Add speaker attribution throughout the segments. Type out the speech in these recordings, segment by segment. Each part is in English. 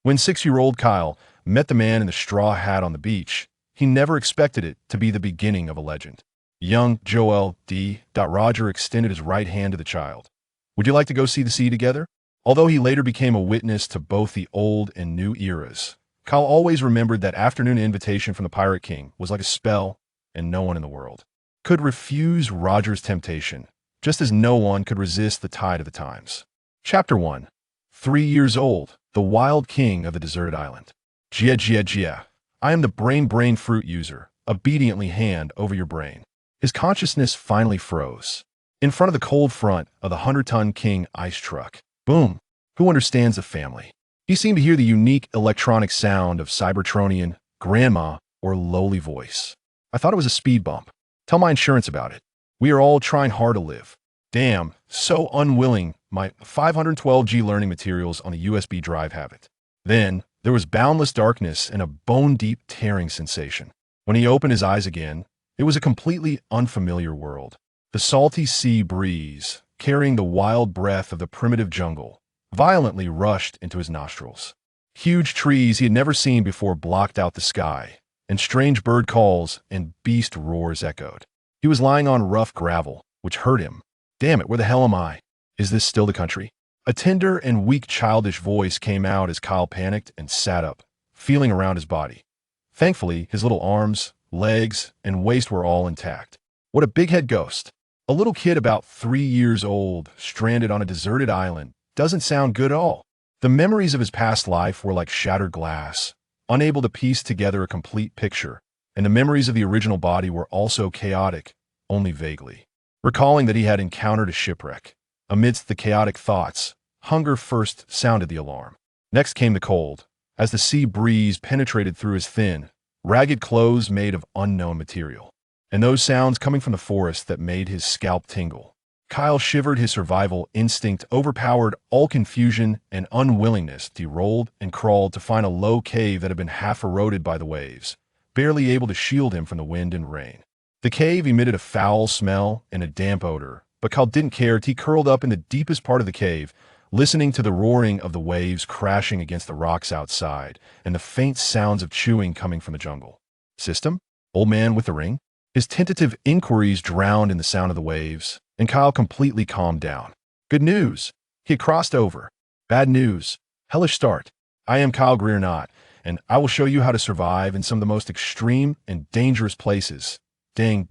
Speaker 1: When 6-year-old Kyle met the man in the straw hat on the beach, he never expected it to be the beginning of a legend. Young Gol D. Roger extended his right hand to the child. Would you like to go see the sea together? Although he later became a witness to both the old and new eras, Kyle always remembered that afternoon invitation from the Pirate King was like a spell, and no one in the world could refuse Roger's temptation, just as no one could resist the tide of the times. Chapter 1. 3 years old, the wild king of the deserted island. Gia. I am the brain fruit user. Obediently hand over your brain. His consciousness finally froze. In front of the cold front of the 100-ton King ice truck. Boom. Who understands the family? He seemed to hear the unique electronic sound of Cybertronian, grandma, or lowly voice. I thought it was a speed bump. Tell my insurance about it. We are all trying hard to live. Damn, so unwilling. My 512G learning materials on the USB drive have it. Then, there was boundless darkness and a bone-deep tearing sensation. When he opened his eyes again, it was a completely unfamiliar world. The salty sea breeze, carrying the wild breath of the primitive jungle, violently rushed into his nostrils. Huge trees he had never seen before blocked out the sky, and strange bird calls and beast roars echoed. He was lying on rough gravel, which hurt him. Damn it, where the hell am I? Is this still the country? A tender and weak childish voice came out as Kyle panicked and sat up, feeling around his body. Thankfully, his little arms, legs, and waist were all intact. What a big-head ghost. A little kid about 3 years old, stranded on a deserted island, doesn't sound good at all. The memories of his past life were like shattered glass, unable to piece together a complete picture, and the memories of the original body were also chaotic, only vaguely. Recalling that he had encountered a shipwreck, amidst the chaotic thoughts, hunger first sounded the alarm. Next came the cold, as the sea breeze penetrated through his thin, ragged clothes made of unknown material, and those sounds coming from the forest that made his scalp tingle. Kyle shivered, his survival instinct overpowered all confusion and unwillingness. He rolled and crawled to find a low cave that had been half eroded by the waves, barely able to shield him from the wind and rain. The cave emitted a foul smell and a damp odor, but Kyle didn't care. He curled up in the deepest part of the cave, listening to the roaring of the waves crashing against the rocks outside and the faint sounds of chewing coming from the jungle. System? Old man with the ring? His tentative inquiries drowned in the sound of the waves, and Kyle completely calmed down. Good news. He had crossed over. Bad news. Hellish start. I am Kyle Greernot, and I will show you how to survive in some of the most extreme and dangerous places. Dang.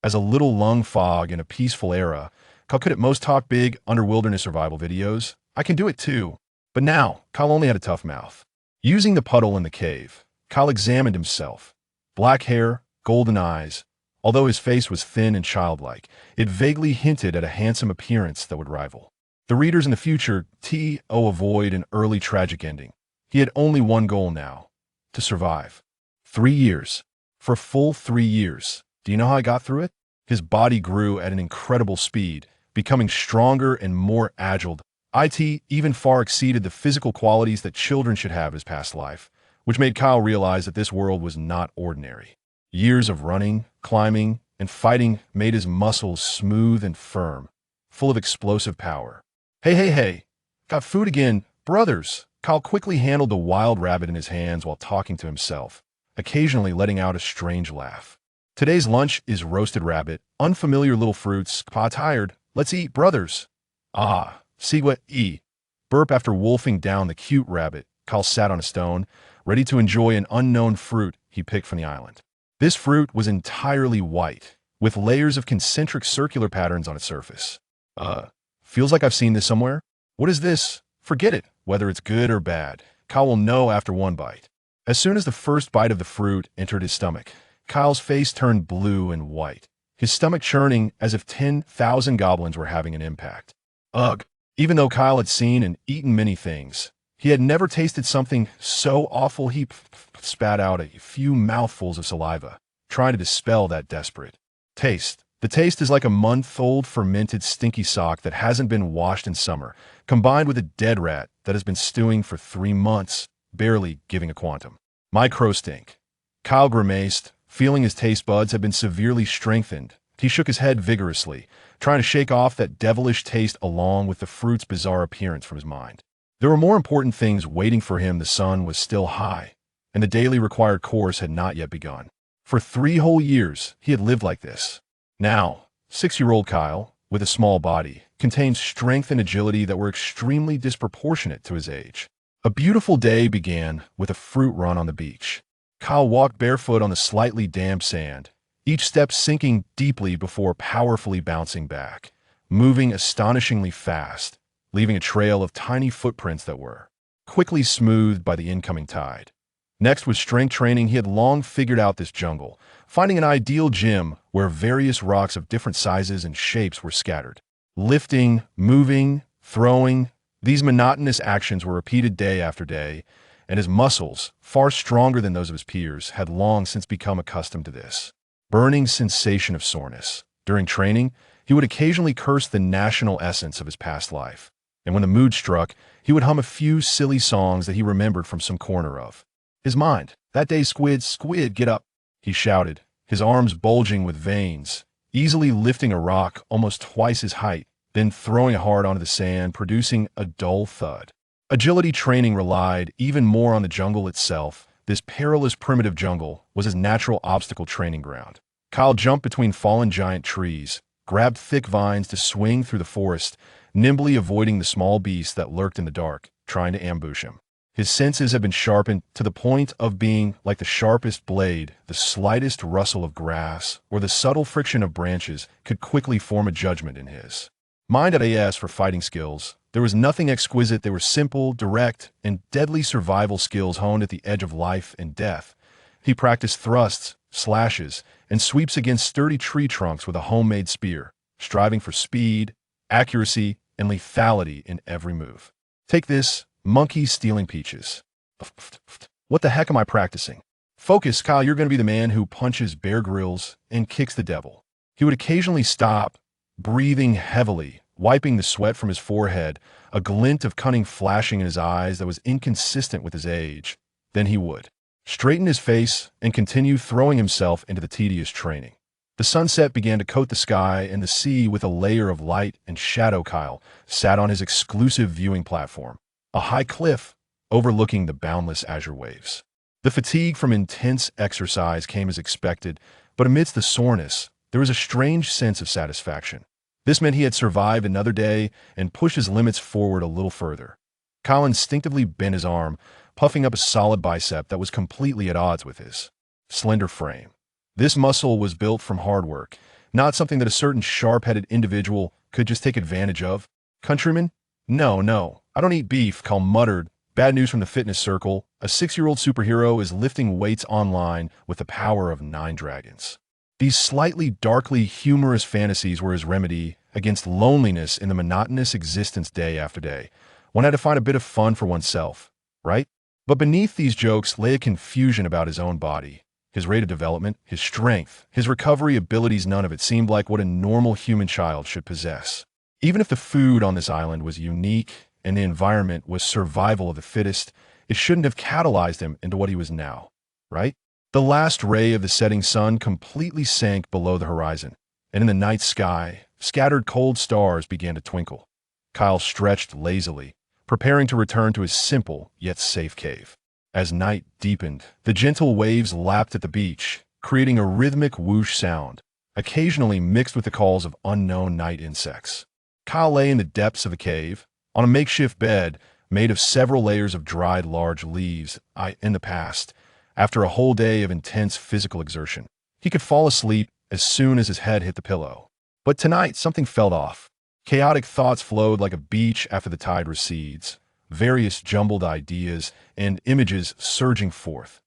Speaker 1: As a little lung fog in a peaceful era, Kyle could at most talk big under wilderness survival videos. I can do it too. But now, Kyle only had a tough mouth. Using the puddle in the cave, Kyle examined himself. Black hair, golden eyes. Although his face was thin and childlike, it vaguely hinted at a handsome appearance that would rival. The readers in the future, avoid an early tragic ending. He had only one goal now: to survive. 3 years. For a full 3 years. Do you know how I got through it? His body grew at an incredible speed, becoming stronger and more agile. It even far exceeded the physical qualities that children should have in his past life, which made Kyle realize that this world was not ordinary. Years of running, climbing, and fighting made his muscles smooth and firm, full of explosive power. Hey, got food again, brothers. Kyle quickly handled the wild rabbit in his hands while talking to himself, occasionally letting out a strange laugh. Today's lunch is roasted rabbit, unfamiliar little fruits. Pa tired. Let's eat, brothers. Ah, see what eat. Burp after wolfing down the cute rabbit. Kyle sat on a stone, ready to enjoy an unknown fruit he picked from the island. This fruit was entirely white, with layers of concentric circular patterns on its surface. Feels like I've seen this somewhere. What is this? Forget it, whether it's good or bad. Kyle will know after one bite. As soon as the first bite of the fruit entered his stomach, Kyle's face turned blue and white, his stomach churning as if 10,000 goblins were having an impact. Ugh! Even though Kyle had seen and eaten many things, he had never tasted something so awful. He spat out a few mouthfuls of saliva, trying to dispel that desperate taste. The taste is like a month-old fermented stinky sock that hasn't been washed in summer, combined with a dead rat that has been stewing for 3 months, barely giving a quantum. Micro stink. Kyle grimaced, feeling his taste buds had been severely strengthened. He shook his head vigorously, trying to shake off that devilish taste along with the fruit's bizarre appearance from his mind. There were more important things waiting for him. The sun was still high, and the daily required course had not yet begun. For 3 whole years, he had lived like this. Now, 6-year-old Kyle, with a small body, contained strength and agility that were extremely disproportionate to his age. A beautiful day began with a fruit run on the beach. Kyle walked barefoot on the slightly damp sand, each step sinking deeply before powerfully bouncing back, moving astonishingly fast, leaving a trail of tiny footprints that were quickly smoothed by the incoming tide. Next was strength training. He had long figured out this jungle, finding an ideal gym where various rocks of different sizes and shapes were scattered. Lifting, moving, throwing, these monotonous actions were repeated day after day, and his muscles, far stronger than those of his peers, had long since become accustomed to this burning sensation of soreness. During training, he would occasionally curse the national essence of his past life, and when the mood struck, he would hum a few silly songs that he remembered from some corner of his mind. That day, squid, get up, he shouted, his arms bulging with veins, easily lifting a rock almost twice his height, then throwing it hard onto the sand, producing a dull thud. Agility training relied even more on the jungle itself. This perilous primitive jungle was his natural obstacle training ground. Kyle jumped between fallen giant trees, grabbed thick vines to swing through the forest, nimbly avoiding the small beasts that lurked in the dark, trying to ambush him. His senses had been sharpened to the point of being like the sharpest blade. The slightest rustle of grass or the subtle friction of branches could quickly form a judgment in his mind. At AS for fighting skills, there was nothing exquisite. They were simple, direct, and deadly survival skills honed at the edge of life and death. He practiced thrusts, slashes, and sweeps against sturdy tree trunks with a homemade spear, striving for speed, accuracy, and lethality in every move. Take this, monkey stealing peaches. What the heck am I practicing? Focus, Kyle, you're going to be the man who punches Bear Grylls and kicks the devil. He would occasionally stop, breathing heavily, wiping the sweat from his forehead, a glint of cunning flashing in his eyes that was inconsistent with his age. Then he would straighten his face and continue throwing himself into the tedious training. The sunset began to coat the sky and the sea with a layer of light and shadow. Kyle sat on his exclusive viewing platform, a high cliff overlooking the boundless azure waves. The fatigue from intense exercise came as expected, but amidst the soreness, there was a strange sense of satisfaction. This meant he had survived another day and pushed his limits forward a little further. Kyle instinctively bent his arm, puffing up a solid bicep that was completely at odds with his slender frame. This muscle was built from hard work, not something that a certain sharp-headed individual could just take advantage of. Countryman? No, I don't eat beef, Kyle muttered. Bad news from the fitness circle. A 6-year-old superhero is lifting weights online with the power of 9 dragons. These slightly darkly humorous fantasies were his remedy against loneliness in the monotonous existence day after day. One had to find a bit of fun for oneself, right? But beneath these jokes lay a confusion about his own body, his rate of development, his strength, his recovery abilities. None of it seemed like what a normal human child should possess. Even if the food on this island was unique and the environment was survival of the fittest, it shouldn't have catalyzed him into what he was now, right? The last ray of the setting sun completely sank below the horizon, and in the night sky, scattered cold stars began to twinkle. Kyle stretched lazily, preparing to return to his simple yet safe cave. As night deepened, the gentle waves lapped at the beach, creating a rhythmic whoosh sound, occasionally mixed with the calls of unknown night insects. Kyle lay in the depths of a cave, on a makeshift bed made of several layers of dried large leaves. In the past, after a whole day of intense physical exertion, he could fall asleep as soon as his head hit the pillow. But tonight, something felt off. Chaotic thoughts flowed like a beach after the tide recedes, various jumbled ideas and images surging forth.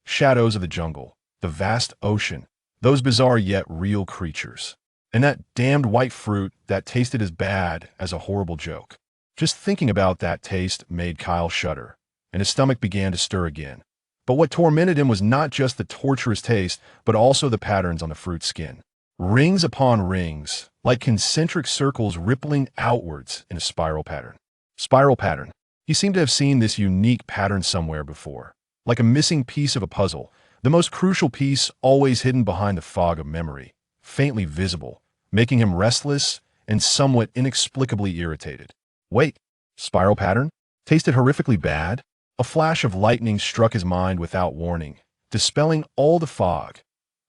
Speaker 1: Shadows of the jungle, the vast ocean, those bizarre yet real creatures, and that damned white fruit that tasted as bad as a horrible joke. Just thinking about that taste made Kyle shudder, and his stomach began to stir again. But what tormented him was not just the torturous taste, but also the patterns on the fruit's skin. Rings upon rings, like concentric circles rippling outwards in a spiral pattern. Spiral pattern. He seemed to have seen this unique pattern somewhere before, like a missing piece of a puzzle, the most crucial piece always hidden behind the fog of memory, faintly visible, making him restless and somewhat inexplicably irritated. Wait, spiral pattern? Tasted horrifically bad? A flash of lightning struck his mind without warning, dispelling all the fog.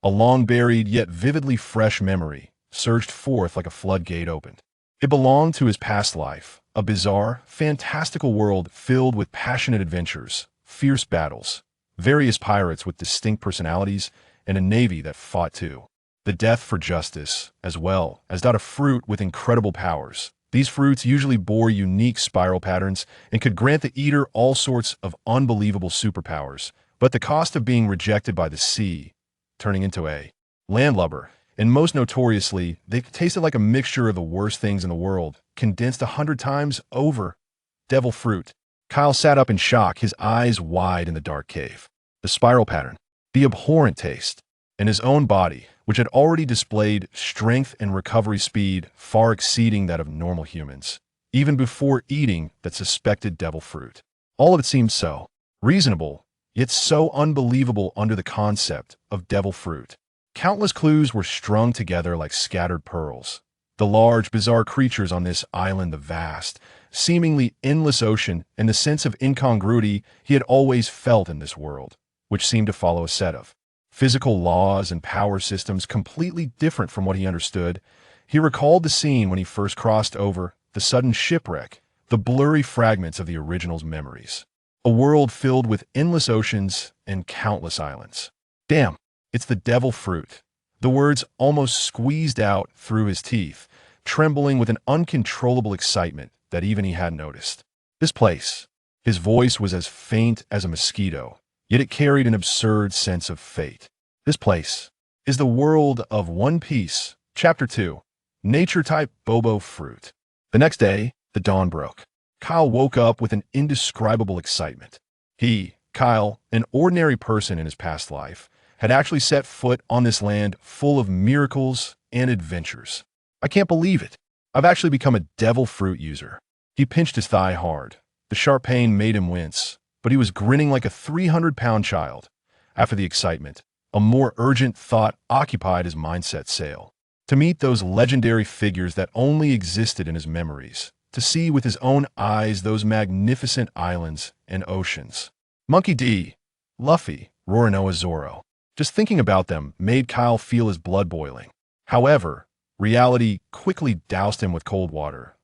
Speaker 1: A long-buried yet vividly fresh memory surged forth like a floodgate opened. It belonged to his past life, a bizarre, fantastical world filled with passionate adventures, fierce battles, various pirates with distinct personalities, and a navy that fought too. The death for justice, as well as that of fruit with incredible powers. These fruits usually bore unique spiral patterns and could grant the eater all sorts of unbelievable superpowers, but the cost of being rejected by the sea, turning into a landlubber, and most notoriously, they tasted like a mixture of the worst things in the world, condensed 100 times over. Devil fruit. Kyle sat up in shock, his eyes wide in the dark cave. The spiral pattern, the abhorrent taste, and his own body, which had already displayed strength and recovery speed far exceeding that of normal humans, even before eating that suspected devil fruit. All of it seemed so reasonable, yet so unbelievable under the concept of devil fruit. Countless clues were strung together like scattered pearls. The large, bizarre creatures on this island, the vast, seemingly endless ocean, and the sense of incongruity he had always felt in this world, which seemed to follow a set of physical laws and power systems completely different from what he understood. He recalled the scene when he first crossed over, the sudden shipwreck, the blurry fragments of the original's memories. A world filled with endless oceans and countless islands. Damn, it's the devil fruit. The words almost squeezed out through his teeth, trembling with an uncontrollable excitement that even he hadn't noticed. This place. His voice was as faint as a mosquito, yet it carried an absurd sense of fate. This place is the world of One Piece, Chapter 2, Nature-type Bobo fruit. The next day, the dawn broke. Kyle woke up with an indescribable excitement. He, Kyle, an ordinary person in his past life, had actually set foot on this land full of miracles and adventures. I can't believe it. I've actually become a devil fruit user. He pinched his thigh hard. The sharp pain made him wince, but he was grinning like a 300-pound child. After the excitement, a more urgent thought occupied his mindset sail. To meet those legendary figures that only existed in his memories. To see with his own eyes those magnificent islands and oceans. Monkey D, Luffy, Roronoa Zoro. Just thinking about them made Kyle feel his blood boiling. However, reality quickly doused him with cold water.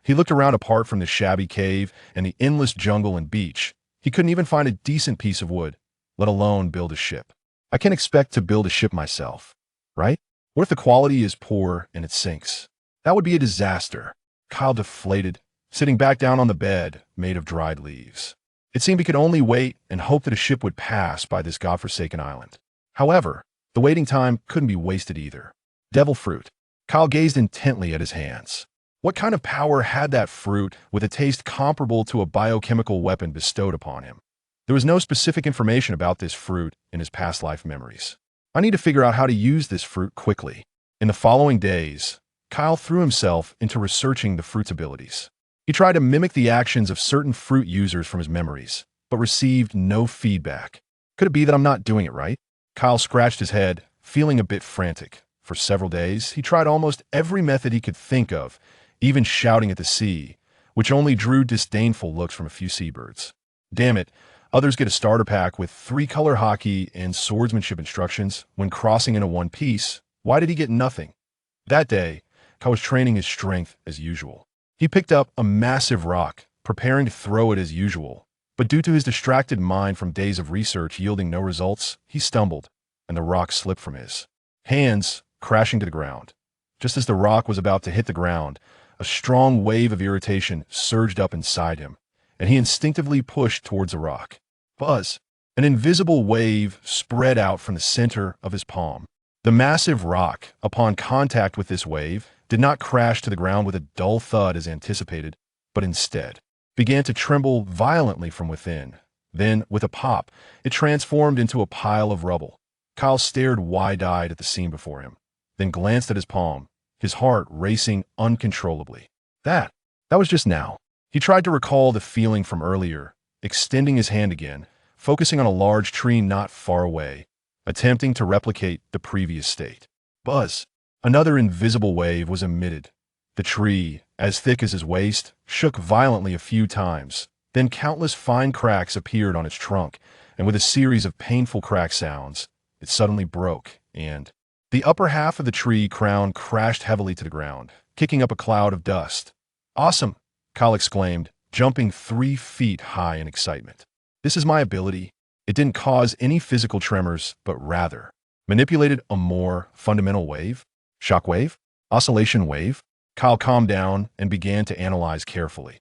Speaker 1: He looked around apart from the shabby cave and the endless jungle and beach. He couldn't even find a decent piece of wood, let alone build a ship. I can't expect to build a ship myself, right? What if the quality is poor and it sinks? That would be a disaster. Kyle deflated, sitting back down on the bed made of dried leaves. It seemed he could only wait and hope that a ship would pass by this godforsaken island. However, the waiting time couldn't be wasted either. Devil fruit. Kyle gazed intently at his hands. What kind of power had that fruit with a taste comparable to a biochemical weapon bestowed upon him? There was no specific information about this fruit in his past life memories. I need to figure out how to use this fruit quickly. In the following days, Kyle threw himself into researching the fruit's abilities. He tried to mimic the actions of certain fruit users from his memories, but received no feedback. Could it be that I'm not doing it right? Kyle scratched his head, feeling a bit frantic. For several days, he tried almost every method he could think of, even shouting at the sea, which only drew disdainful looks from a few seabirds. Damn it, others get a starter pack with 3-color hockey and swordsmanship instructions when crossing into One Piece. Why did he get nothing? That day, Kyle was training his strength as usual. He picked up a massive rock, preparing to throw it as usual. But due to his distracted mind from days of research yielding no results, he stumbled, and the rock slipped from his hands, crashing to the ground. Just as the rock was about to hit the ground, a strong wave of irritation surged up inside him, and he instinctively pushed towards the rock. Buzz! An invisible wave spread out from the center of his palm. The massive rock, upon contact with this wave, did not crash to the ground with a dull thud as anticipated, but instead began to tremble violently from within. Then, with a pop, it transformed into a pile of rubble. Kyle stared wide-eyed at the scene before him, then glanced at his palm, his heart racing uncontrollably. That was just now. He tried to recall the feeling from earlier, extending his hand again, focusing on a large tree not far away, attempting to replicate the previous state. Buzz! Another invisible wave was emitted. The tree, as thick as his waist, shook violently a few times, Then countless fine cracks appeared on its trunk, and with a series of painful crack sounds, it suddenly broke, and the upper half of the tree crown crashed heavily to the ground, kicking up a cloud of dust. "Awesome!" Kyle exclaimed, jumping 3 feet high in excitement. "This is my ability." It didn't cause any physical tremors, but rather manipulated a more fundamental wave. Shock wave? Oscillation wave? Kyle calmed down and began to analyze carefully.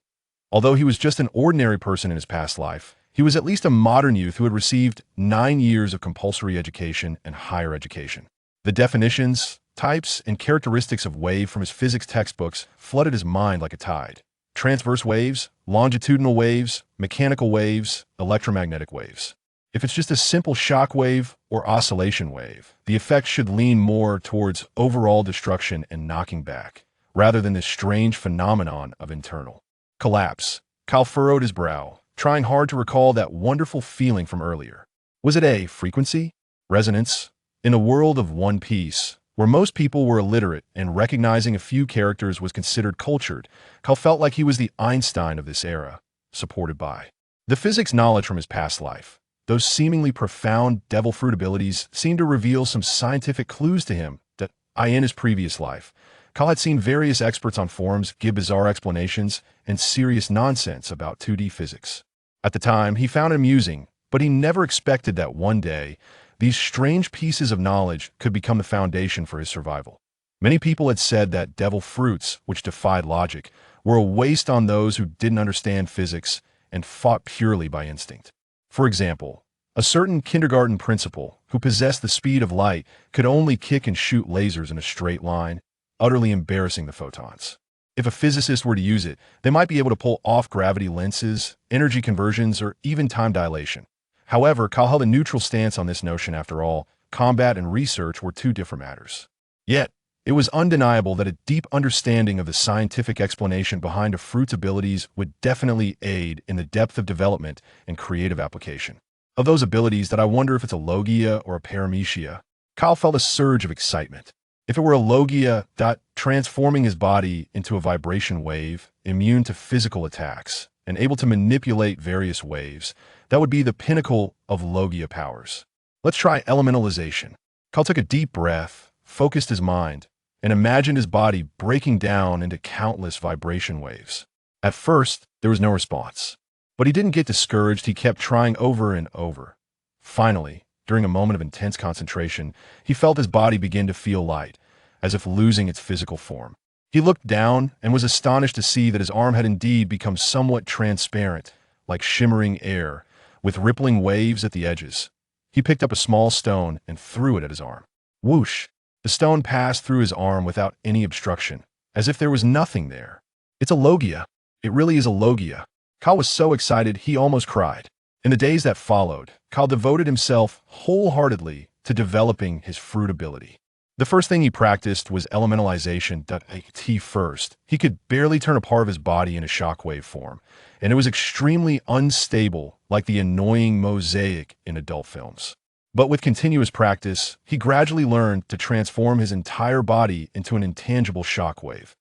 Speaker 1: Although he was just an ordinary person in his past life, he was at least a modern youth who had received 9 years of compulsory education and higher education. The definitions, types, and characteristics of wave from his physics textbooks flooded his mind like a tide. Transverse waves, longitudinal waves, mechanical waves, electromagnetic waves. If it's just a simple shock wave or oscillation wave, the effect should lean more towards overall destruction and knocking back, rather than this strange phenomenon of internal collapse. Kyle furrowed his brow, trying hard to recall that wonderful feeling from earlier. Was it a frequency? Resonance? In a world of one piece, where most people were illiterate and recognizing a few characters was considered cultured, Kyle felt like he was the Einstein of this era, supported by the physics knowledge from his past life. Those seemingly profound devil fruit abilities seemed to reveal some scientific clues to him that, in his previous life, Kyle had seen various experts on forums give bizarre explanations and serious nonsense about 2D physics. At the time, he found it amusing, but he never expected that one day, these strange pieces of knowledge could become the foundation for his survival. Many people had said that devil fruits, which defied logic, were a waste on those who didn't understand physics and fought purely by instinct. For example, a certain kindergarten principal who possessed the speed of light could only kick and shoot lasers in a straight line, utterly embarrassing the photons. If a physicist were to use it, they might be able to pull off gravity lenses, energy conversions, or even time dilation. However, Kyle held a neutral stance on this notion. After all, combat and research were two different matters. Yet, it was undeniable that a deep understanding of the scientific explanation behind a fruit's abilities would definitely aid in the depth of development and creative application. Of those abilities that I wonder if it's a logia or a paramecia, Kyle felt a surge of excitement. If it were a logia, transforming his body into a vibration wave, immune to physical attacks, and able to manipulate various waves, that would be the pinnacle of logia powers. Let's try elementalization. Kyle took a deep breath, focused his mind, and imagined his body breaking down into countless vibration waves. At first, there was no response. But he didn't get discouraged. He kept trying over and over. Finally, during a moment of intense concentration, he felt his body begin to feel light, as if losing its physical form. He looked down and was astonished to see that his arm had indeed become somewhat transparent, like shimmering air, with rippling waves at the edges. He picked up a small stone and threw it at his arm. Whoosh! The stone passed through his arm without any obstruction, as if there was nothing there. It's a logia. It really is a logia. Kyle was so excited he almost cried. In the days that followed, Kyle devoted himself wholeheartedly to developing his fruit ability. The first thing he practiced was elementalization. At first, he could barely turn a part of his body into shockwave form, and it was extremely unstable, like the annoying mosaic in adult films. But with continuous practice, he gradually learned to transform his entire body into an intangible shockwave.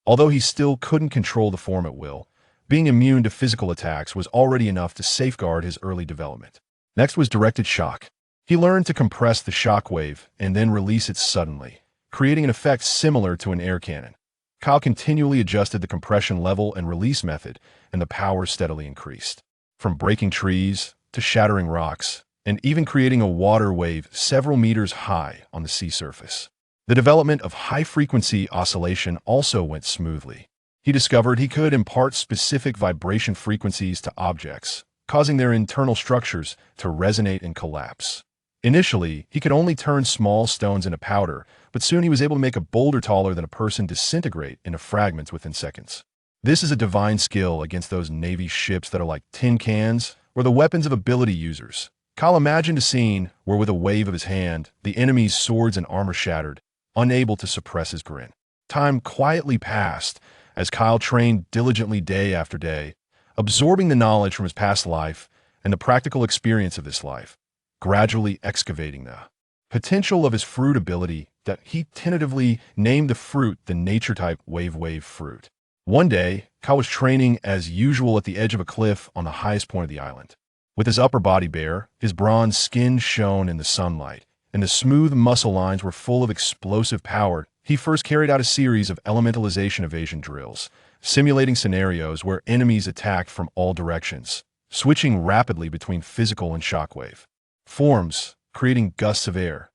Speaker 1: Although he still couldn't control the form at will, being immune to physical attacks was already enough to safeguard his early development. Next was directed shock. He learned to compress the shockwave and then release it suddenly, creating an effect similar to an air cannon. Kyle continually adjusted the compression level and release method, and the power steadily increased. From breaking trees to shattering rocks, and even creating a water wave several meters high on the sea surface. The development of high-frequency oscillation also went smoothly. He discovered he could impart specific vibration frequencies to objects, causing their internal structures to resonate and collapse. Initially, he could only turn small stones into powder, but soon he was able to make a boulder taller than a person disintegrate into fragments within seconds. This is a divine skill against those Navy ships that are like tin cans or the weapons of ability users. Kyle imagined a scene where with a wave of his hand, the enemy's swords and armor shattered, unable to suppress his grin. Time quietly passed as Kyle trained diligently day after day, absorbing the knowledge from his past life and the practical experience of this life, gradually excavating the potential of his fruit ability that he tentatively named the fruit the nature-type wave fruit. One day, Kyle was training as usual at the edge of a cliff on the highest point of the island. With his upper body bare, his bronze skin shone in the sunlight, and the smooth muscle lines were full of explosive power. He first carried out a series of elementalization evasion drills, simulating scenarios where enemies attacked from all directions, switching rapidly between physical and shockwave forms, creating gusts of air.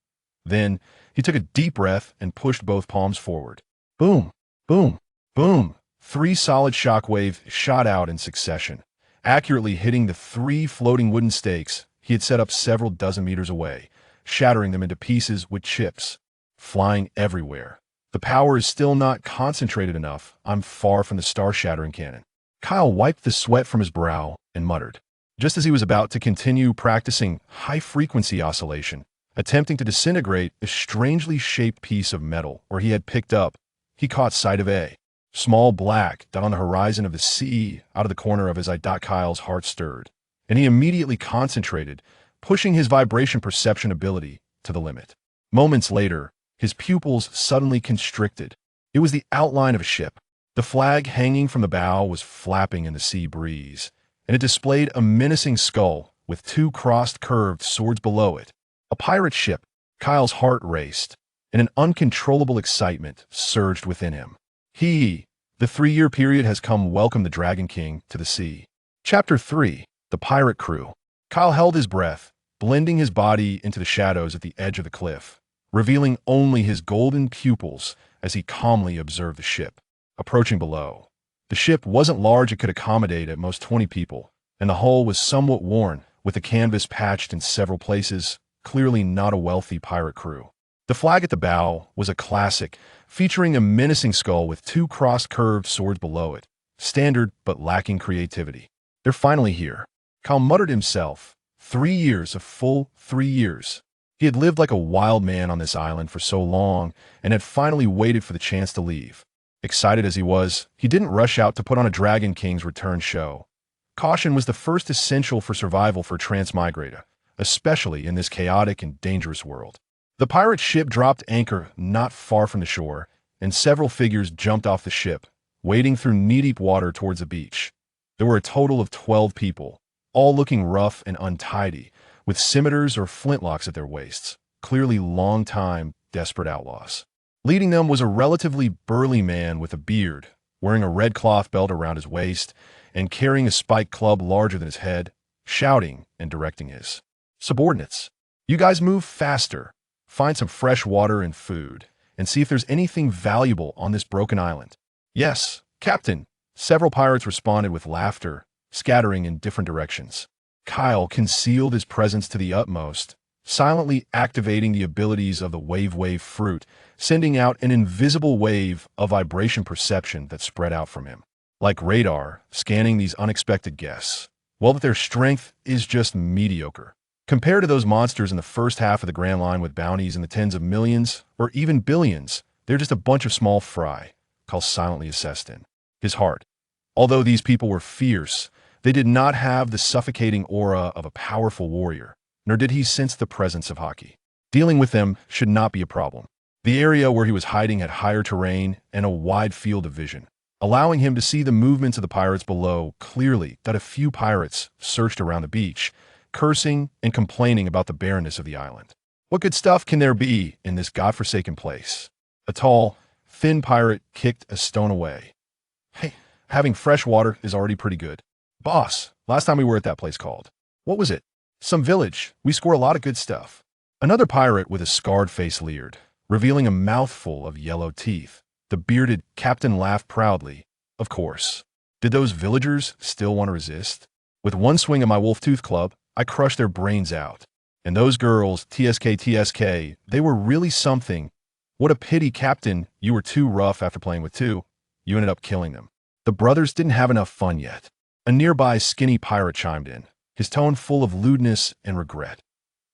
Speaker 1: Then, he took a deep breath and pushed both palms forward. Boom, boom, boom. 3 solid shockwaves shot out in succession, accurately hitting the 3 floating wooden stakes he had set up several dozen meters away, shattering them into pieces with chips, flying everywhere. The power is still not concentrated enough. I'm far from the star-shattering cannon. Kyle wiped the sweat from his brow and muttered. Just as he was about to continue practicing high-frequency oscillation, attempting to disintegrate a strangely shaped piece of metal where he had picked up, he caught sight of a small black dot on the horizon of the sea. Out of the corner of his eye, Kyle's heart stirred, and he immediately concentrated, pushing his vibration perception ability to the limit. Moments later, his pupils suddenly constricted. It was the outline of a ship. The flag hanging from the bow was flapping in the sea breeze, and it displayed a menacing skull with 2 crossed curved swords below it. A pirate ship. Kyle's heart raced, and an uncontrollable excitement surged within him. The 3-year period has come. Welcome the Dragon King to the sea. Chapter 3. The Pirate Crew. Kyle held his breath, blending his body into the shadows at the edge of the cliff, revealing only his golden pupils as he calmly observed the ship approaching below. The ship wasn't large. It could accommodate at most 20 people, and the hull was somewhat worn, with the canvas patched in several places, clearly not a wealthy pirate crew. The flag at the bow was a classic, featuring a menacing skull with 2 crossed curved swords below it, standard but lacking creativity. They're finally here. Kyle muttered himself. 3 years, a full 3 years. He had lived like a wild man on this island for so long and had finally waited for the chance to leave. Excited as he was, he didn't rush out to put on a Dragon King's return show. Caution was the first essential for survival for transmigrator, especially in this chaotic and dangerous world. The pirate ship dropped anchor not far from the shore, and several figures jumped off the ship, wading through knee-deep water towards the beach. There were a total of 12 people, all looking rough and untidy, with scimitars or flintlocks at their waists, clearly long-time, desperate outlaws. Leading them was a relatively burly man with a beard, wearing a red cloth belt around his waist and carrying a spiked club larger than his head, shouting and directing his subordinates. You guys move faster, find some fresh water and food, and see if there's anything valuable on this broken island. Yes, Captain. Several pirates responded with laughter, scattering in different directions. Kyle concealed his presence to the utmost, silently activating the abilities of the wave fruit, sending out an invisible wave of vibration perception that spread out from him, like radar, scanning these unexpected guests. Well, that their strength is just mediocre. Compared to those monsters in the first half of the Grand Line with bounties in the tens of millions, or even billions, they're just a bunch of small fry, Kyle silently assessed in his heart. Although these people were fierce, they did not have the suffocating aura of a powerful warrior, nor did he sense the presence of hockey. Dealing with them should not be a problem. The area where he was hiding had higher terrain and a wide field of vision, allowing him to see the movements of the pirates below clearly. That a few pirates searched around the beach, cursing and complaining about the barrenness of the island. What good stuff can there be in this godforsaken place? A tall, thin pirate kicked a stone away. Hey, having fresh water is already pretty good. Boss, last time we were at that place called, what was it? Some village. We score a lot of good stuff. Another pirate with a scarred face leered, revealing a mouthful of yellow teeth. The bearded captain laughed proudly. Of course. Did those villagers still want to resist? With one swing of my wolf-tooth club, I crushed their brains out. And those girls, TSK, they were really something. What a pity, Captain. You were too rough after playing with 2. You ended up killing them. The brothers didn't have enough fun yet. A nearby skinny pirate chimed in, his tone full of lewdness and regret.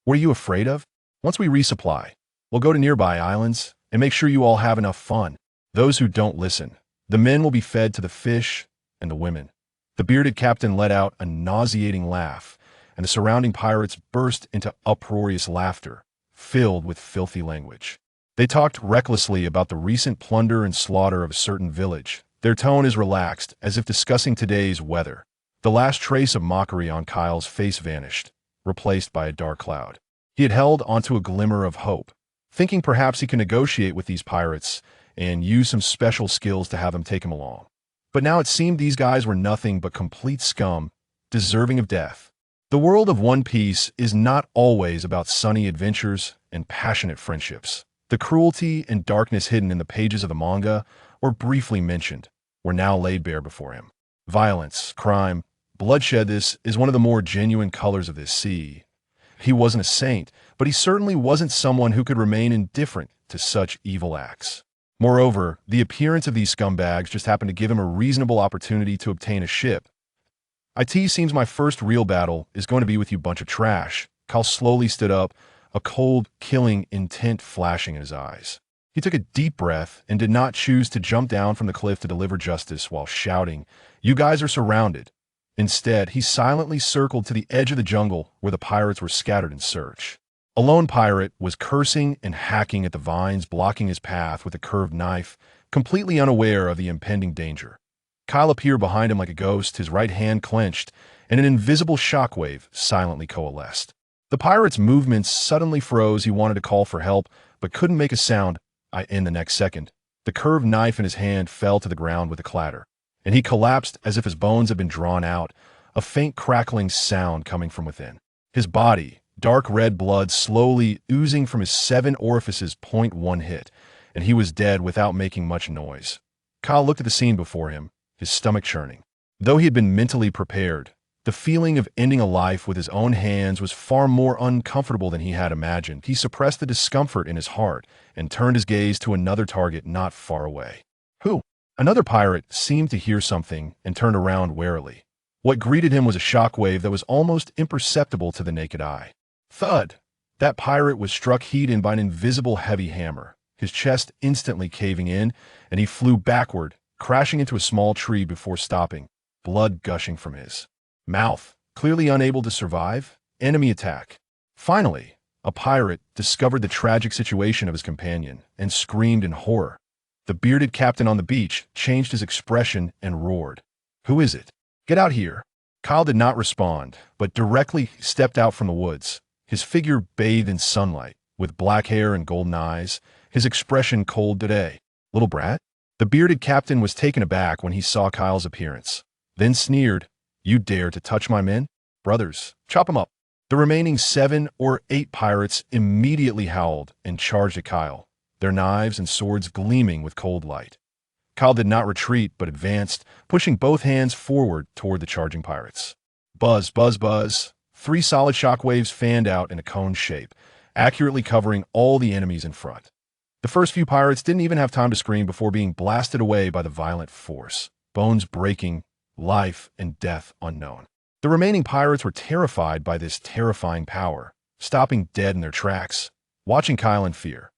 Speaker 1: What are you afraid of? Once we resupply, we'll go to nearby islands and make sure you all have enough fun. Those who don't listen, the men will be fed to the fish and the women. The bearded captain let out a nauseating laugh, and the surrounding pirates burst into uproarious laughter, filled with filthy language. They talked recklessly about the recent plunder and slaughter of a certain village, Their tone is relaxed, as if discussing today's weather. The last trace of mockery on Kyle's face vanished, replaced by a dark cloud. He had held onto a glimmer of hope, thinking perhaps he could negotiate with these pirates and use some special skills to have them take him along. But now it seemed these guys were nothing but complete scum, deserving of death. The world of One Piece is not always about sunny adventures and passionate friendships. The cruelty and darkness hidden in the pages of the manga, or briefly mentioned, were now laid bare before him. Violence, crime, bloodshed, this is one of the more genuine colors of this sea. He wasn't a saint, but he certainly wasn't someone who could remain indifferent to such evil acts. Moreover, the appearance of these scumbags just happened to give him a reasonable opportunity to obtain a ship. "It seems my first real battle is going to be with you bunch of trash." Kyle slowly stood up, a cold, killing intent flashing in his eyes. He took a deep breath and did not choose to jump down from the cliff to deliver justice while shouting, "You guys are surrounded." Instead, he silently circled to the edge of the jungle where the pirates were scattered in search. A lone pirate was cursing and hacking at the vines blocking his path with a curved knife, completely unaware of the impending danger. Kyle appeared behind him like a ghost, his right hand clenched, and an invisible shockwave silently coalesced. The pirate's movements suddenly froze. He wanted to call for help, but couldn't make a sound. In the next second, the curved knife in his hand fell to the ground with a clatter, and he collapsed as if his bones had been drawn out, a faint crackling sound coming from within. His body, dark red blood slowly oozing from his 7 orifices. One hit, and he was dead without making much noise. Kyle looked at the scene before him, his stomach churning. Though he had been mentally prepared, the feeling of ending a life with his own hands was far more uncomfortable than he had imagined. He suppressed the discomfort in his heart and turned his gaze to another target not far away. Who? Another pirate seemed to hear something and turned around warily. What greeted him was a shockwave that was almost imperceptible to the naked eye. Thud! That pirate was struck heat by an invisible heavy hammer, his chest instantly caving in, and he flew backward, crashing into a small tree before stopping, blood gushing from his mouth. Clearly unable to survive, enemy attack. Finally, a pirate discovered the tragic situation of his companion and screamed in horror. The bearded captain on the beach changed his expression and roared, "Who is it? Get out here!" Kyle did not respond, but directly stepped out from the woods, his figure bathed in sunlight, with black hair and golden eyes, his expression cold today. "Little brat?" The bearded captain was taken aback when he saw Kyle's appearance, then sneered, "You dare to touch my men? Brothers, chop 'em up." The remaining 7 or 8 pirates immediately howled and charged at Kyle, their knives and swords gleaming with cold light. Kyle did not retreat but advanced, pushing both hands forward toward the charging pirates. Buzz, buzz, buzz. 3 solid shockwaves fanned out in a cone shape, accurately covering all the enemies in front. The first few pirates didn't even have time to scream before being blasted away by the violent force, bones breaking, life and death unknown. The remaining pirates were terrified by this terrifying power, stopping dead in their tracks, watching Kyle in fear.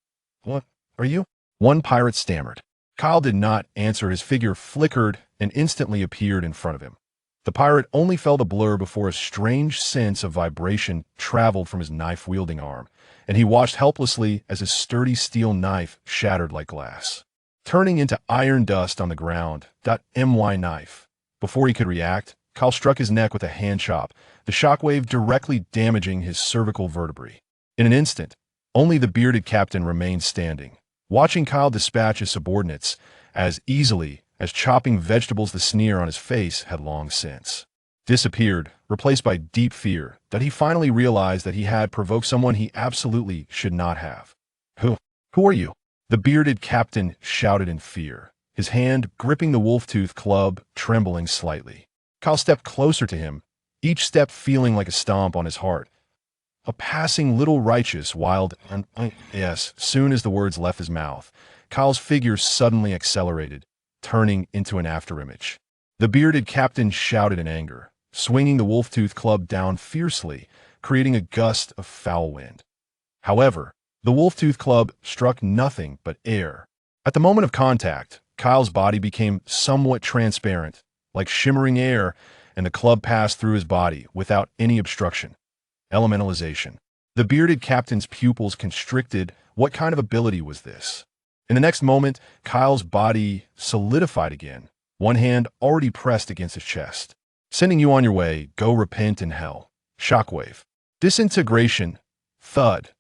Speaker 1: "What are you?" one pirate stammered. Kyle did not answer. His figure flickered and instantly appeared in front of him. The pirate only felt a blur before a strange sense of vibration traveled from his knife-wielding arm, and he watched helplessly as his sturdy steel knife shattered like glass, turning into iron dust on the ground. My knife. Before he could react, Kyle struck his neck with a hand chop, the shockwave directly damaging his cervical vertebrae. In an instant, only the bearded captain remained standing, watching Kyle dispatch his subordinates as easily as chopping vegetables. The sneer on his face had long since disappeared, replaced by deep fear that he finally realized that he had provoked someone he absolutely should not have. Who are you?" the bearded captain shouted in fear, his hand gripping the wolf-tooth club, trembling slightly. Kyle stepped closer to him, each step feeling like a stomp on his heart. "A passing little righteous, wild, and yes." Soon as the words left his mouth, Kyle's figure suddenly accelerated, turning into an afterimage. The bearded captain shouted in anger, swinging the wolf-tooth club down fiercely, creating a gust of foul wind. However, the wolf-tooth club struck nothing but air. At the moment of contact, Kyle's body became somewhat transparent, like shimmering air, and the club passed through his body without any obstruction. Elementalization. The bearded captain's pupils constricted. What kind of ability was this? In the next moment, Kyle's body solidified again, one hand already pressed against his chest. Sending you on your way, go repent in hell. Shockwave. Disintegration. Thud.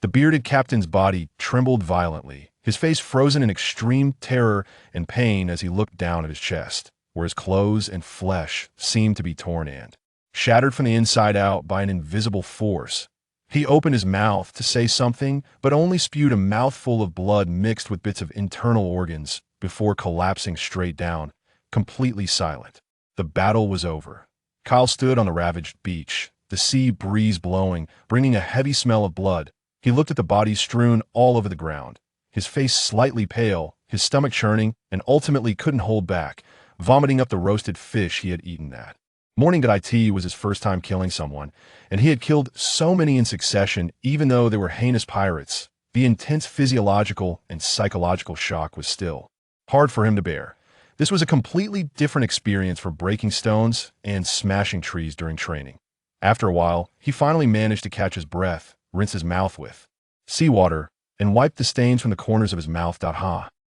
Speaker 1: The bearded captain's body trembled violently, his face frozen in extreme terror and pain as he looked down at his chest, where his clothes and flesh seemed to be torn and shattered from the inside out by an invisible force. He opened his mouth to say something, but only spewed a mouthful of blood mixed with bits of internal organs before collapsing straight down, completely silent. The battle was over. Kyle stood on the ravaged beach, the sea breeze blowing, bringing a heavy smell of blood. He looked at the bodies strewn all over the ground, his face slightly pale, his stomach churning, and ultimately couldn't hold back, vomiting up the roasted fish he had eaten that morning. It was his first time killing someone, and he had killed so many in succession, even though they were heinous pirates. The intense physiological and psychological shock was still hard for him to bear. This was a completely different experience from breaking stones and smashing trees during training. After a while, he finally managed to catch his breath, rinse his mouth with seawater, and wipe the stains from the corners of his mouth.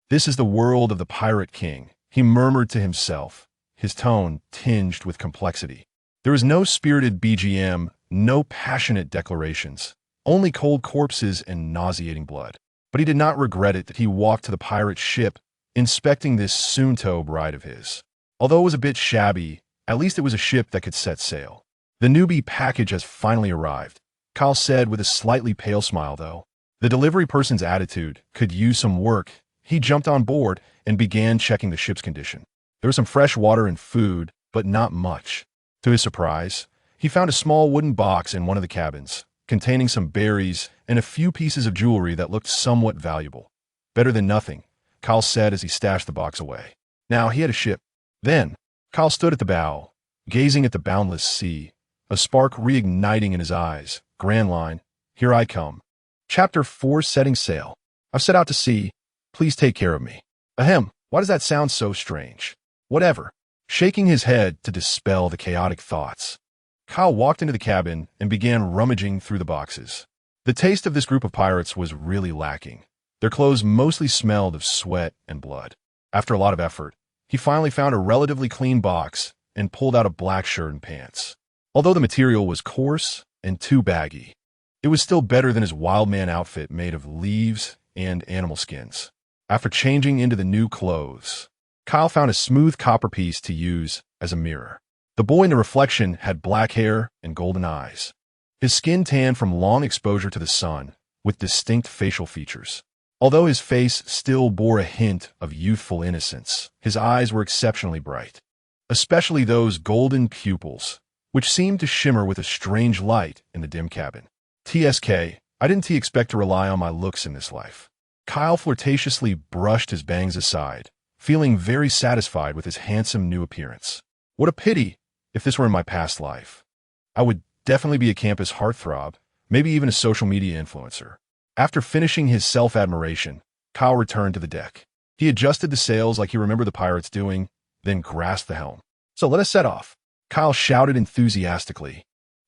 Speaker 1: This is the world of the Pirate King, he murmured to himself, his tone tinged with complexity. There was no spirited BGM, no passionate declarations, only cold corpses and nauseating blood. But he did not regret it. That he walked to the pirate ship, inspecting this soon-to bride of his. Although it was a bit shabby, at least it was a ship that could set sail. The newbie package has finally arrived, Kyle said with a slightly pale smile, though. The delivery person's attitude could use some work. He jumped on board and began checking the ship's condition. There was some fresh water and food, but not much. To his surprise, he found a small wooden box in one of the cabins, containing some berries and a few pieces of jewelry that looked somewhat valuable. Better than nothing, Kyle said as he stashed the box away. Now he had a ship. Then, Kyle stood at the bow, gazing at the boundless sea, a spark reigniting in his eyes. Grand line, here I come. Chapter 4, Setting Sail. I've set out to sea. Please take care of me. Ahem, why does that sound so strange? Whatever. Shaking his head to dispel the chaotic thoughts, Kyle walked into the cabin and began rummaging through the boxes. The taste of this group of pirates was really lacking. Their clothes mostly smelled of sweat and blood. After a lot of effort, he finally found a relatively clean box and pulled out a black shirt and pants. Although the material was coarse and too baggy, it was still better than his wild man outfit made of leaves and animal skins. After changing into the new clothes, Kyle found a smooth copper piece to use as a mirror. The boy in the reflection had black hair and golden eyes, his skin tanned from long exposure to the sun, with distinct facial features. Although his face still bore a hint of youthful innocence, his eyes were exceptionally bright, especially those golden pupils, which seemed to shimmer with a strange light in the dim cabin. TSK, I didn't expect to rely on my looks in this life. Kyle flirtatiously brushed his bangs aside, feeling very satisfied with his handsome new appearance. What a pity if this were in my past life. I would definitely be a campus heartthrob, maybe even a social media influencer. After finishing his self-admiration, Kyle returned to the deck. He adjusted the sails like he remembered the pirates doing, then grasped the helm. So let us set off, Kyle shouted enthusiastically,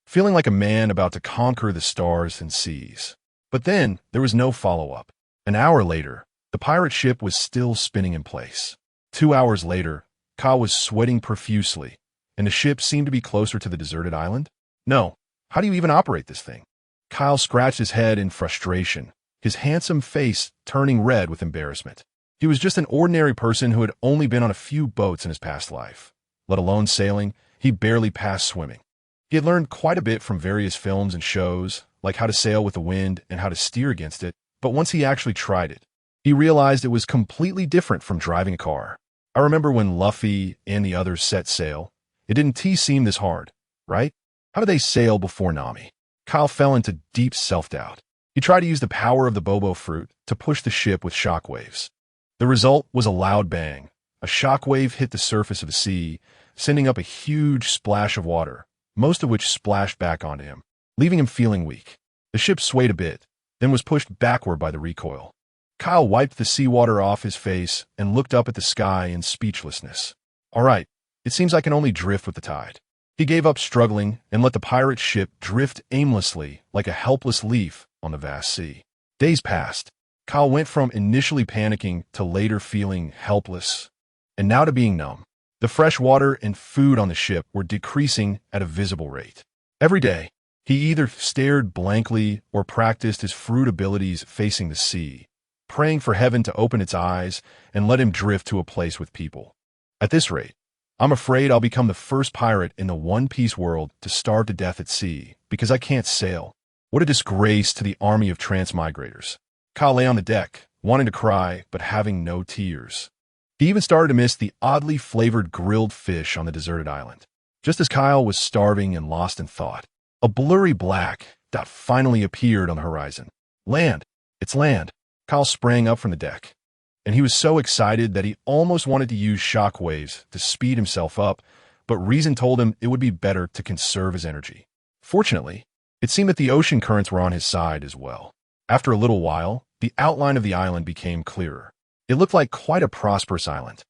Speaker 1: feeling like a man about to conquer the stars and seas. But then there was no follow-up. An hour later, the pirate ship was still spinning in place. 2 hours later, Kyle was sweating profusely, and the ship seemed to be closer to the deserted island. No, how do you even operate this thing? Kyle scratched his head in frustration, his handsome face turning red with embarrassment. He was just an ordinary person who had only been on a few boats in his past life. Let alone sailing, he barely passed swimming. He had learned quite a bit from various films and shows, like how to sail with the wind and how to steer against it, but once he actually tried it, he realized it was completely different from driving a car. I remember when Luffy and the others set sail, it didn't seem this hard, right? How did they sail before Nami? Kyle fell into deep self-doubt. He tried to use the power of the Bobo fruit to push the ship with shockwaves. The result was a loud bang. A shockwave hit the surface of the sea, sending up a huge splash of water, most of which splashed back onto him, leaving him feeling weak. The ship swayed a bit, then was pushed backward by the recoil. Kyle wiped the seawater off his face and looked up at the sky in speechlessness. All right, it seems I can only drift with the tide. He gave up struggling and let the pirate ship drift aimlessly like a helpless leaf on the vast sea. Days passed. Kyle went from initially panicking to later feeling helpless, and now to being numb. The fresh water and food on the ship were decreasing at a visible rate. Every day, he either stared blankly or practiced his fruit abilities facing the sea, praying for heaven to open its eyes and let him drift to a place with people. At this rate, I'm afraid I'll become the first pirate in the One Piece world to starve to death at sea because I can't sail. What a disgrace to the army of transmigrators. Kyle lay on the deck, wanting to cry, but having no tears. He even started to miss the oddly flavored grilled fish on the deserted island. Just as Kyle was starving and lost in thought, a blurry black dot finally appeared on the horizon. Land! It's land! Kyle sprang up from the deck, and he was so excited that he almost wanted to use shockwaves to speed himself up, but reason told him it would be better to conserve his energy. Fortunately, it seemed that the ocean currents were on his side as well. After a little while, the outline of the island became clearer. It looked like quite a prosperous island,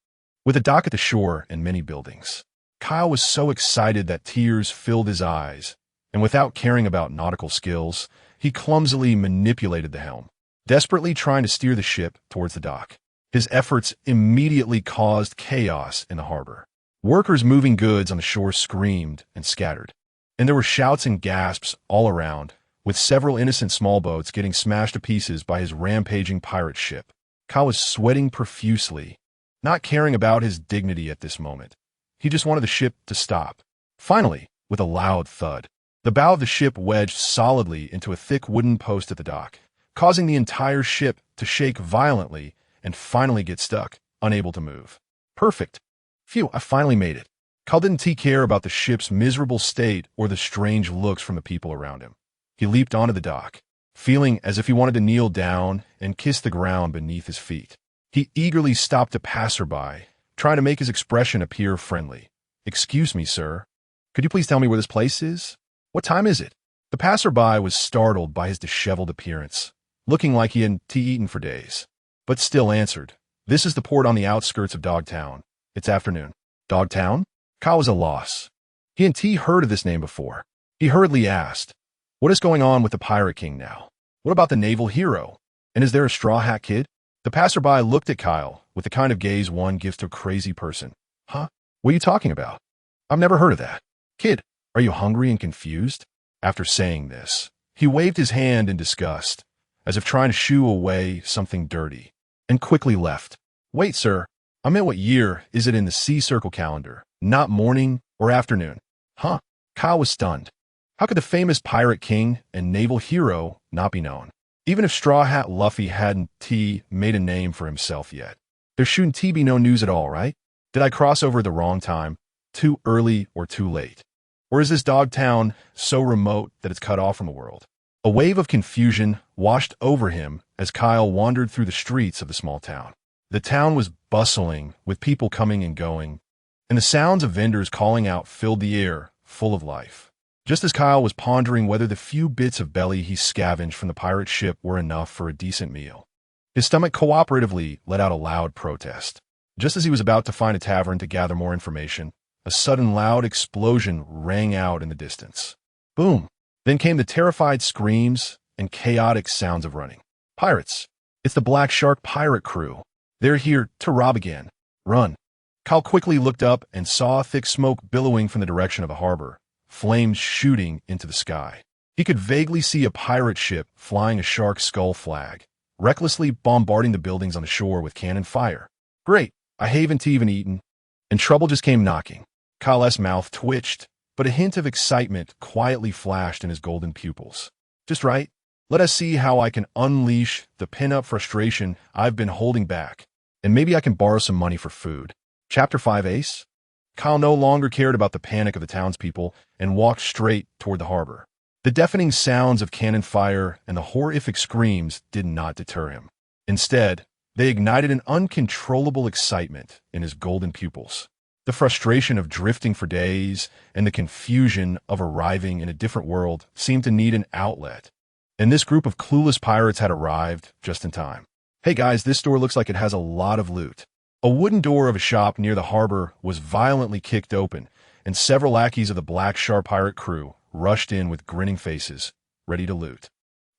Speaker 1: with a dock at the shore and many buildings. Kyle was so excited that tears filled his eyes, and without caring about nautical skills, he clumsily manipulated the helm, desperately trying to steer the ship towards the dock. His efforts immediately caused chaos in the harbor. Workers moving goods on the shore screamed and scattered, and there were shouts and gasps all around, with several innocent small boats getting smashed to pieces by his rampaging pirate ship. Kyle was sweating profusely, not caring about his dignity at this moment. He just wanted the ship to stop. Finally, with a loud thud, the bow of the ship wedged solidly into a thick wooden post at the dock, causing the entire ship to shake violently and finally get stuck, unable to move. Perfect. Phew, I finally made it. Kyle didn't care about the ship's miserable state or the strange looks from the people around him. He leaped onto the dock, feeling as if he wanted to kneel down and kiss the ground beneath his feet. He eagerly stopped a passerby, trying to make his expression appear friendly. "Excuse me, sir. Could you please tell me where this place is? What time is it?" The passerby was startled by his disheveled appearance, looking like he hadn't eaten for days, but still answered, "This is the port on the outskirts of Dogtown. It's afternoon." Dogtown? Kyle was at a loss. He hadn't heard of this name before. He hurriedly asked, "What is going on with the Pirate King now? What about the naval hero? And is there a Straw Hat Kid?" The passerby looked at Kyle with the kind of gaze one gives to a crazy person. "Huh? What are you talking about? I've never heard of that. Kid, are you hungry and confused?" After saying this, he waved his hand in disgust, as if trying to shoo away something dirty, and quickly left. "Wait, sir. I meant what year is it in the Sea Circle calendar, not morning or afternoon." "Huh?" Kyle was stunned. How could the famous Pirate King and naval hero not be known? Even if Straw Hat Luffy hadn't made a name for himself yet. There shouldn't be no news at all, right? Did I cross over at the wrong time? Too early or too late? Or is this Dogtown so remote that it's cut off from the world? A wave of confusion washed over him as Kyle wandered through the streets of the small town. The town was bustling with people coming and going, and the sounds of vendors calling out filled the air, full of life. Just as Kyle was pondering whether the few bits of belly he scavenged from the pirate ship were enough for a decent meal, his stomach cooperatively let out a loud protest. Just as he was about to find a tavern to gather more information, a sudden loud explosion rang out in the distance. Boom! Then came the terrified screams and chaotic sounds of running. "Pirates! It's the Black Shark pirate crew. They're here to rob again. Run!" Kyle quickly looked up and saw thick smoke billowing from the direction of the harbor, flames shooting into the sky. He could vaguely see a pirate ship flying a shark skull flag, recklessly bombarding the buildings on the shore with cannon fire. Great! I haven't even eaten, and trouble just came knocking. Kyle's mouth twitched, but a hint of excitement quietly flashed in his golden pupils. "Just right. Let us see how I can unleash the pin-up frustration I've been holding back, and maybe I can borrow some money for food." Chapter 5 Ace? Kyle no longer cared about the panic of the townspeople and walked straight toward the harbor. The deafening sounds of cannon fire and the horrific screams did not deter him. Instead, they ignited an uncontrollable excitement in his golden pupils. The frustration of drifting for days and the confusion of arriving in a different world seemed to need an outlet. And this group of clueless pirates had arrived just in time. "Hey guys, this store looks like it has a lot of loot." A wooden door of a shop near the harbor was violently kicked open, and several lackeys of the Black Shark pirate crew rushed in with grinning faces, ready to loot.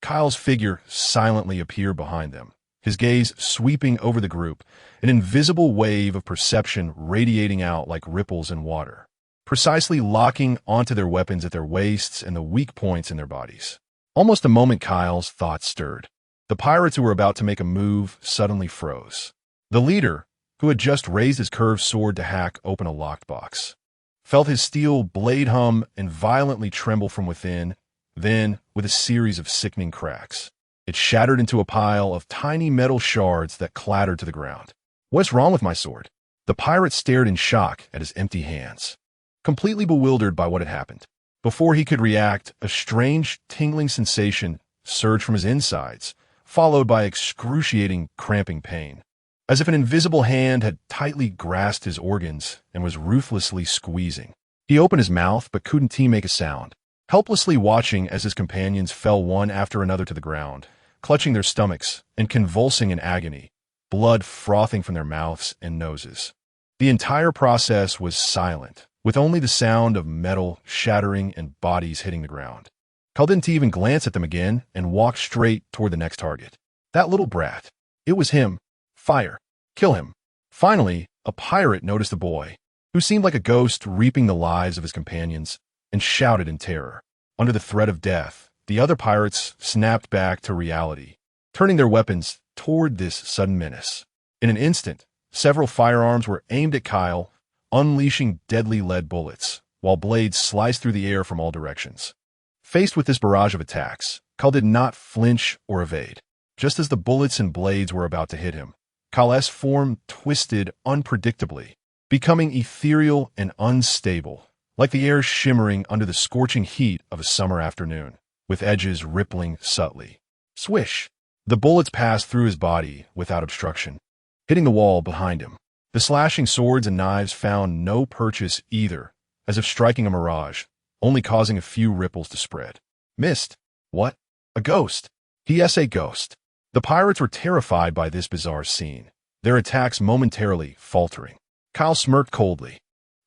Speaker 1: Kyle's figure silently appeared behind them, his gaze sweeping over the group, an invisible wave of perception radiating out like ripples in water, precisely locking onto their weapons at their waists and the weak points in their bodies. Almost a moment Kyle's thoughts stirred. The pirates who were about to make a move suddenly froze. The leader, who had just raised his curved sword to hack open a locked box, felt his steel blade hum and violently tremble from within, then, with a series of sickening cracks, it shattered into a pile of tiny metal shards that clattered to the ground. "What's wrong with my sword?" The pirate stared in shock at his empty hands, completely bewildered by what had happened. Before he could react, a strange, tingling sensation surged from his insides, followed by excruciating, cramping pain, as if an invisible hand had tightly grasped his organs and was ruthlessly squeezing. He opened his mouth but couldn't make a sound, helplessly watching as his companions fell one after another to the ground, clutching their stomachs and convulsing in agony, blood frothing from their mouths and noses. The entire process was silent, with only the sound of metal shattering and bodies hitting the ground. Kyle didn't even glance at them again and walked straight toward the next target. That little brat. It was him. Fire. Kill him. Finally, a pirate noticed the boy, who seemed like a ghost reaping the lives of his companions, and shouted in terror. Under the threat of death, the other pirates snapped back to reality, turning their weapons toward this sudden menace. In an instant, several firearms were aimed at Kyle, unleashing deadly lead bullets, while blades sliced through the air from all directions. Faced with this barrage of attacks, Kyle did not flinch or evade. Just as the bullets and blades were about to hit him, Kyle's form twisted unpredictably, becoming ethereal and unstable, like the air shimmering under the scorching heat of a summer afternoon, with edges rippling subtly. Swish! The bullets passed through his body without obstruction, hitting the wall behind him. The slashing swords and knives found no purchase either, as if striking a mirage, only causing a few ripples to spread. Missed. What? A ghost. P.S. A ghost. The pirates were terrified by this bizarre scene, their attacks momentarily faltering. Kyle smirked coldly.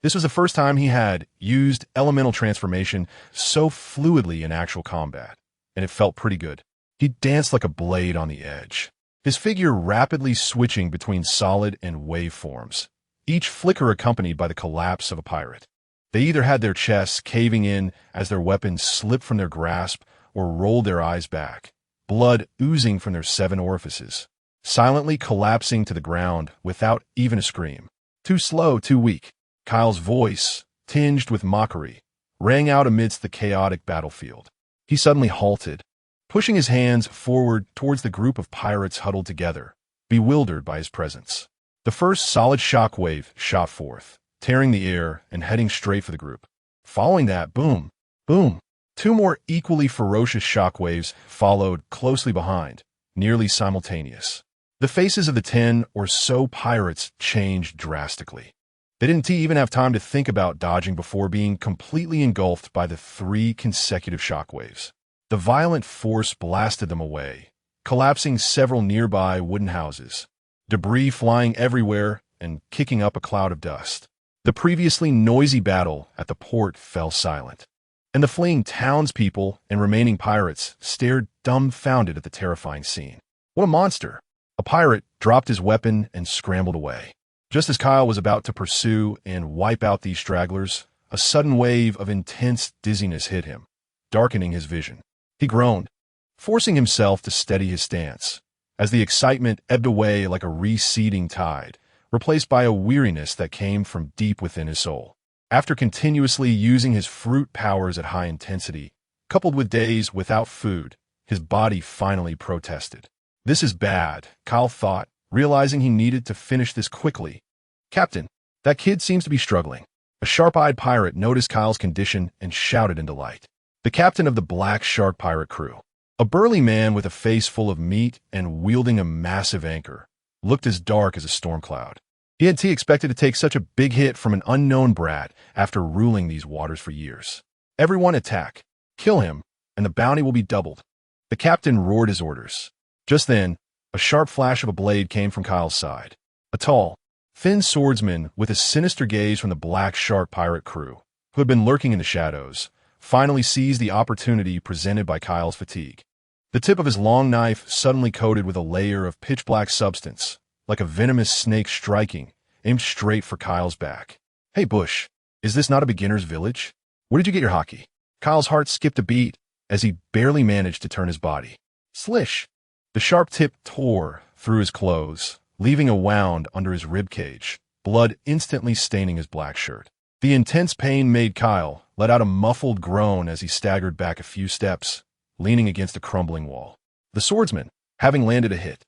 Speaker 1: This was the first time he had used elemental transformation so fluidly in actual combat, and it felt pretty good. He danced like a blade on the edge, his figure rapidly switching between solid and wave forms, each flicker accompanied by the collapse of a pirate. They either had their chests caving in as their weapons slipped from their grasp or rolled their eyes back, blood oozing from their 7 orifices, silently collapsing to the ground without even a scream. Too slow, too weak. Kyle's voice, tinged with mockery, rang out amidst the chaotic battlefield. He suddenly halted, pushing his hands forward towards the group of pirates huddled together, bewildered by his presence. The first solid shockwave shot forth, tearing the air and heading straight for the group. Following that, boom, boom. 2 more equally ferocious shockwaves followed closely behind, nearly simultaneous. The faces of the 10 or so pirates changed drastically. They didn't even have time to think about dodging before being completely engulfed by the 3 consecutive shockwaves. The violent force blasted them away, collapsing several nearby wooden houses, debris flying everywhere and kicking up a cloud of dust. The previously noisy battle at the port fell silent, and the fleeing townspeople and remaining pirates stared dumbfounded at the terrifying scene. What a monster! A pirate dropped his weapon and scrambled away. Just as Kyle was about to pursue and wipe out these stragglers, a sudden wave of intense dizziness hit him, darkening his vision. He groaned, forcing himself to steady his stance, as the excitement ebbed away like a receding tide, replaced by a weariness that came from deep within his soul. After continuously using his fruit powers at high intensity, coupled with days without food, his body finally protested. This is bad, Kyle thought, realizing he needed to finish this quickly. Captain, that kid seems to be struggling. A sharp-eyed pirate noticed Kyle's condition and shouted in delight. The captain of the Black Shark pirate crew, a burly man with a face full of meat and wielding a massive anchor, looked as dark as a storm cloud. He hadn't expected to take such a big hit from an unknown brat after ruling these waters for years. Everyone attack. Kill him, and the bounty will be doubled. The captain roared his orders. Just then, a sharp flash of a blade came from Kyle's side. A tall, thin swordsman with a sinister gaze from the Black Shark pirate crew, who had been lurking in the shadows, finally seized the opportunity presented by Kyle's fatigue. The tip of his long knife suddenly coated with a layer of pitch-black substance, like a venomous snake striking, aimed straight for Kyle's back. Hey, Bush, is this not a beginner's village? Where did you get your hockey? Kyle's heart skipped a beat as he barely managed to turn his body. Slish! The sharp tip tore through his clothes, leaving a wound under his rib cage, blood instantly staining his black shirt. The intense pain made Kyle let out a muffled groan as he staggered back a few steps, leaning against a crumbling wall. The swordsman, having landed a hit,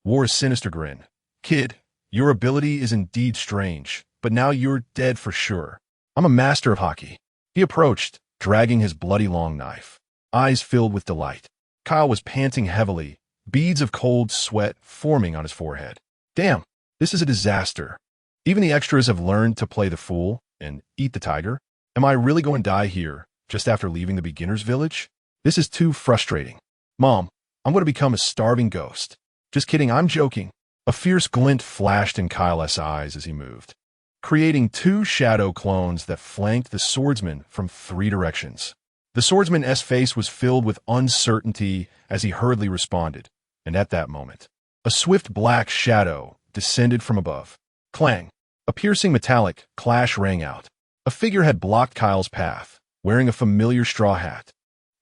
Speaker 1: wore a sinister grin. Kid, your ability is indeed strange, but now you're dead for sure. I'm a master of hockey. He approached, dragging his bloody long knife, eyes filled with delight. Kyle was panting heavily, beads of cold sweat forming on his forehead. Damn, this is a disaster. Even the extras have learned to play the fool and eat the tiger. Am I really going to die here just after leaving the beginner's village? This is too frustrating. Mom, I'm going to become a starving ghost. Just kidding, I'm joking. A fierce glint flashed in Kyle's eyes as he moved, creating two shadow clones that flanked the swordsman from three directions. The swordsman's face was filled with uncertainty as he hurriedly responded, and at that moment, a swift black shadow descended from above. Clang! A piercing metallic clash rang out. A figure had blocked Kyle's path, wearing a familiar straw hat.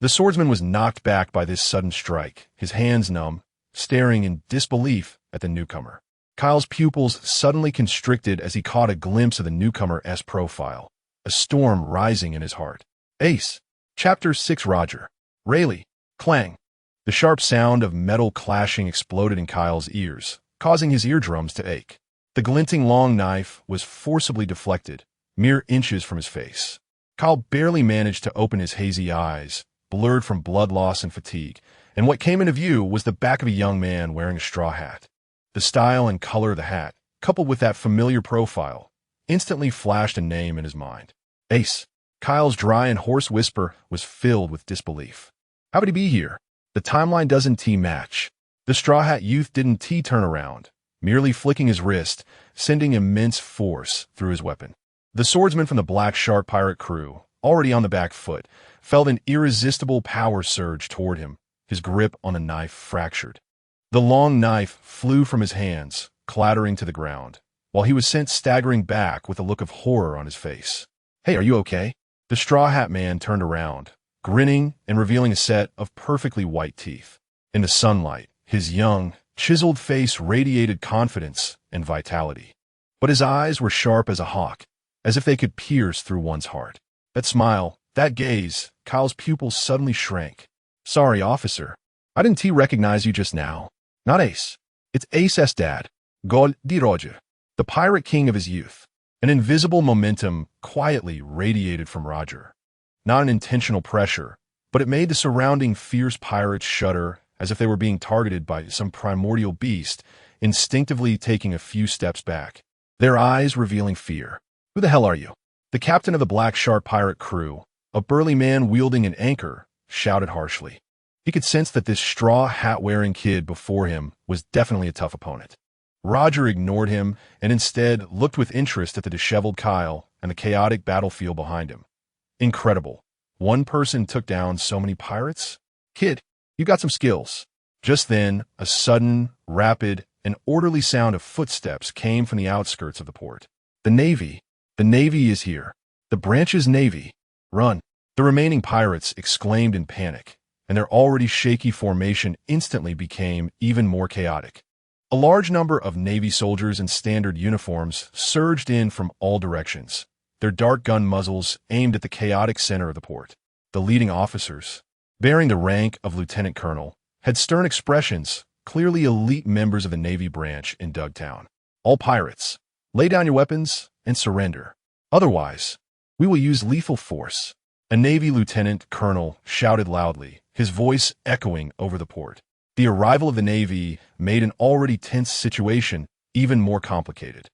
Speaker 1: The swordsman was knocked back by this sudden strike, his hands numb, staring in disbelief at the newcomer. Kyle's pupils suddenly constricted as he caught a glimpse of the newcomer's profile, a storm rising in his heart. Ace. Chapter 6 Roger. Rayleigh. Clang. The sharp sound of metal clashing exploded in Kyle's ears, causing his eardrums to ache. The glinting long knife was forcibly deflected, mere inches from his face. Kyle barely managed to open his hazy eyes, blurred from blood loss and fatigue, and what came into view was the back of a young man wearing a straw hat. The style and color of the hat, coupled with that familiar profile, instantly flashed a name in his mind. Ace. Kyle's dry and hoarse whisper was filled with disbelief. How would he be here? The timeline doesn't match. The straw hat youth didn't turn around, merely flicking his wrist, sending immense force through his weapon. The swordsman from the Black Shark pirate crew, already on the back foot, felt an irresistible power surge toward him, his grip on the knife fractured. The long knife flew from his hands, clattering to the ground, while he was sent staggering back with a look of horror on his face. Hey, are you okay? The straw hat man turned around, grinning and revealing a set of perfectly white teeth. In the sunlight, his young, chiseled face radiated confidence and vitality. But his eyes were sharp as a hawk, as if they could pierce through one's heart. That smile, that gaze, Kyle's pupils suddenly shrank. Sorry, officer. I didn't recognize you just now. Not Ace. It's Ace's dad, Gol D, the pirate king of his youth. An invisible momentum quietly radiated from Roger. Not an intentional pressure, but it made the surrounding fierce pirates shudder as if they were being targeted by some primordial beast, instinctively taking a few steps back, their eyes revealing fear. Who the hell are you? The captain of the Black Shark pirate crew, a burly man wielding an anchor, shouted harshly. He could sense that this straw hat-wearing kid before him was definitely a tough opponent. Roger ignored him and instead looked with interest at the disheveled Kyle and the chaotic battlefield behind him. Incredible. One person took down so many pirates? Kid, you got some skills. Just then, a sudden, rapid, and orderly sound of footsteps came from the outskirts of the port. The Navy. The Navy is here. The branch's Navy. Run. The remaining pirates exclaimed in panic, and their already shaky formation instantly became even more chaotic. A large number of Navy soldiers in standard uniforms surged in from all directions, their dark gun muzzles aimed at the chaotic center of the port. The leading officers, bearing the rank of lieutenant colonel, had stern expressions, clearly elite members of the Navy branch in Dugtown. All pirates, lay down your weapons and surrender. Otherwise, we will use lethal force. A Navy lieutenant colonel shouted loudly, his voice echoing over the port. The arrival of the Navy made an already tense situation even more complicated.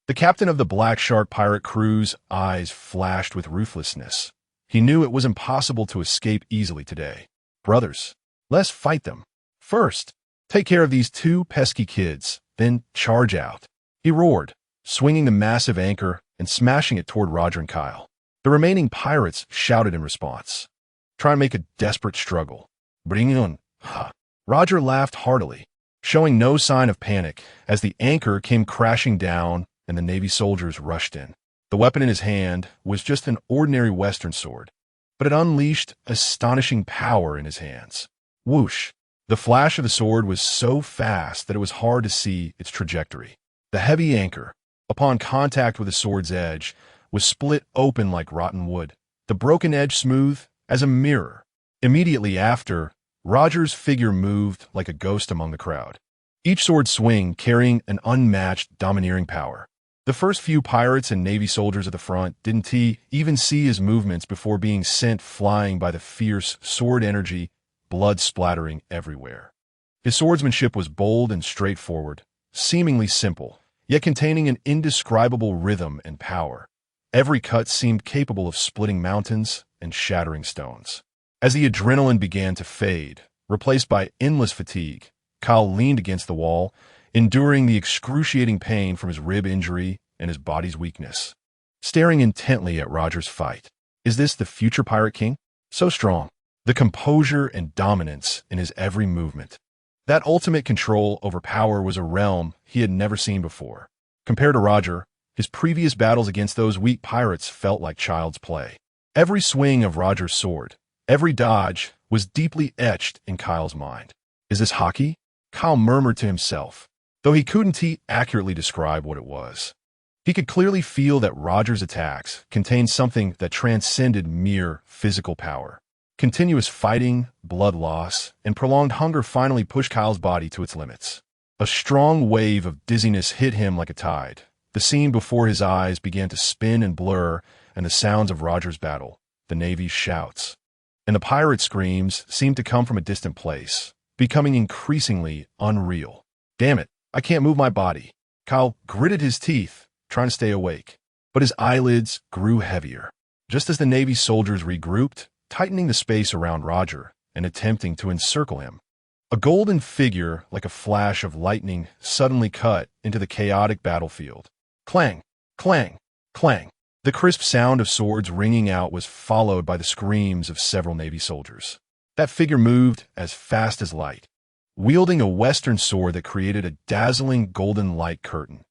Speaker 1: The captain of the Black Shark pirate crew's eyes flashed with ruthlessness. He knew it was impossible to escape easily today. Brothers, let's fight them. First, take care of these two pesky kids, then charge out. He roared, swinging the massive anchor and smashing it toward Roger and Kyle. The remaining pirates shouted in response. Try and make a desperate struggle. Bring on, Ha! Roger laughed heartily, showing no sign of panic as the anchor came crashing down and the Navy soldiers rushed in. The weapon in his hand was just an ordinary Western sword, but it unleashed astonishing power in his hands. Whoosh! The flash of the sword was so fast that it was hard to see its trajectory. The heavy anchor, upon contact with the sword's edge, was split open like rotten wood, the broken edge smooth as a mirror. Immediately after, Roger's figure moved like a ghost among the crowd, each sword swing carrying an unmatched, domineering power. The first few pirates and Navy soldiers at the front didn't even see his movements before being sent flying by the fierce sword energy, blood splattering everywhere. His swordsmanship was bold and straightforward, seemingly simple, yet containing an indescribable rhythm and power. Every cut seemed capable of splitting mountains and shattering stones. As the adrenaline began to fade, replaced by endless fatigue, Kyle leaned against the wall, enduring the excruciating pain from his rib injury and his body's weakness, staring intently at Roger's fight. Is this the future Pirate King? So strong. The composure and dominance in his every movement. That ultimate control over power was a realm he had never seen before. Compared to Roger, his previous battles against those weak pirates felt like child's play. Every swing of Roger's sword, every dodge, was deeply etched in Kyle's mind. Is this hockey? Kyle murmured to himself, though he couldn't accurately describe what it was. He could clearly feel that Roger's attacks contained something that transcended mere physical power. Continuous fighting, blood loss, and prolonged hunger finally pushed Kyle's body to its limits. A strong wave of dizziness hit him like a tide. The scene before his eyes began to spin and blur, and the sounds of Roger's battle, the Navy's shouts, and the pirate screams seemed to come from a distant place, becoming increasingly unreal. Damn it, I can't move my body. Kyle gritted his teeth, trying to stay awake, but his eyelids grew heavier. Just as the Navy soldiers regrouped, tightening the space around Roger and attempting to encircle him, a golden figure like a flash of lightning suddenly cut into the chaotic battlefield. Clang, clang, clang. The crisp sound of swords ringing out was followed by the screams of several Navy soldiers. That figure moved as fast as light, wielding a Western sword that created a dazzling golden light curtain.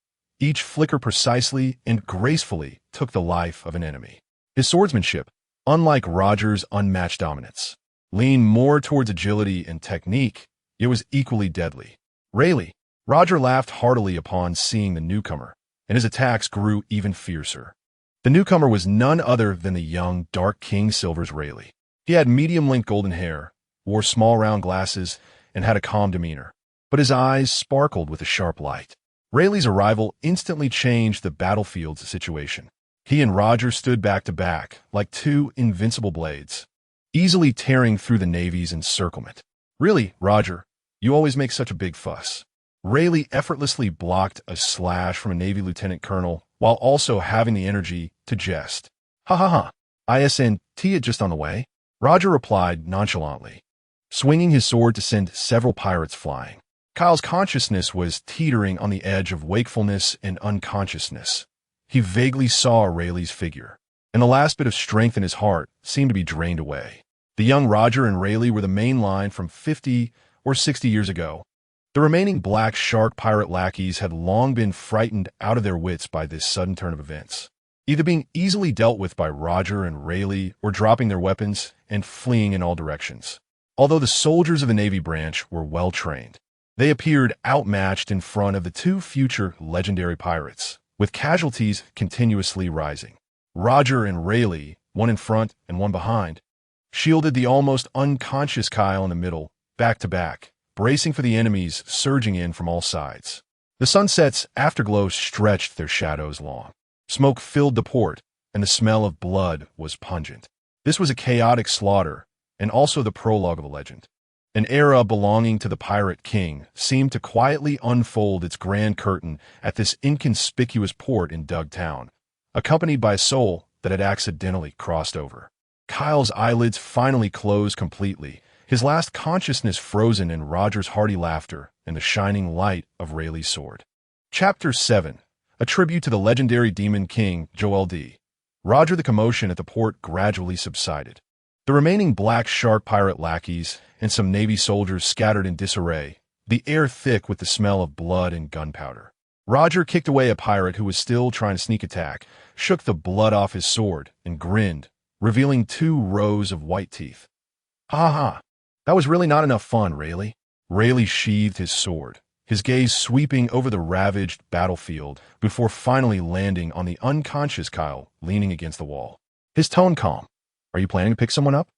Speaker 1: Each flicker precisely and gracefully took the life of an enemy. His swordsmanship, unlike Roger's unmatched dominance, leaned more towards agility and technique. It was equally deadly. Rayleigh, Roger laughed heartily upon seeing the newcomer, and his attacks grew even fiercer. The newcomer was none other than the young, dark King Silver's Rayleigh. He had medium-length golden hair, wore small round glasses, and had a calm demeanor, but his eyes sparkled with a sharp light. Rayleigh's arrival instantly changed the battlefield's situation. He and Roger stood back to back, like two invincible blades, easily tearing through the Navy's encirclement. Really, Roger, you always make such a big fuss. Rayleigh effortlessly blocked a slash from a Navy lieutenant colonel while also having the energy to jest. Ha ha ha, isn't it just on the way? Roger replied nonchalantly, swinging his sword to send several pirates flying. Kyle's consciousness was teetering on the edge of wakefulness and unconsciousness. He vaguely saw Rayleigh's figure, and the last bit of strength in his heart seemed to be drained away. The young Roger and Rayleigh were the main line from 50 or 60 years ago. The remaining black shark pirate lackeys had long been frightened out of their wits by this sudden turn of events, either being easily dealt with by Roger and Rayleigh or dropping their weapons and fleeing in all directions. Although the soldiers of the Navy branch were well trained, they appeared outmatched in front of the two future legendary pirates, with casualties continuously rising. Roger and Rayleigh, one in front and one behind, shielded the almost unconscious Kyle in the middle, back to back, bracing for the enemies surging in from all sides. The sunset's afterglow stretched their shadows long. Smoke filled the port, and the smell of blood was pungent. This was a chaotic slaughter, and also the prologue of a legend. An era belonging to the Pirate King seemed to quietly unfold its grand curtain at this inconspicuous port in Dugtown, accompanied by a soul that had accidentally crossed over. Kyle's eyelids finally closed completely, his last consciousness frozen in Roger's hearty laughter and the shining light of Rayleigh's sword. Chapter 7. A tribute to the legendary demon king, Gol D. Roger, the commotion at the port gradually subsided. The remaining black shark pirate lackeys and some Navy soldiers scattered in disarray, the air thick with the smell of blood and gunpowder. Roger kicked away a pirate who was still trying to sneak attack, shook the blood off his sword, and grinned, revealing 2 rows of white teeth. Ha ha! That was really not enough fun, Rayleigh. Rayleigh sheathed his sword, his gaze sweeping over the ravaged battlefield before finally landing on the unconscious Kyle leaning against the wall. His tone calm. Are you planning to pick someone up?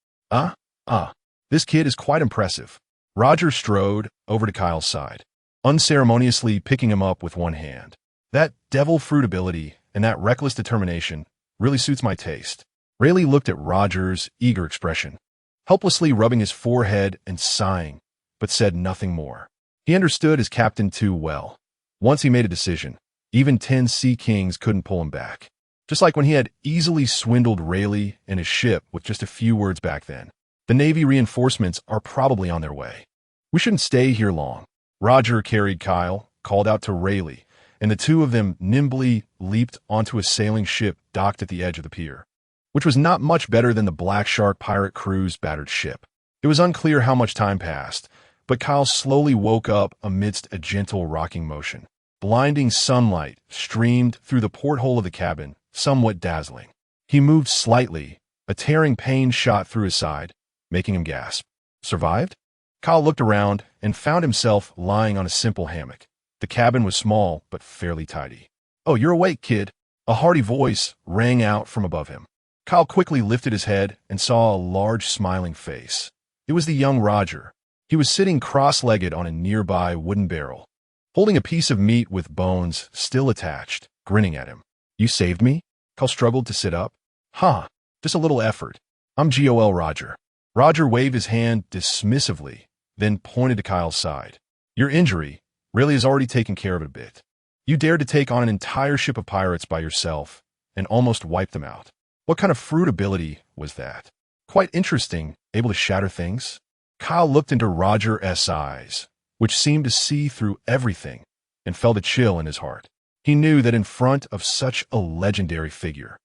Speaker 1: This kid is quite impressive. Roger strode over to Kyle's side, unceremoniously picking him up with one hand. That devil fruit ability and that reckless determination really suits my taste. Rayleigh looked at Roger's eager expression, helplessly rubbing his forehead and sighing, but said nothing more. He understood his captain too well. Once he made a decision, even 10 Sea Kings couldn't pull him back. Just like when he had easily swindled Rayleigh and his ship with just a few words back then. The Navy reinforcements are probably on their way. We shouldn't stay here long. Roger carried Kyle, called out to Rayleigh, and the 2 of them nimbly leaped onto a sailing ship docked at the edge of the pier, which was not much better than the Black Shark pirate crew's battered ship. It was unclear how much time passed, but Kyle slowly woke up amidst a gentle rocking motion. Blinding sunlight streamed through the porthole of the cabin, somewhat dazzling. He moved slightly, a tearing pain shot through his side, making him gasp. Survived? Kyle looked around and found himself lying on a simple hammock. The cabin was small, but fairly tidy. Oh, you're awake, kid. A hearty voice rang out from above him. Kyle quickly lifted his head and saw a large smiling face. It was the young Roger. He was sitting cross-legged on a nearby wooden barrel, holding a piece of meat with bones still attached, grinning at him. You saved me? Kyle struggled to sit up. Just a little effort. I'm Gol Roger. Roger waved his hand dismissively, then pointed to Kyle's side. Your injury really has already taken care of it a bit. You dared to take on an entire ship of pirates by yourself and almost wiped them out. What kind of fruit ability was that? Quite interesting, able to shatter things. Kyle looked into Roger's eyes, which seemed to see through everything, and felt a chill in his heart. He knew that in front of such a legendary figure,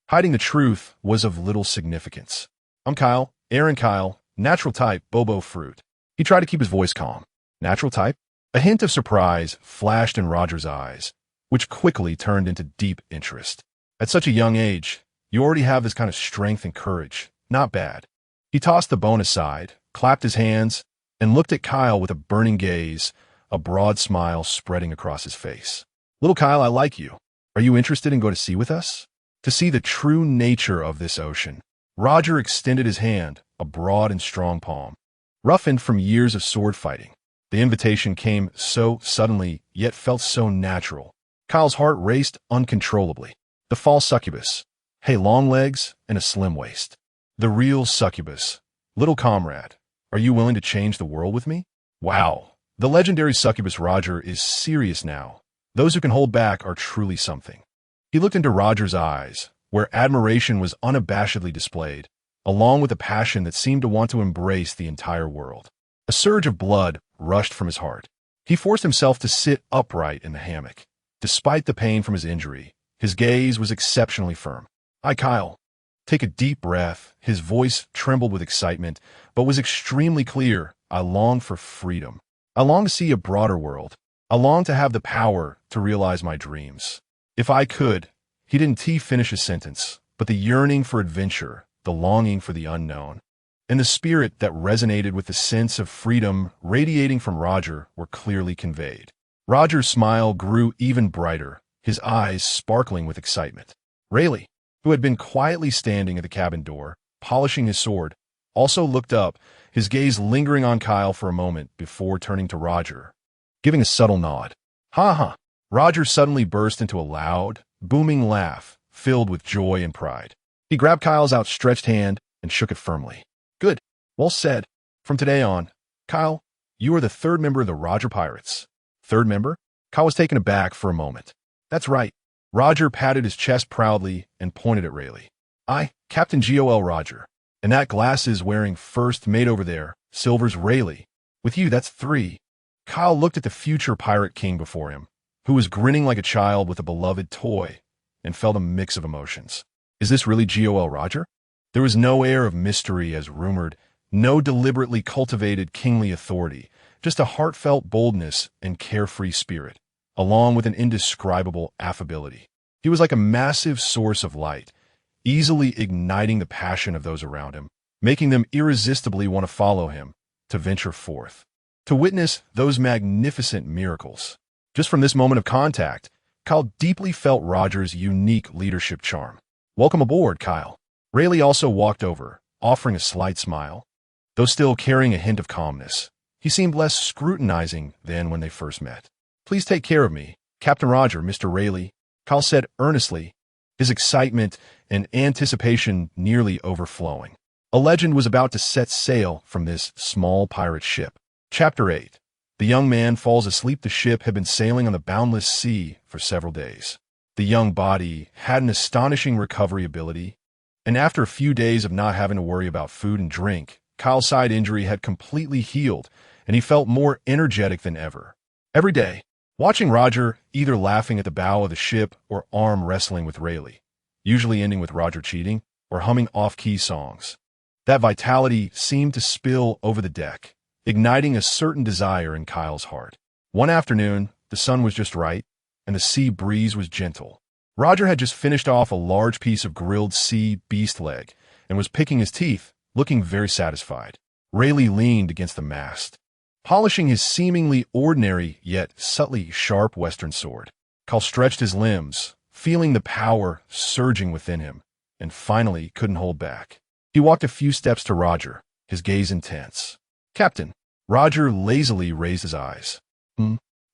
Speaker 1: hiding the truth was of little significance. I'm Kyle, Aaron Kyle, natural type, Bobo fruit. He tried to keep his voice calm. Natural type? A hint of surprise flashed in Roger's eyes, which quickly turned into deep interest. At such a young age, you already have this kind of strength and courage. Not bad. He tossed the bone aside, clapped his hands, and looked at Kyle with a burning gaze, a broad smile spreading across his face. Little Kyle, I like you. Are you interested in going to sea with us? To see the true nature of this ocean, Roger extended his hand, a broad and strong palm. Roughened from years of sword fighting, the invitation came so suddenly, yet felt so natural. Kyle's heart raced uncontrollably. The false succubus. Hey, long legs and a slim waist. The real succubus. Little comrade, are you willing to change the world with me? Wow. The legendary succubus Roger is serious now. Those who can hold back are truly something. He looked into Roger's eyes, where admiration was unabashedly displayed, along with a passion that seemed to want to embrace the entire world. A surge of blood rushed from his heart. He forced himself to sit upright in the hammock. Despite the pain from his injury, his gaze was exceptionally firm. Kyle. Take a deep breath. His voice trembled with excitement, but was extremely clear. I long for freedom. I long to see a broader world. I long to have the power to realize my dreams. If I could, he didn't finish his sentence, but the yearning for adventure, the longing for the unknown, and the spirit that resonated with the sense of freedom radiating from Roger were clearly conveyed. Roger's smile grew even brighter, his eyes sparkling with excitement. Rayleigh, who had been quietly standing at the cabin door, polishing his sword, also looked up, his gaze lingering on Kyle for a moment before turning to Roger, giving a subtle nod. Ha! Roger suddenly burst into a loud, booming laugh, filled with joy and pride. He grabbed Kyle's outstretched hand and shook it firmly. Good. Well said. From today on, Kyle, you are the 3rd member of the Roger Pirates. 3rd member? Kyle was taken aback for a moment. That's right. Roger patted his chest proudly and pointed at Rayleigh. Captain Gol Roger. And that glasses-wearing first mate over there, Silver's Rayleigh. With you, that's 3. Kyle looked at the future pirate king before him, who was grinning like a child with a beloved toy, and felt a mix of emotions. Is this really Gol Roger? There was no air of mystery as rumored, no deliberately cultivated kingly authority, just a heartfelt boldness and carefree spirit, along with an indescribable affability. He was like a massive source of light, easily igniting the passion of those around him, making them irresistibly want to follow him, to venture forth, to witness those magnificent miracles. Just from this moment of contact, Kyle deeply felt Roger's unique leadership charm. "Welcome aboard, Kyle." Rayleigh also walked over, offering a slight smile. Though still carrying a hint of calmness, he seemed less scrutinizing than when they first met. "Please take care of me, Captain Roger, Mr. Rayleigh," Kyle said earnestly, his excitement and anticipation nearly overflowing. A legend was about to set sail from this small pirate ship. Chapter 8. The young man falls asleep. The ship had been sailing on the boundless sea for several days. The young body had an astonishing recovery ability, and after a few days of not having to worry about food and drink, Kyle's side injury had completely healed, and he felt more energetic than ever. Every day, watching Roger either laughing at the bow of the ship or arm wrestling with Rayleigh, usually ending with Roger cheating or humming off-key songs. That vitality seemed to spill over the deck, igniting a certain desire in Kyle's heart. One afternoon, the sun was just right, and the sea breeze was gentle. Roger had just finished off a large piece of grilled sea beast leg and was picking his teeth, looking very satisfied. Rayleigh leaned against the mast, polishing his seemingly ordinary yet subtly sharp western sword. Kyle stretched his limbs, feeling the power surging within him, and finally couldn't hold back. He walked a few steps to Roger, his gaze intense. "Captain." Roger lazily raised his eyes.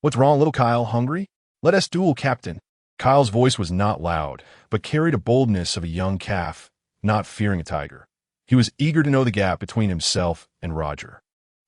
Speaker 1: What's wrong, little Kyle? Hungry? Let us duel, Captain." Kyle's voice was not loud, but carried a boldness of a young calf, not fearing a tiger. He was eager to know the gap between himself and Roger.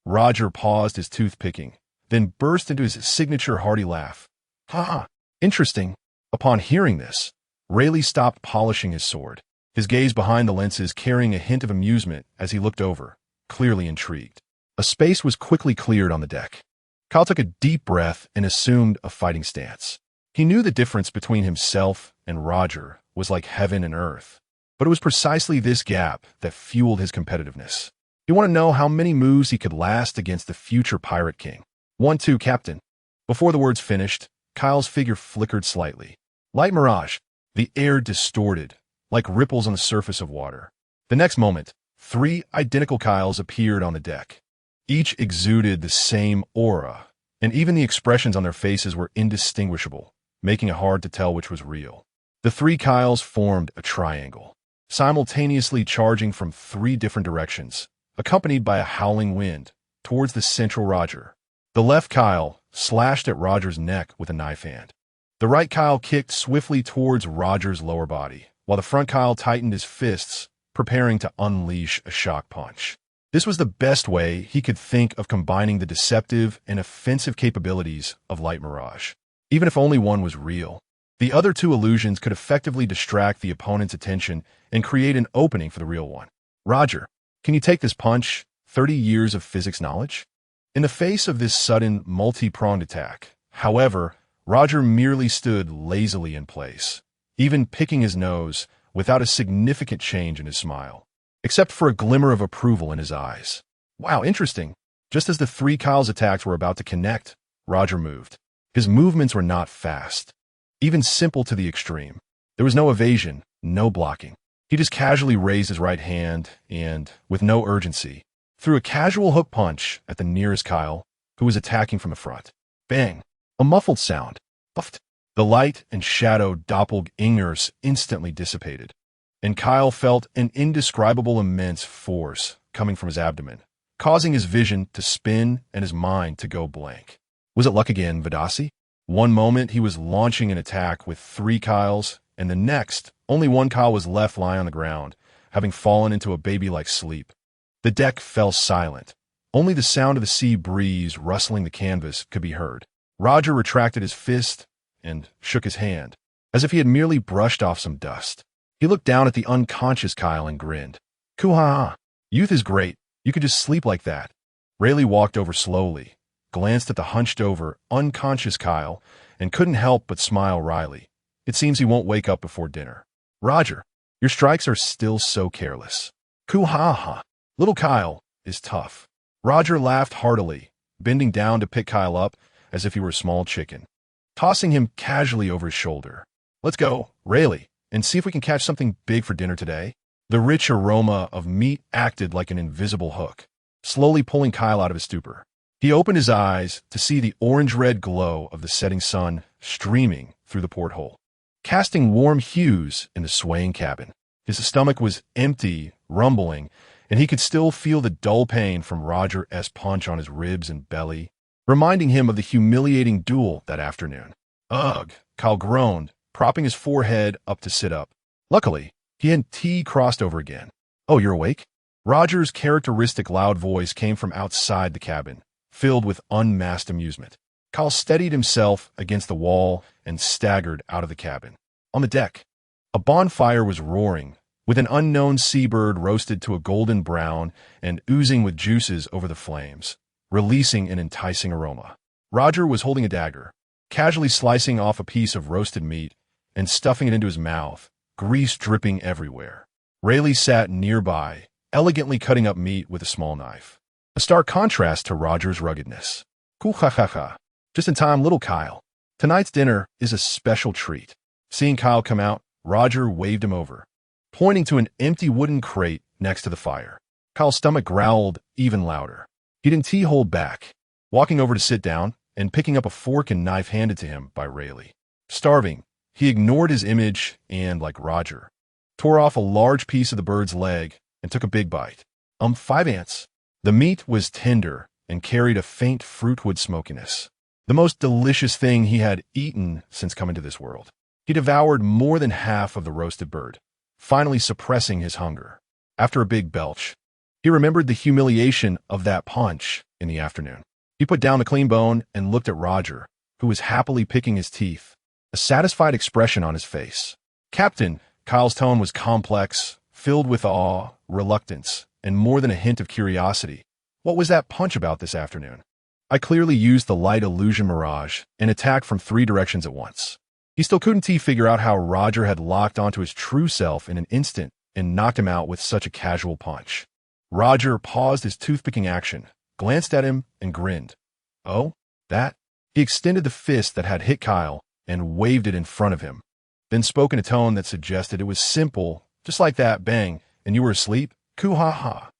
Speaker 1: Roger paused his tooth-picking, then burst into his signature hearty laugh. "Ha! Interesting." Upon hearing this, Rayleigh stopped polishing his sword, his gaze behind the lenses carrying a hint of amusement as he looked over, clearly intrigued. A space was quickly cleared on the deck. Kyle took a deep breath and assumed a fighting stance. He knew the difference between himself and Roger was like heaven and earth, but it was precisely this gap that fueled his competitiveness. He wanted to know how many moves he could last against the future Pirate King. 1-2, Captain." Before the words finished, Kyle's figure flickered slightly. Light mirage, the air distorted, like ripples on the surface of water. The next moment, 3 identical Kyles appeared on the deck. Each exuded the same aura, and even the expressions on their faces were indistinguishable, making it hard to tell which was real. The 3 Kyles formed a triangle, simultaneously charging from 3 different directions, accompanied by a howling wind, towards the central Roger. The left Kyle slashed at Roger's neck with a knife hand. The right Kyle kicked swiftly towards Roger's lower body, while the front Kyle tightened his fists, preparing to unleash a shock punch. This was the best way he could think of combining the deceptive and offensive capabilities of Light Mirage. Even if only one was real, the other 2 illusions could effectively distract the opponent's attention and create an opening for the real one. "Roger, can you take this punch? 30 years of physics knowledge?" In the face of this sudden, multi-pronged attack, however, Roger merely stood lazily in place, even picking his nose without a significant change in his smile, except for a glimmer of approval in his eyes. "Wow, interesting." Just as the 3 Kyle's attacks were about to connect, Roger moved. His movements were not fast, even simple to the extreme. There was no evasion, no blocking. He just casually raised his right hand and, with no urgency, threw a casual hook punch at the nearest Kyle, who was attacking from the front. Bang! A muffled sound. Puffed. The light and shadow doppelgangers instantly dissipated, and Kyle felt an indescribable immense force coming from his abdomen, causing his vision to spin and his mind to go blank. Was it luck again, Vidasi? One moment he was launching an attack with 3 Kyles, and the next, only 1 Kyle was left lying on the ground, having fallen into a baby-like sleep. The deck fell silent. Only the sound of the sea breeze rustling the canvas could be heard. Roger retracted his fist and shook his hand, as if he had merely brushed off some dust. He looked down at the unconscious Kyle and grinned. "Kuha! Youth is great. You could just sleep like that." Rayleigh walked over slowly, glanced at the hunched-over, unconscious Kyle, and couldn't help but smile wryly. "It seems he won't wake up before dinner." "Roger, Your strikes are still so careless. Koo-ha-ha. Little Kyle is tough. Roger laughed heartily, bending down to pick Kyle up as if he were a small chicken, tossing him casually over his shoulder. Let's go, Rayleigh, and see if we can catch something big for dinner today. The rich aroma of meat acted like an invisible hook, slowly pulling Kyle out of his stupor. He opened his eyes to see the orange-red glow of the setting sun streaming through the porthole, casting warm hues in the swaying cabin. His stomach was empty, rumbling, and he could still feel the dull pain from Roger's punch on his ribs and belly, reminding him of the humiliating duel that afternoon. Ugh, Kyle groaned, propping his forehead up to sit up. Luckily, he had crossed over again. Oh, you're awake? Roger's characteristic loud voice came from outside the cabin, filled with unmasked amusement. Kyle steadied himself against the wall and staggered out of the cabin. On the deck, a bonfire was roaring, with an unknown seabird roasted to a golden brown and oozing with juices over the flames, releasing an enticing aroma. Roger was holding a dagger, casually slicing off a piece of roasted meat and stuffing it into his mouth, grease dripping everywhere. Rayleigh sat nearby, elegantly cutting up meat with a small knife, a stark contrast to Roger's ruggedness. Cool, ha ha ha. Just in time, little Kyle. Tonight's dinner is a special treat. Seeing Kyle come out, Roger waved him over, pointing to an empty wooden crate next to the fire. Kyle's stomach growled even louder. He didn't hold back, walking over to sit down and picking up a fork and knife handed to him by Rayleigh. Starving, he ignored his image and, like Roger, tore off a large piece of the bird's leg and took a big bite. 5 ants. The meat was tender and carried a faint fruitwood smokiness, the most delicious thing he had eaten since coming to this world. He devoured more than half of the roasted bird, finally suppressing his hunger. After a big belch, he remembered the humiliation of that punch in the afternoon. He put down the clean bone and looked at Roger, who was happily picking his teeth, a satisfied expression on his face. Captain, Kyle's tone was complex, filled with awe, reluctance, and more than a hint of curiosity. What was that punch about this afternoon? I clearly used the light illusion mirage and attacked from 3 directions at once. He still couldn't figure out how Roger had locked onto his true self in an instant and knocked him out with such a casual punch. Roger paused his toothpicking action, glanced at him, and grinned. Oh, that? He extended the fist that had hit Kyle and waved it in front of him, then spoke in a tone that suggested it was simple, just like that, bang, and you were asleep? Koo-ha-ha.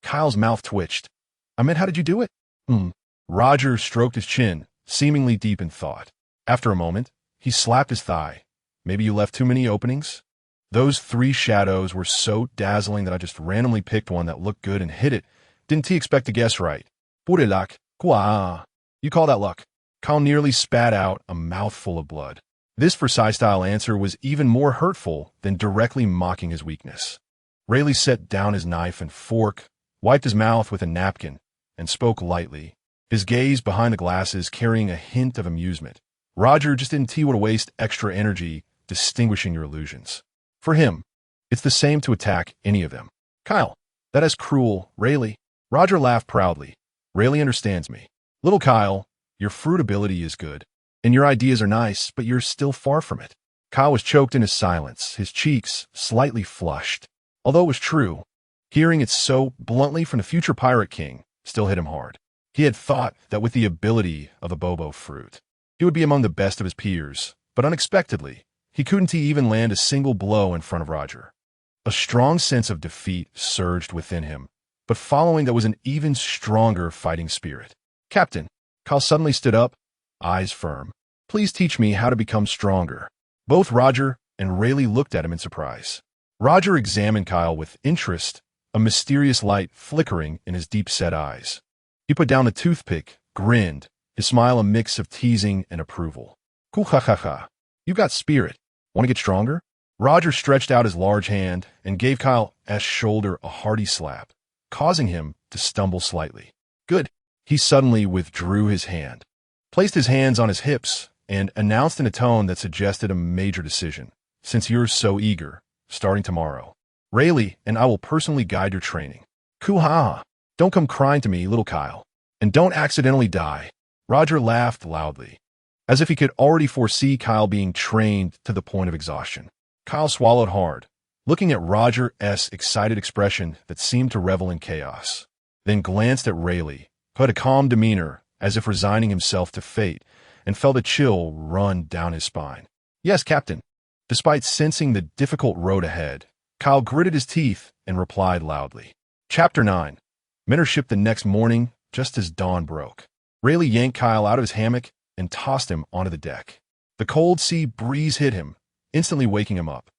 Speaker 1: Kyle's mouth twitched. I meant, how did you do it? Roger stroked his chin, seemingly deep in thought. After a moment, he slapped his thigh. Maybe you left too many openings? Those 3 shadows were so dazzling that I just randomly picked one that looked good and hit it. Didn't he expect to guess right? Pure luck. Qua. You call that luck. Kyle nearly spat out a mouthful of blood. This Versailles-style answer was even more hurtful than directly mocking his weakness. Rayleigh set down his knife and fork, wiped his mouth with a napkin, and spoke lightly, his gaze behind the glasses carrying a hint of amusement. Roger just didn't want to waste extra energy distinguishing your illusions. For him, it's the same to attack any of them. Kyle, that is cruel, Rayleigh. Roger laughed proudly. Rayleigh understands me. Little Kyle, your fruit ability is good, and your ideas are nice, but you're still far from it. Kyle was choked in his silence, his cheeks slightly flushed. Although it was true, hearing it so bluntly from the future pirate king still hit him hard. He had thought that with the ability of the Bobo fruit, he would be among the best of his peers, but unexpectedly, he couldn't even land a single blow in front of Roger. A strong sense of defeat surged within him, but following that was an even stronger fighting spirit. Captain, Kyle suddenly stood up, eyes firm. Please teach me how to become stronger. Both Roger and Rayleigh looked at him in surprise. Roger examined Kyle with interest, a mysterious light flickering in his deep-set eyes. He put down the toothpick, grinned, his smile a mix of teasing and approval. Cool, ha ha ha. You got spirit. Want to get stronger? Roger stretched out his large hand and gave Kyle's shoulder a hearty slap, causing him to stumble slightly. Good. He suddenly withdrew his hand, placed his hands on his hips, and announced in a tone that suggested a major decision. Since you're so eager, starting tomorrow, Rayleigh and I will personally guide your training. Koo-ha! Don't come crying to me, little Kyle. And don't accidentally die. Roger laughed loudly, as if he could already foresee Kyle being trained to the point of exhaustion. Kyle swallowed hard, looking at Roger's excited expression that seemed to revel in chaos. Then glanced at Rayleigh, who had a calm demeanor, as if resigning himself to fate, and felt a chill run down his spine. "Yes, Captain." Despite sensing the difficult road ahead, Kyle gritted his teeth and replied loudly. Chapter 9. Met her ship the next morning, just as dawn broke. Rayleigh yanked Kyle out of his hammock and tossed him onto the deck. The cold sea breeze hit him, instantly waking him up.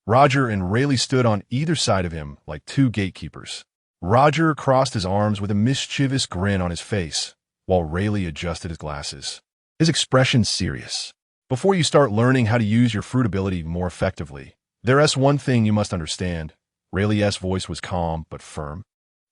Speaker 1: Roger and Rayleigh stood on either side of him like two gatekeepers. Roger crossed his arms with a mischievous grin on his face, while Rayleigh adjusted his glasses. His expression serious. "Before you start learning how to use your fruit ability more effectively, there's one thing you must understand." Rayleigh's voice was calm but firm.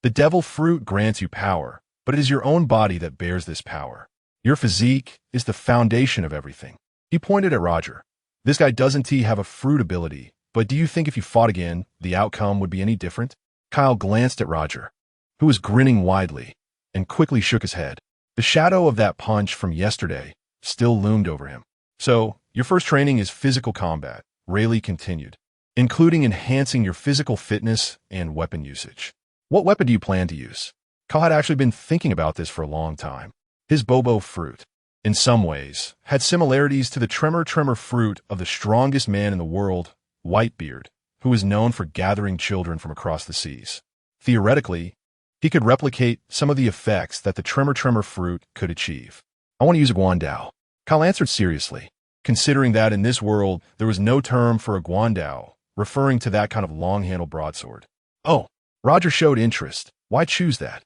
Speaker 1: "The devil fruit grants you power, but it is your own body that bears this power. Your physique is the foundation of everything." He pointed at Roger. "This guy doesn't have a fruit ability, but do you think if you fought again, the outcome would be any different?" Kyle glanced at Roger, who was grinning widely, and quickly shook his head. The shadow of that punch from yesterday still loomed over him. "So, your first training is physical combat," Rayleigh continued, "including enhancing your physical fitness and weapon usage. What weapon do you plan to use?" Kyle had actually been thinking about this for a long time. His Bobo fruit, in some ways, had similarities to the tremor fruit of the strongest man in the world, Whitebeard, who was known for gathering children from across the seas. Theoretically, he could replicate some of the effects that the tremor fruit could achieve. "I want to use a guandao," Kyle answered seriously, considering that in this world there was no term for a guandao, referring to that kind of long-handled broadsword. "Oh," Roger showed interest. "Why choose that?"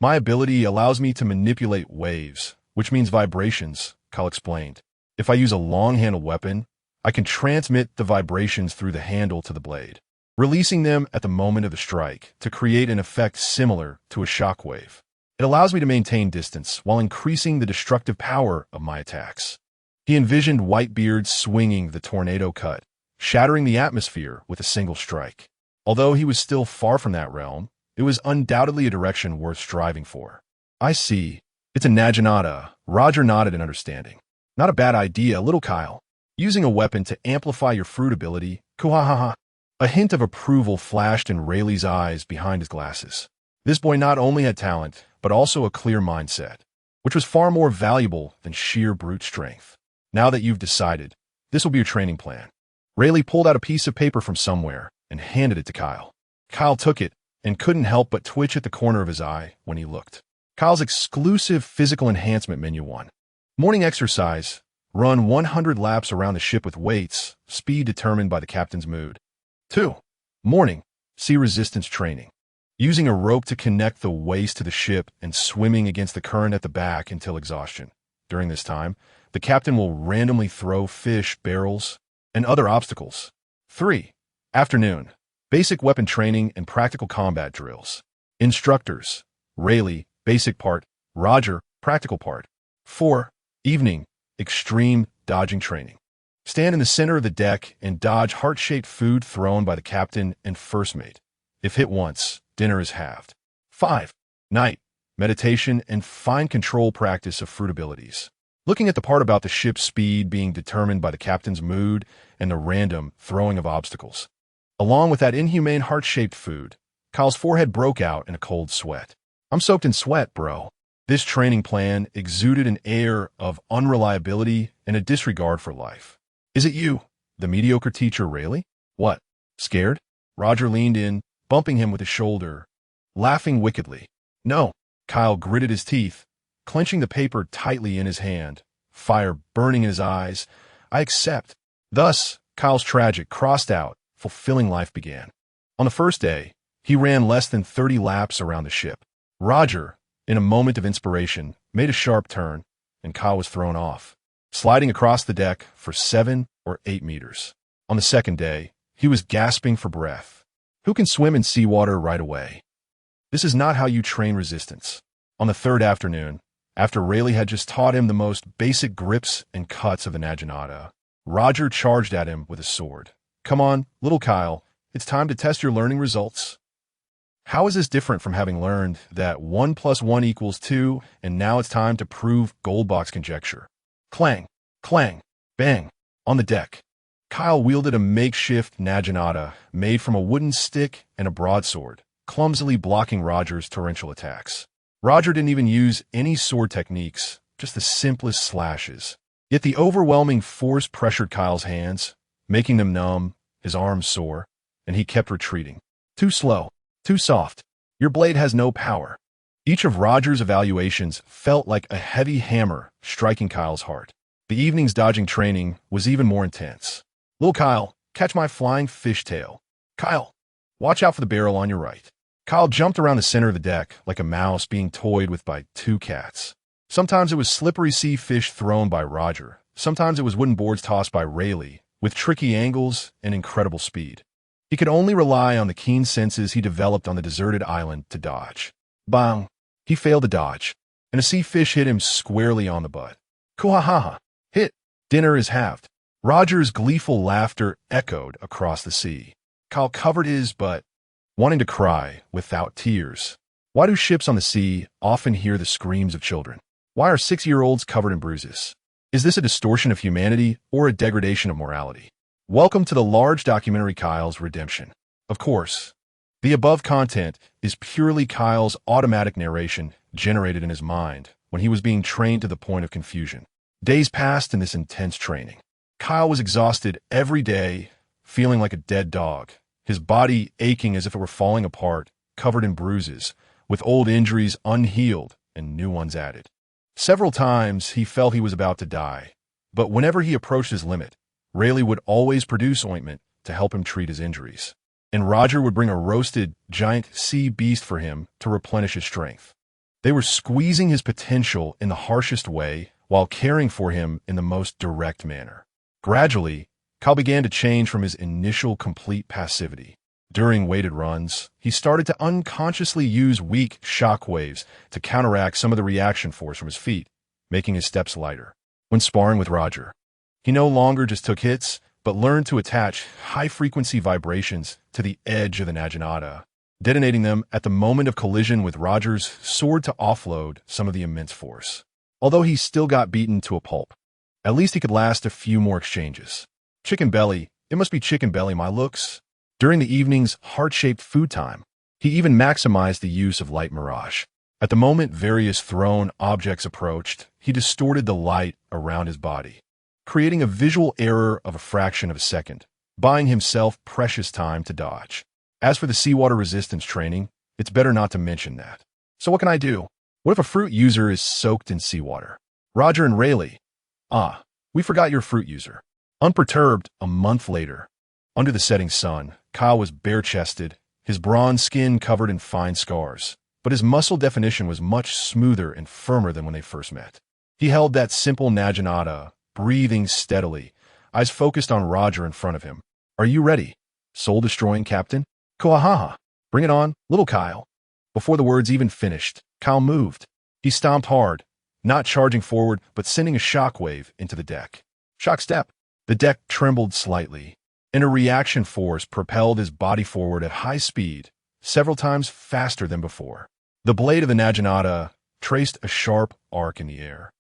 Speaker 1: "My ability allows me to manipulate waves, which means vibrations," Kyle explained. "If I use a long-handled weapon, I can transmit the vibrations through the handle to the blade, releasing them at the moment of the strike to create an effect similar to a shockwave. It allows me to maintain distance while increasing the destructive power of my attacks." He envisioned Whitebeard swinging the tornado cut, shattering the atmosphere with a single strike. Although he was still far from that realm, it was undoubtedly a direction worth striving for. "I see. It's a naginata." Roger nodded in understanding. "Not a bad idea, little Kyle. Using a weapon to amplify your fruit ability, kuhahaha." A hint of approval flashed in Rayleigh's eyes behind his glasses. This boy not only had talent, but also a clear mindset, which was far more valuable than sheer brute strength. "Now that you've decided, this will be your training plan." Rayleigh pulled out a piece of paper from somewhere and handed it to Kyle. Kyle took it and couldn't help but twitch at the corner of his eye when he looked. Kyle's exclusive physical enhancement menu 1. Morning exercise. Run 100 laps around the ship with weights, speed determined by the captain's mood. 2. Morning. Sea resistance training. Using a rope to connect the waist to the ship and swimming against the current at the back until exhaustion. During this time, the captain will randomly throw fish, barrels, and other obstacles. 3. Afternoon. Basic weapon training and practical combat drills. Instructors. Rayleigh, basic part. Roger, practical part. 4. Evening. Extreme dodging training. Stand in the center of the deck and dodge heart-shaped food thrown by the captain and first mate. If hit once, dinner is halved. 5. Night. Meditation and fine control practice of fruit abilities. Looking at the part about the ship's speed being determined by the captain's mood and the random throwing of obstacles. Along with that inhumane heart-shaped food, Kyle's forehead broke out in a cold sweat. "I'm soaked in sweat, bro." This training plan exuded an air of unreliability and a disregard for life. "Is it you, the mediocre teacher Rayleigh? What, scared?" Roger leaned in, bumping him with his shoulder, laughing wickedly. "No." Kyle gritted his teeth, clenching the paper tightly in his hand, fire burning in his eyes. "I accept." Thus, Kyle's tragic, crossed out, fulfilling life began. On the first day, he ran less than 30 laps around the ship. Roger, in a moment of inspiration, made a sharp turn, and Kyle was thrown off, sliding across the deck for 7 or 8 meters. On the second day, he was gasping for breath. Who can swim in seawater right away? This is not how you train resistance. On the third afternoon, after Rayleigh had just taught him the most basic grips and cuts of the naginata, Roger charged at him with a sword. "Come on, little Kyle, it's time to test your learning results." How is this different from having learned that 1 + 1 = 2, and now it's time to prove Goldbox conjecture? Clang, clang, bang, on the deck. Kyle wielded a makeshift naginata made from a wooden stick and a broadsword, clumsily blocking Roger's torrential attacks. Roger didn't even use any sword techniques, just the simplest slashes. Yet the overwhelming force pressured Kyle's hands, making them numb, his arms sore, and he kept retreating. Too slow, too soft. Your blade has no power. Each of Roger's evaluations felt like a heavy hammer striking Kyle's heart. The evening's dodging training was even more intense. "Little Kyle, catch my flying fishtail. Kyle, watch out for the barrel on your right." Kyle jumped around the center of the deck like a mouse being toyed with by two cats. Sometimes it was slippery sea fish thrown by Roger. Sometimes it was wooden boards tossed by Rayleigh, with tricky angles and incredible speed. He could only rely on the keen senses he developed on the deserted island to dodge. Bang! He failed to dodge, and a sea fish hit him squarely on the butt. Kuhahaha! Hit! Dinner is halved. Roger's gleeful laughter echoed across the sea. Kyle covered his butt, wanting to cry without tears. Why do ships on the sea often hear the screams of children? Why are 6-year-olds covered in bruises? Is this a distortion of humanity or a degradation of morality? Welcome to the large documentary Kyle's Redemption. Of course, the above content is purely Kyle's automatic narration generated in his mind when he was being trained to the point of confusion. Days passed in this intense training. Kyle was exhausted every day, feeling like a dead dog, his body aching as if it were falling apart, covered in bruises, with old injuries unhealed and new ones added. Several times he felt he was about to die, but whenever he approached his limit, Rayleigh would always produce ointment to help him treat his injuries, and Roger would bring a roasted giant sea beast for him to replenish his strength. They were squeezing his potential in the harshest way while caring for him in the most direct manner. Gradually, Kyle began to change from his initial complete passivity. During weighted runs, he started to unconsciously use weak shock waves to counteract some of the reaction force from his feet, making his steps lighter. When sparring with Roger, he no longer just took hits, but learned to attach high-frequency vibrations to the edge of the naginata, detonating them at the moment of collision with Roger's sword to offload some of the immense force. Although he still got beaten to a pulp, at least he could last a few more exchanges. Chicken belly, it must be chicken belly, my looks. During the evening's heart-shaped food time, he even maximized the use of light mirage. At the moment various thrown objects approached, he distorted the light around his body, creating a visual error of a fraction of a second, buying himself precious time to dodge. As for the seawater resistance training, it's better not to mention that. So what can I do? What if a fruit user is soaked in seawater? Roger and Rayleigh. We forgot your fruit user. Unperturbed, a month later, under the setting sun, Kyle was bare-chested, his bronze skin covered in fine scars, but his muscle definition was much smoother and firmer than when they first met. He held that simple naginata, breathing steadily, eyes focused on Roger in front of him. "Are you ready, soul-destroying captain?" "Koahaha! Bring it on, little Kyle." Before the words even finished, Kyle moved. He stomped hard, not charging forward, but sending a shockwave into the deck. Shock step. The deck trembled slightly, and a reaction force propelled his body forward at high speed, several times faster than before. The blade of the naginata traced a sharp arc in the air,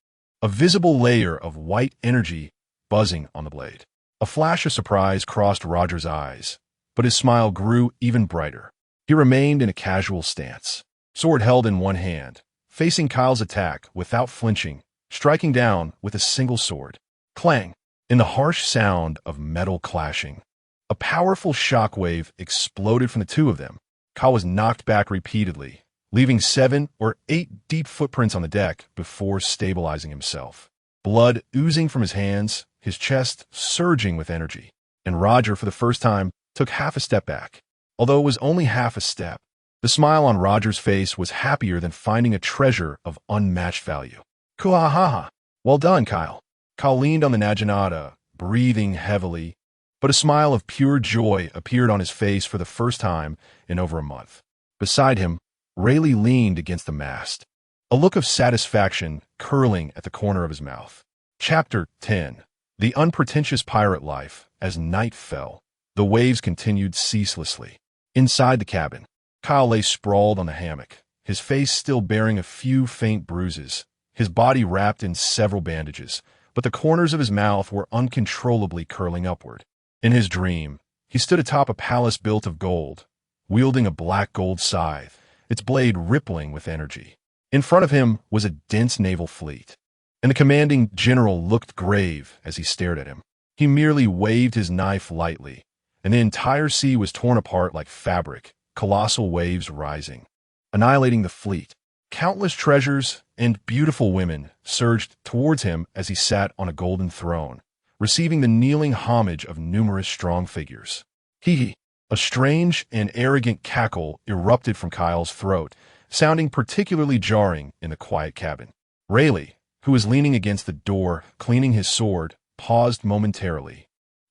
Speaker 1: a visible layer of white energy buzzing on the blade. A flash of surprise crossed Roger's eyes, but his smile grew even brighter. He remained in a casual stance, sword held in one hand, facing Kyle's attack without flinching, striking down with a single sword. Clang! In the harsh sound of metal clashing, a powerful shockwave exploded from the two of them. Kyle was knocked back repeatedly, leaving 7 or 8 deep footprints on the deck before stabilizing himself. Blood oozing from his hands, his chest surging with energy. And Roger, for the first time, took half a step back. Although it was only half a step, the smile on Roger's face was happier than finding a treasure of unmatched value. Kuahaha! Well done, Kyle. Kyle leaned on the naginata, breathing heavily, but a smile of pure joy appeared on his face for the first time in over a month. Beside him, Rayleigh leaned against the mast, a look of satisfaction curling at the corner of his mouth. Chapter 10. The unpretentious pirate life. As night fell, the waves continued ceaselessly. Inside the cabin, Kyle lay sprawled on the hammock, his face still bearing a few faint bruises, his body wrapped in several bandages, but the corners of his mouth were uncontrollably curling upward. In his dream, he stood atop a palace built of gold, wielding a black gold scythe, its blade rippling with energy. In front of him was a dense naval fleet, and the commanding general looked grave as he stared at him. He merely waved his knife lightly, and the entire sea was torn apart like fabric, colossal waves rising, annihilating the fleet. Countless treasures and beautiful women surged towards him as he sat on a golden throne, receiving the kneeling homage of numerous strong figures. Hee. A strange and arrogant cackle erupted from Kyle's throat, sounding particularly jarring in the quiet cabin. Rayleigh, who was leaning against the door, cleaning his sword, paused momentarily,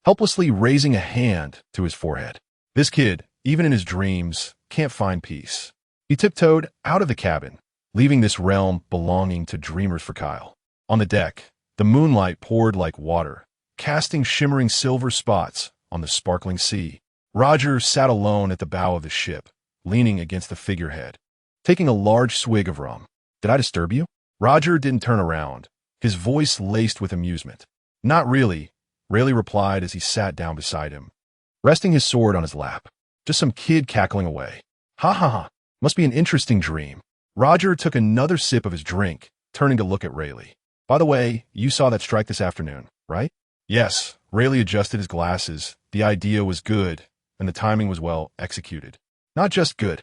Speaker 1: helplessly raising a hand to his forehead. This kid, even in his dreams, can't find peace. He tiptoed out of the cabin, leaving this realm belonging to dreamers for Kyle. On the deck, the moonlight poured like water, casting shimmering silver spots on the sparkling sea. Roger sat alone at the bow of the ship, leaning against the figurehead, taking a large swig of rum. "Did I disturb you?" Roger didn't turn around, his voice laced with amusement. "Not really," Rayleigh replied as he sat down beside him, resting his sword on his lap. "Just some kid cackling away." "Ha ha ha, must be an interesting dream." Roger took another sip of his drink, turning to look at Rayleigh. "By the way, you saw that strike this afternoon, right?" "Yes." Rayleigh adjusted his glasses. The idea was good, and the timing was well executed. "Not just good."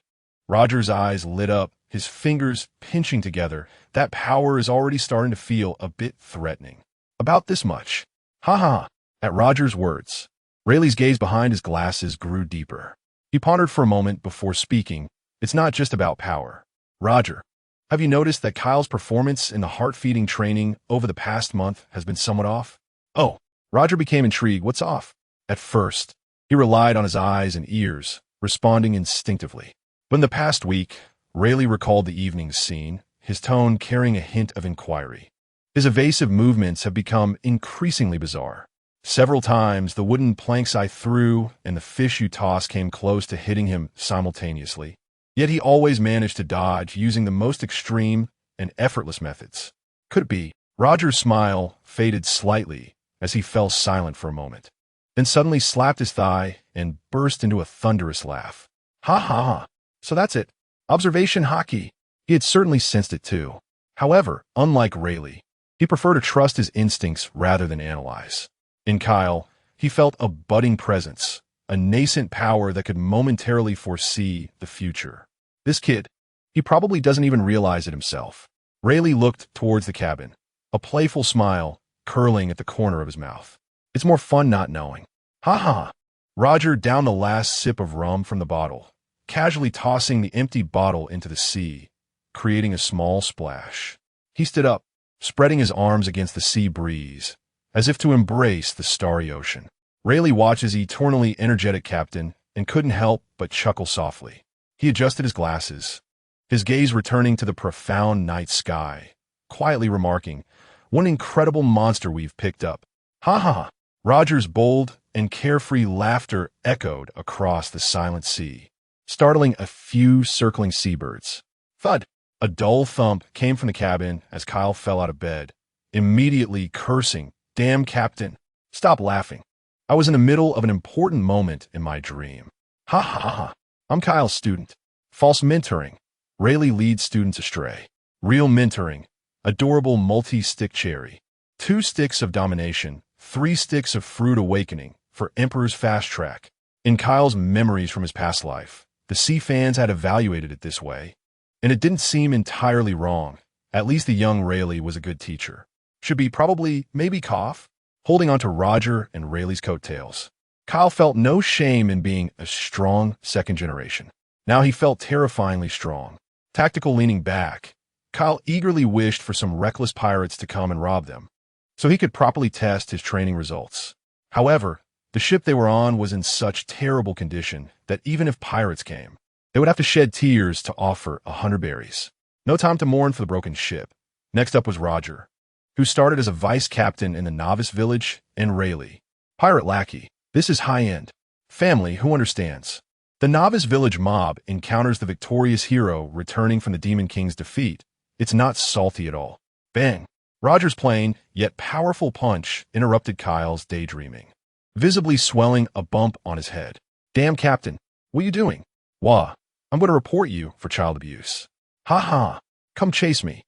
Speaker 1: Roger's eyes lit up, his fingers pinching together. "That power is already starting to feel a bit threatening." "About this much." "Ha ha." At Roger's words, Rayleigh's gaze behind his glasses grew deeper. He pondered for a moment before speaking. "It's not just about power. Roger, have you noticed that Kyle's performance in the heart-feeding training over the past month has been somewhat off?" "Oh." Roger became intrigued. "What's off?" At first, he relied on his eyes and ears, responding instinctively. But in the past week, Rayleigh recalled the evening's scene, his tone carrying a hint of inquiry. His evasive movements have become increasingly bizarre. Several times, the wooden planks I threw and the fish you tossed came close to hitting him simultaneously. Yet he always managed to dodge using the most extreme and effortless methods. Could it be? Roger's smile faded slightly as he fell silent for a moment, then suddenly slapped his thigh and burst into a thunderous laugh. "Ha ha ha. So that's it. Observation hockey." He had certainly sensed it too. However, unlike Rayleigh, he preferred to trust his instincts rather than analyze. In Kyle, he felt a budding presence, a nascent power that could momentarily foresee the future. This kid, he probably doesn't even realize it himself. Rayleigh looked towards the cabin, a playful smile curling at the corner of his mouth. "It's more fun not knowing." "Ha ha." Roger downed the last sip of rum from the bottle, casually tossing the empty bottle into the sea, creating a small splash. He stood up, spreading his arms against the sea breeze, as if to embrace the starry ocean. Rayleigh watched his eternally energetic captain and couldn't help but chuckle softly. He adjusted his glasses, his gaze returning to the profound night sky, quietly remarking, "What an incredible monster we've picked up." "Ha ha ha." Roger's bold and carefree laughter echoed across the silent sea, startling a few circling seabirds. Thud! A dull thump came from the cabin as Kyle fell out of bed, immediately cursing, "Damn, Captain, stop laughing. I was in the middle of an important moment in my dream." "Ha ha ha. I'm Kyle's student." False mentoring. Rayleigh leads students astray. Real mentoring. Adorable multi-stick cherry. 2 sticks of domination, 3 sticks of fruit awakening for Emperor's fast track. In Kyle's memories from his past life, the sea fans had evaluated it this way, and it didn't seem entirely wrong. At least the young Rayleigh was a good teacher. Should be probably, maybe cough, holding on to Roger and Rayleigh's coattails. Kyle felt no shame in being a strong second generation. Now he felt terrifyingly strong. Tactical leaning back, Kyle eagerly wished for some reckless pirates to come and rob them, so he could properly test his training results. However, the ship they were on was in such terrible condition that even if pirates came, they would have to shed tears to offer 100 berries. No time to mourn for the broken ship. Next up was Roger, who started as a vice captain in the novice village, and Rayleigh, pirate lackey. This is high-end. Family who understands. The novice village mob encounters the victorious hero returning from the Demon King's defeat. It's not salty at all. Bang! Roger's plain, yet powerful punch interrupted Kyle's daydreaming. visibly swelling a bump on his head. "Damn, Captain, what are you doing?" "Wah, I'm going to report you for child abuse." "Ha ha, come chase me."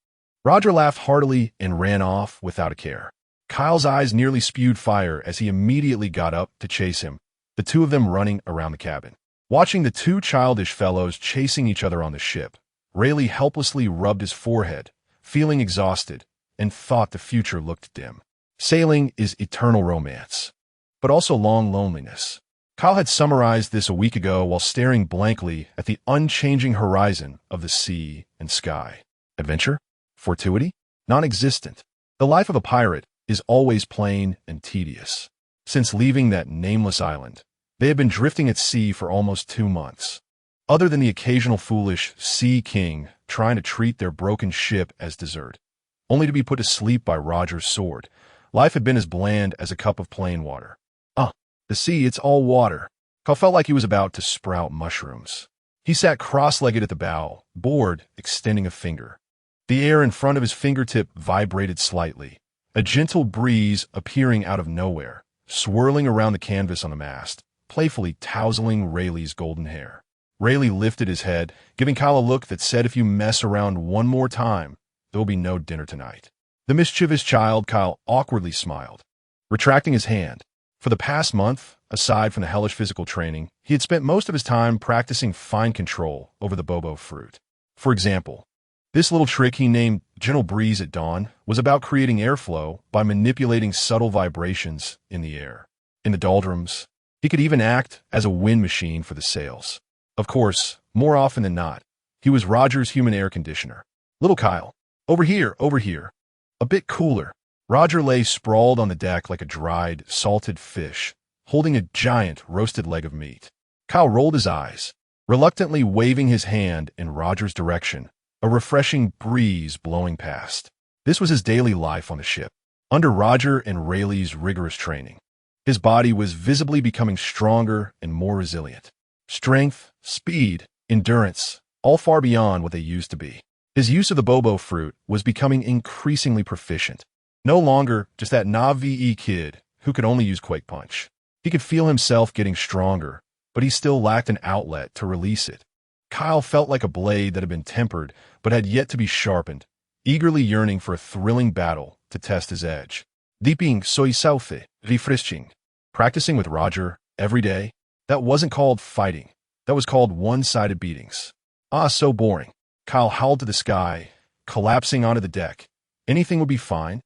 Speaker 1: Roger laughed heartily and ran off without a care. Kyle's eyes nearly spewed fire as he immediately got up to chase him, the two of them running around the cabin. Watching the two childish fellows chasing each other on the ship, Rayleigh helplessly rubbed his forehead, feeling exhausted, and thought the future looked dim. Sailing is eternal romance, but also long loneliness. Kyle had summarized this a week ago while staring blankly at the unchanging horizon of the sea and sky. Adventure? Fortuity? Non-existent. The life of a pirate is always plain and tedious. Since leaving that nameless island, they had been drifting at sea for almost 2 months. Other than the occasional foolish sea king trying to treat their broken ship as dessert, only to be put to sleep by Roger's sword, life had been as bland as a cup of plain water. The sea, it's all water. Kyle felt like he was about to sprout mushrooms. He sat cross-legged at the bow, bored, extending a finger. The air in front of his fingertip vibrated slightly, a gentle breeze appearing out of nowhere, swirling around the canvas on the mast, playfully tousling Rayleigh's golden hair. Rayleigh lifted his head, giving Kyle a look that said if you mess around one more time, there will be no dinner tonight. The mischievous child, Kyle awkwardly smiled, retracting his hand. For the past month, aside from the hellish physical training, he had spent most of his time practicing fine control over the Bobo fruit. For example, this little trick he named Gentle Breeze at Dawn was about creating airflow by manipulating subtle vibrations in the air. In the doldrums, he could even act as a wind machine for the sails. Of course, more often than not, he was Roger's human air conditioner. "Little Kyle, over here, over here. A bit cooler." Roger lay sprawled on the deck like a dried, salted fish, holding a giant roasted leg of meat. Kyle rolled his eyes, reluctantly waving his hand in Roger's direction, a refreshing breeze blowing past. This was his daily life on the ship, under Roger and Rayleigh's rigorous training. His body was visibly becoming stronger and more resilient. Strength, speed, endurance, all far beyond what they used to be. His use of the Bobo fruit was becoming increasingly proficient. No longer just that Nav-VE kid who could only use Quake Punch. He could feel himself getting stronger, but he still lacked an outlet to release it. Kyle felt like a blade that had been tempered but had yet to be sharpened, eagerly yearning for a thrilling battle to test his edge. Deeping soy sauce, refreshing. Practicing with Roger every day, that wasn't called fighting. That was called one-sided beatings. So boring. Kyle howled to the sky, collapsing onto the deck. Anything would be fine.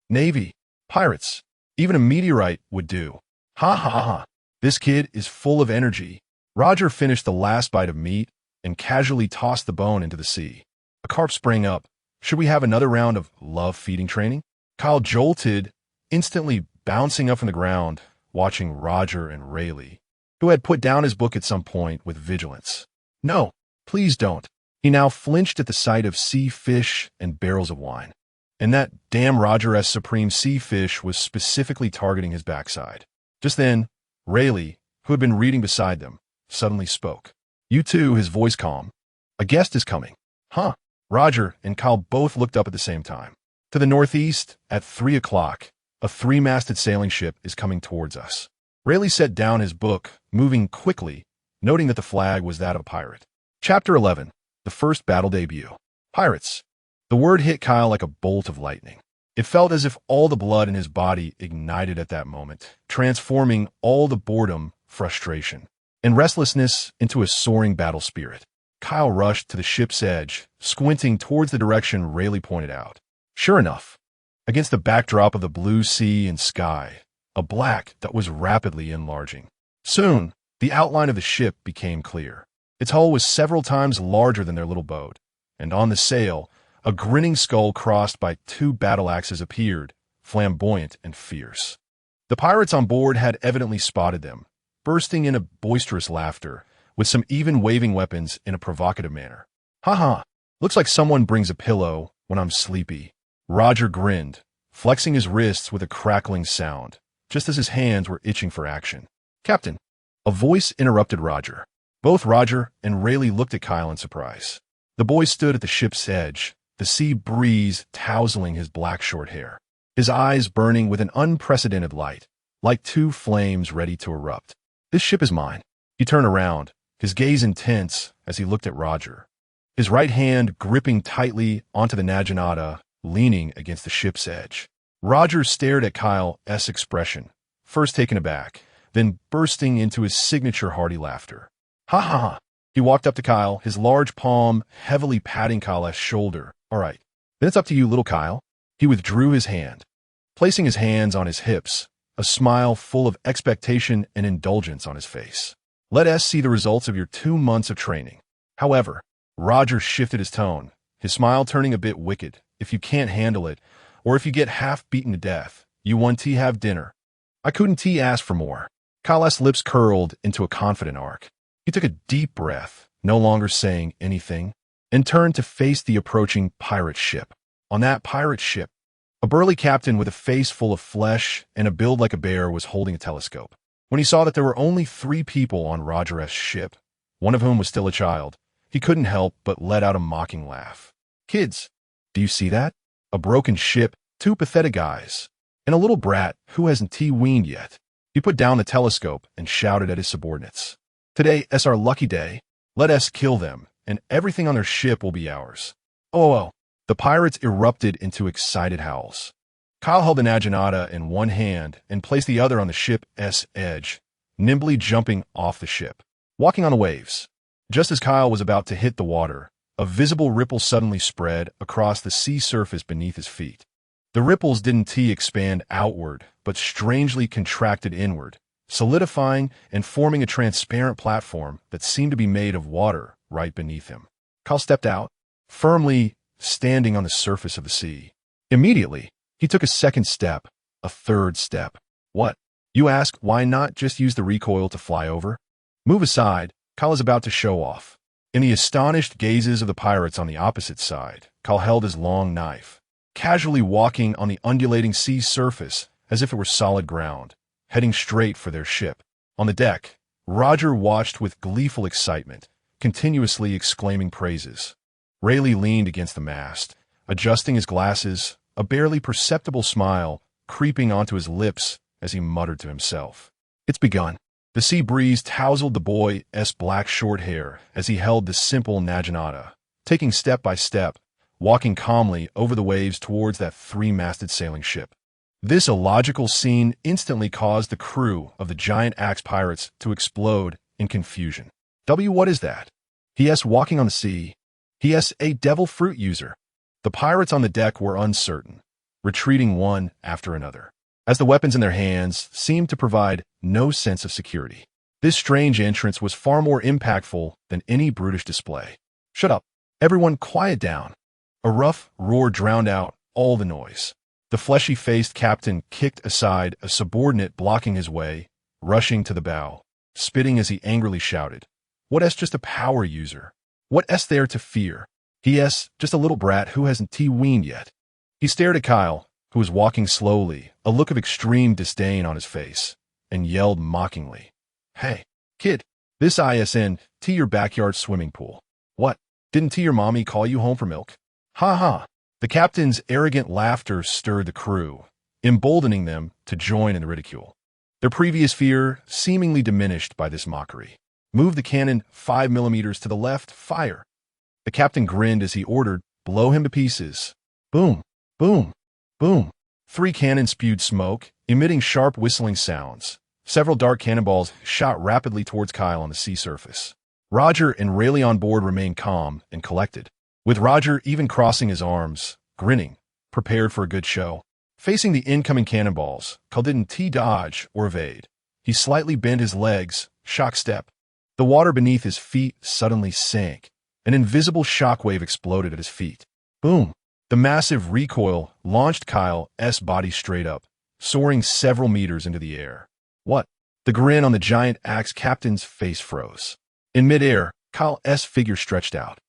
Speaker 1: Navy, pirates, even a meteorite would do. Ha ha ha. This kid is full of energy. Roger finished the last bite of meat and casually tossed the bone into the sea. A carp sprang up. "Should we have another round of love feeding training?" Kyle jolted, instantly bouncing up from the ground, watching Roger and Rayleigh, who had put down his book at some point with vigilance. "No, please don't." He now flinched at the sight of sea fish and barrels of wine. And that damn Roger-esque supreme sea fish was specifically targeting his backside. Just then, Rayleigh, who had been reading beside them, suddenly spoke. "You two," his voice calm. "A guest is coming." "Huh?" Roger and Kyle both looked up at the same time. To the northeast, at 3 o'clock, a 3-masted sailing ship is coming towards us. Rayleigh set down his book, moving quickly, noting that the flag was that of a pirate. Chapter 11. The First Battle Debut. Pirates. The word hit Kyle like a bolt of lightning. It felt as if all the blood in his body ignited at that moment, transforming all the boredom, frustration, and restlessness into a soaring battle spirit. Kyle rushed to the ship's edge, squinting towards the direction Rayleigh pointed out. Sure enough, against the backdrop of the blue sea and sky, a black that was rapidly enlarging. Soon, the outline of the ship became clear. Its hull was several times larger than their little boat, and on the sail, a grinning skull crossed by 2 battle axes appeared, flamboyant and fierce. The pirates on board had evidently spotted them, bursting into boisterous laughter, with some even waving weapons in a provocative manner. "Ha ha, looks like someone brings a pillow when I'm sleepy." Roger grinned, flexing his wrists with a crackling sound, just as his hands were itching for action. "Captain," a voice interrupted Roger. Both Roger and Rayleigh looked at Kyle in surprise. The boy stood at the ship's edge, the sea breeze tousling his black short hair, his eyes burning with an unprecedented light. like two flames ready to erupt. This ship is mine. He turned around, his gaze intense as he looked at Roger, his right hand gripping tightly onto the Naginata, leaning against the ship's edge. Roger stared at Kyle's expression, first taken aback, then bursting into his signature hearty laughter. Ha ha ha. He walked up to Kyle, his large palm heavily patting Kyle's shoulder. All right, then it's up to you, little Kyle. He withdrew his hand, placing his hands on his hips, a smile full of expectation and indulgence on his face. Let us see the results of your 2 months of training. However, Roger shifted his tone, his smile turning a bit wicked. If you can't handle it, or if you get half beaten to death, you want to have dinner. I couldn't ask for more. Kyle's lips curled into a confident arc. He took a deep breath, no longer saying anything, and turned to face the approaching pirate ship. On that pirate ship, a burly captain with a face full of flesh and a build like a bear was holding a telescope. When he saw that there were only 3 people on Roger's ship, one of whom was still a child, he couldn't help but let out a mocking laugh. Kids, do you see that? A broken ship, 2 pathetic guys, and a little brat who hasn't weaned yet. He put down the telescope and shouted at his subordinates. Today is our lucky day. Let us kill them, and everything on their ship will be ours. Oh. The pirates erupted into excited howls. Kyle held the Naginata in one hand and placed the other on the ship's edge, nimbly jumping off the ship, walking on the waves. Just as Kyle was about to hit the water, a visible ripple suddenly spread across the sea surface beneath his feet. The ripples didn't expand outward, but strangely contracted inward, solidifying and forming a transparent platform that seemed to be made of water right beneath him. Kyle stepped out, firmly standing on the surface of the sea. Immediately, he took a second step, a third step. What? You ask, why not just use the recoil to fly over? Move aside, Kyle is about to show off. In the astonished gazes of the pirates on the opposite side, Kyle held his long knife, casually walking on the undulating sea surface as if it were solid ground, heading straight for their ship. On the deck, Roger watched with gleeful excitement, continuously exclaiming praises. Rayleigh leaned against the mast, adjusting his glasses, a barely perceptible smile creeping onto his lips as he muttered to himself. It's begun. The sea breeze tousled the boy's black short hair as he held the simple Naginata, taking step by step, walking calmly over the waves towards that 3-masted sailing ship. This illogical scene instantly caused the crew of the giant axe pirates to explode in confusion. What is that? He walking on the sea. He a devil fruit user. The pirates on the deck were uncertain, retreating one after another, as the weapons in their hands seemed to provide no sense of security. This strange entrance was far more impactful than any brutish display. Shut up. Everyone quiet down. A rough roar drowned out all the noise. The fleshy-faced captain kicked aside a subordinate blocking his way, rushing to the bow, spitting as he angrily shouted, What's just a power user? What's there to fear? He's just a little brat who hasn't weaned yet. He stared at Kyle, who was walking slowly, a look of extreme disdain on his face, and yelled mockingly, Hey, kid, this isn't your backyard swimming pool. What, didn't your mommy call you home for milk? Ha ha. The captain's arrogant laughter stirred the crew, emboldening them to join in the ridicule. Their previous fear seemingly diminished by this mockery. Move the cannon 5 millimeters to the left, fire. The captain grinned as he ordered, blow him to pieces. Boom, boom, boom. 3 cannons spewed smoke, emitting sharp whistling sounds. Several dark cannonballs shot rapidly towards Kyle on the sea surface. Roger and Rayleigh on board remained calm and collected, with Roger even crossing his arms, grinning, prepared for a good show. Facing the incoming cannonballs, Kyle didn't dodge or evade. He slightly bent his legs, shock step. The water beneath his feet suddenly sank. An invisible shockwave exploded at his feet. Boom! The massive recoil launched Kyle's body straight up, soaring several meters into the air. What? The grin on the giant axe captain's face froze. In midair, Kyle's figure stretched out,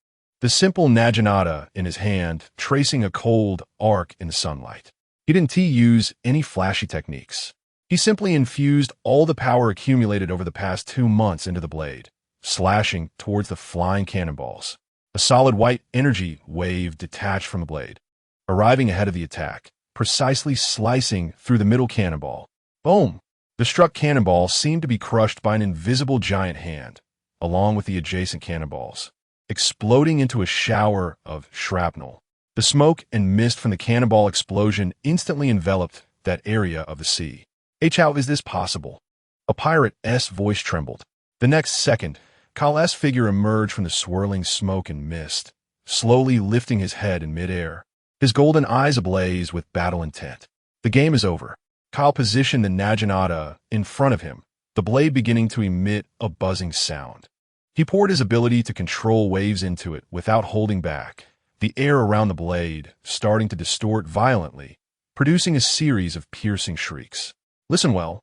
Speaker 1: the simple Naginata in his hand tracing a cold arc in the sunlight. He didn't use any flashy techniques. He simply infused all the power accumulated over the past 2 months into the blade, slashing towards the flying cannonballs. A solid white energy wave detached from the blade, arriving ahead of the attack, precisely slicing through the middle cannonball. Boom! The struck cannonball seemed to be crushed by an invisible giant hand, along with the adjacent cannonballs, exploding into a shower of shrapnel. The smoke and mist from the cannonball explosion instantly enveloped that area of the sea. How is this possible? A pirate's voice trembled. The next second, Kal's figure emerged from the swirling smoke and mist, slowly lifting his head in midair, his golden eyes ablaze with battle intent. The game is over. Kal positioned the Naginata in front of him, the blade beginning to emit a buzzing sound. He poured his ability to control waves into it without holding back, the air around the blade starting to distort violently, producing a series of piercing shrieks. Listen well.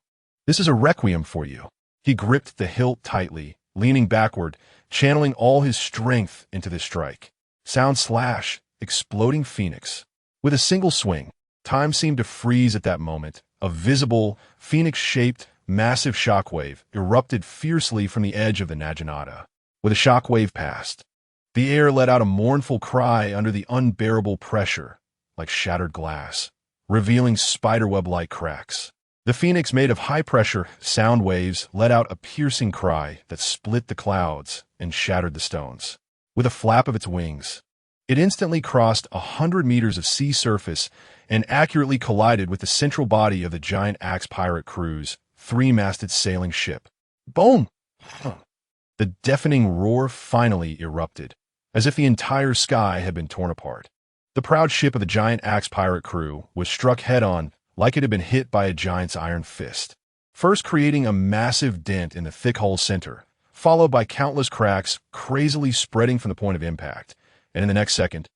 Speaker 1: This is a requiem for you. He gripped the hilt tightly, leaning backward, channeling all his strength into this strike. Sound slash, exploding phoenix. With a single swing, time seemed to freeze at that moment. A visible, phoenix-shaped, massive shockwave erupted fiercely from the edge of the Naginata. With a shockwave passed, the air let out a mournful cry under the unbearable pressure, like shattered glass, revealing spiderweb-like cracks. The phoenix made of high-pressure sound waves let out a piercing cry that split the clouds and shattered the stones. With a flap of its wings, it instantly crossed 100 meters of sea surface and accurately collided with the central body of the giant axe pirate crew's three-masted sailing ship. Boom! The deafening roar finally erupted, as if the entire sky had been torn apart. The proud ship of the giant axe pirate crew was struck head-on like it had been hit by a giant's iron fist, first creating a massive dent in the thick hull's center, followed by countless cracks crazily spreading from the point of impact, and in the next second,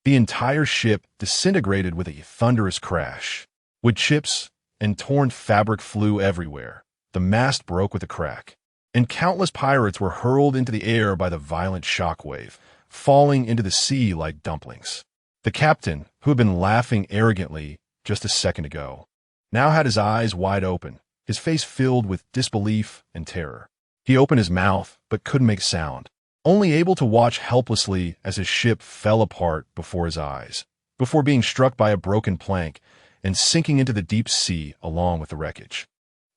Speaker 1: the entire ship disintegrated with a thunderous crash. Wood chips and torn fabric flew everywhere. The mast broke with a crack, and countless pirates were hurled into the air by the violent shockwave, falling into the sea like dumplings. The captain, who had been laughing arrogantly just a second ago, now had his eyes wide open, his face filled with disbelief and terror. He opened his mouth, but couldn't make sound, only able to watch helplessly as his ship fell apart before his eyes, before being struck by a broken plank and sinking into the deep sea along with the wreckage.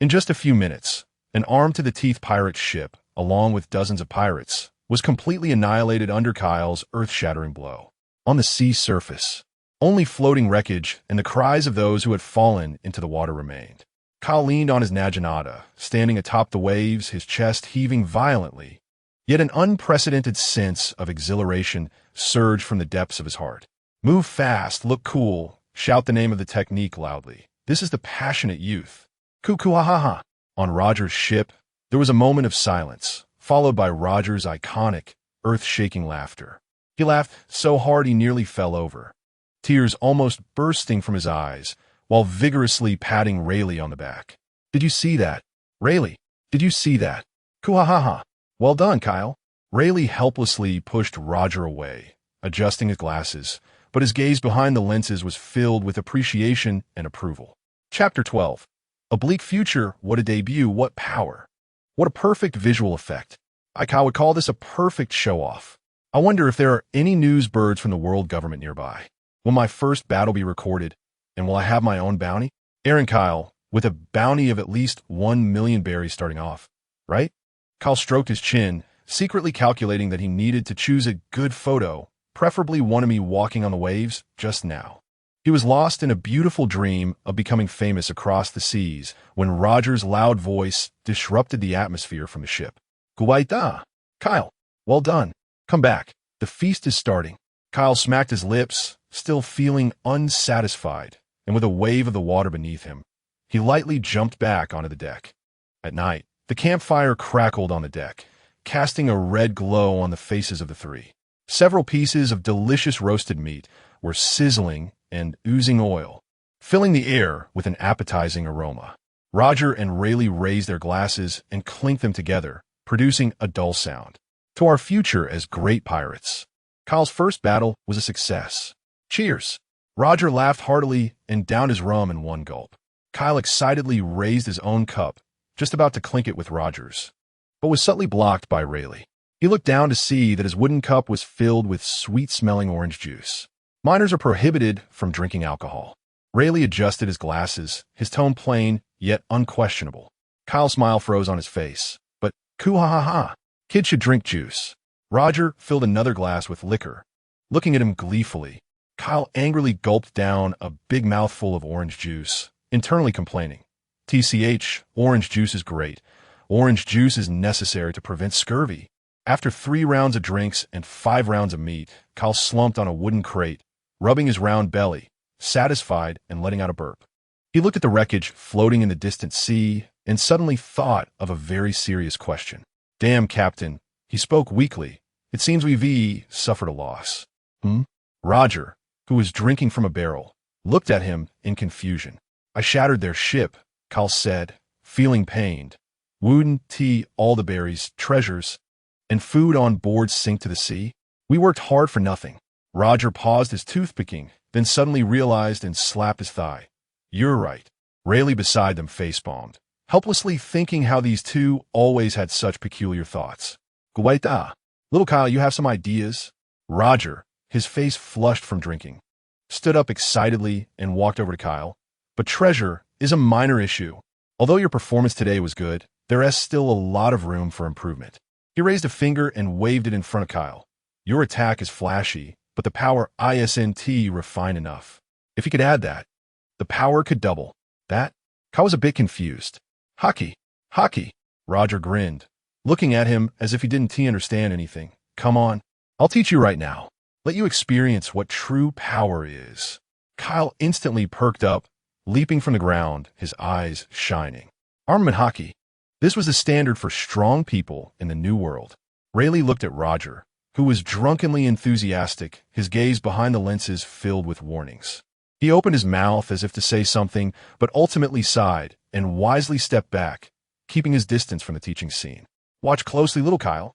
Speaker 1: In just a few minutes, an armed-to-the-teeth pirate ship, along with dozens of pirates, was completely annihilated under Kyle's earth-shattering blow. On the sea surface, only floating wreckage and the cries of those who had fallen into the water remained. Kyle leaned on his Naginata, standing atop the waves, his chest heaving violently. Yet an unprecedented sense of exhilaration surged from the depths of his heart. Move fast, look cool, shout the name of the technique loudly. This is the passionate youth. Kukuahaha. On Roger's ship, there was a moment of silence, followed by Roger's iconic, earth-shaking laughter. He laughed so hard he nearly fell over, tears almost bursting from his eyes, while vigorously patting Rayleigh on the back. Did you see that? Rayleigh, did you see that? Kuhahaha. Well done, Kyle. Rayleigh helplessly pushed Roger away, adjusting his glasses, but his gaze behind the lenses was filled with appreciation and approval. Chapter 12. A bleak future, what a debut, what power. What a perfect visual effect. I would call this a perfect show-off. I wonder if there are any news birds from the world government nearby. Will my first battle be recorded, and will I have my own bounty? Aaron Kyle, with a bounty of at least 1 million berries starting off, right? Kyle stroked his chin, secretly calculating that he needed to choose a good photo, preferably one of me walking on the waves just now. He was lost in a beautiful dream of becoming famous across the seas when Roger's loud voice disrupted the atmosphere from the ship. Kuwaita! Kyle, well done. Come back. The feast is starting. Kyle smacked his lips, still feeling unsatisfied, and with a wave of the water beneath him, he lightly jumped back onto the deck. At night, the campfire crackled on the deck, casting a red glow on the faces of the three. Several pieces of delicious roasted meat were sizzling and oozing oil, filling the air with an appetizing aroma. Roger and Rayleigh raised their glasses and clinked them together, producing a dull sound. To our future as great pirates. Kyle's first battle was a success. Cheers! Roger laughed heartily and downed his rum in one gulp. Kyle excitedly raised his own cup, just about to clink it with Roger's, but was subtly blocked by Rayleigh. He looked down to see that his wooden cup was filled with sweet-smelling orange juice. Minors are prohibited from drinking alcohol. Rayleigh adjusted his glasses, his tone plain, yet unquestionable. Kyle's smile froze on his face. But, coo-ha-ha-ha, kid should drink juice. Roger filled another glass with liquor. Looking at him gleefully, Kyle angrily gulped down a big mouthful of orange juice, internally complaining. TCH, orange juice is great. Orange juice is necessary to prevent scurvy. After 3 rounds of drinks and 5 rounds of meat, Kyle slumped on a wooden crate, rubbing his round belly, satisfied and letting out a burp. He looked at the wreckage floating in the distant sea and suddenly thought of a very serious question. Damn, Captain, he spoke weakly. It seems we've suffered a loss. Roger, who was drinking from a barrel, looked at him in confusion. I shattered their ship, Kyle said, feeling pained. Wouldn't all the berries, treasures, and food on board sink to the sea? We worked hard for nothing. Roger paused his toothpicking, then suddenly realized and slapped his thigh. You're right. Rayleigh beside them facepalmed, helplessly thinking how these two always had such peculiar thoughts. Gol D, little Kyle, you have some ideas? Roger, his face flushed from drinking, stood up excitedly and walked over to Kyle. But treasure is a minor issue. Although your performance today was good, there is still a lot of room for improvement. He raised a finger and waved it in front of Kyle. Your attack is flashy, but the power isn't refined enough. If he could add that, the power could double. That? Kyle was a bit confused. Hockey. Roger grinned, looking at him as if he didn't understand anything. Come on, I'll teach you right now. Let you experience what true power is. Kyle instantly perked up, leaping from the ground, his eyes shining. Armament hockey. This was the standard for strong people in the New World. Rayleigh looked at Roger, who was drunkenly enthusiastic, his gaze behind the lenses filled with warnings. He opened his mouth as if to say something, but ultimately sighed and wisely stepped back, keeping his distance from the teaching scene. Watch closely, little Kyle.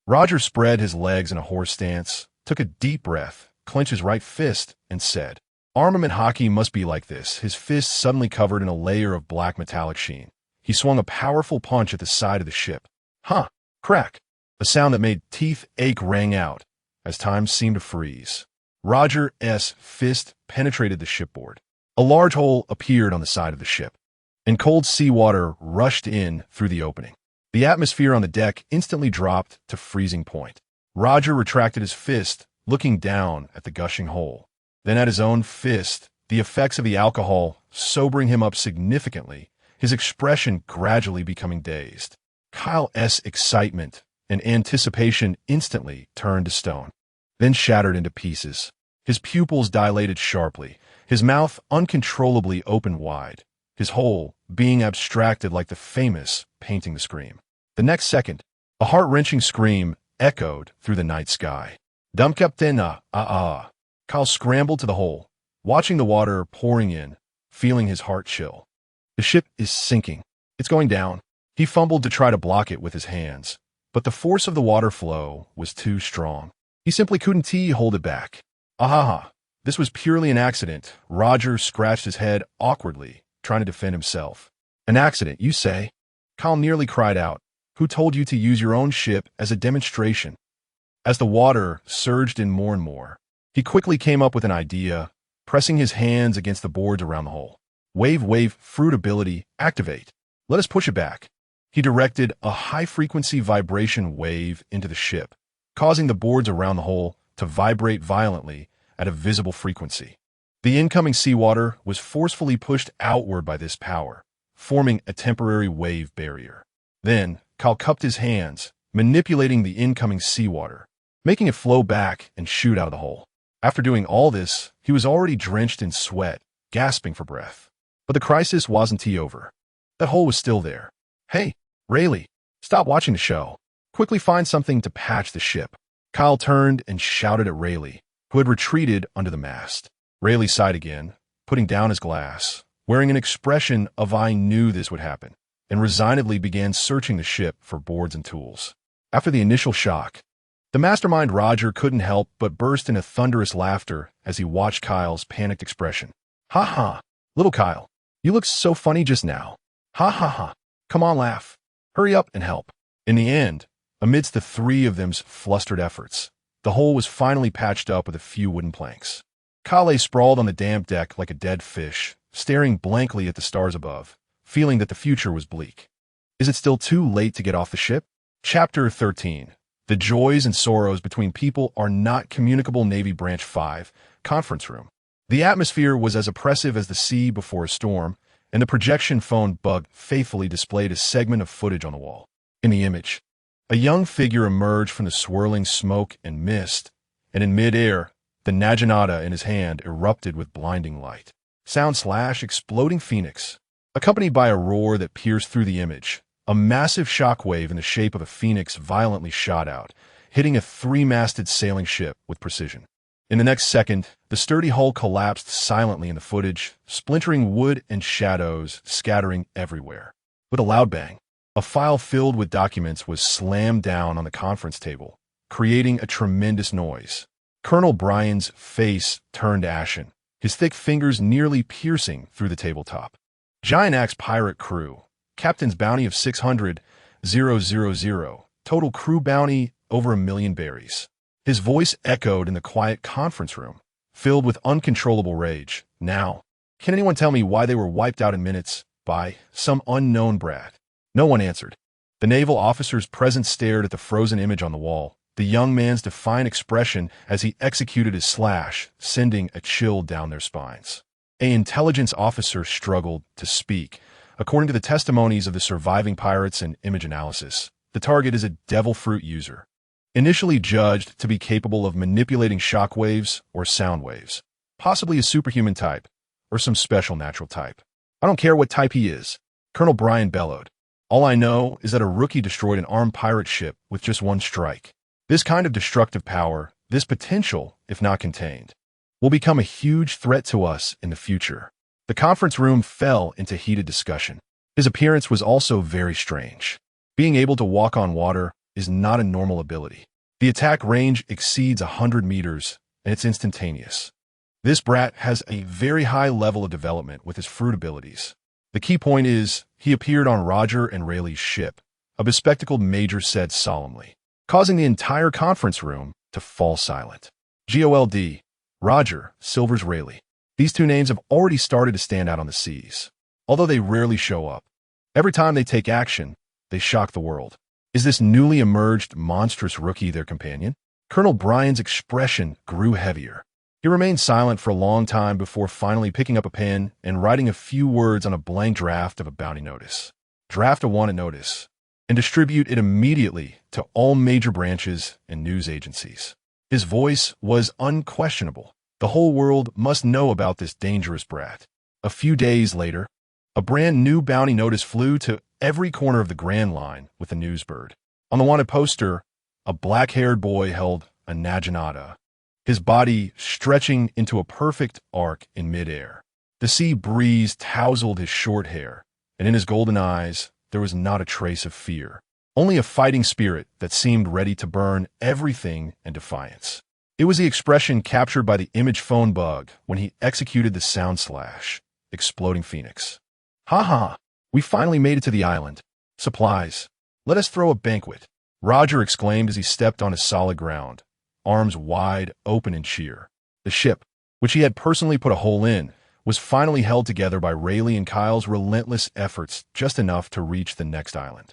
Speaker 1: Roger spread his legs in a horse stance, took a deep breath, clenched his right fist, and said, Armament hockey must be like this, his fist suddenly covered in a layer of black metallic sheen. He swung a powerful punch at the side of the ship. Crack. A sound that made teeth ache rang out, as time seemed to freeze. Roger's fist penetrated the shipboard. A large hole appeared on the side of the ship, and cold seawater rushed in through the opening. The atmosphere on the deck instantly dropped to freezing point. Roger retracted his fist, looking down at the gushing hole, then at his own fist, the effects of the alcohol sobering him up significantly, his expression gradually becoming dazed. Kyle's excitement and anticipation instantly turned to stone, then shattered into pieces. His pupils dilated sharply, his mouth uncontrollably opened wide, his whole being abstracted like the famous painting The Scream. The next second, a heart-wrenching scream echoed through the night sky. Dumb Captain, Kyle scrambled to the hole, watching the water pouring in, feeling his heart chill. The ship is sinking. It's going down. He fumbled to try to block it with his hands, but the force of the water flow was too strong. He simply couldn't hold it back. This was purely an accident. Roger scratched his head awkwardly, trying to defend himself. An accident, you say? Kyle nearly cried out. Who told you to use your own ship as a demonstration? As the water surged in more and more, he quickly came up with an idea, pressing his hands against the boards around the hole. Wave, fruit ability, activate. Let us push it back. He directed a high-frequency vibration wave into the ship, causing the boards around the hole to vibrate violently at a visible frequency. The incoming seawater was forcefully pushed outward by this power, forming a temporary wave barrier. Then, Kyle cupped his hands, manipulating the incoming seawater, making it flow back and shoot out of the hole. After doing all this, he was already drenched in sweat, gasping for breath. But the crisis wasn't over. That hole was still there. Hey, Rayleigh, stop watching the show. Quickly find something to patch the ship. Kyle turned and shouted at Rayleigh, who had retreated under the mast. Rayleigh sighed again, putting down his glass, wearing an expression of I knew this would happen, and resignedly began searching the ship for boards and tools. After the initial shock, the mastermind Roger couldn't help but burst into thunderous laughter as he watched Kyle's panicked expression. Little Kyle, you looked so funny just now. Come on, laugh. Hurry up and help. In the end, amidst the 3 of them's flustered efforts, the hole was finally patched up with a few wooden planks. Kyle lay sprawled on the damp deck like a dead fish, staring blankly at the stars above, feeling that the future was bleak. Is it still too late to get off the ship? Chapter 13. The joys and sorrows between people are not communicable. Navy Branch 5, Conference Room. The atmosphere was as oppressive as the sea before a storm, and the projection phone bug faithfully displayed a segment of footage on the wall. In the image, a young figure emerged from the swirling smoke and mist, and in mid-air, the naginata in his hand erupted with blinding light. Exploding phoenix. Accompanied by a roar that pierced through the image, a massive shockwave in the shape of a phoenix violently shot out, hitting a three-masted sailing ship with precision. In the next second, the sturdy hull collapsed silently in the footage, splintering wood and shadows scattering everywhere. With a loud bang, a file filled with documents was slammed down on the conference table, creating a tremendous noise. Colonel Bryan's face turned ashen, his thick fingers nearly piercing through the tabletop. Giant Axe pirate crew. Captain's bounty of 600,000. Total crew bounty over 1 million berries. His voice echoed in the quiet conference room, filled with uncontrollable rage. Now, can anyone tell me why they were wiped out in minutes by some unknown brat? No one answered. The naval officers present stared at the frozen image on the wall, the young man's defiant expression as he executed his slash, sending a chill down their spines. An intelligence officer struggled to speak. According to the testimonies of the surviving pirates and image analysis, the target is a devil fruit user, initially judged to be capable of manipulating shock waves or sound waves, possibly a superhuman type or some special natural type. I don't care what type he is, Colonel Bryan bellowed. All I know is that a rookie destroyed an armed pirate ship with just one strike. This kind of destructive power, this potential, if not contained, will become a huge threat to us in the future. The conference room fell into heated discussion. His appearance was also very strange. Being able to walk on water is not a normal ability. The attack range exceeds 100 meters, and it's instantaneous. This brat has a very high level of development with his fruit abilities. The key point is, he appeared on Roger and Rayleigh's ship, a bespectacled major said solemnly, causing the entire conference room to fall silent. Gol D, Roger, Silvers Rayleigh. These two names have already started to stand out on the seas, although they rarely show up. Every time they take action, they shock the world. Is this newly emerged monstrous rookie their companion? Colonel Bryan's expression grew heavier. He remained silent for a long time before finally picking up a pen and writing a few words on a blank draft of a bounty notice. Draft a wanted notice, and distribute it immediately to all major branches and news agencies. His voice was unquestionable. The whole world must know about this dangerous brat. A few days later, a brand new bounty notice flew to every corner of the Grand Line with the newsbird. On the wanted poster, a black-haired boy held a naginata, his body stretching into a perfect arc in midair. The sea breeze tousled his short hair, and in his golden eyes there was not a trace of fear, only a fighting spirit that seemed ready to burn everything in defiance. It was the expression captured by the image phone bug when he executed the sound slash, exploding phoenix. Ha ha, we finally made it to the island. Supplies. Let us throw a banquet, Roger exclaimed as he stepped onto solid ground, arms wide open in cheer. The ship, which he had personally put a hole in, was finally held together by Rayleigh and Kyle's relentless efforts just enough to reach the next island.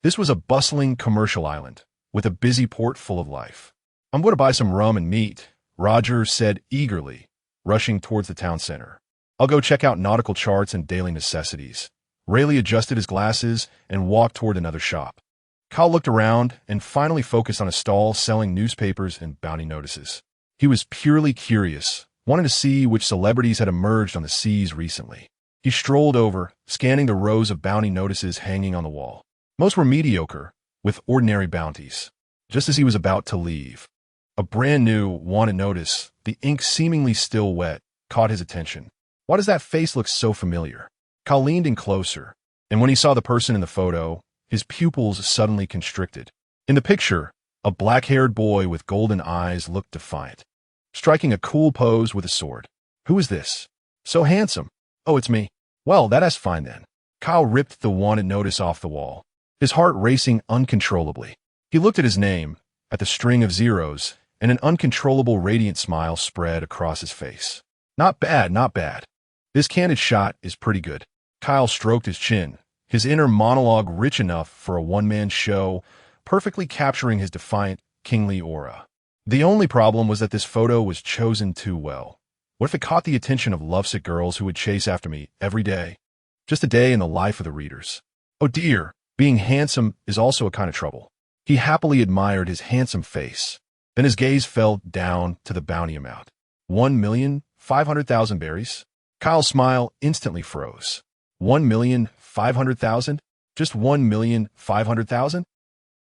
Speaker 1: This was a bustling commercial island, with a busy port full of life. I'm going to buy some rum and meat, Roger said eagerly, rushing towards the town center. I'll go check out nautical charts and daily necessities. Rayleigh adjusted his glasses and walked toward another shop. Kyle looked around and finally focused on a stall selling newspapers and bounty notices. He was purely curious, wanting to see which celebrities had emerged on the seas recently. He strolled over, scanning the rows of bounty notices hanging on the wall. Most were mediocre, with ordinary bounties. Just as he was about to leave, a brand new wanted notice, the ink seemingly still wet, caught his attention. Why does that face look so familiar? Kyle leaned in closer, and when he saw the person in the photo, his pupils suddenly constricted. In the picture, a black-haired boy with golden eyes looked defiant, striking a cool pose with a sword. Who is this? So handsome. Oh, it's me. Well, that's fine then. Kyle ripped the wanted notice off the wall, his heart racing uncontrollably. He looked at his name, at the string of zeros, and an uncontrollable radiant smile spread across his face. Not bad, not bad. This candid shot is pretty good. Kyle stroked his chin, his inner monologue rich enough for a one-man show, perfectly capturing his defiant, kingly aura. The only problem was that this photo was chosen too well. What if it caught the attention of lovesick girls who would chase after me every day? Just a day in the life of the readers. Oh dear, being handsome is also a kind of trouble. He happily admired his handsome face. Then his gaze fell down to the bounty amount. 1,500,000 berries? Kyle's smile instantly froze. 1,500,000? Just 1,500,000?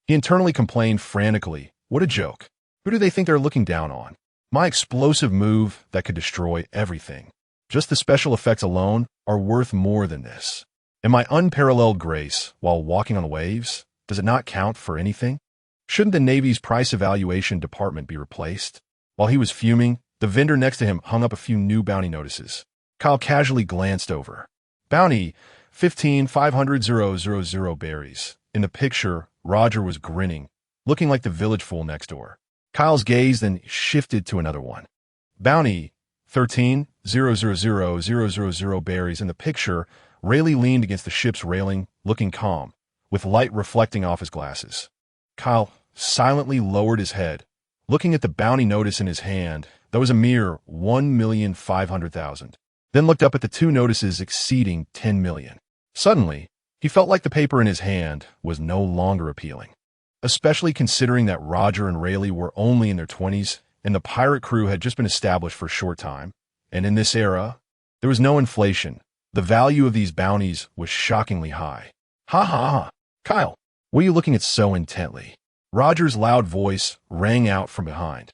Speaker 1: He internally complained frantically. What a joke. Who do they think they're looking down on? My explosive move that could destroy everything. Just the special effects alone are worth more than this. And my unparalleled grace while walking on the waves, does it not count for anything? Shouldn't the Navy's price evaluation department be replaced? While he was fuming, the vendor next to him hung up a few new bounty notices. Kyle casually glanced over. Bounty, 15,500,000 berries. In the picture, Roger was grinning, looking like the village fool next door. Kyle's gaze then shifted to another one. Bounty, 13,000,000 berries. In the picture, Rayleigh leaned against the ship's railing, looking calm, with light reflecting off his glasses. Kyle silently lowered his head, looking at the bounty notice in his hand. That was a mere 1,500,000. Then looked up at the two notices exceeding 10 million. Suddenly, he felt like the paper in his hand was no longer appealing, especially considering that Roger and Rayleigh were only in their 20s and the pirate crew had just been established for a short time. And in this era, there was no inflation. The value of these bounties was shockingly high. Ha ha ha. Kyle, what are you looking at so intently? Roger's loud voice rang out from behind,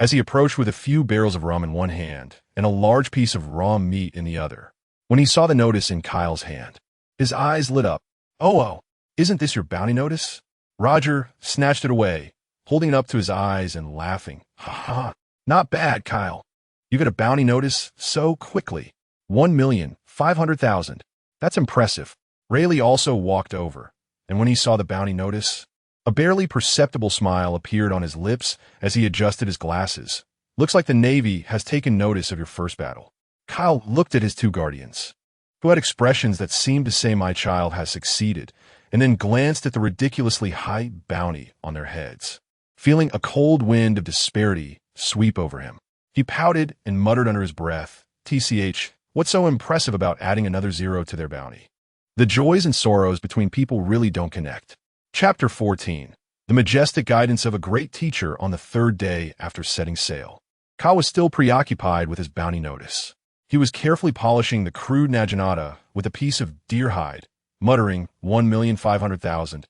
Speaker 1: as he approached with a few barrels of rum in one hand and a large piece of raw meat in the other. When he saw the notice in Kyle's hand, his eyes lit up. Oh, isn't this your bounty notice? Roger snatched it away, holding it up to his eyes and laughing. Ha ha, not bad, Kyle. You got a bounty notice so quickly. 1,500,000. That's impressive. Rayleigh also walked over, and when he saw the bounty notice, a barely perceptible smile appeared on his lips as he adjusted his glasses. Looks like the Navy has taken notice of your first battle. Kyle looked at his two guardians, who had expressions that seemed to say my child has succeeded, and then glanced at the ridiculously high bounty on their heads, feeling a cold wind of disparity sweep over him. He pouted and muttered under his breath, TCH, what's so impressive about adding another zero to their bounty? The joys and sorrows between people really don't connect. Chapter 14. The majestic guidance of a great teacher on the third day after setting sail. Kyle was still preoccupied with his bounty notice. He was carefully polishing the crude naginata with a piece of deer hide, muttering, 1,500,000.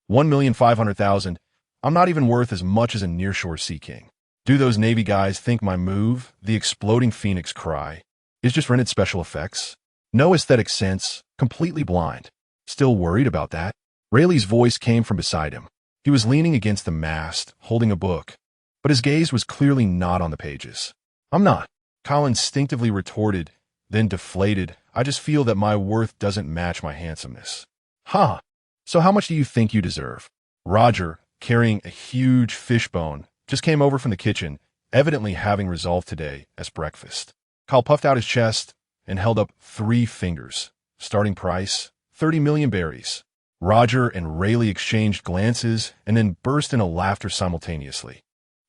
Speaker 1: 1,500,000. I'm not even worth as much as a nearshore sea king. Do those Navy guys think my move, the exploding phoenix cry, is just rented special effects? No aesthetic sense, completely blind. Still worried about that? Rayleigh's voice came from beside him. He was leaning against the mast, holding a book, but his gaze was clearly not on the pages. I'm not, Kyle instinctively retorted, then deflated. I just feel that my worth doesn't match my handsomeness. Huh. So how much do you think you deserve? Roger, carrying a huge fishbone, just came over from the kitchen, evidently having resolved today as breakfast. Kyle puffed out his chest and held up 3 fingers. Starting price, 30 million berries. Roger and Rayleigh exchanged glances and then burst into laughter simultaneously.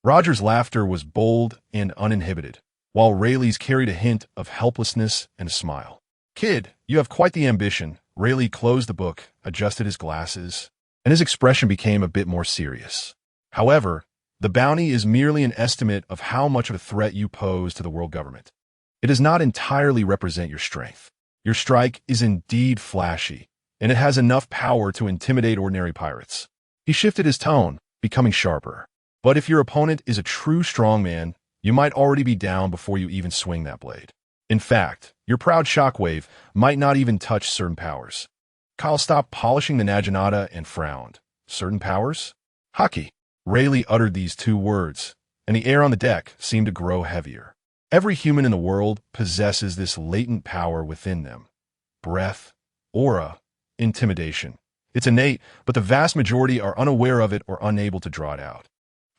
Speaker 1: Roger's laughter was bold and uninhibited, while Rayleigh's carried a hint of helplessness and a smile. Kid, you have quite the ambition. Rayleigh closed the book, adjusted his glasses, and his expression became a bit more serious. However, the bounty is merely an estimate of how much of a threat you pose to the world government. It does not entirely represent your strength. Your strike is indeed flashy, and it has enough power to intimidate ordinary pirates. He shifted his tone, becoming sharper. But if your opponent is a true strongman, you might already be down before you even swing that blade. In fact, your proud shockwave might not even touch certain powers. Kyle stopped polishing the naginata and frowned. Certain powers? Hockey. Rayleigh uttered these 2 words, and the air on the deck seemed to grow heavier. Every human in the world possesses this latent power within them. Breath, aura, intimidation. It's innate, but the vast majority are unaware of it or unable to draw it out.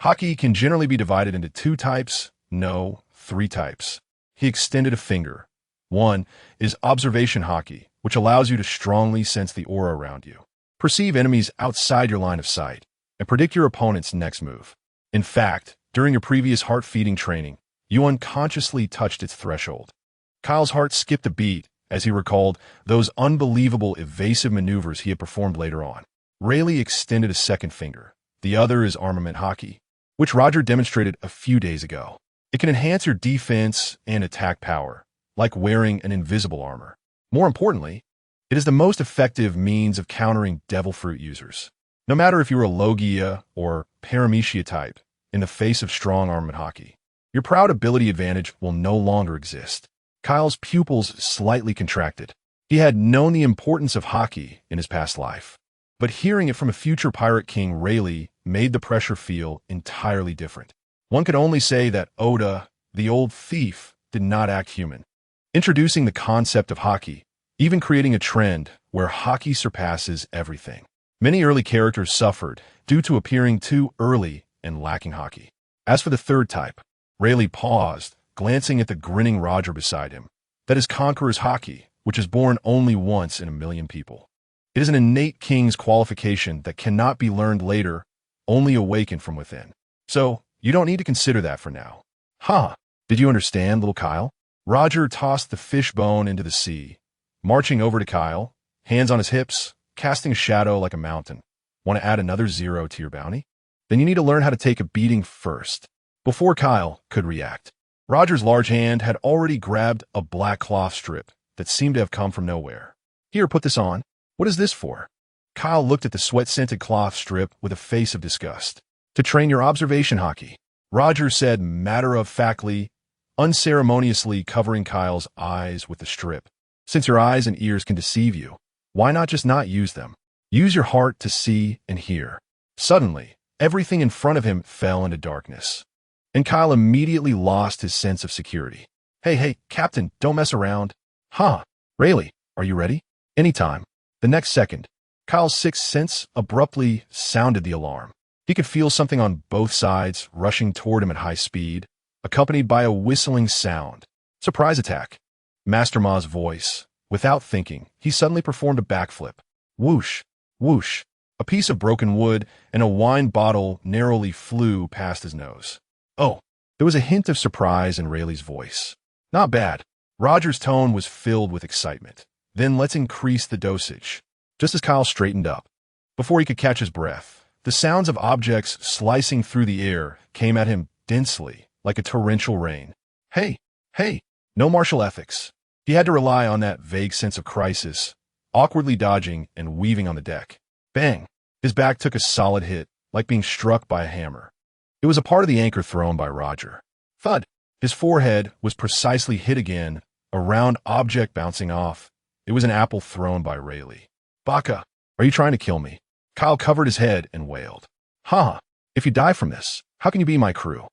Speaker 1: Hockey can generally be divided into 2 types, no, 3 types. He extended a finger. 1 is observation hockey, which allows you to strongly sense the aura around you, perceive enemies outside your line of sight, and predict your opponent's next move. In fact, during your previous heart-feeding training, you unconsciously touched its threshold. Kyle's heart skipped a beat as he recalled those unbelievable evasive maneuvers he had performed later on. Rayleigh extended a second finger. The other is armament hockey, which Roger demonstrated a few days ago. It can enhance your defense and attack power, like wearing an invisible armor. More importantly, it is the most effective means of countering devil fruit users. No matter if you're a Logia or Paramecia type, in the face of strong armament hockey, your proud ability advantage will no longer exist. Kyle's pupils slightly contracted. He had known the importance of hockey in his past life, but hearing it from a future pirate king, Rayleigh, made the pressure feel entirely different. One could only say that Oda, the old thief, did not act human. Introducing the concept of hockey, even creating a trend where hockey surpasses everything. Many early characters suffered due to appearing too early and lacking hockey. As for the third type, Rayleigh paused, glancing at the grinning Roger beside him. That is Conqueror's hockey, which is born only once in a million people. It is an innate king's qualification that cannot be learned later, only awakened from within. So, you don't need to consider that for now. Huh, did you understand, little Kyle? Roger tossed the fishbone into the sea, marching over to Kyle, hands on his hips, casting a shadow like a mountain. Want to add another 0 to your bounty? Then you need to learn how to take a beating first, before Kyle could react. Roger's large hand had already grabbed a black cloth strip that seemed to have come from nowhere. Here, put this on. What is this for? Kyle looked at the sweat-scented cloth strip with a face of disgust. To train your observation hockey, Roger said matter-of-factly, unceremoniously covering Kyle's eyes with the strip. Since your eyes and ears can deceive you, why not just not use them? Use your heart to see and hear. Suddenly, everything in front of him fell into darkness, and Kyle immediately lost his sense of security. Hey, Captain, don't mess around. Huh, Rayleigh, are you ready? Anytime. The next second, Kyle's sixth sense abruptly sounded the alarm. He could feel something on both sides rushing toward him at high speed, accompanied by a whistling sound. Surprise attack. Master Ma's voice. Without thinking, he suddenly performed a backflip. Whoosh, whoosh. A piece of broken wood and a wine bottle narrowly flew past his nose. Oh, there was a hint of surprise in Rayleigh's voice. Not bad. Roger's tone was filled with excitement. Then let's increase the dosage. Just as Kyle straightened up, before he could catch his breath, the sounds of objects slicing through the air came at him densely, like a torrential rain. Hey, no martial ethics. He had to rely on that vague sense of crisis, awkwardly dodging and weaving on the deck. Bang! His back took a solid hit, like being struck by a hammer. It was a part of the anchor thrown by Roger. Thud! His forehead was precisely hit again, a round object bouncing off. It was an apple thrown by Rayleigh. Baka, are you trying to kill me? Kyle covered his head and wailed. Ha! If you die from this, how can you be my crew?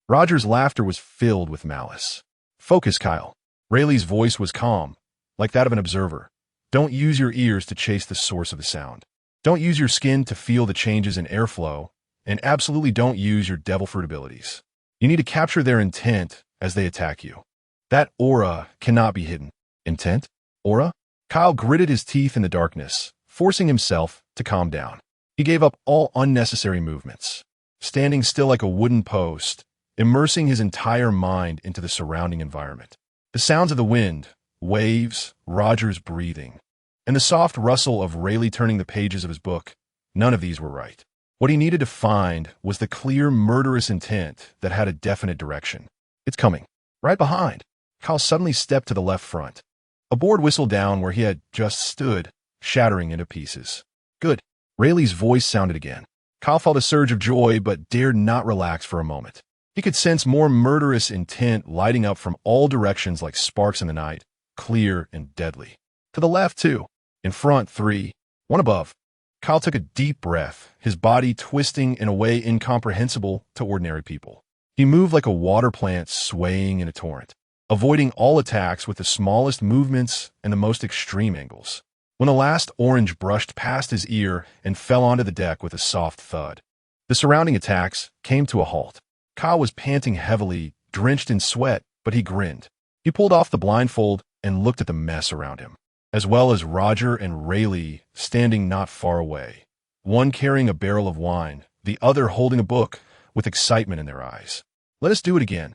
Speaker 1: Roger's laughter was filled with malice. Focus, Kyle. Rayleigh's voice was calm, like that of an observer. Don't use your ears to chase the source of the sound. Don't use your skin to feel the changes in airflow, and absolutely don't use your devil fruit abilities. You need to capture their intent as they attack you. That aura cannot be hidden. Intent? Aura? Kyle gritted his teeth in the darkness, forcing himself to calm down. He gave up all unnecessary movements, standing still like a wooden post, immersing his entire mind into the surrounding environment. The sounds of the wind, waves, Roger's breathing, and the soft rustle of Rayleigh turning the pages of his book, none of these were right. What he needed to find was the clear, murderous intent that had a definite direction. It's coming. Right behind. Kyle suddenly stepped to the left front. A board whistled down where he had just stood, shattering into pieces. Good. Rayleigh's voice sounded again. Kyle felt a surge of joy but dared not relax for a moment. He could sense more murderous intent lighting up from all directions like sparks in the night, clear and deadly. To the left, too. In front, 3. 1 above. Kyle took a deep breath, his body twisting in a way incomprehensible to ordinary people. He moved like a water plant swaying in a torrent, avoiding all attacks with the smallest movements and the most extreme angles. When the last orange brushed past his ear and fell onto the deck with a soft thud, the surrounding attacks came to a halt. Kyle was panting heavily, drenched in sweat, but he grinned. He pulled off the blindfold and looked at the mess around him. as well as Roger and Rayleigh standing not far away, one carrying a barrel of wine, the other holding a book with excitement in their eyes. Let us do it again.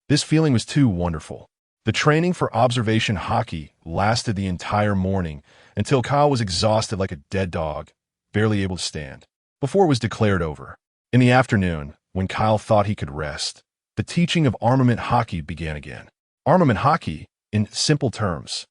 Speaker 1: This feeling was too wonderful. The training for observation hockey lasted the entire morning until Kyle was exhausted like a dead dog, barely able to stand, before it was declared over. In the afternoon, when Kyle thought he could rest, the teaching of armament hockey began again. Armament hockey, in simple terms,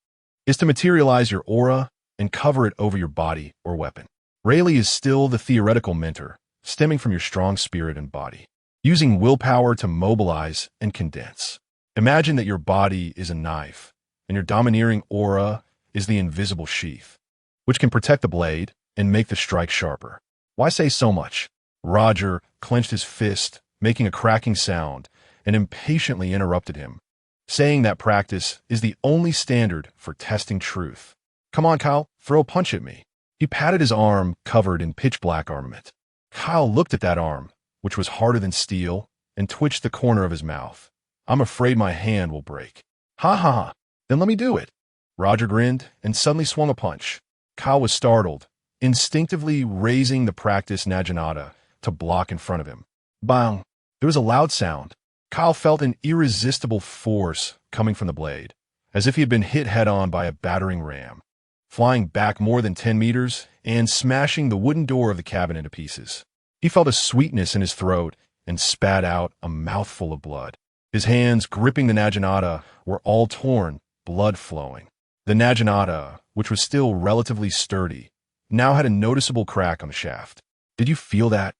Speaker 1: is to materialize your aura and cover it over your body or weapon. Rayleigh is still the theoretical mentor, stemming from your strong spirit and body, using willpower to mobilize and condense. Imagine that your body is a knife, and your domineering aura is the invisible sheath, which can protect the blade and make the strike sharper. Why say so much? Roger clenched his fist, making a cracking sound, and impatiently interrupted him, saying that practice is the only standard for testing truth. Come on, Kyle, throw a punch at me. He patted his arm covered in pitch-black armament. Kyle looked at that arm, which was harder than steel, and twitched the corner of his mouth. I'm afraid my hand will break. Ha ha ha, then let me do it. Roger grinned and suddenly swung a punch. Kyle was startled, instinctively raising the practice naginata to block in front of him. Bang! There was a loud sound. Kyle felt an irresistible force coming from the blade, as if he had been hit head-on by a battering ram, flying back more than 10 meters and smashing the wooden door of the cabin into pieces. He felt a sweetness in his throat and spat out a mouthful of blood. His hands gripping the naginata were all torn, blood flowing. The naginata, which was still relatively sturdy, now had a noticeable crack on the shaft. Did you feel that?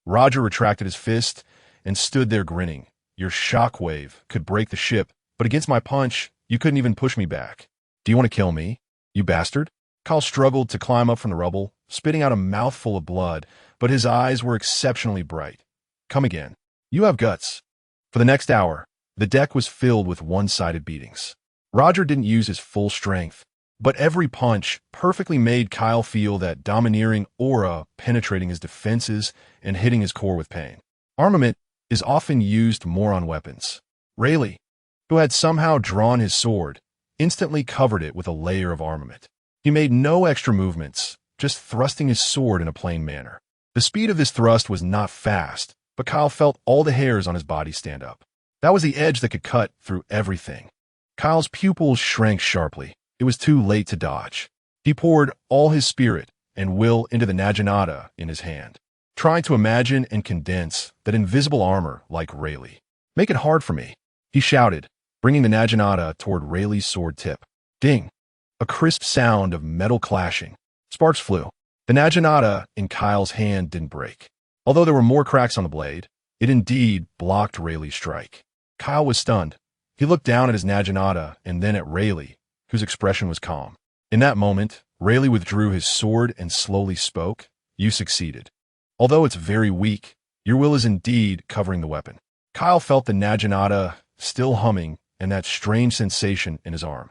Speaker 1: Roger retracted his fist and stood there grinning. Your shockwave could break the ship, but against my punch, you couldn't even push me back. Do you want to kill me, you bastard? Kyle struggled to climb up from the rubble, spitting out a mouthful of blood, but his eyes were exceptionally bright. Come again. You have guts. For the next hour, the deck was filled with one-sided beatings. Roger didn't use his full strength, but every punch perfectly made Kyle feel that domineering aura penetrating his defenses and hitting his core with pain. Armament is often used more on weapons. Rayleigh, who had somehow drawn his sword, instantly covered it with a layer of armament. He made no extra movements, just thrusting his sword in a plain manner. The speed of this thrust was not fast, but Kyle felt all the hairs on his body stand up. That was the edge that could cut through everything. Kyle's pupils shrank sharply. It was too late to dodge. He poured all his spirit and will into the naginata in his hand, trying to imagine and condense that invisible armor like Rayleigh. Make it hard for me, he shouted, bringing the naginata toward Rayleigh's sword tip. Ding! A crisp sound of metal clashing. Sparks flew. The naginata in Kyle's hand didn't break. Although there were more cracks on the blade, it indeed blocked Rayleigh's strike. Kyle was stunned. He looked down at his naginata and then at Rayleigh, whose expression was calm. In that moment, Rayleigh withdrew his sword and slowly spoke. You succeeded. Although it's very weak, your will is indeed covering the weapon. Kyle felt the naginata still humming and that strange sensation in his arm,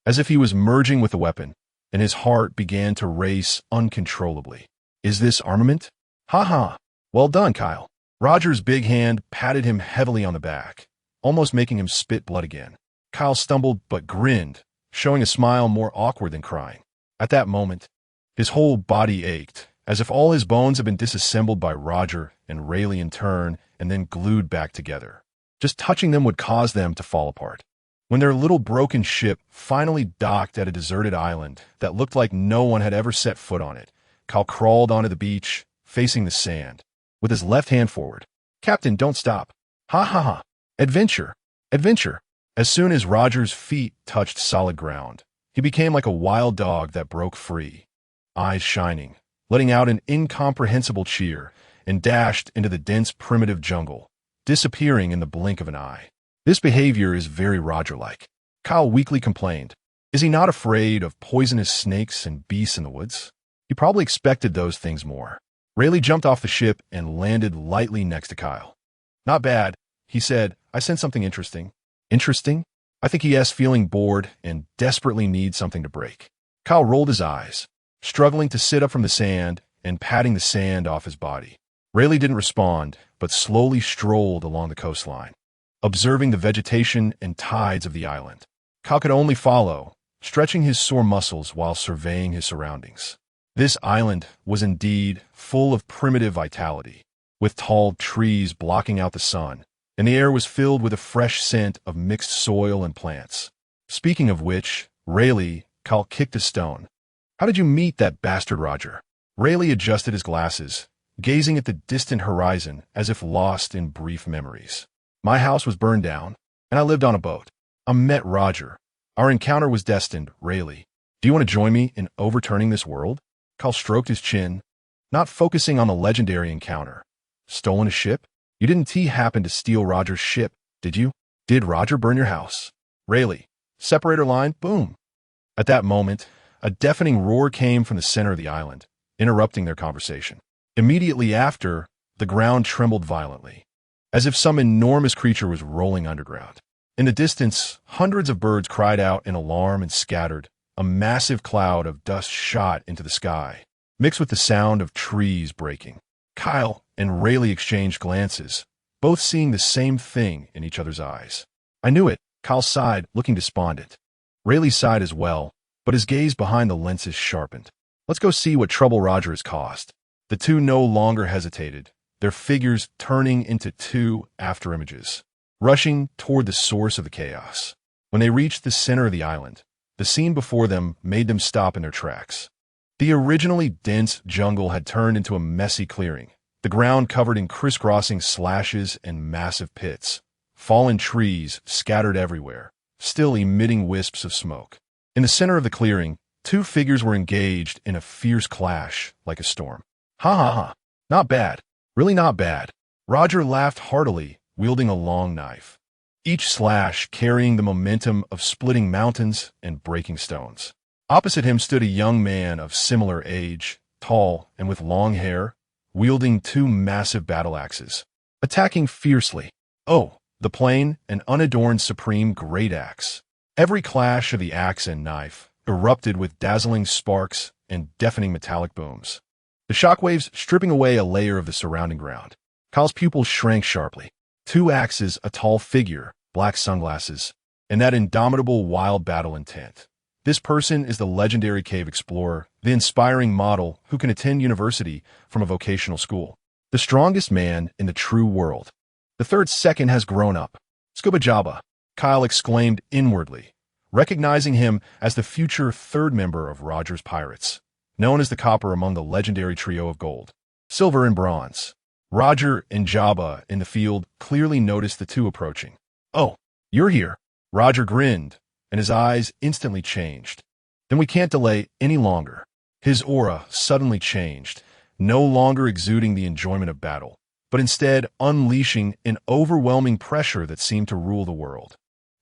Speaker 1: as if he was merging with the weapon, and his heart began to race uncontrollably. Is this armament? Ha ha! Well done, Kyle. Roger's big hand patted him heavily on the back, almost making him spit blood again. Kyle stumbled but grinned, showing a smile more awkward than crying. At that moment, his whole body ached, as if all his bones had been disassembled by Roger and Rayleigh in turn and then glued back together. Just touching them would cause them to fall apart. When their little broken ship finally docked at a deserted island that looked like no one had ever set foot on it, Kyle crawled onto the beach, facing the sand, with his left hand forward. Captain, don't stop. Ha ha ha. Adventure. Adventure. As soon as Roger's feet touched solid ground, he became like a wild dog that broke free, eyes shining, letting out an incomprehensible cheer, and dashed into the dense primitive jungle, disappearing in the blink of an eye. This behavior is very Roger-like. Kyle weakly complained. Is he not afraid of poisonous snakes and beasts in the woods? He probably expected those things more. Rayleigh jumped off the ship and landed lightly next to Kyle. Not bad, he said. I sense something interesting. Interesting? I think he is feeling bored and desperately needs something to break. Kyle rolled his eyes, struggling to sit up from the sand and patting the sand off his body. Rayleigh didn't respond, but slowly strolled along the coastline, observing the vegetation and tides of the island. Kyle could only follow, stretching his sore muscles while surveying his surroundings. This island was indeed full of primitive vitality, with tall trees blocking out the sun, and the air was filled with a fresh scent of mixed soil and plants. Speaking of which, Rayleigh, Kyle kicked a stone. How did you meet that bastard Roger? Rayleigh adjusted his glasses, gazing at the distant horizon as if lost in brief memories. My house was burned down, and I lived on a boat. I met Roger. Our encounter was destined, Rayleigh. Do you want to join me in overturning this world? Kyle stroked his chin, not focusing on the legendary encounter. Stolen a ship? You didn't happen to steal Roger's ship, did you? Did Roger burn your house? Rayleigh, separator line, boom. At that moment, a deafening roar came from the center of the island, interrupting their conversation. Immediately after, the ground trembled violently, as if some enormous creature was rolling underground. In the distance, hundreds of birds cried out in alarm and scattered. A massive cloud of dust shot into the sky, mixed with the sound of trees breaking. Kyle and Rayleigh exchanged glances, both seeing the same thing in each other's eyes. I knew it, Kyle sighed, looking despondent. Rayleigh sighed as well, but his gaze behind the lenses sharpened. Let's go see what trouble Roger has caused. The two no longer hesitated, their figures turning into two afterimages, rushing toward the source of the chaos. When they reached the center of the island, the scene before them made them stop in their tracks. The originally dense jungle had turned into a messy clearing, the ground covered in crisscrossing slashes and massive pits, fallen trees scattered everywhere, still emitting wisps of smoke. In the center of the clearing, two figures were engaged in a fierce clash like a storm. Ha ha ha. Not bad. Really not bad. Roger laughed heartily, wielding a long knife, each slash carrying the momentum of splitting mountains and breaking stones. Opposite him stood a young man of similar age, tall and with long hair, wielding two massive battle axes, attacking fiercely. Oh, the plain and unadorned supreme great axe. Every clash of the axe and knife erupted with dazzling sparks and deafening metallic booms, the shockwaves stripping away a layer of the surrounding ground. Kyle's pupils shrank sharply. Two axes, a tall figure, black sunglasses, and that indomitable wild battle intent. This person is the legendary cave explorer, the inspiring model who can attend university from a vocational school. The strongest man in the true world. The third second has grown up. Scuba Jabba, Kyle exclaimed inwardly, recognizing him as the future third member of Roger's Pirates, known as the Copper among the legendary trio of gold, silver, and bronze. Roger and Jabba in the field clearly noticed the two approaching. Oh, you're here. Roger grinned, and his eyes instantly changed. Then we can't delay any longer. His aura suddenly changed, no longer exuding the enjoyment of battle, but instead unleashing an overwhelming pressure that seemed to rule the world.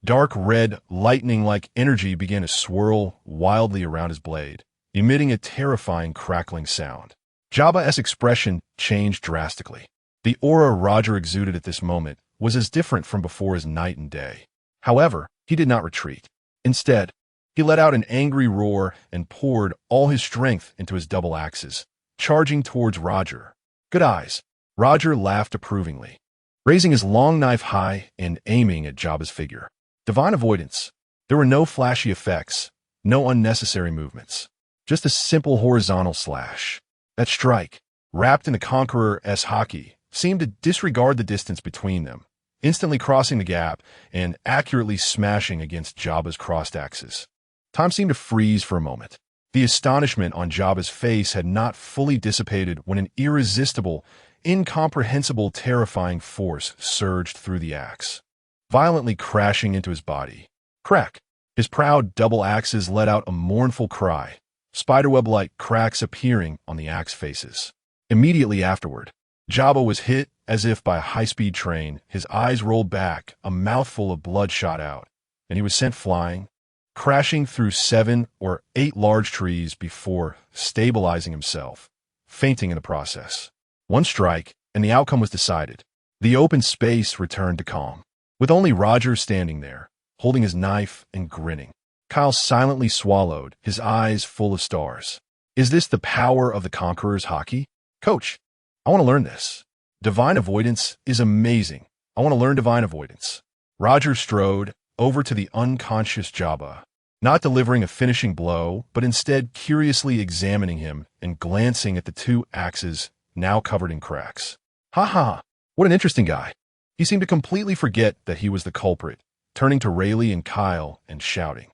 Speaker 1: Dark red, lightning-like energy began to swirl wildly around his blade, emitting a terrifying crackling sound. Jabba's expression changed drastically. The aura Roger exuded at this moment was as different from before as night and day. However, he did not retreat. Instead, he let out an angry roar and poured all his strength into his double axes, charging towards Roger. Good eyes. Roger laughed approvingly, raising his long knife high and aiming at Jabba's figure. Divine avoidance. There were no flashy effects, no unnecessary movements, just a simple horizontal slash. That strike, wrapped in the Conqueror's hockey, seemed to disregard the distance between them, instantly crossing the gap and accurately smashing against Jabba's crossed axes. Time seemed to freeze for a moment. The astonishment on Jabba's face had not fully dissipated when an irresistible, incomprehensible, terrifying force surged through the axe, violently crashing into his body. Crack! His proud double axes let out a mournful cry, spiderweb-like cracks appearing on the axe faces. Immediately afterward, Jabba was hit as if by a high-speed train. His eyes rolled back, a mouthful of blood shot out, and he was sent flying, crashing through 7 or 8 large trees before stabilizing himself, fainting in the process. One strike, and the outcome was decided. The open space returned to calm, with only Roger standing there, holding his knife and grinning. Kyle silently swallowed, his eyes full of stars. Is this the power of the Conqueror's hockey? Coach, I want to learn this. Divine avoidance is amazing. I want to learn divine avoidance. Roger strode over to the unconscious Jabba, not delivering a finishing blow, but instead curiously examining him and glancing at the two axes now covered in cracks. Ha ha, what an interesting guy. He seemed to completely forget that he was the culprit, turning to Rayleigh and Kyle and shouting,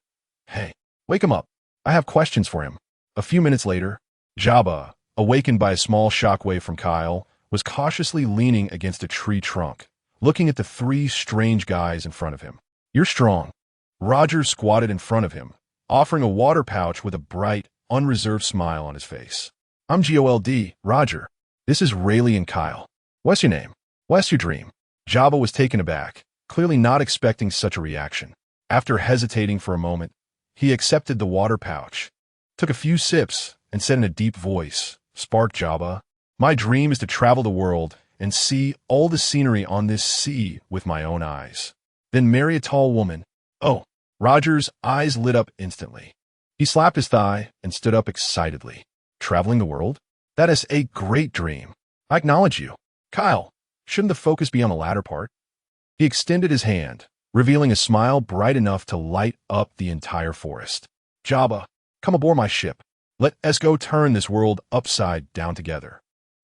Speaker 1: "Hey, wake him up. I have questions for him." A few minutes later, Jabba, awakened by a small shockwave from Kyle, was cautiously leaning against a tree trunk, looking at the three strange guys in front of him. "You're strong." Roger squatted in front of him, offering a water pouch with a bright, unreserved smile on his face. "I'm Gol D, Roger. This is Rayleigh and Kyle. What's your name? What's your dream?" Jabba was taken aback, clearly not expecting such a reaction. After hesitating for a moment, he accepted the water pouch, took a few sips, and said in a deep voice, "Spark, Jabba. My dream is to travel the world and see all the scenery on this sea with my own eyes. Then marry a tall woman." "Oh." Roger's eyes lit up instantly. He slapped his thigh and stood up excitedly. "Traveling the world? That is a great dream. I acknowledge you." "Kyle, shouldn't the focus be on the latter part?" He extended his hand, revealing a smile bright enough to light up the entire forest. "Jabba, come aboard my ship. Let us go turn this world upside down together."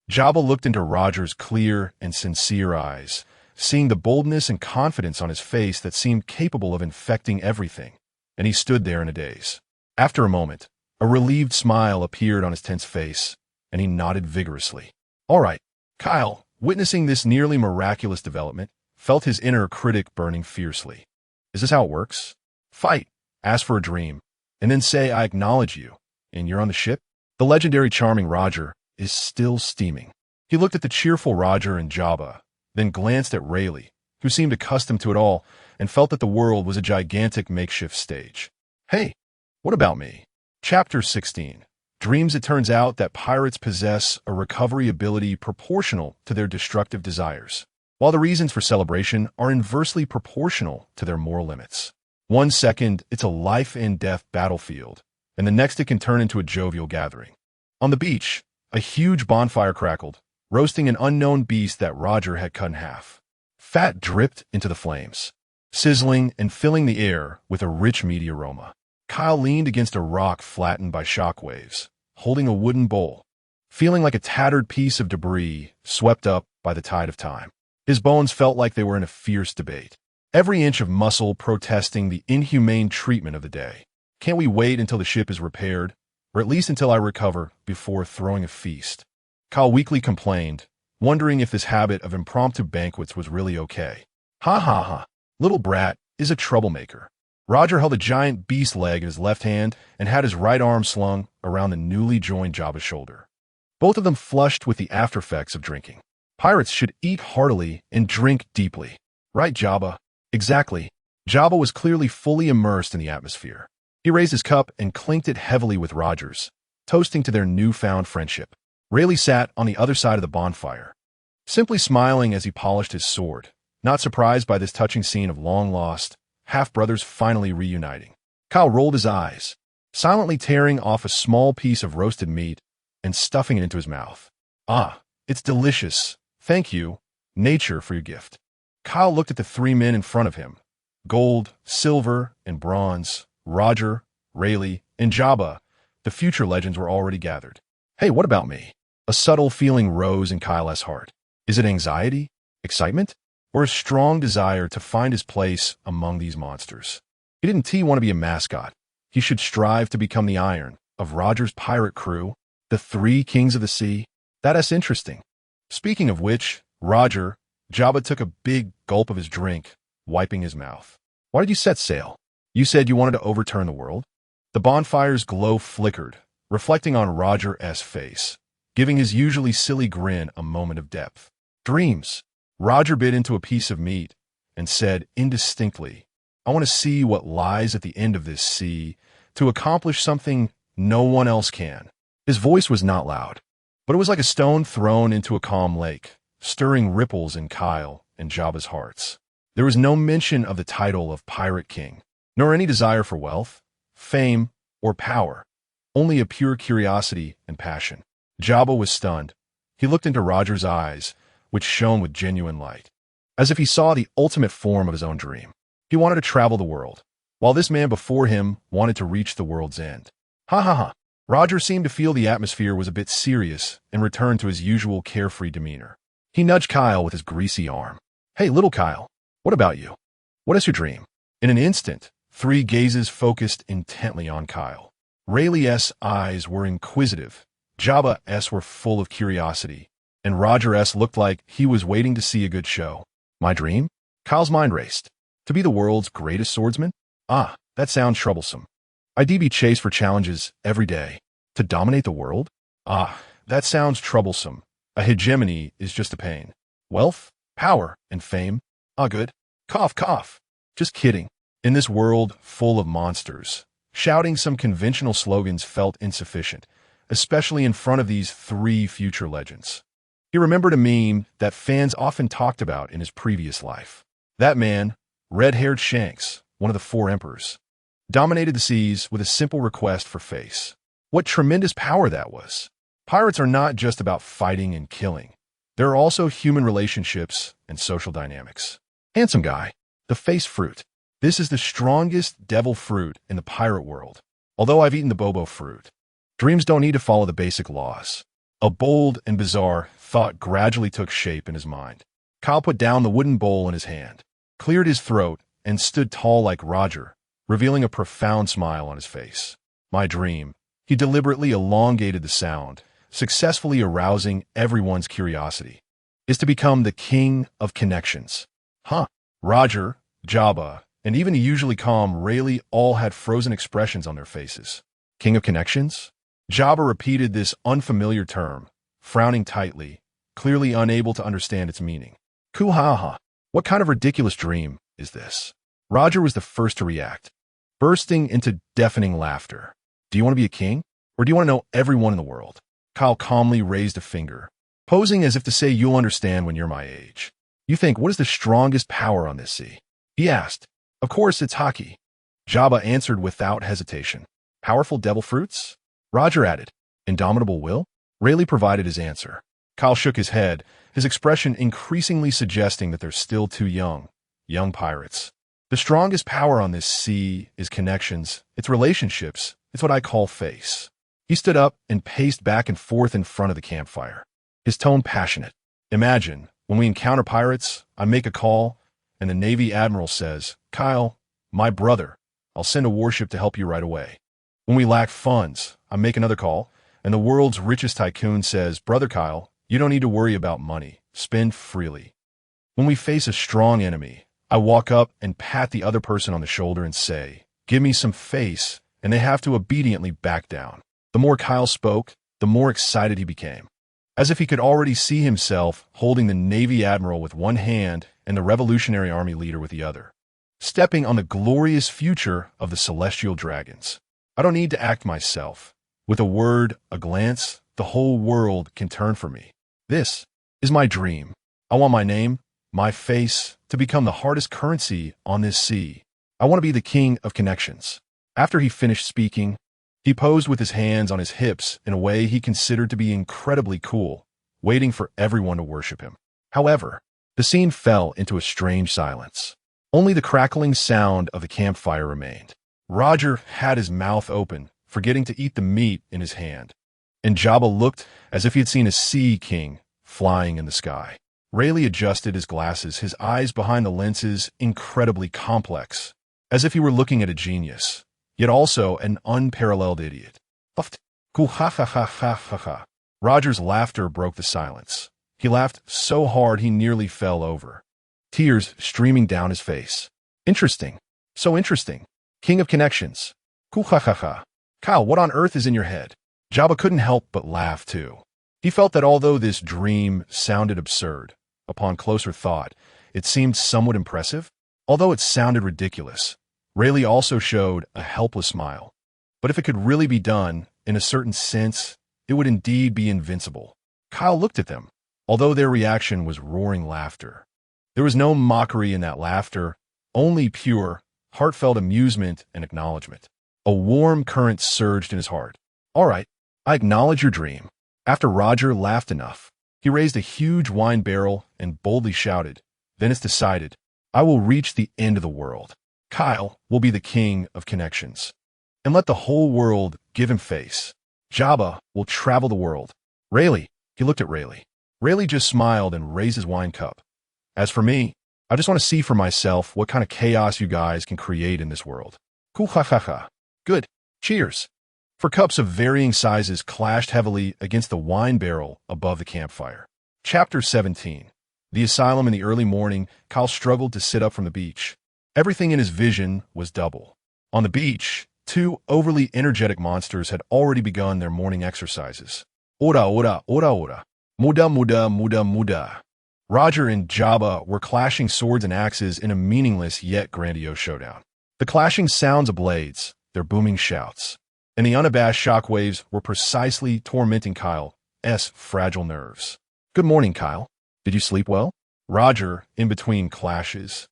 Speaker 1: Jabba looked into Roger's clear and sincere eyes, seeing the boldness and confidence on his face that seemed capable of infecting everything, and he stood there in a daze. After a moment, a relieved smile appeared on his tense face, and he nodded vigorously. "All right." Kyle, witnessing this nearly miraculous development, felt his inner critic burning fiercely. "Is this how it works? Fight, ask for a dream, and then say, 'I acknowledge you,' and you're on the ship?" The legendary charming Roger is still steaming. He looked at the cheerful Roger and Jabba, then glanced at Rayleigh, who seemed accustomed to it all, and felt that the world was a gigantic makeshift stage. "Hey, what about me?" Chapter 16. Dreams. It turns out that pirates possess a recovery ability proportional to their destructive desires, while the reasons for celebration are inversely proportional to their moral limits. 1 second, it's a life-and-death battlefield, and the next it can turn into a jovial gathering. On the beach, a huge bonfire crackled, roasting an unknown beast that Roger had cut in half. Fat dripped into the flames, sizzling and filling the air with a rich meaty aroma. Kyle leaned against a rock flattened by shock waves, holding a wooden bowl, feeling like a tattered piece of debris swept up by the tide of time. His bones felt like they were in a fierce debate, every inch of muscle protesting the inhumane treatment of the day. "Can't we wait until the ship is repaired, or at least until I recover, before throwing a feast?" Kyle weakly complained, wondering if this habit of impromptu banquets was really okay. "Ha ha ha, little brat is a troublemaker." Roger held a giant beast leg in his left hand and had his right arm slung around the newly joined Jabba's shoulder. Both of them flushed with the aftereffects of drinking. Pirates should eat heartily and drink deeply. "Right, Jabba?" "Exactly." Jabba was clearly fully immersed in the atmosphere. He raised his cup and clinked it heavily with Roger's, toasting to their newfound friendship. Rayleigh sat on the other side of the bonfire, simply smiling as he polished his sword, not surprised by this touching scene of long-lost half-brothers finally reuniting. Kyle rolled his eyes, silently tearing off a small piece of roasted meat and stuffing it into his mouth. "Ah, it's delicious. Thank you, nature, for your gift." Kyle looked at the three men in front of him. Gold, silver, and bronze, Roger, Rayleigh, and Jabba, the future legends, were already gathered. "Hey, what about me?" A subtle feeling rose in Kyle's heart. Is it anxiety, excitement, or a strong desire to find his place among these monsters? He didn't want to be a mascot. He should strive to become the iron of Roger's pirate crew, the three kings of the sea. That's interesting. Speaking of which, Roger, Jabba took a big gulp of his drink, wiping his mouth. "Why did you set sail? You said you wanted to overturn the world?" The bonfire's glow flickered, reflecting on Roger's face, giving his usually silly grin a moment of depth. "Dreams." Roger bit into a piece of meat and said indistinctly, "I want to see what lies at the end of this sea, to accomplish something no one else can." His voice was not loud, but it was like a stone thrown into a calm lake, stirring ripples in Kyle and Jabba's hearts. There was no mention of the title of Pirate King, nor any desire for wealth, fame, or power, only a pure curiosity and passion. Jabba was stunned. He looked into Roger's eyes, which shone with genuine light, as if he saw the ultimate form of his own dream. He wanted to travel the world. while this man before him wanted to reach the world's end. Ha ha ha. Roger seemed to feel the atmosphere was a bit serious and returned to his usual carefree demeanor. He nudged Kyle with his greasy arm. Hey, little Kyle, what about you? What is your dream? In an instant, 3 gazes focused intently on Kyle. Rayleigh's eyes were inquisitive, Jabba's were full of curiosity, and Roger's looked like he was waiting to see a good show. My dream? Kyle's mind raced. To be the world's greatest swordsman? Ah, that sounds troublesome. I'd be chased for challenges every day. To dominate the world? Ah, that sounds troublesome. A hegemony is just a pain. Wealth, power, and fame? Ah, good. Cough, cough. Just kidding. In this world full of monsters, shouting some conventional slogans felt insufficient, especially in front of these 3 future legends. He remembered a meme that fans often talked about in his previous life. That man, red-haired Shanks, one of the 4 emperors, dominated the seas with a simple request for face. What tremendous power that was! Pirates are not just about fighting and killing. There are also human relationships and social dynamics. Handsome guy, the face fruit. This is the strongest devil fruit in the pirate world, although I've eaten the Bobo fruit. Dreams don't need to follow the basic laws. A bold and bizarre thought gradually took shape in his mind. Kyle put down the wooden bowl in his hand, cleared his throat, and stood tall like Roger, revealing a profound smile on his face. My dream. He deliberately elongated the sound, successfully arousing everyone's curiosity, is to become the king of connections. Huh. Roger, Jabba, and even the usually calm Rayleigh all had frozen expressions on their faces. King of connections? Jabba repeated this unfamiliar term, frowning tightly, clearly unable to understand its meaning. Kuhaha. What kind of ridiculous dream is this? Roger was the first to react, bursting into deafening laughter. Do you want to be a king? Or do you want to know everyone in the world? Kyle calmly raised a finger, posing as if to say you'll understand when you're my age. You think, what is the strongest power on this sea? He asked. Of course, it's hockey. Jabba answered without hesitation. Powerful devil fruits? Roger added. Indomitable will? Rayleigh provided his answer. Kyle shook his head, his expression increasingly suggesting that they're still too young. Young pirates. The strongest power on this sea is connections, it's relationships, it's what I call face. He stood up and paced back and forth in front of the campfire, his tone passionate. Imagine, when we encounter pirates, I make a call, and the Navy Admiral says, Kyle, my brother, I'll send a warship to help you right away. When we lack funds, I make another call, and the world's richest tycoon says, Brother Kyle, you don't need to worry about money. Spend freely. When we face a strong enemy, I walk up and pat the other person on the shoulder and say, give me some face, and they have to obediently back down. The more Kyle spoke, the more excited he became, as if he could already see himself holding the Navy Admiral with one hand and the Revolutionary Army leader with the other, stepping on the glorious future of the Celestial Dragons. I don't need to act myself. With a word, a glance, the whole world can turn for me. This is my dream. I want my name, my face, to become the hardest currency on this sea. I want to be the king of connections. After he finished speaking, he posed with his hands on his hips in a way he considered to be incredibly cool, waiting for everyone to worship him. However, the scene fell into a strange silence. Only the crackling sound of the campfire remained. Roger had his mouth open, forgetting to eat the meat in his hand, and Jabba looked as if he had seen a sea king flying in the sky. Rayleigh adjusted his glasses, his eyes behind the lenses incredibly complex, as if he were looking at a genius, yet also an unparalleled idiot. Cool, ha ha ha ha ha ha. Roger's laughter broke the silence. He laughed so hard he nearly fell over, tears streaming down his face. Interesting. So interesting. King of connections. Cool, ha ha ha. Kyle, what on earth is in your head? Jabba couldn't help but laugh too. He felt that although this dream sounded absurd, upon closer thought, it seemed somewhat impressive. Although it sounded ridiculous, Rayleigh also showed a helpless smile. But if it could really be done, in a certain sense, it would indeed be invincible. Kyle looked at them, although their reaction was roaring laughter. There was no mockery in that laughter, only pure, heartfelt amusement and acknowledgement. A warm current surged in his heart. All right, I acknowledge your dream. After Roger laughed enough, he raised a huge wine barrel and boldly shouted, then it's decided, I will reach the end of the world. Kyle will be the king of connections. And let the whole world give him face. Jabba will travel the world. Rayleigh, he looked at Rayleigh. Rayleigh just smiled and raised his wine cup. As for me, I just want to see for myself what kind of chaos you guys can create in this world. Cool, ha ha ha. Good. Cheers. For cups of varying sizes clashed heavily against the wine barrel above the campfire. Chapter 17. The asylum in the early morning, Kyle struggled to sit up from the beach. Everything in his vision was double. On the beach, two overly energetic monsters had already begun their morning exercises. Ora, ora, ora, ora. Muda, muda, muda, muda. Roger and Jabba were clashing swords and axes in a meaningless yet grandiose showdown. The clashing sounds of blades, their booming shouts, and the unabashed shockwaves were precisely tormenting Kyle's fragile nerves. Good morning, Kyle. Did you sleep well? Roger, in between clashes,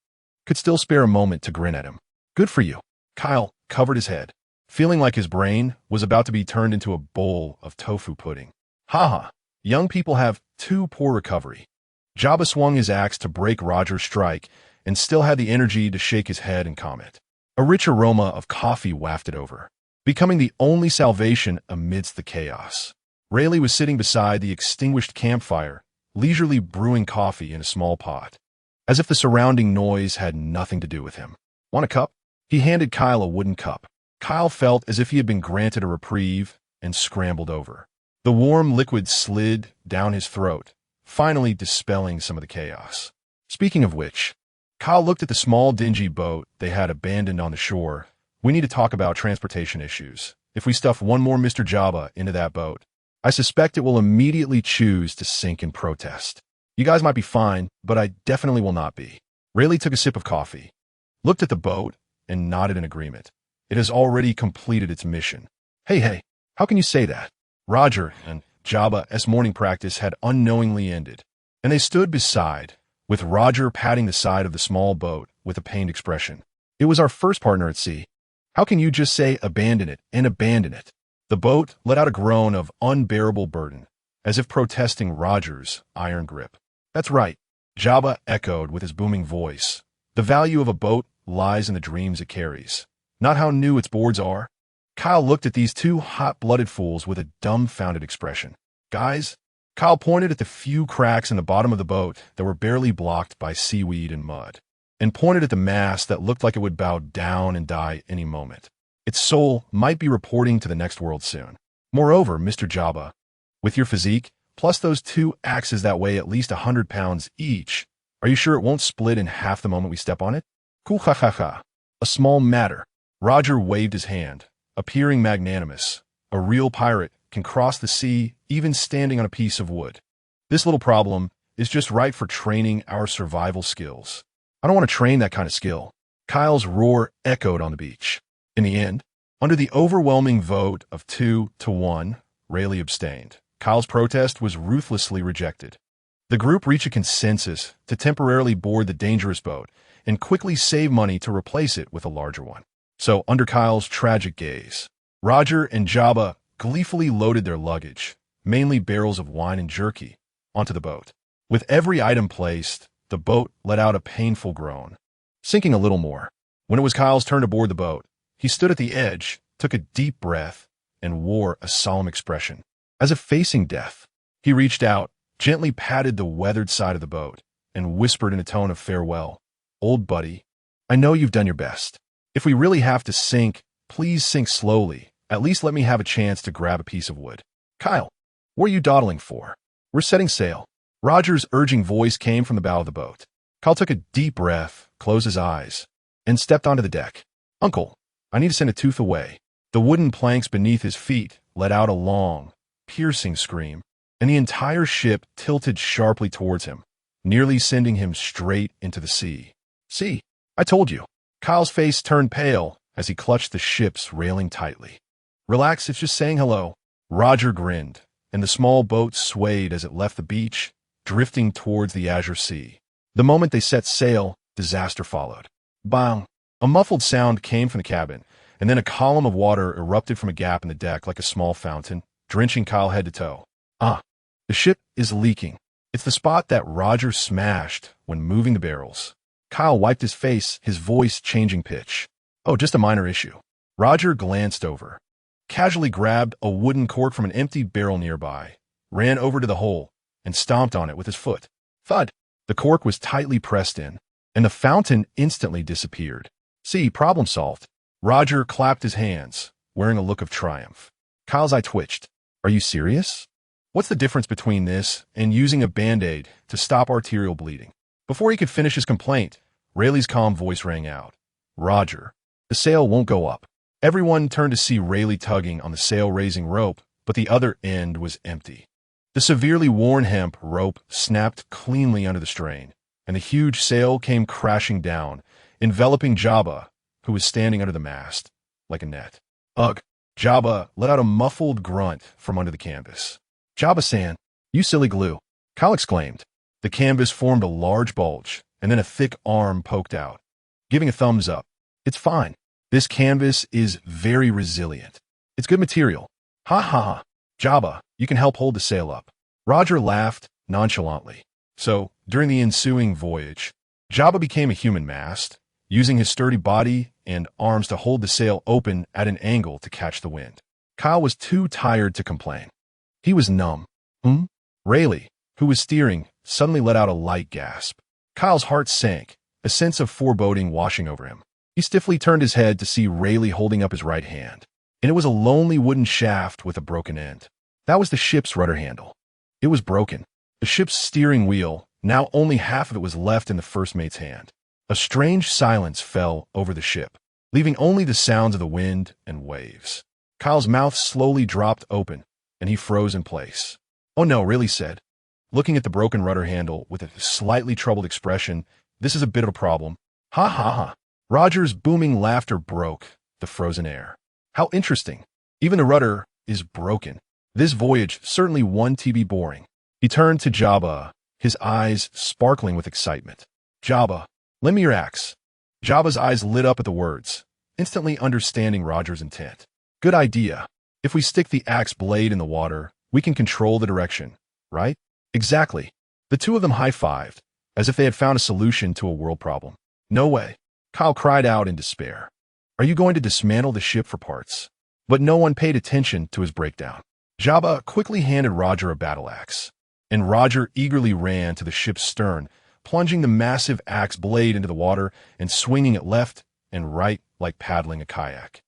Speaker 1: could still spare a moment to grin at him. Good for you. Kyle covered his head, feeling like his brain was about to be turned into a bowl of tofu pudding. Haha, young people have too poor recovery. Jabba swung his axe to break Roger's strike and still had the energy to shake his head and comment. A rich aroma of coffee wafted over, becoming the only salvation amidst the chaos. Rayleigh was sitting beside the extinguished campfire, leisurely brewing coffee in a small pot, as if the surrounding noise had nothing to do with him. Want a cup? He handed Kyle a wooden cup. Kyle felt as if he had been granted a reprieve and scrambled over. The warm liquid slid down his throat, finally dispelling some of the chaos. Speaking of which, Kyle looked at the small dingy boat they had abandoned on the shore. We need to talk about transportation issues. If we stuff one more Mr. Jabba into that boat, I suspect it will immediately choose to sink in protest. You guys might be fine, but I definitely will not be. Rayleigh took a sip of coffee, looked at the boat, and nodded in agreement. It has already completed its mission. Hey, how can you say that? Roger and Jabba's morning practice had unknowingly ended, and they stood beside, with Roger patting the side of the small boat with a pained expression. It was our first partner at sea. How can you just say abandon it and abandon it? The boat let out a groan of unbearable burden, as if protesting Roger's iron grip. That's right, Jabba echoed with his booming voice. The value of a boat lies in the dreams it carries, not how new its boards are. Kyle looked at these two hot-blooded fools with a dumbfounded expression. Guys, Kyle pointed at the few cracks in the bottom of the boat that were barely blocked by seaweed and mud, and pointed at the mast that looked like it would bow down and die any moment. Its soul might be reporting to the next world soon. Moreover, Mr. Jabba, with your physique, plus those two axes that weigh at least 100 pounds each, are you sure it won't split in half the moment we step on it? Cool, ha ha ha. A small matter. Roger waved his hand, appearing magnanimous. A real pirate can cross the sea even standing on a piece of wood. This little problem is just right for training our survival skills. I don't want to train that kind of skill. Kyle's roar echoed on the beach. In the end, under the overwhelming vote of 2-1, Rayleigh abstained. Kyle's protest was ruthlessly rejected. The group reached a consensus to temporarily board the dangerous boat and quickly save money to replace it with a larger one. So, under Kyle's tragic gaze, Roger and Jabba gleefully loaded their luggage, mainly barrels of wine and jerky, onto the boat. With every item placed, the boat let out a painful groan, sinking a little more. When it was Kyle's turn to board the boat, he stood at the edge, took a deep breath, and wore a solemn expression, as if facing death. He reached out, gently patted the weathered side of the boat, and whispered in a tone of farewell, "Old buddy, I know you've done your best. If we really have to sink, please sink slowly. At least let me have a chance to grab a piece of wood." Kyle, what are you dawdling for? We're setting sail. Roger's urging voice came from the bow of the boat. Kyle took a deep breath, closed his eyes, and stepped onto the deck. Uncle, I need to send a tooth away. The wooden planks beneath his feet let out a long, piercing scream, and the entire ship tilted sharply towards him, nearly sending him straight into the sea. See, I told you. Kyle's face turned pale as he clutched the ship's railing tightly. Relax, it's just saying hello. Roger grinned, and the small boat swayed as it left the beach, drifting towards the azure sea. The moment they set sail, disaster followed. Bang! A muffled sound came from the cabin, and then a column of water erupted from a gap in the deck like a small fountain, drenching Kyle head to toe. The ship is leaking. It's the spot that Roger smashed when moving the barrels. Kyle wiped his face, his voice changing pitch. Oh, just a minor issue. Roger glanced over, casually grabbed a wooden cork from an empty barrel nearby, ran over to the hole, and stomped on it with his foot. Thud! The cork was tightly pressed in, and the fountain instantly disappeared. See, problem solved. Roger clapped his hands, wearing a look of triumph. Kyle's eye twitched. Are you serious? What's the difference between this and using a Band-Aid to stop arterial bleeding? Before he could finish his complaint, Rayleigh's calm voice rang out. Roger, the sail won't go up. Everyone turned to see Rayleigh tugging on the sail-raising rope, but the other end was empty. The severely worn hemp rope snapped cleanly under the strain, and the huge sail came crashing down, enveloping Jabba, who was standing under the mast, like a net. Ugh! Jabba let out a muffled grunt from under the canvas. Jabba-san, you silly glue, Kyle exclaimed. The canvas formed a large bulge, and then a thick arm poked out, giving a thumbs up. It's fine. This canvas is very resilient. It's good material. Ha ha ha. Jabba, you can help hold the sail up. Roger laughed nonchalantly. So, during the ensuing voyage, Jabba became a human mast, using his sturdy body and arms to hold the sail open at an angle to catch the wind. Kyle was too tired to complain. He was numb. Rayleigh, who was steering, suddenly let out a light gasp. Kyle's heart sank, a sense of foreboding washing over him. He stiffly turned his head to see Rayleigh holding up his right hand, and it was a lonely wooden shaft with a broken end. That was the ship's rudder handle. It was broken. The ship's steering wheel, now only half of it was left in the first mate's hand. A strange silence fell over the ship, leaving only the sounds of the wind and waves. Kyle's mouth slowly dropped open, and he froze in place. Oh no, Rayleigh said, looking at the broken rudder handle with a slightly troubled expression. This is a bit of a problem. Ha ha ha. Roger's booming laughter broke the frozen air. How interesting. Even the rudder is broken. This voyage certainly won to be boring. He turned to Jabba, his eyes sparkling with excitement. Jabba, lend me your axe. Jabba's eyes lit up at the words, instantly understanding Roger's intent. Good idea. If we stick the axe blade in the water, we can control the direction, right? Exactly. The two of them high-fived, as if they had found a solution to a world problem. No way. Kyle cried out in despair. Are you going to dismantle the ship for parts? But no one paid attention to his breakdown. Jabba quickly handed Roger a battle axe, and Roger eagerly ran to the ship's stern, plunging the massive axe blade into the water and swinging it left and right like paddling a kayak.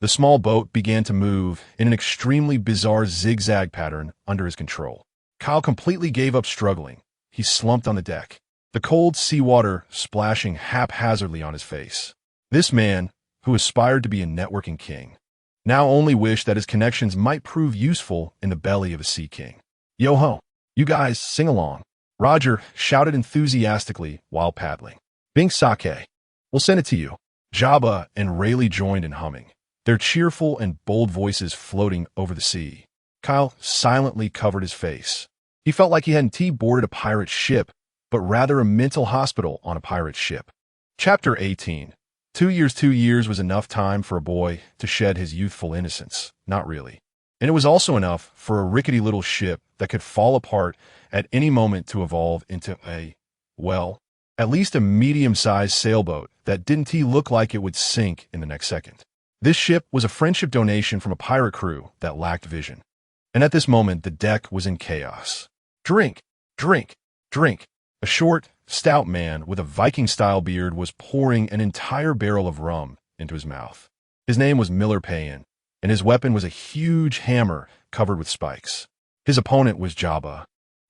Speaker 1: The small boat began to move in an extremely bizarre zigzag pattern under his control. Kyle completely gave up struggling. He slumped on the deck, the cold seawater splashing haphazardly on his face. This man, who aspired to be a networking king, now only wished that his connections might prove useful in the belly of a sea king. Yo-ho, you guys, sing along. Roger shouted enthusiastically while paddling. Bing sake. We'll send it to you. Jabba and Rayleigh joined in humming, their cheerful and bold voices floating over the sea. Kyle silently covered his face. He felt like he hadn't boarded a pirate ship, but rather a mental hospital on a pirate ship. Chapter 18. 2 years was enough time for a boy to shed his youthful innocence. Not really. And it was also enough for a rickety little ship that could fall apart at any moment to evolve into at least a medium-sized sailboat that didn't look like it would sink in the next second. This ship was a friendship donation from a pirate crew that lacked vision. And at this moment, the deck was in chaos. Drink, drink, drink. A short, stout man with a Viking-style beard was pouring an entire barrel of rum into his mouth. His name was Miller Payan, and his weapon was a huge hammer covered with spikes. His opponent was Jabba,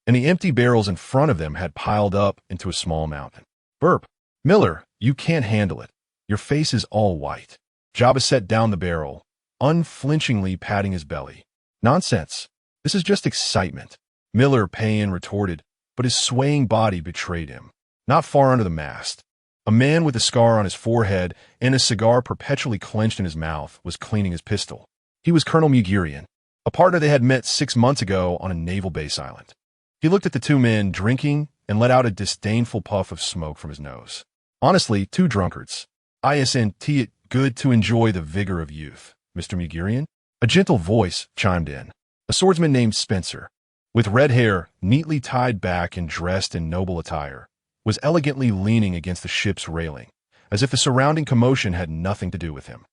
Speaker 1: and the empty barrels in front of them had piled up into a small mountain. Burp. Miller, you can't handle it. Your face is all white. Jabba set down the barrel, unflinchingly patting his belly. Nonsense. This is just excitement. Miller Payan retorted, but his swaying body betrayed him. Not far under the mast, a man with a scar on his forehead and a cigar perpetually clenched in his mouth was cleaning his pistol. He was Colonel Mugurian, a partner they had met 6 months ago on a naval base island. He looked at the two men drinking and let out a disdainful puff of smoke from his nose. Honestly, two drunkards. Isn't it good to enjoy the vigor of youth, Mr. Mugurian? A gentle voice chimed in. A swordsman named Spencer, with red hair neatly tied back and dressed in noble attire, was elegantly leaning against the ship's railing, as if the surrounding commotion had nothing to do with him.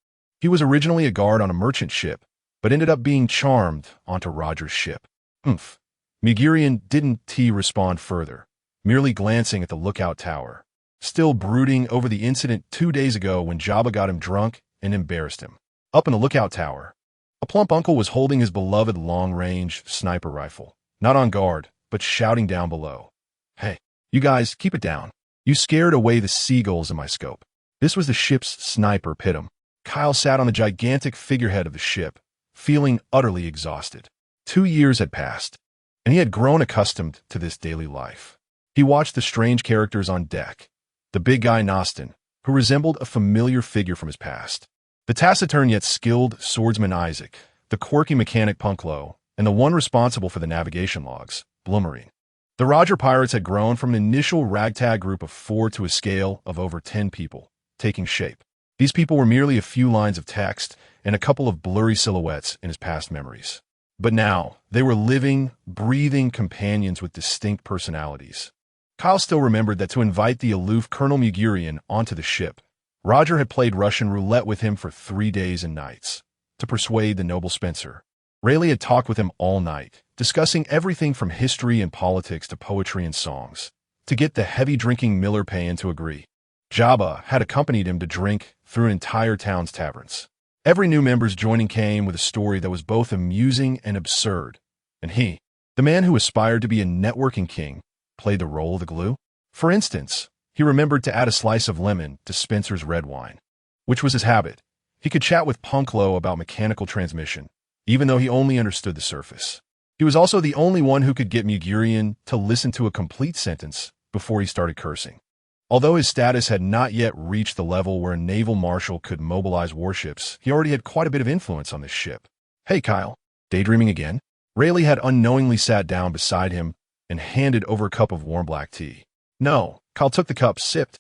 Speaker 1: He was originally a guard on a merchant ship, but ended up being charmed onto Roger's ship. Oomph. Mugurian didn't respond further, merely glancing at the lookout tower, still brooding over the incident 2 days ago when Jabba got him drunk and embarrassed him. Up in the lookout tower, a plump uncle was holding his beloved long-range sniper rifle, not on guard, but shouting down below. "Hey, you guys, keep it down. You scared away the seagulls in my scope." This was the ship's sniper, Pittum. Kyle sat on the gigantic figurehead of the ship, feeling utterly exhausted. 2 years had passed, and he had grown accustomed to this daily life. He watched the strange characters on deck, the big guy Nostin, who resembled a familiar figure from his past, the taciturn yet skilled swordsman Isaac, the quirky mechanic Punklo, and the one responsible for the navigation logs, Bloomerine. The Roger Pirates had grown from an initial ragtag group of 4 to a scale of over 10 people, taking shape. These people were merely a few lines of text and a couple of blurry silhouettes in his past memories. But now, they were living, breathing companions with distinct personalities. Kyle still remembered that to invite the aloof Colonel Mugurian onto the ship, Roger had played Russian roulette with him for 3 days and nights, to persuade the noble Spencer. Rayleigh had talked with him all night, discussing everything from history and politics to poetry and songs, to get the heavy-drinking Miller Payan to agree. Jabba had accompanied him to drink through an entire town's taverns. Every new member's joining came with a story that was both amusing and absurd, and he, the man who aspired to be a networking king, played the role of the glue. For instance, he remembered to add a slice of lemon to Spencer's red wine, which was his habit. He could chat with Punklo about mechanical transmission, even though he only understood the surface. He was also the only one who could get Mugurian to listen to a complete sentence before he started cursing. Although his status had not yet reached the level where a naval marshal could mobilize warships, he already had quite a bit of influence on this ship. "Hey, Kyle, daydreaming again?" Rayleigh had unknowingly sat down beside him and handed over a cup of warm black tea. No, Kyle took the cup, sipped,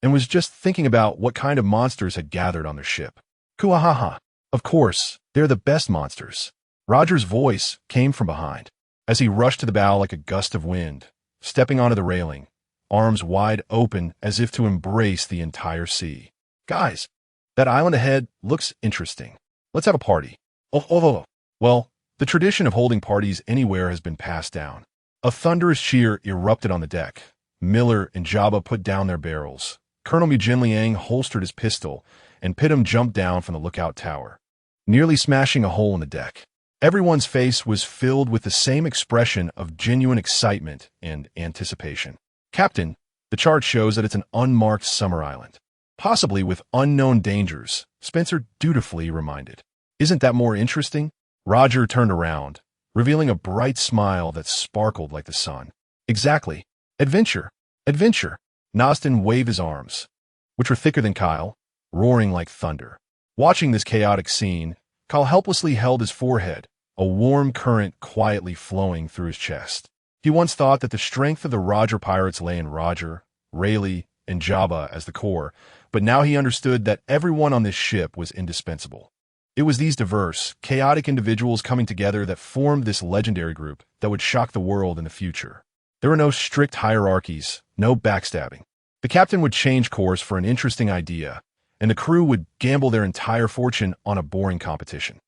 Speaker 1: and was just thinking about what kind of monsters had gathered on their ship. Kuahaha. Of course, they're the best monsters. Roger's voice came from behind, as he rushed to the bow like a gust of wind, stepping onto the railing, arms wide open as if to embrace the entire sea. "Guys, that island ahead looks interesting. Let's have a party." Oh. Well, the tradition of holding parties anywhere has been passed down. A thunderous cheer erupted on the deck. Miller and Jabba put down their barrels. Colonel Mujin Liang holstered his pistol, and Pittum jumped down from the lookout tower, nearly smashing a hole in the deck. Everyone's face was filled with the same expression of genuine excitement and anticipation. "Captain, the chart shows that it's an unmarked summer island, possibly with unknown dangers," Spencer dutifully reminded. "Isn't that more interesting?" Roger turned around, revealing a bright smile that sparkled like the sun. "Exactly. Adventure. Adventure." Nostin waved his arms, which were thicker than Kyle, roaring like thunder. Watching this chaotic scene, Kyle helplessly held his forehead, a warm current quietly flowing through his chest. He once thought that the strength of the Roger Pirates lay in Roger, Rayleigh, and Jabba as the core, but now he understood that everyone on this ship was indispensable. It was these diverse, chaotic individuals coming together that formed this legendary group that would shock the world in the future. There were no strict hierarchies, no backstabbing. The captain would change course for an interesting idea, and the crew would gamble their entire fortune on a boring competition.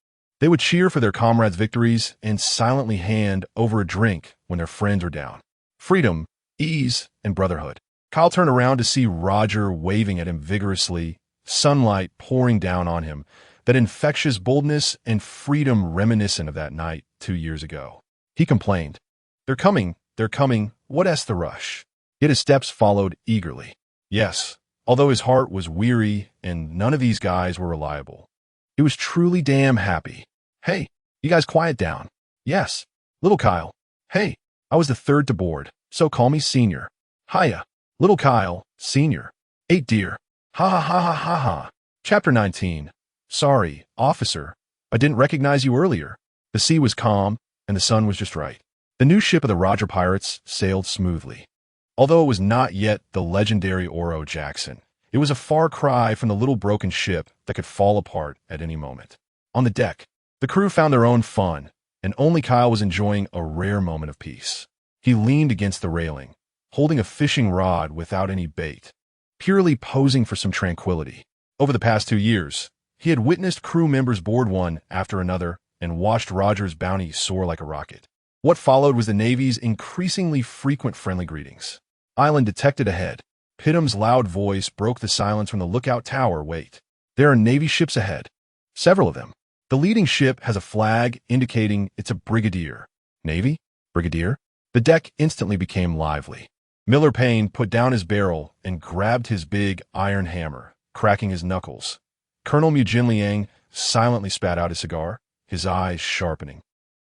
Speaker 1: They would cheer for their comrades' victories and silently hand over a drink when their friends were down. Freedom, ease, and brotherhood. Kyle turned around to see Roger waving at him vigorously, sunlight pouring down on him, that infectious boldness and freedom reminiscent of that night 2 years ago. He complained, they're coming, what's the rush?" Yet his steps followed eagerly. Yes, although his heart was weary and none of these guys were reliable. He was truly damn happy. "Hey, you guys quiet down." "Yes, little Kyle." "Hey, I was the third to board, so call me Senior." "Hiya, little Kyle, Senior." "8 dear." "Ha ha ha ha ha ha." Chapter 19. "Sorry, officer, I didn't recognize you earlier." The sea was calm, and the sun was just right. The new ship of the Roger Pirates sailed smoothly. Although it was not yet the legendary Oro Jackson, it was a far cry from the little broken ship that could fall apart at any moment. On the deck, the crew found their own fun, and only Kyle was enjoying a rare moment of peace. He leaned against the railing, holding a fishing rod without any bait, purely posing for some tranquility. Over the past 2 years, he had witnessed crew members board one after another and watched Roger's bounty soar like a rocket. What followed was the Navy's increasingly frequent friendly greetings. Island detected ahead. Pitham's loud voice broke the silence from the lookout tower. Wait. There are Navy ships ahead. Several of them. The leading ship has a flag indicating it's a brigadier. Navy? Brigadier? The deck instantly became lively. Miller Payne put down his barrel and grabbed his big iron hammer, cracking his knuckles. Colonel Mujin Liang silently spat out his cigar, his eyes sharpening.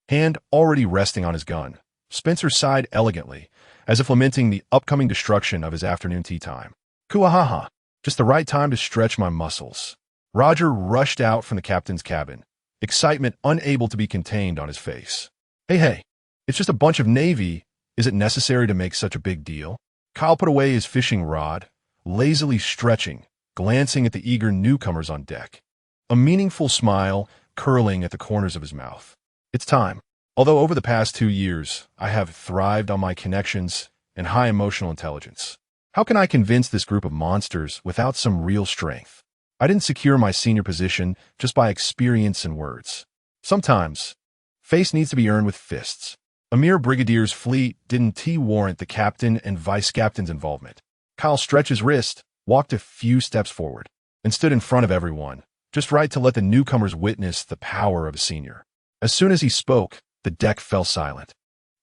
Speaker 1: Hand already resting on his gun, Spencer sighed elegantly, as if lamenting the upcoming destruction of his afternoon tea time. Kuahaha, just the right time to stretch my muscles. Roger rushed out from the captain's cabin, excitement unable to be contained on his face. Hey, it's just a bunch of Navy. Is it necessary to make such a big deal? Kyle put away his fishing rod, lazily stretching, glancing at the eager newcomers on deck. A meaningful smile curling at the corners of his mouth. It's time. Although over the past 2 years, I have thrived on my connections and high emotional intelligence. How can I convince this group of monsters without some real strength? I didn't secure my senior position just by experience and words. Sometimes, face needs to be earned with fists. A mere brigadier's fleet didn't warrant the captain and vice-captain's involvement. Kyle stretched his wrist, walked a few steps forward, and stood in front of everyone, just right to let the newcomers witness the power of a senior. As soon as he spoke, the deck fell silent.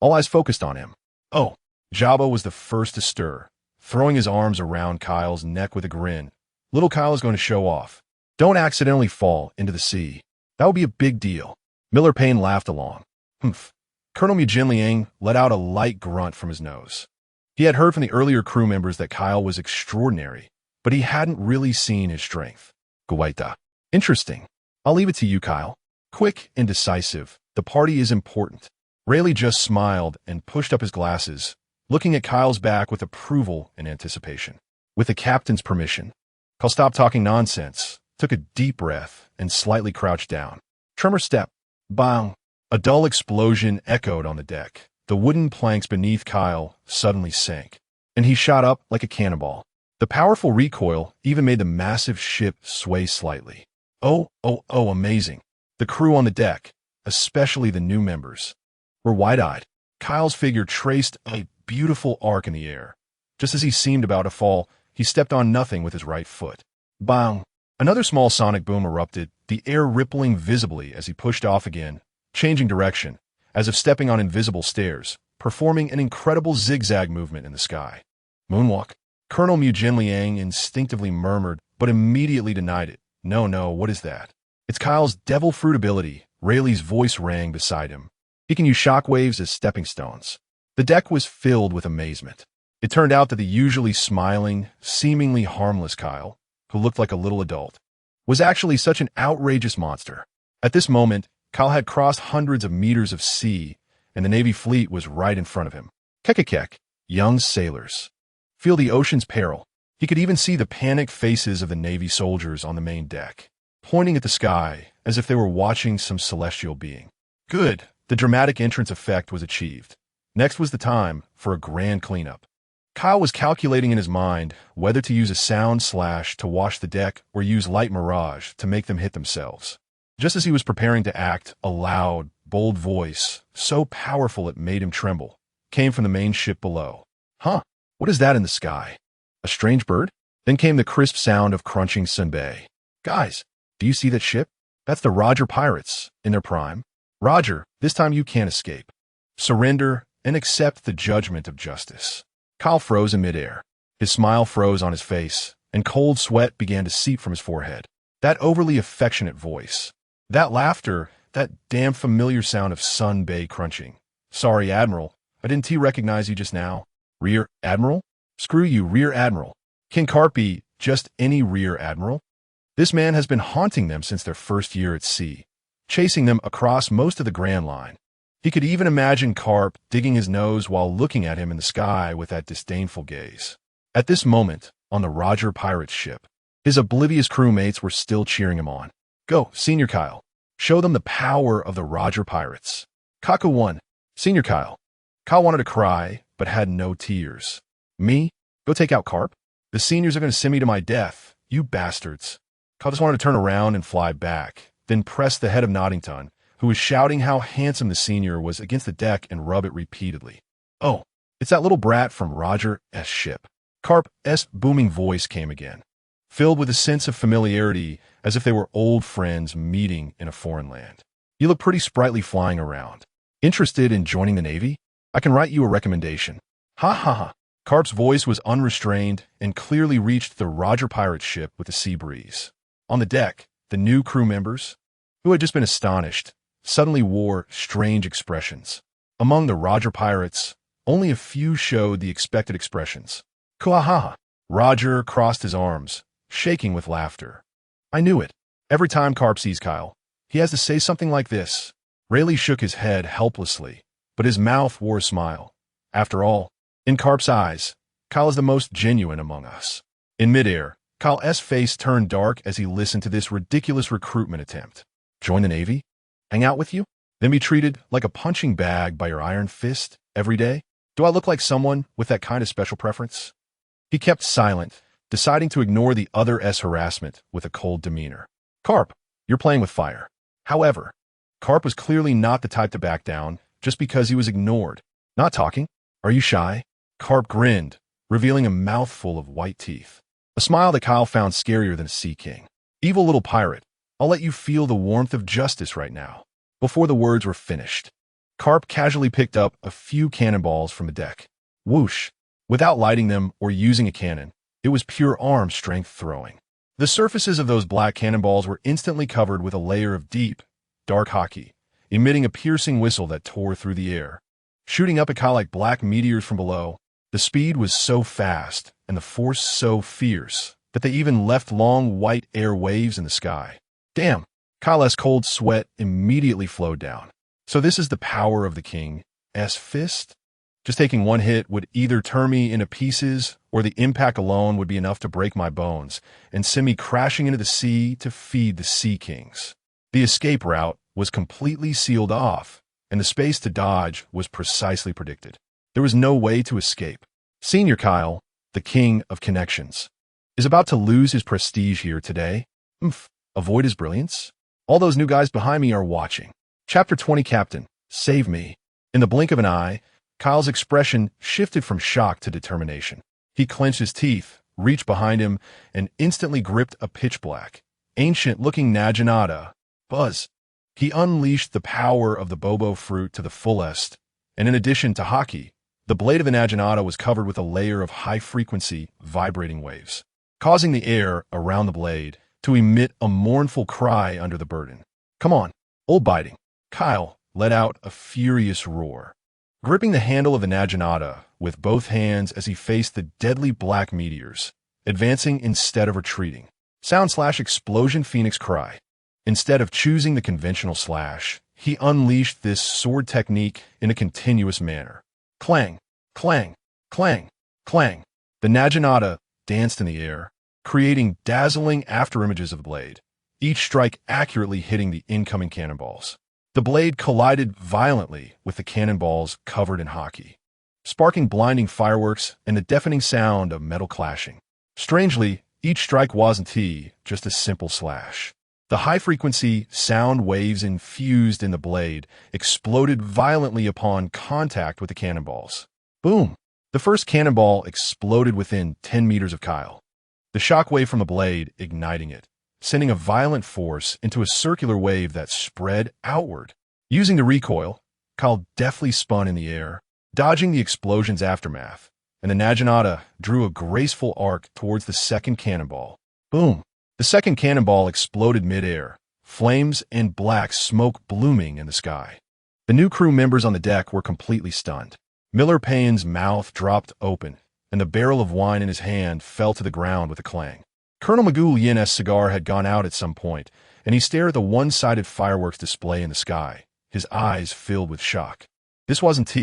Speaker 1: All eyes focused on him. Oh, Jabba was the first to stir, throwing his arms around Kyle's neck with a grin. Little Kyle is going to show off. Don't accidentally fall into the sea. That would be a big deal. Miller Payne laughed along. Humph. Colonel Mujin Liang let out a light grunt from his nose. He had heard from the earlier crew members that Kyle was extraordinary, but he hadn't really seen his strength. Guaita. Interesting. I'll leave it to you, Kyle. Quick and decisive. The party is important. Rayleigh just smiled and pushed up his glasses, looking at Kyle's back with approval and anticipation. With the captain's permission, Kyle stopped talking nonsense, took a deep breath, and slightly crouched down. Tremor step. Bang. A dull explosion echoed on the deck. The wooden planks beneath Kyle suddenly sank, and he shot up like a cannonball. The powerful recoil even made the massive ship sway slightly. Oh, amazing. The crew on the deck, especially the new members, were wide-eyed. Kyle's figure traced a beautiful arc in the air. Just as he seemed about to fall, he stepped on nothing with his right foot. Bang! Another small sonic boom erupted, the air rippling visibly as he pushed off again, changing direction, as if stepping on invisible stairs, performing an incredible zigzag movement in the sky. Moonwalk. Colonel Mujin Liang instinctively murmured, but immediately denied it. No, what is that? It's Kyle's devil fruit ability. Rayleigh's voice rang beside him. He can use shockwaves as stepping stones. The deck was filled with amazement. It turned out that the usually smiling, seemingly harmless Kyle, who looked like a little adult, was actually such an outrageous monster. At this moment, Kyle had crossed hundreds of meters of sea, and the Navy fleet was right in front of him. Kekekek, young sailors. Feel the ocean's peril. He could even see the panicked faces of the Navy soldiers on the main deck, pointing at the sky as if they were watching some celestial being. Good. The dramatic entrance effect was achieved. Next was the time for a grand cleanup. Kyle was calculating in his mind whether to use a sound slash to wash the deck or use light mirage to make them hit themselves. Just as he was preparing to act, a loud, bold voice, so powerful it made him tremble, came from the main ship below. Huh? What is that in the sky? A strange bird? Then came the crisp sound of crunching sunbae. Guys, do you see that ship? That's the Roger pirates, in their prime. Roger, this time you can't escape. Surrender and accept the judgment of justice. Kyle froze in midair. His smile froze on his face, and cold sweat began to seep from his forehead. That overly affectionate voice. That laughter, that damn familiar sound of sunbae crunching. Sorry, Admiral, I didn't recognize you just now. Rear Admiral? Screw you, Rear Admiral. Can Carp be just any Rear Admiral? This man has been haunting them since their first year at sea, chasing them across most of the Grand Line. He could even imagine Carp digging his nose while looking at him in the sky with that disdainful gaze. At this moment, on the Roger pirate's ship, his oblivious crewmates were still cheering him on. Go, Senior Kyle. Show them the power of the Roger pirates. Kaku won. Senior Kyle. Kyle wanted to cry, but had no tears. Me? Go take out Carp? The seniors are going to send me to my death, you bastards. Kyle just wanted to turn around and fly back, then press the head of Noddington, who was shouting how handsome the senior was against the deck and rub it repeatedly. Oh, it's that little brat from Roger's ship. Carp's booming voice came again, filled with a sense of familiarity as if they were old friends meeting in a foreign land. You look pretty sprightly flying around. Interested in joining the Navy? I can write you a recommendation. Ha ha ha. Carp's voice was unrestrained and clearly reached the Roger pirate ship with the sea breeze. On the deck, the new crew members, who had just been astonished, suddenly wore strange expressions. Among the Roger pirates, only a few showed the expected expressions. Kuahaha. Roger crossed his arms, shaking with laughter. I knew it. Every time Carp sees Kyle, he has to say something like this. Rayleigh shook his head helplessly, but his mouth wore a smile. After all, in Carp's eyes, Kyle is the most genuine among us. In midair, Kyle's face turned dark as he listened to this ridiculous recruitment attempt. Join the Navy? Hang out with you? Then be treated like a punching bag by your iron fist every day? Do I look like someone with that kind of special preference? He kept silent, deciding to ignore the other's harassment with a cold demeanor. Carp, you're playing with fire. However, Carp was clearly not the type to back down just because he was ignored. Not talking? Are you shy? Carp grinned, revealing a mouthful of white teeth. A smile that Kyle found scarier than a sea king. Evil little pirate, I'll let you feel the warmth of justice right now. Before the words were finished, Carp casually picked up a few cannonballs from the deck. Whoosh! Without lighting them or using a cannon, it was pure arm strength throwing. The surfaces of those black cannonballs were instantly covered with a layer of deep, dark hockey, emitting a piercing whistle that tore through the air. Shooting up at Kyle like black meteors from below, the speed was so fast and the force so fierce that they even left long white air waves in the sky. Damn! Kyle's cold sweat immediately flowed down. So this is the power of the king's fist? Just taking one hit would either tear me into pieces or the impact alone would be enough to break my bones and send me crashing into the sea to feed the sea kings. The escape route was completely sealed off, and the space to dodge was precisely predicted. There was no way to escape. Senior Kyle, the king of connections, is about to lose his prestige here today. Avoid his brilliance? All those new guys behind me are watching. Chapter 20 Captain, save me. In the blink of an eye, Kyle's expression shifted from shock to determination. He clenched his teeth, reached behind him, and instantly gripped a pitch-black, ancient-looking Naginata. Buzz. He unleashed the power of the Bobo fruit to the fullest, and in addition to hockey, the blade of the Naginata was covered with a layer of high-frequency, vibrating waves, causing the air around the blade to emit a mournful cry under the burden. Come on, old biting. Kyle let out a furious roar, gripping the handle of the Naginata with both hands as he faced the deadly black meteors, advancing instead of retreating. Sound/explosion phoenix cry. Instead of choosing the conventional slash, he unleashed this sword technique in a continuous manner. Clang, clang, clang, clang. The Naginata danced in the air, creating dazzling afterimages of the blade, each strike accurately hitting the incoming cannonballs. The blade collided violently with the cannonballs covered in hockey, sparking blinding fireworks and the deafening sound of metal clashing. Strangely, each strike wasn't just a simple slash. The high-frequency sound waves infused in the blade exploded violently upon contact with the cannonballs. Boom! The first cannonball exploded within 10 meters of Kyle, the shockwave from the blade igniting it, sending a violent force into a circular wave that spread outward. Using the recoil, Kyle deftly spun in the air, dodging the explosion's aftermath, and the Naginata drew a graceful arc towards the second cannonball. Boom! The second cannonball exploded mid-air, flames and black smoke blooming in the sky. The new crew members on the deck were completely stunned. Miller Payne's mouth dropped open, and the barrel of wine in his hand fell to the ground with a clang. Colonel Magoo Yin's cigar had gone out at some point, and he stared at the one-sided fireworks display in the sky, his eyes filled with shock. This wasn't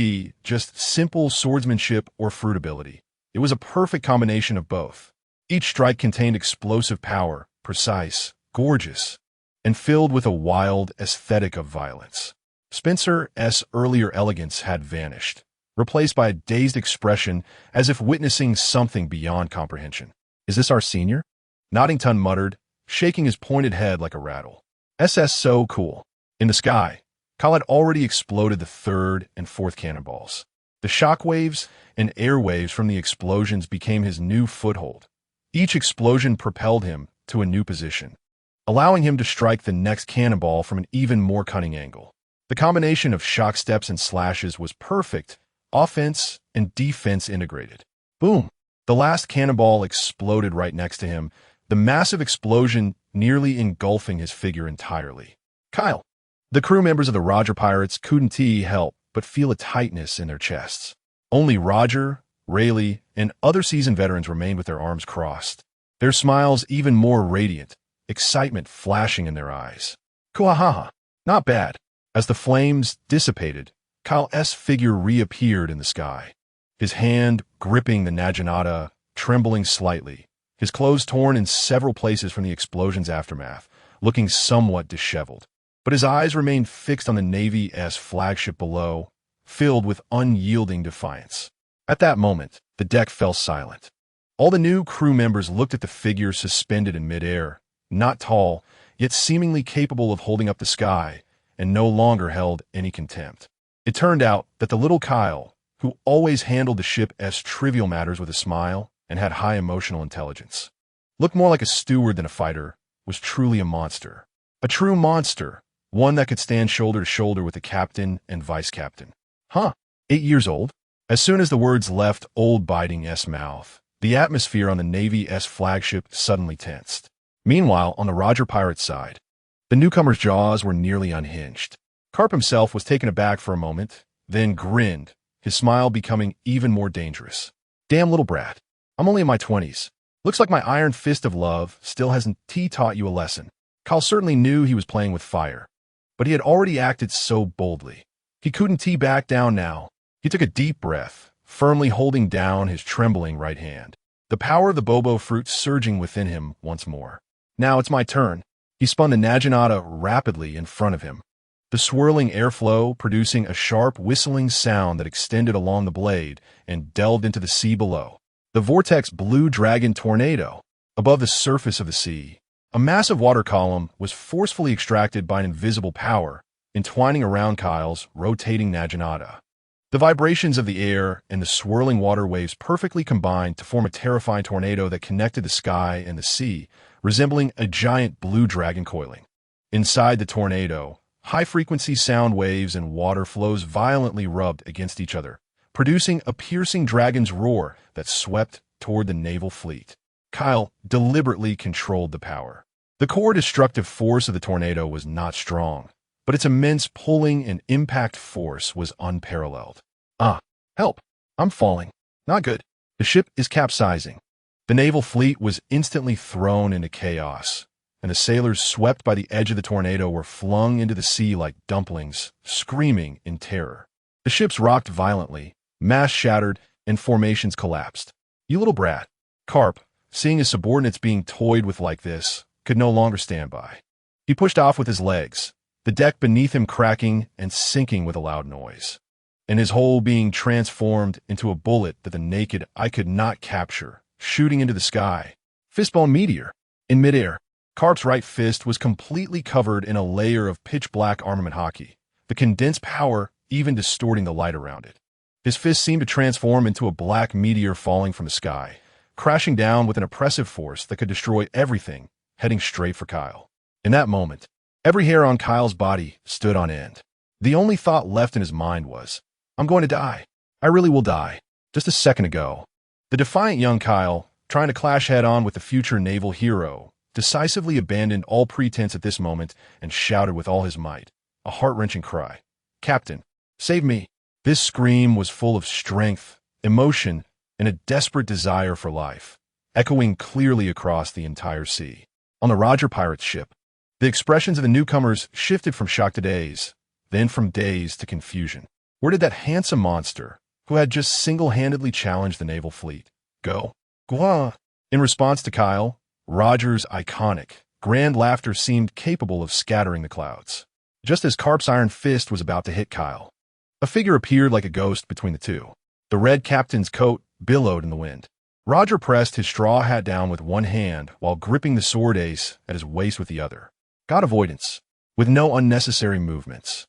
Speaker 1: just simple swordsmanship or fruit ability. It was a perfect combination of both. Each strike contained explosive power, precise, gorgeous, and filled with a wild aesthetic of violence. Spencer's earlier elegance had vanished, replaced by a dazed expression as if witnessing something beyond comprehension. "Is this our senior?" Noddington muttered, shaking his pointed head like a rattle. "SS so cool." In the sky, Kyle had already exploded the third and fourth cannonballs. The shockwaves and airwaves from the explosions became his new foothold. Each explosion propelled him to a new position, allowing him to strike the next cannonball from an even more cunning angle. The combination of shock steps and slashes was perfect, offense and defense integrated. Boom! The last cannonball exploded right next to him, the massive explosion nearly engulfing his figure entirely. Kyle. The crew members of the Roger Pirates couldn't help but feel a tightness in their chests. Only Roger, Rayleigh, and other seasoned veterans remained with their arms crossed, their smiles even more radiant, excitement flashing in their eyes. Kuahaha. Not bad. As the flames dissipated, Kyle's figure reappeared in the sky, his hand gripping the Naginata, trembling slightly, his clothes torn in several places from the explosion's aftermath, looking somewhat disheveled. But his eyes remained fixed on the Navy's flagship below, filled with unyielding defiance. At that moment, the deck fell silent. All the new crew members looked at the figure suspended in midair, not tall, yet seemingly capable of holding up the sky, and no longer held any contempt. It turned out that the little Kyle, who always handled the ship's trivial matters with a smile and had high emotional intelligence, looked more like a steward than a fighter, was truly a monster. A true monster, one that could stand shoulder to shoulder with the captain and vice captain. 8 years old? As soon as the words left old Biting's mouth, the atmosphere on the Navy's flagship suddenly tensed. Meanwhile, on the Roger Pirates side, the newcomer's jaws were nearly unhinged. Carp himself was taken aback for a moment, then grinned, his smile becoming even more dangerous. "Damn little brat. I'm only in my 20s. Looks like my iron fist of love still hasn't taught you a lesson." Kyle certainly knew he was playing with fire, but he had already acted so boldly. He couldn't back down now. He took a deep breath, firmly holding down his trembling right hand, the power of the Bobo fruit surging within him once more. "Now it's my turn." He spun the Naginata rapidly in front of him, the swirling airflow producing a sharp whistling sound that extended along the blade and delved into the sea below. The vortex Blue Dragon tornado, above the surface of the sea. A massive water column was forcefully extracted by an invisible power, entwining around Kyle's rotating Naginata. The vibrations of the air and the swirling water waves perfectly combined to form a terrifying tornado that connected the sky and the sea, resembling a giant blue dragon coiling. Inside the tornado, high-frequency sound waves and water flows violently rubbed against each other, producing a piercing dragon's roar that swept toward the naval fleet. Kyle deliberately controlled the power. The core destructive force of the tornado was not strong, but its immense pulling and impact force was unparalleled. Help! I'm falling. Not good. The ship is capsizing. The naval fleet was instantly thrown into chaos, and the sailors swept by the edge of the tornado were flung into the sea like dumplings, screaming in terror. The ships rocked violently, masts shattered, and formations collapsed. "You little brat." Carp, seeing his subordinates being toyed with like this, could no longer stand by. He pushed off with his legs, the deck beneath him cracking and sinking with a loud noise, and his whole being transformed into a bullet that the naked eye could not capture, shooting into the sky. Fistbone meteor. In midair, Carp's right fist was completely covered in a layer of pitch-black armament hockey, the condensed power even distorting the light around it. His fist seemed to transform into a black meteor falling from the sky, crashing down with an oppressive force that could destroy everything, heading straight for Kyle. In that moment, every hair on Kyle's body stood on end. The only thought left in his mind was, "I'm going to die. I really will die." Just a second ago, the defiant young Kyle, trying to clash head-on with the future naval hero, decisively abandoned all pretense at this moment and shouted with all his might, a heart-wrenching cry, "Captain, save me!" This scream was full of strength, emotion, and a desperate desire for life, echoing clearly across the entire sea. On the Roger Pirates ship, the expressions of the newcomers shifted from shock to daze, then from daze to confusion. Where did that handsome monster, who had just single-handedly challenged the naval fleet, go? Gwa! In response to Kyle, Roger's iconic, grand laughter seemed capable of scattering the clouds. Just as Carp's iron fist was about to hit Kyle, A figure appeared like a ghost between the two. The red captain's coat billowed in the wind. Roger pressed his straw hat down with one hand while gripping the sword ace at his waist with the other. Got avoidance, with no unnecessary movements.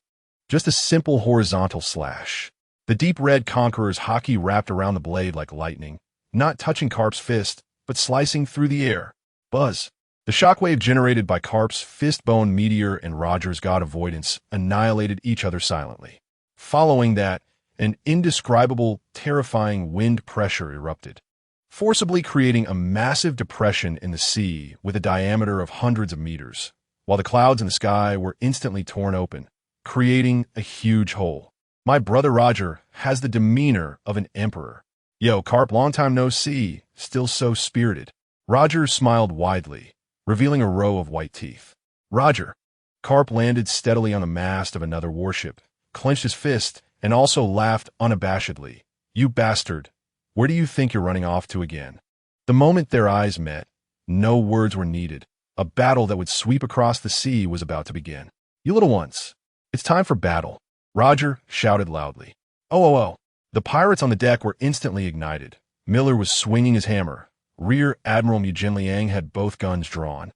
Speaker 1: Just a simple horizontal slash. The deep red conqueror's hockey wrapped around the blade like lightning, not touching Carp's fist, but slicing through the air. Buzz. The shockwave generated by Carp's fist-bone meteor and Roger's god avoidance annihilated each other silently. Following that, an indescribable, terrifying wind pressure erupted, forcibly creating a massive depression in the sea with a diameter of hundreds of meters, while the clouds in the sky were instantly torn open, creating a huge hole. My brother Roger has the demeanor of an emperor. Yo, Carp, long time no see, still so spirited. Roger smiled widely, revealing a row of white teeth. Roger. Carp landed steadily on the mast of another warship, clenched his fist, and also laughed unabashedly. You bastard. Where do you think you're running off to again? The moment their eyes met, no words were needed. A battle that would sweep across the sea was about to begin. You little ones, it's time for battle. Roger shouted loudly. Oh. The pirates on the deck were instantly ignited. Miller was swinging his hammer. Rear Admiral Mujin Liang had both guns drawn.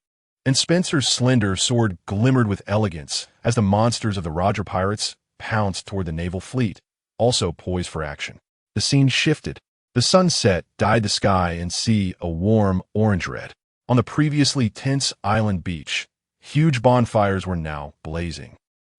Speaker 1: And Spencer's slender sword glimmered with elegance as the monsters of the Roger pirates pounced toward the naval fleet, also poised for action. The scene shifted. The sunset dyed the sky and sea a warm orange-red. On the previously tense island beach, huge bonfires were now blazing.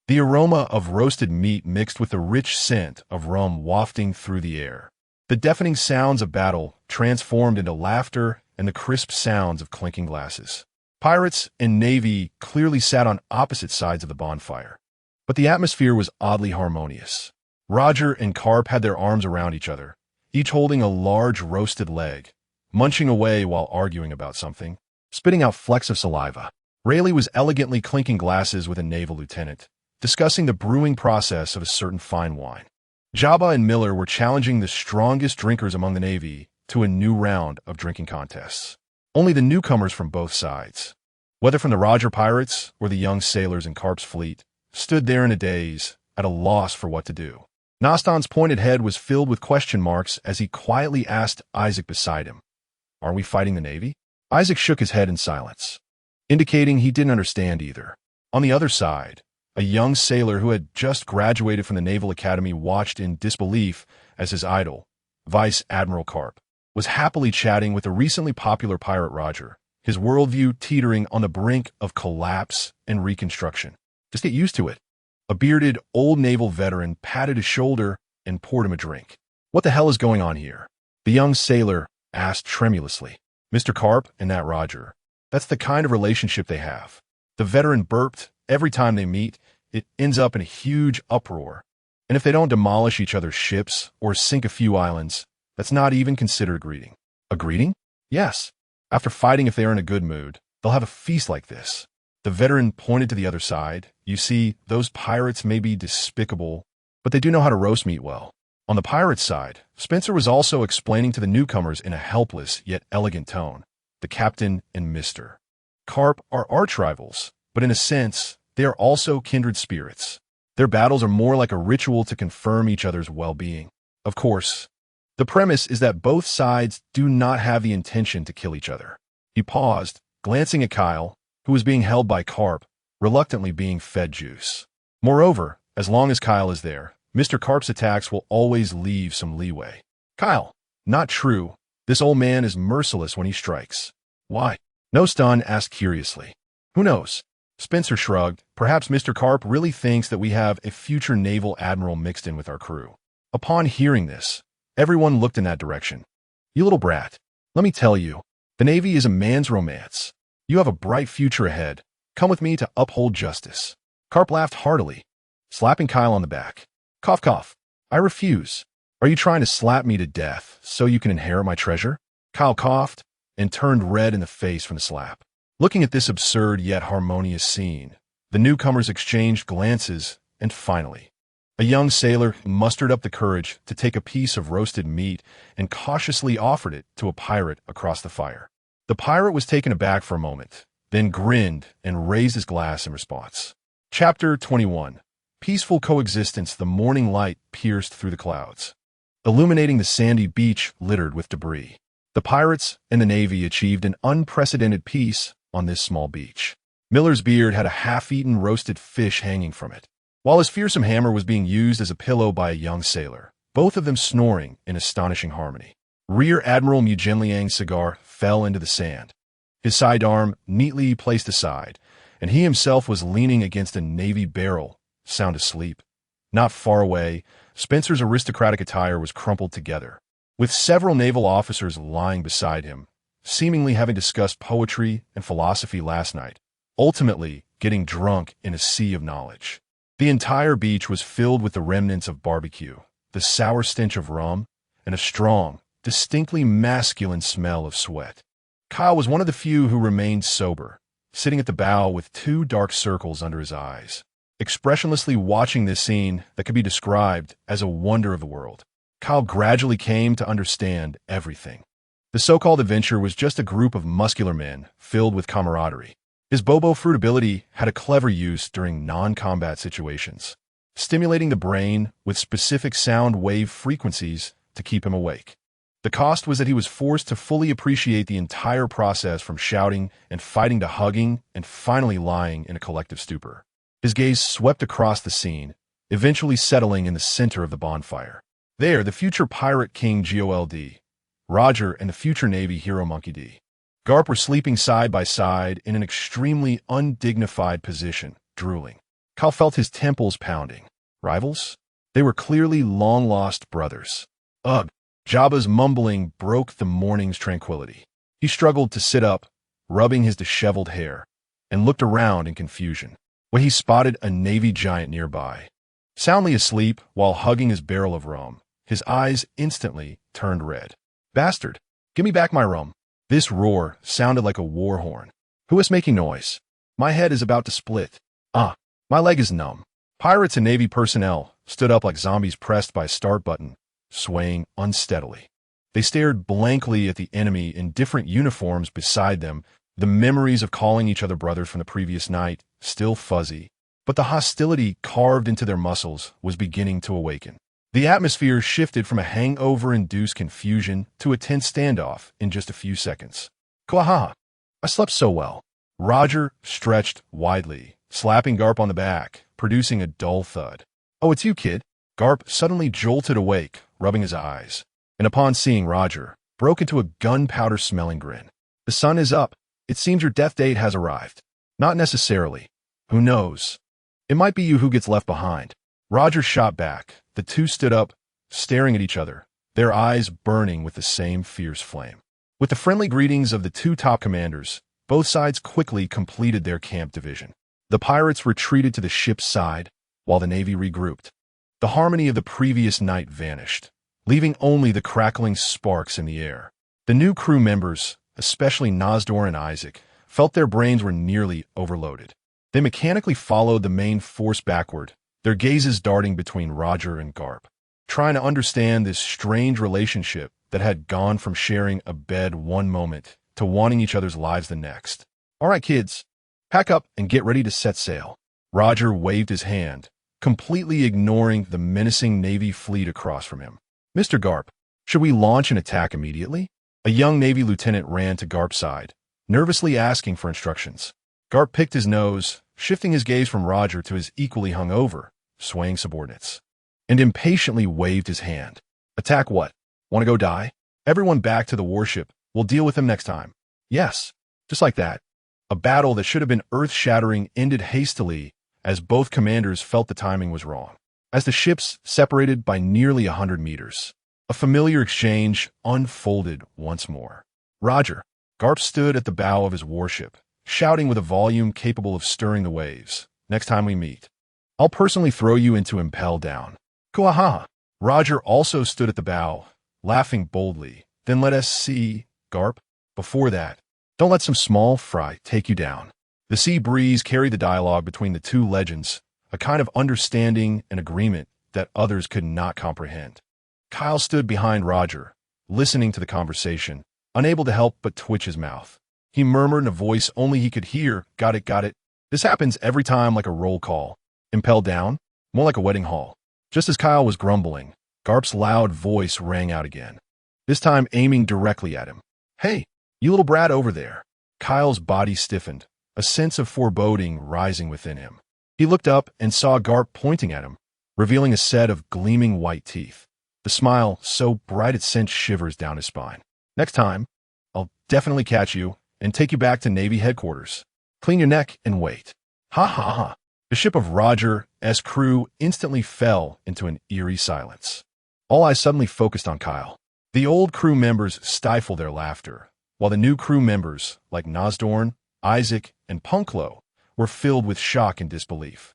Speaker 1: The aroma of roasted meat mixed with the rich scent of rum wafting through the air. The deafening sounds of battle transformed into laughter and the crisp sounds of clinking glasses. Pirates and Navy clearly sat on opposite sides of the bonfire, but the atmosphere was oddly harmonious. Roger and Carp had their arms around each other, each holding a large roasted leg, munching away while arguing about something, spitting out flecks of saliva. Rayleigh was elegantly clinking glasses with a naval lieutenant, discussing the brewing process of a certain fine wine. Jabba and Miller were challenging the strongest drinkers among the Navy to a new round of drinking contests. Only the newcomers from both sides, whether from the Roger pirates or the young sailors in Carp's fleet, stood there in a daze, at a loss for what to do. Nostan's pointed head was filled with question marks as he quietly asked Isaac beside him, "Are we fighting the Navy?" Isaac shook his head in silence, indicating he didn't understand either. On the other side, a young sailor who had just graduated from the Naval Academy watched in disbelief as his idol, Vice Admiral Carp, was happily chatting with the recently popular pirate Roger, his worldview teetering on the brink of collapse and reconstruction. Just get used to it. A bearded, old naval veteran patted his shoulder and poured him a drink. What the hell is going on here? The young sailor asked tremulously. Mr. Carp and that Roger. That's the kind of relationship they have. The veteran burped. Every time they meet, it ends up in a huge uproar. And if they don't demolish each other's ships or sink a few islands, that's not even considered a greeting. A greeting? Yes. After fighting, if they are in a good mood, they'll have a feast like this. The veteran pointed to the other side. You see, those pirates may be despicable, but they do know how to roast meat well. On the pirate's side, Spencer was also explaining to the newcomers in a helpless yet elegant tone. The captain and Mr. Carp are arch rivals, but in a sense, they are also kindred spirits. Their battles are more like a ritual to confirm each other's well-being. Of course, the premise is that both sides do not have the intention to kill each other. He paused, glancing at Kyle, who was being held by Carp, reluctantly being fed juice. Moreover, as long as Kyle is there, Mr. Carp's attacks will always leave some leeway. Kyle, not true. This old man is merciless when he strikes. Why? Noston asked curiously. Who knows? Spencer shrugged. Perhaps Mr. Carp really thinks that we have a future naval admiral mixed in with our crew. Upon hearing this, everyone looked in that direction. You little brat. Let me tell you, the Navy is a man's romance. You have a bright future ahead. Come with me to uphold justice. Carp laughed heartily, slapping Kyle on the back. Cough, cough. I refuse. Are you trying to slap me to death so you can inherit my treasure? Kyle coughed and turned red in the face from the slap. Looking at this absurd yet harmonious scene, the newcomers exchanged glances, and finally, a young sailor mustered up the courage to take a piece of roasted meat and cautiously offered it to a pirate across the fire. The pirate was taken aback for a moment, then grinned and raised his glass in response. Chapter 21. Peaceful coexistence, the morning light pierced through the clouds, illuminating the sandy beach littered with debris. The pirates and the Navy achieved an unprecedented peace on this small beach. Miller's beard had a half-eaten roasted fish hanging from it, while his fearsome hammer was being used as a pillow by a young sailor, both of them snoring in astonishing harmony. Rear Admiral Mugenliang's cigar fell into the sand, his sidearm neatly placed aside, and he himself was leaning against a Navy barrel, sound asleep. Not far away, Spencer's aristocratic attire was crumpled together, with several naval officers lying beside him, seemingly having discussed poetry and philosophy last night, ultimately getting drunk in a sea of knowledge. The entire beach was filled with the remnants of barbecue, the sour stench of rum, and a strong, distinctly masculine smell of sweat. Kyle was one of the few who remained sober, sitting at the bow with 2 dark circles under his eyes, expressionlessly watching this scene that could be described as a wonder of the world. Kyle gradually came to understand everything. The so-called adventure was just a group of muscular men filled with camaraderie. His Bobo fruit ability had a clever use during non-combat situations, stimulating the brain with specific sound wave frequencies to keep him awake. The cost was that he was forced to fully appreciate the entire process, from shouting and fighting to hugging and finally lying in a collective stupor. His gaze swept across the scene, eventually settling in the center of the bonfire. There, the future pirate king Gol D, Roger, and the future Navy hero Monkey D. Garp were sleeping side by side in an extremely undignified position, drooling. Kyle felt his temples pounding. Rivals? They were clearly long-lost brothers. Ugh! Jabba's mumbling broke the morning's tranquility. He struggled to sit up, rubbing his disheveled hair, and looked around in confusion, when he spotted a Navy giant nearby. Soundly asleep while hugging his barrel of rum, his eyes instantly turned red. "Bastard! Give me back my rum!" This roar sounded like a war horn. "Who is making noise? My head is about to split. Ah, my leg is numb." Pirates and Navy personnel stood up like zombies pressed by a start button, swaying unsteadily. They stared blankly at the enemy in different uniforms beside them, the memories of calling each other brothers from the previous night still fuzzy, but the hostility carved into their muscles was beginning to awaken. The atmosphere shifted from a hangover-induced confusion to a tense standoff in just a few seconds. "Kwaha! I slept so well." Roger stretched widely, slapping Garp on the back, producing a dull thud. "Oh, it's you, kid." Garp suddenly jolted awake, rubbing his eyes, and upon seeing Roger, broke into a gunpowder-smelling grin. "The sun is up. It seems your death date has arrived." "Not necessarily. Who knows? It might be you who gets left behind." Roger shot back. The two stood up, staring at each other, their eyes burning with the same fierce flame. With the friendly greetings of the 2 top commanders, both sides quickly completed their camp division. The pirates retreated to the ship's side, while the Navy regrouped. The harmony of the previous night vanished, leaving only the crackling sparks in the air. The new crew members, especially Nozdor and Isaac, felt their brains were nearly overloaded. They mechanically followed the main force backward, their gazes darting between Roger and Garp, trying to understand this strange relationship that had gone from sharing a bed one moment to wanting each other's lives the next. "All right, kids, pack up and get ready to set sail." Roger waved his hand, completely ignoring the menacing Navy fleet across from him. "Mr. Garp, should we launch an attack immediately?" A young Navy lieutenant ran to Garp's side, nervously asking for instructions. Garp picked his nose, shifting his gaze from Roger to his equally hungover, swaying subordinates, and impatiently waved his hand. "Attack what? Want to go die? Everyone back to the warship. We'll deal with them next time." "Yes." Just like that. A battle that should have been earth-shattering ended hastily as both commanders felt the timing was wrong. As the ships separated by nearly 100 meters, a familiar exchange unfolded once more. "Roger." Garp stood at the bow of his warship, shouting with a volume capable of stirring the waves. "Next time we meet, I'll personally throw you into Impel Down." "Kuaha." Roger also stood at the bow, laughing boldly. "Then let us see, Garp. Before that, don't let some small fry take you down." The sea breeze carried the dialogue between the 2 legends, a kind of understanding and agreement that others could not comprehend. Kyle stood behind Roger, listening to the conversation, unable to help but twitch his mouth. He murmured in a voice only he could hear, "Got it, got it." This happens every time like a roll call. "Impel Down? more like a wedding hall. Just as Kyle was grumbling, Garp's loud voice rang out again, this time aiming directly at him. Hey, you little brat over there. Kyle's body stiffened, a sense of foreboding rising within him. He looked up and saw Garp pointing at him, revealing a set of gleaming white teeth. The smile so bright it sent shivers down his spine. Next time, I'll definitely catch you and take you back to Navy headquarters. Clean your neck and wait. Ha ha ha. The ship of Roger's crew instantly fell into an eerie silence. All eyes suddenly focused on Kyle. The old crew members stifled their laughter, while the new crew members, like Nosdorn, Isaac, and Punklo, were filled with shock and disbelief.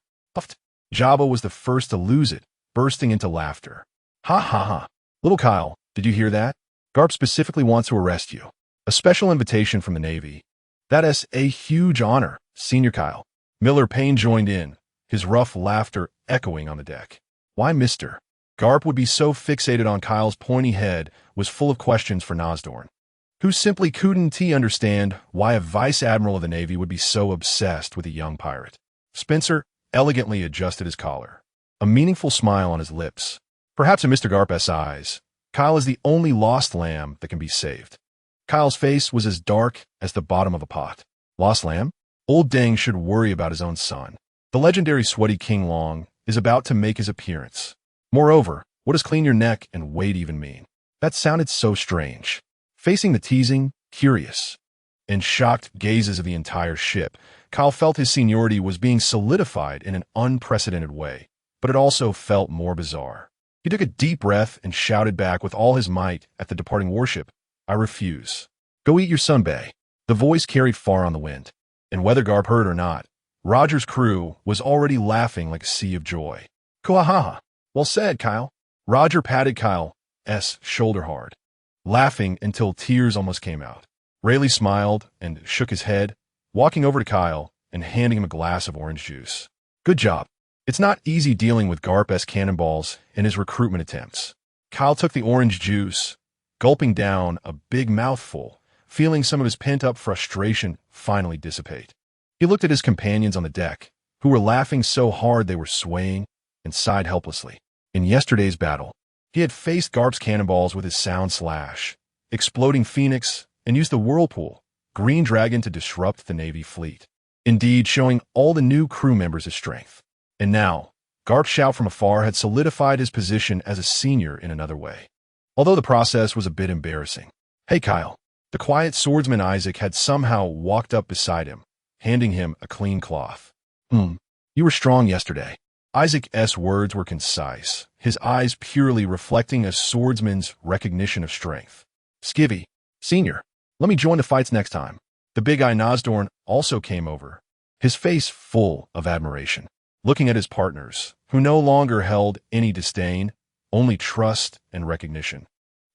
Speaker 1: Jabba was the first to lose it, bursting into laughter. Ha ha ha. Little Kyle, did you hear that? Garp specifically wants to arrest you. A special invitation from the Navy. That is a huge honor, Senior Kyle. Miller Payne joined in, his rough laughter echoing on the deck. Why, mister? Garp would be so fixated on Kyle's pointy head was full of questions for Nosdorn, who simply couldn't understand why a vice admiral of the Navy would be so obsessed with a young pirate. Spencer elegantly adjusted his collar, a meaningful smile on his lips. Perhaps in Mr. Garp's eyes, Kyle is the only lost lamb that can be saved. Kyle's face was as dark as the bottom of a pot. Lost lamb? Old Dang should worry about his own son. The legendary sweaty King Long is about to make his appearance. Moreover, what does clean your neck and wait even mean? That sounded so strange. Facing the teasing, curious, and shocked gazes of the entire ship, Kyle felt his seniority was being solidified in an unprecedented way, but it also felt more bizarre. He took a deep breath and shouted back with all his might at the departing warship, I refuse. Go eat your sunbae. The voice carried far on the wind, and whether Garp heard or not, Roger's crew was already laughing like a sea of joy. Kuahaha. Well said, Kyle. Roger patted Kyle's shoulder hard, laughing until tears almost came out. Rayleigh smiled and shook his head, walking over to Kyle and handing him a glass of orange juice. Good job. It's not easy dealing with Garp's cannonballs in his recruitment attempts. Kyle took the orange juice, gulping down a big mouthful, feeling some of his pent-up frustration finally dissipate. He looked at his companions on the deck, who were laughing so hard they were swaying, and sighed helplessly. In yesterday's battle, he had faced Garp's cannonballs with his sound slash, exploding phoenix, and used the whirlpool, Green Dragon to disrupt the Navy fleet, indeed showing all the new crew members his strength. And now, Garp's shout from afar had solidified his position as a senior in another way. Although the process was a bit embarrassing. Hey Kyle, the quiet swordsman Isaac had somehow walked up beside him, handing him a clean cloth. You were strong yesterday. Isaac's words were concise, his eyes purely reflecting a swordsman's recognition of strength. Skivvy, Senior, let me join the fights next time. The big eye Nosdorn also came over, his face full of admiration, looking at his partners, who no longer held any disdain, only trust and recognition.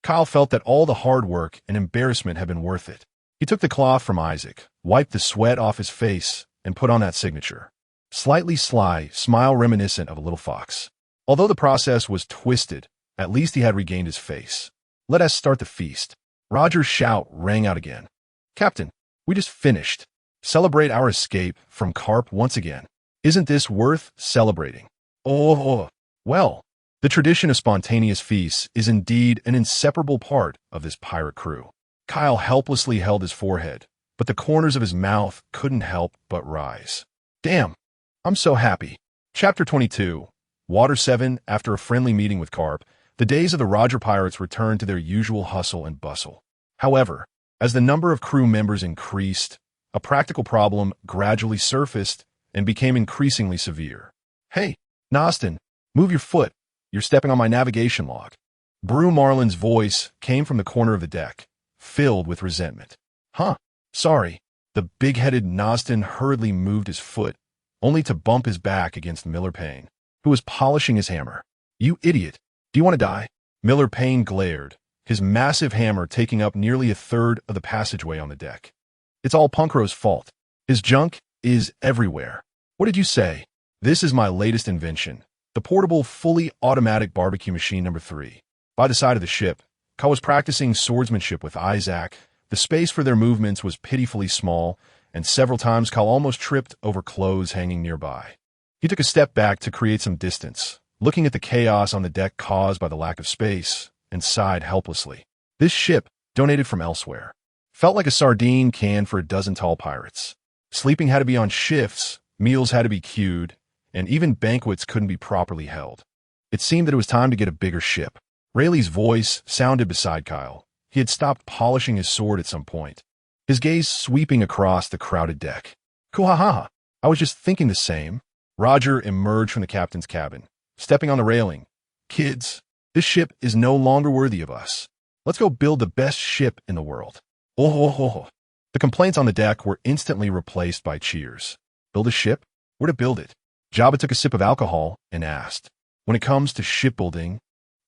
Speaker 1: Kyle felt that all the hard work and embarrassment had been worth it. He took the cloth from Isaac, wiped the sweat off his face, and put on that signature. Slightly sly, smile reminiscent of a little fox. Although the process was twisted, at least he had regained his face. Let us start the feast. Roger's shout rang out again. Captain, we just finished. Celebrate our escape from Garp once again. Isn't this worth celebrating? Well, the tradition of spontaneous feasts is indeed an inseparable part of this pirate crew. Kyle helplessly held his forehead, but the corners of his mouth couldn't help but rise. Damn, I'm so happy. Chapter 22. Water 7. After a friendly meeting with Garp, the days of the Roger pirates returned to their usual hustle and bustle. However, as the number of crew members increased, a practical problem gradually surfaced and became increasingly severe. Hey, Nostin, move your foot. You're stepping on my navigation log. Brew Marlin's voice came from the corner of the deck, filled with resentment. Huh, sorry. The big-headed Nostin hurriedly moved his foot, only to bump his back against Miller Payne, who was polishing his hammer. You idiot. Do you want to die? Miller Payne glared, his massive hammer taking up nearly a third of the passageway on the deck. It's all Punkro's fault. His junk is everywhere. What did you say? This is my latest invention, the portable, fully automatic barbecue machine number 3. By the side of the ship, Kyle was practicing swordsmanship with Isaac. The space for their movements was pitifully small, and several times Kyle almost tripped over clothes hanging nearby. He took a step back to create some distance, looking at the chaos on the deck caused by the lack of space, and sighed helplessly. This ship, donated from elsewhere, felt like a sardine can for a dozen tall pirates. Sleeping had to be on shifts, meals had to be queued, and even banquets couldn't be properly held. It seemed that it was time to get a bigger ship. Rayleigh's voice sounded beside Kyle. He had stopped polishing his sword at some point, his gaze sweeping across the crowded deck. Kuhaha! I was just thinking the same. Roger emerged from the captain's cabin, stepping on the railing. Kids, this ship is no longer worthy of us. Let's go build the best ship in the world. Oh. The complaints on the deck were instantly replaced by cheers. Build a ship? Where to build it? Jabba took a sip of alcohol and asked, when it comes to shipbuilding,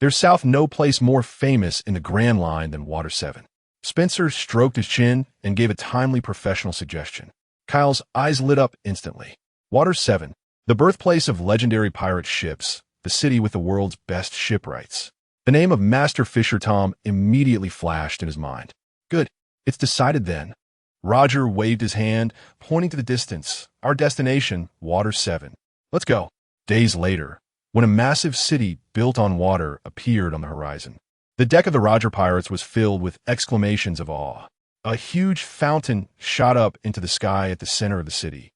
Speaker 1: there's south no place more famous in the Grand Line than Water 7. Spencer stroked his chin and gave a timely professional suggestion. Kyle's eyes lit up instantly. Water 7, the birthplace of legendary pirate ships, the city with the world's best shipwrights. The name of Master Fisher Tom immediately flashed in his mind. Good, it's decided then. Roger waved his hand, pointing to the distance. Our destination, Water 7. Let's go. Days later, when a massive city built on water appeared on the horizon, the deck of the Roger Pirates was filled with exclamations of awe. A huge fountain shot up into the sky at the center of the city.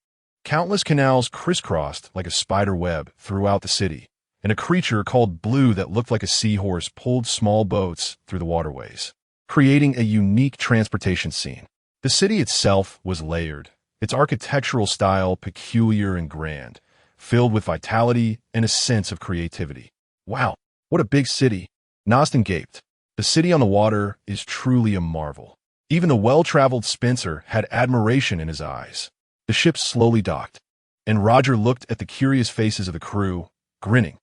Speaker 1: Countless canals crisscrossed like a spider web throughout the city, and a creature called Blue that looked like a seahorse pulled small boats through the waterways, creating a unique transportation scene. The city itself was layered, its architectural style peculiar and grand, filled with vitality and a sense of creativity. Wow, what a big city. Nostin gaped. The city on the water is truly a marvel. Even the well-traveled Spencer had admiration in his eyes. The ship slowly docked, and Roger looked at the curious faces of the crew, grinning.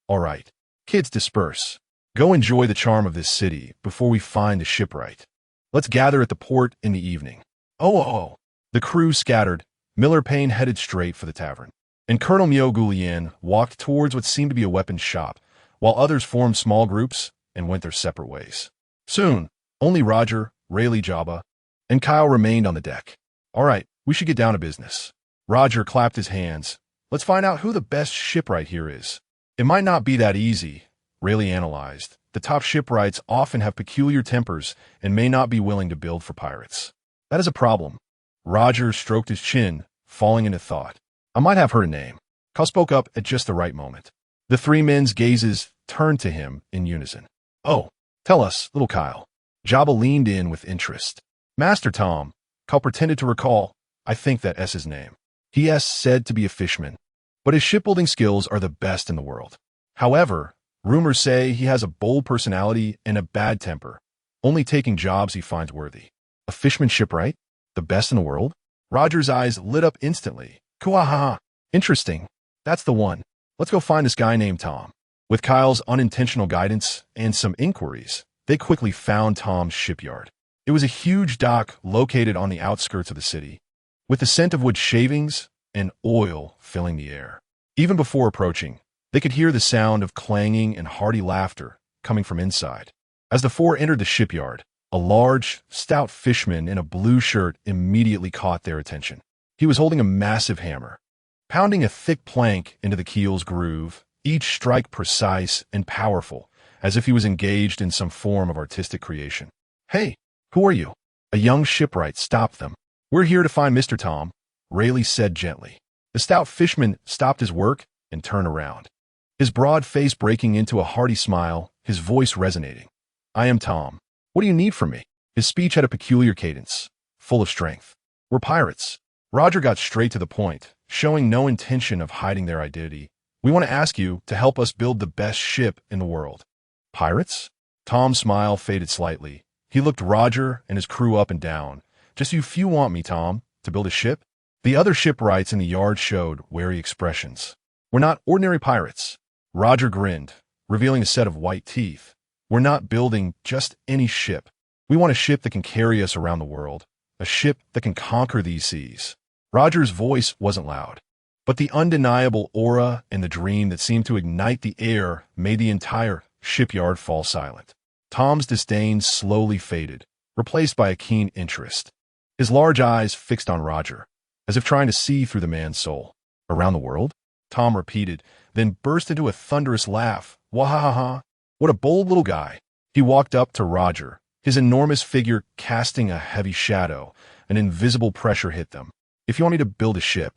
Speaker 1: All right, kids, disperse. Go enjoy the charm of this city before we find the shipwright. Let's gather at the port in the evening. Oh. The crew scattered. Miller Payne headed straight for the tavern, and Colonel Mio Gulien walked towards what seemed to be a weapons shop, while others formed small groups and went their separate ways. Soon, only Roger, Rayleigh, Jabba, and Kyle remained on the deck. All right, we should get down to business. Roger clapped his hands. Let's find out who the best shipwright here is. It might not be that easy, Rayleigh analyzed. The top shipwrights often have peculiar tempers and may not be willing to build for pirates. That is a problem. Roger stroked his chin, falling into thought. I might have heard a name. Kyle spoke up at just the right moment. The three men's gazes turned to him in unison. Oh, tell us, little Kyle. Jabba leaned in with interest. Master Tom, Kyle pretended to recall. I think that's his name. He is said to be a fisherman, but his shipbuilding skills are the best in the world. However, rumors say he has a bold personality and a bad temper, only taking jobs he finds worthy. A fisherman shipwright? The best in the world? Roger's eyes lit up instantly. Kuahaha. Interesting. That's the one. Let's go find this guy named Tom. With Kyle's unintentional guidance and some inquiries, they quickly found Tom's shipyard. It was a huge dock located on the outskirts of the city, with the scent of wood shavings and oil filling the air. Even before approaching, they could hear the sound of clanging and hearty laughter coming from inside. As the four entered the shipyard, a large, stout fisherman in a blue shirt immediately caught their attention. He was holding a massive hammer, pounding a thick plank into the keel's groove, each strike precise and powerful, as if he was engaged in some form of artistic creation. Hey, who are you? A young shipwright stopped them. We're here to find Mr. Tom, Rayleigh said gently. The stout fisherman stopped his work and turned around, his broad face breaking into a hearty smile, his voice resonating. I am Tom. What do you need from me? His speech had a peculiar cadence, full of strength. We're pirates. Roger got straight to the point, showing no intention of hiding their identity. We want to ask you to help us build the best ship in the world. Pirates? Tom's smile faded slightly. He looked Roger and his crew up and down. Just you few want me, Tom, to build a ship? The other shipwrights in the yard showed wary expressions. We're not ordinary pirates. Roger grinned, revealing a set of white teeth. We're not building just any ship. We want a ship that can carry us around the world, a ship that can conquer these seas. Roger's voice wasn't loud, but the undeniable aura and the dream that seemed to ignite the air made the entire shipyard fall silent. Tom's disdain slowly faded, replaced by a keen interest. His large eyes fixed on Roger, as if trying to see through the man's soul. Around the world? Tom repeated, then burst into a thunderous laugh. Wahahaha! What a bold little guy. He walked up to Roger, his enormous figure casting a heavy shadow. An invisible pressure hit them. If you want me to build a ship,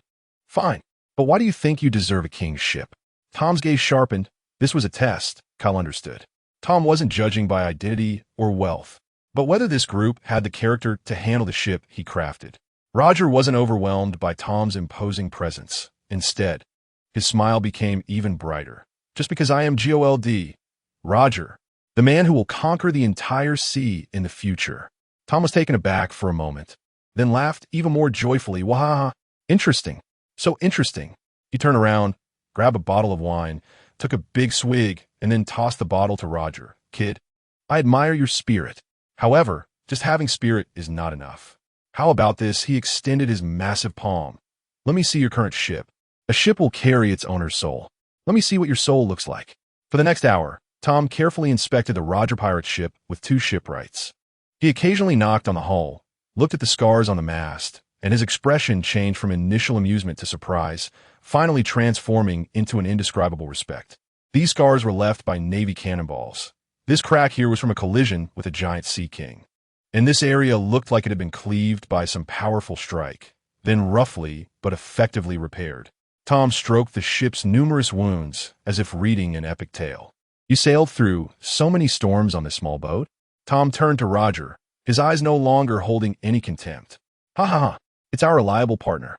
Speaker 1: fine. But why do you think you deserve a king's ship? Tom's gaze sharpened. This was a test, Kyle understood. Tom wasn't judging by identity or wealth, but whether this group had the character to handle the ship he crafted. Roger wasn't overwhelmed by Tom's imposing presence. Instead, his smile became even brighter. Just because I am Gol D, Roger, the man who will conquer the entire sea in the future. Tom was taken aback for a moment, then laughed even more joyfully. Wahaha! Interesting. So interesting. He turned around, grabbed a bottle of wine, took a big swig, and then tossed the bottle to Roger. Kid, I admire your spirit. However, just having spirit is not enough. How about this? He extended his massive palm. Let me see your current ship. A ship will carry its owner's soul. Let me see what your soul looks like. For the next hour, Tom carefully inspected the Roger pirate ship with 2 shipwrights. He occasionally knocked on the hull, looked at the scars on the mast, and his expression changed from initial amusement to surprise, finally transforming into an indescribable respect. These scars were left by Navy cannonballs. This crack here was from a collision with a giant sea king. And this area looked like it had been cleaved by some powerful strike, then roughly but effectively repaired. Tom stroked the ship's numerous wounds as if reading an epic tale. You sailed through so many storms on this small boat? Tom turned to Roger, his eyes no longer holding any contempt. Ha ha ha, it's our reliable partner.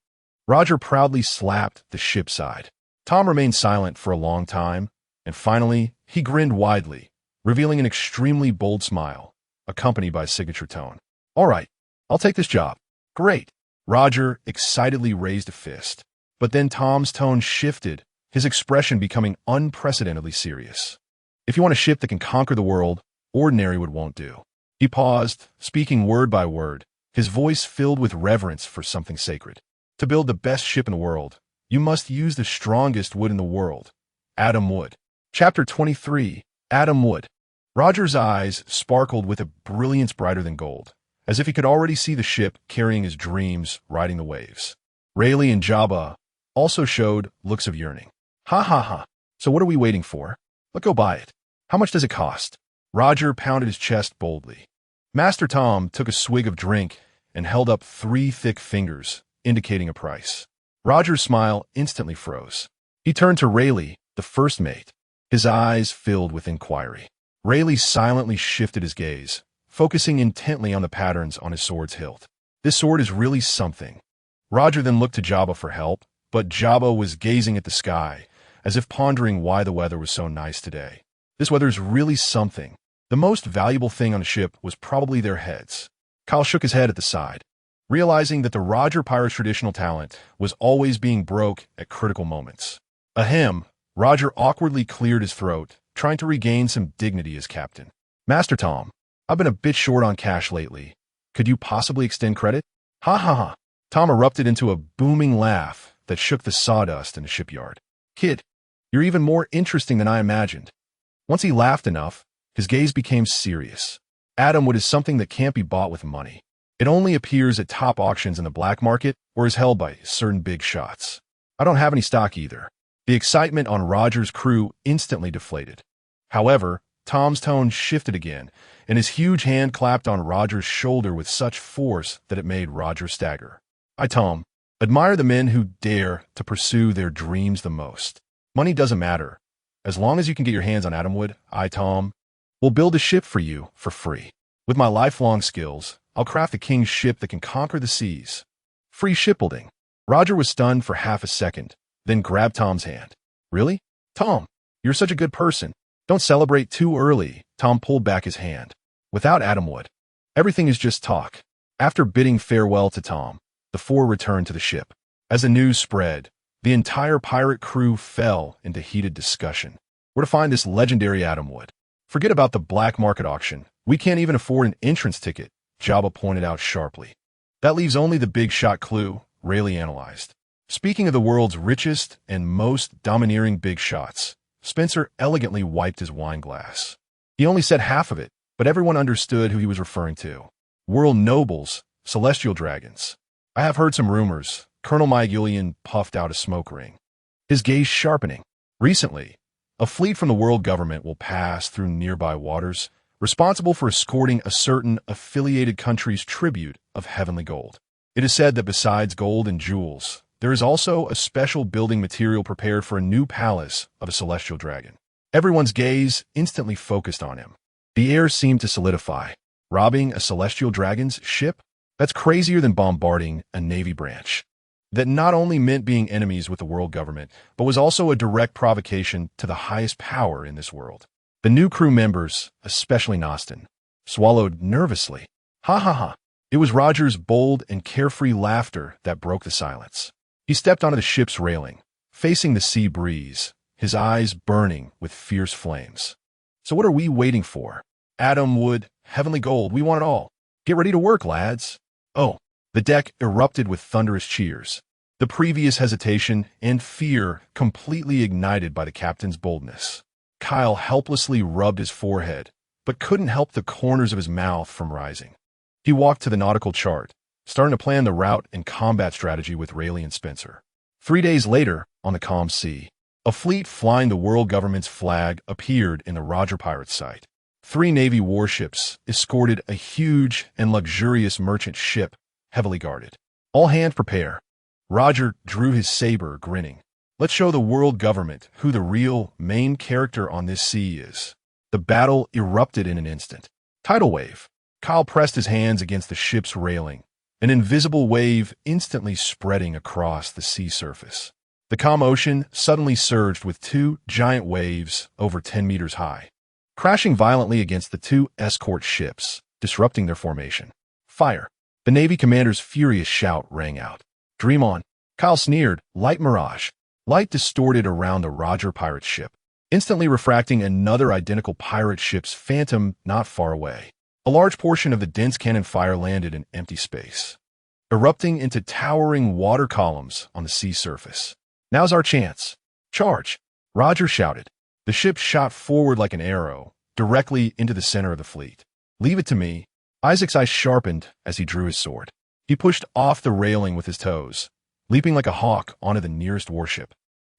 Speaker 1: Roger proudly slapped the ship's side. Tom remained silent for a long time, and finally, he grinned widely, revealing an extremely bold smile, accompanied by a signature tone. All right, I'll take this job. Great. Roger excitedly raised a fist. But then Tom's tone shifted, his expression becoming unprecedentedly serious. If you want a ship that can conquer the world, ordinary wood won't do. He paused, speaking word by word, his voice filled with reverence for something sacred. To build the best ship in the world, you must use the strongest wood in the world, Adam wood. Chapter 23, Adam wood. Roger's eyes sparkled with a brilliance brighter than gold, as if he could already see the ship carrying his dreams riding the waves. Rayleigh and Jabba also showed looks of yearning. Ha ha ha. So what are we waiting for? Let's go buy it. How much does it cost? Roger pounded his chest boldly. Master Tom took a swig of drink and held up 3 thick fingers, indicating a price. Roger's smile instantly froze. He turned to Rayleigh, the first mate, his eyes filled with inquiry. Rayleigh silently shifted his gaze, focusing intently on the patterns on his sword's hilt. This sword is really something. Roger then looked to Jabba for help, but Jabba was gazing at the sky, as if pondering why the weather was so nice today. This weather's really something. The most valuable thing on the ship was probably their heads. Kyle shook his head at the side, realizing that the Roger pirate's traditional talent was always being broke at critical moments. Ahem, Roger awkwardly cleared his throat, trying to regain some dignity as captain. Master Tom, I've been a bit short on cash lately. Could you possibly extend credit? Ha ha ha. Tom erupted into a booming laugh that shook the sawdust in the shipyard. Kid, you're even more interesting than I imagined. Once he laughed enough, his gaze became serious. Adam wood is something that can't be bought with money. It only appears at top auctions in the black market or is held by certain big shots. I don't have any stock either. The excitement on Roger's crew instantly deflated. However, Tom's tone shifted again, and his huge hand clapped on Roger's shoulder with such force that it made Roger stagger. I, Tom, admire the men who dare to pursue their dreams the most. Money doesn't matter. As long as you can get your hands on Adam wood, I, Tom, will build a ship for you for free. With my lifelong skills, I'll craft a king's ship that can conquer the seas. Free shipbuilding. Roger was stunned for half a second, then grabbed Tom's hand. Really? Tom, you're such a good person. Don't celebrate too early. Tom pulled back his hand. Without Adam wood, everything is just talk. After bidding farewell to Tom, the 4 returned to the ship. As the news spread, the entire pirate crew fell into heated discussion. Where to find this legendary Adam wood? Forget about the black market auction. We can't even afford an entrance ticket, Jabba pointed out sharply. That leaves only the big shot clue, Rayleigh analyzed. Speaking of the world's richest and most domineering big shots, Spencer elegantly wiped his wine glass. He only said half of it, but everyone understood who he was referring to. World nobles, celestial dragons. I have heard some rumors. Colonel Mygillion puffed out a smoke ring. his gaze sharpening. Recently, a fleet from the world government will pass through nearby waters, responsible for escorting a certain affiliated country's tribute of heavenly gold. It is said that besides gold and jewels, there is also a special building material prepared for a new palace of a celestial dragon. Everyone's gaze instantly focused on him. The air seemed to solidify. Robbing a celestial dragon's ship? That's crazier than bombarding a navy branch. That not only meant being enemies with the world government, but was also a direct provocation to the highest power in this world. The new crew members, especially Nostin, swallowed nervously. Ha ha ha. It was Roger's bold and carefree laughter that broke the silence. He stepped onto the ship's railing, facing the sea breeze, his eyes burning with fierce flames. So what are we waiting for? Atom, wood, heavenly gold, we want it all. Get ready to work, lads. Oh, the deck erupted with thunderous cheers. The previous hesitation and fear completely ignited by the captain's boldness. Kyle helplessly rubbed his forehead, but couldn't help the corners of his mouth from rising. He walked to the nautical chart, starting to plan the route and combat strategy with Rayleigh and Spencer. 3 days later, on the calm sea, a fleet flying the world government's flag appeared in the Roger Pirates site. 3 Navy warships escorted a huge and luxurious merchant ship, heavily guarded. All hands prepare. Roger drew his saber, grinning. Let's show the world government who the real main character on this sea is. The battle erupted in an instant. Tidal wave. Kyle pressed his hands against the ship's railing, an invisible wave instantly spreading across the sea surface. The calm ocean suddenly surged with 2 giant waves over 10 meters high, crashing violently against the 2 escort ships, disrupting their formation. Fire! The Navy commander's furious shout rang out. Dream on! Kyle sneered. Light mirage. Light distorted around the Roger pirate ship, instantly refracting another identical pirate ship's phantom not far away. A large portion of the dense cannon fire landed in empty space, erupting into towering water columns on the sea surface. Now's our chance. Charge! Roger shouted. The ship shot forward like an arrow, directly into the center of the fleet. Leave it to me. Isaac's eyes sharpened as he drew his sword. He pushed off the railing with his toes, leaping like a hawk onto the nearest warship,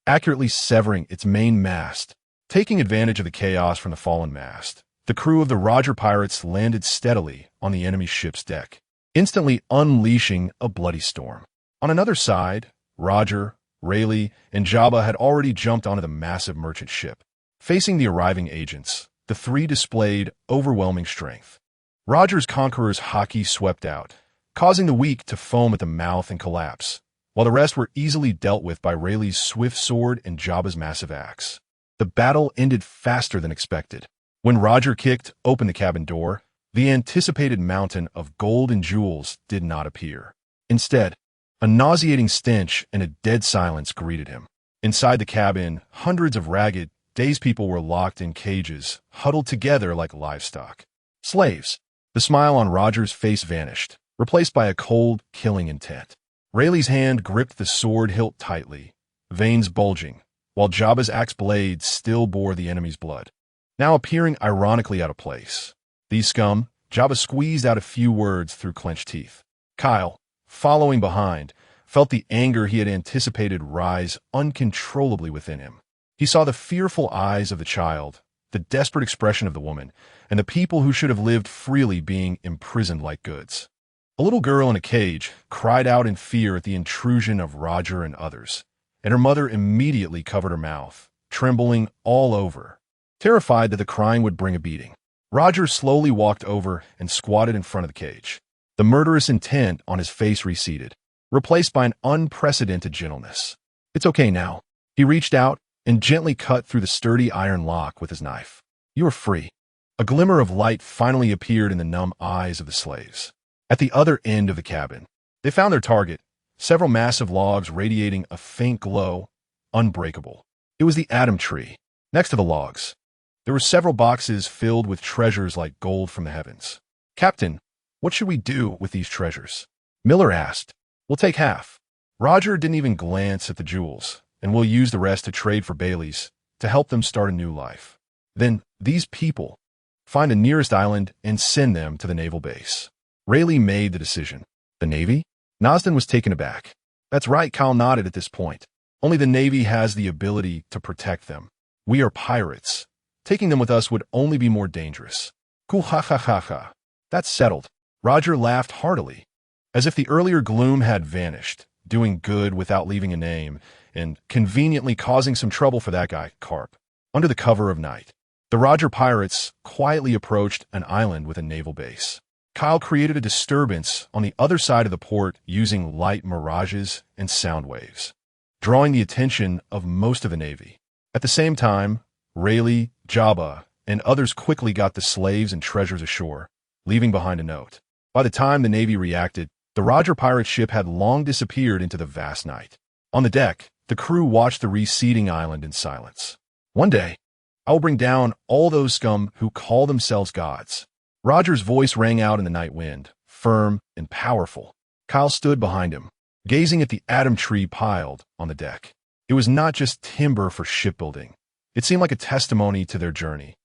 Speaker 1: accurately severing its main mast. Taking advantage of the chaos from the fallen mast, the crew of the Roger Pirates landed steadily on the enemy ship's deck, instantly unleashing a bloody storm. On another side, Roger, Rayleigh, and Jabba had already jumped onto the massive merchant ship. Facing the arriving agents, the 3 displayed overwhelming strength. Roger's Conqueror's haki swept out, causing the weak to foam at the mouth and collapse, while the rest were easily dealt with by Rayleigh's swift sword and Jabba's massive axe. The battle ended faster than expected. When Roger kicked open the cabin door, the anticipated mountain of gold and jewels did not appear. Instead, a nauseating stench and a dead silence greeted him. Inside the cabin, hundreds of ragged, dazed people were locked in cages, huddled together like livestock. Slaves. The smile on Roger's face vanished, replaced by a cold, killing intent. Rayleigh's hand gripped the sword hilt tightly, veins bulging, while Jabba's axe blade still bore the enemy's blood, now appearing ironically out of place. These scum, Jabba squeezed out a few words through clenched teeth. Kyle, following behind, felt the anger he had anticipated rise uncontrollably within him. He saw the fearful eyes of the child, the desperate expression of the woman, and the people who should have lived freely being imprisoned like goods. A little girl in a cage cried out in fear at the intrusion of Roger and others, and her mother immediately covered her mouth, trembling all over, terrified that the crying would bring a beating. Roger slowly walked over and squatted in front of the cage. The murderous intent on his face receded, replaced by an unprecedented gentleness. It's okay now. He reached out and gently cut through the sturdy iron lock with his knife. You are free. A glimmer of light finally appeared in the numb eyes of the slaves. At the other end of the cabin, they found their target, several massive logs radiating a faint glow, unbreakable. It was the Atom Tree. Next to the logs, there were several boxes filled with treasures like gold from the heavens. Captain, what should we do with these treasures? Miller asked. We'll take half. Roger didn't even glance at the jewels, and we'll use the rest to trade for Bailey's to help them start a new life. Then, these people, find the nearest island and send them to the naval base. Rayleigh made the decision. The Navy? Nosden was taken aback. That's right, Kyle nodded at this point. Only the Navy has the ability to protect them. We are pirates. Taking them with us would only be more dangerous. Cool, ha ha ha ha. That's settled. Roger laughed heartily, as if the earlier gloom had vanished, doing good without leaving a name, and conveniently causing some trouble for that guy, Carp. Under the cover of night, the Roger pirates quietly approached an island with a naval base. Kyle created a disturbance on the other side of the port using light mirages and sound waves, drawing the attention of most of the Navy. At the same time, Rayleigh, Jabba, and others quickly got the slaves and treasures ashore, leaving behind a note. By the time the Navy reacted, the Roger pirate ship had long disappeared into the vast night. On the deck, the crew watched the receding island in silence. One day, I will bring down all those scum who call themselves gods. Roger's voice rang out in the night wind, firm and powerful. Kyle stood behind him, gazing at the atom tree piled on the deck. It was not just timber for shipbuilding. It seemed like a testimony to their journey,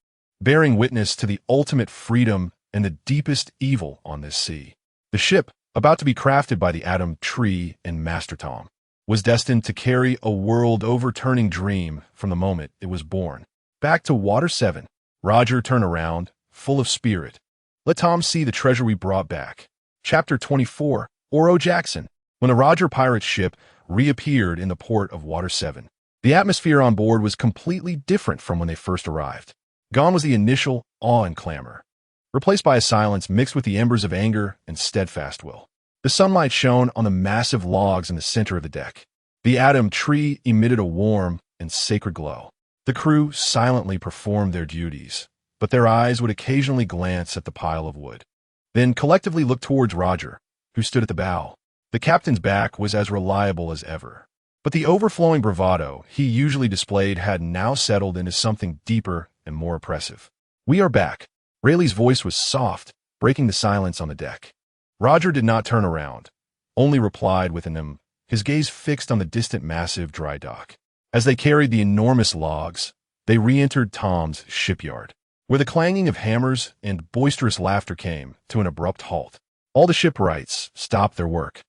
Speaker 1: bearing witness to the ultimate freedom and the deepest evil on this sea. The ship, about to be crafted by the atom tree and Master Tom, was destined to carry a world-overturning dream from the moment it was born. Back to Water 7, Roger turned around, full of spirit. Let Tom see the treasure we brought back. Chapter 24, Oro Jackson. When the Roger pirate ship reappeared in the port of Water 7, the atmosphere on board was completely different from when they first arrived. Gone was the initial awe and clamor, replaced by a silence mixed with the embers of anger and steadfast will. The sunlight shone on the massive logs in the center of the deck. The atom tree emitted a warm and sacred glow. The crew silently performed their duties, but their eyes would occasionally glance at the pile of wood, then collectively look towards Roger, who stood at the bow. The captain's back was as reliable as ever, but the overflowing bravado he usually displayed had now settled into something deeper and more oppressive. "We are back." Rayleigh's voice was soft, breaking the silence on the deck. Roger did not turn around, only replied with his gaze fixed on the distant massive dry dock. As they carried the enormous logs, they re-entered Tom's shipyard, where the clanging of hammers and boisterous laughter came to an abrupt halt. All the shipwrights stopped their work,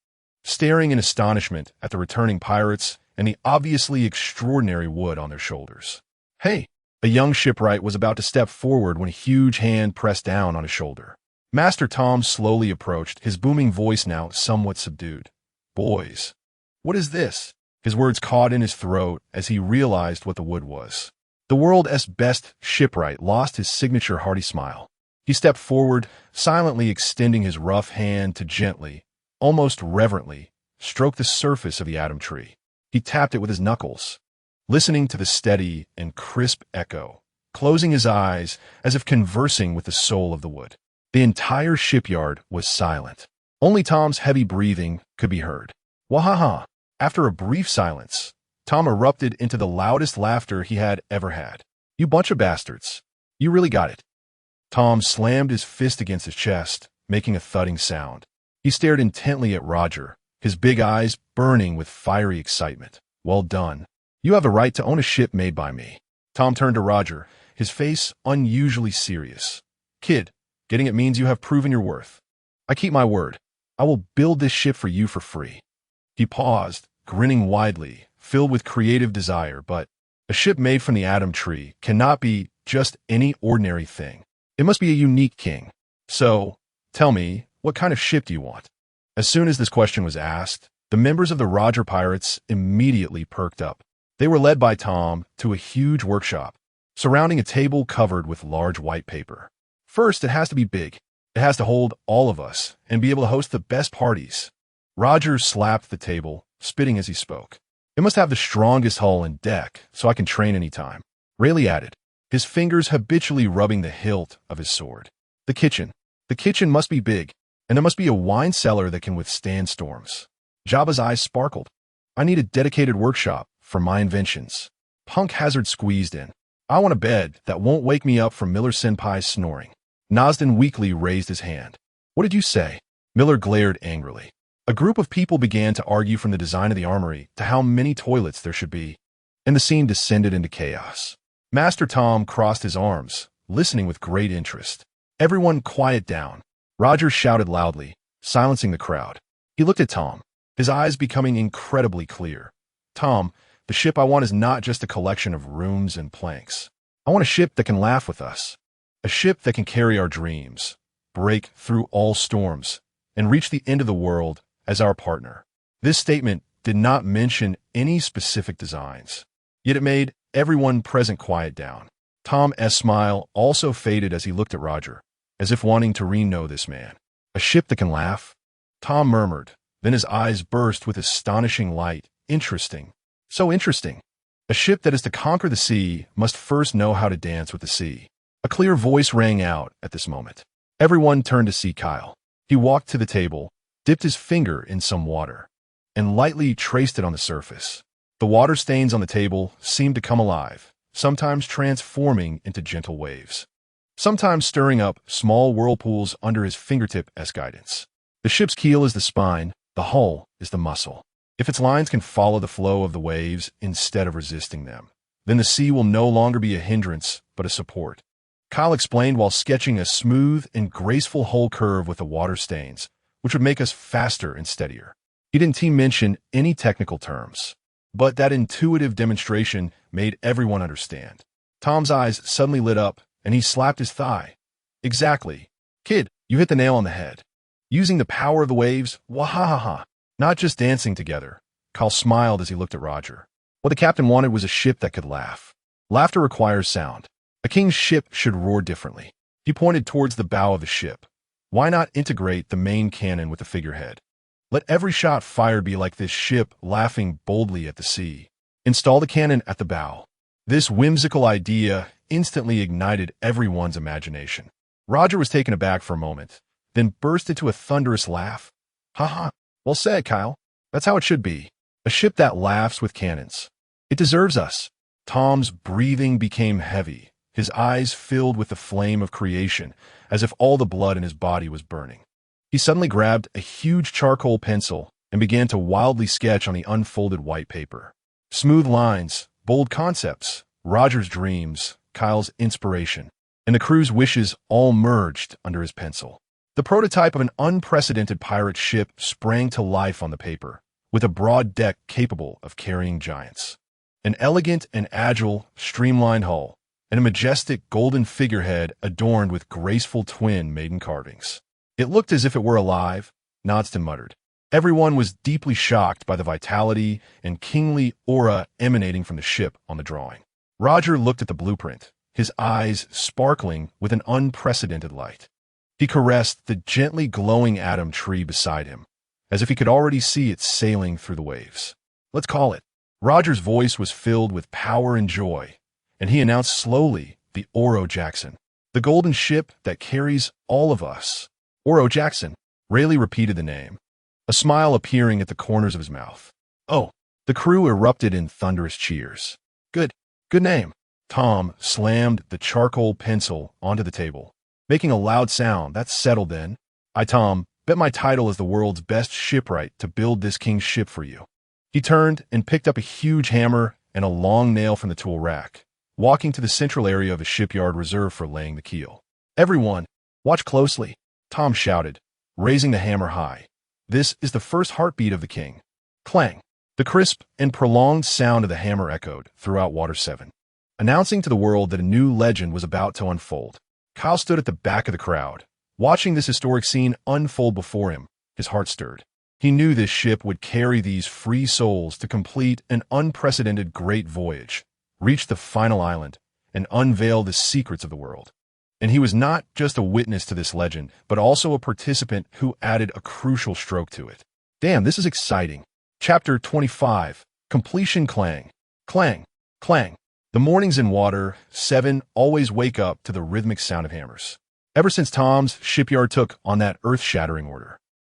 Speaker 1: staring in astonishment at the returning pirates and the obviously extraordinary wood on their shoulders. "Hey!" A young shipwright was about to step forward when a huge hand pressed down on his shoulder. Master Tom slowly approached, his booming voice now somewhat subdued. "Boys, what is this?" His words caught in his throat as he realized what the wood was. The world's best shipwright lost his signature hearty smile. He stepped forward, silently extending his rough hand to gently, almost reverently, stroke the surface of the atom tree. He tapped it with his knuckles, listening to the steady and crisp echo, closing his eyes as if conversing with the soul of the wood. The entire shipyard was silent. Only Tom's heavy breathing could be heard. Wahaha! After a brief silence, Tom erupted into the loudest laughter he had ever had. "You bunch of bastards. You really got it." Tom slammed his fist against his chest, making a thudding sound. He stared intently at Roger, his big eyes burning with fiery excitement. "Well done. You have the right to own a ship made by me." Tom turned to Roger, his face unusually serious. "Kid, getting it means you have proven your worth. I keep my word. I will build this ship for you for free." He paused, grinning widely, filled with creative desire, but a ship made from the atom tree cannot be just any ordinary thing. It must be a unique king. "So, tell me, what kind of ship do you want?" As soon as this question was asked, the members of the Roger Pirates immediately perked up. They were led by Tom to a huge workshop, surrounding a table covered with large white paper. "First, it has to be big. It has to hold all of us and be able to host the best parties." Roger slapped the table, spitting as he spoke. "It must have the strongest hull and deck, so I can train anytime." Rayleigh added, his fingers habitually rubbing the hilt of his sword. The kitchen must be big, and there must be a wine cellar that can withstand storms." Jabba's eyes sparkled. "I need a dedicated workshop for my inventions." Punk Hazard squeezed in. "I want a bed that won't wake me up from Miller Senpai's snoring." Nosden weakly raised his hand. "What did you say?" Miller glared angrily. A group of people began to argue from the design of the armory to how many toilets there should be, and the scene descended into chaos. Master Tom crossed his arms, listening with great interest. "Everyone quiet down." Roger shouted loudly, silencing the crowd. He looked at Tom, his eyes becoming incredibly clear. "Tom, the The ship I want is not just a collection of rooms and planks. I want a ship that can laugh with us. A ship that can carry our dreams, break through all storms, and reach the end of the world as our partner. This statement did not mention any specific designs, yet it made everyone present quiet down. Tom's smile also faded as he looked at Roger, as if wanting to re-know this man. A ship that can laugh? Tom murmured, then his eyes burst with astonishing light. Interesting. So interesting. A ship that is to conquer the sea must first know how to dance with the sea. A clear voice rang out at this moment. Everyone turned to see Kyle. He walked to the table, dipped his finger in some water, and lightly traced it on the surface. The water stains on the table seemed to come alive, sometimes transforming into gentle waves, sometimes stirring up small whirlpools under his fingertip-esque guidance. The ship's keel is the spine, the hull is the muscle. If its lines can follow the flow of the waves instead of resisting them, then the sea will no longer be a hindrance, but a support. Kyle explained while sketching a smooth and graceful hull curve with the water stains, which would make us faster and steadier. He didn't mention any technical terms, but that intuitive demonstration made everyone understand. Tom's eyes suddenly lit up, and he slapped his thigh. Exactly. Kid, you hit the nail on the head. Using the power of the waves, wahahaha. Not just dancing together. Kyle smiled as he looked at Roger. What the captain wanted was a ship that could laugh. Laughter requires sound. A king's ship should roar differently. He pointed towards the bow of the ship. Why not integrate the main cannon with the figurehead? Let every shot fired be like this ship laughing boldly at the sea. Install the cannon at the bow. This whimsical idea instantly ignited everyone's imagination. Roger was taken aback for a moment, then burst into a thunderous laugh. Ha. Well said, Kyle. That's how it should be. A ship that laughs with cannons. It deserves us. Tom's breathing became heavy. His eyes filled with the flame of creation, as if all the blood in his body was burning. He suddenly grabbed a huge charcoal pencil and began to wildly sketch on the unfolded white paper. Smooth lines, bold concepts, Roger's dreams, Kyle's inspiration, and the crew's wishes all merged under his pencil. The prototype of an unprecedented pirate ship sprang to life on the paper, with a broad deck capable of carrying giants. An elegant and agile, streamlined hull, and a majestic golden figurehead adorned with graceful twin maiden carvings. It looked as if it were alive, Nodston muttered. Everyone was deeply shocked by the vitality and kingly aura emanating from the ship on the drawing. Roger looked at the blueprint, his eyes sparkling with an unprecedented light. He caressed the gently glowing atom tree beside him, as if he could already see it sailing through the waves. Let's call it. Roger's voice was filled with power and joy, and he announced slowly the Oro Jackson, the golden ship that carries all of us. Oro Jackson. Rayleigh repeated the name, a smile appearing at the corners of his mouth. Oh, the crew erupted in thunderous cheers. Good name. Tom slammed the charcoal pencil onto the table, making a loud sound. That's settled then. Tom, bet my title is the world's best shipwright to build this king's ship for you. He turned and picked up a huge hammer and a long nail from the tool rack, walking to the central area of the shipyard reserved for laying the keel. Everyone, watch closely, Tom shouted, raising the hammer high. This is the first heartbeat of the king. Clang. The crisp and prolonged sound of the hammer echoed throughout Water 7, announcing to the world that a new legend was about to unfold. Kyle stood at the back of the crowd, watching this historic scene unfold before him. His heart stirred. He knew this ship would carry these free souls to complete an unprecedented great voyage, reach the final island, and unveil the secrets of the world. And he was not just a witness to this legend, but also a participant who added a crucial stroke to it. Damn, this is exciting. Chapter 25. Completion. Clang. Clang. Clang. The mornings in Water 7 always wake up to the rhythmic sound of hammers. Ever since Tom's shipyard took on that earth-shattering order,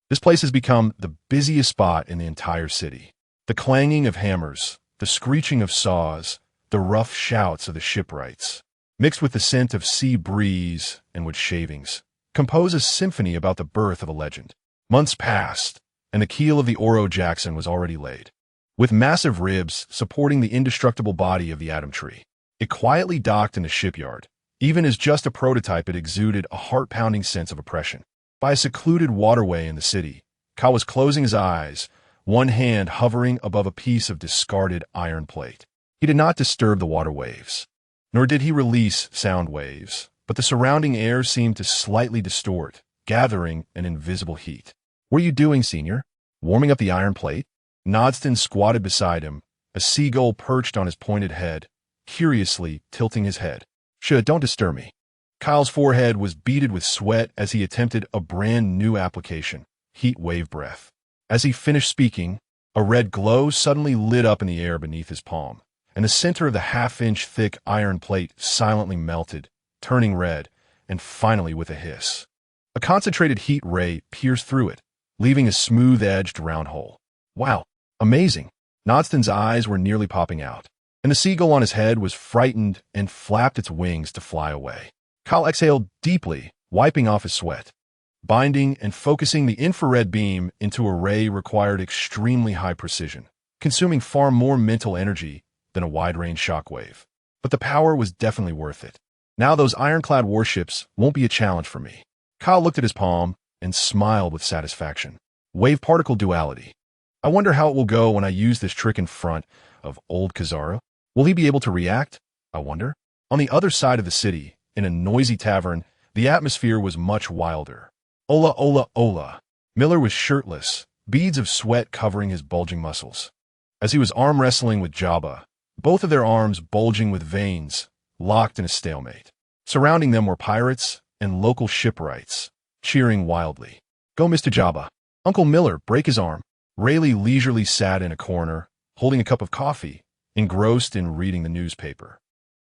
Speaker 1: this place has become the busiest spot in the entire city. The clanging of hammers, the screeching of saws, the rough shouts of the shipwrights, mixed with the scent of sea breeze and wood shavings, compose a symphony about the birth of a legend. Months passed, and the keel of the Oro Jackson was already laid. With massive ribs supporting the indestructible body of the atom tree, it quietly docked in the shipyard. Even as just a prototype, it exuded a heart-pounding sense of oppression. By a secluded waterway in the city, Kyle was closing his eyes, one hand hovering above a piece of discarded iron plate. He did not disturb the water waves, nor did he release sound waves, but the surrounding air seemed to slightly distort, gathering an invisible heat. "What are you doing, Senior? Warming up the iron plate?" Nodston squatted beside him, a seagull perched on his pointed head, curiously tilting his head. Don't disturb me." Kyle's forehead was beaded with sweat as he attempted a brand new application, heat wave breath. As he finished speaking, a red glow suddenly lit up in the air beneath his palm, and the center of the half-inch thick iron plate silently melted, turning red, and finally with a hiss. A concentrated heat ray pierced through it, leaving a smooth-edged round hole. "Wow, amazing." Nodston's eyes were nearly popping out, and the seagull on his head was frightened and flapped its wings to fly away. Kyle exhaled deeply, wiping off his sweat. Binding and focusing the infrared beam into a ray required extremely high precision, consuming far more mental energy than a wide-range shockwave. But the power was definitely worth it. Now those ironclad warships won't be a challenge for me. Kyle looked at his palm and smiled with satisfaction. Wave-particle duality. I wonder how it will go when I use this trick in front of old Kazara. Will he be able to react? I wonder. On the other side of the city, in a noisy tavern, the atmosphere was much wilder. Ola, ola, ola. Miller was shirtless, beads of sweat covering his bulging muscles. As he was arm wrestling with Jabba, both of their arms bulging with veins, locked in a stalemate. Surrounding them were pirates and local shipwrights, cheering wildly. "Go, Mr. Jabba. Uncle Miller, break his arm." Rayleigh leisurely sat in a corner, holding a cup of coffee, engrossed in reading the newspaper.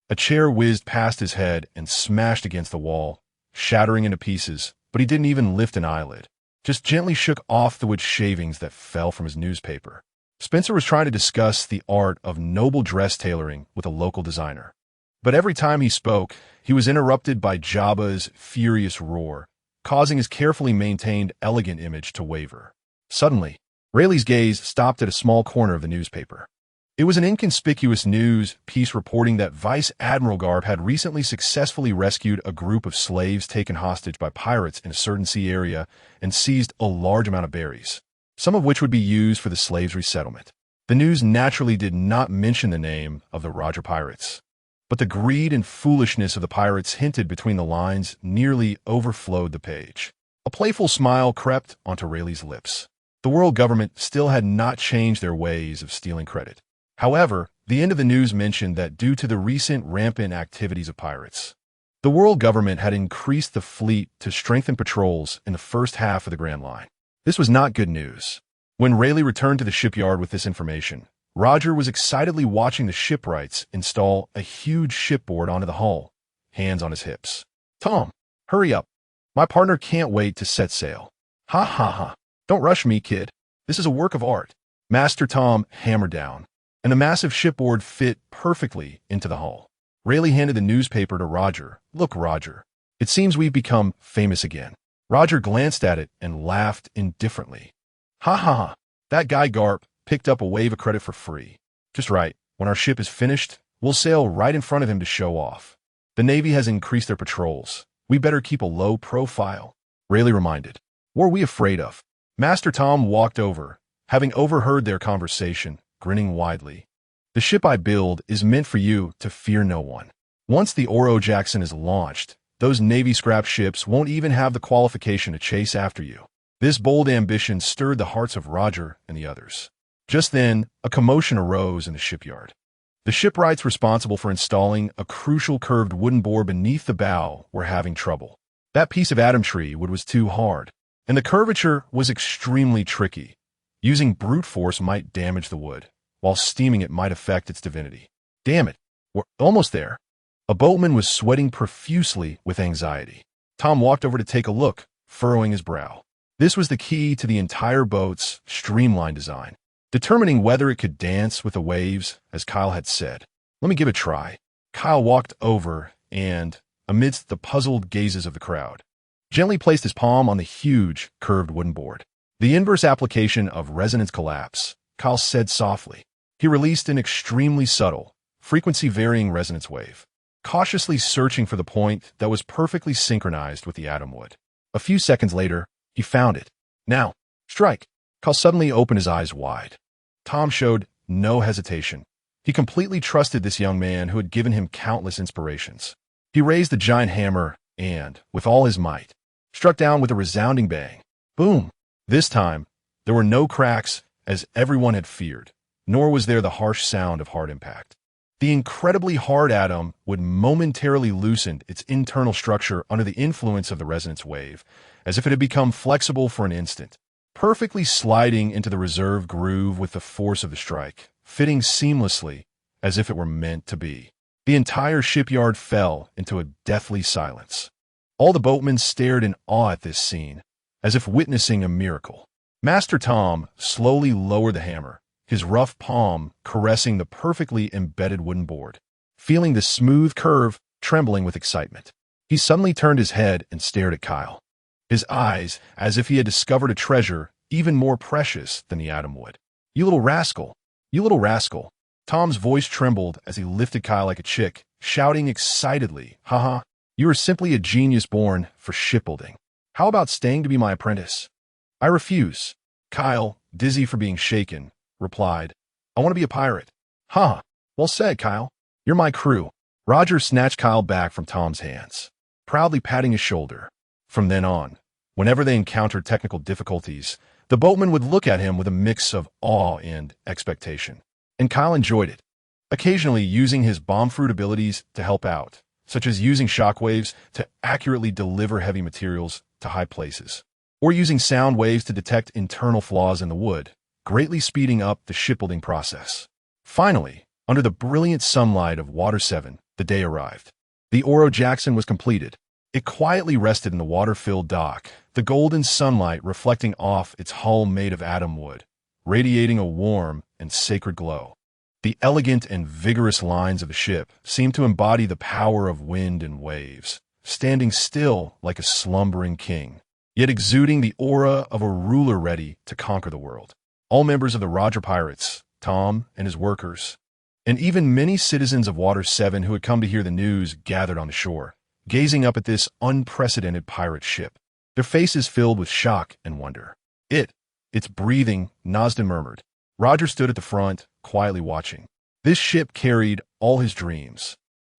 Speaker 1: A chair whizzed past his head and smashed against the wall, shattering into pieces, but he didn't even lift an eyelid, just gently shook off the wood shavings that fell from his newspaper. Spencer was trying to discuss the art of noble dress tailoring with a local designer. But every time he spoke, he was interrupted by Jabba's furious roar, causing his carefully maintained elegant image to waver. Suddenly, Rayleigh's gaze stopped at a small corner of the newspaper. It was an inconspicuous news piece reporting that Vice Admiral Garb had recently successfully rescued a group of slaves taken hostage by pirates in a certain sea area and seized a large amount of berries, some of which would be used for the slaves' resettlement. The news naturally did not mention the name of the Roger pirates, but the greed and foolishness of the pirates hinted between the lines nearly overflowed the page. A playful smile crept onto Rayleigh's lips. The world government still had not changed their ways of stealing credit. However, the end of the news mentioned that due to the recent rampant activities of pirates, the world government had increased the fleet to strengthen patrols in the first half of the Grand Line. This was not good news. When Rayleigh returned to the shipyard with this information, Roger was excitedly watching the shipwrights install a huge shipboard onto the hull, hands on his hips. "Tom, hurry up. My partner can't wait to set sail." "Ha ha ha. Don't rush me, kid. This is a work of art." Master Tom hammered down, and the massive shipboard fit perfectly into the hull. Rayleigh handed the newspaper to Roger. "Look, Roger. It seems we've become famous again." Roger glanced at it and laughed indifferently. "Ha ha ha. That guy Garp picked up a wave of credit for free. Just right. When our ship is finished, we'll sail right in front of him to show off. The Navy has increased their patrols. We better keep a low profile." Rayleigh reminded. "What are we afraid of?" Master Tom walked over, having overheard their conversation, grinning widely. "The ship I build is meant for you to fear no one. Once the Oro Jackson is launched, those Navy scrap ships won't even have the qualification to chase after you." This bold ambition stirred the hearts of Roger and the others. Just then, a commotion arose in the shipyard. The shipwrights responsible for installing a crucial curved wooden bore beneath the bow were having trouble. That piece of atom tree wood was too hard, and the curvature was extremely tricky. Using brute force might damage the wood, while steaming it might affect its divinity. "Damn it, we're almost there." A boatman was sweating profusely with anxiety. Tom walked over to take a look, furrowing his brow. This was the key to the entire boat's streamlined design, determining whether it could dance with the waves, as Kyle had said. "Let me give it a try." Kyle walked over and, amidst the puzzled gazes of the crowd, gently placed his palm on the huge, curved wooden board. "The inverse application of resonance collapse," Kyle said softly. He released an extremely subtle, frequency-varying resonance wave, cautiously searching for the point that was perfectly synchronized with the atom wood. A few seconds later, he found it. "Now, strike." Kyle suddenly opened his eyes wide. Tom showed no hesitation. He completely trusted this young man who had given him countless inspirations. He raised the giant hammer and, with all his might, struck down with a resounding bang. Boom! This time, there were no cracks, as everyone had feared, nor was there the harsh sound of hard impact. The incredibly hard atom would momentarily loosen its internal structure under the influence of the resonance wave, as if it had become flexible for an instant, perfectly sliding into the reserve groove with the force of the strike, fitting seamlessly as if it were meant to be. The entire shipyard fell into a deathly silence. All the boatmen stared in awe at this scene, as if witnessing a miracle. Master Tom slowly lowered the hammer, his rough palm caressing the perfectly embedded wooden board. Feeling the smooth curve, trembling with excitement, he suddenly turned his head and stared at Kyle. His eyes, as if he had discovered a treasure even more precious than the atom would. "You little rascal! You little rascal!" Tom's voice trembled as he lifted Kyle like a chick, shouting excitedly, "Haha, you are simply a genius born for shipbuilding. How about staying to be my apprentice?" "I refuse." Kyle, dizzy for being shaken, replied, "I want to be a pirate." "Huh, well said, Kyle. You're my crew." Roger snatched Kyle back from Tom's hands, proudly patting his shoulder. From then on, whenever they encountered technical difficulties, the boatman would look at him with a mix of awe and expectation. And Kyle enjoyed it, occasionally using his bomb-fruit abilities to help out, such as using shockwaves to accurately deliver heavy materials to high places, or using sound waves to detect internal flaws in the wood, greatly speeding up the shipbuilding process. Finally, under the brilliant sunlight of Water 7, the day arrived. The Oro Jackson was completed. It quietly rested in the water-filled dock, the golden sunlight reflecting off its hull made of atom wood, radiating a warm and sacred glow. The elegant and vigorous lines of the ship seemed to embody the power of wind and waves, standing still like a slumbering king, yet exuding the aura of a ruler ready to conquer the world. All members of the Roger Pirates, Tom and his workers, and even many citizens of Water 7 who had come to hear the news gathered on the shore, gazing up at this unprecedented pirate ship, their faces filled with shock and wonder. It's breathing," Nosden murmured. Roger stood at the front, quietly watching. This ship carried all his dreams,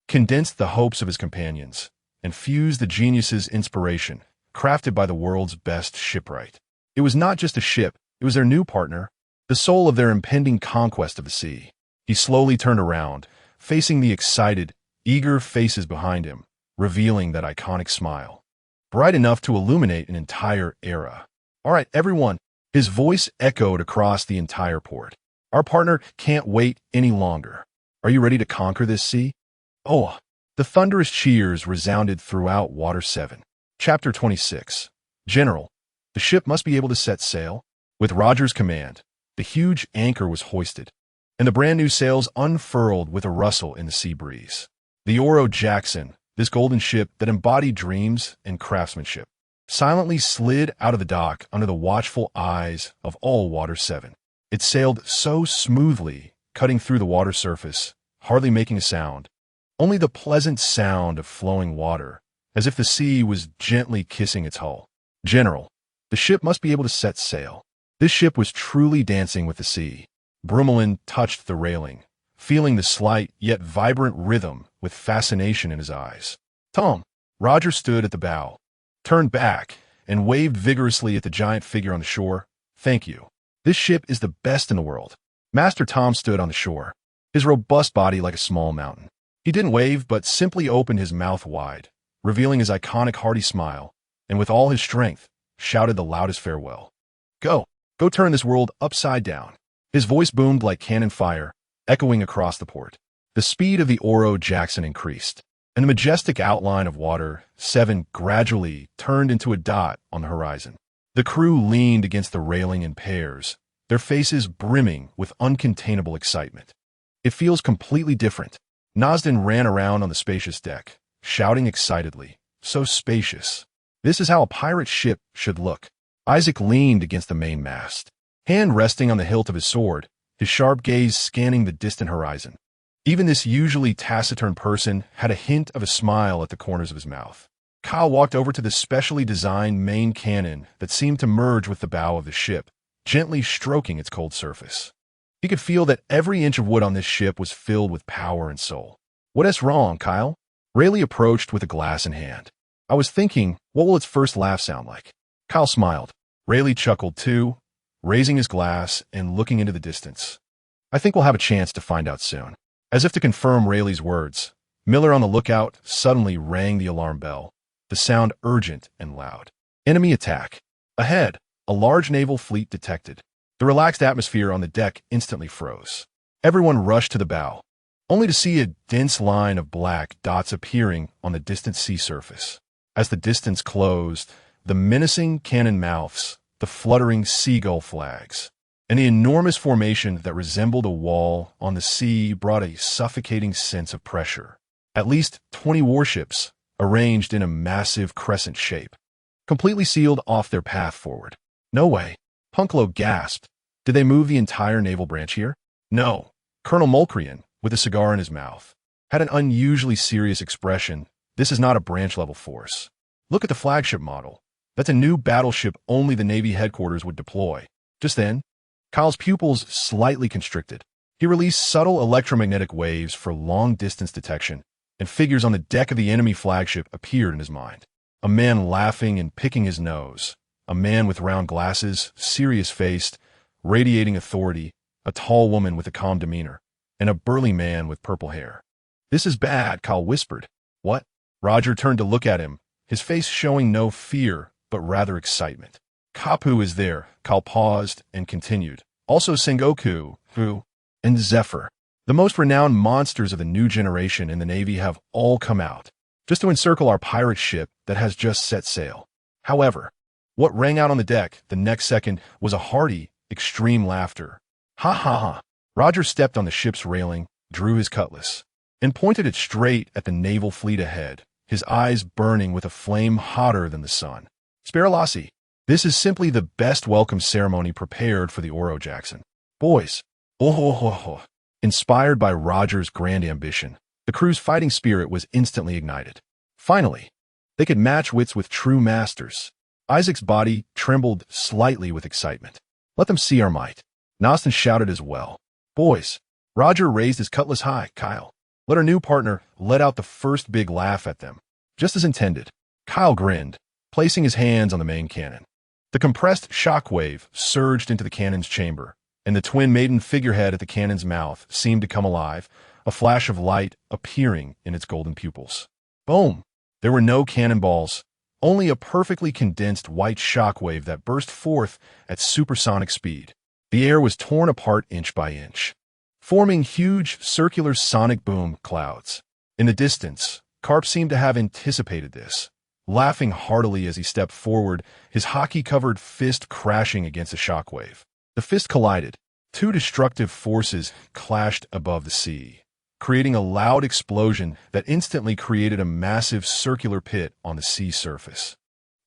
Speaker 1: condensed the hopes of his companions, and fused the genius's inspiration, crafted by the world's best shipwright. It was not just a ship, it was their new partner, the soul of their impending conquest of the sea. He slowly turned around, facing the excited, eager faces behind him, revealing that iconic smile, bright enough to illuminate an entire era. "All right, everyone," his voice echoed across the entire port. "Our partner can't wait any longer. Are you ready to conquer this sea?" "Oh!" The thunderous cheers resounded throughout Water 7. Chapter 26. "General, the ship must be able to set sail." With Roger's command, the huge anchor was hoisted, and the brand-new sails unfurled with a rustle in the sea breeze. The Oro Jackson, this golden ship that embodied dreams and craftsmanship, silently slid out of the dock under the watchful eyes of all Water 7. It sailed so smoothly, cutting through the water surface, hardly making a sound, only the pleasant sound of flowing water, as if the sea was gently kissing its hull. "General, the ship must be able to set sail." This ship was truly dancing with the sea. Brumelin touched the railing, feeling the slight yet vibrant rhythm with fascination in his eyes. "Tom." Roger stood at the bow, turned back, and waved vigorously at the giant figure on the shore. "Thank you. This ship is the best in the world." Master Tom stood on the shore, his robust body like a small mountain. He didn't wave, but simply opened his mouth wide, revealing his iconic hearty smile, and with all his strength, shouted the loudest farewell. Go turn this world upside down." His voice boomed like cannon fire, echoing across the port. The speed of the Oro Jackson increased, and the majestic outline of Water 7 gradually turned into a dot on the horizon. The crew leaned against the railing in pairs, their faces brimming with uncontainable excitement. "It feels completely different." Nosden ran around on the spacious deck, shouting excitedly, "So spacious. This is how a pirate ship should look." Isaac leaned against the mainmast, hand resting on the hilt of his sword, his sharp gaze scanning the distant horizon. Even this usually taciturn person had a hint of a smile at the corners of his mouth. Kyle walked over to the specially designed main cannon that seemed to merge with the bow of the ship, gently stroking its cold surface. He could feel that every inch of wood on this ship was filled with power and soul. "What is wrong, Kyle?" Rayleigh approached with a glass in hand. "I was thinking, what will its first laugh sound like?" Kyle smiled. Rayleigh chuckled too, raising his glass and looking into the distance. "I think we'll have a chance to find out soon." As if to confirm Rayleigh's words, Miller on the lookout suddenly rang the alarm bell, the sound urgent and loud. Enemy attack. Ahead, a large naval fleet detected. The relaxed atmosphere on the deck instantly froze. Everyone rushed to the bow, only to see a dense line of black dots appearing on the distant sea surface. As the distance closed, the menacing cannon mouths, the fluttering seagull flags, and the enormous formation that resembled a wall on the sea brought a suffocating sense of pressure. At least 20 warships, arranged in a massive crescent shape, completely sealed off their path forward. "No way." Punklow gasped. "Did they move the entire naval branch here?" "No." Colonel Mulcrian, with a cigar in his mouth, had an unusually serious expression. "This is not a branch-level force. Look at the flagship model. That's a new battleship only the Navy headquarters would deploy." Just then, Kyle's pupils slightly constricted. He released subtle electromagnetic waves for long-distance detection, and figures on the deck of the enemy flagship appeared in his mind. A man laughing and picking his nose. A man with round glasses, serious-faced, radiating authority. A tall woman with a calm demeanor. And a burly man with purple hair. "This is bad," Kyle whispered. "What?" Roger turned to look at him, his face showing no fear, but rather excitement. "Kapu is there." Kyle paused and continued. "Also Sengoku, and Zephyr. The most renowned monsters of the new generation in the Navy have all come out, just to encircle our pirate ship that has just set sail." However, what rang out on the deck the next second was a hearty, extreme laughter. "Ha ha ha." Roger stepped on the ship's railing, drew his cutlass, and pointed it straight at the naval fleet ahead, his eyes burning with a flame hotter than the sun. "Sparalasi, this is simply the best welcome ceremony prepared for the Oro Jackson. Boys." Oh. Inspired by Roger's grand ambition, the crew's fighting spirit was instantly ignited. Finally, they could match wits with true masters. Isaac's body trembled slightly with excitement. "Let them see our might." Nostin shouted as well. "Boys." Roger raised his cutlass high. "Kyle." Let our new partner let out the first big laugh at them. Just as intended, Kyle grinned, placing his hands on the main cannon. The compressed shockwave surged into the cannon's chamber, and the twin maiden figurehead at the cannon's mouth seemed to come alive, a flash of light appearing in its golden pupils. Boom! There were no cannonballs, only a perfectly condensed white shockwave that burst forth at supersonic speed. The air was torn apart inch by inch, forming huge circular sonic boom clouds. In the distance, Karp seemed to have anticipated this, laughing heartily as he stepped forward, his hockey-covered fist crashing against the shockwave. The fist collided. Two destructive forces clashed above the sea, creating a loud explosion that instantly created a massive circular pit on the sea surface,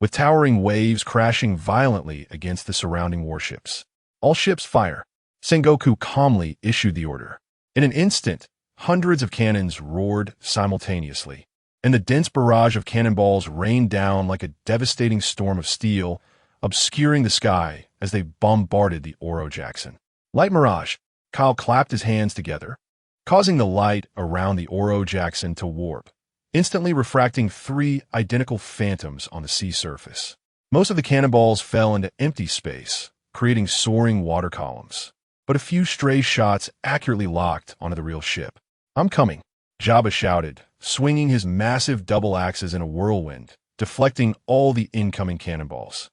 Speaker 1: with towering waves crashing violently against the surrounding warships. "All ships fire." Sengoku calmly issued the order. In an instant, hundreds of cannons roared simultaneously, and the dense barrage of cannonballs rained down like a devastating storm of steel, obscuring the sky as they bombarded the Oro Jackson. "Light mirage." Kyle clapped his hands together, causing the light around the Oro Jackson to warp, instantly refracting 3 identical phantoms on the sea surface. Most of the cannonballs fell into empty space, creating soaring water columns, but a few stray shots accurately locked onto the real ship. "I'm coming," Jabba shouted, swinging his massive double axes in a whirlwind, deflecting all the incoming cannonballs.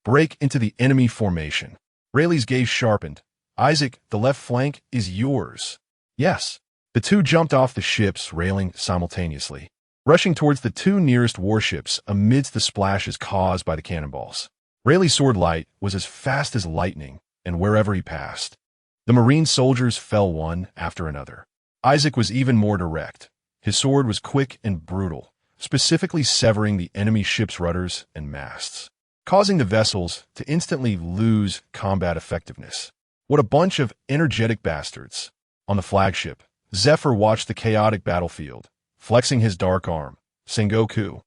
Speaker 1: "Break into the enemy formation." Rayleigh's gaze sharpened. "Isaac, the left flank is yours." "Yes." The two jumped off the ship's railing simultaneously, rushing towards the 2 nearest warships amidst the splashes caused by the cannonballs. Rayleigh's sword light was as fast as lightning, and wherever he passed, the Marine soldiers fell one after another. Isaac was even more direct. His sword was quick and brutal, specifically severing the enemy ship's rudders and masts, causing the vessels to instantly lose combat effectiveness. What a bunch of energetic bastards. On the flagship, Zephyr watched the chaotic battlefield, flexing his dark arm. "Sengoku,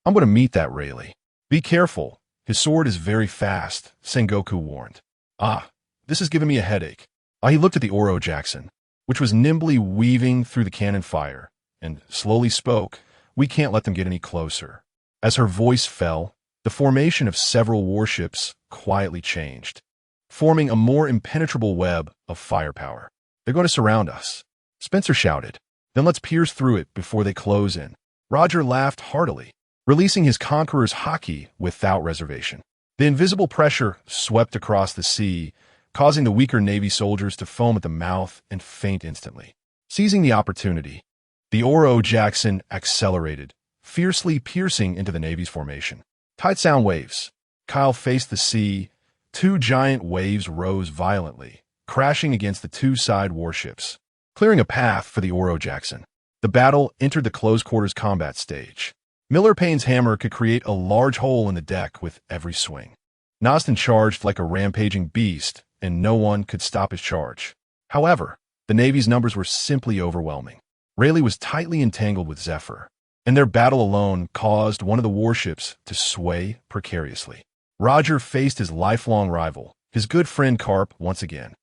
Speaker 1: I'm going to meet that Rayleigh. Be careful. His sword is very fast," Sengoku warned. Ah, this is giving me a headache. He looked at the Oro Jackson, which was nimbly weaving through the cannon fire, and slowly spoke, "We can't let them get any closer." As her voice fell, the formation of several warships quietly changed, forming a more impenetrable web of firepower. "They're going to surround us," Spencer shouted. "Then let's pierce through it before they close in." Roger laughed heartily, releasing his conqueror's hockey without reservation. The invisible pressure swept across the sea, causing the weaker Navy soldiers to foam at the mouth and faint instantly. Seizing the opportunity, the Oro Jackson accelerated, fiercely piercing into the Navy's formation. Tight sound waves. Kyle faced the sea. Two giant waves rose violently, crashing against the two side warships, clearing a path for the Oro Jackson. The battle entered the close-quarters combat stage. Miller Payne's hammer could create a large hole in the deck with every swing. Nostin charged like a rampaging beast, and no one could stop his charge. However, the Navy's numbers were simply overwhelming. Rayleigh was tightly entangled with Zephyr, and their battle alone caused one of the warships to sway precariously. Roger faced his lifelong rival, his good friend Carp, once again.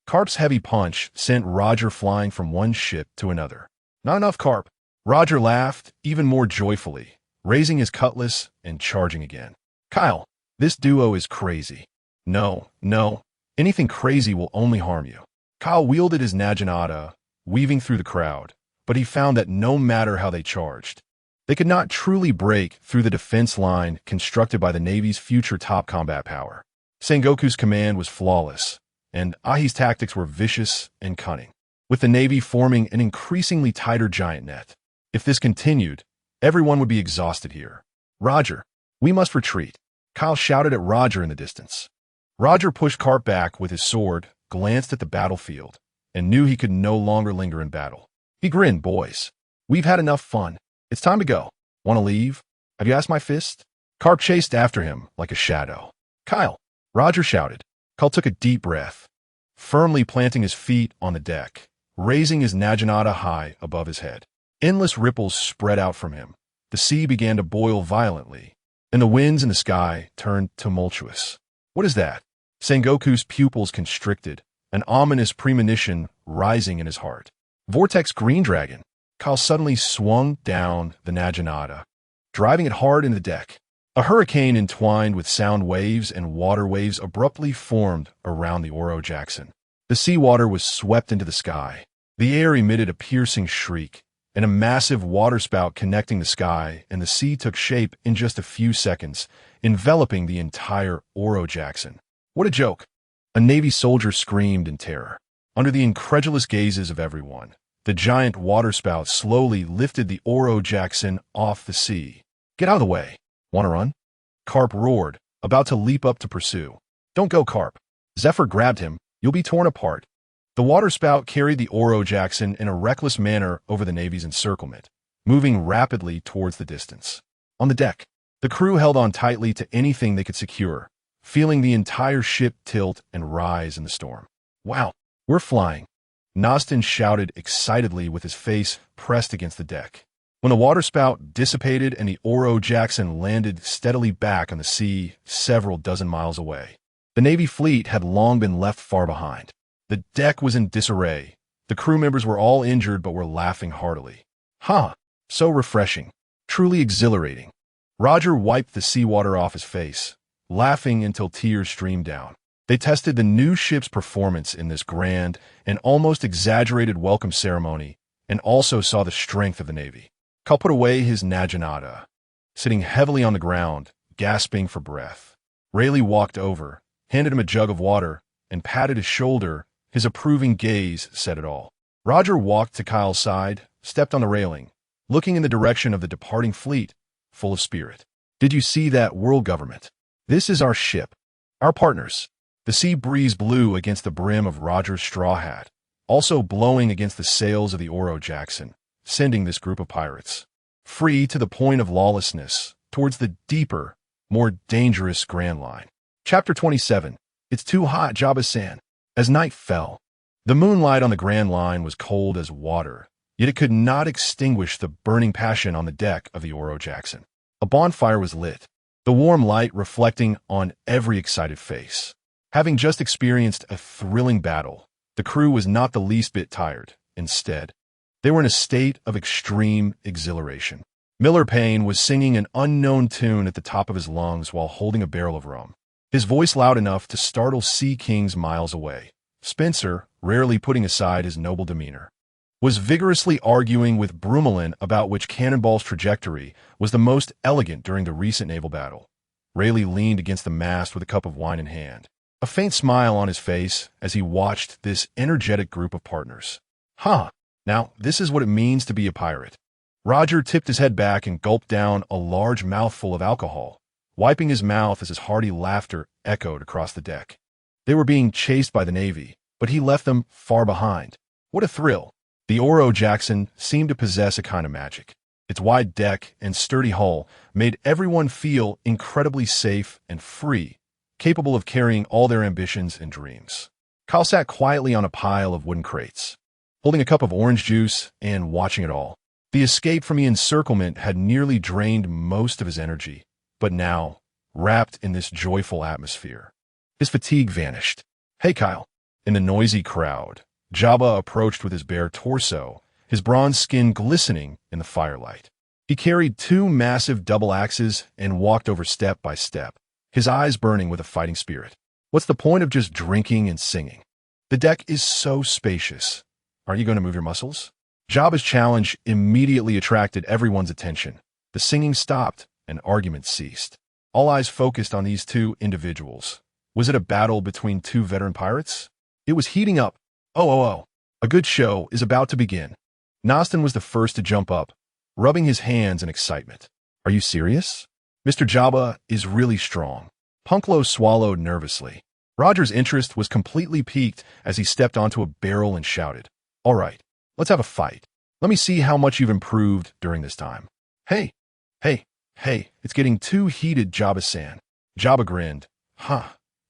Speaker 1: Carp's heavy punch sent Roger flying from one ship to another. "Not enough, Carp." Roger laughed even more joyfully, raising his cutlass and charging again. "Kyle, this duo is crazy." No. Anything crazy will only harm you." Kyle wielded his Naginata, weaving through the crowd, but he found that no matter how they charged, they could not truly break through the defense line constructed by the Navy's future top combat power. Sengoku's command was flawless, and Ahi's tactics were vicious and cunning, with the Navy forming an increasingly tighter giant net. If this continued, everyone would be exhausted here. "Roger, we must retreat," Kyle shouted at Roger in the distance. Roger pushed Carp back with his sword, glanced at the battlefield, and knew he could no longer linger in battle. He grinned. "Boys, we've had enough fun. It's time to go. Want to leave? Have you asked my fist?" Carp chased after him like a shadow. "Kyle," Roger shouted. Kyle took a deep breath, firmly planting his feet on the deck, raising his Naginata high above his head. Endless ripples spread out from him. The sea began to boil violently, and the winds in the sky turned tumultuous. "What is that?" Sengoku's pupils constricted, an ominous premonition rising in his heart. "Vortex Green Dragon." Kyle suddenly swung down the Naginata, driving it hard into the deck. A hurricane entwined with sound waves and water waves abruptly formed around the Oro Jackson. The seawater was swept into the sky. The air emitted a piercing shriek, and a massive waterspout connecting the sky and the sea took shape in just a few seconds, enveloping the entire Oro Jackson. "What a joke!" A Navy soldier screamed in terror. Under the incredulous gazes of everyone, the giant waterspout slowly lifted the Oro Jackson off the sea. "Get out of the way. Want to run?" Carp roared, about to leap up to pursue. "Don't go, Carp." Zephyr grabbed him. "You'll be torn apart." The waterspout carried the Oro Jackson in a reckless manner over the Navy's encirclement, moving rapidly towards the distance. On the deck, the crew held on tightly to anything they could secure, feeling the entire ship tilt and rise in the storm. "Wow, we're flying," Nostin shouted excitedly with his face pressed against the deck. When the waterspout dissipated and the Oro Jackson landed steadily back on the sea several dozen miles away, the Navy fleet had long been left far behind. The deck was in disarray. The crew members were all injured but were laughing heartily. So refreshing. Truly exhilarating. Roger wiped the seawater off his face, laughing until tears streamed down. They tested the new ship's performance in this grand and almost exaggerated welcome ceremony and also saw the strength of the Navy. Kyle put away his Naginata, sitting heavily on the ground, gasping for breath. Rayleigh walked over, handed him a jug of water, and patted his shoulder. His approving gaze said it all. Roger walked to Kyle's side, stepped on the railing, looking in the direction of the departing fleet, full of spirit. "Did you see that, world government? This is our ship, our partners." The sea breeze blew against the brim of Roger's straw hat, also blowing against the sails of the Oro Jackson, sending this group of pirates, free to the point of lawlessness, towards the deeper, more dangerous Grand Line. Chapter 27. It's too hot, Jabba-san. As night fell, the moonlight on the Grand Line was cold as water, yet it could not extinguish the burning passion on the deck of the Oro Jackson. A bonfire was lit, the warm light reflecting on every excited face. Having just experienced a thrilling battle, the crew was not the least bit tired. Instead, they were in a state of extreme exhilaration. Miller Payne was singing an unknown tune at the top of his lungs while holding a barrel of rum, his voice loud enough to startle sea kings miles away. Spencer, rarely putting aside his noble demeanor, was vigorously arguing with Brumelin about which cannonball's trajectory was the most elegant during the recent naval battle. Rayleigh leaned against the mast with a cup of wine in hand, a faint smile on his face as he watched this energetic group of partners. Now this is what it means to be a pirate. Roger tipped his head back and gulped down a large mouthful of alcohol, wiping his mouth as his hearty laughter echoed across the deck. They were being chased by the Navy, but he left them far behind. What a thrill! The Oro Jackson seemed to possess a kind of magic. Its wide deck and sturdy hull made everyone feel incredibly safe and free, capable of carrying all their ambitions and dreams. Kyle sat quietly on a pile of wooden crates, holding a cup of orange juice and watching it all. The escape from the encirclement had nearly drained most of his energy, but now, wrapped in this joyful atmosphere, his fatigue vanished. "Hey, Kyle." In the noisy crowd, Jabba approached with his bare torso, his bronze skin glistening in the firelight. He carried two massive double axes and walked over step by step, his eyes burning with a fighting spirit. "What's the point of just drinking and singing? The deck is so spacious. Aren't you going to move your muscles?" Jabba's challenge immediately attracted everyone's attention. The singing stopped and arguments ceased. All eyes focused on these two individuals. Was it a battle between two veteran pirates? It was heating up. Oh. A good show is about to begin. Nostin was the first to jump up, rubbing his hands in excitement. "Are you serious? Mr. Jabba is really strong." Punklo swallowed nervously. Roger's interest was completely piqued as he stepped onto a barrel and shouted, "All right, let's have a fight. Let me see how much you've improved during this time." Hey, it's getting too heated, Jabba-san." Jabba grinned.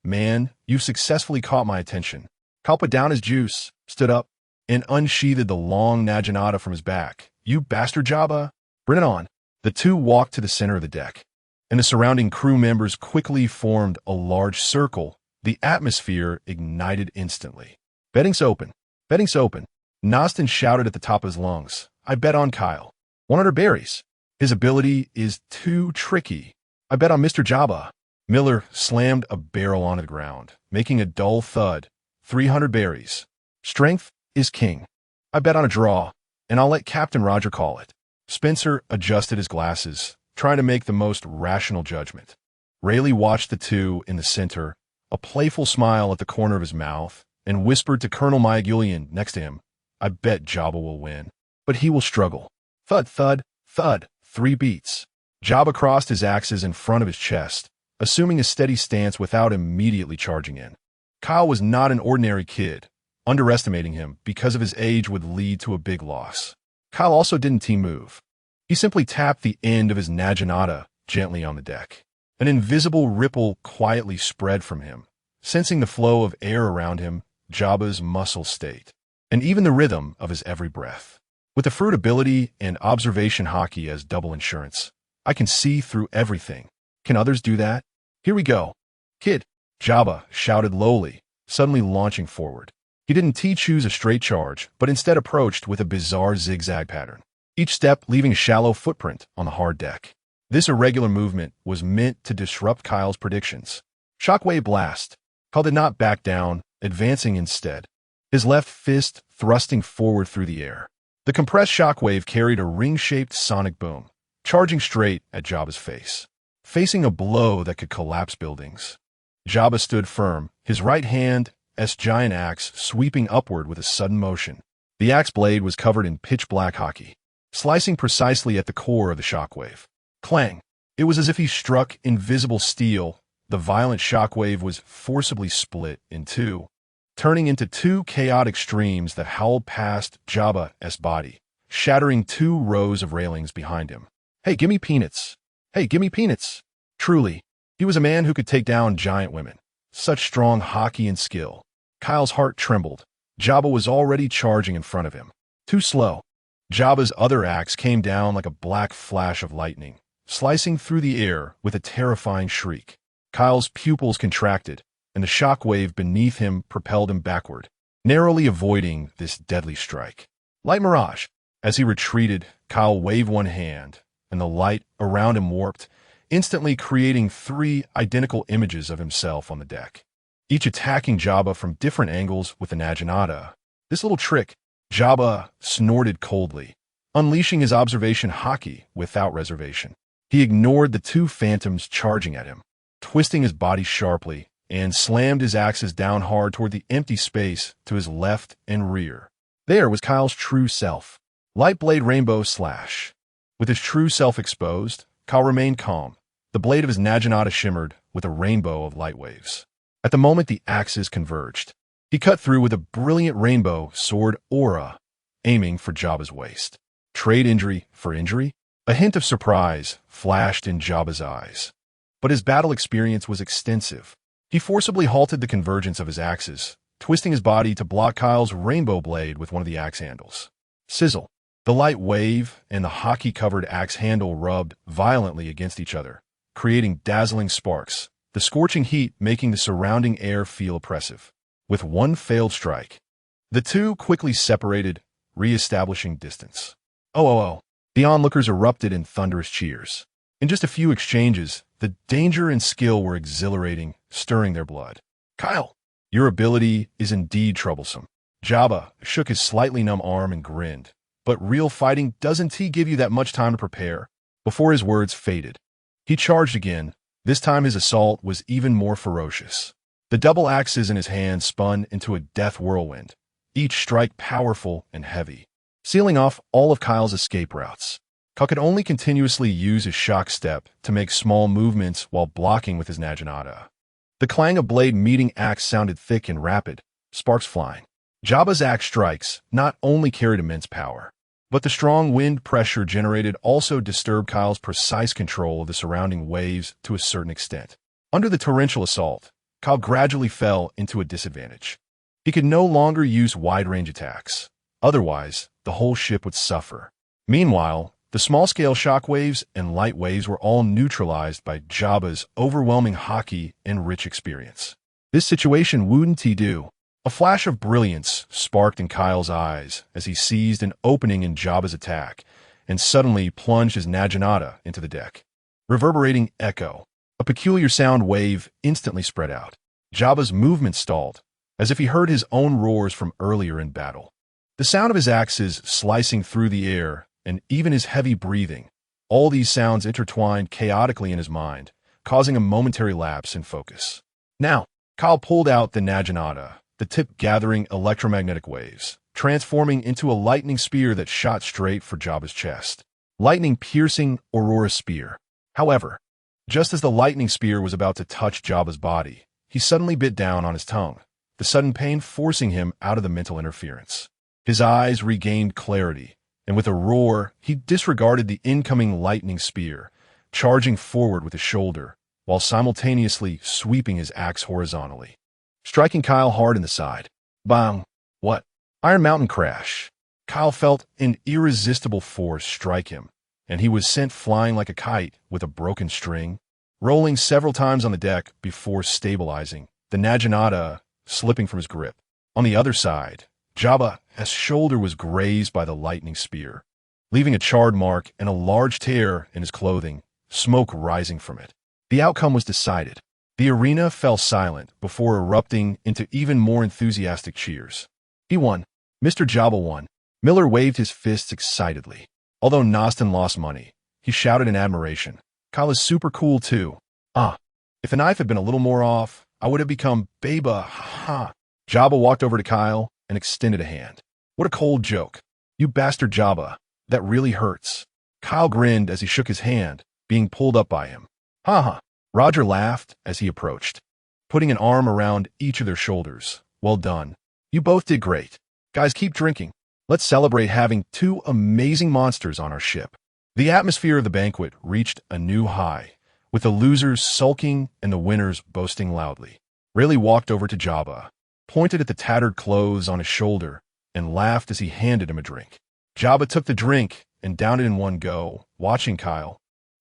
Speaker 1: Man, you've successfully caught my attention." Kyle put down his juice, stood up, and unsheathed the long naginata from his back. "You bastard, Jabba. Bring it on." The two walked to the center of the deck, and the surrounding crew members quickly formed a large circle. The atmosphere ignited instantly. "Betting's open. Betting's open." Nostin shouted at the top of his lungs. "I bet on Kyle. 100 berries. His ability is too tricky. I bet on Mr. Jabba." Miller slammed a barrel onto the ground, making a dull thud. 300 berries. "Strength is king. I bet on a draw, and I'll let Captain Roger call it." Spencer adjusted his glasses, trying to make the most rational judgment. Rayleigh watched the two in the center, a playful smile at the corner of his mouth, and whispered to Colonel Myagulian next to him, "I bet Jabba will win, but he will struggle." Thud, thud, thud, 3 beats. Jabba crossed his axes in front of his chest, assuming a steady stance without immediately charging in. Kyle was not an ordinary kid. Underestimating him because of his age would lead to a big loss. Kyle also didn't team move. He simply tapped the end of his naginata gently on the deck. An invisible ripple quietly spread from him, sensing the flow of air around him, Jabba's muscle state, and even the rhythm of his every breath. With the fruit ability and observation hockey as double insurance, I can see through everything. Can others do that? Here we go. "Kid," Jabba shouted lowly, suddenly launching forward. He didn't choose a straight charge, but instead approached with a bizarre zigzag pattern, each step leaving a shallow footprint on the hard deck. This irregular movement was meant to disrupt Kyle's predictions. Shockwave blast. Kyle did not back down, advancing instead, his left fist thrusting forward through the air. The compressed shockwave carried a ring-shaped sonic boom, charging straight at Jabba's face, facing a blow that could collapse buildings. Jabba stood firm, his right hand's giant axe sweeping upward with a sudden motion. The axe blade was covered in pitch-black hockey, slicing precisely at the core of the shockwave. Clang! It was as if he struck invisible steel. The violent shockwave was forcibly split in two, turning into two chaotic streams that howled past Jabba's body, shattering 2 rows of railings behind him. "Hey, gimme peanuts! Hey, gimme peanuts!" Truly, he was a man who could take down giant women. Such strong hockey and skill. Kyle's heart trembled. Jabba was already charging in front of him. Too slow. Jabba's other axe came down like a black flash of lightning, slicing through the air with a terrifying shriek. Kyle's pupils contracted, and the shock wave beneath him propelled him backward, narrowly avoiding this deadly strike. Light mirage. As he retreated, Kyle waved one hand, and the light around him warped, instantly creating 3 identical images of himself on the deck, each attacking Jabba from different angles with the Naginata. This little trick, Jabba snorted coldly, unleashing his observation haki without reservation. He ignored the 2 phantoms charging at him, twisting his body sharply, and slammed his axes down hard toward the empty space to his left and rear. There was Kyle's true self. Light blade rainbow slash. With his true self exposed, Kyle remained calm. The blade of his Naginata shimmered with a rainbow of light waves. At the moment the axes converged, he cut through with a brilliant rainbow sword aura, aiming for Jabba's waist. Trade injury for injury? A hint of surprise flashed in Jabba's eyes. But his battle experience was extensive. He forcibly halted the convergence of his axes, twisting his body to block Kyle's rainbow blade with one of the axe handles. Sizzle. The light wave and the haki-covered axe handle rubbed violently against each other, creating dazzling sparks, the scorching heat making the surrounding air feel oppressive. With one failed strike, the 2 quickly separated, re-establishing distance. Oh. The onlookers erupted in thunderous cheers. In just a few exchanges, the danger and skill were exhilarating, stirring their blood. Kyle, your ability is indeed troublesome. Jabba shook his slightly numb arm and grinned. But real fighting doesn't give you that much time to prepare. Before his words faded, he charged again. This time his assault was even more ferocious. The double axes in his hand spun into a death whirlwind, each strike powerful and heavy, sealing off all of Kyle's escape routes. Kyle could only continuously use his shock step to make small movements while blocking with his Naginata. The clang of blade meeting axe sounded thick and rapid, sparks flying. Jabba's axe strikes not only carried immense power, but the strong wind pressure generated also disturbed Kyle's precise control of the surrounding waves to a certain extent. Under the torrential assault, Kyle gradually fell into a disadvantage. He could no longer use wide-range attacks. Otherwise, the whole ship would suffer. Meanwhile, the small-scale shock waves and light waves were all neutralized by Jabba's overwhelming haki and rich experience. This situation wouldn't he do? A flash of brilliance sparked in Kyle's eyes as he seized an opening in Jabba's attack and suddenly plunged his Naginata into the deck. Reverberating echo. A peculiar sound wave instantly spread out. Jabba's movement stalled, as if he heard his own roars from earlier in battle. The sound of his axes slicing through the air and even his heavy breathing, all these sounds intertwined chaotically in his mind, causing a momentary lapse in focus. Now, Kyle pulled out the Naginata, the tip gathering electromagnetic waves, transforming into a lightning spear that shot straight for Jabba's chest. Lightning-piercing Aurora Spear. However, just as the lightning spear was about to touch Jabba's body, he suddenly bit down on his tongue, the sudden pain forcing him out of the mental interference. His eyes regained clarity, and with a roar, he disregarded the incoming lightning spear, charging forward with his shoulder, while simultaneously sweeping his axe horizontally, striking Kyle hard in the side. Bang! What? Iron Mountain crash. Kyle felt an irresistible force strike him, and he was sent flying like a kite with a broken string, rolling several times on the deck before stabilizing, the Naginata slipping from his grip. On the other side, Jabba's shoulder was grazed by the lightning spear, leaving a charred mark and a large tear in his clothing, smoke rising from it. The outcome was decided. The arena fell silent before erupting into even more enthusiastic cheers. He won. Mr. Jabba won. Miller waved his fists excitedly. Although Nostin lost money, he shouted in admiration. Kyle is super cool too. If the knife had been a little more off, I would have become Baba. Ha! Jabba walked over to Kyle and extended a hand. What a cold joke. You bastard Jabba. That really hurts. Kyle grinned as he shook his hand, being pulled up by him. Ha! Roger laughed as he approached, putting an arm around each of their shoulders. Well done. You both did great. Guys, keep drinking. Let's celebrate having two amazing monsters on our ship. The atmosphere of the banquet reached a new high, with the losers sulking and the winners boasting loudly. Rayleigh walked over to Jabba, pointed at the tattered clothes on his shoulder, and laughed as he handed him a drink. Jabba took the drink and downed it in one go, watching Kyle,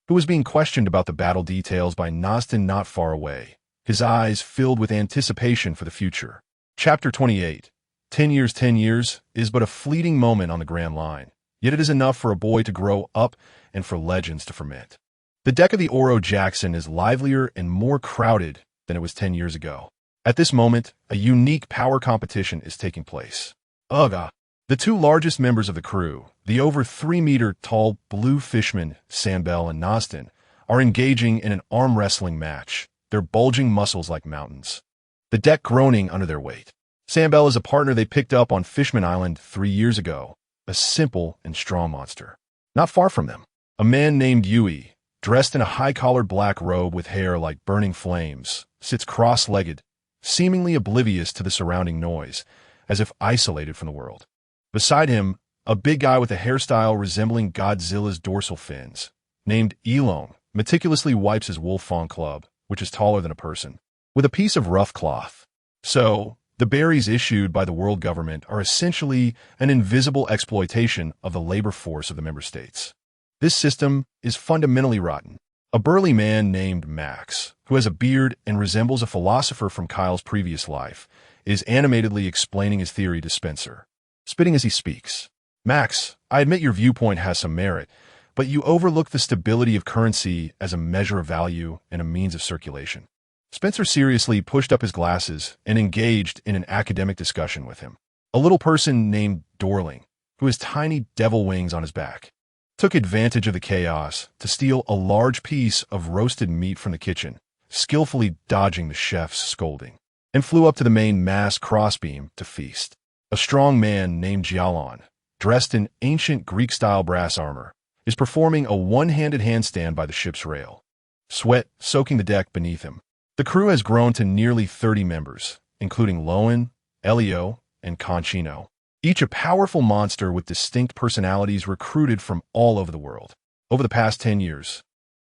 Speaker 1: who was being questioned about the battle details by Nostin not far away, his eyes filled with anticipation for the future. Chapter 28. 10 years is but a fleeting moment on the Grand Line, yet it is enough for a boy to grow up and for legends to ferment. The deck of the Oro Jackson is livelier and more crowded than it was 10 years ago. At this moment, a unique power competition is taking place. Ugh! The two largest members of the crew, the over 3-meter-tall blue fishmen, Sambel and Nostin, are engaging in an arm wrestling match, their bulging muscles like mountains. The deck groaning under their weight. Sambel is a partner they picked up on Fishman Island 3 years ago, a simple and strong monster. Not far from them, a man named Yui, dressed in a high-collared black robe with hair like burning flames, sits cross-legged, seemingly oblivious to the surrounding noise, as if isolated from the world. Beside him, a big guy with a hairstyle resembling Godzilla's dorsal fins, named Elong, meticulously wipes his wolf fawn club, which is taller than a person, with a piece of rough cloth. So, the berries issued by the world government are essentially an invisible exploitation of the labor force of the member states. This system is fundamentally rotten. A burly man named Max, who has a beard and resembles a philosopher from Kyle's previous life, is animatedly explaining his theory to Spencer, spitting as he speaks. Max, I admit your viewpoint has some merit, but you overlook the stability of currency as a measure of value and a means of circulation. Spencer seriously pushed up his glasses and engaged in an academic discussion with him. A little person named Dorling, who has tiny devil wings on his back, took advantage of the chaos to steal a large piece of roasted meat from the kitchen, skillfully dodging the chef's scolding, and flew up to the main mast crossbeam to feast. A strong man named Jialon, dressed in ancient Greek-style brass armor, is performing a one-handed handstand by the ship's rail, sweat soaking the deck beneath him. The crew has grown to nearly 30 members, including Lowen, Elio, and Conchino, each a powerful monster with distinct personalities recruited from all over the world. Over the past 10 years,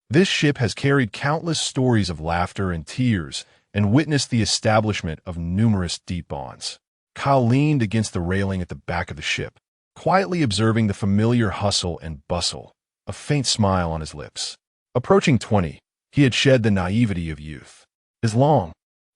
Speaker 1: this ship has carried countless stories of laughter and tears and witnessed the establishment of numerous deep bonds. Kyle leaned against the railing at the back of the ship, quietly observing the familiar hustle and bustle, a faint smile on his lips. Approaching 20, he had shed the naivety of youth. His long,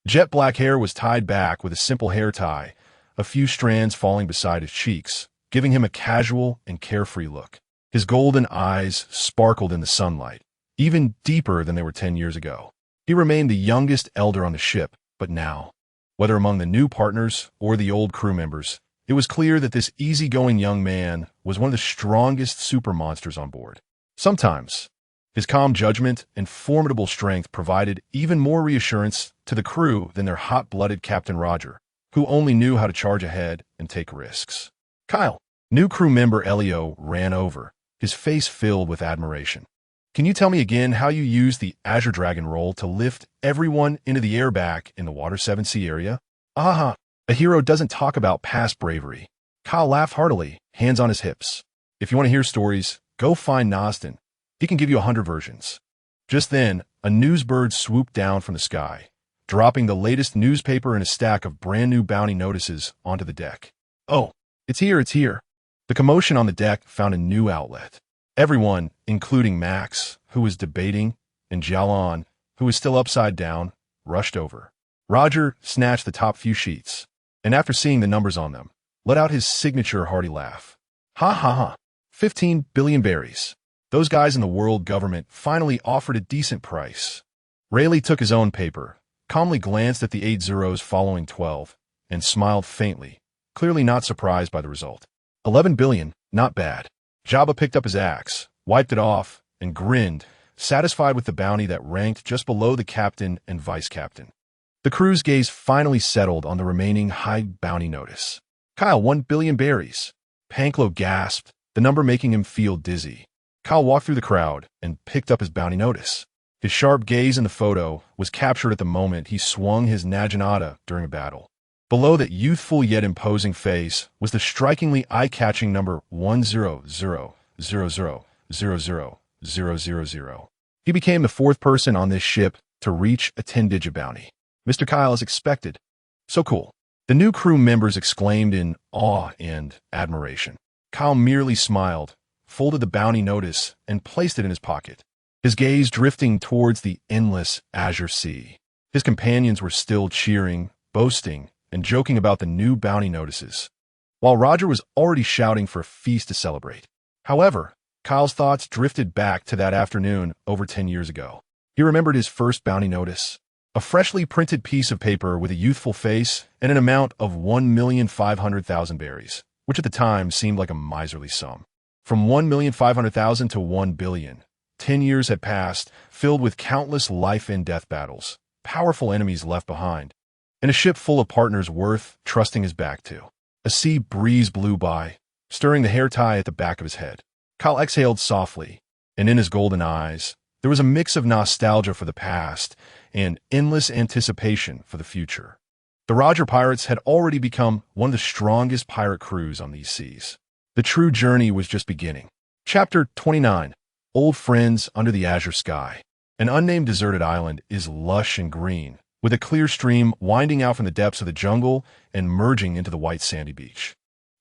Speaker 1: jet-black hair was tied back with a simple hair tie, a few strands falling beside his cheeks, giving him a casual and carefree look. His golden eyes sparkled in the sunlight, even deeper than they were 10 years ago. He remained the youngest elder on the ship, but now, whether among the new partners or the old crew members, it was clear that this easygoing young man was one of the strongest super monsters on board. Sometimes, his calm judgment and formidable strength provided even more reassurance to the crew than their hot-blooded Captain Roger, who only knew how to charge ahead and take risks. Kyle, new crew member Elio ran over, his face filled with admiration. Can you tell me again how you used the Azure Dragon roll to lift everyone into the air back in the Water 7C area? Aha, a hero doesn't talk about past bravery. Kyle laughed heartily, hands on his hips. If you want to hear stories, go find Nostin. He can give you 100 versions. Just then, a newsbird swooped down from the sky, dropping the latest newspaper and a stack of brand new bounty notices onto the deck. Oh, it's here, it's here. The commotion on the deck found a new outlet. Everyone, including Max, who was debating, and Jialon, who was still upside down, rushed over. Roger snatched the top few sheets, and after seeing the numbers on them, let out his signature hearty laugh. Ha ha ha. 15 billion berries. Those guys in the world government finally offered a decent price. Rayleigh took his own paper, calmly glanced at the 8 zeros following 12, and smiled faintly, clearly not surprised by the result. 11 billion, not bad. Jabba picked up his axe, wiped it off, and grinned, satisfied with the bounty that ranked just below the captain and vice captain. The crew's gaze finally settled on the remaining high bounty notice. Kyle, 1 billion berries. Panklo gasped, the number making him feel dizzy. Kyle walked through the crowd and picked up his bounty notice. His sharp gaze in the photo was captured at the moment he swung his Naginata during a battle. Below that youthful yet imposing face was the strikingly eye-catching number 10000000000. He became the fourth person on this ship to reach a 10-digit bounty. Mr. Kyle as expected. So cool. The new crew members exclaimed in awe and admiration. Kyle merely smiled, folded the bounty notice, and placed it in his pocket, his gaze drifting towards the endless azure sea. His companions were still cheering, boasting, and joking about the new bounty notices, while Roger was already shouting for a feast to celebrate. However, Kyle's thoughts drifted back to that afternoon over 10 years ago. He remembered his first bounty notice, a freshly printed piece of paper with a youthful face and an amount of 1,500,000 berries, which at the time seemed like a miserly sum. From 1,500,000 to 1 billion, 10 years had passed, filled with countless life-and-death battles, powerful enemies left behind, and a ship full of partners worth trusting his back to. A sea breeze blew by, stirring the hair tie at the back of his head. Kyle exhaled softly, and in his golden eyes, there was a mix of nostalgia for the past and endless anticipation for the future. The Roger Pirates had already become one of the strongest pirate crews on these seas. The true journey was just beginning. Chapter 29. Old Friends Under the Azure Sky. An unnamed deserted island is lush and green, with a clear stream winding out from the depths of the jungle and merging into the white sandy beach.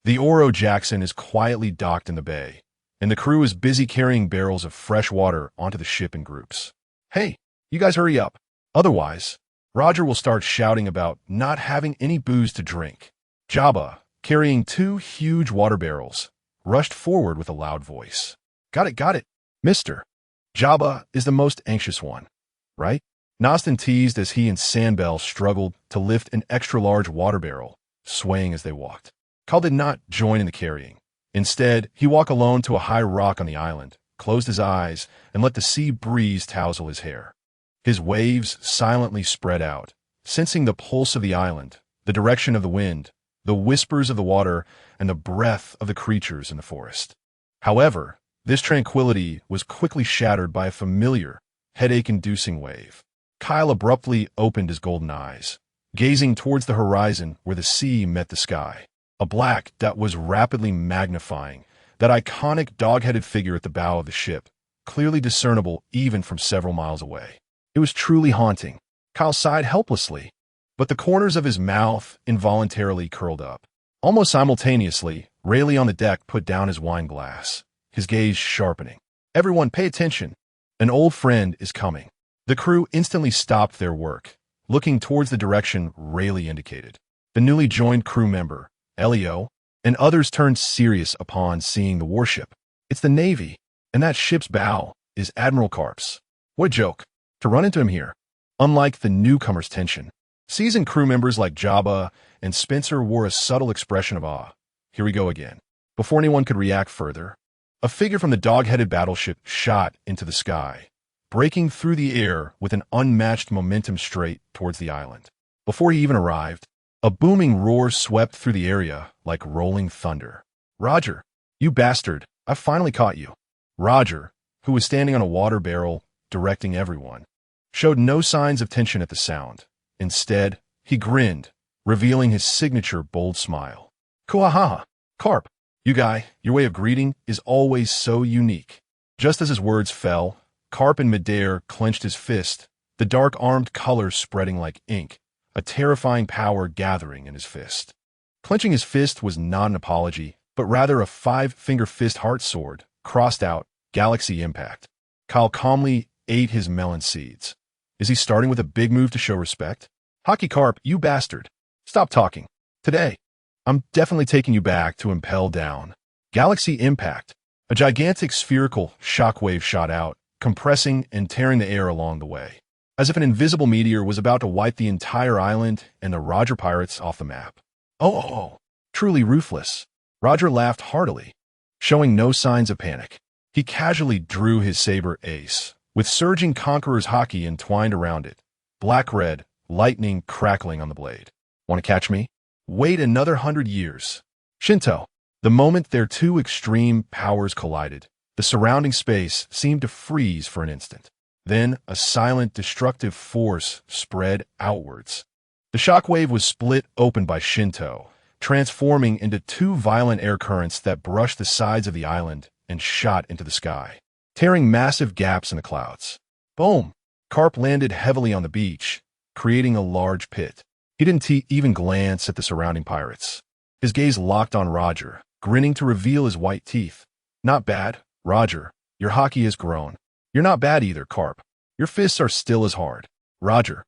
Speaker 1: The Oro Jackson is quietly docked in the bay, and the crew is busy carrying barrels of fresh water onto the ship in groups. Hey, you guys hurry up. Otherwise, Roger will start shouting about not having any booze to drink. Jabba, carrying 2 huge water barrels, rushed forward with a loud voice. Got it, mister. Jabba is the most anxious one, right? Nostin teased as he and Sandbell struggled to lift an extra-large water barrel, swaying as they walked. Kyle did not join in the carrying. Instead, he walked alone to a high rock on the island, closed his eyes, and let the sea breeze tousle his hair. His waves silently spread out, sensing the pulse of the island, the direction of the wind, the whispers of the water, and the breath of the creatures in the forest. However, this tranquility was quickly shattered by a familiar, headache-inducing wave. Kyle abruptly opened his golden eyes, gazing towards the horizon where the sea met the sky. A black that was rapidly magnifying, that iconic dog-headed figure at the bow of the ship, clearly discernible even from several miles away. It was truly haunting. Kyle sighed helplessly, but the corners of his mouth involuntarily curled up. Almost simultaneously, Rayleigh on the deck put down his wine glass, his gaze sharpening. Everyone pay attention. An old friend is coming. The crew instantly stopped their work, looking towards the direction Rayleigh indicated. The newly joined crew member, Elio, and others turned serious upon seeing the warship. It's the Navy, and that ship's bow is Admiral Carp's. What a joke, to run into him here. Unlike the newcomer's tension, seasoned crew members like Jabba and Spencer wore a subtle expression of awe. Here we go again. Before anyone could react further, a figure from the dog-headed battleship shot into the sky, breaking through the air with an unmatched momentum straight towards the island. Before he even arrived, a booming roar swept through the area like rolling thunder. Roger, you bastard, I finally caught you. Roger, who was standing on a water barrel, directing everyone, showed no signs of tension at the sound. Instead, he grinned, revealing his signature bold smile. Kuahaha, Carp, you guy, your way of greeting is always so unique. Just as his words fell, Carp in midair clenched his fist, the dark-armed color spreading like ink, a terrifying power gathering in his fist. Clenching his fist was not an apology, but rather a 5-finger fist heart sword, crossed out, Galaxy Impact. Kyle calmly ate his melon seeds. Is he starting with a big move to show respect? Hockey Carp, you bastard. Stop talking. Today, I'm definitely taking you back to Impel Down. Galaxy Impact. A gigantic spherical shockwave shot out, compressing and tearing the air along the way, as if an invisible meteor was about to wipe the entire island and the Roger Pirates off the map. Oh, truly ruthless. Roger laughed heartily, showing no signs of panic. He casually drew his saber ace, with surging Conqueror's hockey entwined around it, black-red, lightning crackling on the blade. Want to catch me? Wait another 100 years. Shinto. The moment their two extreme powers collided, the surrounding space seemed to freeze for an instant. Then a silent, destructive force spread outwards. The shockwave was split open by Shinto, transforming into 2 violent air currents that brushed the sides of the island and shot into the sky, tearing massive gaps in the clouds. Boom! Carp landed heavily on the beach, creating a large pit. He didn't even glance at the surrounding pirates. His gaze locked on Roger, grinning to reveal his white teeth. Not bad, Roger. Your hockey has grown. You're not bad either, Carp. Your fists are still as hard. Roger.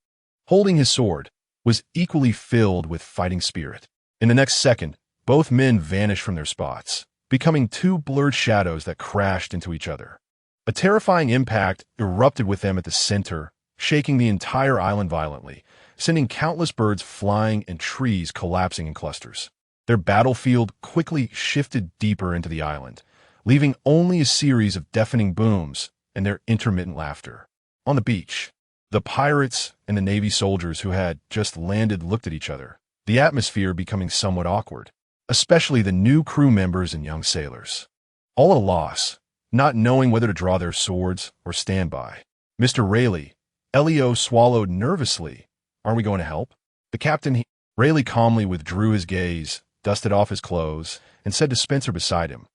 Speaker 1: holding his sword, was equally filled with fighting spirit. In the next second, both men vanished from their spots, becoming two blurred shadows that crashed into each other. A terrifying impact erupted with them at the center, shaking the entire island violently, sending countless birds flying and trees collapsing in clusters. Their battlefield quickly shifted deeper into the island, leaving only a series of deafening booms and their intermittent laughter. On the beach, the pirates and the Navy soldiers who had just landed looked at each other, the atmosphere becoming somewhat awkward, especially the new crew members and young sailors. All at a loss, not knowing whether to draw their swords or stand by. Mr. Rayleigh, Elio swallowed nervously. Aren't we going to help? The captain. Rayleigh calmly withdrew his gaze, dusted off his clothes, and said to Spencer beside him,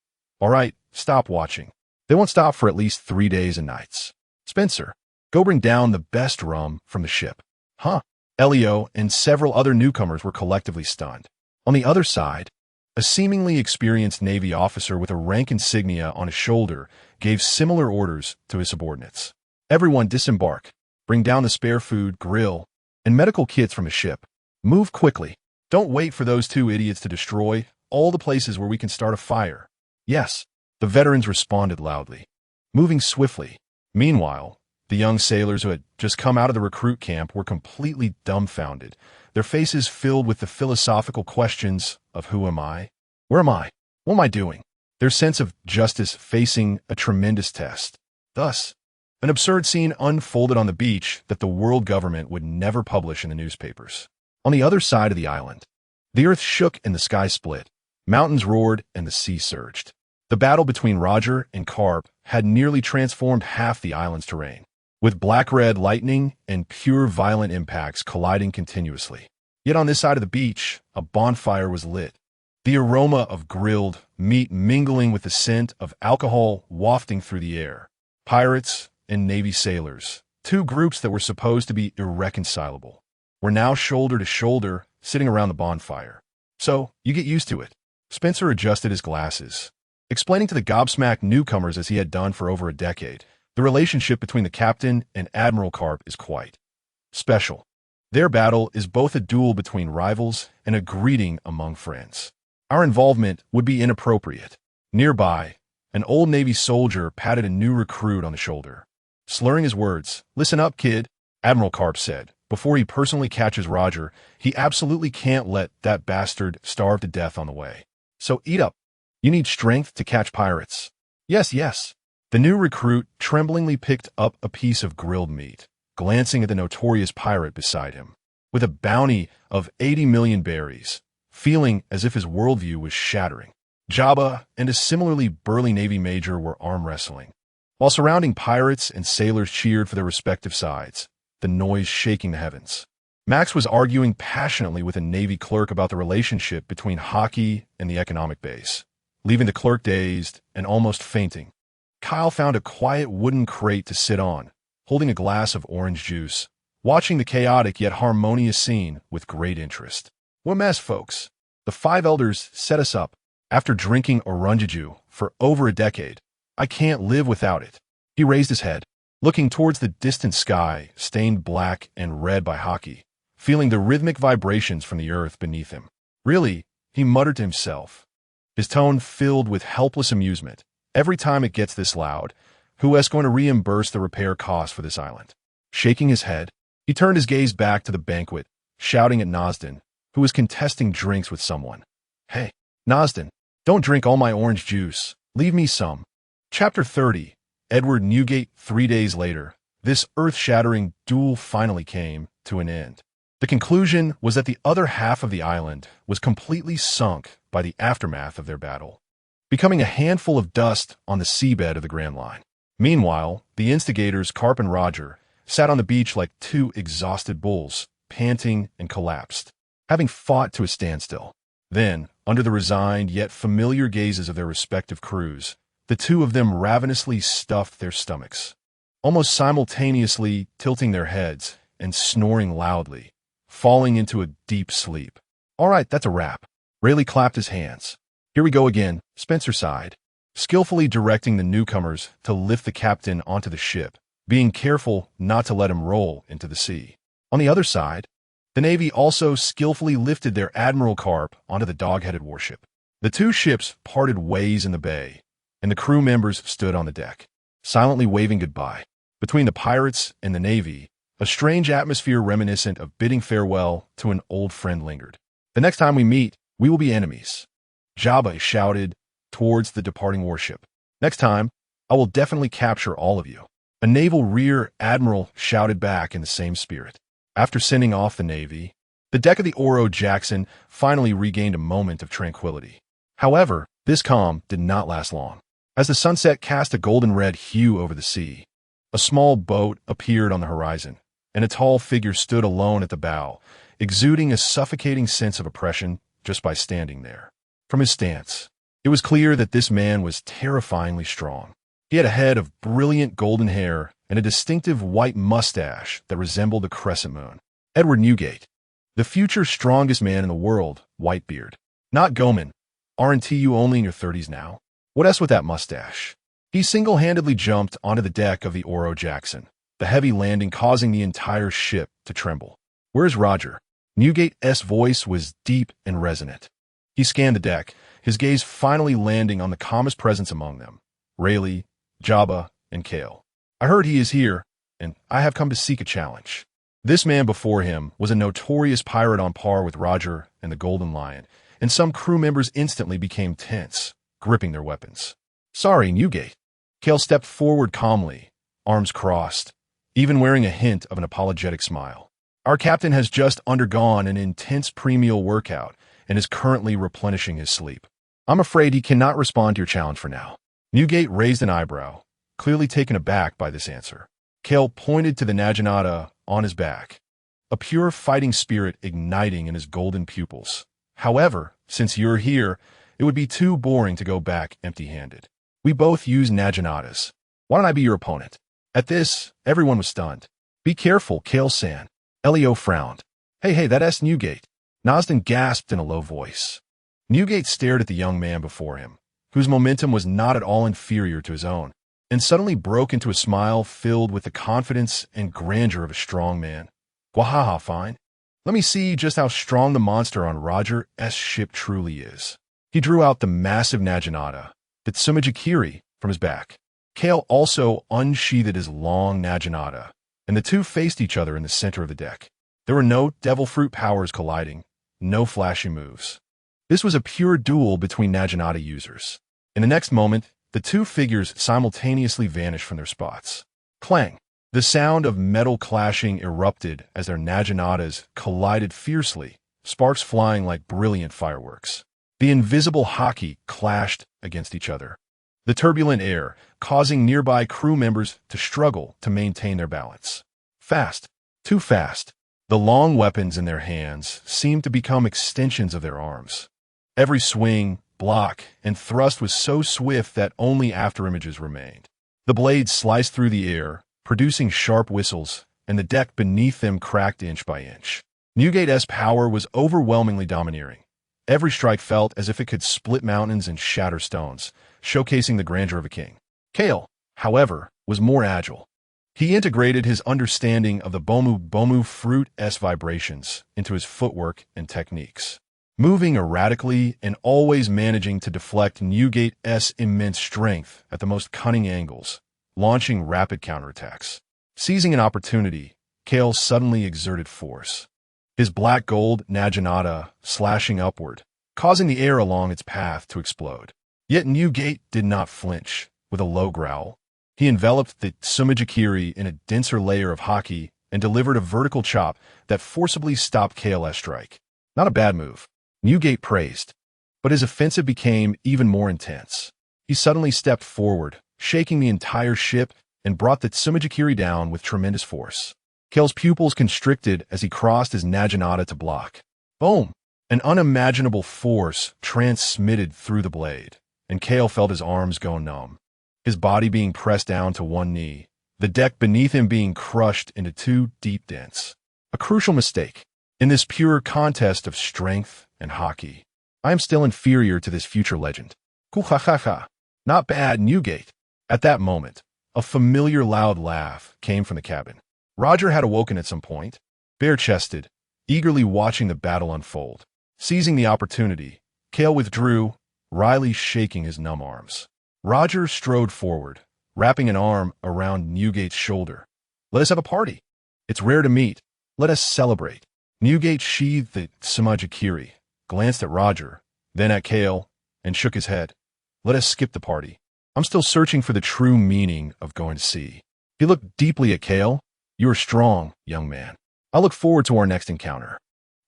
Speaker 1: "All right, stop watching. They won't stop for at least 3 days and nights. Spencer, go bring down the best rum from the ship." Huh? Elio and several other newcomers were collectively stunned. On the other side, a seemingly experienced Navy officer with a rank insignia on his shoulder gave similar orders to his subordinates. "Everyone disembark. Bring down the spare food, grill, and medical kits from the ship. Move quickly. Don't wait for those two idiots to destroy all the places where we can start a fire." "Yes," the veterans responded loudly, moving swiftly. Meanwhile, the young sailors who had just come out of the recruit camp were completely dumbfounded, their faces filled with the philosophical questions of who am I? Where am I? What am I doing? Their sense of justice facing a tremendous test. Thus, an absurd scene unfolded on the beach that the world government would never publish in the newspapers. On the other side of the island, the earth shook and the sky split. Mountains roared and the sea surged. The battle between Roger and Carp had nearly transformed half the island's terrain, with black-red lightning and pure violent impacts colliding continuously. Yet on this side of the beach, a bonfire was lit, the aroma of grilled meat mingling with the scent of alcohol wafting through the air. Pirates and Navy sailors, two groups that were supposed to be irreconcilable, were now shoulder to shoulder, sitting around the bonfire. "So, you get used to it." Spencer adjusted his glasses, explaining to the gobsmacked newcomers as he had done for over a decade, the relationship between the captain and Admiral Carp is quite special. Their battle is both a duel between rivals and a greeting among friends. Our involvement would be inappropriate. Nearby, an old Navy soldier patted a new recruit on the shoulder. Slurring his words, "Listen up, kid," Admiral Carp said. "Before he personally catches Roger, he absolutely can't let that bastard starve to death on the way. So eat up. You need strength to catch pirates." "Yes, yes." The new recruit tremblingly picked up a piece of grilled meat, glancing at the notorious pirate beside him, with a bounty of 80 million berries, feeling as if his worldview was shattering. Jabba and a similarly burly Navy major were arm wrestling, while surrounding pirates and sailors cheered for their respective sides, the noise shaking the heavens. Max was arguing passionately with a Navy clerk about the relationship between hockey and the economic base, leaving the clerk dazed and almost fainting. Kyle found a quiet wooden crate to sit on, holding a glass of orange juice, watching the chaotic yet harmonious scene with great interest. "What mess, folks? The 5 elders set us up. After drinking orangeju for over a decade, I can't live without it." He raised his head, looking towards the distant sky, stained black and red by hockey, feeling the rhythmic vibrations from the earth beneath him. "Really?" he muttered to himself, his tone filled with helpless amusement. "Every time it gets this loud, who is going to reimburse the repair costs for this island?" Shaking his head, he turned his gaze back to the banquet, shouting at Nosden, who was contesting drinks with someone. "Hey, Nosden, don't drink all my orange juice. Leave me some." Chapter 30. Edward Newgate. 3 days later, this earth-shattering duel finally came to an end. The conclusion was that the other half of the island was completely sunk by the aftermath of their battle, becoming a handful of dust on the seabed of the Grand Line. Meanwhile, the instigators, Carp and Roger, sat on the beach like two exhausted bulls, panting and collapsed, having fought to a standstill. Then, under the resigned yet familiar gazes of their respective crews, the two of them ravenously stuffed their stomachs, almost simultaneously tilting their heads and snoring loudly, falling into a deep sleep. "All right, that's a wrap." Rayleigh clapped his hands. "Here we go again," Spencer sighed, skillfully directing the newcomers to lift the captain onto the ship, being careful not to let him roll into the sea. On the other side, the Navy also skillfully lifted their Admiral Carp onto the dog-headed warship. The two ships parted ways in the bay, and the crew members stood on the deck, silently waving goodbye. Between the pirates and the Navy, a strange atmosphere reminiscent of bidding farewell to an old friend lingered. "The next time we meet, we will be enemies," Jabba shouted towards the departing warship. "Next time, I will definitely capture all of you." A naval rear admiral shouted back in the same spirit. After sending off the Navy, the deck of the Oro Jackson finally regained a moment of tranquility. However, this calm did not last long. As the sunset cast a golden-red hue over the sea, a small boat appeared on the horizon, and a tall figure stood alone at the bow, exuding a suffocating sense of oppression just by standing there. From his stance, it was clear that this man was terrifyingly strong. He had a head of brilliant golden hair and a distinctive white mustache that resembled a crescent moon. Edward Newgate, the future strongest man in the world, Whitebeard. "Not Goman. Aren't you only in your 30s now? What else with that mustache?" He single-handedly jumped onto the deck of the Oro Jackson, the heavy landing causing the entire ship to tremble. "Where's Roger?" Newgate's voice was deep and resonant. He scanned the deck, his gaze finally landing on the calmest presence among them, Rayleigh, Jabba, and Kale. "I heard he is here, and I have come to seek a challenge." This man before him was a notorious pirate on par with Roger and the Golden Lion, and some crew members instantly became tense, gripping their weapons. "Sorry, Newgate." Kale stepped forward calmly, arms crossed, even wearing a hint of an apologetic smile. "Our captain has just undergone an intense pre-meal workout and is currently replenishing his sleep. I'm afraid he cannot respond to your challenge for now." Newgate raised an eyebrow, clearly taken aback by this answer. Kale pointed to the Naginata on his back, a pure fighting spirit igniting in his golden pupils. "However, since you're here, it would be too boring to go back empty-handed. We both use Naginatas. Why don't I be your opponent?" At this, everyone was stunned. "Be careful, Kale-san." Elio frowned. Hey, that's Newgate." Nosden gasped in a low voice. Newgate stared at the young man before him, whose momentum was not at all inferior to his own, and suddenly broke into a smile filled with the confidence and grandeur of a strong man. "Gwahaha, fine. Let me see just how strong the monster on Roger's ship truly is." He drew out the massive Naginata, the Tsumajikiri, from his back. Kale also unsheathed his long Naginata, and the two faced each other in the center of the deck. There were no devil fruit powers colliding, no flashy moves. This was a pure duel between Naginata users. In the next moment, the two figures simultaneously vanished from their spots. Clang! The sound of metal clashing erupted as their Naginatas collided fiercely, sparks flying like brilliant fireworks. The invisible hockey clashed against each other, the turbulent air causing nearby crew members to struggle to maintain their balance. Fast, too fast. The long weapons in their hands seemed to become extensions of their arms. Every swing, block, and thrust was so swift that only afterimages remained. The blades sliced through the air, producing sharp whistles, and the deck beneath them cracked inch by inch. Newgate's power was overwhelmingly domineering. Every strike felt as if it could split mountains and shatter stones, showcasing the grandeur of a king. Kale, however, was more agile. He integrated his understanding of the Bomu fruit's vibrations into his footwork and techniques, moving erratically and always managing to deflect Newgate's immense strength at the most cunning angles, launching rapid counterattacks. Seizing an opportunity, Kale suddenly exerted force, his black gold Naginata slashing upward, causing the air along its path to explode. Yet Newgate did not flinch. With a low growl, he enveloped the Tsumajikiri in a denser layer of haki and delivered a vertical chop that forcibly stopped Kale's strike. Not a bad move, Newgate praised, but his offensive became even more intense. He suddenly stepped forward, shaking the entire ship, and brought the Tsumajikiri down with tremendous force. Kale's pupils constricted as he crossed his Naginata to block. Boom! An unimaginable force transmitted through the blade, and Kale felt his arms go numb, his body being pressed down to one knee, the deck beneath him being crushed into two deep dents. A crucial mistake. In this pure contest of strength and hockey, I am still inferior to this future legend. Kuhahaha. Not bad, Newgate. At that moment, a familiar loud laugh came from the cabin. Roger had awoken at some point, bare-chested, eagerly watching the battle unfold. Seizing the opportunity, Cale withdrew, Riley shaking his numb arms. Roger strode forward, wrapping an arm around Newgate's shoulder. "Let us have a party. It's rare to meet. Let us celebrate." Newgate sheathed the Samajikiri, glanced at Roger, then at Cale, and shook his head. "Let us skip the party. I'm still searching for the true meaning of going to sea." He looked deeply at Cale. "You are strong, young man. I look forward to our next encounter."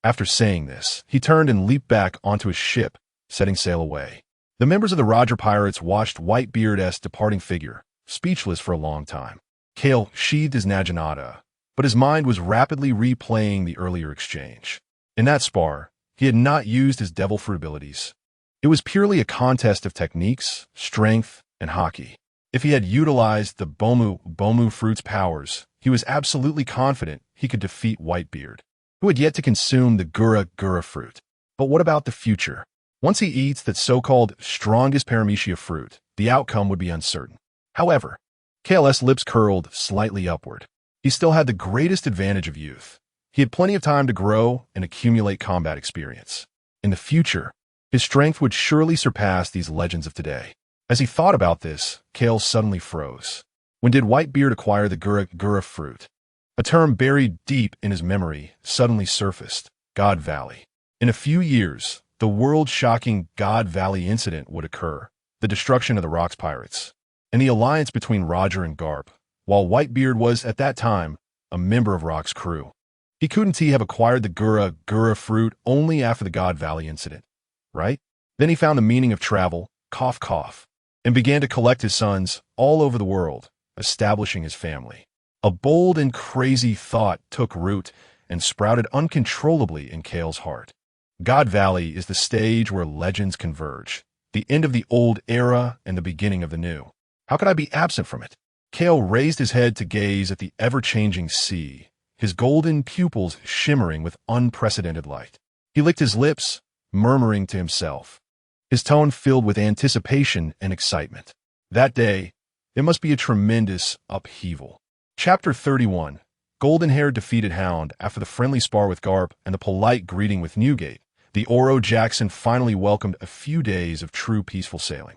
Speaker 1: After saying this, he turned and leaped back onto his ship, setting sail away. The members of the Roger pirates watched Whitebeard's departing figure, speechless for a long time. Cale sheathed his naginata, but his mind was rapidly replaying the earlier exchange. In that spar, he had not used his devil fruit abilities. It was purely a contest of techniques, strength, and hockey. If he had utilized the Bomu fruit's powers, he was absolutely confident he could defeat Whitebeard, who had yet to consume the Gura fruit. But what about the future? Once he eats that so-called strongest paramecia fruit, the outcome would be uncertain. However, Cale's lips curled slightly upward. He still had the greatest advantage of youth. He had plenty of time to grow and accumulate combat experience. In the future, his strength would surely surpass these legends of today. As he thought about this, Cale suddenly froze. When did Whitebeard acquire the Gura fruit? A term buried deep in his memory suddenly surfaced: God Valley. In a few years, the world-shocking God Valley incident would occur, the destruction of the Rocks pirates, and the alliance between Roger and Garp, while Whitebeard was, at that time, a member of Rock's crew. He couldn't have acquired the Gura fruit only after the God Valley incident, right? Then he found the meaning of travel, cough cough, and began to collect his sons all over the world, establishing his family. A bold and crazy thought took root and sprouted uncontrollably in Cale's heart. God Valley is the stage where legends converge, the end of the old era and the beginning of the new. How could I be absent from it? Cale raised his head to gaze at the ever-changing sea, his golden pupils shimmering with unprecedented light. He licked his lips, murmuring to himself, his tone filled with anticipation and excitement. That day, it must be a tremendous upheaval. Chapter 31. Goldenhair defeated Hound. After the friendly spar with Garp and the polite greeting with Newgate, the Oro Jackson finally welcomed a few days of true peaceful sailing.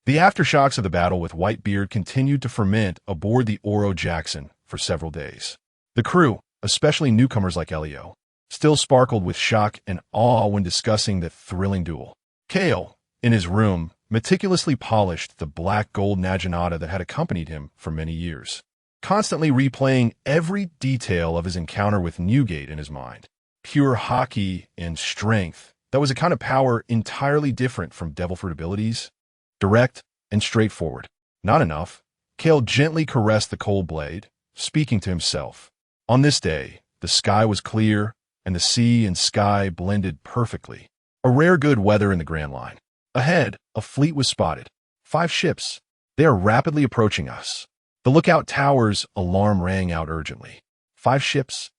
Speaker 1: The aftershocks of the battle with Whitebeard continued to ferment aboard the Oro Jackson for several days. The crew, especially newcomers like Elio, still sparkled with shock and awe when discussing the thrilling duel. Cale, in his room, meticulously polished the black gold naginata that had accompanied him for many years, constantly replaying every detail of his encounter with Newgate in his mind. Pure hockey and strength that was a kind of power entirely different from devil fruit abilities, direct and straightforward. Not enough. Cale gently caressed the cold blade, speaking to himself. On this day, the sky was clear, and the sea and sky blended perfectly. A rare good weather in the Grand Line. Ahead, a fleet was spotted. 5 ships. They are rapidly approaching us. The lookout tower's alarm rang out urgently. 5 ships.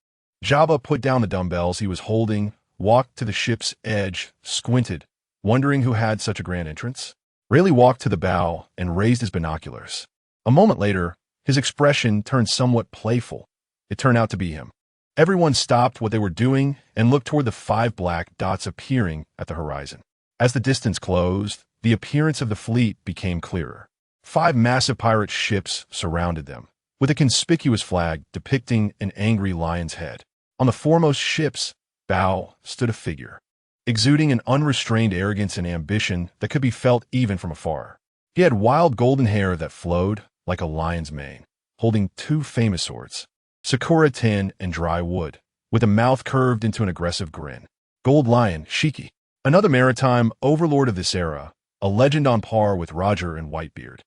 Speaker 1: Jabba put down the dumbbells he was holding, walked to the ship's edge, squinted, wondering who had such a grand entrance. Rayleigh walked to the bow and raised his binoculars. A moment later, his expression turned somewhat playful. It turned out to be him. Everyone stopped what they were doing and looked toward the 5 black dots appearing at the horizon. As the distance closed, the appearance of the fleet became clearer. 5 massive pirate ships surrounded them, with a conspicuous flag depicting an angry lion's head. On the foremost ship's bow stood a figure, exuding an unrestrained arrogance and ambition that could be felt even from afar. He had wild golden hair that flowed like a lion's mane, holding 2 famous swords, Sakura tin and dry wood, with a mouth curved into an aggressive grin. Gold Lion, Shiki, another maritime overlord of this era, a legend on par with Roger and Whitebeard.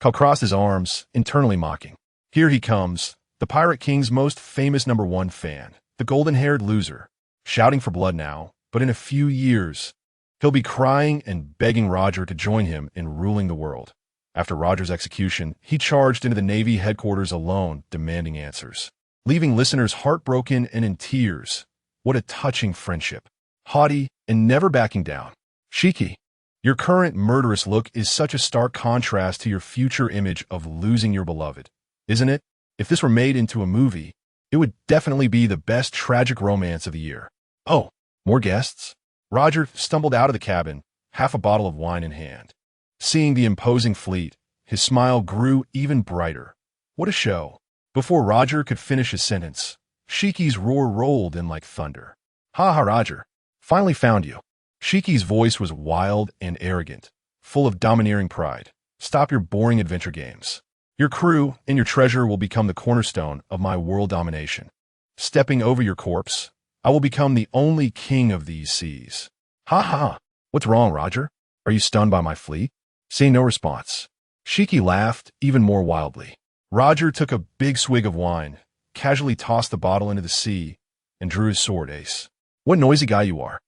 Speaker 1: Cal crossed his arms, internally mocking. Here he comes, the Pirate King's most famous #1 fan, the golden-haired loser, shouting for blood now, but in a few years, he'll be crying and begging Roger to join him in ruling the world. After Roger's execution, he charged into the Navy headquarters alone, demanding answers, leaving listeners heartbroken and in tears. What a touching friendship. Haughty and never backing down. Shiki, your current murderous look is such a stark contrast to your future image of losing your beloved, isn't it? If this were made into a movie, It would definitely be the best tragic romance of the year. Oh, more guests? Roger stumbled out of the cabin, half a bottle of wine in hand. Seeing the imposing fleet, his smile grew even brighter. What a show. Before Roger could finish his sentence, Shiki's roar rolled in like thunder. Ha ha, Roger. Finally found you. Shiki's voice was wild and arrogant, full of domineering pride. Stop your boring adventure games. Your crew and your treasure will become the cornerstone of my world domination. Stepping over your corpse, I will become the only king of these seas. Ha ha. What's wrong, Roger? Are you stunned by my fleet? Seeing no response, Shiki laughed even more wildly. Roger took a big swig of wine, casually tossed the bottle into the sea, and drew his sword ace. What noisy guy you are.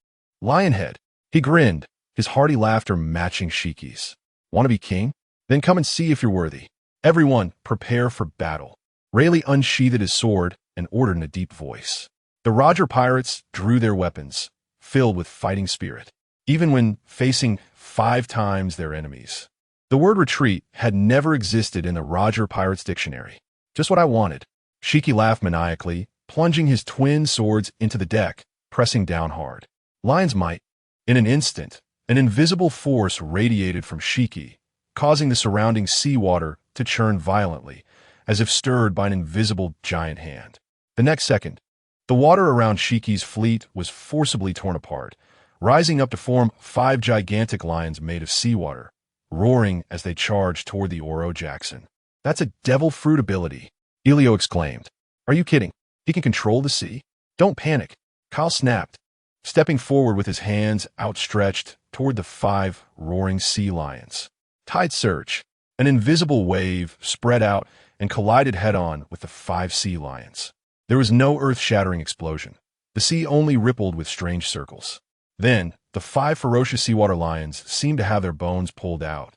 Speaker 1: Lionhead. He grinned, his hearty laughter matching Shiki's. Want to be king? Then come and see if you're worthy. Everyone, prepare for battle. Rayleigh unsheathed his sword and ordered in a deep voice. The Roger pirates drew their weapons, filled with fighting spirit, even when facing 5 times their enemies. The word retreat had never existed in the Roger Pirates dictionary. Just what I wanted. Shiki laughed maniacally, plunging his twin swords into the deck, pressing down hard. Lion's might. In an instant, an invisible force radiated from Shiki, causing the surrounding seawater to churn violently, as if stirred by an invisible giant hand. The next second, the water around Shiki's fleet was forcibly torn apart, rising up to form 5 gigantic lions made of seawater, roaring as they charged toward the Oro Jackson. That's a devil fruit ability, Elio exclaimed. Are you kidding? He can control the sea? Don't panic, Kyle snapped, stepping forward with his hands outstretched toward the 5 roaring sea lions. Tide surge. An invisible wave spread out and collided head-on with the 5 sea lions. There was no earth-shattering explosion. The sea only rippled with strange circles. Then, the 5 ferocious seawater lions seemed to have their bones pulled out,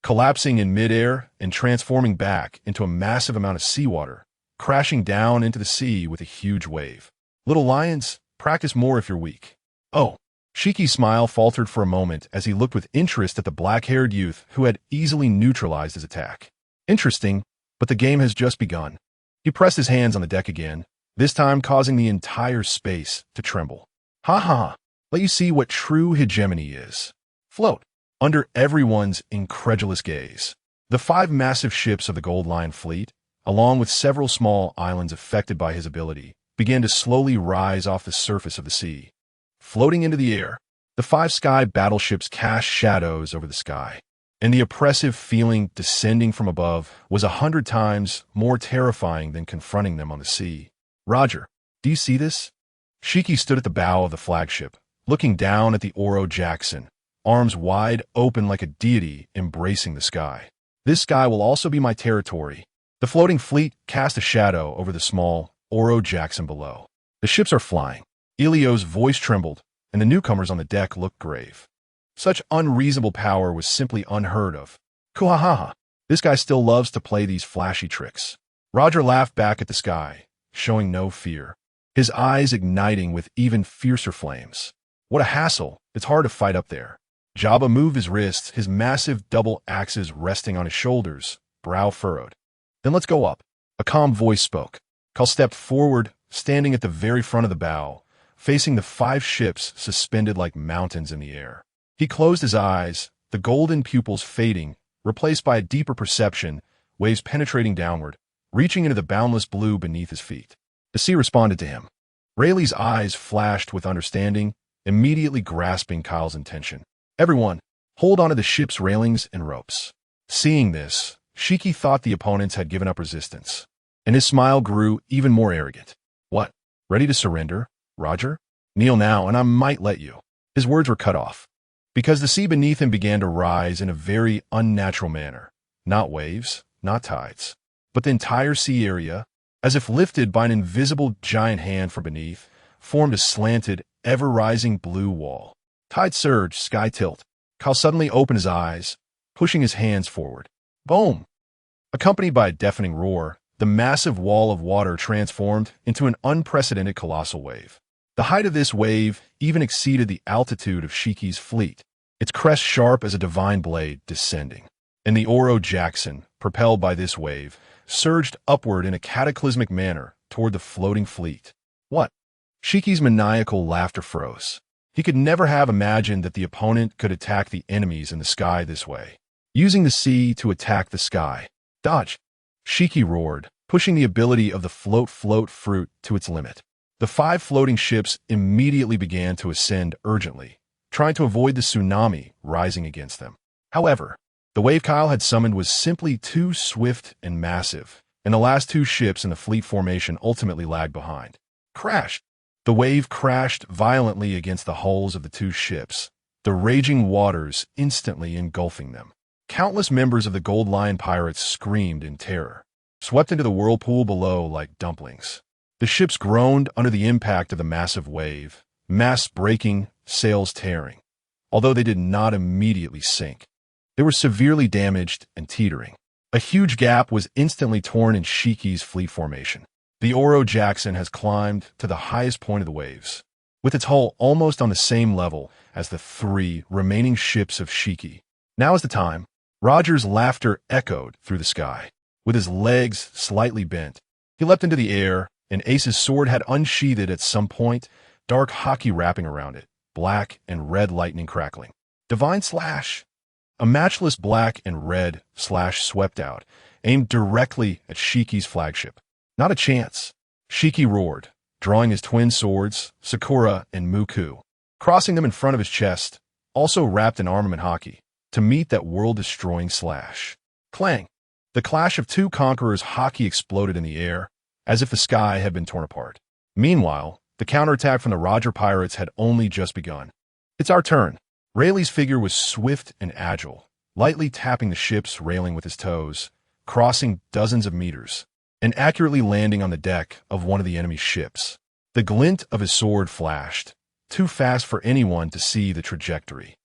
Speaker 1: collapsing in midair and transforming back into a massive amount of seawater, crashing down into the sea with a huge wave. Little lions, practice more if you're weak. Oh. Shiki's smile faltered for a moment as he looked with interest at the black-haired youth who had easily neutralized his attack. Interesting, but the game has just begun. He pressed his hands on the deck again, this time causing the entire space to tremble. Ha ha, let you see what true hegemony is. Float. Under everyone's incredulous gaze, the 5 massive ships of the Gold Line fleet, along with several small islands affected by his ability, began to slowly rise off the surface of the sea. Floating into the air, the 5 sky battleships cast shadows over the sky, and the oppressive feeling descending from above was 100 times more terrifying than confronting them on the sea. Roger, do you see this? Shiki stood at the bow of the flagship, looking down at the Oro Jackson, arms wide open like a deity embracing the sky. This sky will also be my territory. The floating fleet cast a shadow over the small Oro Jackson below. The ships are flying. Elio's voice trembled, and the newcomers on the deck looked grave. Such unreasonable power was simply unheard of. Kuhahaha, this guy still loves to play these flashy tricks. Roger laughed back at the sky, showing no fear, his eyes igniting with even fiercer flames. What a hassle, it's hard to fight up there. Jabba moved his wrists, his massive double axes resting on his shoulders, brow furrowed. Then let's go up. A calm voice spoke. Kal stepped forward, standing at the very front of the bow, facing the 5 ships suspended like mountains in the air. He closed his eyes, the golden pupils fading, replaced by a deeper perception, waves penetrating downward, reaching into the boundless blue beneath his feet. The sea responded to him. Rayleigh's eyes flashed with understanding, immediately grasping Kyle's intention. Everyone, hold onto the ship's railings and ropes. Seeing this, Shiki thought the opponents had given up resistance, and his smile grew even more arrogant. What? Ready to surrender? Roger? Kneel now, and I might let you. His words were cut off, because the sea beneath him began to rise in a very unnatural manner. Not waves, not tides, but the entire sea area, as if lifted by an invisible giant hand from beneath, formed a slanted, ever-rising blue wall. Tide surge, sky tilt. Kyle suddenly opened his eyes, pushing his hands forward. Boom! Accompanied by a deafening roar, the massive wall of water transformed into an unprecedented colossal wave. The height of this wave even exceeded the altitude of Shiki's fleet, its crest sharp as a divine blade descending. And the Oro Jackson, propelled by this wave, surged upward in a cataclysmic manner toward the floating fleet. What? Shiki's maniacal laughter froze. He could never have imagined that the opponent could attack the enemies in the sky this way, using the sea to attack the sky. Dodge! Shiki roared, pushing the ability of the float fruit to its limit. The 5 floating ships immediately began to ascend urgently, trying to avoid the tsunami rising against them. However, the wave Kyle had summoned was simply too swift and massive, and the last 2 ships in the fleet formation ultimately lagged behind. Crash! The wave crashed violently against the hulls of the 2 ships, the raging waters instantly engulfing them. Countless members of the Gold Lion pirates screamed in terror, swept into the whirlpool below like dumplings. The ships groaned under the impact of the massive wave, masts breaking, sails tearing. Although they did not immediately sink, they were severely damaged and teetering. A huge gap was instantly torn in Shiki's fleet formation. The Oro Jackson has climbed to the highest point of the waves, with its hull almost on the same level as the 3 remaining ships of Shiki. Now is the time. Roger's laughter echoed through the sky. With his legs slightly bent, he leapt into the air, and Ace's sword had unsheathed at some point, dark hockey wrapping around it, black and red lightning crackling. Divine Slash! A matchless black and red slash swept out, aimed directly at Shiki's flagship. Not a chance. Shiki roared, drawing his twin swords, Sakura and Muku, crossing them in front of his chest, also wrapped in armament hockey, to meet that world-destroying slash. Clang! The clash of 2 conquerors' hockey exploded in the air, as if the sky had been torn apart. Meanwhile, the counterattack from the Roger pirates had only just begun. It's our turn. Rayleigh's figure was swift and agile, lightly tapping the ship's railing with his toes, crossing dozens of meters, and accurately landing on the deck of one of the enemy's ships. The glint of his sword flashed, too fast for anyone to see the trajectory,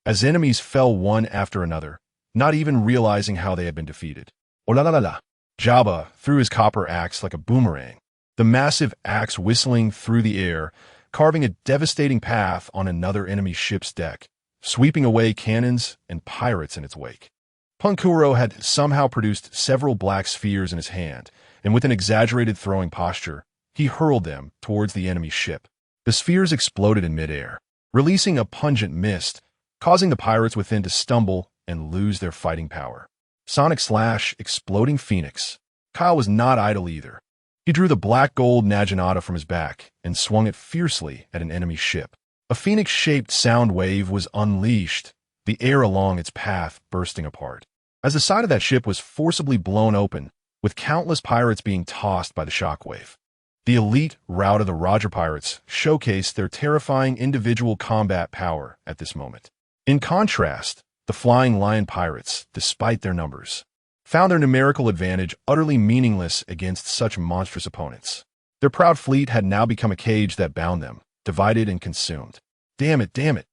Speaker 1: as enemies fell one after another, not even realizing how they had been defeated. Oh la la la la! Jabba threw his copper axe like a boomerang, the massive axe whistling through the air, carving a devastating path on another enemy ship's deck, sweeping away cannons and pirates in its wake. Punkuro had somehow produced several black spheres in his hand, and with an exaggerated throwing posture, he hurled them towards the enemy ship. The spheres exploded in midair, releasing a pungent mist, causing the pirates within to stumble and lose their fighting power. Sonic Slash, Exploding Phoenix. Kyle was not idle either. He drew the black gold Naginata from his back and swung it fiercely at an enemy ship. A phoenix-shaped sound wave was unleashed, the air along its path bursting apart, as the side of that ship was forcibly blown open, with countless pirates being tossed by the shockwave. The elite rout of the Roger pirates showcased their terrifying individual combat power at this moment. In contrast, the Flying Lion pirates, despite their numbers, found their numerical advantage utterly meaningless against such monstrous opponents. Their proud fleet had now become a cage that bound them, divided and consumed. Damn it, damn it!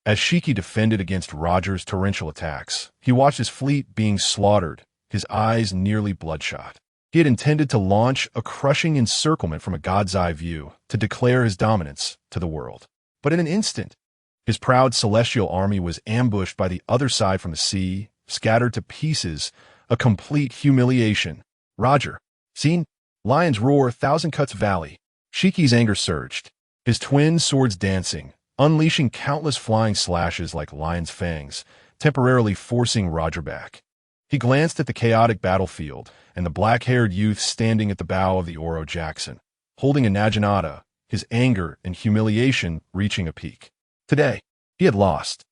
Speaker 1: As Shiki defended against Roger's torrential attacks, he watched his fleet being slaughtered, his eyes nearly bloodshot. He had intended to launch a crushing encirclement from a god's eye view to declare his dominance to the world. But in an instant, his proud celestial army was ambushed by the other side from the sea, scattered to pieces, a complete humiliation. Roger, seen? Lions roar, Thousand Cuts Valley. Shiki's anger surged, his twin swords dancing, unleashing countless flying slashes like lion's fangs, temporarily forcing Roger back. He glanced at the chaotic battlefield and the black-haired youth standing at the bow of the Oro Jackson, holding a Naginata, his anger and humiliation reaching a peak. Today, he had lost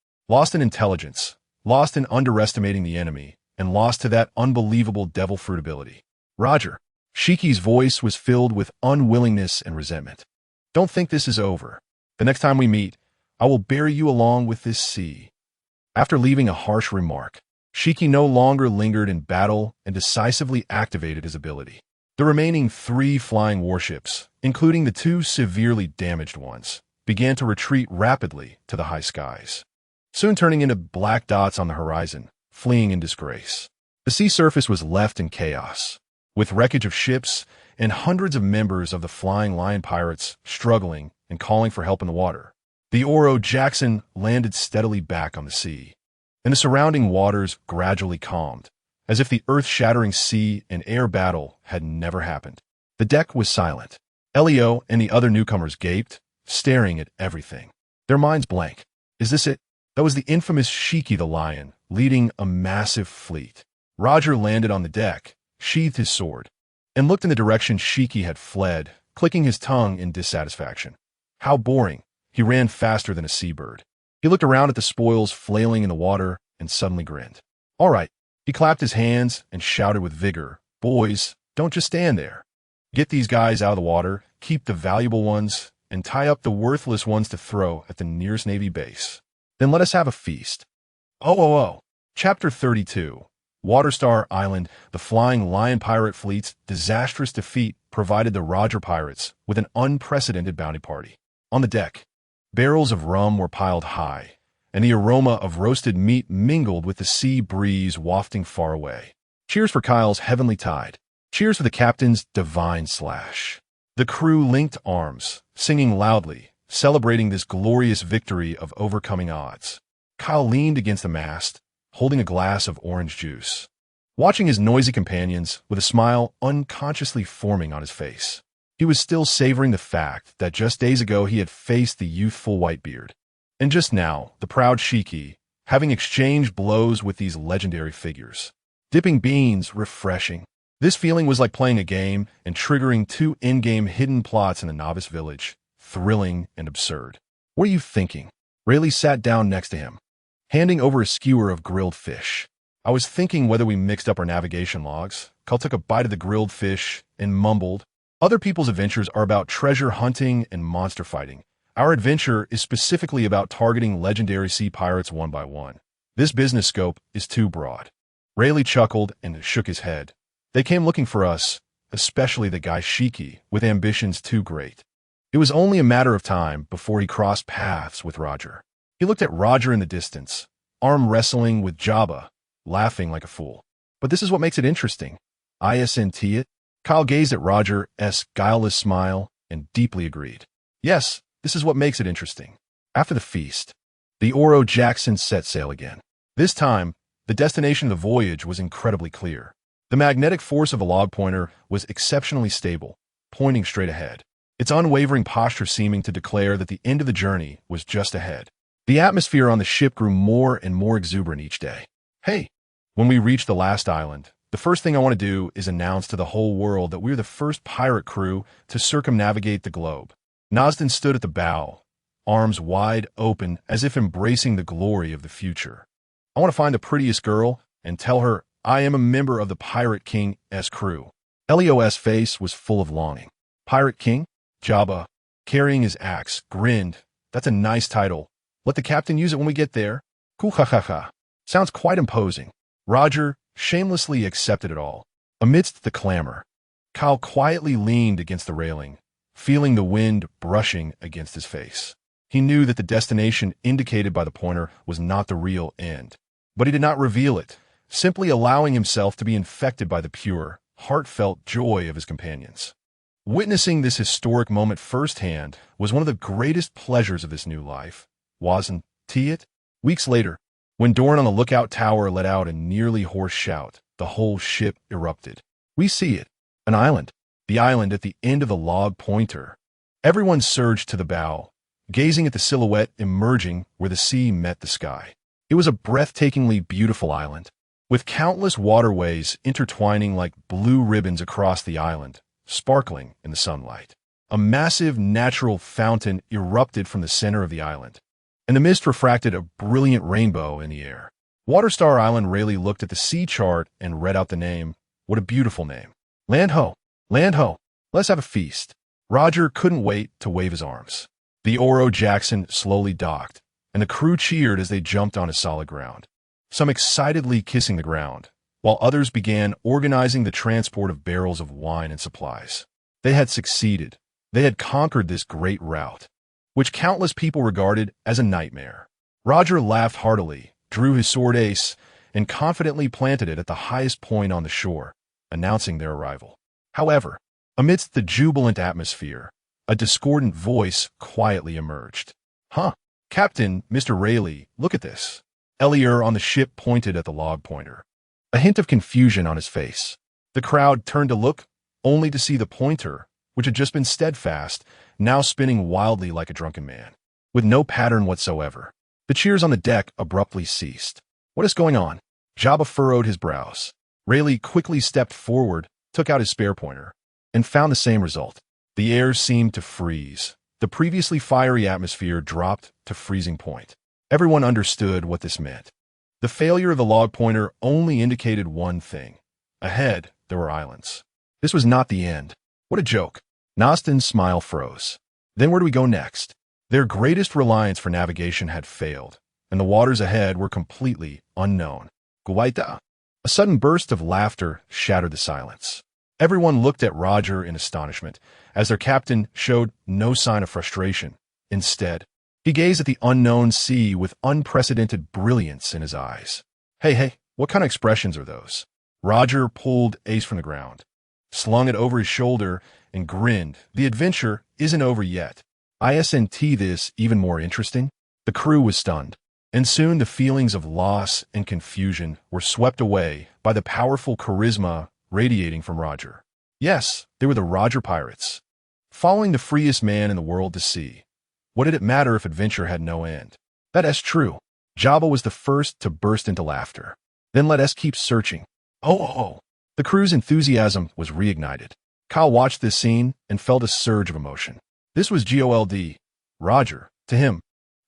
Speaker 1: in intelligence, lost in underestimating the enemy, and lost to that unbelievable devil fruit ability. Roger, Shiki's voice was filled with unwillingness and resentment. Don't think this is over. The next time we meet, I will bury you along with this sea. After leaving a harsh remark, Shiki no longer lingered in battle and decisively activated his ability. The remaining 3 flying warships, including the 2 severely damaged ones, began to retreat rapidly to the high skies, soon turning into black dots on the horizon, fleeing in disgrace. The sea surface was left in chaos, with wreckage of ships and hundreds of members of the Flying Lion pirates struggling and calling for help in the water. The Oro Jackson landed steadily back on the sea, and the surrounding waters gradually calmed, as if the earth-shattering sea and air battle had never happened. The deck was silent. Elio and the other newcomers gaped, staring at everything. Their minds blank. Is this it? That was the infamous Shiki the Lion, leading a massive fleet. Roger landed on the deck, sheathed his sword, and looked in the direction Shiki had fled, clicking his tongue in dissatisfaction. How boring. He ran faster than a seabird. He looked around at the spoils flailing in the water and suddenly grinned. All right. He clapped his hands and shouted with vigor, "Boys, don't just stand there. Get these guys out of the water, keep the valuable ones, and tie up the worthless ones to throw at the nearest Navy base. Then let us have a feast." Oh. Chapter 32. Waterstar Island. The Flying Lion Pirate Fleet's disastrous defeat provided the Roger Pirates with an unprecedented bounty party. On the deck, barrels of rum were piled high, and the aroma of roasted meat mingled with the sea breeze wafting far away. Cheers for Kyle's Heavenly Tide. Cheers for the captain's divine slash. The crew linked arms, singing loudly, celebrating this glorious victory of overcoming odds. Kyle leaned against the mast, holding a glass of orange juice, watching his noisy companions with a smile unconsciously forming on his face. He was still savoring the fact that just days ago he had faced the youthful Whitebeard, and just now, the proud Shiki, having exchanged blows with these legendary figures. Dipping beans, refreshing. This feeling was like playing a game and triggering two in-game hidden plots in the novice village, thrilling and absurd. What are you thinking? Rayleigh sat down next to him, handing over a skewer of grilled fish. I was thinking whether we mixed up our navigation logs. Kyle took a bite of the grilled fish and mumbled, "Other people's adventures are about treasure hunting and monster fighting. Our adventure is specifically about targeting legendary sea pirates one by one. This business scope is too broad." Rayleigh chuckled and shook his head. "They came looking for us, especially the guy Shiki, with ambitions too great." It was only a matter of time before he crossed paths with Roger. He looked at Roger in the distance, arm wrestling with Jabba, laughing like a fool. But this is what makes it interesting. Isn't it? Kyle gazed at Roger's guileless smile and deeply agreed. Yes, this is what makes it interesting. After the feast, the Oro Jackson set sail again. This time, the destination of the voyage was incredibly clear. The magnetic force of a log pointer was exceptionally stable, pointing straight ahead, its unwavering posture seeming to declare that the end of the journey was just ahead. The atmosphere on the ship grew more and more exuberant each day. Hey, when we reached the last island, the first thing I want to do is announce to the whole world that we're the first pirate crew to circumnavigate the globe. Nosden stood at the bow, arms wide open as if embracing the glory of the future. I want to find the prettiest girl and tell her I am a member of the Pirate King's crew. Elio's face was full of longing. Pirate King? Jabba, carrying his axe, grinned. That's a nice title. Let the captain use it when we get there. Cool, ha ha ha. Sounds quite imposing. Roger shamelessly accepted it all. Amidst the clamor, Kyle quietly leaned against the railing, feeling the wind brushing against his face. He knew that the destination indicated by the pointer was not the real end, but he did not reveal it, simply allowing himself to be infected by the pure, heartfelt joy of his companions. Witnessing this historic moment firsthand was one of the greatest pleasures of this new life, wasn't it? Weeks later, when Doran on the lookout tower let out a nearly hoarse shout, the whole ship erupted. We see it. An island. The island at the end of the log pointer. Everyone surged to the bow, gazing at the silhouette emerging where the sea met the sky. It was a breathtakingly beautiful island, with countless waterways intertwining like blue ribbons across the island, sparkling in the sunlight. A massive natural fountain erupted from the center of the island, and the mist refracted a brilliant rainbow in the air. Waterstar Island. Rayleigh looked at the sea chart and read out the name. What a beautiful name. Land ho! Land ho! Let's have a feast. Roger couldn't wait to wave his arms. The Oro Jackson slowly docked, and the crew cheered as they jumped onto solid ground, some excitedly kissing the ground, while others began organizing the transport of barrels of wine and supplies. They had succeeded. They had conquered this great route, which countless people regarded as a nightmare. Roger laughed heartily, drew his sword ace, and confidently planted it at the highest point on the shore, announcing their arrival. However, amidst the jubilant atmosphere, a discordant voice quietly emerged. Huh, Captain, Mr. Rayleigh, look at this. Elier on the ship pointed at the log pointer, a hint of confusion on his face. The crowd turned to look, only to see the pointer, which had just been steadfast, now spinning wildly like a drunken man, with no pattern whatsoever. The cheers on the deck abruptly ceased. What is going on? Jabba furrowed his brows. Rayleigh quickly stepped forward, took out his spare pointer, and found the same result. The air seemed to freeze. The previously fiery atmosphere dropped to freezing point. Everyone understood what this meant. The failure of the log pointer only indicated one thing. Ahead, there were islands. This was not the end. What a joke. Nostin's smile froze. Then where do we go next? Their greatest reliance for navigation had failed, and the waters ahead were completely unknown. Gol D. A sudden burst of laughter shattered the silence. Everyone looked at Roger in astonishment, as their captain showed no sign of frustration. Instead, he gazed at the unknown sea with unprecedented brilliance in his eyes. Hey, what kind of expressions are those? Roger pulled Ace from the ground, slung it over his shoulder, and grinned. The adventure isn't over yet. Isn't this even more interesting? The crew was stunned, and soon the feelings of loss and confusion were swept away by the powerful charisma radiating from Roger. Yes, they were the Roger Pirates, following the freest man in the world to sea. What did it matter if adventure had no end? That's true. Jabba was the first to burst into laughter. Then let us keep searching. Oh. The crew's enthusiasm was reignited. Kyle watched this scene and felt a surge of emotion. This was Gol D. Roger, to him,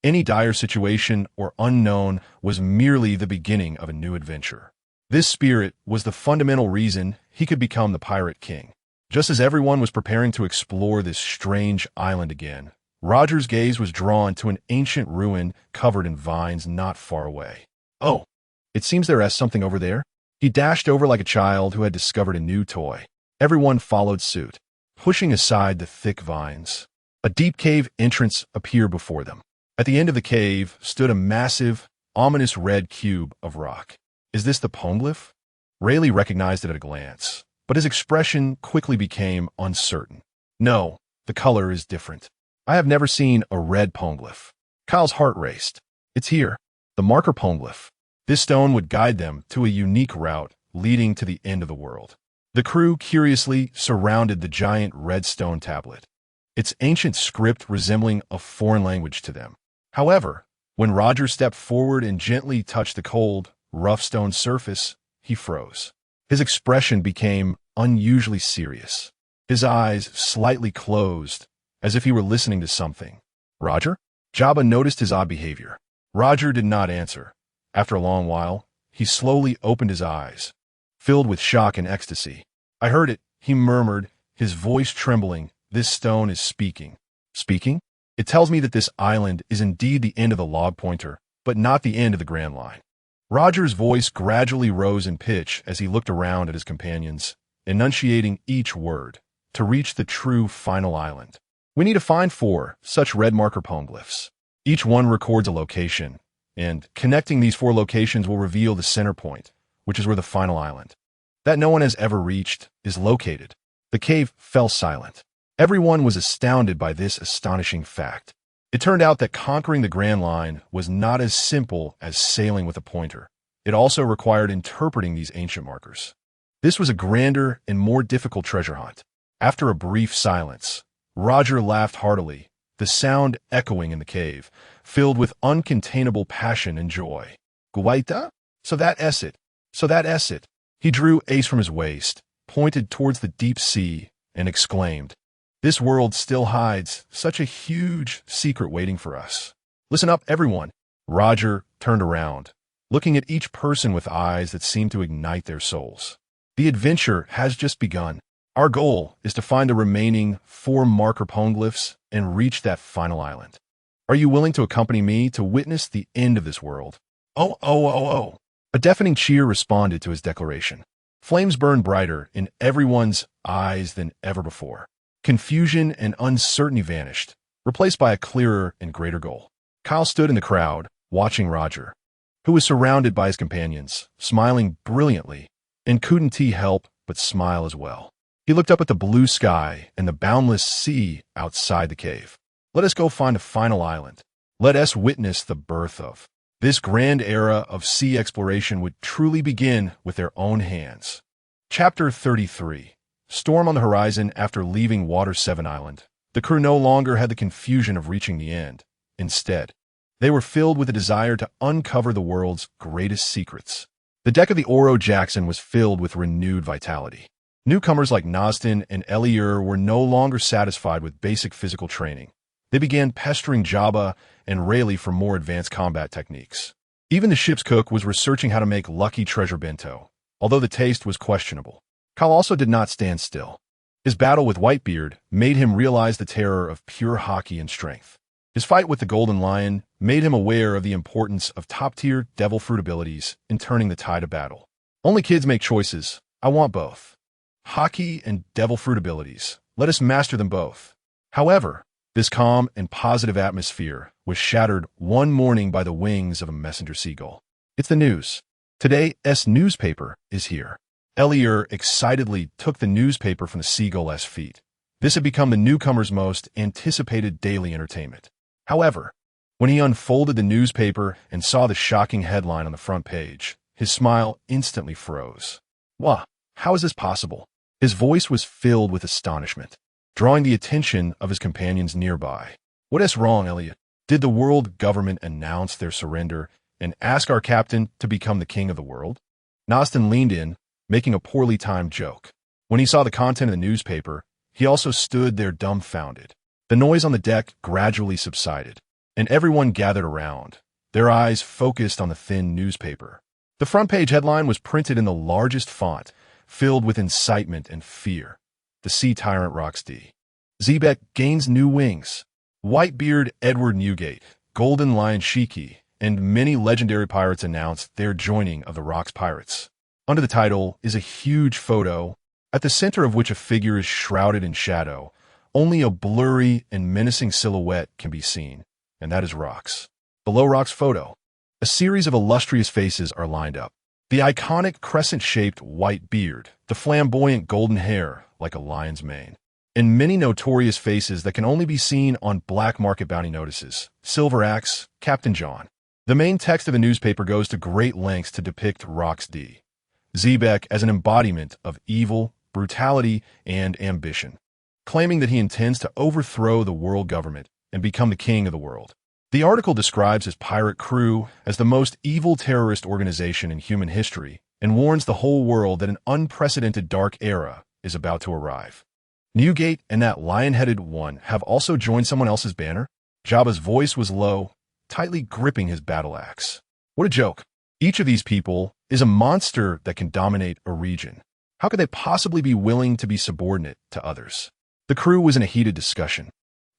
Speaker 1: any dire situation or unknown was merely the beginning of a new adventure. This spirit was the fundamental reason he could become the Pirate King. Just as everyone was preparing to explore this strange island again, Roger's gaze was drawn to an ancient ruin covered in vines not far away. Oh, it seems there is something over there. He dashed over like a child who had discovered a new toy. Everyone followed suit, pushing aside the thick vines. A deep cave entrance appeared before them. At the end of the cave stood a massive, ominous red cube of rock. Is this the Poneglyph? Rayleigh recognized it at a glance, but his expression quickly became uncertain. No, the color is different. I have never seen a red Poneglyph. Kyle's heart raced. It's here, the marker Poneglyph. This stone would guide them to a unique route leading to the end of the world. The crew curiously surrounded the giant red stone tablet, its ancient script resembling a foreign language to them. However, when Roger stepped forward and gently touched the cold, rough stone surface, he froze. His expression became unusually serious. His eyes slightly closed, as if he were listening to something. Roger? Jabba noticed his odd behavior. Roger did not answer. After a long while, he slowly opened his eyes, filled with shock and ecstasy. I heard it, he murmured, his voice trembling. This stone is speaking. Speaking? It tells me that this island is indeed the end of the log pointer, but not the end of the Grand Line. Roger's voice gradually rose in pitch as he looked around at his companions, enunciating each word, to reach the true final island. We need to find 4 such red marker Poneglyphs. Each one records a location, and connecting these 4 locations will reveal the center point, which is where the final island, that no one has ever reached, is located. The cave fell silent. Everyone was astounded by this astonishing fact. It turned out that conquering the Grand Line was not as simple as sailing with a pointer. It also required interpreting these ancient markers. This was a grander and more difficult treasure hunt. After a brief silence, Roger laughed heartily, the sound echoing in the cave, filled with uncontainable passion and joy. Gol D? So that's it. He drew Ace from his waist, pointed towards the deep sea, and exclaimed, "This world still hides such a huge secret waiting for us. Listen up, everyone." Roger turned around, looking at each person with eyes that seemed to ignite their souls. The adventure has just begun. Our goal is to find the remaining 4 marker Poneglyphs and reach that final island. Are you willing to accompany me to witness the end of this world? Oh. A deafening cheer responded to his declaration. Flames burned brighter in everyone's eyes than ever before. Confusion and uncertainty vanished, replaced by a clearer and greater goal. Kyle stood in the crowd, watching Roger, who was surrounded by his companions, smiling brilliantly, and couldn't he help but smile as well. He looked up at the blue sky and the boundless sea outside the cave. Let us go find a final island. Let us witness the birth of. This grand era of sea exploration would truly begin with their own hands. Chapter 33. Storm on the horizon after leaving Water 7 Island. The crew no longer had the confusion of reaching the end. Instead, they were filled with a desire to uncover the world's greatest secrets. The deck of the Oro Jackson was filled with renewed vitality. Newcomers like Noston and Eliur were no longer satisfied with basic physical training. They began pestering Jabba and Rayleigh for more advanced combat techniques. Even the ship's cook was researching how to make lucky treasure bento, although the taste was questionable. Kyle also did not stand still. His battle with Whitebeard made him realize the terror of pure hockey and strength. His fight with the Golden Lion made him aware of the importance of top-tier devil fruit abilities in turning the tide of battle. Only kids make choices. I want both. Hockey and devil fruit abilities. Let us master them both. However, this calm and positive atmosphere was shattered one morning by the wings of a messenger seagull. It's the news. Today's newspaper is here. Eliur excitedly took the newspaper from the seagull's feet. This had become the newcomer's most anticipated daily entertainment. However, when he unfolded the newspaper and saw the shocking headline on the front page, his smile instantly froze. Wah, how is this possible? His voice was filled with astonishment, drawing the attention of his companions nearby. What is wrong, Elliot? Did the world government announce their surrender and ask our captain to become the king of the world? Noston leaned in, making a poorly timed joke. When he saw the content of the newspaper, he also stood there dumbfounded. The noise on the deck gradually subsided, and everyone gathered around, their eyes focused on the thin newspaper. The front page headline was printed in the largest font, filled with incitement and fear. The sea tyrant Gol D. Xebec gains new wings. Whitebeard Edward Newgate, Golden Lion Shiki, and many legendary pirates announced their joining of the Rocks Pirates. Under the title is a huge photo, at the center of which a figure is shrouded in shadow. Only a blurry and menacing silhouette can be seen, and that is Rocks. Below Rocks' photo, a series of illustrious faces are lined up. The iconic crescent-shaped white beard, the flamboyant golden hair like a lion's mane, and many notorious faces that can only be seen on black market bounty notices. Silver Axe, Captain John. The main text of the newspaper goes to great lengths to depict Gol D. Xebec as an embodiment of evil, brutality, and ambition, claiming that he intends to overthrow the world government and become the king of the world. The article describes his pirate crew as the most evil terrorist organization in human history and warns the whole world that an unprecedented dark era is about to arrive. Newgate and that lion-headed one have also joined someone else's banner. Jabba's voice was low, tightly gripping his battle axe. What a joke. Each of these people is a monster that can dominate a region. How could they possibly be willing to be subordinate to others? The crew was in a heated discussion.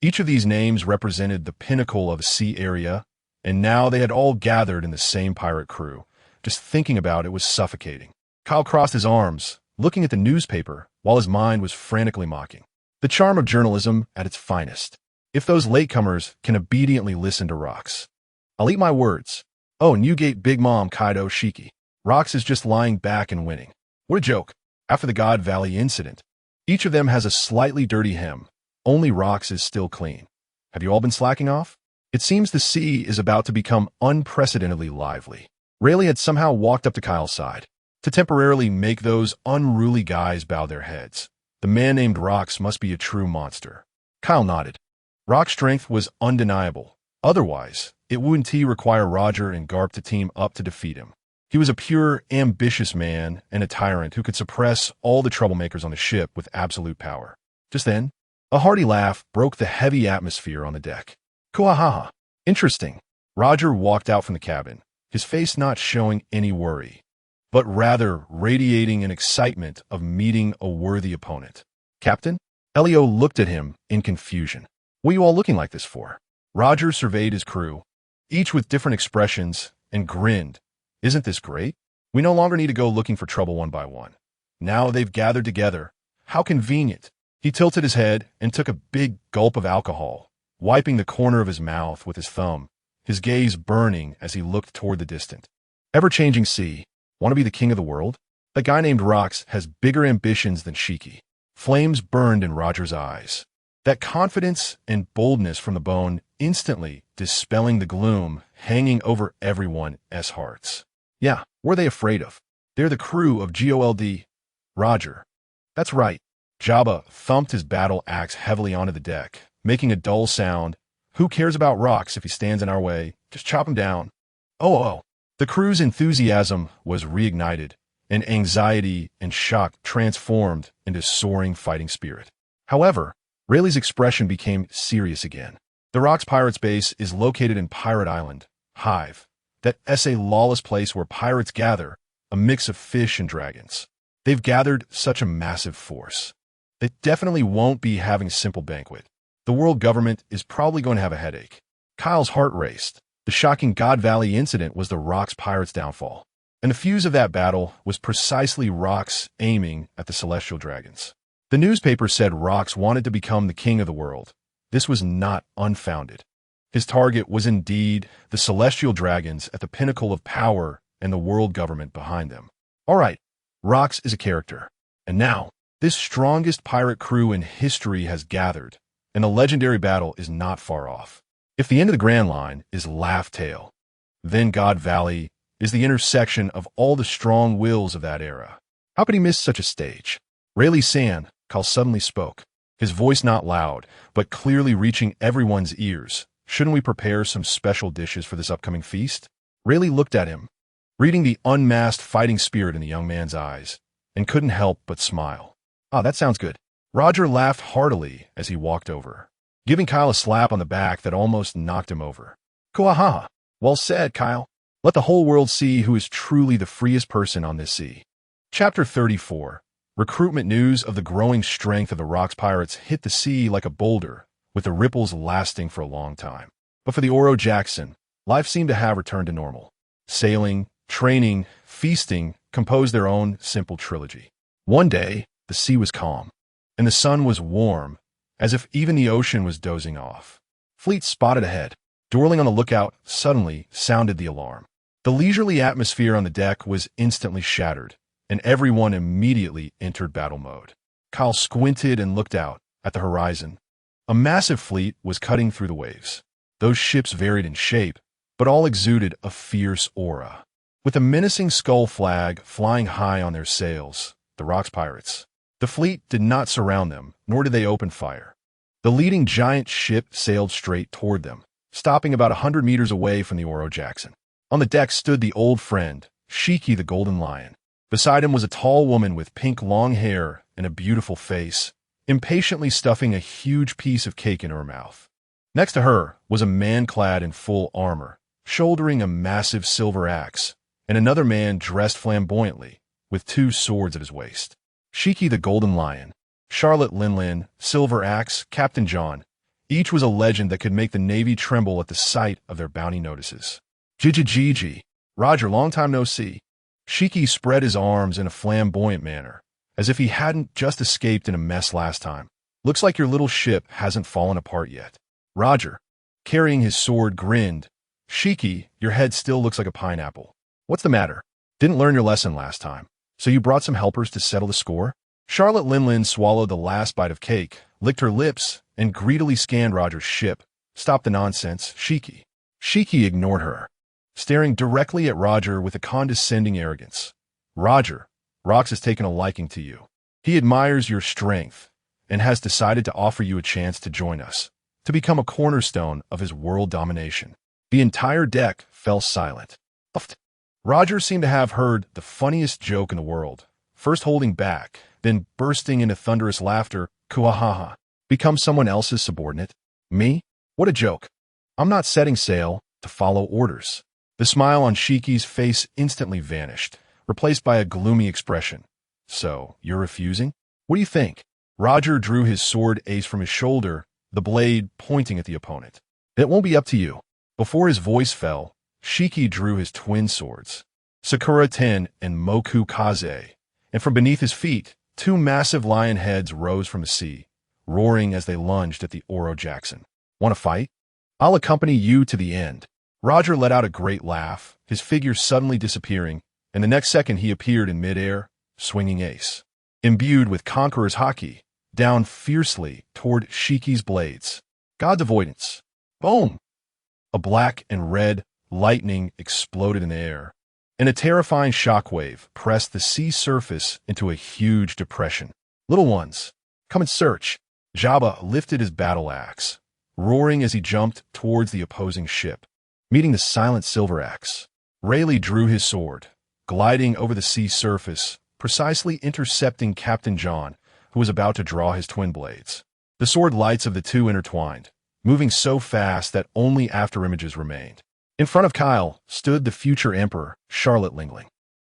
Speaker 1: Each of these names represented the pinnacle of a sea area, and now they had all gathered in the same pirate crew. Just thinking about it was suffocating. Kyle crossed his arms, looking at the newspaper, while his mind was frantically mocking. The charm of journalism at its finest. If those latecomers can obediently listen to Rocks. I'll eat my words. Oh, Newgate Big Mom Kaido Shiki. Rocks is just lying back and winning. What a joke. After the God Valley incident, each of them has a slightly dirty hem. Only Rocks is still clean. Have you all been slacking off? It seems the sea is about to become unprecedentedly lively. Rayleigh had somehow walked up to Kyle's side to temporarily make those unruly guys bow their heads. The man named Rocks must be a true monster. Kyle nodded. Rock's strength was undeniable. Otherwise, it wouldn't require Roger and Garp to team up to defeat him. He was a pure, ambitious man and a tyrant who could suppress all the troublemakers on the ship with absolute power. Just then, a hearty laugh broke the heavy atmosphere on the deck. Kuahaha. Interesting. Roger walked out from the cabin, his face not showing any worry, but rather radiating an excitement of meeting a worthy opponent. Captain? Elio looked at him in confusion. What are you all looking like this for? Roger surveyed his crew, each with different expressions, and grinned. Isn't this great? We no longer need to go looking for trouble one by one. Now they've gathered together. How convenient. He tilted his head and took a big gulp of alcohol, wiping the corner of his mouth with his thumb, his gaze burning as he looked toward the distant, ever-changing sea. Want to be the king of the world? That guy named Rocks has bigger ambitions than Shiki. Flames burned in Roger's eyes. That confidence and boldness from the bone instantly dispelling the gloom hanging over everyone's hearts. Yeah, what are they afraid of? They're the crew of Gol D. Roger. That's right. Jabba thumped his battle axe heavily onto the deck, making a dull sound. Who cares about rocks if he stands in our way? Just chop him down. Oh. The crew's enthusiasm was reignited, and anxiety and shock transformed into soaring fighting spirit. However, Rayleigh's expression became serious again. The Rocks Pirates base is located in Pirate Island, Hive. That's a lawless place where pirates gather, a mix of fish and dragons. They've gathered such a massive force. They definitely won't be having a simple banquet. The world government is probably going to have a headache. Kyle's heart raced. The shocking God Valley incident was the Rocks Pirates' downfall. And the fuse of that battle was precisely Rocks aiming at the celestial dragons. The newspaper said Rocks wanted to become the king of the world. This was not unfounded. His target was indeed the celestial dragons at the pinnacle of power and the world government behind them. All right, Rocks is a character. And now, this strongest pirate crew in history has gathered, and the legendary battle is not far off. If the end of the Grand Line is Laugh Tale, then God Valley is the intersection of all the strong wills of that era. How could he miss such a stage? Rayleigh Sand, Cal suddenly spoke, his voice not loud, but clearly reaching everyone's ears. Shouldn't we prepare some special dishes for this upcoming feast? Rayleigh looked at him, reading the unmasked fighting spirit in the young man's eyes, and couldn't help but smile. That sounds good. Roger laughed heartily as he walked over, giving Kyle a slap on the back that almost knocked him over. Kuahaha. Well said, Kyle. Let the whole world see who is truly the freest person on this sea. Chapter 34. Recruitment news of the growing strength of the Rocks Pirates hit the sea like a boulder, with the ripples lasting for a long time. But for the Oro Jackson, life seemed to have returned to normal. Sailing, training, feasting composed their own simple trilogy. One day, the sea was calm, and the sun was warm, as if even the ocean was dozing off. Fleet spotted ahead. Dorling on the lookout suddenly sounded the alarm. The leisurely atmosphere on the deck was instantly shattered, and everyone immediately entered battle mode. Kyle squinted and looked out at the horizon. A massive fleet was cutting through the waves. Those ships varied in shape, but all exuded a fierce aura. With a menacing skull flag flying high on their sails, the Rocks Pirates. The fleet did not surround them, nor did they open fire. The leading giant ship sailed straight toward them, stopping about 100 meters away from the Oro Jackson. On the deck stood the old friend, Shiki the Golden Lion. Beside him was a tall woman with pink long hair and a beautiful face, impatiently stuffing a huge piece of cake in her mouth. Next to her was a man clad in full armor, shouldering a massive silver axe, and another man dressed flamboyantly, with 2 swords at his waist. Shiki the Golden Lion, Charlotte Linlin, Silver Axe, Captain John. Each was a legend that could make the Navy tremble at the sight of their bounty notices. Gigi. Roger, long time no see. Shiki spread his arms in a flamboyant manner, as if he hadn't just escaped in a mess last time. Looks like your little ship hasn't fallen apart yet. Roger, carrying his sword, grinned. Shiki, your head still looks like a pineapple. What's the matter? Didn't learn your lesson last time. So you brought some helpers to settle the score? Charlotte Linlin swallowed the last bite of cake, licked her lips, and greedily scanned Roger's ship. Stop the nonsense, Shiki. Shiki ignored her, staring directly at Roger with a condescending arrogance. Roger, Rocks has taken a liking to you. He admires your strength and has decided to offer you a chance to join us, to become a cornerstone of his world domination. The entire deck fell silent. Roger seemed to have heard the funniest joke in the world, first holding back, then bursting into thunderous laughter. Kuahaha. Become someone else's subordinate? Me? What a joke. I'm not setting sail to follow orders. The smile on Shiki's face instantly vanished, replaced by a gloomy expression. So, you're refusing? What do you think? Roger drew his sword ace from his shoulder, the blade pointing at the opponent. It won't be up to you. Before his voice fell, Shiki drew his twin swords, Sakura Ten and Moku Kaze, and from beneath his feet, 2 massive lion heads rose from the sea, roaring as they lunged at the Oro Jackson. Want to fight? I'll accompany you to the end. Roger let out a great laugh, his figure suddenly disappearing, and the next second he appeared in midair, swinging ace. Imbued with Conqueror's haki, down fiercely toward Shiki's blades. God's avoidance. Boom! A black and red lightning exploded in the air, and a terrifying shockwave pressed the sea surface into a huge depression. Little ones, Come and search. Jabba lifted his battle axe, roaring as he jumped towards the opposing ship. Meeting the silent silver axe, Rayleigh drew his sword, gliding over the sea surface, precisely intercepting Captain John, who was about to draw his twin blades. The sword lights of the two intertwined, moving so fast that only afterimages remained. In front of Kyle stood the future Emperor, Charlotte Lingling.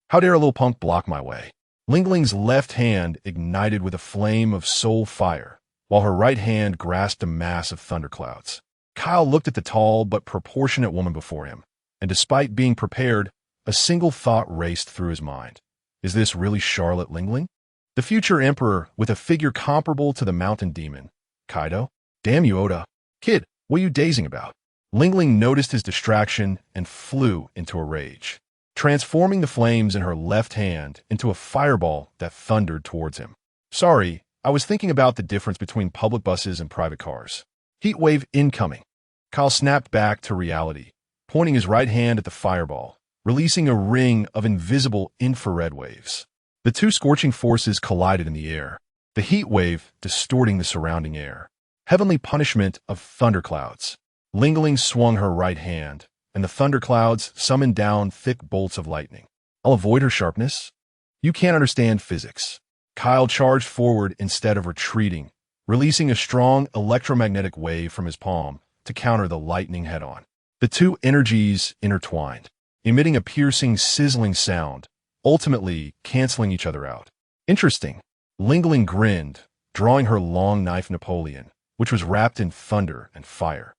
Speaker 1: How dare a little punk block my way? Lingling's left hand ignited with a flame of soul fire, while her right hand grasped a mass of thunderclouds. Kyle looked at the tall but proportionate woman before him, and despite being prepared, a single thought raced through his mind. Is this really Charlotte Lingling? The future Emperor with a figure comparable to the mountain demon, Kaido? Damn you, Oda. Kid, what are you dazing about? Lingling noticed his distraction and flew into a rage, transforming the flames in her left hand into a fireball that thundered towards him. Sorry, I was thinking about the difference between public buses and private cars. Heat wave incoming. Kyle snapped back to reality, pointing his right hand at the fireball, releasing a ring of invisible infrared waves. The two scorching forces collided in the air, the heat wave distorting the surrounding air. Heavenly punishment of thunderclouds. Lingling swung her right hand, and the thunderclouds summoned down thick bolts of lightning. I'll avoid her sharpness. You can't understand physics. Kyle charged forward instead of retreating, releasing a strong electromagnetic wave from his palm to counter the lightning head-on. The two energies intertwined, emitting a piercing, sizzling sound, ultimately canceling each other out. Interesting. Lingling grinned, drawing her long knife Napoleon, which was wrapped in thunder and fire,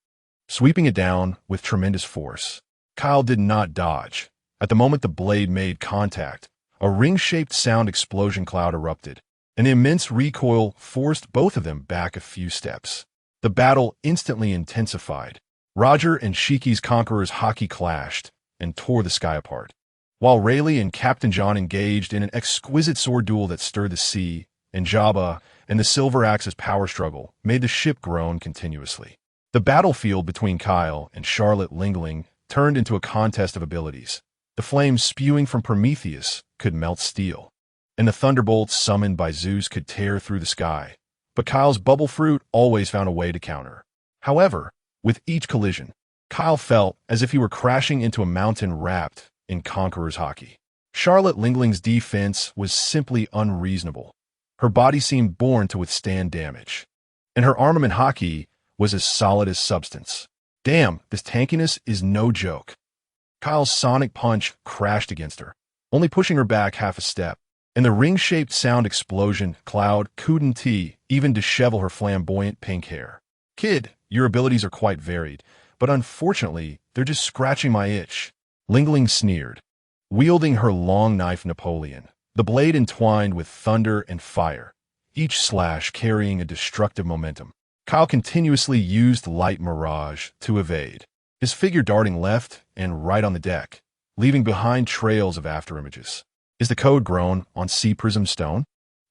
Speaker 1: sweeping it down with tremendous force. Kyle did not dodge. At the moment the blade made contact, a ring-shaped sound explosion cloud erupted. An immense recoil forced both of them back a few steps. The battle instantly intensified. Roger and Shiki's conqueror's haki clashed and tore the sky apart, while Rayleigh and Captain John engaged in an exquisite sword duel that stirred the sea, and Jabba and the Silver Axe's power struggle made the ship groan continuously. The battlefield between Kyle and Charlotte Lingling turned into a contest of abilities. The flames spewing from Prometheus could melt steel, and the thunderbolts summoned by Zeus could tear through the sky. But Kyle's bubble fruit always found a way to counter. However, with each collision, Kyle felt as if he were crashing into a mountain wrapped in Conqueror's haki. Charlotte Lingling's defense was simply unreasonable. Her body seemed born to withstand damage, and her armament haki was as solid as substance. Damn, this tankiness is no joke. Kyle's sonic punch crashed against her, only pushing her back half a step, and the ring-shaped sound explosion cloud couldn't even dishevel her flamboyant pink hair. Kid, your abilities are quite varied, but unfortunately, they're just scratching my itch. Lingling sneered, wielding her long knife Napoleon, the blade entwined with thunder and fire, each slash carrying a destructive momentum. Kyle continuously used light mirage to evade, his figure darting left and right on the deck, leaving behind trails of afterimages. Is the code grown on Sea Prism Stone?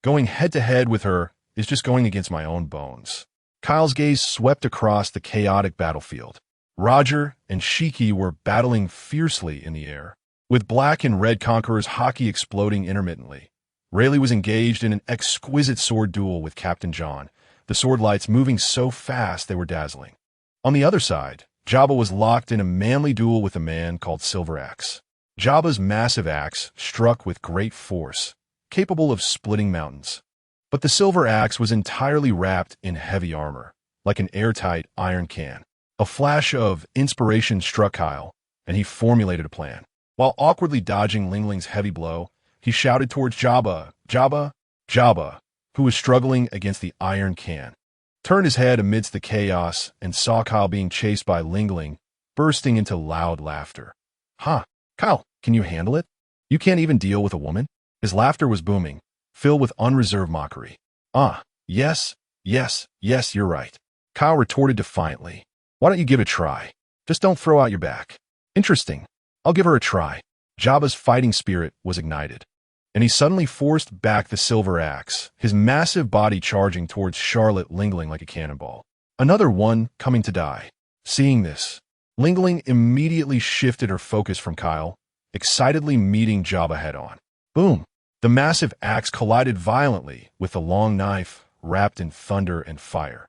Speaker 1: Going head-to-head with her is just going against my own bones. Kyle's gaze swept across the chaotic battlefield. Roger and Shiki were battling fiercely in the air, with black and red conquerors haki exploding intermittently. Rayleigh was engaged in an exquisite sword duel with Captain John, the sword lights moving so fast they were dazzling. On the other side, Jabba was locked in a manly duel with a man called Silver Axe. Jabba's massive axe struck with great force, capable of splitting mountains. But the Silver Axe was entirely wrapped in heavy armor, like an airtight iron can. A flash of inspiration struck Kyle, and he formulated a plan. While awkwardly dodging Lingling's heavy blow, he shouted towards Jabba, Jabba, Jabba, who was struggling against the iron can, turned his head amidst the chaos and saw Kyle being chased by Lingling, bursting into loud laughter. Huh, Kyle, can you handle it? You can't even deal with a woman? His laughter was booming, filled with unreserved mockery. Yes, you're right. Kyle retorted defiantly. Why don't you give it a try? Just don't throw out your back. Interesting. I'll give her a try. Jabba's fighting spirit was ignited, and he suddenly forced back the Silver Axe, his massive body charging towards Charlotte Lingling like a cannonball. Another one coming to die. Seeing this, Lingling immediately shifted her focus from Kyle, excitedly meeting Jabba head-on. Boom! The massive axe collided violently with the long knife, wrapped in thunder and fire.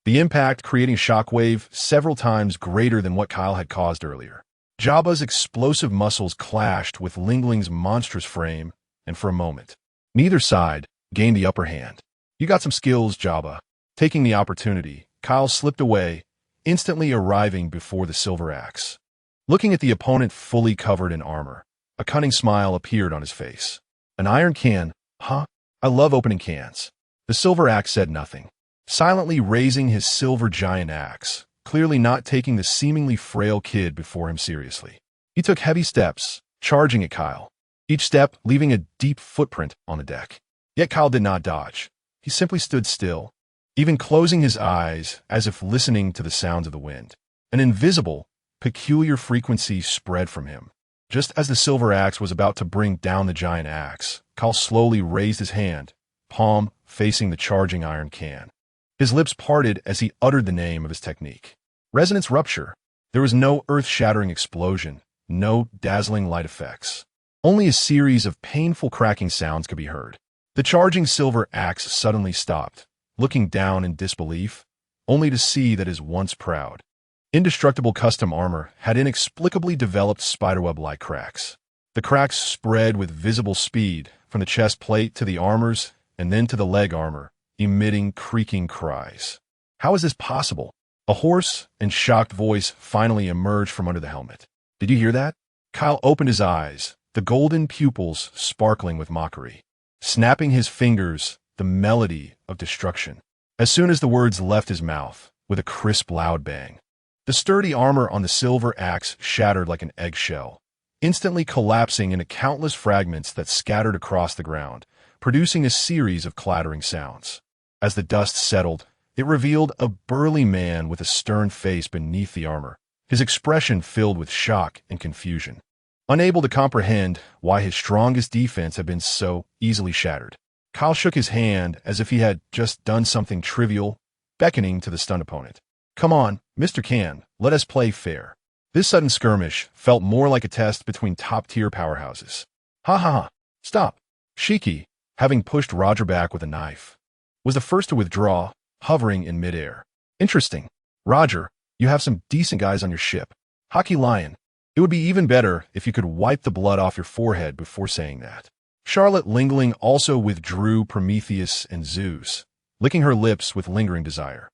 Speaker 1: The impact creating a shockwave several times greater than what Kyle had caused earlier. Jabba's explosive muscles clashed with Lingling's monstrous frame, and for a moment, neither side gained the upper hand. "You got some skills, Jabba." Taking the opportunity, Kyle slipped away, instantly arriving before the silver axe. Looking at the opponent fully covered in armor, a cunning smile appeared on his face. "An iron can, huh? I love opening cans." The silver axe said nothing, silently raising his silver giant axe, clearly not taking the seemingly frail kid before him seriously. He took heavy steps, charging at Kyle, each step leaving a deep footprint on the deck. Yet Kyle did not dodge. He simply stood still, even closing his eyes as if listening to the sounds of the wind. An invisible, peculiar frequency spread from him. Just as the silver axe was about to bring down the giant axe, Kyle slowly raised his hand, palm facing the charging iron can. His lips parted as he uttered the name of his technique. Resonance rupture. There was no earth-shattering explosion, no dazzling light effects. Only a series of painful cracking sounds could be heard. The charging silver axe suddenly stopped, looking down in disbelief, only to see that his once proud, indestructible custom armor had inexplicably developed spiderweb-like cracks. The cracks spread with visible speed from the chest plate to the armors and then to the leg armor, emitting creaking cries. "How is this possible?" A hoarse and shocked voice finally emerged from under the helmet. "Did you hear that?" Kyle opened his eyes, the golden pupils sparkling with mockery. Snapping his fingers, the melody of destruction. As soon as the words left his mouth, with a crisp, loud bang, the sturdy armor on the silver axe shattered like an eggshell, instantly collapsing into countless fragments that scattered across the ground, producing a series of clattering sounds. As the dust settled, it revealed a burly man with a stern face beneath the armor, his expression filled with shock and confusion. Unable to comprehend why his strongest defense had been so easily shattered, Kyle shook his hand as if he had just done something trivial, beckoning to the stunned opponent. "Come on, Mr. Can, let us play fair." This sudden skirmish felt more like a test between top-tier powerhouses. "Ha ha ha, stop." Shiki, having pushed Roger back with a knife, was the first to withdraw, hovering in midair. "Interesting. Roger, you have some decent guys on your ship. Hockey Lion, it would be even better if you could wipe the blood off your forehead before saying that." Charlotte Lingling also withdrew Prometheus and Zeus, licking her lips with lingering desire.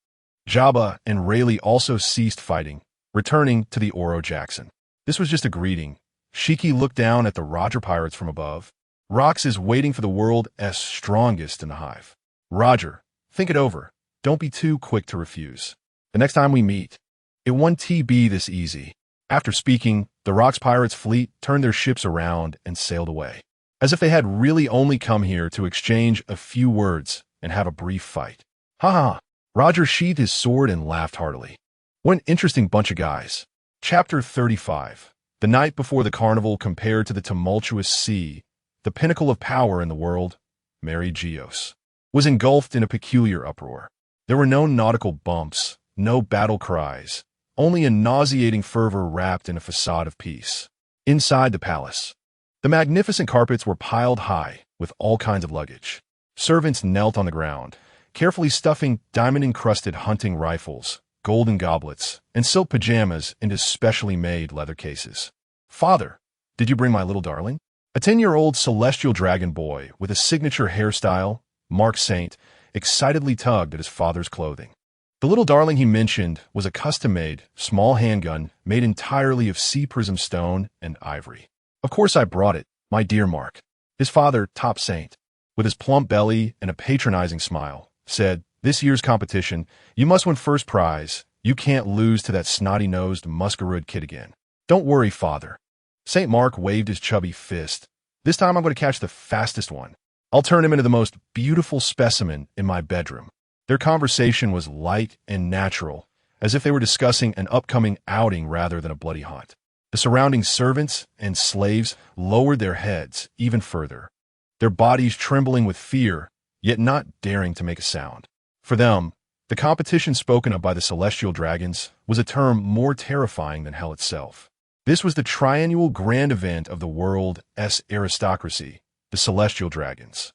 Speaker 1: Jabba and Rayleigh also ceased fighting, returning to the Oro Jackson. This was just a greeting. Shiki looked down at the Roger pirates from above. "Rox is waiting for the world's strongest in the hive. Roger, think it over. Don't be too quick to refuse. The next time we meet, it won't be this easy." After speaking, the Rox pirates' fleet turned their ships around and sailed away, as if they had really only come here to exchange a few words and have a brief fight. "Ha ha." Roger sheathed his sword and laughed heartily. "What an interesting bunch of guys." Chapter 35. The night before the carnival compared to the tumultuous sea, the pinnacle of power in the world, Mary Geos, was engulfed in a peculiar uproar. There were no nautical bumps, no battle cries, only a nauseating fervor wrapped in a facade of peace. Inside the palace, the magnificent carpets were piled high with all kinds of luggage. Servants knelt on the ground, carefully stuffing diamond-encrusted hunting rifles, golden goblets, and silk pajamas into specially made leather cases. "Father, did you bring my little darling?" A 10-year-old celestial dragon boy with a signature hairstyle, Mark Saint, excitedly tugged at his father's clothing. The little darling he mentioned was a custom-made, small handgun made entirely of sea prism stone and ivory. "Of course I brought it, my dear Mark." His father, Top Saint, with his plump belly and a patronizing smile, said, "This year's competition, you must win first prize. You can't lose to that snotty-nosed Muskerud kid again." "Don't worry, father." St. Mark waved his chubby fist. "This time I'm going to catch the fastest one. I'll turn him into the most beautiful specimen in my bedroom." Their conversation was light and natural, as if they were discussing an upcoming outing rather than a bloody hunt. The surrounding servants and slaves lowered their heads even further, their bodies trembling with fear, yet not daring to make a sound. For them, the competition spoken of by the celestial dragons was a term more terrifying than hell itself. This was the triennial grand event of the world's aristocracy, the celestial dragons.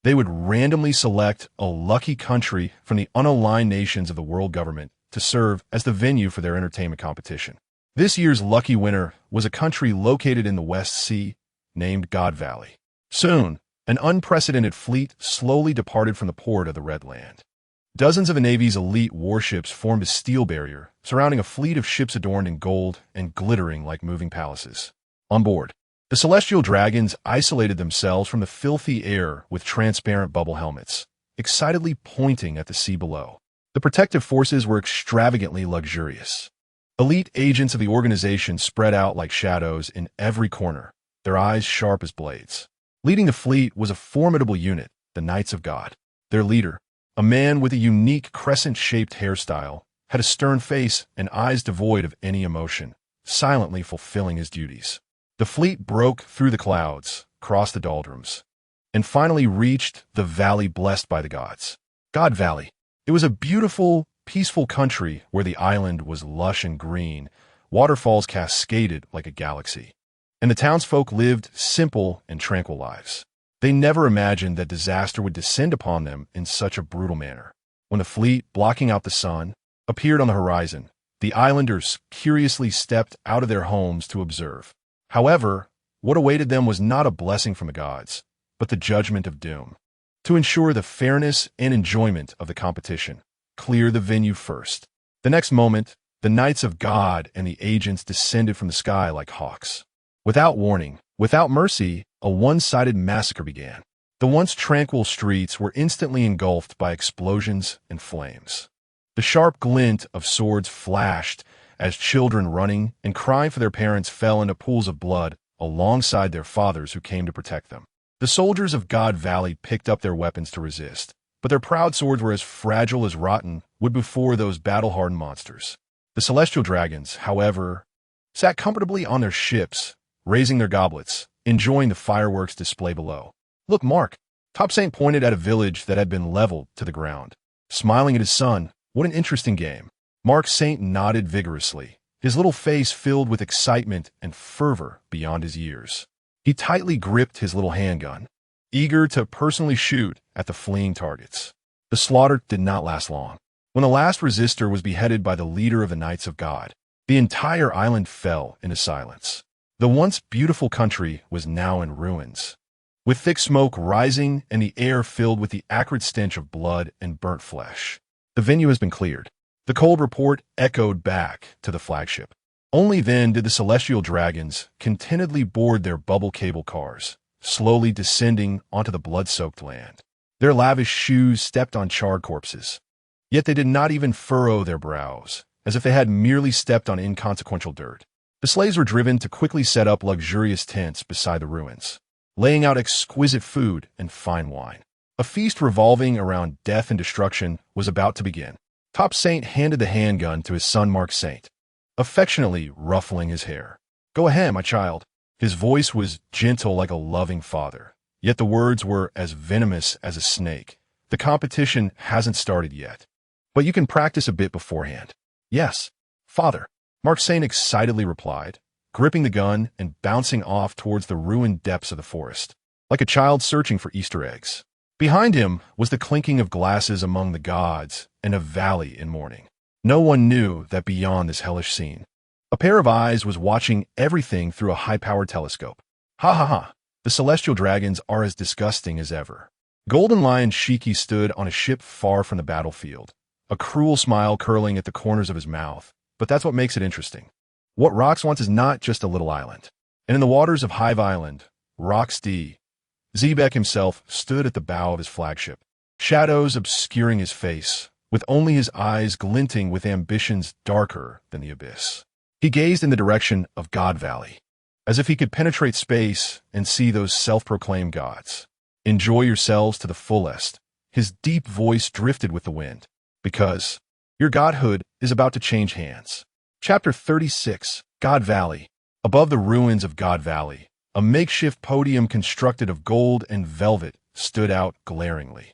Speaker 1: They would randomly select a lucky country from the unaligned nations of the world government to serve as the venue for their entertainment competition. This year's lucky winner was a country located in the West Sea named God Valley. Soon, an unprecedented fleet slowly departed from the port of the Red Land. Dozens of the Navy's elite warships formed a steel barrier, surrounding a fleet of ships adorned in gold and glittering like moving palaces. On board, the celestial dragons isolated themselves from the filthy air with transparent bubble helmets, excitedly pointing at the sea below. The protective forces were extravagantly luxurious. Elite agents of the organization spread out like shadows in every corner, their eyes sharp as blades. Leading the fleet was a formidable unit, the Knights of God. Their leader, a man with a unique crescent-shaped hairstyle, had a stern face and eyes devoid of any emotion, silently fulfilling his duties. The fleet broke through the clouds, crossed the doldrums, and finally reached the valley blessed by the gods. God Valley. It was a beautiful, peaceful country where the island was lush and green, waterfalls cascaded like a galaxy, and the townsfolk lived simple and tranquil lives. They never imagined that disaster would descend upon them in such a brutal manner. When the fleet, blocking out the sun, appeared on the horizon, the islanders curiously stepped out of their homes to observe. However, what awaited them was not a blessing from the gods, but the judgment of doom. To ensure the fairness and enjoyment of the competition, clear the venue first. The next moment, the Knights of God and the agents descended from the sky like hawks. Without warning, without mercy, a one-sided massacre began. The once tranquil streets were instantly engulfed by explosions and flames. The sharp glint of swords flashed as children running and crying for their parents fell into pools of blood alongside their fathers who came to protect them. The soldiers of God Valley picked up their weapons to resist, but their proud swords were as fragile as rotten wood before those battle-hardened monsters. The celestial dragons, however, sat comfortably on their ships, raising their goblets, enjoying the fireworks display below. "Look, Mark," Top Saint pointed at a village that had been leveled to the ground. Smiling at his son, "What an interesting game." Mark Saint nodded vigorously, his little face filled with excitement and fervor beyond his years. He tightly gripped his little handgun, eager to personally shoot at the fleeing targets. The slaughter did not last long. When the last resistor was beheaded by the leader of the Knights of God, the entire island fell into silence. The once beautiful country was now in ruins, with thick smoke rising and the air filled with the acrid stench of blood and burnt flesh. "The venue has been cleared." The cold report echoed back to the flagship. Only then did the celestial dragons contentedly board their bubble cable cars, slowly descending onto the blood-soaked land. Their lavish shoes stepped on charred corpses. Yet they did not even furrow their brows, as if they had merely stepped on inconsequential dirt. The slaves were driven to quickly set up luxurious tents beside the ruins, laying out exquisite food and fine wine. A feast revolving around death and destruction was about to begin. Top Saint handed the handgun to his son Mark Saint, affectionately ruffling his hair. "Go ahead, my child." His voice was gentle like a loving father, yet the words were as venomous as a snake. "The competition hasn't started yet, but you can practice a bit beforehand." "Yes, father," Mark Saint excitedly replied, gripping the gun and bouncing off towards the ruined depths of the forest, like a child searching for Easter eggs. Behind him was the clinking of glasses among the gods and a valley in mourning. No one knew that beyond this hellish scene, a pair of eyes was watching everything through a high-powered telescope. "Ha ha ha, the celestial dragons are as disgusting as ever." Golden Lion Shiki stood on a ship far from the battlefield, a cruel smile curling at the corners of his mouth. But that's what makes it interesting. What Rox wants is not just a little island. And in the waters of Hive Island, Rox D, Zebek himself stood at the bow of his flagship, shadows obscuring his face, with only his eyes glinting with ambitions darker than the abyss. He gazed in the direction of God Valley, as if he could penetrate space and see those self-proclaimed gods. "Enjoy yourselves to the fullest." His deep voice drifted with the wind, "because your godhood is about to change hands." Chapter 36, God Valley. Above the ruins of God Valley, a makeshift podium constructed of gold and velvet stood out glaringly.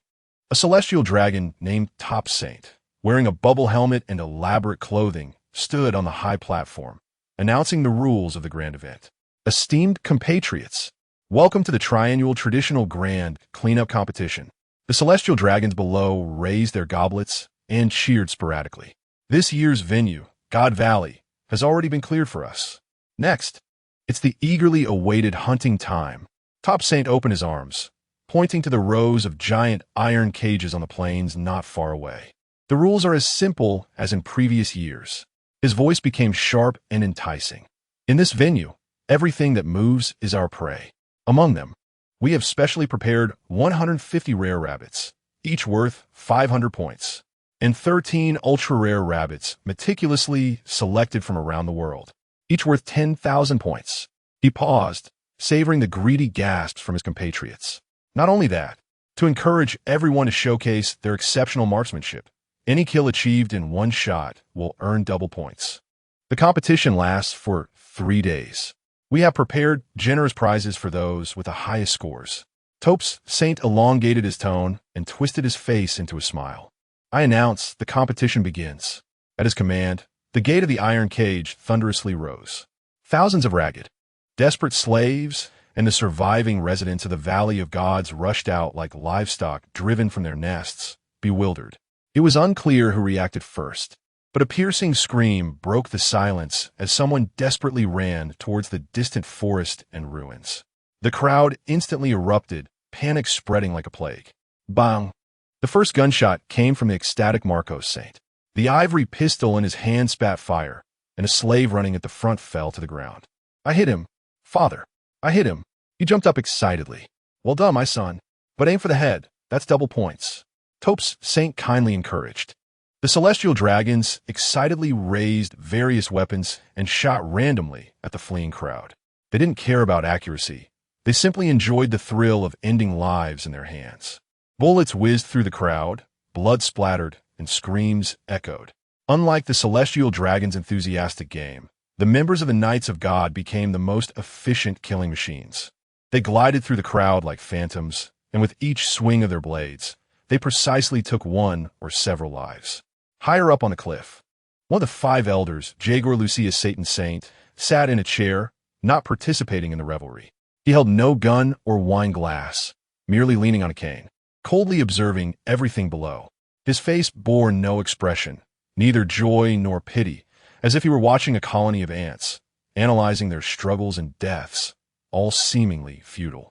Speaker 1: A celestial dragon named Top Saint, wearing a bubble helmet and elaborate clothing, stood on the high platform, announcing the rules of the grand event. "Esteemed compatriots, Welcome to the triannual traditional grand cleanup competition. The celestial dragons below raised their goblets and cheered sporadically. This year's venue, God Valley, has already been cleared for us. Next, it's the eagerly awaited hunting time. Top Saint opened his arms, pointing to the rows of giant iron cages on the plains not far away. The rules are as simple as in previous years. His voice became sharp and enticing. In this venue, everything that moves is our prey. Among them, we have specially prepared 150 rare rabbits, each worth 500 points, and 13 ultra-rare rabbits meticulously selected from around the world, each worth 10,000 points. He paused, savoring the greedy gasps from his compatriots. Not only that, to encourage everyone to showcase their exceptional marksmanship, any kill achieved in one shot will earn double points. The competition lasts for 3 days. We have prepared generous prizes for those with the highest scores. Top Saint elongated his tone and twisted his face into a smile. I announce the competition begins. At his command, the gate of the iron cage thunderously rose. Thousands of ragged, desperate slaves and the surviving residents of the Valley of Gods rushed out like livestock driven from their nests, bewildered. It was unclear who reacted first, but a piercing scream broke the silence as someone desperately ran towards the distant forest and ruins. The crowd instantly erupted, panic spreading like a plague. Bang! The first gunshot came from the ecstatic Marcos Saint. The ivory pistol in his hand spat fire, and a slave running at the front fell to the ground. I hit him. Father, I hit him. He jumped up excitedly. Well done, my son. But aim for the head. That's double points. Top Saint kindly encouraged. The celestial dragons excitedly raised various weapons and shot randomly at the fleeing crowd. They didn't care about accuracy. They simply enjoyed the thrill of ending lives in their hands. Bullets whizzed through the crowd, blood splattered, and screams echoed. Unlike the celestial dragon's enthusiastic game, the members of the Knights of God became the most efficient killing machines. They glided through the crowd like phantoms, and with each swing of their blades, they precisely took one or several lives. Higher up on the cliff, one of the 5 elders, Jagor Lucius Satan Saint, sat in a chair, not participating in the revelry. He held no gun or wine glass, merely leaning on a cane, coldly observing everything below. His face bore no expression, neither joy nor pity, as if he were watching a colony of ants, analyzing their struggles and deaths, all seemingly futile.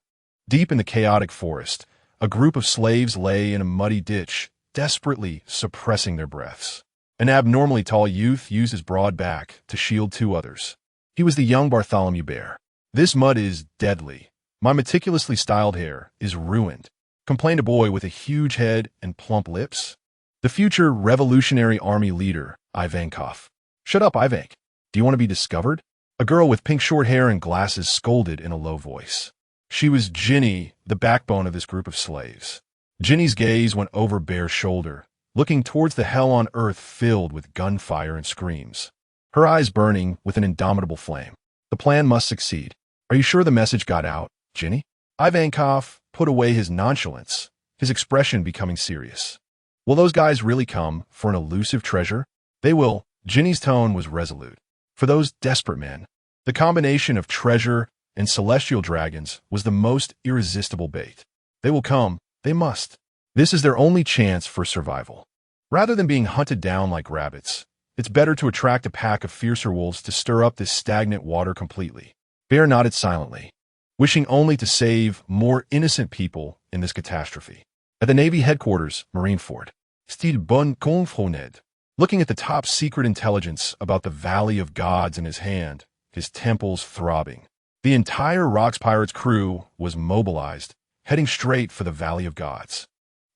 Speaker 1: Deep in the chaotic forest, a group of slaves lay in a muddy ditch, desperately suppressing their breaths. An abnormally tall youth used his broad back to shield 2 others. He was the young Bartholomew Bear. This mud is deadly. My meticulously styled hair is ruined, complained a boy with a huge head and plump lips. The future Revolutionary Army leader, Ivankov. Shut up, Ivank. Do you want to be discovered? A girl with pink short hair and glasses scolded in a low voice. She was Ginny, the backbone of this group of slaves. Ginny's gaze went over Bear's shoulder, looking towards the hell on earth filled with gunfire and screams. Her eyes burning with an indomitable flame. The plan must succeed. Are you sure the message got out, Ginny? Ivankov put away his nonchalance, his expression becoming serious. Will those guys really come for an elusive treasure? They will. Ginny's tone was resolute. For those desperate men, the combination of treasure and celestial dragons was the most irresistible bait. They will come. They must. This is their only chance for survival. Rather than being hunted down like rabbits, it's better to attract a pack of fiercer wolves to stir up this stagnant water completely. Bear nodded silently, wishing only to save more innocent people in this catastrophe. At the Navy headquarters, Marineford, Stede Bon Confroned, looking at the top secret intelligence about the Valley of Gods in his hand, his temples throbbing. The entire Rocks Pirates crew was mobilized, heading straight for the Valley of Gods.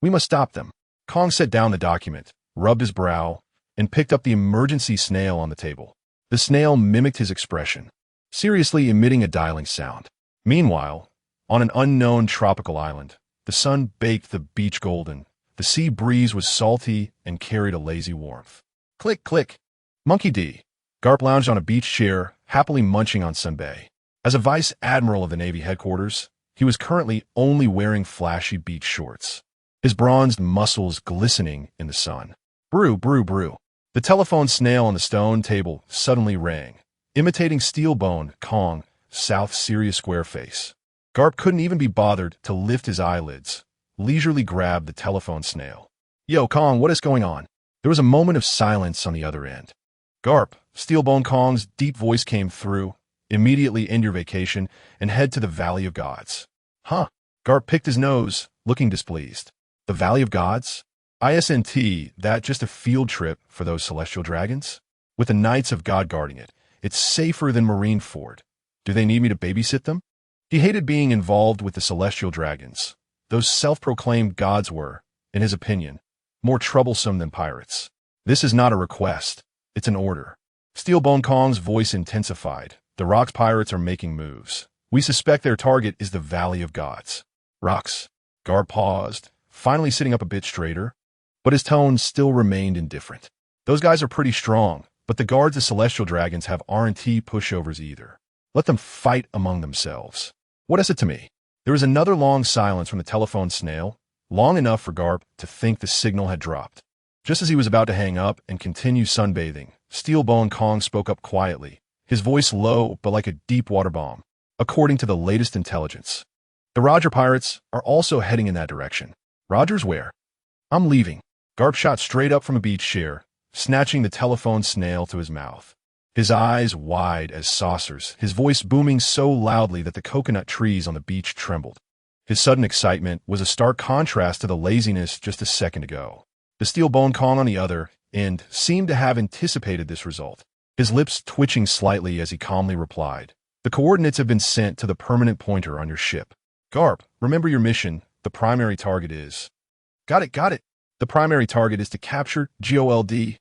Speaker 1: We must stop them. Kong set down the document, rubbed his brow, and picked up the emergency snail on the table. The snail mimicked his expression, seriously emitting a dialing sound. Meanwhile, on an unknown tropical island, the sun baked the beach golden. The sea breeze was salty and carried a lazy warmth. Click, click. Monkey D. Garp lounged on a beach chair, happily munching on sunbae. As a vice admiral of the Navy headquarters, he was currently only wearing flashy beach shorts, his bronzed muscles glistening in the sun. Brew, brew, brew. The telephone snail on the stone table suddenly rang, imitating steel-boned Kong, South Syria square face. Garp couldn't even be bothered to lift his eyelids, leisurely grabbed the telephone snail. Yo, Kong, what is going on? There was a moment of silence on the other end. Garp, Steelbone Kong's deep voice came through. Immediately end your vacation and head to the Valley of Gods. Huh? Garp picked his nose, looking displeased. The Valley of Gods? ISNT, that just a field trip for those celestial dragons? With the Knights of God guarding it, it's safer than Marineford. Do they need me to babysit them? He hated being involved with the celestial dragons. Those self-proclaimed gods were, in his opinion, more troublesome than pirates. This is not a request. It's an order. Steelbone Kong's voice intensified. The Rocks pirates are making moves. We suspect their target is the Valley of Gods. Rocks. Garp paused, finally sitting up a bit straighter, but his tone still remained indifferent. Those guys are pretty strong, but the guards of celestial dragons have R&T pushovers either. Let them fight among themselves. What is it to me? There was another long silence from the telephone snail, long enough for Garp to think the signal had dropped. Just as he was about to hang up and continue sunbathing, Steelbone Kong spoke up quietly, his voice low but like a deep water bomb. According to the latest intelligence, the Roger pirates are also heading in that direction. Rogers where? I'm leaving. Garp shot straight up from a beach chair, snatching the telephone snail to his mouth. His eyes wide as saucers, his voice booming so loudly that the coconut trees on the beach trembled. His sudden excitement was a stark contrast to the laziness just a second ago. The Steelbone Kong on the other end seemed to have anticipated this result, his lips twitching slightly as he calmly replied, "The coordinates have been sent to the permanent pointer on your ship. Garp, remember your mission. The primary target is..." Got it. The primary target is to capture Gol D.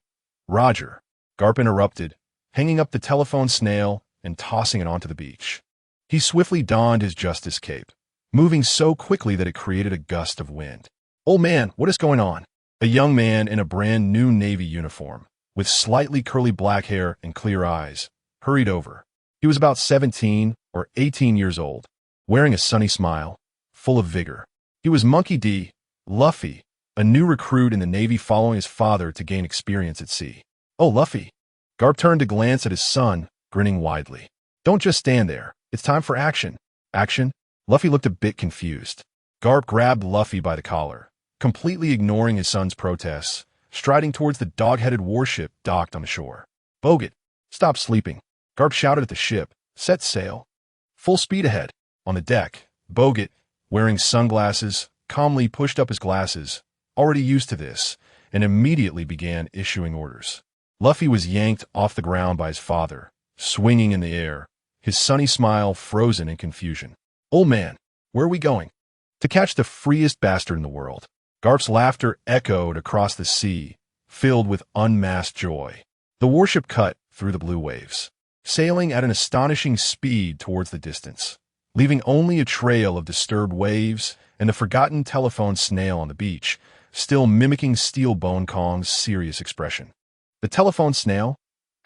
Speaker 1: Roger. Garp interrupted, hanging up the telephone snail and tossing it onto the beach. He swiftly donned his justice cape, moving so quickly that it created a gust of wind. Old man, what is going on? A young man in a brand new Navy uniform, with slightly curly black hair and clear eyes, hurried over. He was about 17 or 18 years old, wearing a sunny smile, full of vigor. He was Monkey D. Luffy, a new recruit in the Navy following his father to gain experience at sea. Oh, Luffy. Garp turned to glance at his son, grinning widely. Don't just stand there. It's time for action. Action? Luffy looked a bit confused. Garp grabbed Luffy by the collar, completely ignoring his son's protests, striding towards the dog-headed warship docked on the shore. Bogut, stop sleeping. Garp shouted at the ship. Set sail. Full speed ahead. On the deck, Bogut, wearing sunglasses, calmly pushed up his glasses, already used to this, and immediately began issuing orders. Luffy was yanked off the ground by his father, swinging in the air, his sunny smile frozen in confusion. Old man, where are we going? To catch the freest bastard in the world. Garp's laughter echoed across the sea, filled with unmasked joy. The warship cut through the blue waves, sailing at an astonishing speed towards the distance, leaving only a trail of disturbed waves and the forgotten telephone snail on the beach, still mimicking Steelbone Kong's serious expression. The telephone snail?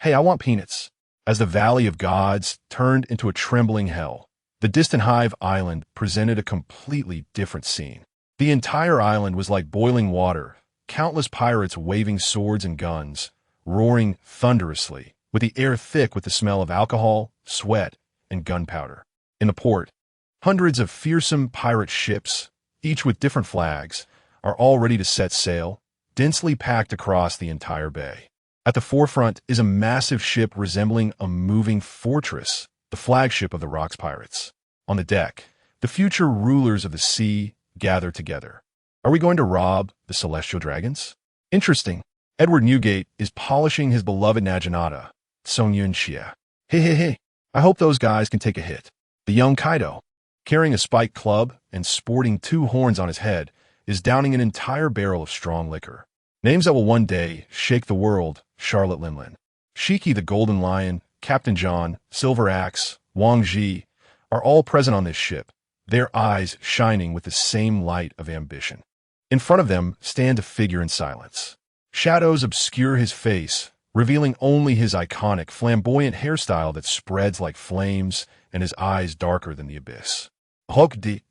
Speaker 1: Hey, I want peanuts. As the Valley of Gods turned into a trembling hell, the distant Hive Island presented a completely different scene. The entire island was like boiling water, countless pirates waving swords and guns, roaring thunderously, with the air thick with the smell of alcohol, sweat, and gunpowder. In the port, hundreds of fearsome pirate ships, each with different flags, are all ready to set sail, densely packed across the entire bay. At the forefront is a massive ship resembling a moving fortress, the flagship of the Rocks pirates. On the deck, the future rulers of the sea gather together. Are we going to rob the celestial dragons? Interesting. Edward Newgate is polishing his beloved Naginata, Song Yun Xia. Hey. I hope those guys can take a hit. The young Kaido, carrying a spiked club and sporting 2 horns on his head, is downing an entire barrel of strong liquor. Names that will one day shake the world: Charlotte Linlin, Shiki the Golden Lion, Captain John, Silver Axe, Wang Ji, are all present on this ship, their eyes shining with the same light of ambition. In front of them stand a figure in silence. Shadows obscure his face, revealing only his iconic, flamboyant hairstyle that spreads like flames and his eyes darker than the abyss. Gol D.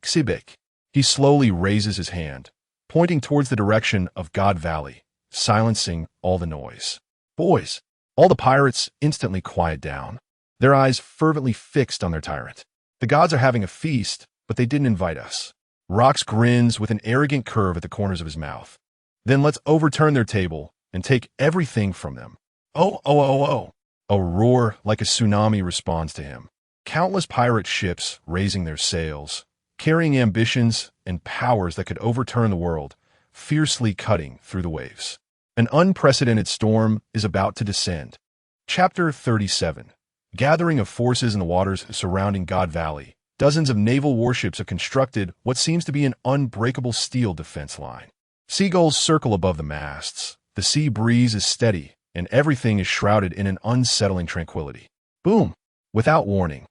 Speaker 1: He slowly raises his hand, pointing towards the direction of God Valley, silencing all the noise. Boys, all the pirates instantly quiet down, their eyes fervently fixed on their tyrant. The gods are having a feast, but they didn't invite us. Rox grins with an arrogant curve at the corners of his mouth. Then let's overturn their table and take everything from them. Oh, oh, oh, oh. A roar like a tsunami responds to him. Countless pirate ships raising their sails, carrying ambitions and powers that could overturn the world, fiercely cutting through the waves. An unprecedented storm is about to descend. Chapter 37. Gathering of forces in the waters surrounding God Valley. Dozens of naval warships have constructed what seems to be an unbreakable steel defense line. Seagulls circle above the masts. The sea breeze is steady, and everything is shrouded in an unsettling tranquility. Boom! Without warning,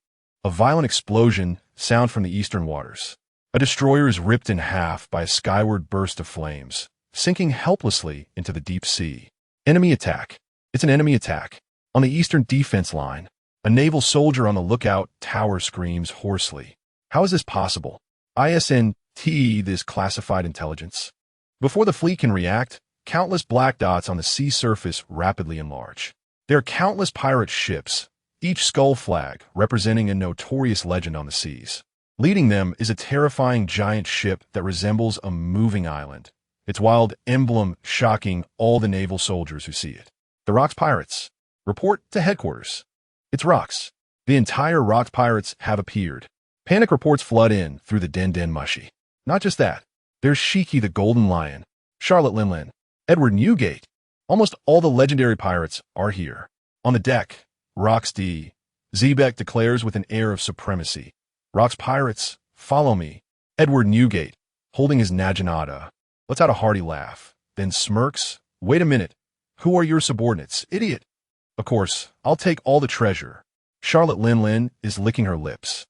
Speaker 1: a violent explosion sounds from the eastern waters. A destroyer is ripped in half by a skyward burst of flames, sinking helplessly into the deep sea. Enemy attack. It's an enemy attack. On the eastern defense line, a naval soldier on the lookout tower screams hoarsely. How is this possible? ISNT this classified intelligence. Before the fleet can react, countless black dots on the sea surface rapidly enlarge. There are countless pirate ships, each skull flag representing a notorious legend on the seas. Leading them is a terrifying giant ship that resembles a moving island, its wild emblem shocking all the naval soldiers who see it. The Rox Pirates. Report to headquarters. It's Rox. The entire Rox Pirates have appeared. Panic reports flood in through the Den Mushy. Not just that. There's Shiki the Golden Lion, Charlotte Linlin, Edward Newgate. Almost all the legendary pirates are here. On the deck, Rox D. Zebek declares with an air of supremacy. Rox Pirates, follow me. Edward Newgate, holding his naginata, lets out a hearty laugh, then smirks. Wait a minute. Who are your subordinates, idiot? Of course, I'll take all the treasure. Charlotte Linlin is licking her lips,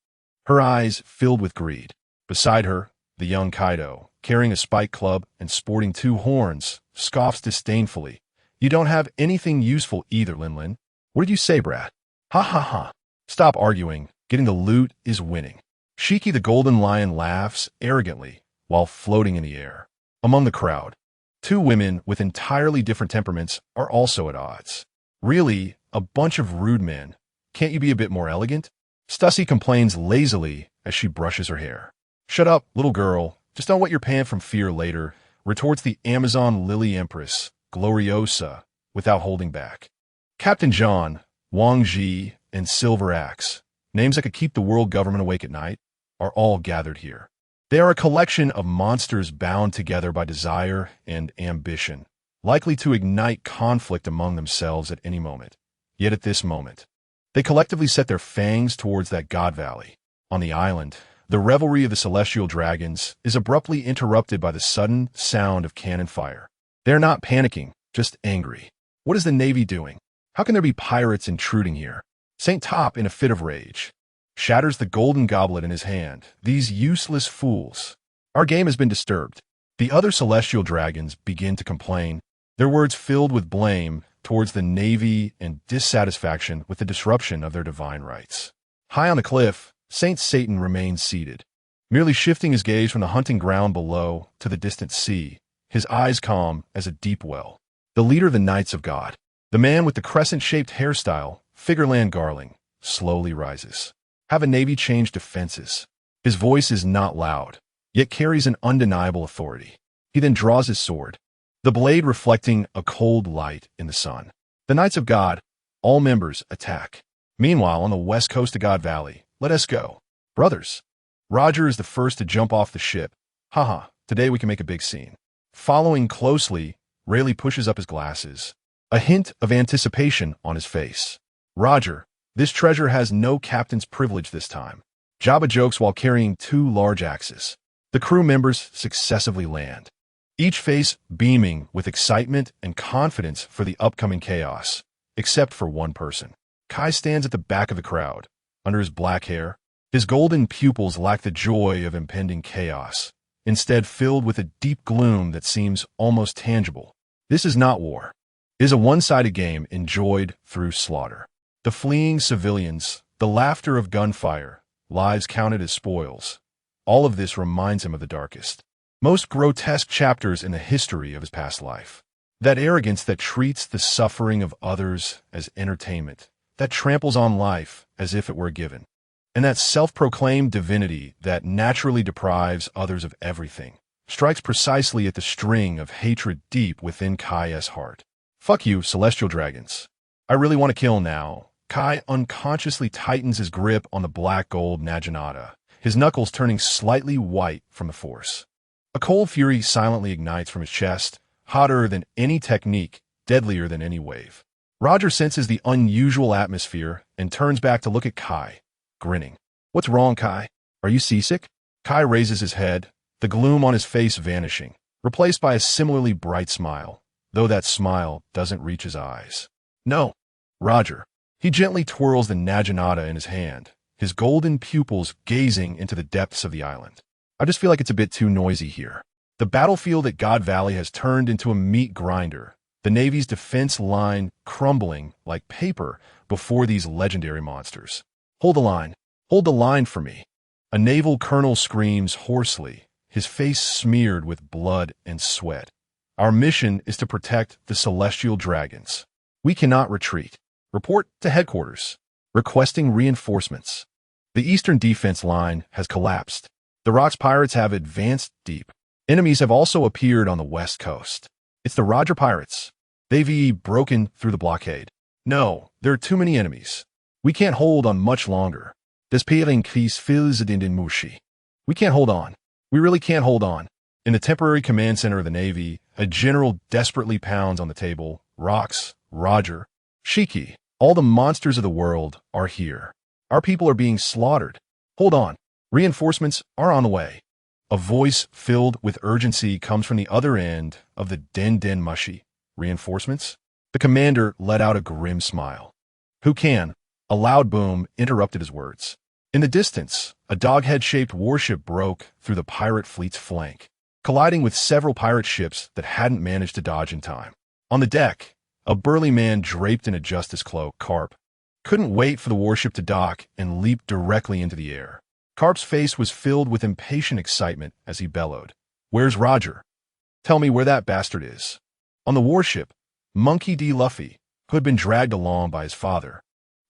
Speaker 1: her eyes filled with greed. Beside her, the young Kaido, carrying a spike club and sporting 2 horns, scoffs disdainfully. You don't have anything useful either, Linlin. What did you say, brat? Ha ha ha. Stop arguing. Getting the loot is winning. Shiki the Golden Lion laughs arrogantly while floating in the air. Among the crowd, 2 women with entirely different temperaments are also at odds. Really, a bunch of rude men. Can't you be a bit more elegant? Stussy complains lazily as she brushes her hair. Shut up, little girl. Just don't wet your pants from fear later, retorts the Amazon Lily Empress, Gloriosa, without holding back. Captain John, Wang Ji, and Silver Axe, names that could keep the world government awake at night, are all gathered here. They are a collection of monsters bound together by desire and ambition, likely to ignite conflict among themselves at any moment. Yet at this moment, they collectively set their fangs towards that God Valley. On the island, the revelry of the celestial dragons is abruptly interrupted by the sudden sound of cannon fire. They're not panicking, just angry. What is the Navy doing? How can there be pirates intruding here? Saint Top, in a fit of rage, shatters the golden goblet in his hand. These useless fools. Our game has been disturbed. The other celestial dragons begin to complain, their words filled with blame towards the Navy and dissatisfaction with the disruption of their divine rights. High on the cliff, Saint Satan remains seated, merely shifting his gaze from the hunting ground below to the distant sea, his eyes calm as a deep well. The leader of the Knights of God, the man with the crescent-shaped hairstyle, Figureland Garling, slowly rises. Have a Navy change defenses. His voice is not loud, yet carries an undeniable authority. He then draws his sword, the blade reflecting a cold light in the sun. The Knights of God, all members, attack. Meanwhile, on the west coast of God Valley, let us go. Brothers. Roger is the first to jump off the ship. Haha, today we can make a big scene. Following closely, Rayleigh pushes up his glasses, a hint of anticipation on his face. Roger, this treasure has no captain's privilege this time. Jabba jokes while carrying 2 large axes. The crew members successively land, each face beaming with excitement and confidence for the upcoming chaos, except for one person. Kai stands at the back of the crowd. Under his black hair, his golden pupils lack the joy of impending chaos, instead filled with a deep gloom that seems almost tangible. This is not war. It is a one-sided game enjoyed through slaughter. The fleeing civilians, the laughter of gunfire, lives counted as spoils. All of this reminds him of the darkest, most grotesque chapters in the history of his past life. That arrogance that treats the suffering of others as entertainment, that tramples on life as if it were a given. and that self-proclaimed divinity that naturally deprives others of everything strikes precisely at the string of hatred deep within Kai's heart. Fuck you, celestial dragons. I really want to kill now. Kai unconsciously tightens his grip on the black gold Naginata, his knuckles turning slightly white from the force. A cold fury silently ignites from his chest, hotter than any technique, deadlier than any wave. Roger senses the unusual atmosphere and turns back to look at Kai, grinning. What's wrong, Kai? Are you seasick? Kai raises his head, the gloom on his face vanishing, replaced by a similarly bright smile, though that smile doesn't reach his eyes. No, Roger. He gently twirls the Naginata in his hand, his golden pupils gazing into the depths of the island. I just feel like it's a bit too noisy here. The battlefield at God Valley has turned into a meat grinder, the Navy's defense line crumbling like paper before these legendary monsters. Hold the line. Hold the line for me. A naval colonel screams hoarsely, his face smeared with blood and sweat. Our mission is to protect the celestial dragons. We cannot retreat. Report to headquarters. Requesting reinforcements. The eastern defense line has collapsed. The Rocks pirates have advanced deep. Enemies have also appeared on the west coast. It's the Roger pirates. They've broken through the blockade. No, there are too many enemies. We can't hold on much longer. Despairing cries fills in mushi. We can't hold on. We really can't hold on. In the temporary command center of the Navy, a general desperately pounds on the table. Rocks, Roger, Shiki, all the monsters of the world are here. Our people are being slaughtered. Hold on. Reinforcements are on the way. A voice filled with urgency comes from the other end of the Den Mushi. Reinforcements? The commander let out a grim smile. Who can? A loud boom interrupted his words. In the distance, a doghead-shaped warship broke through the pirate fleet's flank, colliding with several pirate ships that hadn't managed to dodge in time. On the deck, a burly man draped in a justice cloak, Carp, couldn't wait for the warship to dock and leaped directly into the air. Carp's face was filled with impatient excitement as he bellowed. Where's Roger? Tell me where that bastard is. On the warship, Monkey D. Luffy, who had been dragged along by his father,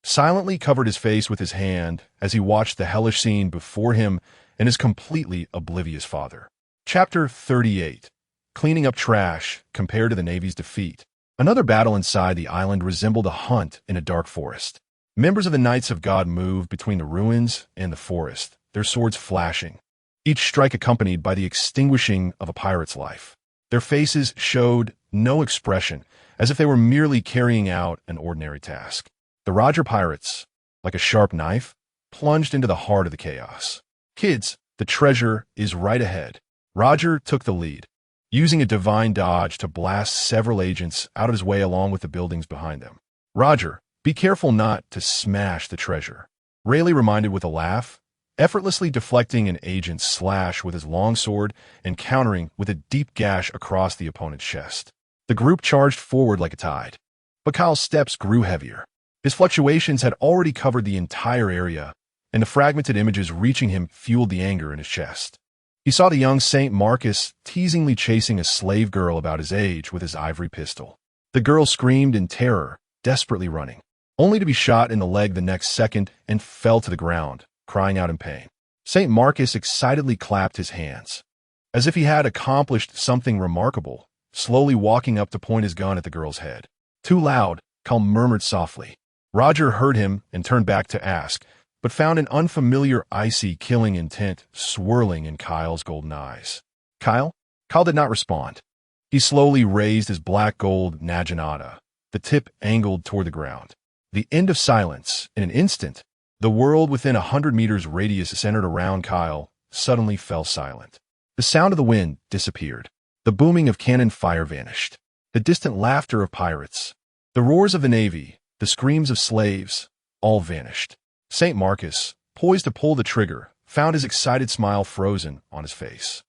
Speaker 1: silently covered his face with his hand as he watched the hellish scene before him and his completely oblivious father. Chapter 38. Cleaning up trash compared to the Navy's defeat. Another battle inside the island resembled a hunt in a dark forest. Members of the Knights of God moved between the ruins and the forest, their swords flashing, each strike accompanied by the extinguishing of a pirate's life. Their faces showed no expression, as if they were merely carrying out an ordinary task. The Roger pirates, like a sharp knife, plunged into the heart of the chaos. Kids, the treasure is right ahead. Roger took the lead, using a divine dodge to blast several agents out of his way along with the buildings behind them. Roger, be careful not to smash the treasure. Rayleigh reminded with a laugh, effortlessly deflecting an agent's slash with his longsword and countering with a deep gash across the opponent's chest. The group charged forward like a tide. But Kyle's steps grew heavier. His fluctuations had already covered the entire area, and the fragmented images reaching him fueled the anger in his chest. He saw the young St. Marcus teasingly chasing a slave girl about his age with his ivory pistol. The girl screamed in terror, desperately running, only to be shot in the leg the next second and fell to the ground, crying out in pain. St. Marcus excitedly clapped his hands, as if he had accomplished something remarkable, slowly walking up to point his gun at the girl's head. Too loud, Kyle murmured softly. Roger heard him and turned back to ask, but found an unfamiliar icy killing intent swirling in Kyle's golden eyes. Kyle? Kyle did not respond. He slowly raised his black gold Naginata, the tip angled toward the ground. The end of silence. In an instant, the world within 100 meters radius centered around Kyle suddenly fell silent. The sound of the wind disappeared. The booming of cannon fire vanished. The distant laughter of pirates, the roars of the Navy, the screams of slaves, all vanished. St. Marcus, poised to pull the trigger, found his excited smile frozen on his face.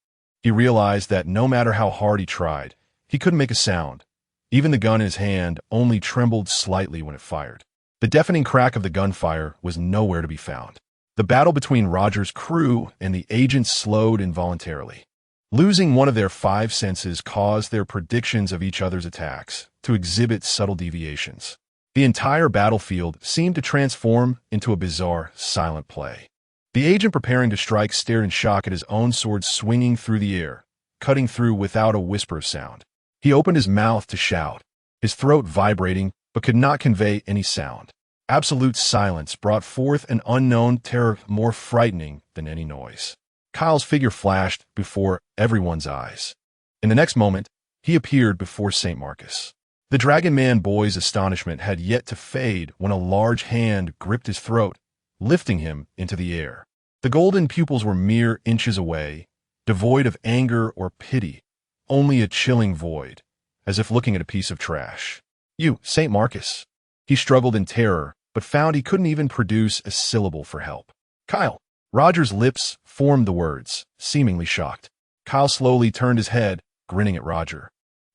Speaker 1: He realized that no matter how hard he tried, he couldn't make a sound. Even the gun in his hand only trembled slightly when it fired. The deafening crack of the gunfire was nowhere to be found. The battle between Roger's crew and the agents slowed involuntarily. Losing one of their 5 senses caused their predictions of each other's attacks to exhibit subtle deviations. The entire battlefield seemed to transform into a bizarre, silent play. The agent preparing to strike stared in shock at his own sword swinging through the air, cutting through without a whisper of sound. He opened his mouth to shout, his throat vibrating, but could not convey any sound. Absolute silence brought forth an unknown terror more frightening than any noise. Kyle's figure flashed before everyone's eyes. In the next moment, he appeared before St. Marcus. The Dragon Man boy's astonishment had yet to fade when a large hand gripped his throat, lifting him into the air. The golden pupils were mere inches away, devoid of anger or pity, only a chilling void, as if looking at a piece of trash. "You, St. Marcus." He struggled in terror, but found he couldn't even produce a syllable for help. "Kyle." Roger's lips formed the words, seemingly shocked. Kyle slowly turned his head, grinning at Roger.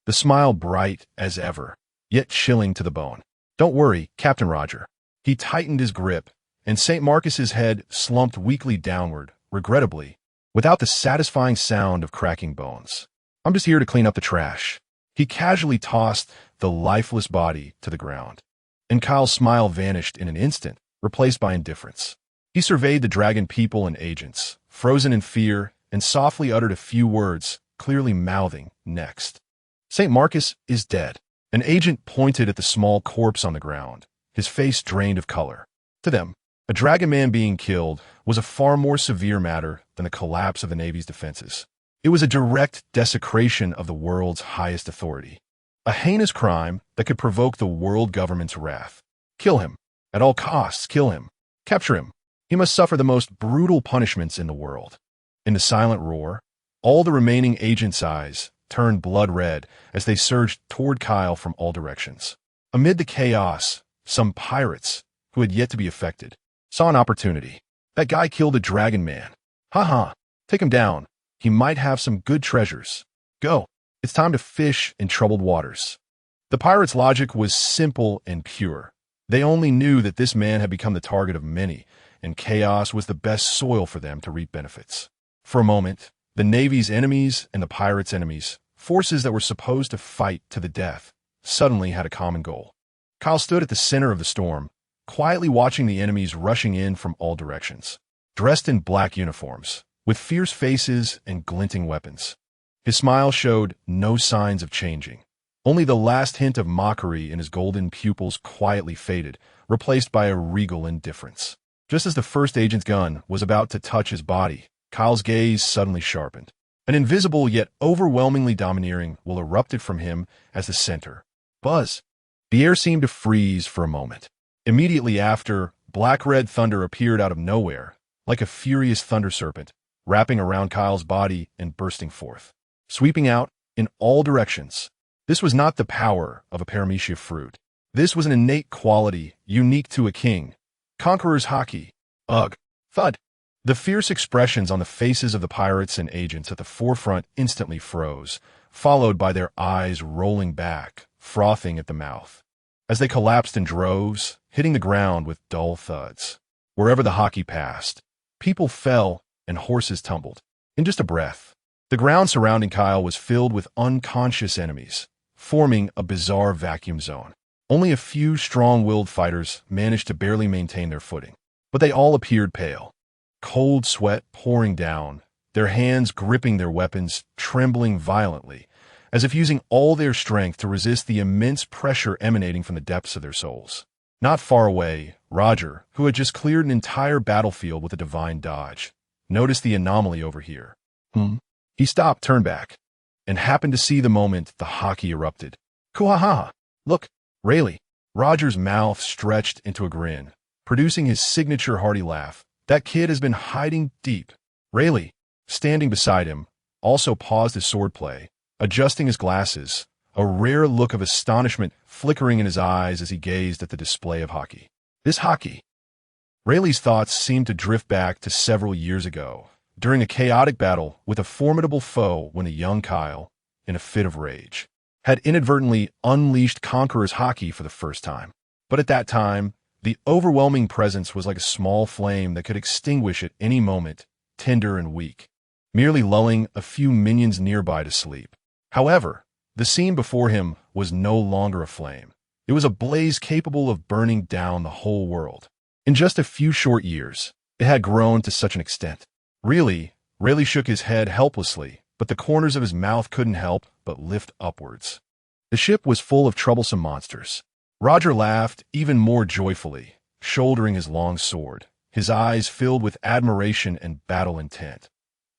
Speaker 1: The smile bright as ever, yet chilling to the bone. "Don't worry, Captain Roger." He tightened his grip, and St. Marcus's head slumped weakly downward, regrettably, without the satisfying sound of cracking bones. "I'm just here to clean up the trash." He casually tossed the lifeless body to the ground, and Kyle's smile vanished in an instant, replaced by indifference. He surveyed the dragon people and agents, frozen in fear, and softly uttered a few words, clearly mouthing, "Next." "St. Marcus is dead." An agent pointed at the small corpse on the ground, his face drained of color. To them, a dragon man being killed was a far more severe matter than the collapse of the Navy's defenses. It was a direct desecration of the world's highest authority. A heinous crime that could provoke the world government's wrath. Kill him. At all costs, kill him. Capture him. He must suffer the most brutal punishments in the world. In the silent roar, all the remaining agents' eyes turned blood red as they surged toward Kyle from all directions. Amid the chaos, some pirates, who had yet to be affected, saw an opportunity. "That guy killed a dragon man. Ha. Take him down. He might have some good treasures. Go. It's time to fish in troubled waters." The pirates' logic was simple and pure. They only knew that this man had become the target of many, and chaos was the best soil for them to reap benefits. For a moment, the Navy's enemies and the pirates' enemies, forces that were supposed to fight to the death, suddenly had a common goal. Kyle stood at the center of the storm, quietly watching the enemies rushing in from all directions, dressed in black uniforms, with fierce faces and glinting weapons. His smile showed no signs of changing. Only the last hint of mockery in his golden pupils quietly faded, replaced by a regal indifference. Just as the first agent's gun was about to touch his body, Kyle's gaze suddenly sharpened. An invisible yet overwhelmingly domineering will erupted from him as the center. Buzz. The air seemed to freeze for a moment. Immediately after, black-red thunder appeared out of nowhere, like a furious thunder serpent, wrapping around Kyle's body and bursting forth, sweeping out in all directions. This was not the power of a paramecia fruit. This was an innate quality unique to a king. Conqueror's haki. Ugh. Thud. The fierce expressions on the faces of the pirates and agents at the forefront instantly froze, followed by their eyes rolling back, frothing at the mouth, as they collapsed in droves, hitting the ground with dull thuds. Wherever the haki passed, people fell and horses tumbled. In just a breath, the ground surrounding Kyle was filled with unconscious enemies, forming a bizarre vacuum zone. Only a few strong-willed fighters managed to barely maintain their footing, but they all appeared pale, cold sweat pouring down, their hands gripping their weapons, trembling violently, as if using all their strength to resist the immense pressure emanating from the depths of their souls. Not far away, Roger, who had just cleared an entire battlefield with a divine dodge, noticed the anomaly over here. He stopped, turned back, and happened to see the moment the haki erupted. "Kuhaha! Look, Rayleigh." Roger's mouth stretched into a grin, producing his signature hearty laugh. "That kid has been hiding deep." Rayleigh, standing beside him, also paused his swordplay, adjusting his glasses, a rare look of astonishment flickering in his eyes as he gazed at the display of haki. This haki. Rayleigh's thoughts seemed to drift back to several years ago, during a chaotic battle with a formidable foe when a young Kyle, in a fit of rage, had inadvertently unleashed Conqueror's haki for the first time. But at that time, the overwhelming presence was like a small flame that could extinguish at any moment, tender and weak, merely lulling a few minions nearby to sleep. However, the scene before him was no longer a flame. It was a blaze capable of burning down the whole world. In just a few short years, it had grown to such an extent. Really, Rayleigh shook his head helplessly, but the corners of his mouth couldn't help but lift upwards. The ship was full of troublesome monsters. Roger laughed even more joyfully, shouldering his long sword, his eyes filled with admiration and battle intent.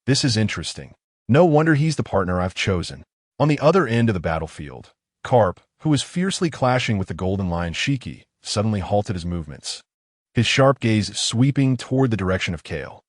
Speaker 1: This is interesting. No wonder he's the partner I've chosen. On the other end of the battlefield, Carp, who was fiercely clashing with the golden lion Shiki, suddenly halted his movements, his sharp gaze sweeping toward the direction of Kale.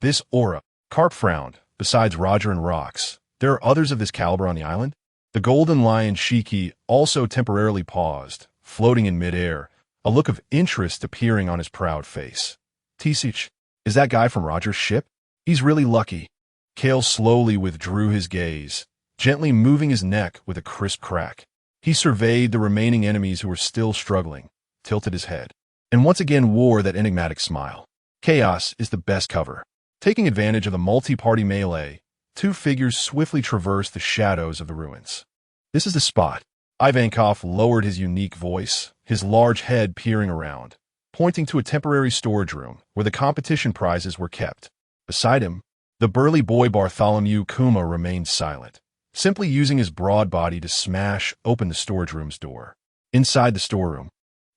Speaker 1: This aura. Carp frowned. Besides Roger and Rox, there are others of this caliber on the island? The golden lion Shiki also temporarily paused, floating in midair, a look of interest appearing on his proud face. Tisich, is that guy from Roger's ship? He's really lucky. Kale slowly withdrew his gaze, gently moving his neck with a crisp crack. He surveyed the remaining enemies who were still struggling, tilted his head, and once again wore that enigmatic smile. Chaos is the best cover. Taking advantage of the multi-party melee, two figures swiftly traversed the shadows of the ruins. This is the spot. Ivankov lowered his unique voice, his large head peering around, pointing to a temporary storage room where the competition prizes were kept. Beside him, the burly boy Bartholomew Kuma remained silent, simply using his broad body to smash open the storage room's door. Inside the storeroom,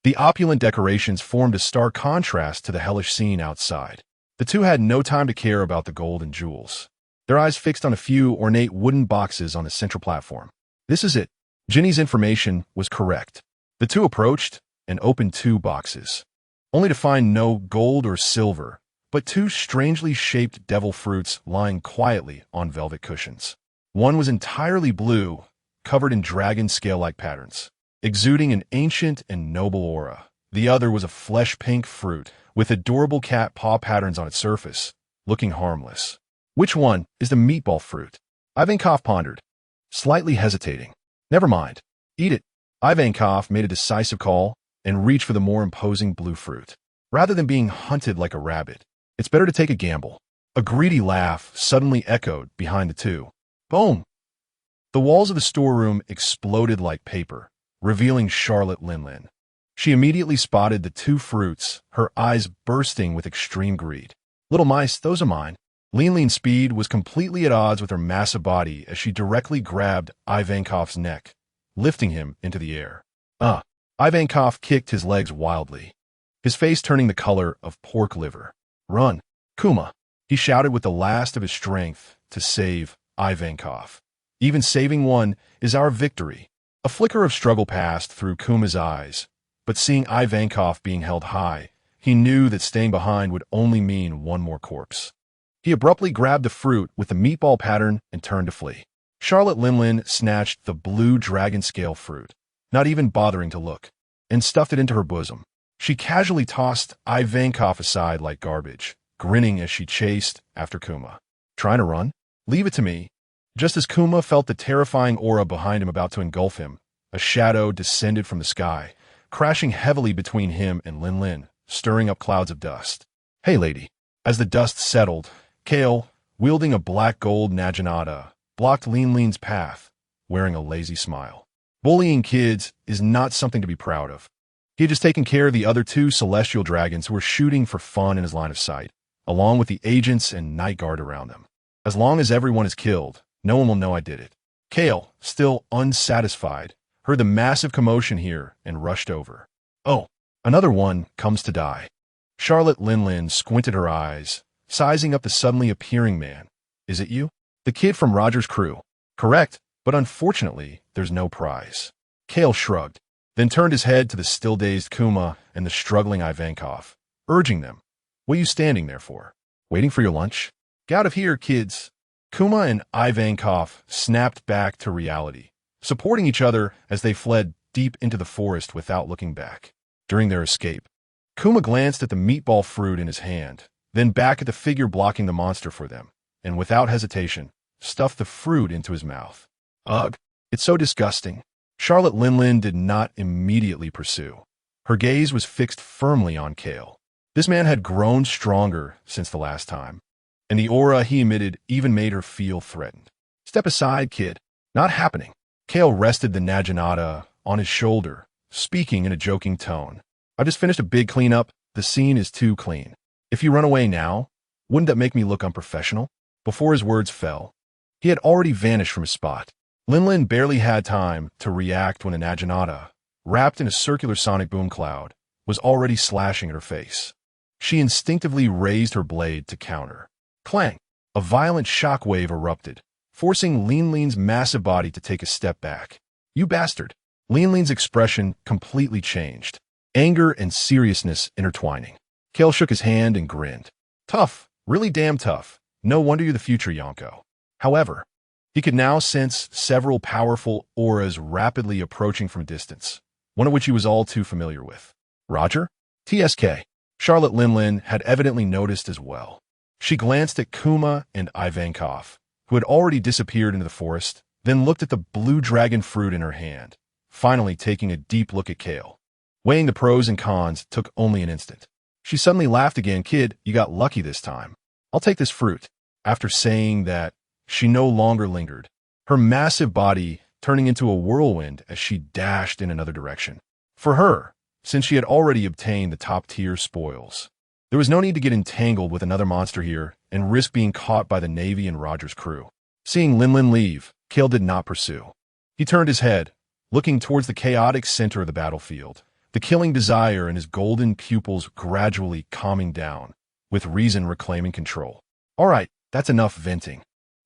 Speaker 1: the opulent decorations formed a stark contrast to the hellish scene outside. The two had no time to care about the gold and jewels, their eyes fixed on a few ornate wooden boxes on the central platform. This is it. Ginny's information was correct. The two approached and opened two boxes, only to find no gold or silver, but two strangely shaped devil fruits lying quietly on velvet cushions. One was entirely blue, covered in dragon scale-like patterns, exuding an ancient and noble aura. The other was a flesh-pink fruit with adorable cat paw patterns on its surface, looking harmless. Which one is the meatball fruit? Ivankov pondered, slightly hesitating. Never mind. Eat it. Ivankov made a decisive call and reached for the more imposing blue fruit. Rather than being hunted like a rabbit, it's better to take a gamble. A greedy laugh suddenly echoed behind the two. Boom! The walls of the storeroom exploded like paper, revealing Charlotte Linlin. She immediately spotted the two fruits, her eyes bursting with extreme greed. Little mice, those are mine. Linlin's speed was completely at odds with her massive body as she directly grabbed Ivankov's neck, lifting him into the air. Ivankov kicked his legs wildly, his face turning the color of pork liver. Run, Kuma, he shouted with the last of his strength to save Ivankov. Even saving one is our victory. A flicker of struggle passed through Kuma's eyes, but seeing Ivankov being held high, he knew that staying behind would only mean one more corpse. He abruptly grabbed the fruit with the meatball pattern and turned to flee. Charlotte Linlin snatched the blue dragon scale fruit, not even bothering to look, and stuffed it into her bosom. She casually tossed Ivankov aside like garbage, grinning as she chased after Kuma. Trying to run? Leave it to me. Just as Kuma felt the terrifying aura behind him about to engulf him, a shadow descended from the sky, crashing heavily between him and Linlin, stirring up clouds of dust. Hey, lady. As the dust settled, Kale, wielding a black gold naginata, blocked Linlin's path, wearing a lazy smile. Bullying kids is not something to be proud of. He had just taken care of the other two celestial dragons who were shooting for fun in his line of sight, along with the agents and night guard around them. As long as everyone is killed, no one will know I did it. Kale, still unsatisfied, heard the massive commotion here and rushed over. Oh, another one comes to die. Charlotte Linlin squinted her eyes, sizing up the suddenly appearing man. Is it you? The kid from Roger's crew. Correct, but unfortunately, there's no prize. Kale shrugged, then turned his head to the still-dazed Kuma and the struggling Ivankov, urging them. What are you standing there for? Waiting for your lunch? Get out of here, kids. Kuma and Ivankov snapped back to reality, supporting each other as they fled deep into the forest without looking back. During their escape, Kuma glanced at the meatball fruit in his hand, then back at the figure blocking the monster for them, and without hesitation, stuffed the fruit into his mouth. Ugh, it's so disgusting. Charlotte Linlin did not immediately pursue. Her gaze was fixed firmly on Kale. This man had grown stronger since the last time, and the aura he emitted even made her feel threatened. Step aside, kid. Not happening. Kale rested the naginata on his shoulder, speaking in a joking tone. "I just finished a big cleanup. The scene is too clean. If you run away now, wouldn't that make me look unprofessional?" Before his words fell, he had already vanished from his spot. Linlin barely had time to react when an Ajanata, wrapped in a circular sonic boom cloud, was already slashing at her face. She instinctively raised her blade to counter. Clang! A violent shockwave erupted, forcing Linlin's massive body to take a step back. "You bastard!" Linlin's expression completely changed, anger and seriousness intertwining. Kale shook his hand and grinned. "Tough, really damn tough. No wonder you're the future Yonko." However, he could now sense several powerful auras rapidly approaching from a distance, one of which he was all too familiar with. "Roger?" "TSK." Charlotte Linlin had evidently noticed as well. She glanced at Kuma and Ivankov, who had already disappeared into the forest, then looked at the blue dragon fruit in her hand, finally taking a deep look at Kale. Weighing the pros and cons took only an instant. She suddenly laughed again. "Kid, you got lucky this time. I'll take this fruit." After saying that, she no longer lingered, her massive body turning into a whirlwind as she dashed in another direction. For her, since she had already obtained the top-tier spoils, there was no need to get entangled with another monster here and risk being caught by the Navy and Roger's crew. Seeing Linlin leave, Kale did not pursue. He turned his head, looking towards the chaotic center of the battlefield, the killing desire in his golden pupils gradually calming down, with reason reclaiming control. "All right, that's enough venting.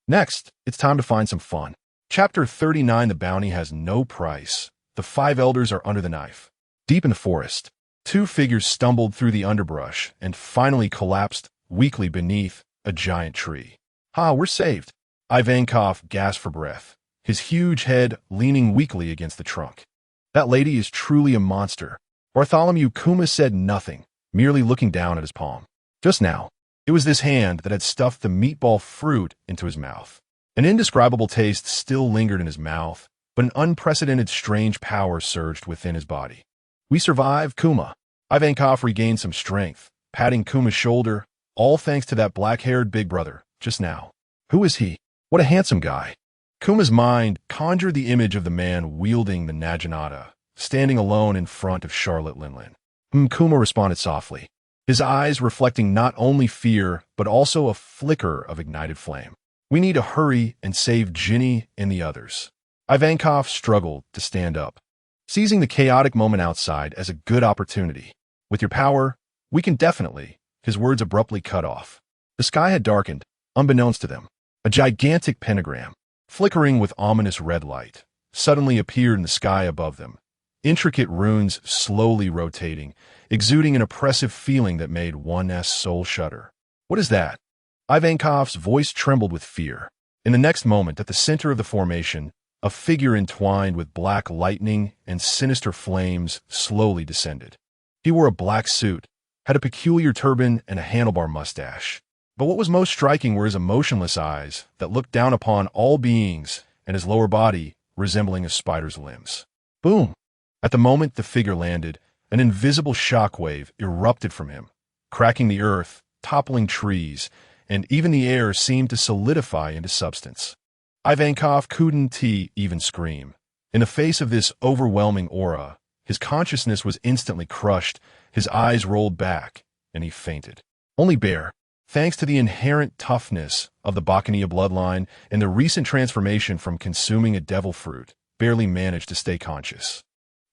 Speaker 1: Next, it's time to find some fun." Chapter 39. The bounty has no price. The five elders are under the knife. Deep in the forest, two figures stumbled through the underbrush and finally collapsed weakly beneath a giant tree. "Ha, we're saved." Ivankov gasped for breath, his huge head leaning weakly against the trunk. "That lady is truly a monster." Bartholomew Kuma said nothing, merely looking down at his palm. Just now, it was this hand that had stuffed the meatball fruit into his mouth. An indescribable taste still lingered in his mouth, but an unprecedented strange power surged within his body. "We survived, Kuma." Ivankov regained some strength, patting Kuma's shoulder, all thanks to that black-haired big brother, just now. Who is he? What a handsome guy. Kuma's mind conjured the image of the man wielding the Naginata, standing alone in front of Charlotte Linlin. Kuma responded softly, his eyes reflecting not only fear, but also a flicker of ignited flame. "We need to hurry and save Ginny and the others." Ivankov struggled to stand up, seizing the chaotic moment outside as a good opportunity. "With your power, we can definitely." His words abruptly cut off. The sky had darkened, unbeknownst to them. A gigantic pentagram, flickering with ominous red light, suddenly appeared in the sky above them, intricate runes slowly rotating, exuding an oppressive feeling that made one's soul shudder. "What is that?" Ivankov's voice trembled with fear. In the next moment, at the center of the formation, a figure entwined with black lightning and sinister flames slowly descended. He wore a black suit, had a peculiar turban and a handlebar mustache. But what was most striking were his emotionless eyes that looked down upon all beings, and his lower body resembling a spider's limbs. Boom! At the moment the figure landed, an invisible shockwave erupted from him, cracking the earth, toppling trees, and even the air seemed to solidify into substance. Ivankov couldn't even scream. In the face of this overwhelming aura, his consciousness was instantly crushed, his eyes rolled back, and he fainted. Only Bear, thanks to the inherent toughness of the Bacchania bloodline and the recent transformation from consuming a devil fruit, barely managed to stay conscious.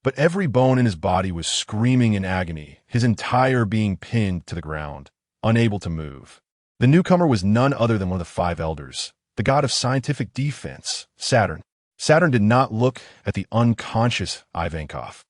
Speaker 1: But every bone in his body was screaming in agony, his entire being pinned to the ground, unable to move. The newcomer was none other than one of the five elders, the god of scientific defense, Saturn. Saturn did not look at the unconscious Ivankov.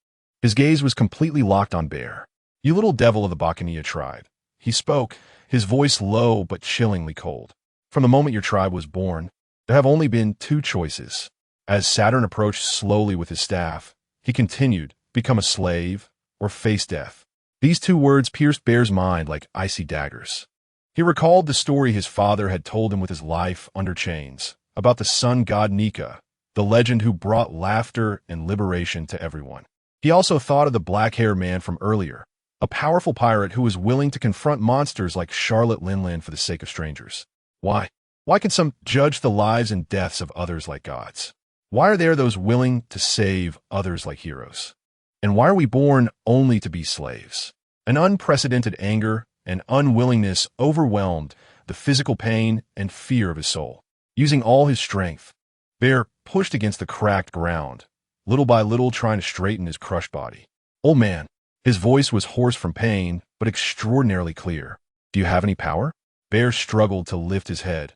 Speaker 1: His gaze was completely locked on Bear. "You little devil of the Bacchania tribe." He spoke, his voice low but chillingly cold. "From the moment your tribe was born, there have only been two choices." As Saturn approached slowly with his staff, he continued, "Become a slave or face death." These two words pierced Bear's mind like icy daggers. He recalled the story his father had told him with his life under chains, about the sun god Nika, the legend who brought laughter and liberation to everyone. He also thought of the black-haired man from earlier, a powerful pirate who was willing to confront monsters like Charlotte Linlin for the sake of strangers. Why? Why can some judge the lives and deaths of others like gods? Why are there those willing to save others like heroes? And why are we born only to be slaves? An unprecedented anger and unwillingness overwhelmed the physical pain and fear of his soul. Using all his strength, Bear pushed against the cracked ground, little by little trying to straighten his crushed body. Old man, his voice was hoarse from pain, but extraordinarily clear. Do you have any power? Bear struggled to lift his head.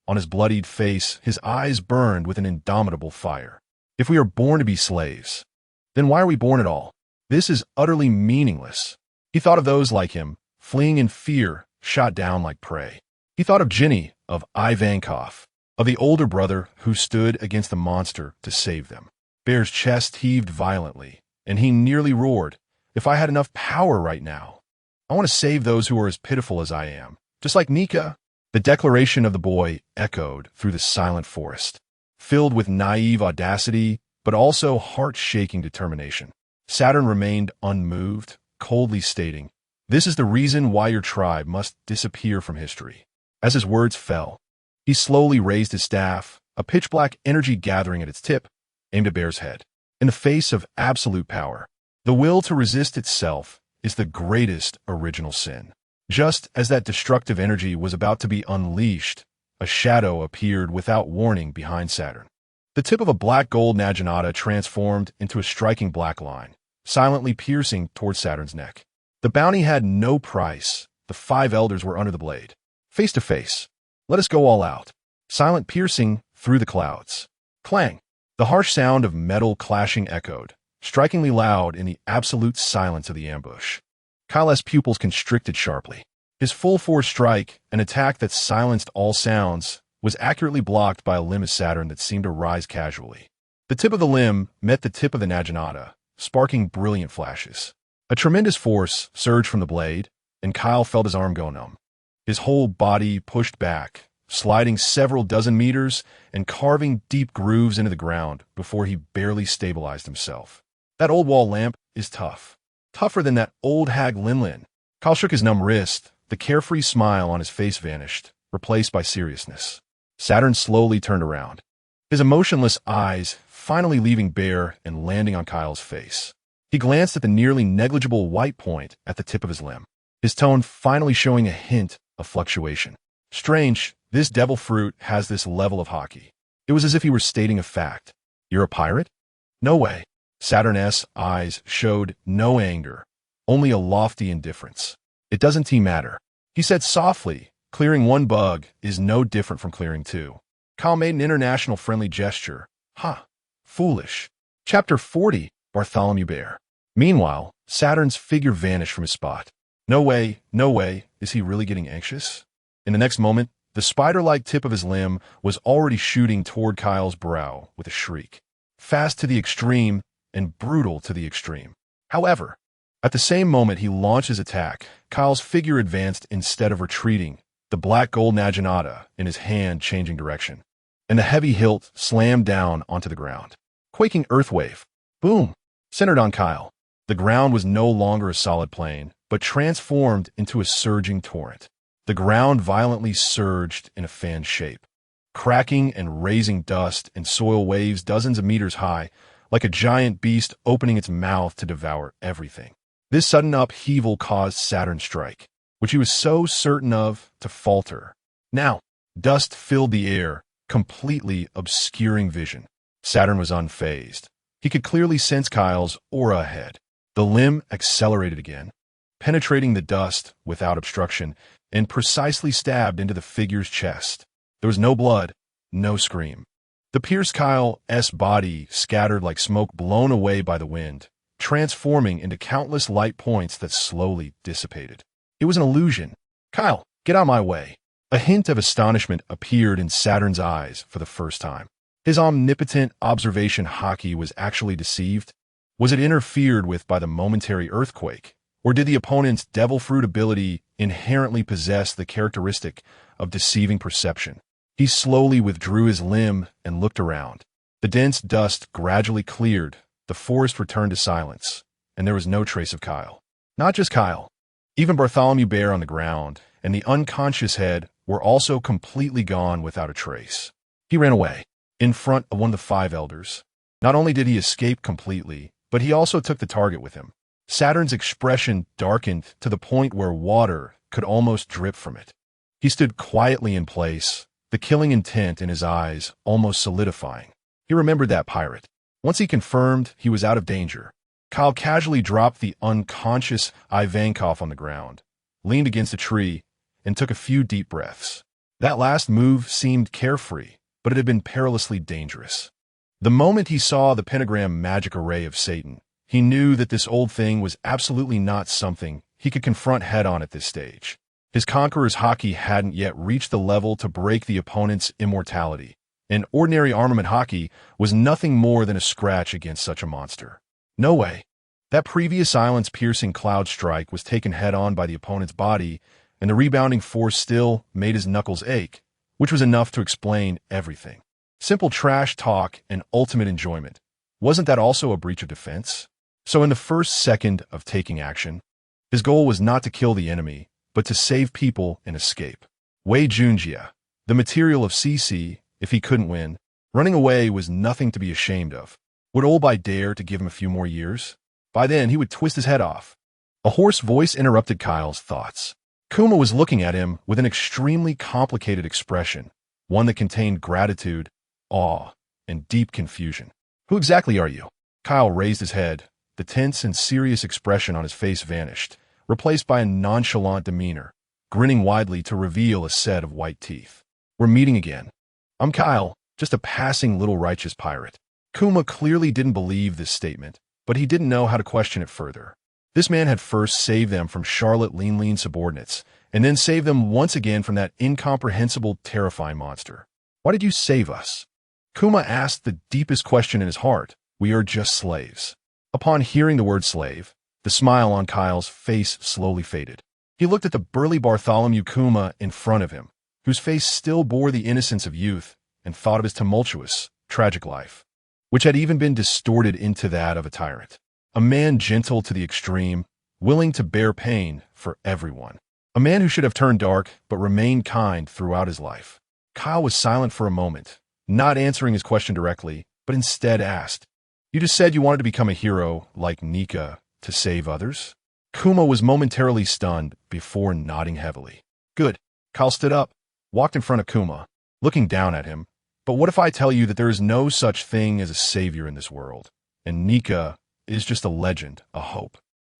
Speaker 1: On his bloodied face, his eyes burned with an indomitable fire. If we are born to be slaves, then why are we born at all? This is utterly meaningless. He thought of those like him, fleeing in fear, shot down like prey. He thought of Ginny, of Ivankov, of the older brother who stood against the monster to save them. Bear's chest heaved violently, and he nearly roared, "If I had enough power right now, I want to save those who are as pitiful as I am, just like Nika." The declaration of the boy echoed through the silent forest, filled with naive audacity, but also heart-shaking determination. Saturn remained unmoved, coldly stating, "This is the reason why your tribe must disappear from history." As his words fell, he slowly raised his staff, a pitch-black energy gathering at its tip, aimed at Bear's head. In the face of absolute power, the will to resist itself is the greatest original sin. Just as that destructive energy was about to be unleashed, a shadow appeared without warning behind Saturn. The tip of a black gold naginata transformed into a striking black line, silently piercing towards Saturn's neck. The bounty had no price. The 5 elders were under the blade. Face to face. Let us go all out. Silent piercing through the clouds. Clang. The harsh sound of metal clashing echoed, strikingly loud in the absolute silence of the ambush. Kyle's pupils constricted sharply. His full-force strike, an attack that silenced all sounds, was accurately blocked by a limb of Saturn that seemed to rise casually. The tip of the limb met the tip of the naginata, sparking brilliant flashes. A tremendous force surged from the blade, and Kyle felt his arm go numb. His whole body pushed back, sliding several dozen meters and carving deep grooves into the ground before he barely stabilized himself. That old wall lamp is tough. Tougher than that old hag Linlin. Kyle shook his numb wrist. The carefree smile on his face vanished, replaced by seriousness. Saturn slowly turned around, his emotionless eyes finally leaving Bear and landing on Kyle's face. He glanced at the nearly negligible white point at the tip of his limb, his tone finally showing a hint of fluctuation. Strange, this devil fruit has this level of hockey. It was as if he were stating a fact. You're a pirate? No way. Saturn's eyes showed no anger, only a lofty indifference. It doesn't matter, he said softly. Clearing one bug is no different from clearing 2. Kyle made an international friendly gesture. Ha! Foolish. Chapter 40, Bartholomew Bear. Meanwhile, Saturn's figure vanished from his spot. No way, is he really getting anxious? In the next moment, the spider-like tip of his limb was already shooting toward Kyle's brow with a shriek. Fast to the extreme and brutal to the extreme. However, at the same moment he launched his attack, Kyle's figure advanced instead of retreating, the black gold naginata in his hand changing direction, and the heavy hilt slammed down onto the ground. Quaking earthwave. Boom! Centered on Kyle. The ground was no longer a solid plain, but transformed into a surging torrent. The ground violently surged in a fan shape, cracking and raising dust and soil waves dozens of meters high, like a giant beast opening its mouth to devour everything. This sudden upheaval caused Saturn's strike, which he was so certain of, to falter. Now, dust filled the air, completely obscuring vision. Saturn was unfazed. He could clearly sense Kyle's aura ahead. The limb accelerated again, penetrating the dust without obstruction, and precisely stabbed into the figure's chest. There was no blood, no scream. The pierced Kyle's body scattered like smoke blown away by the wind, transforming into countless light points that slowly dissipated. It was an illusion. Kyle, get out of my way. A hint of astonishment appeared in Saturn's eyes for the first time. His omnipotent observation hockey was actually deceived. Was it interfered with by the momentary earthquake? Or did the opponent's devil fruit ability inherently possess the characteristic of deceiving perception? He slowly withdrew his limb and looked around. The dense dust gradually cleared, the forest returned to silence, and there was no trace of Kyle. Not just Kyle. Even Bartholomew Bear on the ground and the unconscious head were also completely gone without a trace. He ran away, in front of one of the 5 elders. Not only did he escape completely, but he also took the target with him. Saturn's expression darkened to the point where water could almost drip from it. He stood quietly in place, the killing intent in his eyes almost solidifying. He remembered that pirate. Once he confirmed he was out of danger, Kyle casually dropped the unconscious Ivankov on the ground, leaned against a tree, and took a few deep breaths. That last move seemed carefree, but it had been perilously dangerous. The moment he saw the pentagram magic array of Satan, he knew that this old thing was absolutely not something he could confront head-on at this stage. His conqueror's hockey hadn't yet reached the level to break the opponent's immortality, and ordinary armament hockey was nothing more than a scratch against such a monster. No way. That previous silence-piercing cloud strike was taken head-on by the opponent's body, and the rebounding force still made his knuckles ache, which was enough to explain everything. Simple trash talk and ultimate enjoyment. Wasn't that also a breach of defense? So in the first second of taking action, his goal was not to kill the enemy, but to save people and escape. Wei Junjia, the material of CC, if he couldn't win, running away was nothing to be ashamed of. Would Old Bai dare to give him a few more years? By then, he would twist his head off. A hoarse voice interrupted Kyle's thoughts. Kuma was looking at him with an extremely complicated expression, one that contained gratitude, awe, and deep confusion. Who exactly are you? Kyle raised his head. The tense and serious expression on his face vanished, replaced by a nonchalant demeanor, grinning widely to reveal a set of white teeth. We're meeting again. I'm Kyle, just a passing little righteous pirate. Kuma clearly didn't believe this statement, but he didn't know how to question it further. This man had first saved them from Charlotte lean subordinates, and then saved them once again from that incomprehensible, terrifying monster. Why did you save us? Kuma asked the deepest question in his heart. We are just slaves. Upon hearing the word slave, the smile on Kyle's face slowly faded. He looked at the burly Bartholomew Kuma in front of him, whose face still bore the innocence of youth, and thought of his tumultuous, tragic life, which had even been distorted into that of a tyrant. A man gentle to the extreme, willing to bear pain for everyone. A man who should have turned dark but remained kind throughout his life. Kyle was silent for a moment, not answering his question directly, but instead asked, You just said you wanted to become a hero like Nika to save others? Kuma was momentarily stunned before nodding heavily. Good. Kyle stood up, walked in front of Kuma, looking down at him. But what if I tell you that there is no such thing as a savior in this world, and Nika is just a legend, a hope?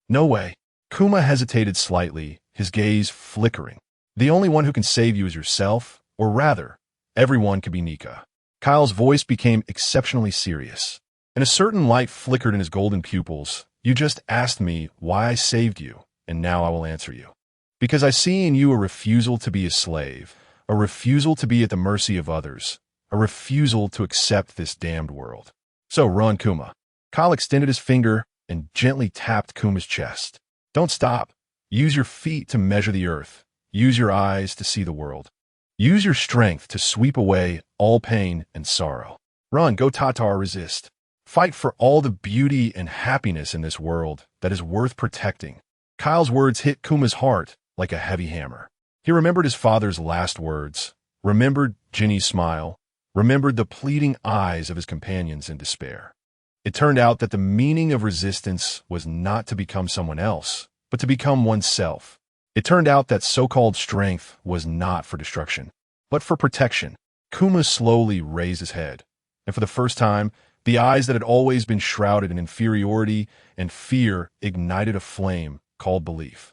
Speaker 1: No way. Kuma hesitated slightly, his gaze flickering. The only one who can save you is yourself, or rather, everyone can be Nika. Kyle's voice became exceptionally serious, and a certain light flickered in his golden pupils. You just asked me why I saved you, and now I will answer you. Because I see in you a refusal to be a slave, a refusal to be at the mercy of others, a refusal to accept this damned world. So run, Kuma. Kyle extended his finger and gently tapped Kuma's chest. Don't stop. Use your feet to measure the earth. Use your eyes to see the world. Use your strength to sweep away all pain and sorrow. Run, go Tatar, resist. Fight for all the beauty and happiness in this world that is worth protecting. Kyle's words hit Kuma's heart like a heavy hammer. He remembered his father's last words, remembered Ginny's smile, remembered the pleading eyes of his companions in despair. It turned out that the meaning of resistance was not to become someone else, but to become oneself. It turned out that so-called strength was not for destruction, but for protection. Kuma slowly raised his head, and for the first time, the eyes that had always been shrouded in inferiority and fear ignited a flame called belief.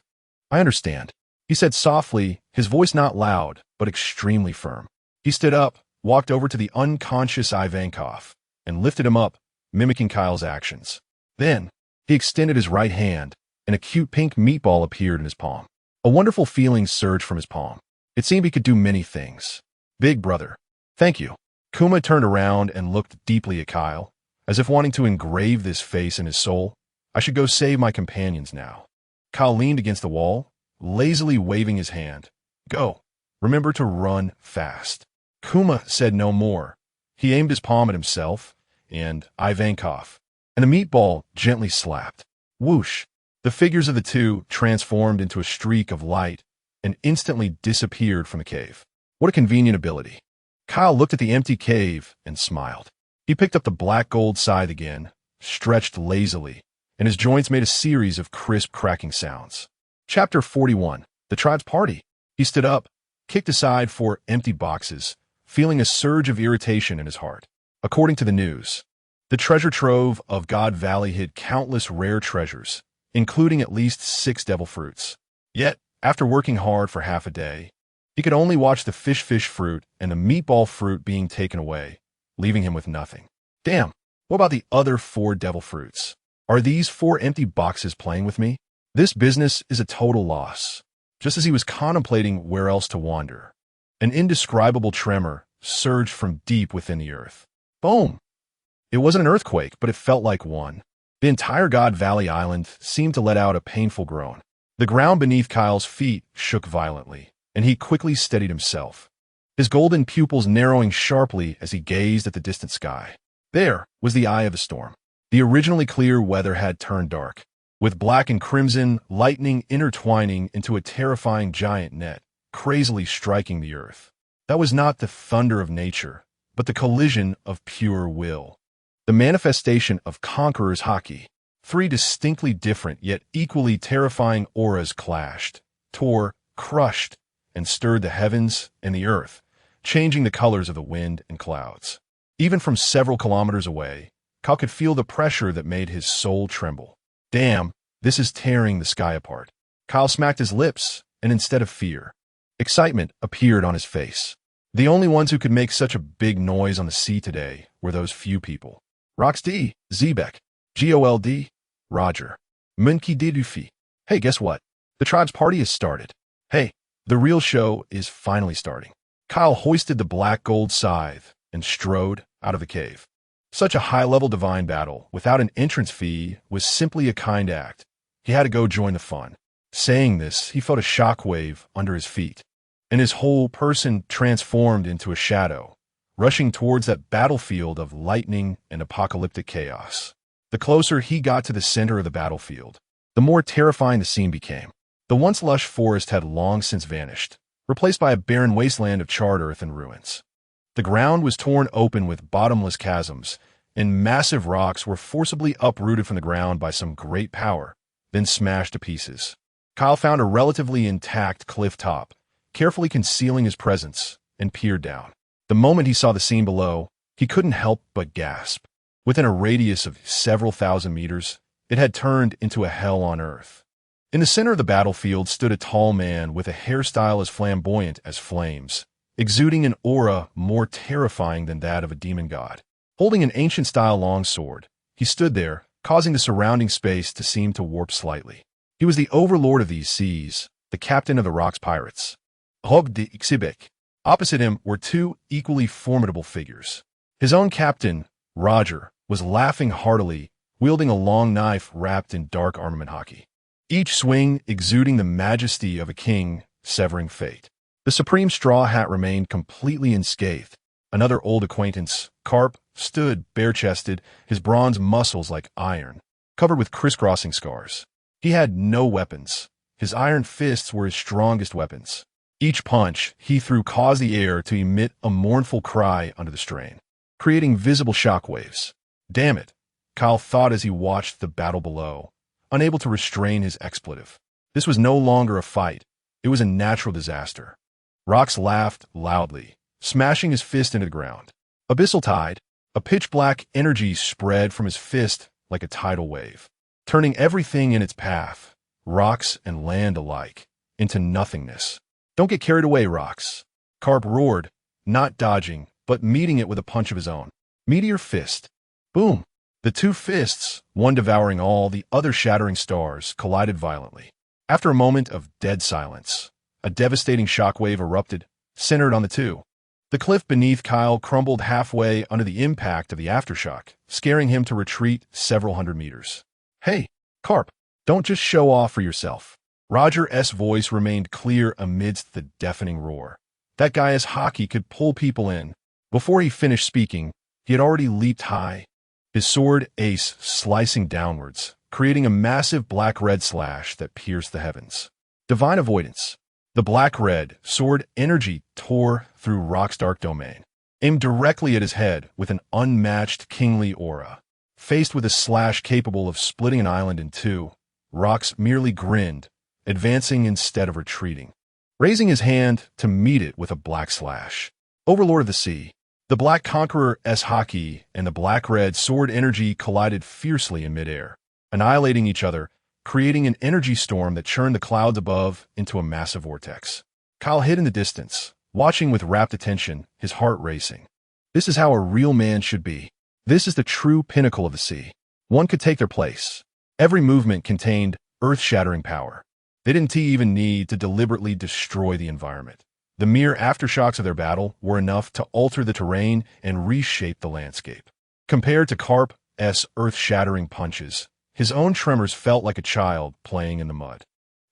Speaker 1: I understand, he said softly, his voice not loud, but extremely firm. He stood up, walked over to the unconscious Ivankov, and lifted him up, mimicking Kyle's actions. Then, he extended his right hand, and a cute pink meatball appeared in his palm. A wonderful feeling surged from his palm. It seemed he could do many things. Big brother. Thank you. Kuma turned around and looked deeply at Kyle, as if wanting to engrave this face in his soul. I should go save my companions now. Kyle leaned against the wall, lazily waving his hand. Go. Remember to run fast. Kuma said no more. He aimed his palm at himself and Ivankov, and the meatball gently slapped. Whoosh! The figures of the two transformed into a streak of light and instantly disappeared from the cave. What a convenient ability. Kyle looked at the empty cave and smiled. He picked up the black gold scythe again, stretched lazily, and his joints made a series of crisp cracking sounds. Chapter 41. The Tribe's Party. He stood up, kicked aside 4 empty boxes, feeling a surge of irritation in his heart. According to the news, the treasure trove of God Valley hid countless rare treasures, including at least 6 devil fruits. Yet, after working hard for half a day, he could only watch the fish fruit and the meatball fruit being taken away, leaving him with nothing. Damn, what about the other 4 devil fruits? Are these 4 empty boxes playing with me? This business is a total loss. Just as he was contemplating where else to wander, an indescribable tremor surged from deep within the earth. Boom! It wasn't an earthquake, but it felt like one. The entire God Valley Island seemed to let out a painful groan. The ground beneath Kyle's feet shook violently, and he quickly steadied himself, his golden pupils narrowing sharply as he gazed at the distant sky. There was the eye of the storm. The originally clear weather had turned dark, with black and crimson lightning intertwining into a terrifying giant net, crazily striking the earth. That was not the thunder of nature, but the collision of pure will. The manifestation of Conqueror's Haki. 3 distinctly different yet equally terrifying auras clashed, tore, crushed, and stirred the heavens and the earth, changing the colors of the wind and clouds. Even from several kilometers away, Kyle could feel the pressure that made his soul tremble. Damn, this is tearing the sky apart. Kyle smacked his lips, and instead of fear, excitement appeared on his face. The only ones who could make such a big noise on the sea today were those few people. Rox D, Zebek, Gol D, Roger, Munki Didufi. Hey, guess what? The tribe's party has started. Hey, the real show is finally starting. Kyle hoisted the black gold scythe and strode out of the cave. Such a high-level divine battle without an entrance fee was simply a kind act. He had to go join the fun. Saying this, he felt a shockwave under his feet, and his whole person transformed into a shadow, rushing towards that battlefield of lightning and apocalyptic chaos. The closer he got to the center of the battlefield, the more terrifying the scene became. The once lush forest had long since vanished, replaced by a barren wasteland of charred earth and ruins. The ground was torn open with bottomless chasms, and massive rocks were forcibly uprooted from the ground by some great power, then smashed to pieces. Kyle found a relatively intact cliff top, carefully concealing his presence, and peered down. The moment he saw the scene below, he couldn't help but gasp. Within a radius of several thousand meters, it had turned into a hell on earth. In the center of the battlefield stood a tall man with a hairstyle as flamboyant as flames, exuding an aura more terrifying than that of a demon god. Holding an ancient-style longsword, he stood there, causing the surrounding space to seem to warp slightly. He was the overlord of these seas, the captain of the Rock's pirates. Gol D. Opposite him were 2 equally formidable figures. His own captain, Roger, was laughing heartily, wielding a long knife wrapped in dark armament haki. Each swing exuding the majesty of a king severing fate. The supreme straw hat remained completely unscathed. Another old acquaintance, Carp, stood bare-chested, his bronze muscles like iron, covered with crisscrossing scars. He had no weapons. His iron fists were his strongest weapons. Each punch he threw caused the air to emit a mournful cry under the strain, creating visible shockwaves. Damn it, Kyle thought as he watched the battle below, unable to restrain his expletive. This was no longer a fight. It was a natural disaster. Rox laughed loudly, smashing his fist into the ground. Abyssal tide, a pitch-black energy spread from his fist like a tidal wave, turning everything in its path, rocks and land alike, into nothingness. Don't get carried away, Rox. Carp roared, not dodging, but meeting it with a punch of his own. Meteor fist. Boom. The 2 fists, one devouring all, the other shattering stars, collided violently. After a moment of dead silence, a devastating shockwave erupted, centered on the 2. The cliff beneath Kyle crumbled halfway under the impact of the aftershock, scaring him to retreat several hundred meters. Hey, Carp, don't just show off for yourself. Roger's voice remained clear amidst the deafening roar. That guy's haki could pull people in. Before he finished speaking, he had already leaped high, his sword ace slicing downwards, creating a massive black-red slash that pierced the heavens. Divine avoidance. The black-red sword energy tore through Rock's dark domain, aimed directly at his head with an unmatched kingly aura. Faced with a slash capable of splitting an island in two, Rox merely grinned, advancing instead of retreating, raising his hand to meet it with a black slash. Overlord of the Sea. The Black Conqueror's haki and the black-red sword energy collided fiercely in midair, annihilating each other, creating an energy storm that churned the clouds above into a massive vortex. Kyle hid in the distance, watching with rapt attention, his heart racing. This is how a real man should be. This is the true pinnacle of the sea. One could take their place. Every movement contained earth-shattering power. They didn't even need to deliberately destroy the environment. The mere aftershocks of their battle were enough to alter the terrain and reshape the landscape. Compared to Karp's earth-shattering punches, his own tremors felt like a child playing in the mud.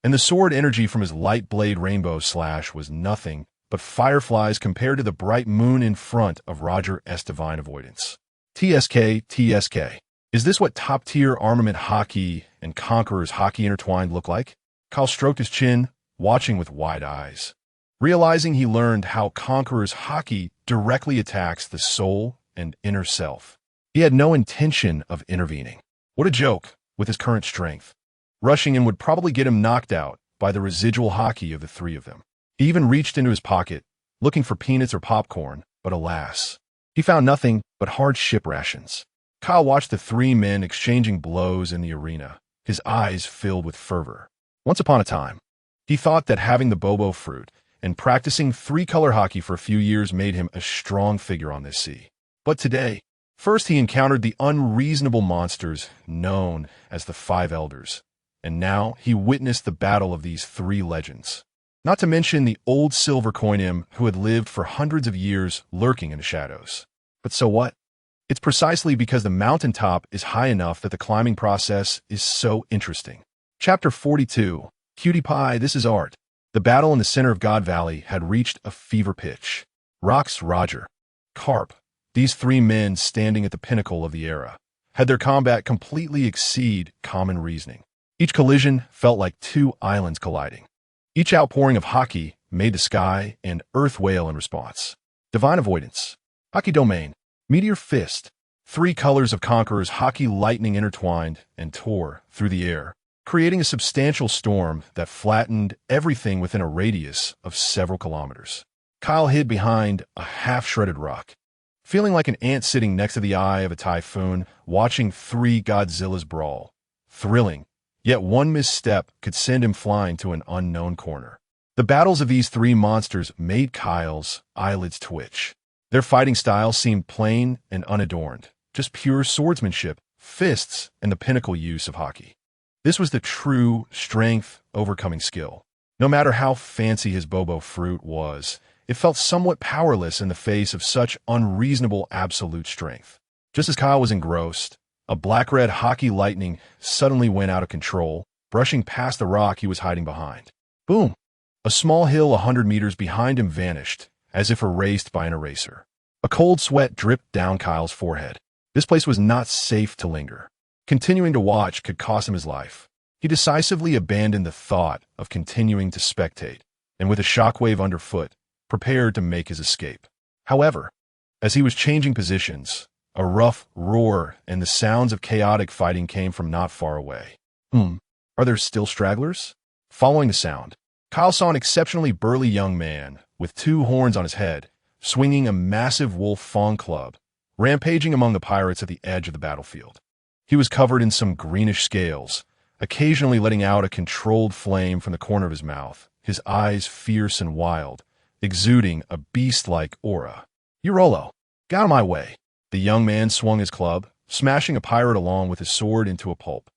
Speaker 1: And the sword energy from his light blade rainbow slash was nothing but fireflies compared to the bright moon in front of Roger's divine avoidance. TSK. Is this what top-tier armament haki and Conqueror's haki intertwined look like? Kyle stroked his chin, watching with wide eyes. Realizing he learned how Conqueror's haki directly attacks the soul and inner self. He had no intention of intervening. What a joke, with his current strength. Rushing in would probably get him knocked out by the residual haki of the three of them. He even reached into his pocket, looking for peanuts or popcorn, but alas, he found nothing but hard ship rations. Kyle watched the three men exchanging blows in the arena, his eyes filled with fervor. Once upon a time, he thought that having the Bobo fruit and practicing three-color hockey for a few years made him a strong figure on this sea. But today, first he encountered the unreasonable monsters known as the Five Elders, and now he witnessed the battle of these three legends. Not to mention the old silver coin imp who had lived for hundreds of years lurking in the shadows. But so what? It's precisely because the mountaintop is high enough that the climbing process is so interesting. Chapter 42. Cutie Pie, This is Art. The battle in the center of God Valley had reached a fever pitch. Rox, Roger, Karp, these three men standing at the pinnacle of the era, had their combat completely exceed common reasoning. Each collision felt like two islands colliding. Each outpouring of haki made the sky and earth wail in response. Divine Avoidance, Haki Domain, Meteor Fist, three colors of Conqueror's haki lightning intertwined and tore through the air, creating a substantial storm that flattened everything within a radius of several kilometers. Kyle hid behind a half-shredded rock, feeling like an ant sitting next to the eye of a typhoon, watching three Godzillas brawl. Thrilling, yet one misstep could send him flying to an unknown corner. The battles of these three monsters made Kyle's eyelids twitch. Their fighting style seemed plain and unadorned, just pure swordsmanship, fists, and the pinnacle use of haki. This was the true strength overcoming skill. No matter how fancy his Bobo fruit was, it felt somewhat powerless in the face of such unreasonable absolute strength. Just as Kyle was engrossed, a black-red haki lightning suddenly went out of control, brushing past the rock he was hiding behind. Boom! A small hill 100 meters behind him vanished, as if erased by an eraser. A cold sweat dripped down Kyle's forehead. This place was not safe to linger. Continuing to watch could cost him his life. He decisively abandoned the thought of continuing to spectate, and with a shockwave underfoot, prepared to make his escape. However, as he was changing positions, a rough roar and the sounds of chaotic fighting came from not far away. Are there still stragglers? Following the sound, Kyle saw an exceptionally burly young man with two horns on his head, swinging a massive wolf fawn club, rampaging among the pirates at the edge of the battlefield. He was covered in some greenish scales, occasionally letting out a controlled flame from the corner of his mouth, his eyes fierce and wild, exuding a beast-like aura. "Eurolo, get out of my way." The young man swung his club, smashing a pirate along with his sword into a pulp.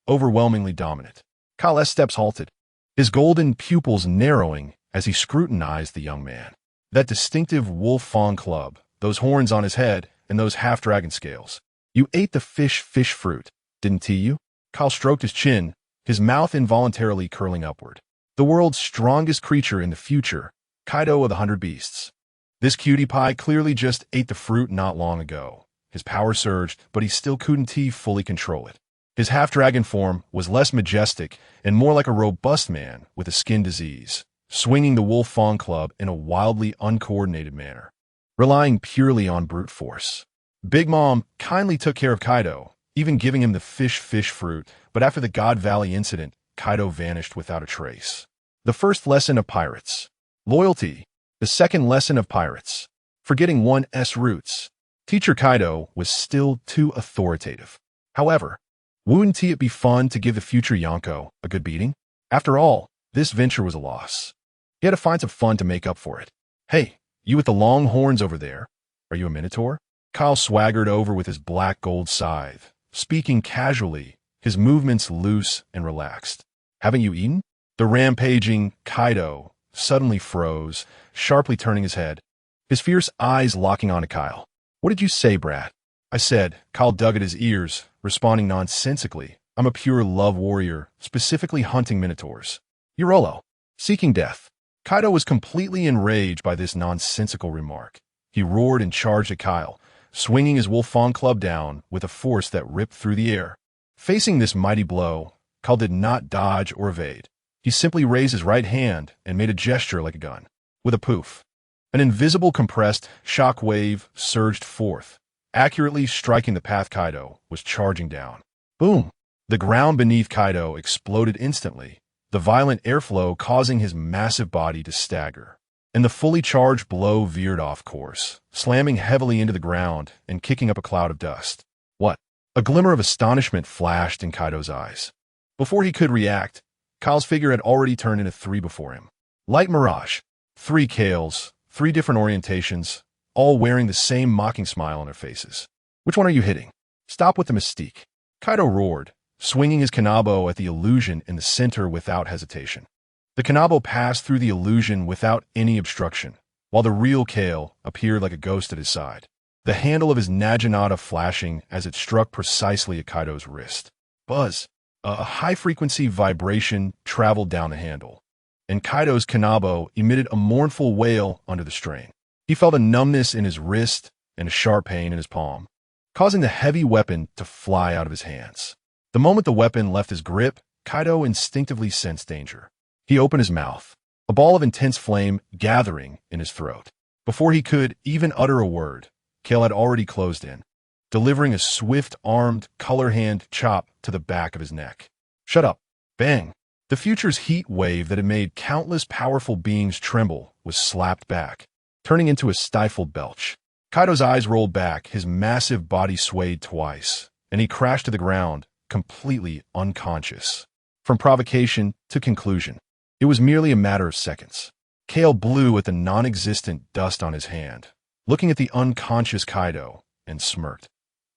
Speaker 1: Overwhelmingly dominant. Kyle's steps halted, his golden pupils narrowing as he scrutinized the young man. That distinctive wolf fawn club, those horns on his head, and those half-dragon scales. "You ate the fish fruit, didn't you?" Kyle stroked his chin, his mouth involuntarily curling upward. The world's strongest creature in the future, Kaido of the 100 Beasts. This cutie pie clearly just ate the fruit not long ago. His power surged, but he still couldn't fully control it. His half-dragon form was less majestic and more like a robust man with a skin disease, swinging the wolf fawn club in a wildly uncoordinated manner, relying purely on brute force. Big Mom kindly took care of Kaido, even giving him the fish fruit, but after the God Valley incident, Kaido vanished without a trace. The first lesson of pirates. Loyalty. The second lesson of pirates. Forgetting one's roots. Teacher Kaido was still too authoritative. However, wouldn't it be fun to give the future Yonko a good beating? After all, this venture was a loss. He had to find some fun to make up for it. Hey, you with the long horns over there, are you a minotaur? Kyle swaggered over with his black gold scythe, speaking casually, his movements loose and relaxed. Haven't you eaten? The rampaging Kaido suddenly froze, sharply turning his head, his fierce eyes locking onto Kyle. What did you say, brat? I said. Kyle dug at his ears, responding nonsensically. I'm a pure love warrior, specifically hunting minotaurs. Eurolo. Seeking death. Kaido was completely enraged by this nonsensical remark. He roared and charged at Kyle, swinging his Wolfong club down with a force that ripped through the air. Facing this mighty blow, Kyle did not dodge or evade. He simply raised his right hand and made a gesture like a gun. With a poof, an invisible compressed shock wave surged forth, accurately striking the path Kaido was charging down. Boom! The ground beneath Kaido exploded instantly, the violent airflow causing his massive body to stagger. And the fully charged blow veered off course, slamming heavily into the ground and kicking up a cloud of dust. What? A glimmer of astonishment flashed in Kaido's eyes. Before he could react, Kyle's figure had already turned into three before him. Light mirage. 3 Kales, 3 different orientations, all wearing the same mocking smile on their faces. Which one are you hitting? Stop with the mystique. Kaido roared, swinging his Kanabo at the illusion in the center without hesitation. The Kanabo passed through the illusion without any obstruction, while the real Kale appeared like a ghost at his side, the handle of his Naginata flashing as it struck precisely at Kaido's wrist. Buzz. A high-frequency vibration traveled down the handle, and Kaido's Kanabo emitted a mournful wail under the strain. He felt a numbness in his wrist and a sharp pain in his palm, causing the heavy weapon to fly out of his hands. The moment the weapon left his grip, Kaido instinctively sensed danger. He opened his mouth, a ball of intense flame gathering in his throat. Before he could even utter a word, Kale had already closed in, delivering a swift-armed, color-hand chop to the back of his neck. Shut up. Bang. The future's heat wave that had made countless powerful beings tremble was slapped back, turning into a stifled belch. Kaido's eyes rolled back, his massive body swayed twice, and he crashed to the ground, completely unconscious. From provocation to conclusion, it was merely a matter of seconds. Kale blew at the non-existent dust on his hand, looking at the unconscious Kaido, and smirked.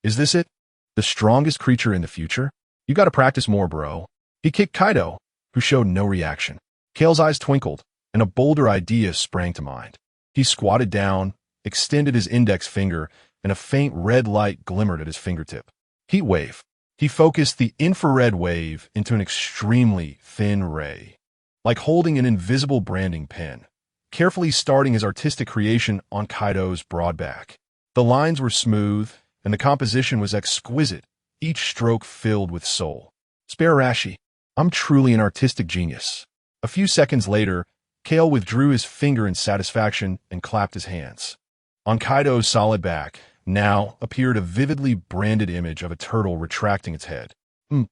Speaker 1: Is this it? The strongest creature in the future? You gotta practice more, bro. He kicked Kaido, who showed no reaction. Kale's eyes twinkled, and a bolder idea sprang to mind. He squatted down, extended his index finger, and a faint red light glimmered at his fingertip. Heat wave. He focused the infrared wave into an extremely thin ray, like holding an invisible branding pen, carefully starting his artistic creation on Kaido's broad back. The lines were smooth, and the composition was exquisite, each stroke filled with soul. Spare Rashi, I'm truly an artistic genius. A few seconds later, Kale withdrew his finger in satisfaction and clapped his hands. On Kaido's solid back, now appeared a vividly branded image of a turtle retracting its head.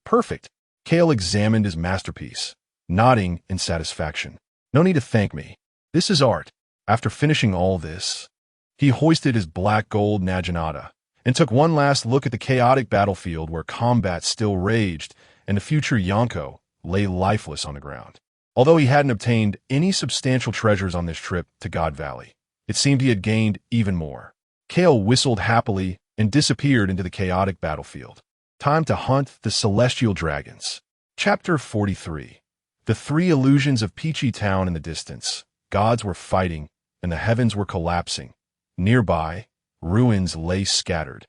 Speaker 1: Perfect. Kale examined his masterpiece, nodding in satisfaction. No need to thank me. This is art. After finishing all this, he hoisted his black gold Naginata and took one last look at the chaotic battlefield where combat still raged and the future Yonko lay lifeless on the ground. Although he hadn't obtained any substantial treasures on this trip to God Valley, it seemed he had gained even more. Kale whistled happily and disappeared into the chaotic battlefield. Time to hunt the celestial dragons. Chapter 43. The 3 illusions of Peachy Town in the distance. Gods were fighting, and the heavens were collapsing. Nearby, ruins lay scattered,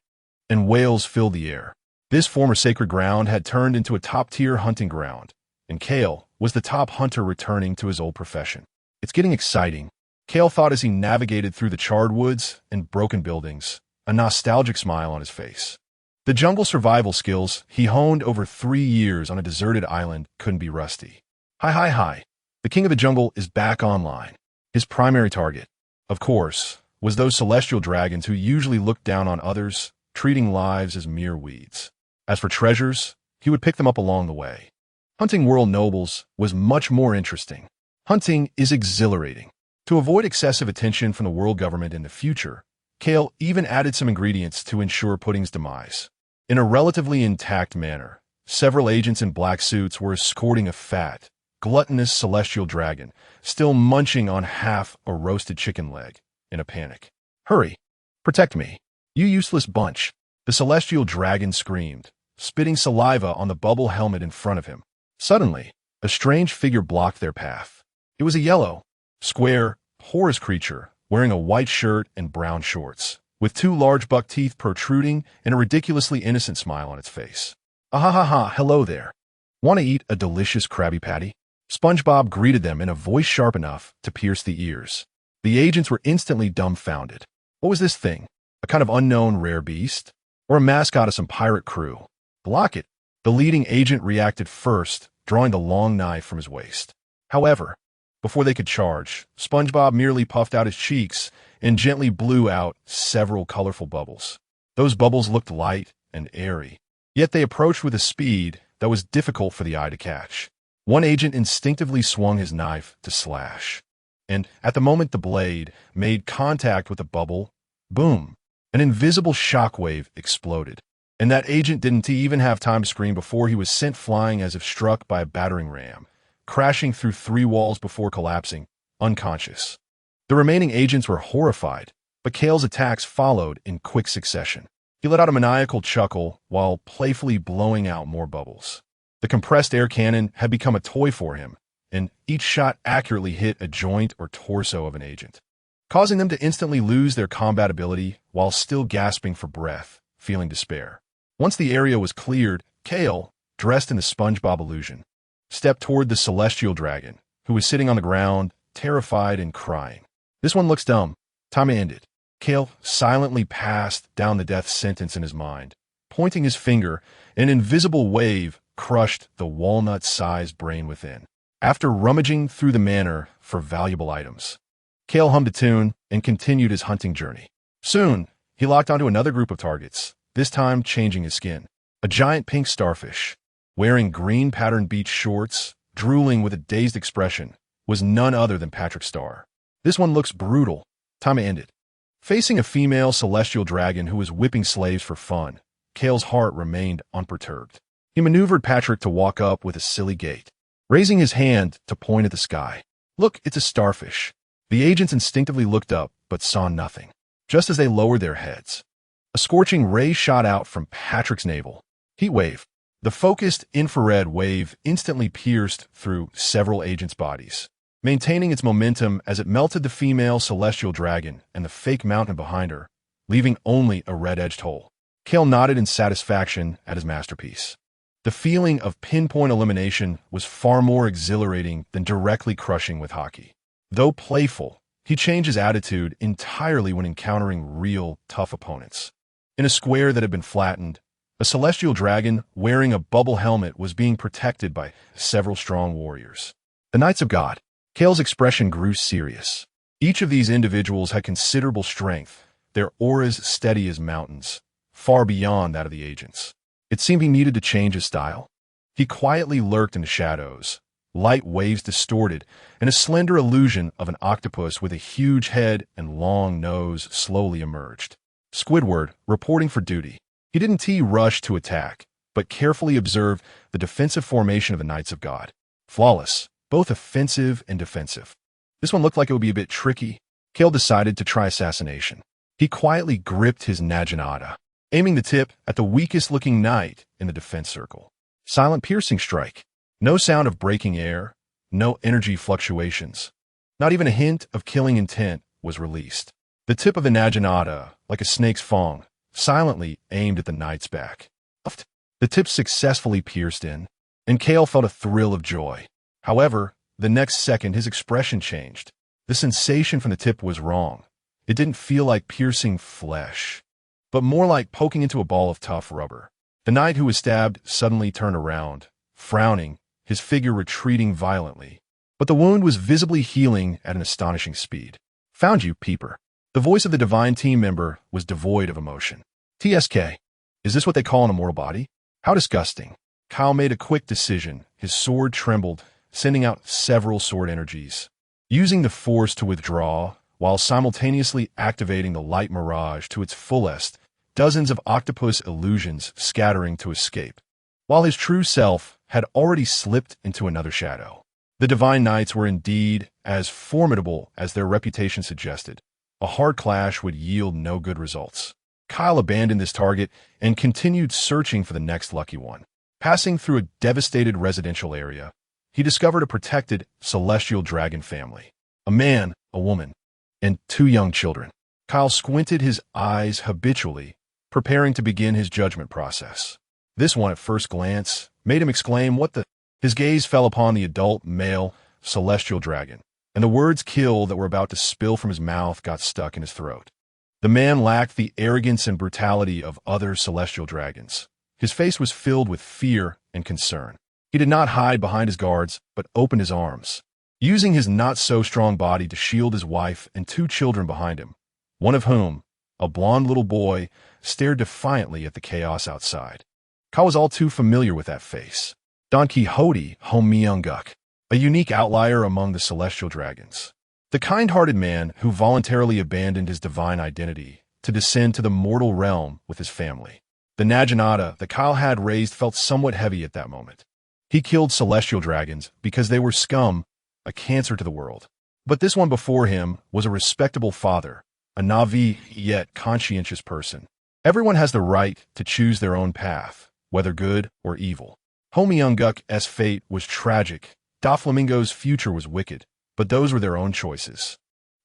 Speaker 1: and wails filled the air. This former sacred ground had turned into a top-tier hunting ground, and Kale was the top hunter returning to his old profession. It's getting exciting, Kale thought as he navigated through the charred woods and broken buildings, a nostalgic smile on his face. The jungle survival skills he honed over 3 years on a deserted island couldn't be rusty. Hi. The king of the jungle is back online. His primary target, of course, was those celestial dragons who usually looked down on others, treating lives as mere weeds. As for treasures, he would pick them up along the way. Hunting world nobles was much more interesting. Hunting is exhilarating. To avoid excessive attention from the world government in the future, Kale even added some ingredients to ensure Pudding's demise. In a relatively intact manner, several agents in black suits were escorting a fat, gluttonous celestial dragon, still munching on half a roasted chicken leg, in a panic. "Hurry! Protect me! You useless bunch!" The celestial dragon screamed, spitting saliva on the bubble helmet in front of him. Suddenly, a strange figure blocked their path. It was a yellow, square, porous creature wearing a white shirt and brown shorts, with two large buck teeth protruding and a ridiculously innocent smile on its face. "Ah-ha-ha-ha, hello there. Want to eat a delicious Krabby Patty?" SpongeBob greeted them in a voice sharp enough to pierce the ears. The agents were instantly dumbfounded. What was this thing? A kind of unknown rare beast? Or a mascot of some pirate crew? "Block it!" The leading agent reacted first, drawing the long knife from his waist. However, before they could charge, SpongeBob merely puffed out his cheeks and gently blew out several colorful bubbles. Those bubbles looked light and airy, yet they approached with a speed that was difficult for the eye to catch. One agent instinctively swung his knife to slash, and at the moment the blade made contact with the bubble, boom, an invisible shockwave exploded. And that agent didn't even have time to scream before he was sent flying as if struck by a battering ram, crashing through 3 walls before collapsing, unconscious. The remaining agents were horrified, but Kale's attacks followed in quick succession. He let out a maniacal chuckle while playfully blowing out more bubbles. The compressed air cannon had become a toy for him, and each shot accurately hit a joint or torso of an agent, causing them to instantly lose their combat ability while still gasping for breath, feeling despair. Once the area was cleared, Kale, dressed in the SpongeBob illusion, stepped toward the celestial dragon, who was sitting on the ground, terrified and crying. "This one looks dumb. Time to end it." Kale silently passed down the death sentence in his mind. Pointing his finger, an invisible wave crushed the walnut-sized brain within. After rummaging through the manor for valuable items, Kale hummed a tune and continued his hunting journey. Soon, he locked onto another group of targets, this time changing his skin. A giant pink starfish, wearing green-patterned beach shorts, drooling with a dazed expression, was none other than Patrick Star. "This one looks brutal. Time to end it." Facing a female celestial dragon who was whipping slaves for fun, Kale's heart remained unperturbed. He maneuvered Patrick to walk up with a silly gait, raising his hand to point at the sky. "Look, it's a starfish." The agents instinctively looked up, but saw nothing. Just as they lowered their heads, a scorching ray shot out from Patrick's navel. Heat wave. The focused infrared wave instantly pierced through several agents' bodies, maintaining its momentum as it melted the female celestial dragon and the fake mountain behind her, leaving only a red-edged hole. Kale nodded in satisfaction at his masterpiece. The feeling of pinpoint elimination was far more exhilarating than directly crushing with hockey. Though playful, he changed his attitude entirely when encountering real, tough opponents. In a square that had been flattened, a celestial dragon wearing a bubble helmet was being protected by several strong warriors. The Knights of God. Kale's expression grew serious. Each of these individuals had considerable strength, their auras steady as mountains, far beyond that of the agents. It seemed he needed to change his style. He quietly lurked in the shadows, light waves distorted, and a slender illusion of an octopus with a huge head and long nose slowly emerged. Squidward, reporting for duty. He didn't rush to attack, but carefully observed the defensive formation of the Knights of God. Flawless, both offensive and defensive. This one looked like it would be a bit tricky. Kale decided to try assassination. He quietly gripped his naginata, aiming the tip at the weakest-looking knight in the defense circle. Silent piercing strike. No sound of breaking air, no energy fluctuations. Not even a hint of killing intent was released. The tip of the naginata, like a snake's fong, silently aimed at the knight's back. The tip successfully pierced in, and Kale felt a thrill of joy. However, the next second his expression changed. The sensation from the tip was wrong. It didn't feel like piercing flesh, but more like poking into a ball of tough rubber. The knight who was stabbed suddenly turned around, frowning, his figure retreating violently. But the wound was visibly healing at an astonishing speed. "Found you, peeper." The voice of the divine team member was devoid of emotion. "TSK. Is this what they call an immortal body?" How disgusting. Kyle made a quick decision. His sword trembled, sending out several sword energies. Using the force to withdraw, while simultaneously activating the light mirage to its fullest, dozens of octopus illusions scattering to escape. While his true self had already slipped into another shadow. The Divine Knights were indeed as formidable as their reputation suggested. A hard clash would yield no good results. Kyle abandoned this target and continued searching for the next lucky one. Passing through a devastated residential area, he discovered a protected celestial dragon family. A man, a woman, and 2 young children. Kyle squinted his eyes habitually, preparing to begin his judgment process. This one, at first glance, made him exclaim, "What the?" His gaze fell upon the adult male celestial dragon, and the words "kill" that were about to spill from his mouth got stuck in his throat. The man lacked the arrogance and brutality of other celestial dragons. His face was filled with fear and concern. He did not hide behind his guards, but opened his arms, using his not-so-strong body to shield his wife and 2 children behind him, one of whom, a blond little boy, stared defiantly at the chaos outside. Kyle was all too familiar with that face. Don Quixote Homeunguk, a unique outlier among the celestial dragons. The kind-hearted man who voluntarily abandoned his divine identity to descend to the mortal realm with his family. The Naginata that Kyle had raised felt somewhat heavy at that moment. He killed celestial dragons because they were scum, a cancer to the world. But this one before him was a respectable father, a Na'vi yet conscientious person. Everyone has the right to choose their own path, whether good or evil. Homeunguk's fate was tragic. Doflamingo's future was wicked, but those were their own choices.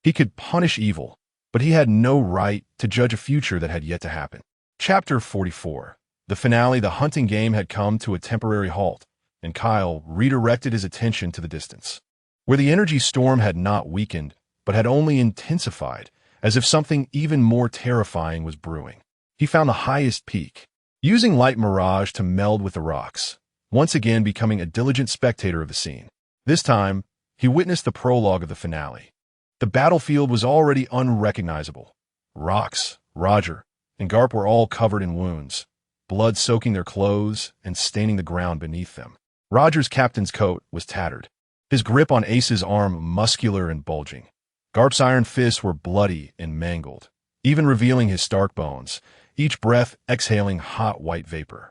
Speaker 1: He could punish evil, but he had no right to judge a future that had yet to happen. Chapter 44. The finale. The hunting game had come to a temporary halt, and Kyle redirected his attention to the distance, where the energy storm had not weakened, but had only intensified, as if something even more terrifying was brewing. He found the highest peak, using light mirage to meld with the rocks, once again becoming a diligent spectator of the scene. This time, he witnessed the prologue of the finale. The battlefield was already unrecognizable. Rocks, Roger, and Garp were all covered in wounds, blood soaking their clothes and staining the ground beneath them. Roger's captain's coat was tattered, his grip on Ace's arm muscular and bulging. Garp's iron fists were bloody and mangled, even revealing his stark bones, each breath exhaling hot white vapor.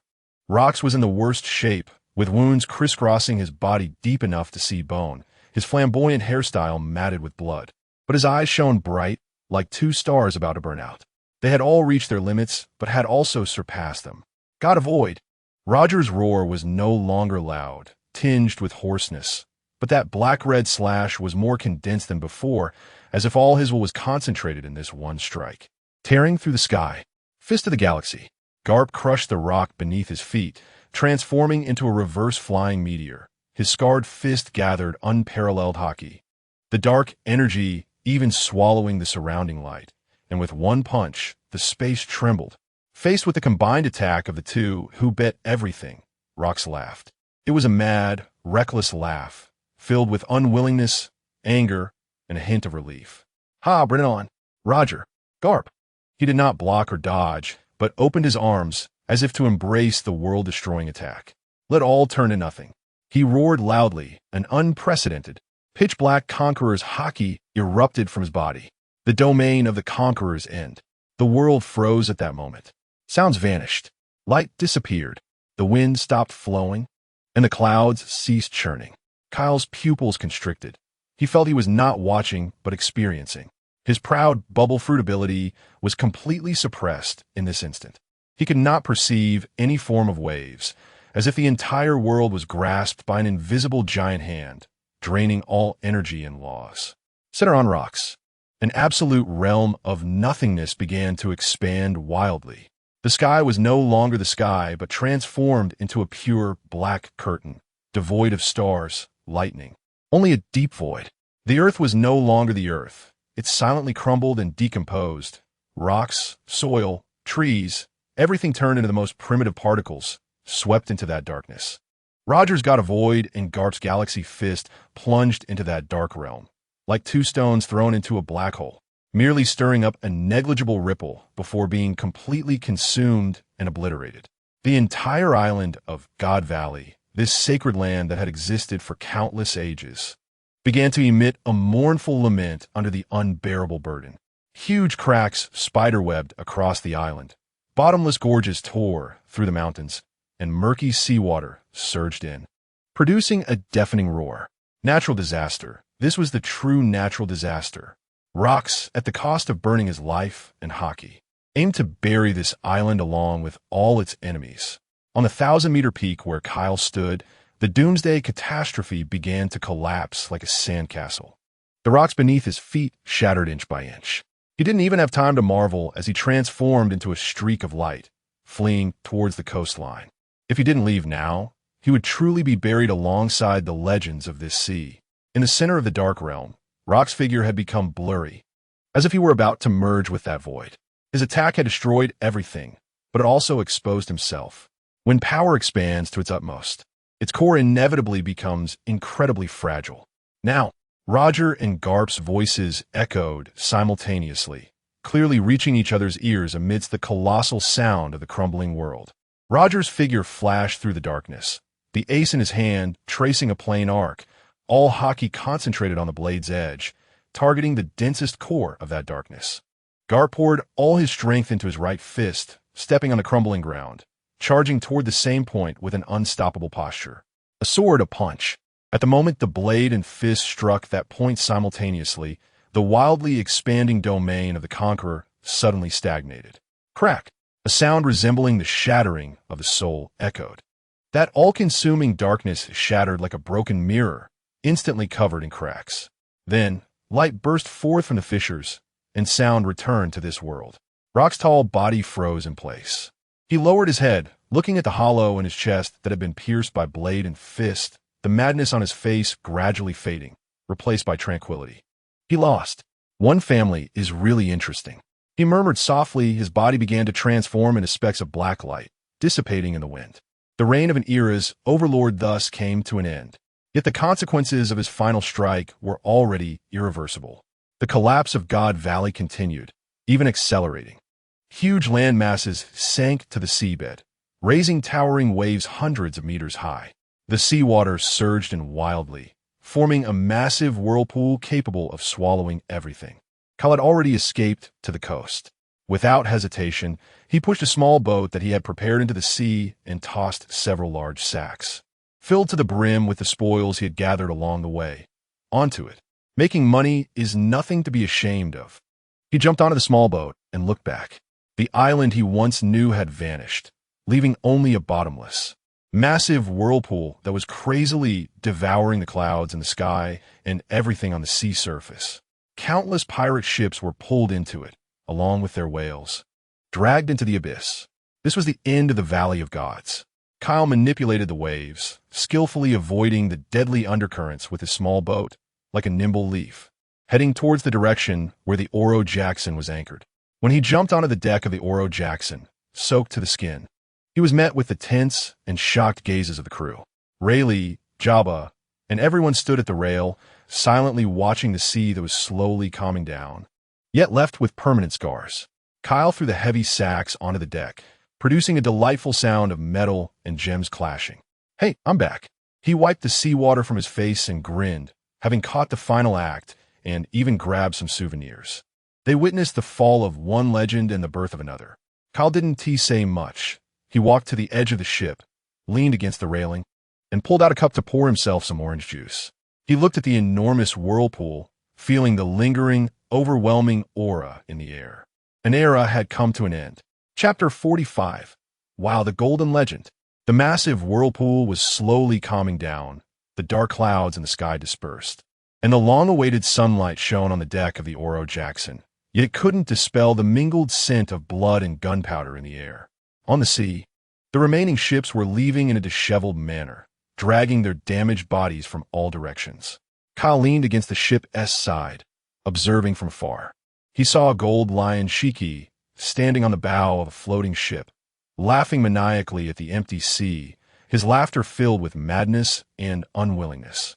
Speaker 1: Rox was in the worst shape, with wounds crisscrossing his body deep enough to see bone, his flamboyant hairstyle matted with blood. But his eyes shone bright, like 2 stars about to burn out. They had all reached their limits, but had also surpassed them. God avoid! Roger's roar was no longer loud, tinged with hoarseness, but that black-red slash was more condensed than before, as if all his will was concentrated in this one strike. Tearing through the sky, fist of the galaxy, Garp crushed the rock beneath his feet, transforming into a reverse-flying meteor. His scarred fist gathered unparalleled hockey, the dark energy even swallowing the surrounding light, and with one punch, the space trembled. Faced with the combined attack of the 2 who bet everything, Rox laughed. It was a mad, reckless laugh, filled with unwillingness, anger, and a hint of relief. "Ha, bring it on, Roger, Garp." He did not block or dodge, but opened his arms as if to embrace the world-destroying attack. Let all turn to nothing. He roared loudly, an unprecedented, pitch-black conqueror's hockey erupted from his body. The domain of the conqueror's end. The world froze at that moment. Sounds vanished. Light disappeared. The wind stopped flowing, and the clouds ceased churning. Kyle's pupils constricted. He felt he was not watching, but experiencing. His proud bubble fruit ability was completely suppressed in this instant. He could not perceive any form of waves, as if the entire world was grasped by an invisible giant hand, draining all energy and laws. Center on rocks. An absolute realm of nothingness began to expand wildly. The sky was no longer the sky, but transformed into a pure black curtain, devoid of stars, lightning. Only a deep void. The earth was no longer the earth. It silently crumbled and decomposed. Rocks, soil, trees, everything turned into the most primitive particles, swept into that darkness. Roger's God of Void and Garp's galaxy fist plunged into that dark realm, like 2 stones thrown into a black hole, merely stirring up a negligible ripple before being completely consumed and obliterated. The entire island of God Valley, this sacred land that had existed for countless ages, began to emit a mournful lament under the unbearable burden. Huge cracks spiderwebbed across the island. Bottomless gorges tore through the mountains, and murky seawater surged in, producing a deafening roar. Natural disaster. This was the true natural disaster. Rocks, at the cost of burning his life and hockey, aimed to bury this island along with all its enemies. On the 1,000-meter peak where Kyle stood, the doomsday catastrophe began to collapse like a sandcastle. The rocks beneath his feet shattered inch by inch. He didn't even have time to marvel as he transformed into a streak of light, fleeing towards the coastline. If he didn't leave now, he would truly be buried alongside the legends of this sea. In the center of the dark realm, Rock's figure had become blurry, as if he were about to merge with that void. His attack had destroyed everything, but it also exposed himself. When power expands to its utmost, its core inevitably becomes incredibly fragile. Now, Roger and Garp's voices echoed simultaneously, clearly reaching each other's ears amidst the colossal sound of the crumbling world. Roger's figure flashed through the darkness, the ace in his hand tracing a plain arc, all hockey concentrated on the blade's edge, targeting the densest core of that darkness. Garp poured all his strength into his right fist, stepping on the crumbling ground, charging toward the same point with an unstoppable posture. A sword, a punch. At the moment the blade and fist struck that point simultaneously, the wildly expanding domain of the conqueror suddenly stagnated. Crack! A sound resembling the shattering of the soul echoed. That all-consuming darkness shattered like a broken mirror, instantly covered in cracks. Then, light burst forth from the fissures, and sound returned to this world. Rock's tall body froze in place. He lowered his head, looking at the hollow in his chest that had been pierced by blade and fist, the madness on his face gradually fading, replaced by tranquility. He lost. One family is really interesting. He murmured softly. His body began to transform into specks of black light, dissipating in the wind. The reign of an era's overlord thus came to an end. Yet the consequences of his final strike were already irreversible. The collapse of God Valley continued, even accelerating. Huge land masses sank to the seabed, raising towering waves hundreds of meters high. The seawater surged in wildly, forming a massive whirlpool capable of swallowing everything. Kyle had already escaped to the coast. Without hesitation, he pushed a small boat that he had prepared into the sea and tossed several large sacks, filled to the brim with the spoils he had gathered along the way, onto it. Making money is nothing to be ashamed of. He jumped onto the small boat and looked back. The island he once knew had vanished, leaving only a bottomless, massive whirlpool that was crazily devouring the clouds in the sky and everything on the sea surface. Countless pirate ships were pulled into it, along with their whales, dragged into the abyss. This was the end of the Valley of Gods. Kyle manipulated the waves, skillfully avoiding the deadly undercurrents with his small boat, like a nimble leaf, heading towards the direction where the Oro Jackson was anchored. When he jumped onto the deck of the Oro Jackson, soaked to the skin, he was met with the tense and shocked gazes of the crew. Rayleigh, Jabba, and everyone stood at the rail, silently watching the sea that was slowly calming down, yet left with permanent scars. Kyle threw the heavy sacks onto the deck, producing a delightful sound of metal and gems clashing. "Hey, I'm back." He wiped the seawater from his face and grinned, having caught the final act and even grabbed some souvenirs. They witnessed the fall of one legend and the birth of another. Kyle didn't say much. He walked to the edge of the ship, leaned against the railing, and pulled out a cup to pour himself some orange juice. He looked at the enormous whirlpool, feeling the lingering, overwhelming aura in the air. An era had come to an end. Chapter 45. Wow, the Golden Legend. The massive whirlpool was slowly calming down. The dark clouds in the sky dispersed, and the long-awaited sunlight shone on the deck of the Oro Jackson. Yet it couldn't dispel the mingled scent of blood and gunpowder in the air. On the sea, the remaining ships were leaving in a disheveled manner, dragging their damaged bodies from all directions. Kyle leaned against the ship's side, observing from afar. He saw a gold lion Shiki standing on the bow of a floating ship, laughing maniacally at the empty sea, his laughter filled with madness and unwillingness.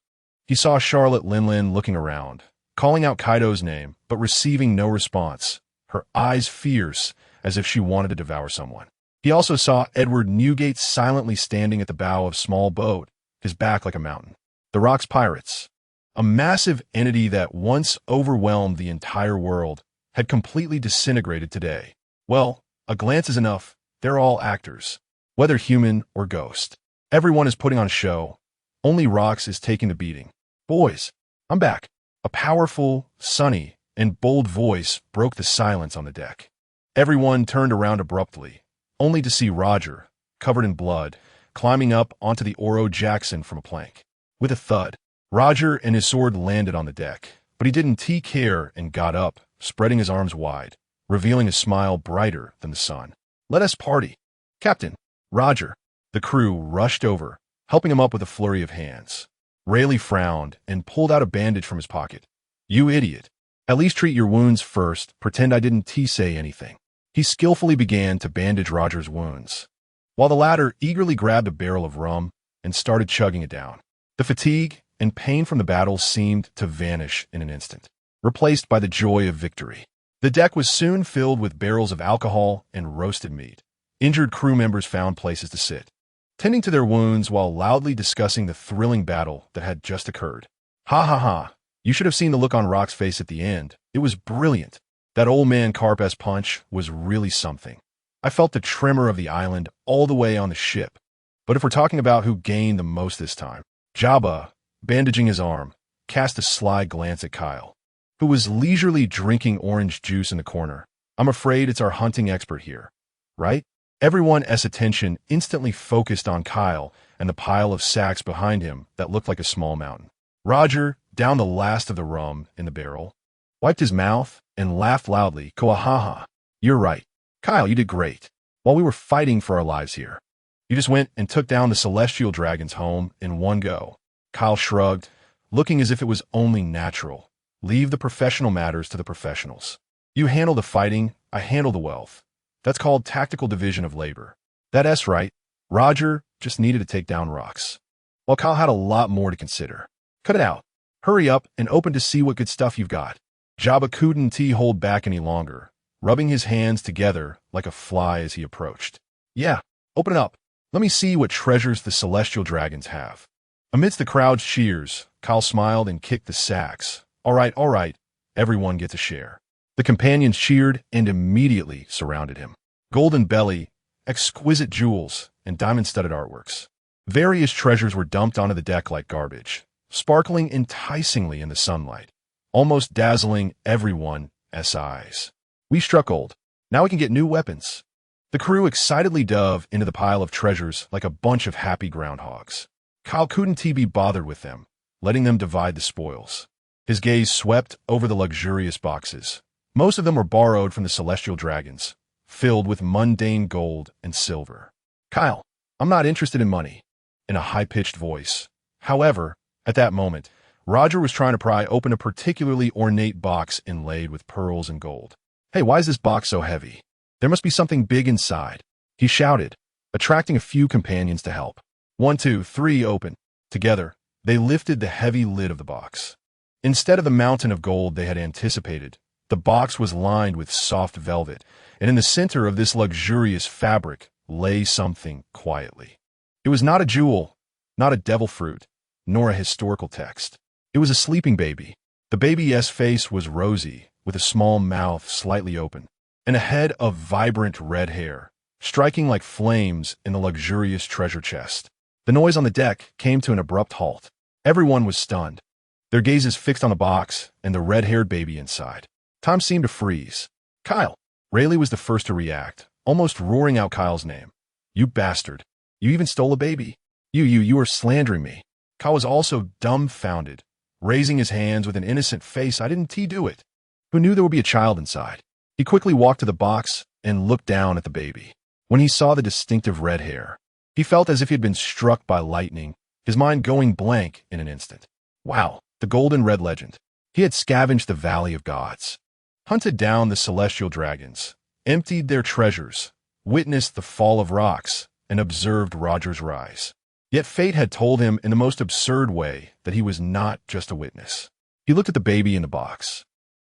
Speaker 1: He saw Charlotte Linlin looking around, calling out Kaido's name, but receiving no response, her eyes fierce as if she wanted to devour someone. He also saw Edward Newgate silently standing at the bow of a small boat, his back like a mountain. The Rocks Pirates, a massive entity that once overwhelmed the entire world, had completely disintegrated today. Well, a glance is enough. They're all actors, whether human or ghost. Everyone is putting on a show. Only Rocks is taking the beating. Boys, I'm back. A powerful, sunny, and bold voice broke the silence on the deck. Everyone turned around abruptly, only to see Roger, covered in blood, climbing up onto the Oro Jackson from a plank. With a thud, Roger and his sword landed on the deck, but he didn't take care and got up, spreading his arms wide, revealing a smile brighter than the sun. Let us party. Captain, Roger. The crew rushed over, helping him up with a flurry of hands. Rayleigh frowned and pulled out a bandage from his pocket. You idiot. At least treat your wounds first, pretend I didn't say anything. He skillfully began to bandage Roger's wounds, while the latter eagerly grabbed a barrel of rum and started chugging it down. The fatigue and pain from the battle seemed to vanish in an instant, replaced by the joy of victory. The deck was soon filled with barrels of alcohol and roasted meat. Injured crew members found places to sit, tending to their wounds while loudly discussing the thrilling battle that had just occurred. Ha ha ha. You should have seen the look on Rock's face at the end. It was brilliant. That old man Carp's punch was really something. I felt the tremor of the island all the way on the ship. But if we're talking about who gained the most this time, Jabba, bandaging his arm, cast a sly glance at Kyle, who was leisurely drinking orange juice in the corner. I'm afraid it's our hunting expert here, right? Everyone's attention instantly focused on Kyle and the pile of sacks behind him that looked like a small mountain. Roger downed the last of the rum in the barrel, wiped his mouth, and laughed loudly. Koahaha. You're right. Kyle, you did great. While we were fighting for our lives here, you just went and took down the celestial dragons home in one go. Kyle shrugged, looking as if it was only natural. Leave the professional matters to the professionals. You handle the fighting, I handle the wealth. That's called tactical division of labor. That's right. Roger just needed to take down Rocks, while Kyle had a lot more to consider. Cut it out. Hurry up and open to see what good stuff you've got. Jabba couldn't hold back any longer, rubbing his hands together like a fly as he approached. Yeah, open it up. Let me see what treasures the celestial dragons have. Amidst the crowd's cheers, Kyle smiled and kicked the sacks. All right. Everyone gets a share. The companions cheered and immediately surrounded him. Golden belly, exquisite jewels, and diamond-studded artworks. Various treasures were dumped onto the deck like garbage, sparkling enticingly in the sunlight, almost dazzling everyone's eyes. We struck gold. Now we can get new weapons. The crew excitedly dove into the pile of treasures like a bunch of happy groundhogs. Kyle couldn't be bothered with them, letting them divide the spoils. His gaze swept over the luxurious boxes. Most of them were borrowed from the celestial dragons, filled with mundane gold and silver. Kyle, I'm not interested in money, in a high-pitched voice. However, at that moment, Roger was trying to pry open a particularly ornate box inlaid with pearls and gold. Hey, why is this box so heavy? There must be something big inside, he shouted, attracting a few companions to help. 1, 2, 3, open. Together, they lifted the heavy lid of the box. Instead of the mountain of gold they had anticipated, the box was lined with soft velvet, and in the center of this luxurious fabric lay something quietly. It was not a jewel, not a devil fruit, nor a historical text. It was a sleeping baby. The baby's face was rosy, with a small mouth slightly open, and a head of vibrant red hair, striking like flames in the luxurious treasure chest. The noise on the deck came to an abrupt halt. Everyone was stunned, their gazes fixed on the box and the red-haired baby inside. Time seemed to freeze. Kyle. Rayleigh was the first to react, almost roaring out Kyle's name. You bastard. You even stole a baby. You are slandering me. Kyle was also dumbfounded, raising his hands with an innocent face. I didn't do it. Who knew there would be a child inside? He quickly walked to the box and looked down at the baby. When he saw the distinctive red hair, he felt as if he had been struck by lightning, his mind going blank in an instant. Wow, the golden red legend. He had scavenged the Valley of Gods, hunted down the celestial dragons, emptied their treasures, witnessed the fall of Rocks, and observed Roger's rise. Yet fate had told him in the most absurd way that he was not just a witness. He looked at the baby in the box,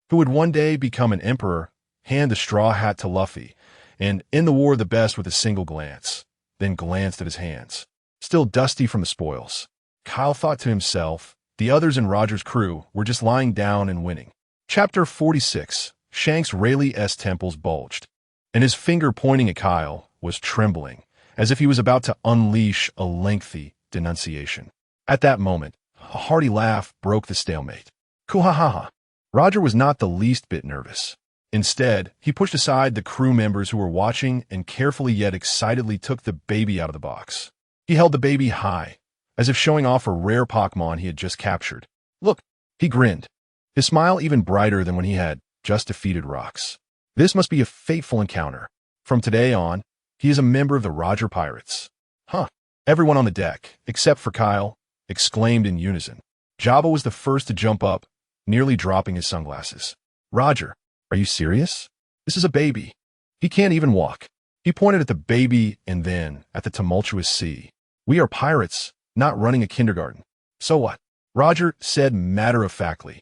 Speaker 1: who would one day become an emperor, hand the straw hat to Luffy, and in the war the best with a single glance, then glanced at his hands, still dusty from the spoils. Kyle thought to himself, the others in Roger's crew were just lying down and winning. Chapter 46. Shanks Rayleigh's temples bulged, and his finger pointing at Kyle was trembling, as if he was about to unleash a lengthy denunciation. At that moment, a hearty laugh broke the stalemate. Kuhahaha. Roger was not the least bit nervous. Instead, he pushed aside the crew members who were watching and carefully yet excitedly took the baby out of the box. He held the baby high, as if showing off a rare Pokemon he had just captured. Look, he grinned, his smile even brighter than when he had just defeated Rox. This must be a fateful encounter. From today on, he is a member of the Roger Pirates. Huh. Everyone on the deck, except for Kyle, exclaimed in unison. Jabba was the first to jump up, nearly dropping his sunglasses. Roger, are you serious? This is a baby. He can't even walk. He pointed at the baby and then at the tumultuous sea. We are pirates, not running a kindergarten. So what? Roger said matter-of-factly,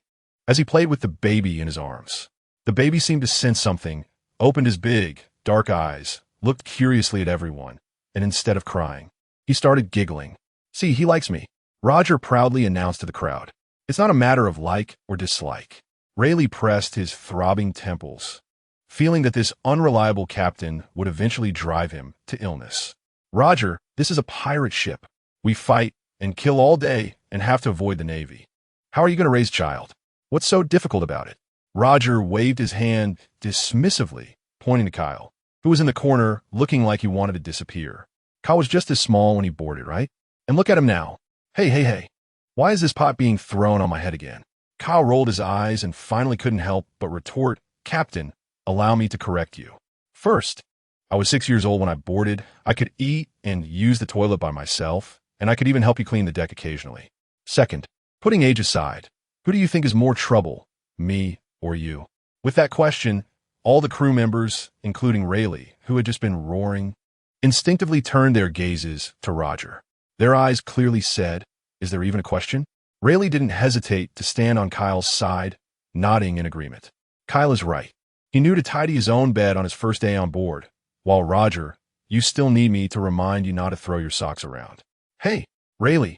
Speaker 1: as he played with the baby in his arms. The baby seemed to sense something, opened his big, dark eyes, looked curiously at everyone, and instead of crying, he started giggling. See, he likes me, Roger proudly announced to the crowd. It's not a matter of like or dislike. Rayleigh pressed his throbbing temples, feeling that this unreliable captain would eventually drive him to illness. Roger, this is a pirate ship. We fight and kill all day and have to avoid the Navy. How are you going to raise a child? What's so difficult about it? Roger waved his hand dismissively, pointing to Kyle, who was in the corner looking like he wanted to disappear. Kyle was just as small when he boarded, right? And look at him now. Hey. Why is this pot being thrown on my head again? Kyle rolled his eyes and finally couldn't help but retort, Captain, allow me to correct you. First, I was 6 years old when I boarded. I could eat and use the toilet by myself, and I could even help you clean the deck occasionally. Second, putting age aside, who do you think is more trouble, me or you? With that question, all the crew members, including Rayleigh, who had just been roaring, instinctively turned their gazes to Roger. Their eyes clearly said, is there even a question? Rayleigh didn't hesitate to stand on Kyle's side, nodding in agreement. Kyle is right. He knew to tidy his own bed on his first day on board, while Roger, you still need me to remind you not to throw your socks around. Hey, Rayleigh,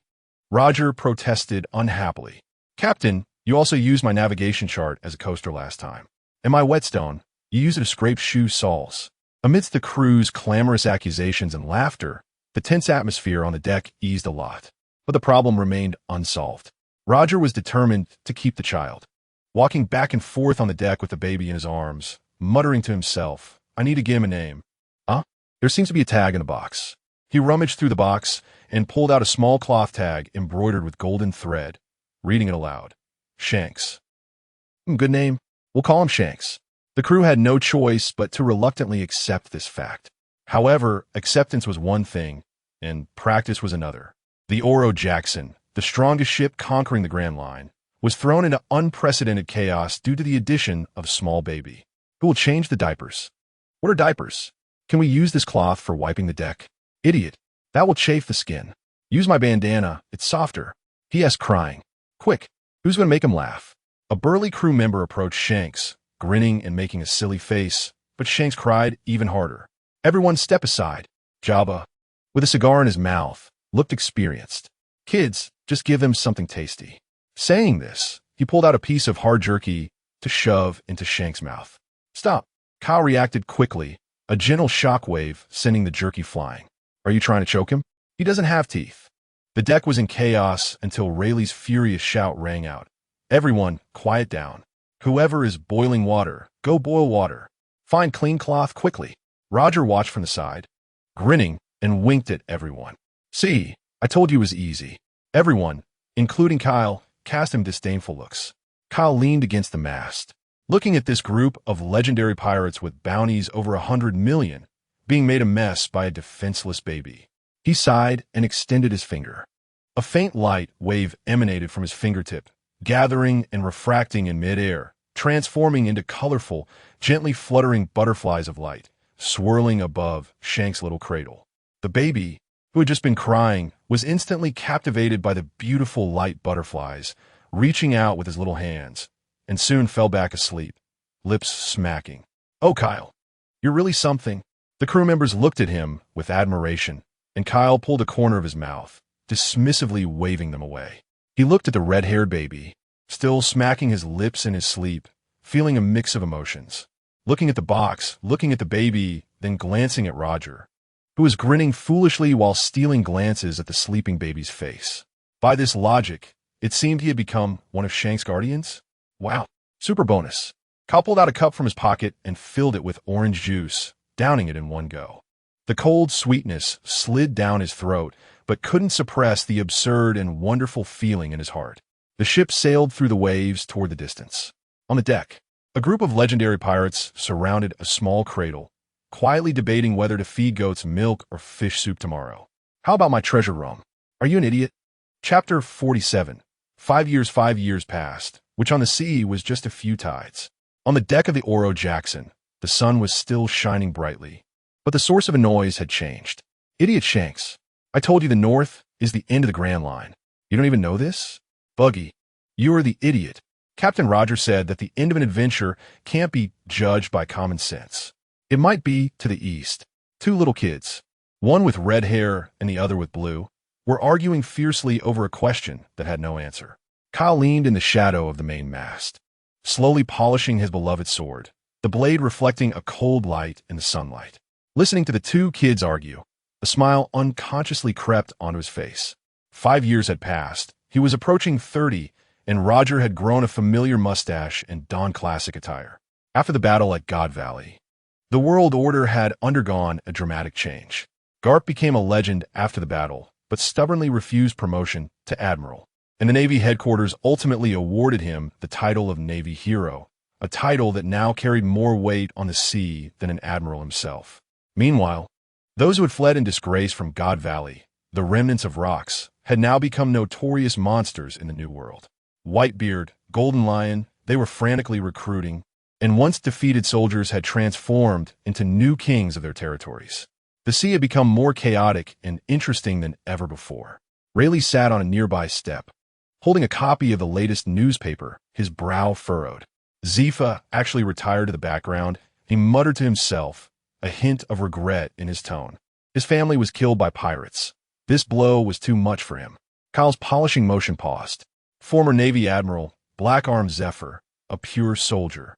Speaker 1: Roger protested unhappily. Captain, you also used my navigation chart as a coaster last time. And my whetstone, you used it to scrape shoe soles. Amidst the crew's clamorous accusations and laughter, the tense atmosphere on the deck eased a lot. But the problem remained unsolved. Roger was determined to keep the child. Walking back and forth on the deck with the baby in his arms, muttering to himself, I need to give him a name. There seems to be a tag in the box. He rummaged through the box and pulled out a small cloth tag embroidered with golden thread, reading it aloud. Shanks. Good name. We'll call him Shanks. The crew had no choice but to reluctantly accept this fact. However, acceptance was one thing, and practice was another. The Oro Jackson, the strongest ship conquering the Grand Line, was thrown into unprecedented chaos due to the addition of small baby, who will change the diapers. What are diapers? Can we use this cloth for wiping the deck? Idiot. That will chafe the skin. Use my bandana. It's softer. He asked, crying. Quick. Who's going to make him laugh? A burly crew member approached Shanks, grinning and making a silly face, but Shanks cried even harder. Everyone step aside. Jabba, with a cigar in his mouth, looked experienced. Kids, just give them something tasty. Saying this, he pulled out a piece of hard jerky to shove into Shanks' mouth. Stop. Kyle reacted quickly, a gentle shockwave sending the jerky flying. Are you trying to choke him? He doesn't have teeth. The deck was in chaos until Rayleigh's furious shout rang out. Everyone, quiet down. Whoever is boiling water, go boil water. Find clean cloth quickly. Roger watched from the side, grinning, and winked at everyone. See, I told you it was easy. Everyone, including Kyle, cast him disdainful looks. Kyle leaned against the mast, looking at this group of legendary pirates with bounties over 100 million, being made a mess by a defenseless baby. He sighed and extended his finger. A faint light wave emanated from his fingertip, gathering and refracting in midair, transforming into colorful, gently fluttering butterflies of light, swirling above Shanks' little cradle. The baby, who had just been crying, was instantly captivated by the beautiful light butterflies, reaching out with his little hands, and soon fell back asleep, lips smacking. Oh, Kyle, you're really something. The crew members looked at him with admiration, and Kyle pulled a corner of his mouth, dismissively waving them away. He looked at the red-haired baby, still smacking his lips in his sleep, feeling a mix of emotions. Looking at the box, looking at the baby, then glancing at Roger, who was grinning foolishly while stealing glances at the sleeping baby's face. By this logic, it seemed he had become one of Shank's guardians. Wow, super bonus. Kyle pulled out a cup from his pocket and filled it with orange juice, downing it in one go. The cold sweetness slid down his throat, but couldn't suppress the absurd and wonderful feeling in his heart. The ship sailed through the waves toward the distance. On the deck, a group of legendary pirates surrounded a small cradle, quietly debating whether to feed goats milk or fish soup tomorrow. How about my treasure room? Are you an idiot? Chapter 47. 5 years passed, which on the sea was just a few tides. On the deck of the Oro Jackson, the sun was still shining brightly, but the source of a noise had changed. Idiot Shanks. I told you the north is the end of the Grand Line. You don't even know this? Buggy, you are the idiot. Captain Roger said that the end of an adventure can't be judged by common sense. It might be to the east. Two little kids, one with red hair and the other with blue, were arguing fiercely over a question that had no answer. Kyle leaned in the shadow of the main mast, slowly polishing his beloved sword, the blade reflecting a cold light in the sunlight. Listening to the two kids argue, a smile unconsciously crept onto his face. 5 years had passed. He was approaching 30, and Roger had grown a familiar mustache and donned classic attire. After the battle at God Valley, the world order had undergone a dramatic change. Garp became a legend after the battle, but stubbornly refused promotion to admiral, and the Navy headquarters ultimately awarded him the title of Navy Hero, a title that now carried more weight on the sea than an admiral himself. Meanwhile, those who had fled in disgrace from God Valley, the remnants of Rocks, had now become notorious monsters in the New World. Whitebeard, Golden Lion, they were frantically recruiting, and once defeated soldiers had transformed into new kings of their territories. The sea had become more chaotic and interesting than ever before. Rayleigh sat on a nearby step, holding a copy of the latest newspaper, his brow furrowed. Zifa actually retired to the background. He muttered to himself, a hint of regret in his tone. His family was killed by pirates. This blow was too much for him. Kyle's polishing motion paused. Former Navy Admiral, Black Arm Zephyr, a pure soldier,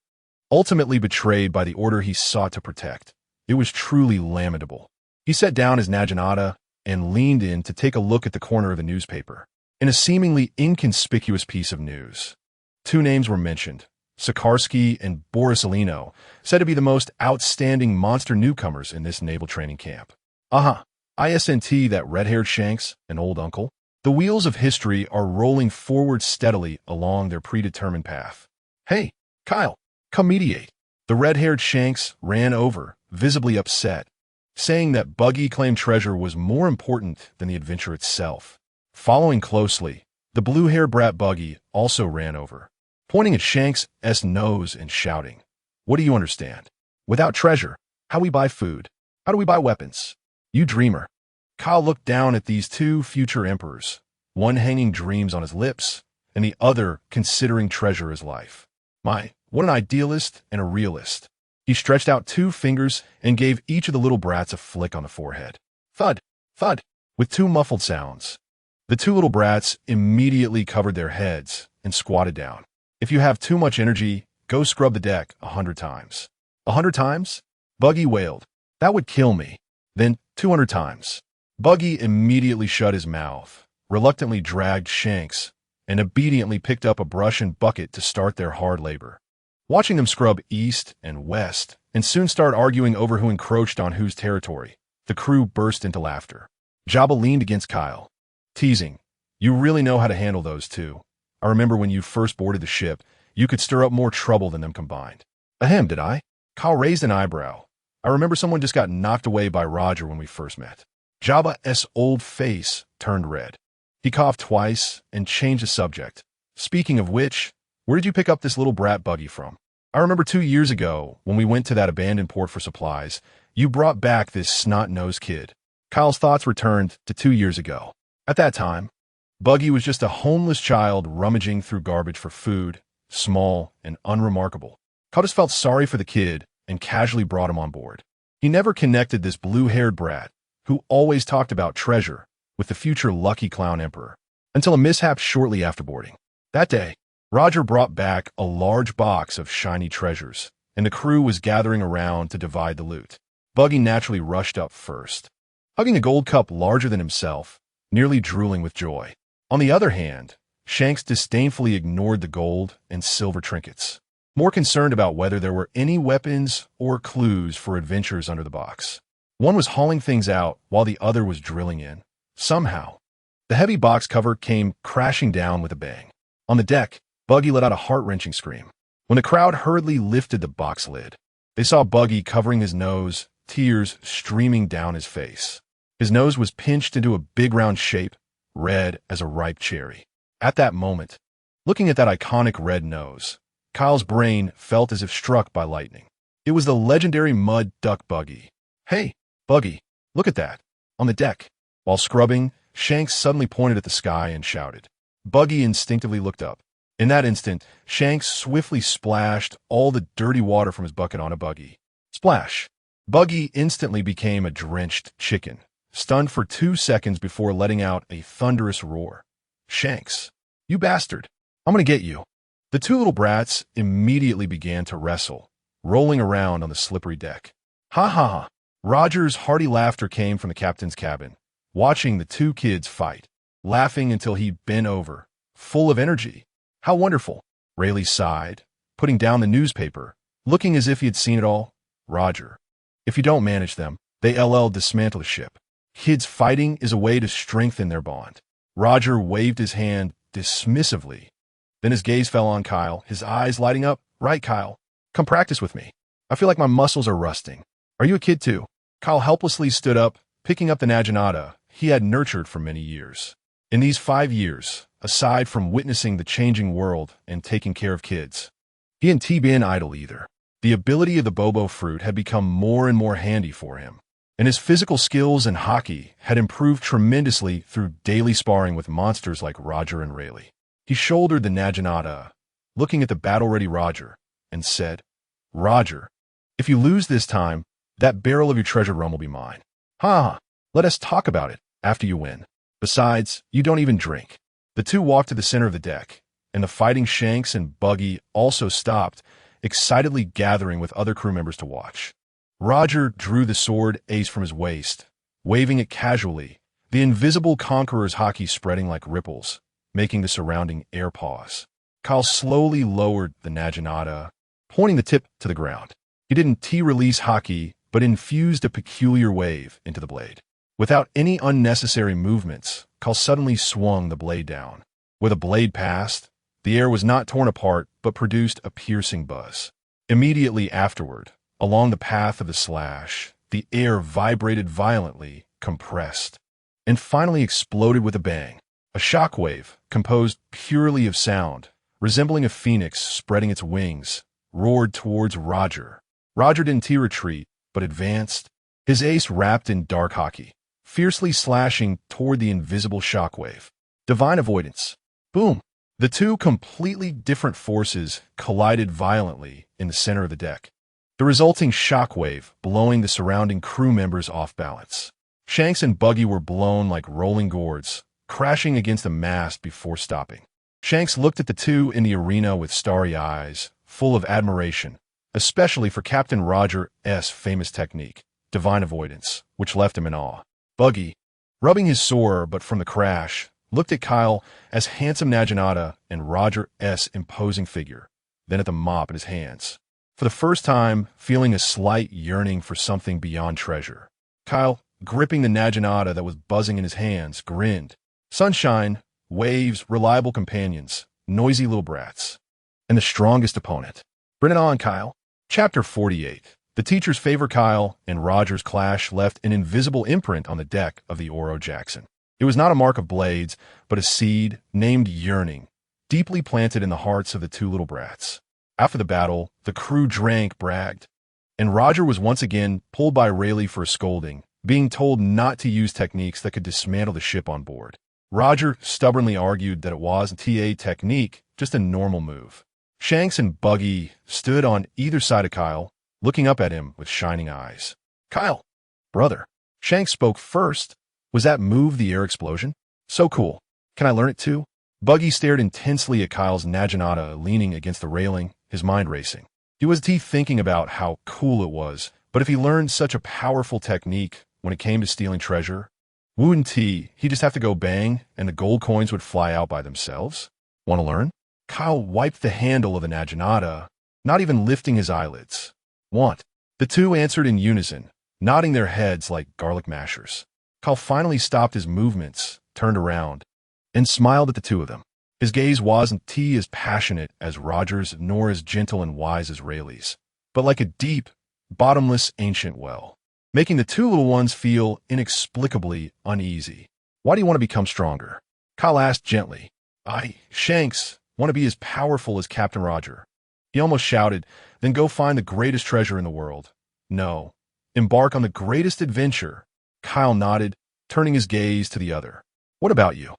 Speaker 1: ultimately betrayed by the order he sought to protect. It was truly lamentable. He set down his naginata and leaned in to take a look at the corner of the newspaper. In a seemingly inconspicuous piece of news, two names were mentioned, Sikarsky and Borisolino, said to be the most outstanding monster newcomers in this naval training camp. ISNT, that red-haired Shanks, an old uncle. The wheels of history are rolling forward steadily along their predetermined path. Hey, Kyle, come mediate. The red-haired Shanks ran over, visibly upset, saying that Buggy claimed treasure was more important than the adventure itself. Following closely, the blue-haired brat Buggy also ran over, pointing at Shanks' nose and shouting, "What do you understand? Without treasure, how do we buy food? How do we buy weapons? You dreamer." Kyle looked down at these two future emperors, one hanging dreams on his lips, and the other considering treasure as life. My, what an idealist and a realist. He stretched out 2 fingers and gave each of the little brats a flick on the forehead. Thud, thud, with 2 muffled sounds. The 2 little brats immediately covered their heads and squatted down. If you have too much energy, go scrub the deck 100 times. 100 times? Buggy wailed. That would kill me. Then 200 times. Buggy immediately shut his mouth, reluctantly dragged Shanks, and obediently picked up a brush and bucket to start their hard labor. Watching them scrub east and west, and soon start arguing over who encroached on whose territory, the crew burst into laughter. Jabba leaned against Kyle, teasing, "You really know how to handle those two. I remember when you first boarded the ship, you could stir up more trouble than them combined." Ahem, did I? Kyle raised an eyebrow. I remember someone just got knocked away by Roger when we first met. Jabba's old face turned red. He coughed twice and changed the subject. Speaking of which, where did you pick up this little brat Buggy from? I remember 2 years ago, when we went to that abandoned port for supplies, you brought back this snot-nosed kid. Kyle's thoughts returned to 2 years ago. At that time, Buggy was just a homeless child rummaging through garbage for food, small and unremarkable. Kyle just felt sorry for the kid and casually brought him on board. He never connected this blue-haired brat, who always talked about treasure, with the future Lucky Clown Emperor, until a mishap shortly after boarding. That day, Roger brought back a large box of shiny treasures, and the crew was gathering around to divide the loot. Buggy naturally rushed up first, hugging a gold cup larger than himself, nearly drooling with joy. On the other hand, Shanks disdainfully ignored the gold and silver trinkets, more concerned about whether there were any weapons or clues for adventures under the box. One was hauling things out while the other was drilling in. Somehow, the heavy box cover came crashing down with a bang. On the deck, Buggy let out a heart-wrenching scream. When the crowd hurriedly lifted the box lid, they saw Buggy covering his nose, tears streaming down his face. His nose was pinched into a big round shape, red as a ripe cherry. At that moment, looking at that iconic red nose, Kyle's brain felt as if struck by lightning. It was the legendary mud duck Buggy. "Hey, Buggy, look at that." On the deck, while scrubbing, Shanks suddenly pointed at the sky and shouted. Buggy instinctively looked up. In that instant, Shanks swiftly splashed all the dirty water from his bucket onto Buggy. Splash! Buggy instantly became a drenched chicken, stunned for 2 seconds before letting out a thunderous roar. "Shanks, you bastard! I'm gonna get you." The two little brats immediately began to wrestle, rolling around on the slippery deck. "Ha ha ha!" Roger's hearty laughter came from the captain's cabin, watching the two kids fight, laughing until he bent over, full of energy. "How wonderful!" Rayleigh sighed, putting down the newspaper, looking as if he had seen it all. "Roger, if you don't manage them, they dismantle the ship. Kids fighting is a way to strengthen their bond." Roger waved his hand dismissively. Then his gaze fell on Kyle, his eyes lighting up. "Right, Kyle. Come practice with me. I feel like my muscles are rusting. Are you a kid too?" Kyle helplessly stood up, picking up the naginata he had nurtured for many years. In these 5 years, aside from witnessing the changing world and taking care of kids, he hadn't been idle either. The ability of the Bobo fruit had become more and more handy for him, and his physical skills in hockey had improved tremendously through daily sparring with monsters like Roger and Rayleigh. He shouldered the naginata, looking at the battle-ready Roger, and said, "Roger, if you lose this time, that barrel of your treasured rum will be mine. Ha! Let us talk about it after you win. Besides, you don't even drink." The two walked to the center of the deck, and the fighting Shanks and Buggy also stopped, excitedly gathering with other crew members to watch. Roger drew the sword ace from his waist, waving it casually, the invisible conqueror's hockey spreading like ripples, making the surrounding air pause. Kyle slowly lowered the naginata, pointing the tip to the ground. He didn't T-release hockey, but infused a peculiar wave into the blade. Without any unnecessary movements, Kyle suddenly swung the blade down. Where the blade passed, the air was not torn apart, but produced a piercing buzz. Immediately afterward, along the path of the slash, the air vibrated violently, compressed, and finally exploded with a bang. A shockwave, composed purely of sound, resembling a phoenix spreading its wings, roared towards Roger. Roger didn't retreat, but advanced, his ace wrapped in dark hockey, fiercely slashing toward the invisible shockwave. Divine avoidance. Boom! The two completely different forces collided violently in the center of the deck, the resulting shockwave blowing the surrounding crew members off balance. Shanks and Buggy were blown like rolling gourds, crashing against the mast before stopping. Shanks looked at the two in the arena with starry eyes, full of admiration, especially for Captain Roger's famous technique, divine avoidance, which left him in awe. Buggy, rubbing his sore but from the crash, looked at Kyle as handsome naginata and Roger's imposing figure, then at the mop in his hands, for the first time feeling a slight yearning for something beyond treasure. Kyle, gripping the naginata that was buzzing in his hands, grinned. Sunshine, waves, reliable companions, noisy little brats, and the strongest opponent. Bring it on, Kyle. Chapter 48. The teachers favor Kyle, and Roger's clash left an invisible imprint on the deck of the Oro Jackson. It was not a mark of blades, but a seed named yearning, deeply planted in the hearts of the two little brats. After the battle, the crew drank, bragged, and Roger was once again pulled by Rayleigh for a scolding, being told not to use techniques that could dismantle the ship on board. Roger stubbornly argued that it wasn't a technique, just a normal move. Shanks and Buggy stood on either side of Kyle, looking up at him with shining eyes. Kyle, brother. Shanks spoke first. Was that move the air explosion? So cool. Can I learn it too? Buggy stared intensely at Kyle's Naginata leaning against the railing, his mind racing. He was thinking about how cool it was, but if he learned such a powerful technique when it came to stealing treasure, wouldn't he'd just have to go bang and the gold coins would fly out by themselves? Want to learn? Kyle wiped the handle of the Naginata, not even lifting his eyelids. Want. The two answered in unison, nodding their heads like garlic mashers. Kyle finally stopped his movements, turned around, and smiled at the two of them. His gaze wasn't as passionate as Roger's nor as gentle and wise as Rayleigh's, but like a deep, bottomless ancient well, making the two little ones feel inexplicably uneasy. Why do you want to become stronger? Kyle asked gently. Shanks, want to be as powerful as Captain Roger. He almost shouted, then go find the greatest treasure in the world. No. Embark on the greatest adventure. Kyle nodded, turning his gaze to the other. What about you?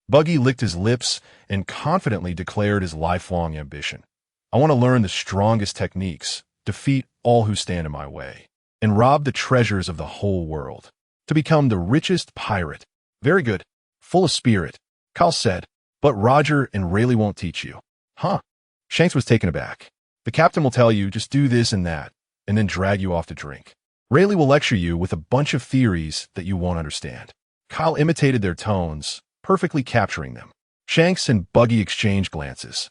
Speaker 1: Buggy licked his lips and confidently declared his lifelong ambition. I want to learn the strongest techniques, defeat all who stand in my way, and rob the treasures of the whole world. To become the richest pirate. Very good. Full of spirit. Kyle said, but Roger and Rayleigh won't teach you. Huh? Shanks was taken aback. The captain will tell you just do this and that, and then drag you off to drink. Rayleigh will lecture you with a bunch of theories that you won't understand. Kyle imitated their tones, perfectly capturing them. Shanks and Buggy exchanged glances,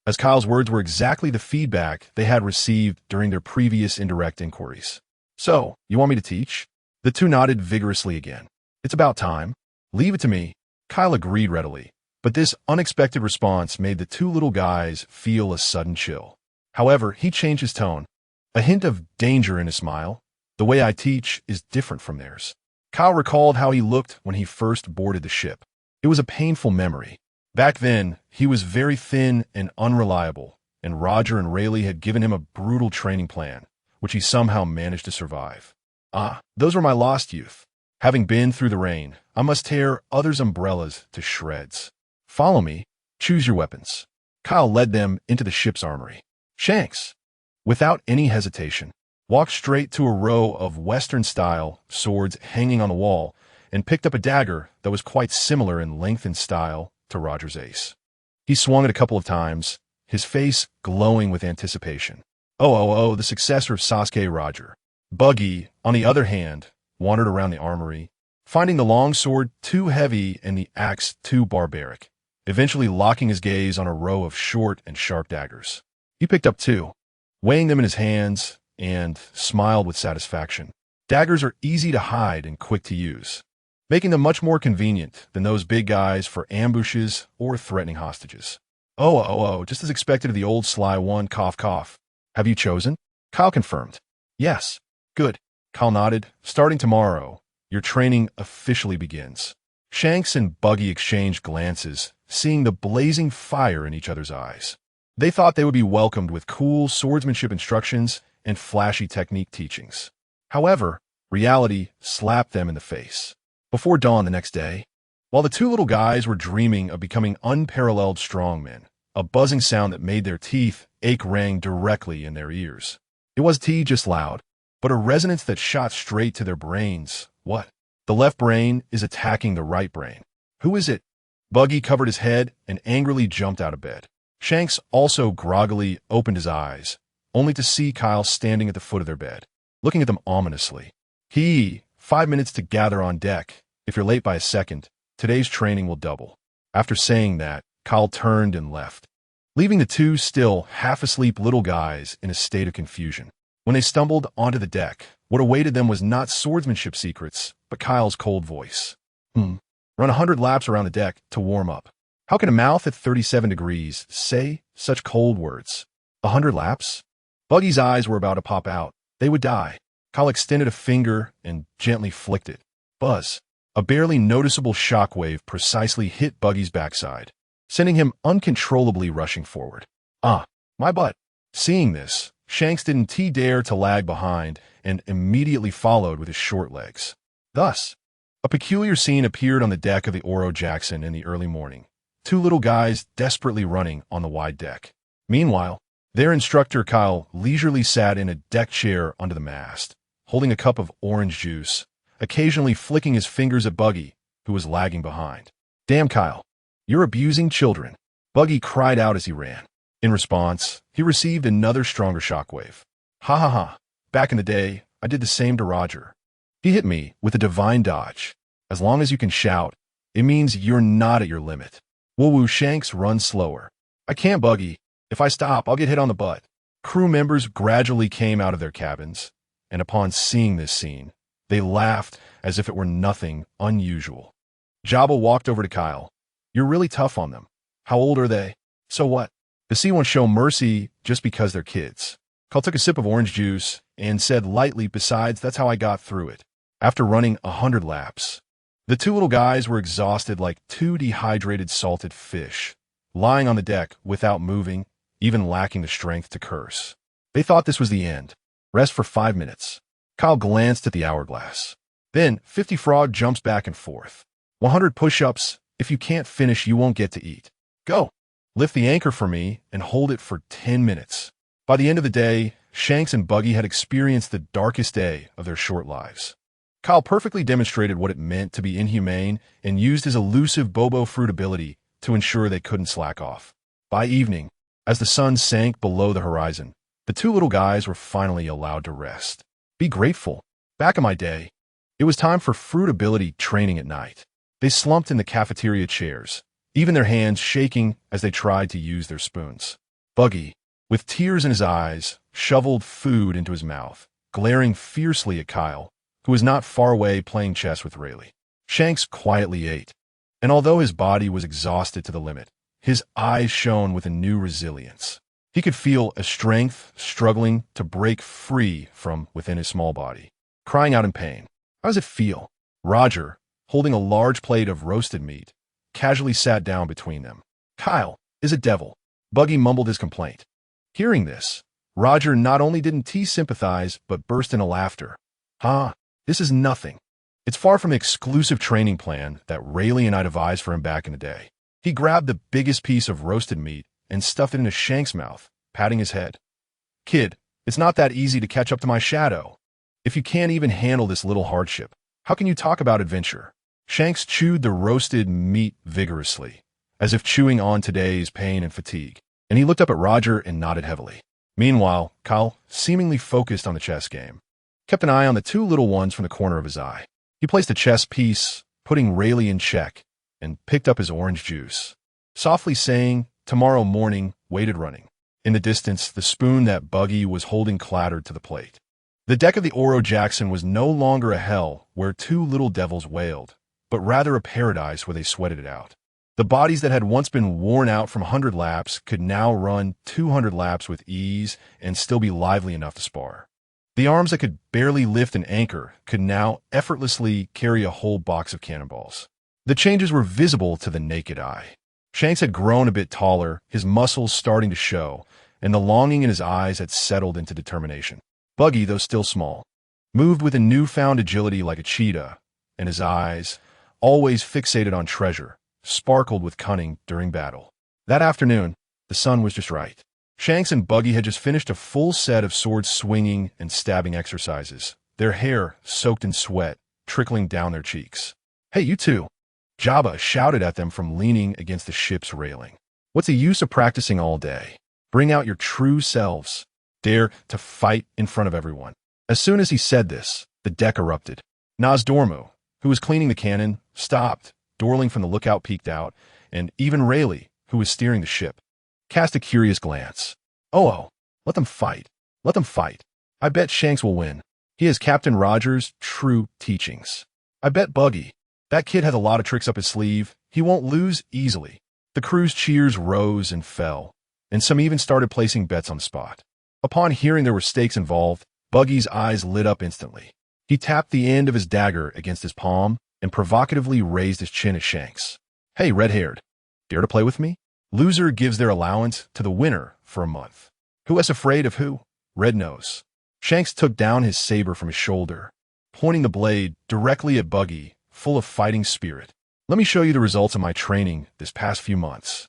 Speaker 1: as Kyle's words were exactly the feedback they had received during their previous indirect inquiries. So, you want me to teach? The two nodded vigorously again. It's about time. Leave it to me. Kyle agreed readily, but this unexpected response made the two little guys feel a sudden chill. However, he changed his tone, a hint of danger in his smile. The way I teach is different from theirs. Kyle recalled how he looked when he first boarded the ship. It was a painful memory. Back then, he was very thin and unreliable, and Roger and Rayleigh had given him a brutal training plan, which he somehow managed to survive. Those were my lost youth. Having been through the rain, I must tear others' umbrellas to shreds. Follow me. Choose your weapons. Kyle led them into the ship's armory. Shanks, without any hesitation, walked straight to a row of Western-style swords hanging on the wall and picked up a dagger that was quite similar in length and style to Roger's ace. He swung it a couple of times, his face glowing with anticipation. The successor of Sasuke Roger. Buggy, on the other hand, wandered around the armory, finding the long sword too heavy and the axe too barbaric, eventually locking his gaze on a row of short and sharp daggers. He picked up two, weighing them in his hands, and smiled with satisfaction. Daggers are easy to hide and quick to use, making them much more convenient than those big guys for ambushes or threatening hostages. Just as expected of the old sly one, cough, cough. Have you chosen? Kyle confirmed. Yes. Good. Kyle nodded. Starting tomorrow, your training officially begins. Shanks and Buggy exchanged glances, seeing the blazing fire in each other's eyes. They thought they would be welcomed with cool swordsmanship instructions and flashy technique teachings. However, reality slapped them in the face. Before dawn the next day, while the two little guys were dreaming of becoming unparalleled strongmen, a buzzing sound that made their teeth ache rang directly in their ears. It was just loud, but a resonance that shot straight to their brains. What? The left brain is attacking the right brain. Who is it? Buggy covered his head and angrily jumped out of bed. Shanks also groggily opened his eyes, only to see Kyle standing at the foot of their bed, looking at them ominously. 5 minutes to gather on deck. If you're late by a second, today's training will double. After saying that, Kyle turned and left, leaving the two still half-asleep little guys in a state of confusion. When they stumbled onto the deck, what awaited them was not swordsmanship secrets, but Kyle's cold voice. Run 100 laps around the deck to warm up. How can a mouth at 37 degrees say such cold words? 100 laps? Buggy's eyes were about to pop out. They would die. Kyle extended a finger and gently flicked it. Buzz. A barely noticeable shockwave precisely hit Buggy's backside, sending him uncontrollably rushing forward. My butt. Seeing this, Shanks didn't dare to lag behind and immediately followed with his short legs. Thus, a peculiar scene appeared on the deck of the Oro Jackson in the early morning. Two little guys desperately running on the wide deck. Meanwhile, their instructor Kyle leisurely sat in a deck chair under the mast, holding a cup of orange juice, occasionally flicking his fingers at Buggy, who was lagging behind. "Damn, Kyle, you're abusing children," Buggy cried out as he ran. In response, he received another stronger shockwave. "Ha ha ha, back in the day, I did the same to Roger. He hit me with a divine dodge. As long as you can shout, it means you're not at your limit." Woo-woo, Shanks, run slower. "I can't, Buggy. If I stop, I'll get hit on the butt." Crew members gradually came out of their cabins, and upon seeing this scene, they laughed as if it were nothing unusual. Jabba walked over to Kyle. "You're really tough on them. How old are they?" "So what? The sea won't show mercy just because they're kids." Kyle took a sip of orange juice and said lightly, "Besides, that's how I got through it." After running 100 laps, the two little guys were exhausted like two dehydrated salted fish, lying on the deck without moving, even lacking the strength to curse. They thought this was the end. Rest for 5 minutes. Kyle glanced at the hourglass. Then 50 frog jumps back and forth. 100 push-ups. If you can't finish, you won't get to eat. Go. Lift the anchor for me and hold it for 10 minutes. By the end of the day, Shanks and Buggy had experienced the darkest day of their short lives. Kyle perfectly demonstrated what it meant to be inhumane and used his elusive Bobo fruit ability to ensure they couldn't slack off. By evening, as the sun sank below the horizon, the two little guys were finally allowed to rest. Be grateful. Back in my day, it was time for fruit ability training at night. They slumped in the cafeteria chairs, even their hands shaking as they tried to use their spoons. Buggy, with tears in his eyes, shoveled food into his mouth, glaring fiercely at Kyle, who was not far away playing chess with Rayleigh. Shanks quietly ate, and although his body was exhausted to the limit, his eyes shone with a new resilience. He could feel a strength struggling to break free from within his small body, crying out in pain. "How does it feel?" Roger, holding a large plate of roasted meat, casually sat down between them. "Kyle is a devil," Buggy mumbled his complaint. Hearing this, Roger not only didn't sympathize, but burst into laughter. "Ha, this is nothing. It's far from the exclusive training plan that Rayleigh and I devised for him back in the day." He grabbed the biggest piece of roasted meat and stuffed it into Shank's mouth, patting his head. "Kid, it's not that easy to catch up to my shadow. If you can't even handle this little hardship, how can you talk about adventure?" Shanks chewed the roasted meat vigorously, as if chewing on today's pain and fatigue, and he looked up at Roger and nodded heavily. Meanwhile, Kyle, seemingly focused on the chess game, kept an eye on the two little ones from the corner of his eye. He placed a chess piece, putting Rayleigh in check, and picked up his orange juice, softly saying, "Tomorrow morning," waited running. In the distance, the spoon that Buggy was holding clattered to the plate. The deck of the Oro Jackson was no longer a hell where two little devils wailed, but rather a paradise where they sweated it out. The bodies that had once been worn out from 100 laps could now run 200 laps with ease and still be lively enough to spar. The arms that could barely lift an anchor could now effortlessly carry a whole box of cannonballs. The changes were visible to the naked eye. Shanks had grown a bit taller, his muscles starting to show, and the longing in his eyes had settled into determination. Buggy, though still small, moved with a newfound agility like a cheetah, and his eyes, always fixated on treasure, sparkled with cunning during battle. That afternoon, the sun was just right. Shanks and Buggy had just finished a full set of sword swinging and stabbing exercises, their hair soaked in sweat, trickling down their cheeks. "Hey, you two!" Jabba shouted at them from leaning against the ship's railing. "What's the use of practicing all day? Bring out your true selves. Dare to fight in front of everyone." As soon as he said this, the deck erupted. Naz Dormu, who was cleaning the cannon, stopped. Dorling from the lookout peeked out, and even Rayleigh, who was steering the ship, cast a curious glance. Oh, let them fight. Let them fight. I bet Shanks will win. He has Captain Rogers' true teachings. I bet Buggy. That kid has a lot of tricks up his sleeve. He won't lose easily." The crew's cheers rose and fell, and some even started placing bets on the spot. Upon hearing there were stakes involved, Buggy's eyes lit up instantly. He tapped the end of his dagger against his palm and provocatively raised his chin at Shanks. "Hey, red-haired, dare to play with me?" Loser gives their allowance to the winner for a month. Who is afraid of who? Red Nose. Shanks took down his saber from his shoulder, pointing the blade directly at Buggy, full of fighting spirit. "Let me show you the results of my training this past few months."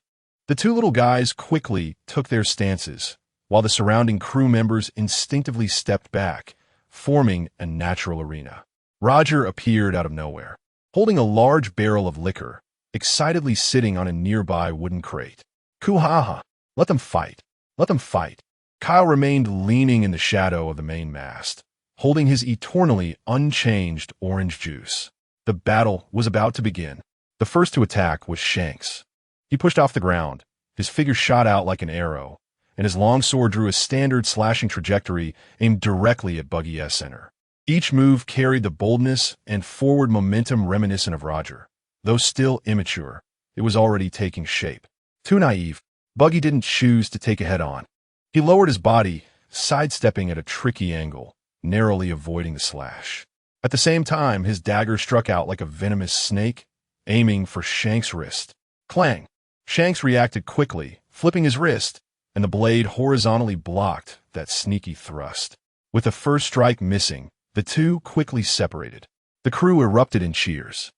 Speaker 1: The two little guys quickly took their stances, while the surrounding crew members instinctively stepped back, forming a natural arena. Roger appeared out of nowhere, holding a large barrel of liquor, excitedly sitting on a nearby wooden crate. Kuhaha! Let them fight! Let them fight! Kyle remained leaning in the shadow of the main mast, holding his eternally unchanged orange juice. The battle was about to begin. The first to attack was Shanks. He pushed off the ground, his figure shot out like an arrow, and his long sword drew a standard slashing trajectory aimed directly at Buggy's center. Each move carried the boldness and forward momentum reminiscent of Roger. Though still immature, it was already taking shape. Too naive, Buggy didn't choose to take it head-on. He lowered his body, sidestepping at a tricky angle, narrowly avoiding the slash. At the same time, his dagger struck out like a venomous snake, aiming for Shanks' wrist. Clang! Shanks reacted quickly, flipping his wrist, and the blade horizontally blocked that sneaky thrust. With the first strike missing, the two quickly separated. The crew erupted in cheers.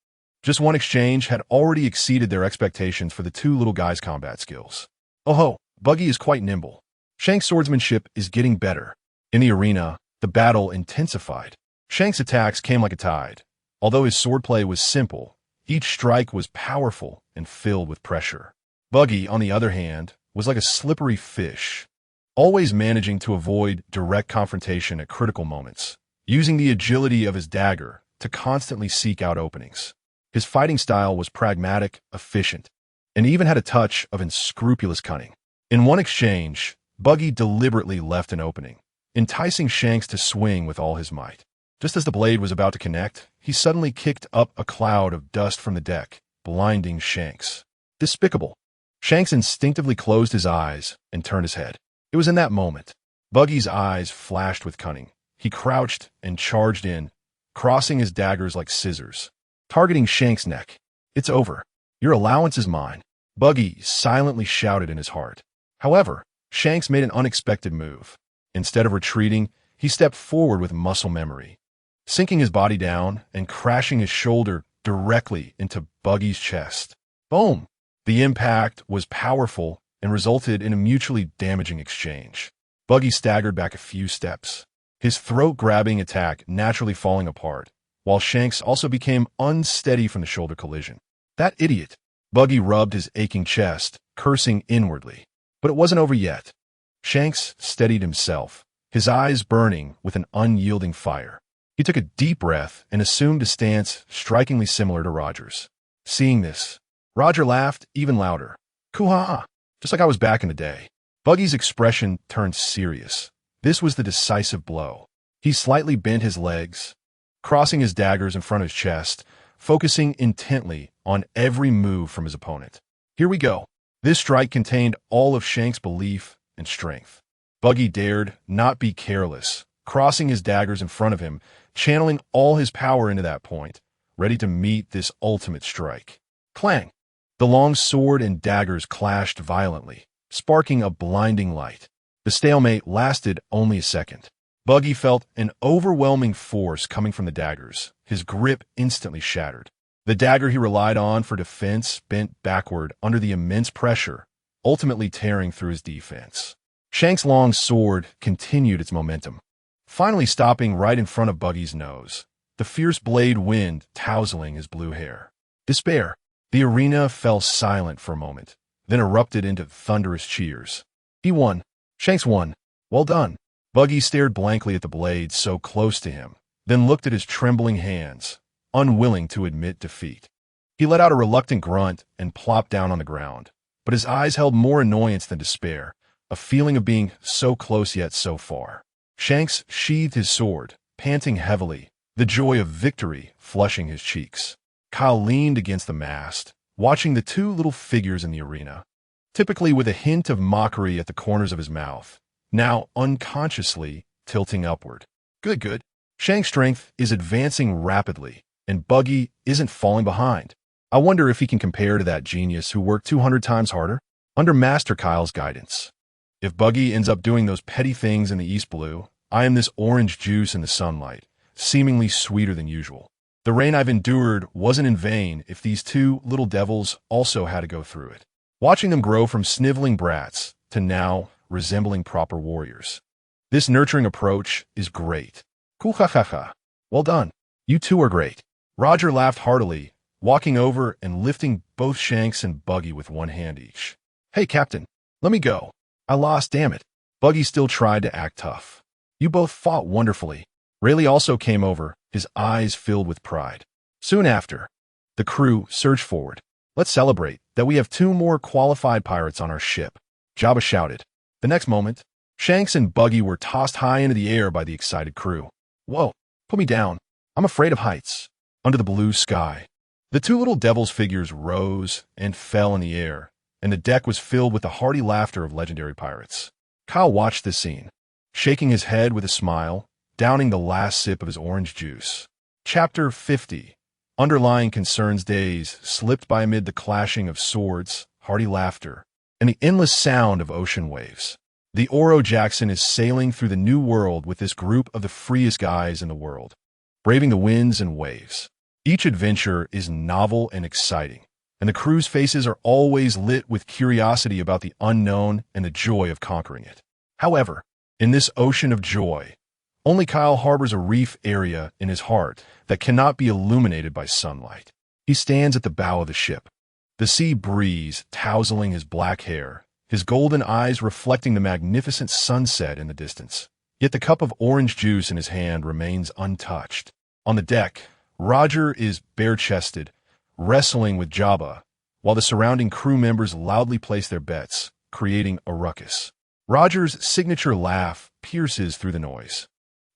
Speaker 1: Just one exchange had already exceeded their expectations for the two little guys' combat skills. Oh ho, Buggy is quite nimble. Shanks' swordsmanship is getting better. In the arena, the battle intensified. Shanks' attacks came like a tide. Although his swordplay was simple, each strike was powerful and filled with pressure. Buggy, on the other hand, was like a slippery fish, always managing to avoid direct confrontation at critical moments, using the agility of his dagger to constantly seek out openings. His fighting style was pragmatic, efficient, and even had a touch of unscrupulous cunning. In one exchange, Buggy deliberately left an opening, enticing Shanks to swing with all his might. Just as the blade was about to connect, he suddenly kicked up a cloud of dust from the deck, blinding Shanks. Despicable. Shanks instinctively closed his eyes and turned his head. It was in that moment. Buggy's eyes flashed with cunning. He crouched and charged in, crossing his daggers like scissors, targeting Shanks' neck. It's over. Your allowance is mine, Buggy silently shouted in his heart. However, Shanks made an unexpected move. Instead of retreating, he stepped forward with muscle memory, sinking his body down and crashing his shoulder directly into Buggy's chest. Boom! The impact was powerful and resulted in a mutually damaging exchange. Buggy staggered back a few steps, his throat-grabbing attack naturally falling apart, while Shanks also became unsteady from the shoulder collision. That idiot! Buggy rubbed his aching chest, cursing inwardly. But it wasn't over yet. Shanks steadied himself, his eyes burning with an unyielding fire. He took a deep breath and assumed a stance strikingly similar to Roger's. Seeing this, Roger laughed even louder. Kuha! Just like I was back in the day. Buggy's expression turned serious. This was the decisive blow. He slightly bent his legs, crossing his daggers in front of his chest, focusing intently on every move from his opponent. Here we go. This strike contained all of Shanks' belief and strength. Buggy dared not be careless, crossing his daggers in front of him, channeling all his power into that point, ready to meet this ultimate strike. Clang! The long sword and daggers clashed violently, sparking a blinding light. The stalemate lasted only a second. Buggy felt an overwhelming force coming from the daggers, his grip instantly shattered. The dagger he relied on for defense bent backward under the immense pressure, ultimately tearing through his defense. Shanks' long sword continued its momentum, finally stopping right in front of Buggy's nose, the fierce blade wind tousling his blue hair. Despair. The arena fell silent for a moment, then erupted into thunderous cheers. He won. Shanks won. Well done. Buggy stared blankly at the blade so close to him, then looked at his trembling hands, unwilling to admit defeat. He let out a reluctant grunt and plopped down on the ground, but his eyes held more annoyance than despair, a feeling of being so close yet so far. Shanks sheathed his sword, panting heavily, the joy of victory flushing his cheeks. Kyle leaned against the mast, watching the two little figures in the arena, typically with a hint of mockery at the corners of his mouth, now unconsciously tilting upward. Good. Shanks' strength is advancing rapidly, and Buggy isn't falling behind. I wonder if he can compare to that genius who worked 200 times harder under Master Kyle's guidance. If Buggy ends up doing those petty things in the East Blue, I am this orange juice in the sunlight, seemingly sweeter than usual. The rain I've endured wasn't in vain if these two little devils also had to go through it. Watching them grow from sniveling brats to now resembling proper warriors. This nurturing approach is great. Cool, ha ha ha. Well done. You two are great. Roger laughed heartily, walking over and lifting both Shanks and Buggy with one hand each. Hey, Captain, let me go. I lost, damn it. Buggy still tried to act tough. You both fought wonderfully. Rayleigh also came over, his eyes filled with pride. Soon after, the crew surged forward. Let's celebrate that we have 2 more qualified pirates on our ship, Jabba shouted. The next moment, Shanks and Buggy were tossed high into the air by the excited crew. Whoa, put me down. I'm afraid of heights. Under the blue sky, the 2 little devils' figures rose and fell in the air, and the deck was filled with the hearty laughter of legendary pirates. Kyle watched this scene, shaking his head with a smile, downing the last sip of his orange juice. Chapter 50. Underlying concerns. Days slipped by amid the clashing of swords, hearty laughter, and the endless sound of ocean waves. The Oro Jackson is sailing through the new world with this group of the freest guys in the world, braving the winds and waves. Each adventure is novel and exciting, and the crew's faces are always lit with curiosity about the unknown and the joy of conquering it. However, in this ocean of joy, only Kyle harbors a reef area in his heart that cannot be illuminated by sunlight. He stands at the bow of the ship, the sea breeze tousling his black hair, his golden eyes reflecting the magnificent sunset in the distance. Yet the cup of orange juice in his hand remains untouched. On the deck, Roger is bare-chested, wrestling with Jabba, while the surrounding crew members loudly place their bets, creating a ruckus. Roger's signature laugh pierces through the noise,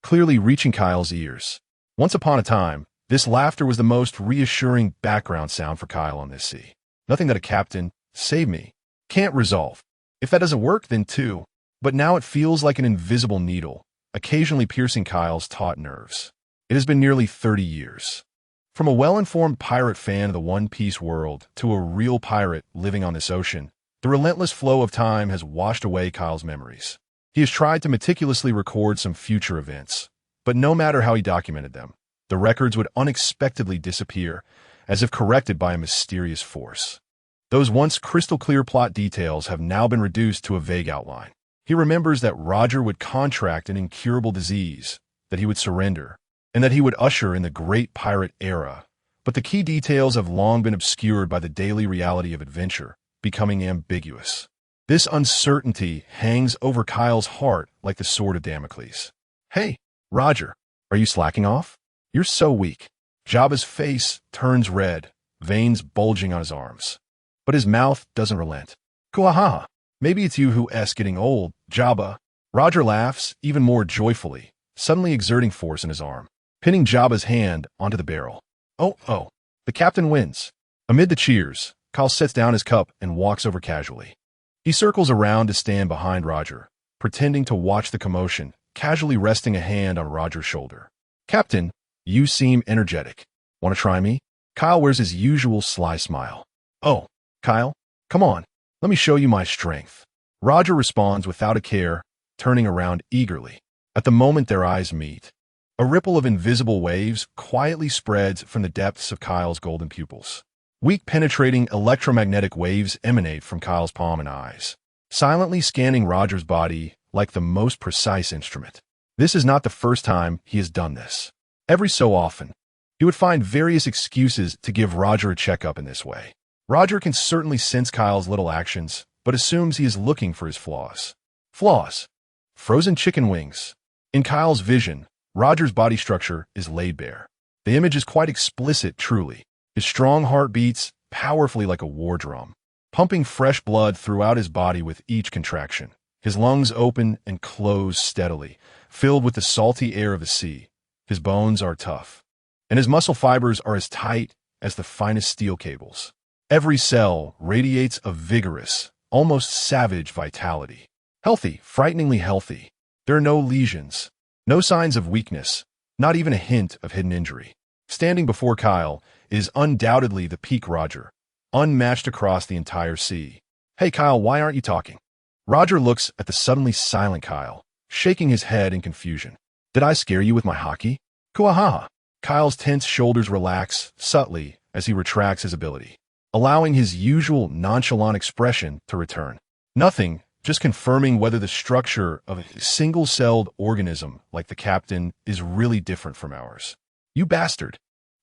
Speaker 1: clearly reaching Kyle's ears. Once upon a time, this laughter was the most reassuring background sound for Kyle on this sea. Nothing that a captain, save me, can't resolve. If that doesn't work, then two. But now it feels like an invisible needle, occasionally piercing Kyle's taut nerves. It has been nearly 30 years. From a well-informed pirate fan of the One Piece world to a real pirate living on this ocean, the relentless flow of time has washed away Kyle's memories. He has tried to meticulously record some future events, but no matter how he documented them, the records would unexpectedly disappear, as if corrected by a mysterious force. Those once crystal-clear plot details have now been reduced to a vague outline. He remembers that Roger would contract an incurable disease, that he would surrender, and that he would usher in the great pirate era. But the key details have long been obscured by the daily reality of adventure, becoming ambiguous. This uncertainty hangs over Kyle's heart like the sword of Damocles. Hey, Roger, are you slacking off? You're so weak. Jabba's face turns red, veins bulging on his arms. But his mouth doesn't relent. Kuahaha, maybe it's you who's getting old, Jabba. Roger laughs even more joyfully, suddenly exerting force in his arm, pinning Jabba's hand onto the barrel. Oh, the captain wins. Amid the cheers, Kyle sets down his cup and walks over casually. He circles around to stand behind Roger, pretending to watch the commotion, casually resting a hand on Roger's shoulder. Captain, you seem energetic. Want to try me? Kyle wears his usual sly smile. Oh, Kyle, come on, let me show you my strength. Roger responds without a care, turning around eagerly. At the moment their eyes meet, a ripple of invisible waves quietly spreads from the depths of Kyle's golden pupils. Weak penetrating electromagnetic waves emanate from Kyle's palm and eyes, silently scanning Roger's body like the most precise instrument. This is not the first time he has done this. Every so often, he would find various excuses to give Roger a checkup in this way. Roger can certainly sense Kyle's little actions, but assumes he is looking for his flaws. Flaws. Frozen chicken wings. In Kyle's vision, Roger's body structure is laid bare. The image is quite explicit, truly. His strong heart beats powerfully like a war drum, pumping fresh blood throughout his body with each contraction. His lungs open and close steadily, filled with the salty air of the sea. His bones are tough, and his muscle fibers are as tight as the finest steel cables. Every cell radiates a vigorous, almost savage vitality. Healthy, frighteningly healthy. There are no lesions, no signs of weakness, not even a hint of hidden injury. Standing before Kyle is undoubtedly the peak Roger, unmatched across the entire sea. Hey Kyle, why aren't you talking? Roger looks at the suddenly silent Kyle, shaking his head in confusion. Did I scare you with my hockey? Kuahaha. Kyle's tense shoulders relax subtly as he retracts his ability, allowing his usual nonchalant expression to return. Nothing, just confirming whether the structure of a single-celled organism like the captain is really different from ours. You bastard.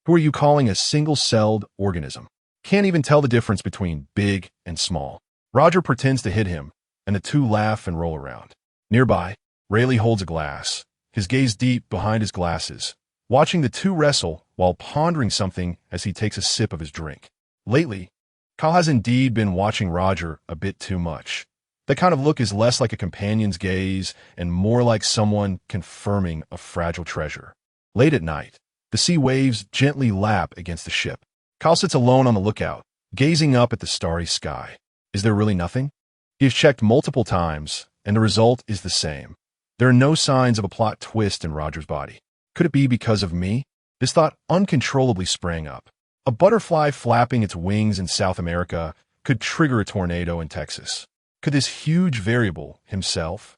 Speaker 1: Who are you calling a single-celled organism? Can't even tell the difference between big and small. Roger pretends to hit him, and the two laugh and roll around. Nearby, Rayleigh holds a glass, his gaze deep behind his glasses, watching the two wrestle while pondering something as he takes a sip of his drink. Lately, Kyle has indeed been watching Roger a bit too much. That kind of look is less like a companion's gaze and more like someone confirming a fragile treasure. Late at night, the sea waves gently lap against the ship. Kyle sits alone on the lookout, gazing up at the starry sky. Is there really nothing? He has checked multiple times, and the result is the same. There are no signs of a plot twist in Roger's body. Could it be because of me? This thought uncontrollably sprang up. A butterfly flapping its wings in South America could trigger a tornado in Texas. Could this huge variable, himself,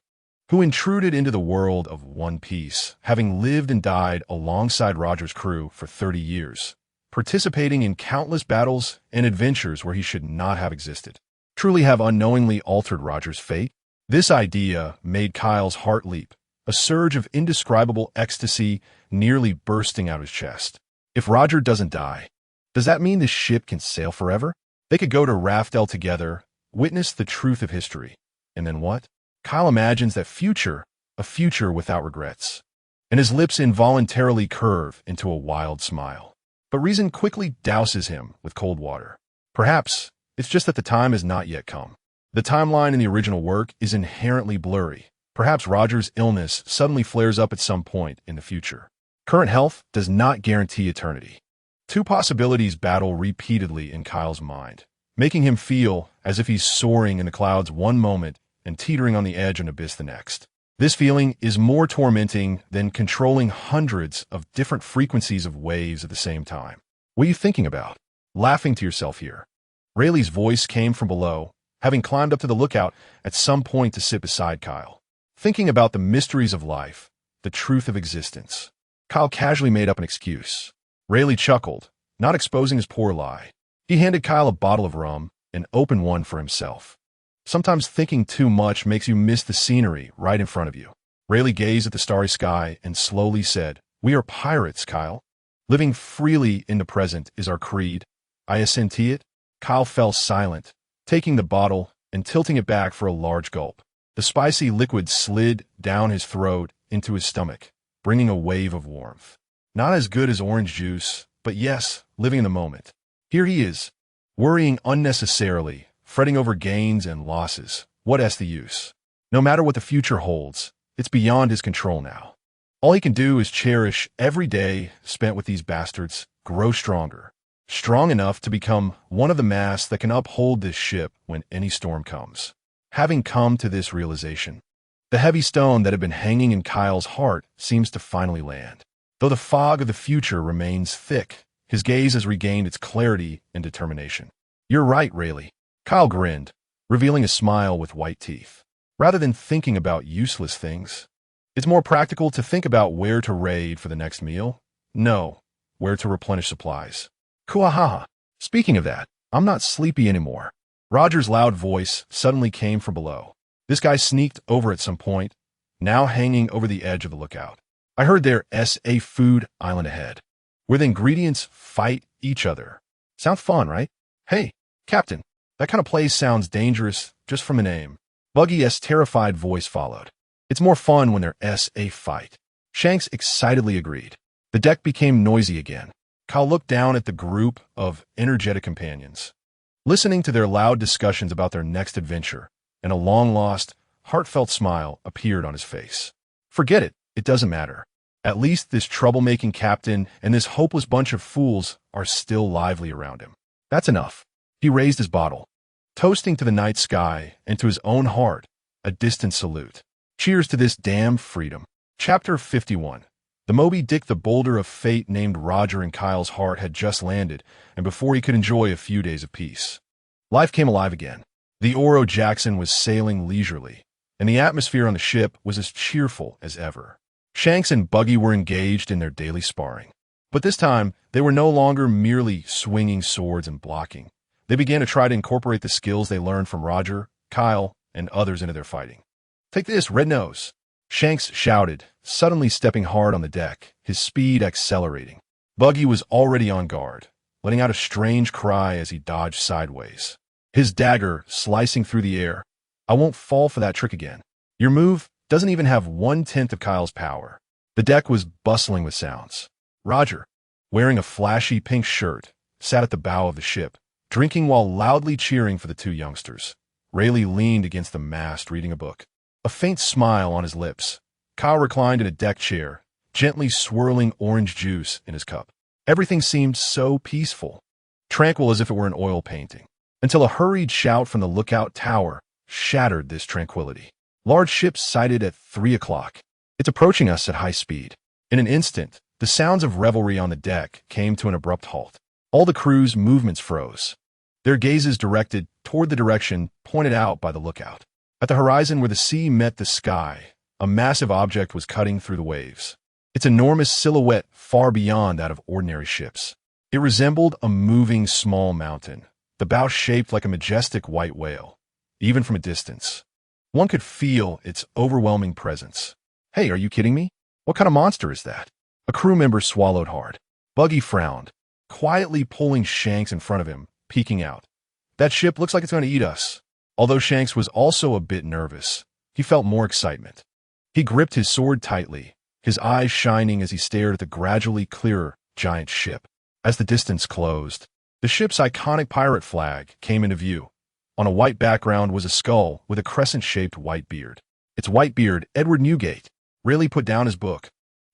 Speaker 1: who intruded into the world of One Piece, having lived and died alongside Roger's crew for 30 years, participating in countless battles and adventures where he should not have existed, truly have unknowingly altered Roger's fate? This idea made Kyle's heart leap, a surge of indescribable ecstasy nearly bursting out his chest. If Roger doesn't die, does that mean the ship can sail forever? They could go to Raftel together, witness the truth of history. And then what? Kyle imagines that future, a future without regrets. And his lips involuntarily curve into a wild smile. But reason quickly douses him with cold water. Perhaps it's just that the time has not yet come. The timeline in the original work is inherently blurry. Perhaps Roger's illness suddenly flares up at some point in the future. Current health does not guarantee eternity. Two possibilities battle repeatedly in Kyle's mind, making him feel as if he's soaring in the clouds one moment and teetering on the edge of an abyss the next. This feeling is more tormenting than controlling hundreds of different frequencies of waves at the same time. What are you thinking about? Laughing to yourself here. Rayleigh's voice came from below, having climbed up to the lookout at some point to sit beside Kyle. Thinking about the mysteries of life, the truth of existence. Kyle casually made up an excuse. Rayleigh chuckled, not exposing his poor lie. He handed Kyle a bottle of rum, and opened one for himself. Sometimes thinking too much makes you miss the scenery right in front of you. Rayleigh gazed at the starry sky and slowly said, "We are pirates, Kyle. Living freely in the present is our creed. I assent to it." Kyle fell silent, taking the bottle and tilting it back for a large gulp. The spicy liquid slid down his throat into his stomach, bringing a wave of warmth. Not as good as orange juice, but yes, living in the moment. Here he is, worrying unnecessarily, fretting over gains and losses. What's the use? No matter what the future holds, it's beyond his control now. All he can do is cherish every day spent with these bastards, grow stronger. Strong enough to become one of the masts that can uphold this ship when any storm comes. Having come to this realization, the heavy stone that had been hanging in Kyle's heart seems to finally land. Though the fog of the future remains thick, his gaze has regained its clarity and determination. "You're right, Rayleigh." Kyle grinned, revealing a smile with white teeth. Rather than thinking about useless things, it's more practical to think about where to raid for the next meal. No, where to replenish supplies. Kuahaha. Speaking of that, I'm not sleepy anymore. Roger's loud voice suddenly came from below. This guy sneaked over at some point, now hanging over the edge of the lookout. I heard there's a food island ahead, where the ingredients fight each other. Sounds fun, right? Hey, Captain, that kind of place sounds dangerous just from the name. Buggy's terrified voice followed. It's more fun when there's a fight. Shanks excitedly agreed. The deck became noisy again. Kyle looked down at the group of energetic companions, listening to their loud discussions about their next adventure, and a long-lost, heartfelt smile appeared on his face. Forget it, it doesn't matter. At least this troublemaking captain and this hopeless bunch of fools are still lively around him. That's enough. He raised his bottle, toasting to the night sky and to his own heart, a distant salute. Cheers to this damn freedom. Chapter 51. The Moby Dick, the boulder of fate named Roger in Kyle's heart, had just landed, and before he could enjoy a few days of peace, life came alive again. The Oro Jackson was sailing leisurely, and the atmosphere on the ship was as cheerful as ever. Shanks and Buggy were engaged in their daily sparring. But this time, they were no longer merely swinging swords and blocking. They began to try to incorporate the skills they learned from Roger, Kyle, and others into their fighting. "Take this, Red Nose!" Shanks shouted, suddenly stepping hard on the deck, his speed accelerating. Buggy was already on guard, letting out a strange cry as he dodged sideways, his dagger slicing through the air. "I won't fall for that trick again. Your move doesn't even have 1/10 of Kyle's power." The deck was bustling with sounds. Roger, wearing a flashy pink shirt, sat at the bow of the ship, drinking while loudly cheering for the two youngsters. Rayleigh leaned against the mast reading a book, a faint smile on his lips. Kyle reclined in a deck chair, gently swirling orange juice in his cup. Everything seemed so peaceful, tranquil as if it were an oil painting, until a hurried shout from the lookout tower shattered this tranquility. "Large ship sighted at 3 o'clock. It's approaching us at high speed." In an instant, the sounds of revelry on the deck came to an abrupt halt. All the crew's movements froze, their gazes directed toward the direction pointed out by the lookout. At the horizon where the sea met the sky, a massive object was cutting through the waves, its enormous silhouette far beyond that of ordinary ships. It resembled a moving small mountain, the bow shaped like a majestic white whale. Even from a distance, one could feel its overwhelming presence. "Hey, are you kidding me? What kind of monster is that?" A crew member swallowed hard. Buggy frowned, quietly pulling Shanks in front of him, peeking out. "That ship looks like it's going to eat us." Although Shanks was also a bit nervous, he felt more excitement. He gripped his sword tightly, his eyes shining as he stared at the gradually clearer giant ship. As the distance closed, the ship's iconic pirate flag came into view. On a white background was a skull with a crescent-shaped white beard. Its white beard, Edward Newgate. Rayleigh put down his book,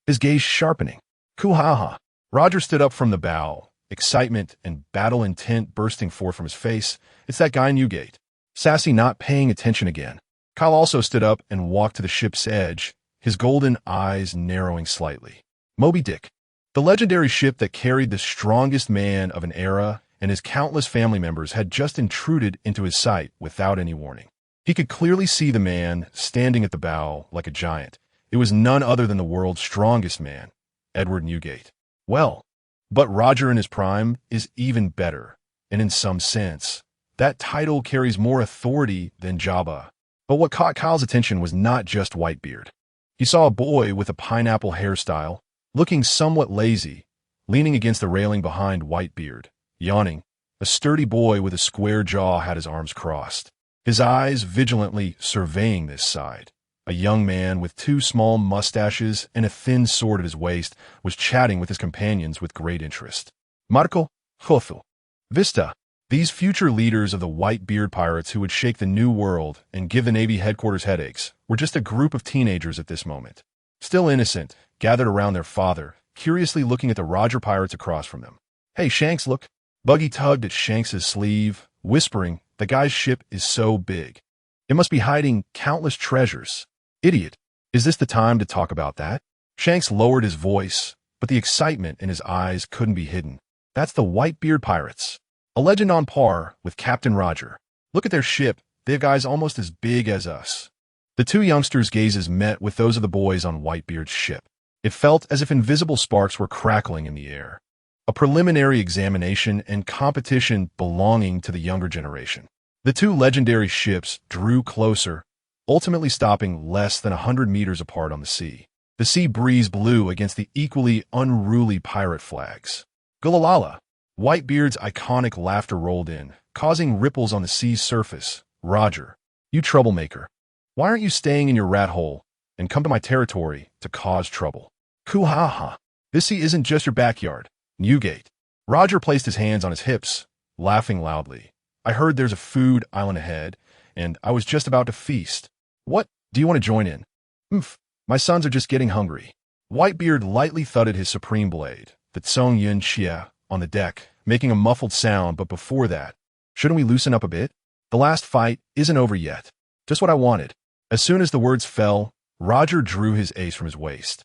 Speaker 1: his gaze sharpening. "Kuhaha." Roger stood up from the bow, excitement and battle intent bursting forth from his face. "It's that guy Newgate." Sassy not paying attention again. Kyle also stood up and walked to the ship's edge, his golden eyes narrowing slightly. Moby Dick, the legendary ship that carried the strongest man of an era and his countless family members, had just intruded into his sight without any warning. He could clearly see the man standing at the bow like a giant. It was none other than the world's strongest man, Edward Newgate. Well, but Roger in his prime is even better, and in some sense, that title carries more authority than Jabba. But what caught Kyle's attention was not just Whitebeard. He saw a boy with a pineapple hairstyle, looking somewhat lazy, leaning against the railing behind Whitebeard, yawning. A sturdy boy with a square jaw had his arms crossed, his eyes vigilantly surveying this side. A young man with 2 small mustaches and a thin sword at his waist was chatting with his companions with great interest. Marco, Jothel, Vista, these future leaders of the Whitebeard pirates who would shake the new world and give the Navy headquarters headaches, were just a group of teenagers at this moment, still innocent, gathered around their father, curiously looking at the Roger pirates across from them. "Hey, Shanks, look." Buggy tugged at Shanks's sleeve, whispering, "The guy's ship is so big. It must be hiding countless treasures." "Idiot, is this the time to talk about that?" Shanks lowered his voice, but the excitement in his eyes couldn't be hidden. "That's the Whitebeard pirates, a legend on par with Captain Roger. Look at their ship. They have guys almost as big as us." The 2 youngsters' gazes met with those of the boys on Whitebeard's ship. It felt as if invisible sparks were crackling in the air. A preliminary examination and competition belonging to the younger generation. The 2 legendary ships drew closer, ultimately stopping less than 100 meters apart on the sea. The sea breeze blew against the equally unruly pirate flags. Gulalala. Whitebeard's iconic laughter rolled in, causing ripples on the sea's surface. "Roger, you troublemaker. Why aren't you staying in your rat hole and come to my territory to cause trouble?" "Kuhaha. This sea isn't just your backyard, Newgate." Roger placed his hands on his hips, laughing loudly. "I heard there's a food island ahead, and I was just about to feast. What? Do you want to join in?" "Oomph. My sons are just getting hungry." Whitebeard lightly thudded his supreme blade, the Tsong Yun Xia, on the deck, making a muffled sound. "But before that, shouldn't we loosen up a bit? The last fight isn't over yet." "Just what I wanted." As soon as the words fell, Roger drew his ace from his waist.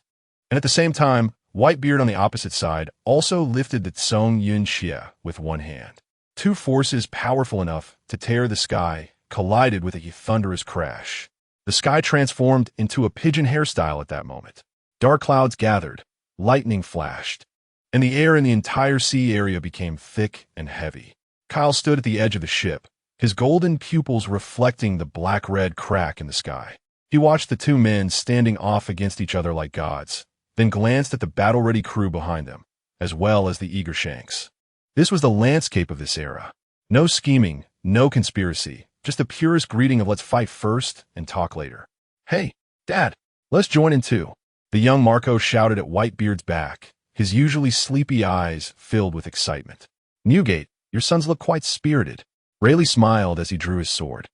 Speaker 1: And at the same time, Whitebeard on the opposite side also lifted the Tsong Yun Xia with one hand. 2 forces powerful enough to tear the sky collided with a thunderous crash. The sky transformed into a pigeon hairstyle at that moment. Dark clouds gathered, lightning flashed, and the air in the entire sea area became thick and heavy. Kyle stood at the edge of the ship, his golden pupils reflecting the black-red crack in the sky. He watched the two men standing off against each other like gods, then glanced at the battle-ready crew behind them, as well as the eager Shanks. This was the landscape of this era. No scheming, no conspiracy, just the purest greeting of let's fight first and talk later. Hey, Dad, let's join in too. The young Marco shouted at Whitebeard's back, his usually sleepy eyes filled with excitement. Newgate, your sons look quite spirited. Rayleigh smiled as he drew his sword.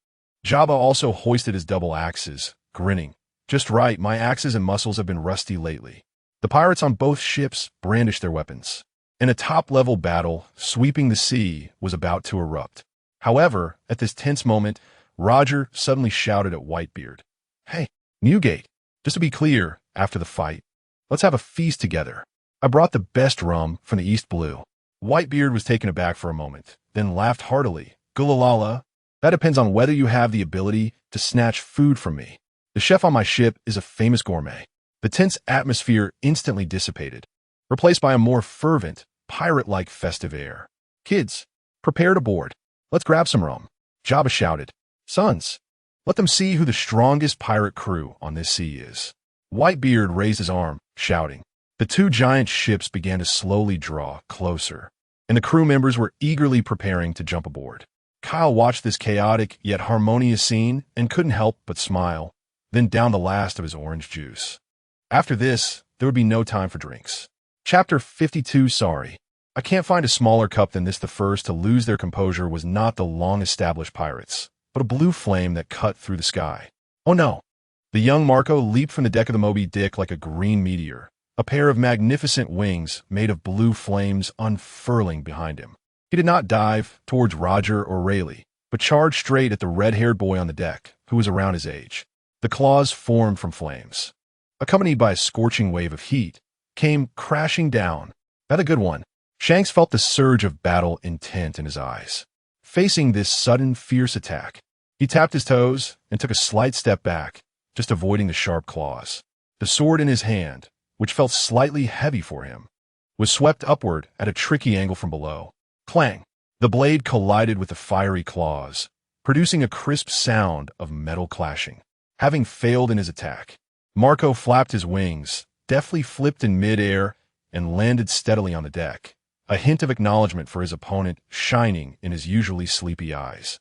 Speaker 1: Jabba also hoisted his double axes, grinning. Just right, my axes and muscles have been rusty lately. The pirates on both ships brandished their weapons, and a top-level battle sweeping the sea was about to erupt. However, at this tense moment, Roger suddenly shouted at Whitebeard, "Hey, Newgate, just to be clear, after the fight, let's have a feast together. I brought the best rum from the East Blue." Whitebeard was taken aback for a moment, then laughed heartily. "Gulalala, that depends on whether you have the ability to snatch food from me. The chef on my ship is a famous gourmet." The tense atmosphere instantly dissipated, replaced by a more fervent, pirate-like festive air. "Kids, prepare to board. Let's grab some rum," Jabba shouted. "Sons, let them see who the strongest pirate crew on this sea is." Whitebeard raised his arm, shouting. The two giant ships began to slowly draw closer, and the crew members were eagerly preparing to jump aboard. Kyle watched this chaotic yet harmonious scene and couldn't help but smile, then downed the last of his orange juice. After this, there would be no time for drinks. Chapter 52. Sorry, I can't find a smaller cup than this. The first to lose their composure was not the long-established pirates, but a blue flame that cut through the sky. Oh no! The young Marco leaped from the deck of the Moby Dick like a green meteor, a pair of magnificent wings made of blue flames unfurling behind him. He did not dive towards Roger or Rayleigh, but charged straight at the red-haired boy on the deck, who was around his age. The claws formed from flames, accompanied by a scorching wave of heat, came crashing down. That a good one. Shanks felt the surge of battle intent in his eyes. Facing this sudden, fierce attack, he tapped his toes and took a slight step back, just avoiding the sharp claws. The sword in his hand, which felt slightly heavy for him, was swept upward at a tricky angle from below. Clang! The blade collided with the fiery claws, producing a crisp sound of metal clashing. Having failed in his attack, Marco flapped his wings, deftly flipped in mid-air, and landed steadily on the deck, a hint of acknowledgement for his opponent shining in his usually sleepy eyes.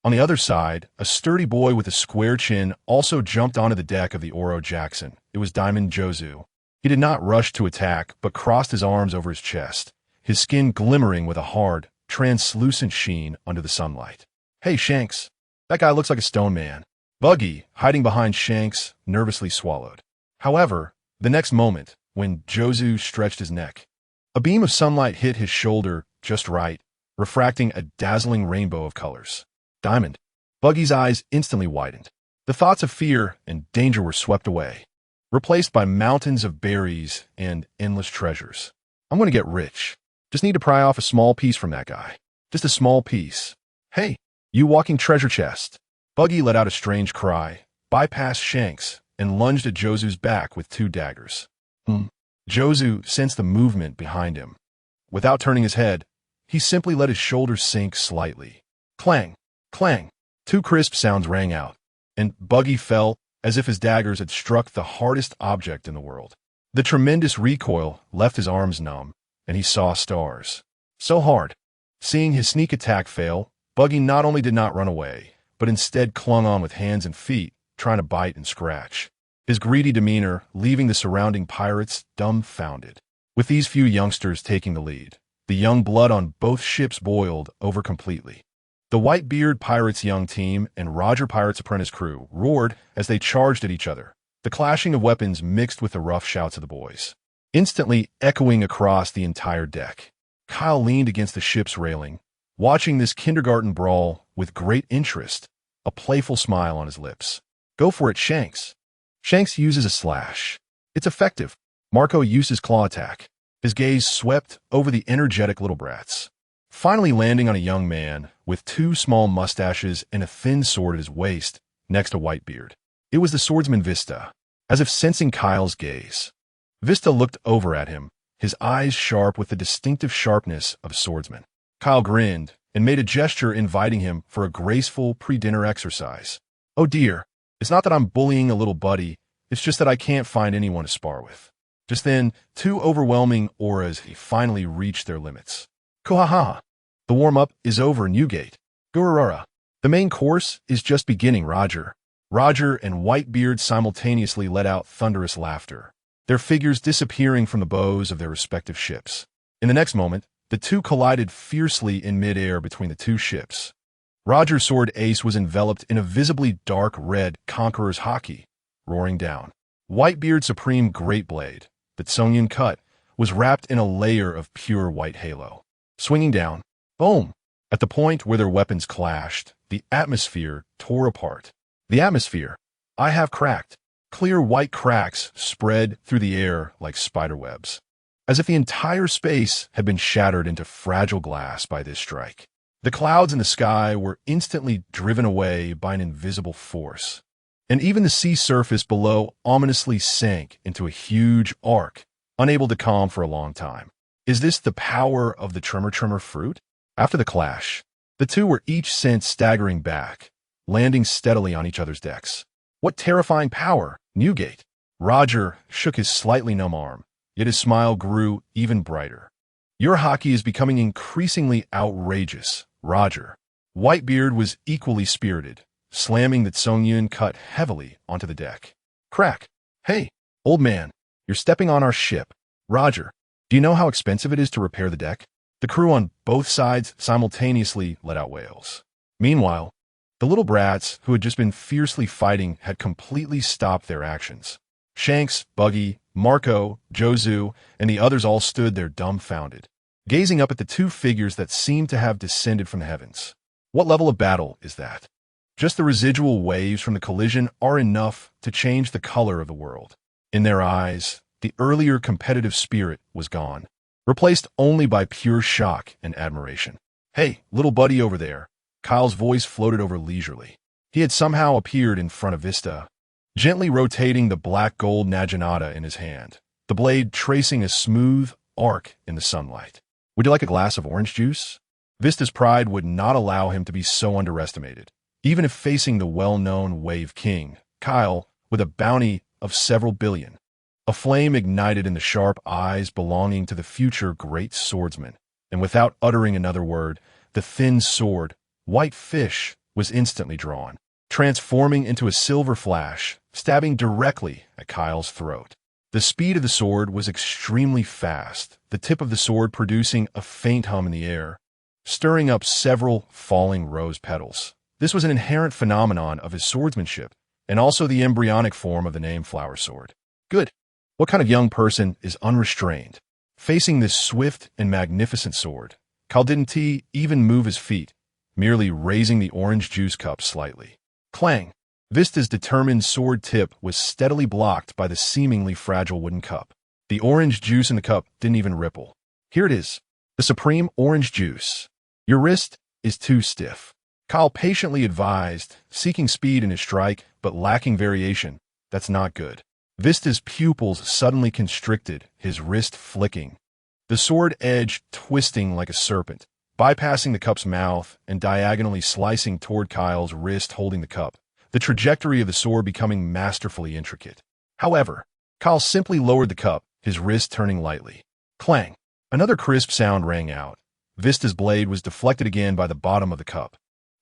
Speaker 1: On the other side, a sturdy boy with a square chin also jumped onto the deck of the Oro Jackson. It was Diamond Jozu. He did not rush to attack, but crossed his arms over his chest, his skin glimmering with a hard, translucent sheen under the sunlight. "Hey, Shanks, that guy looks like a stone man." Buggy, hiding behind Shanks, nervously swallowed. However, the next moment, when Jozu stretched his neck, a beam of sunlight hit his shoulder just right, refracting a dazzling rainbow of colors. Diamond. Buggy's eyes instantly widened. The thoughts of fear and danger were swept away, replaced by mountains of berries and endless treasures. "I'm going to get rich. Just need to pry off a small piece from that guy. Just a small piece." "Hey, you walking treasure chest." Buggy let out a strange cry, bypassed Shanks, and lunged at Jozu's back with two daggers. Jozu sensed the movement behind him. Without turning his head, he simply let his shoulders sink slightly. Clang! Clang! Two crisp sounds rang out, and Buggy fell as if his daggers had struck the hardest object in the world. The tremendous recoil left his arms numb, and he saw stars. So hard. Seeing his sneak attack fail, Buggy not only did not run away, but instead clung on with hands and feet, trying to bite and scratch, his greedy demeanor leaving the surrounding pirates dumbfounded. With these few youngsters taking the lead, the young blood on both ships boiled over completely. The Whitebeard Pirates' young team and Roger Pirates' apprentice crew roared as they charged at each other, the clashing of weapons mixed with the rough shouts of the boys, instantly echoing across the entire deck. Kyle leaned against the ship's railing, watching this kindergarten brawl with great interest, a playful smile on his lips. "Go for it, Shanks." Shanks uses a slash. It's effective. Marco uses claw attack. His gaze swept over the energetic little brats, finally landing on a young man with two small mustaches and a thin sword at his waist next to Whitebeard. It was the swordsman Vista. As if sensing Kyle's gaze, Vista looked over at him, his eyes sharp with the distinctive sharpness of a swordsman. Kyle grinned, and made a gesture inviting him for a graceful pre-dinner exercise. Oh dear, it's not that I'm bullying a little buddy, it's just that I can't find anyone to spar with. Just then, two overwhelming auras finally reached their limits. Kohaha! The warm-up is over, Newgate. Gururara. The main course is just beginning, Roger. Roger and Whitebeard simultaneously let out thunderous laughter, their figures disappearing from the bows of their respective ships. In the next moment, the two collided fiercely in mid-air between the two ships. Roger's sword ace was enveloped in a visibly dark red Conqueror's haki, roaring down. Whitebeard's supreme great blade, the Tsongyun cut, was wrapped in a layer of pure white halo. Swinging down, boom! At the point where their weapons clashed, the atmosphere tore apart. The atmosphere, I have cracked. Clear white cracks spread through the air like spiderwebs, as if the entire space had been shattered into fragile glass by this strike. The clouds in the sky were instantly driven away by an invisible force, and even the sea surface below ominously sank into a huge arc, unable to calm for a long time. Is this the power of the tremor fruit? After the clash, the two were each sent staggering back, landing steadily on each other's decks. What terrifying power, Newgate! Roger shook his slightly numb arm, yet his smile grew even brighter. Your hockey is becoming increasingly outrageous, Roger. Whitebeard was equally spirited, slamming the Tsongyun cut heavily onto the deck. Crack! Hey, old man, you're stepping on our ship. Roger, do you know how expensive it is to repair the deck? The crew on both sides simultaneously let out wails. Meanwhile, the little brats who had just been fiercely fighting had completely stopped their actions. Shanks, Buggy, Marco, Jozu, and the others all stood there dumbfounded, gazing up at the two figures that seemed to have descended from the heavens. What level of battle is that? Just the residual waves from the collision are enough to change the color of the world. In their eyes, the earlier competitive spirit was gone, replaced only by pure shock and admiration. Hey, little buddy over there. Kyle's voice floated over leisurely. He had somehow appeared in front of Vista, gently rotating the black gold naginata in his hand, the blade tracing a smooth arc in the sunlight. Would you like a glass of orange juice? Vista's pride would not allow him to be so underestimated, even if facing the well-known Wave King, Kyle, with a bounty of several billion. A flame ignited in the sharp eyes belonging to the future great swordsman, and without uttering another word, the thin sword, White Fish, was instantly drawn, transforming into a silver flash, stabbing directly at Kyle's throat. The speed of the sword was extremely fast, the tip of the sword producing a faint hum in the air, stirring up several falling rose petals. This was an inherent phenomenon of his swordsmanship, and also the embryonic form of the name Flower Sword. Good. What kind of young person is unrestrained? Facing this swift and magnificent sword, Kyle didn't even move his feet, merely raising the orange juice cup slightly. Clang! Vista's determined sword tip was steadily blocked by the seemingly fragile wooden cup. The orange juice in the cup didn't even ripple. Here it is, the supreme orange juice. Your wrist is too stiff. Kyle patiently advised, seeking speed in his strike, but lacking variation. That's not good. Vista's pupils suddenly constricted, his wrist flicking, the sword edge twisting like a serpent, bypassing the cup's mouth and diagonally slicing toward Kyle's wrist holding the cup, the trajectory of the sword becoming masterfully intricate. However, Kyle simply lowered the cup, his wrist turning lightly. Clang! Another crisp sound rang out. Vista's blade was deflected again by the bottom of the cup.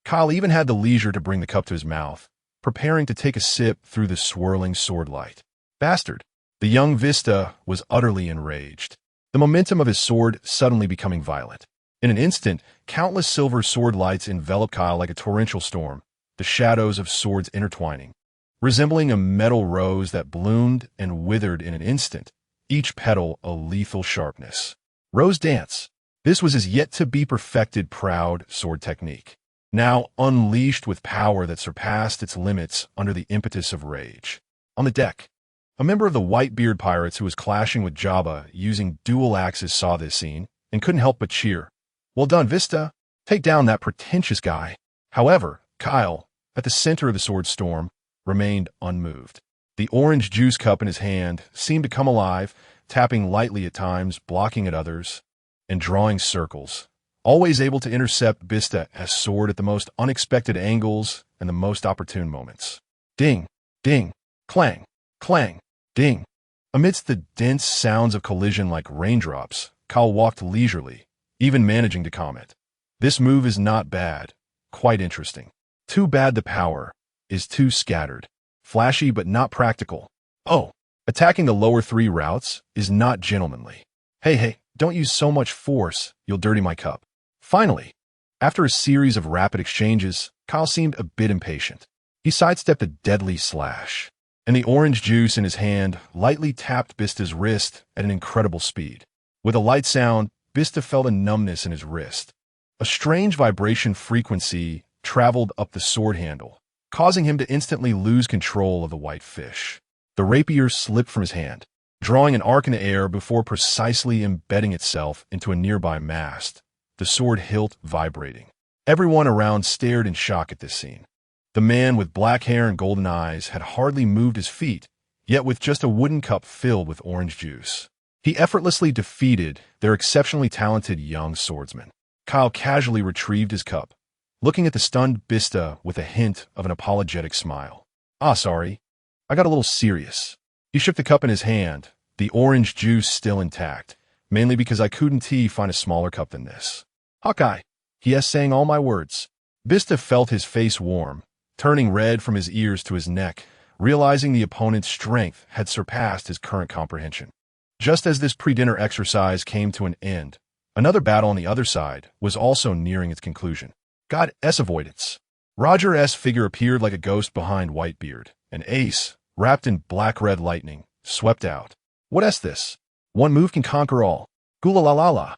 Speaker 1: Kyle even had the leisure to bring the cup to his mouth, preparing to take a sip through the swirling sword light. Bastard! The young Vista was utterly enraged, the momentum of his sword suddenly becoming violent. In an instant, countless silver sword lights enveloped Kyle like a torrential storm, the shadows of swords intertwining, resembling a metal rose that bloomed and withered in an instant, each petal a lethal sharpness. Rose Dance. This was his yet-to-be-perfected proud sword technique, now unleashed with power that surpassed its limits under the impetus of rage. On the deck, a member of the Whitebeard pirates who was clashing with Jabba using dual axes saw this scene and couldn't help but cheer. Well done, Vista. Take down that pretentious guy. However, Kyle, at the center of the sword storm, remained unmoved. The orange juice cup in his hand seemed to come alive, tapping lightly at times, blocking at others, and drawing circles, always able to intercept Bista's sword at the most unexpected angles and the most opportune moments. Ding, ding, clang, clang, ding. Amidst the dense sounds of collision like raindrops, Kyle walked leisurely, even managing to comment. This move is not bad, quite interesting. Too bad the power is too scattered. Flashy but not practical. Oh, attacking the lower 3 routes is not gentlemanly. Hey, don't use so much force, you'll dirty my cup. Finally, after a series of rapid exchanges, Kyle seemed a bit impatient. He sidestepped a deadly slash, and the orange juice in his hand lightly tapped Bista's wrist at an incredible speed. With a light sound, Bista felt a numbness in his wrist. A strange vibration frequency traveled up the sword handle, causing him to instantly lose control of the white fish. The rapier slipped from his hand, drawing an arc in the air before precisely embedding itself into a nearby mast, the sword hilt vibrating. Everyone around stared in shock at this scene. The man with black hair and golden eyes had hardly moved his feet, yet with just a wooden cup filled with orange juice, he effortlessly defeated their exceptionally talented young swordsman. Kyle casually retrieved his cup, looking at the stunned Bista with a hint of an apologetic smile. Sorry. I got a little serious. He shook the cup in his hand, the orange juice still intact, mainly because I couldn't find a smaller cup than this. Hawkeye, he is saying all my words. Bista felt his face warm, turning red from his ears to his neck, realizing the opponent's strength had surpassed his current comprehension. Just as this pre-dinner exercise came to an end, another battle on the other side was also nearing its conclusion. God S avoidance. Roger S. figure appeared like a ghost behind Whitebeard, and Ace, wrapped in black-red lightning, swept out. What is this? One move can conquer all. Gula-la-la-la.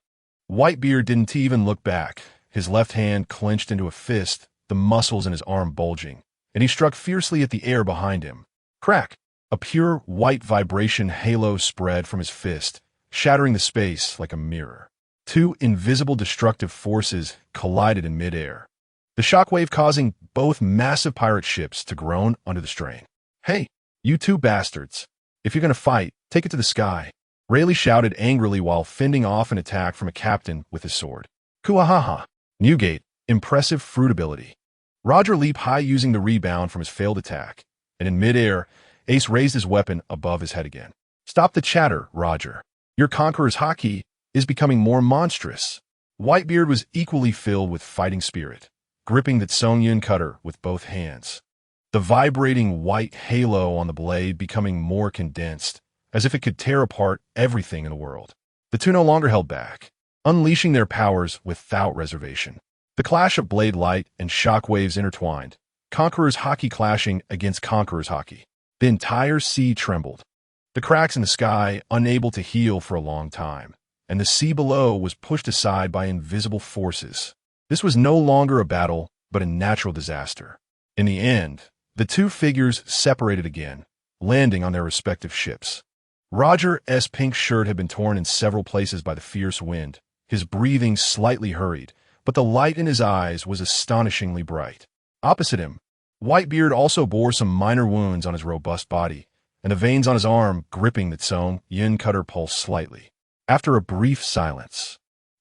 Speaker 1: Whitebeard didn't even look back, his left hand clenched into a fist, the muscles in his arm bulging, and he struck fiercely at the air behind him. Crack! A pure white vibration halo spread from his fist, shattering the space like a mirror. 2 invisible destructive forces collided in midair, the shockwave causing both massive pirate ships to groan under the strain. Hey, you 2 bastards. If you're gonna fight, take it to the sky. Rayleigh shouted angrily while fending off an attack from a captain with his sword. Kuahaha. Newgate, impressive fruit ability. Roger leaped high using the rebound from his failed attack, and in midair, Ace raised his weapon above his head again. Stop the chatter, Roger. Your Conqueror's Haki is becoming more monstrous. Whitebeard was equally filled with fighting spirit, gripping the Tsongyun cutter with both hands. The vibrating white halo on the blade becoming more condensed, as if it could tear apart everything in the world. The 2 no longer held back, unleashing their powers without reservation. The clash of blade light and shock waves intertwined, Conqueror's Haki clashing against Conqueror's Haki. The entire sea trembled. The cracks in the sky unable to heal for a long time, and the sea below was pushed aside by invisible forces. This was no longer a battle, but a natural disaster. In the end, the 2 figures separated again, landing on their respective ships. Roger's pink shirt had been torn in several places by the fierce wind, his breathing slightly hurried, but the light in his eyes was astonishingly bright. Opposite him, Whitebeard also bore some minor wounds on his robust body, and the veins on his arm gripping the Tsongyun cutter pulsed slightly. After a brief silence,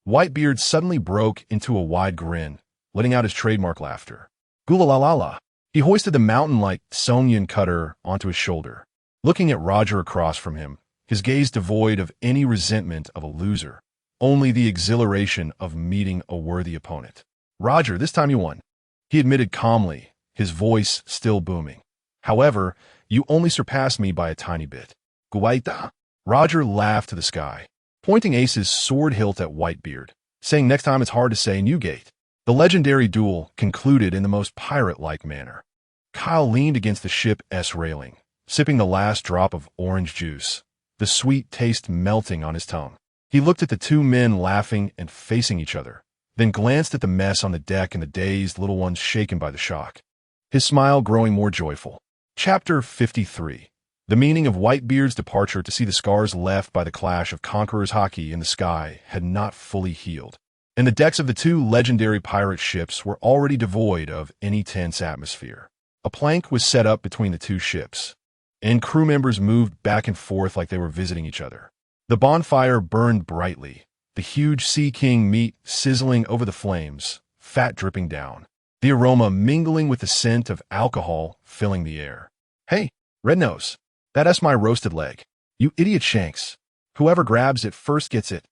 Speaker 1: Whitebeard suddenly broke into a wide grin, letting out his trademark laughter. Gula-la-la-la. He hoisted the mountain-like Tsongyun cutter onto his shoulder, looking at Roger across from him, his gaze devoid of any resentment of a loser, only the exhilaration of meeting a worthy opponent. Roger, this time you won, he admitted calmly, his voice still booming. However, you only surpassed me by a tiny bit. Guaita. Roger laughed to the sky, pointing Ace's sword hilt at Whitebeard, saying next time it's hard to say Newgate. The legendary duel concluded in the most pirate-like manner. Kyle leaned against the ship's railing, sipping the last drop of orange juice, the sweet taste melting on his tongue. He looked at the 2 men laughing and facing each other, then glanced at the mess on the deck and the dazed little ones shaken by the shock, his smile growing more joyful. Chapter 53. The meaning of Whitebeard's departure to see the scars left by the clash of Conqueror's Haki in the sky had not fully healed, and the decks of the 2 legendary pirate ships were already devoid of any tense atmosphere. A plank was set up between the 2 ships, and crew members moved back and forth like they were visiting each other. The bonfire burned brightly, the huge sea king meat sizzling over the flames, fat dripping down, the aroma mingling with the scent of alcohol filling the air. Hey, Rednose, that's my roasted leg. You idiot Shanks. Whoever grabs it first gets it.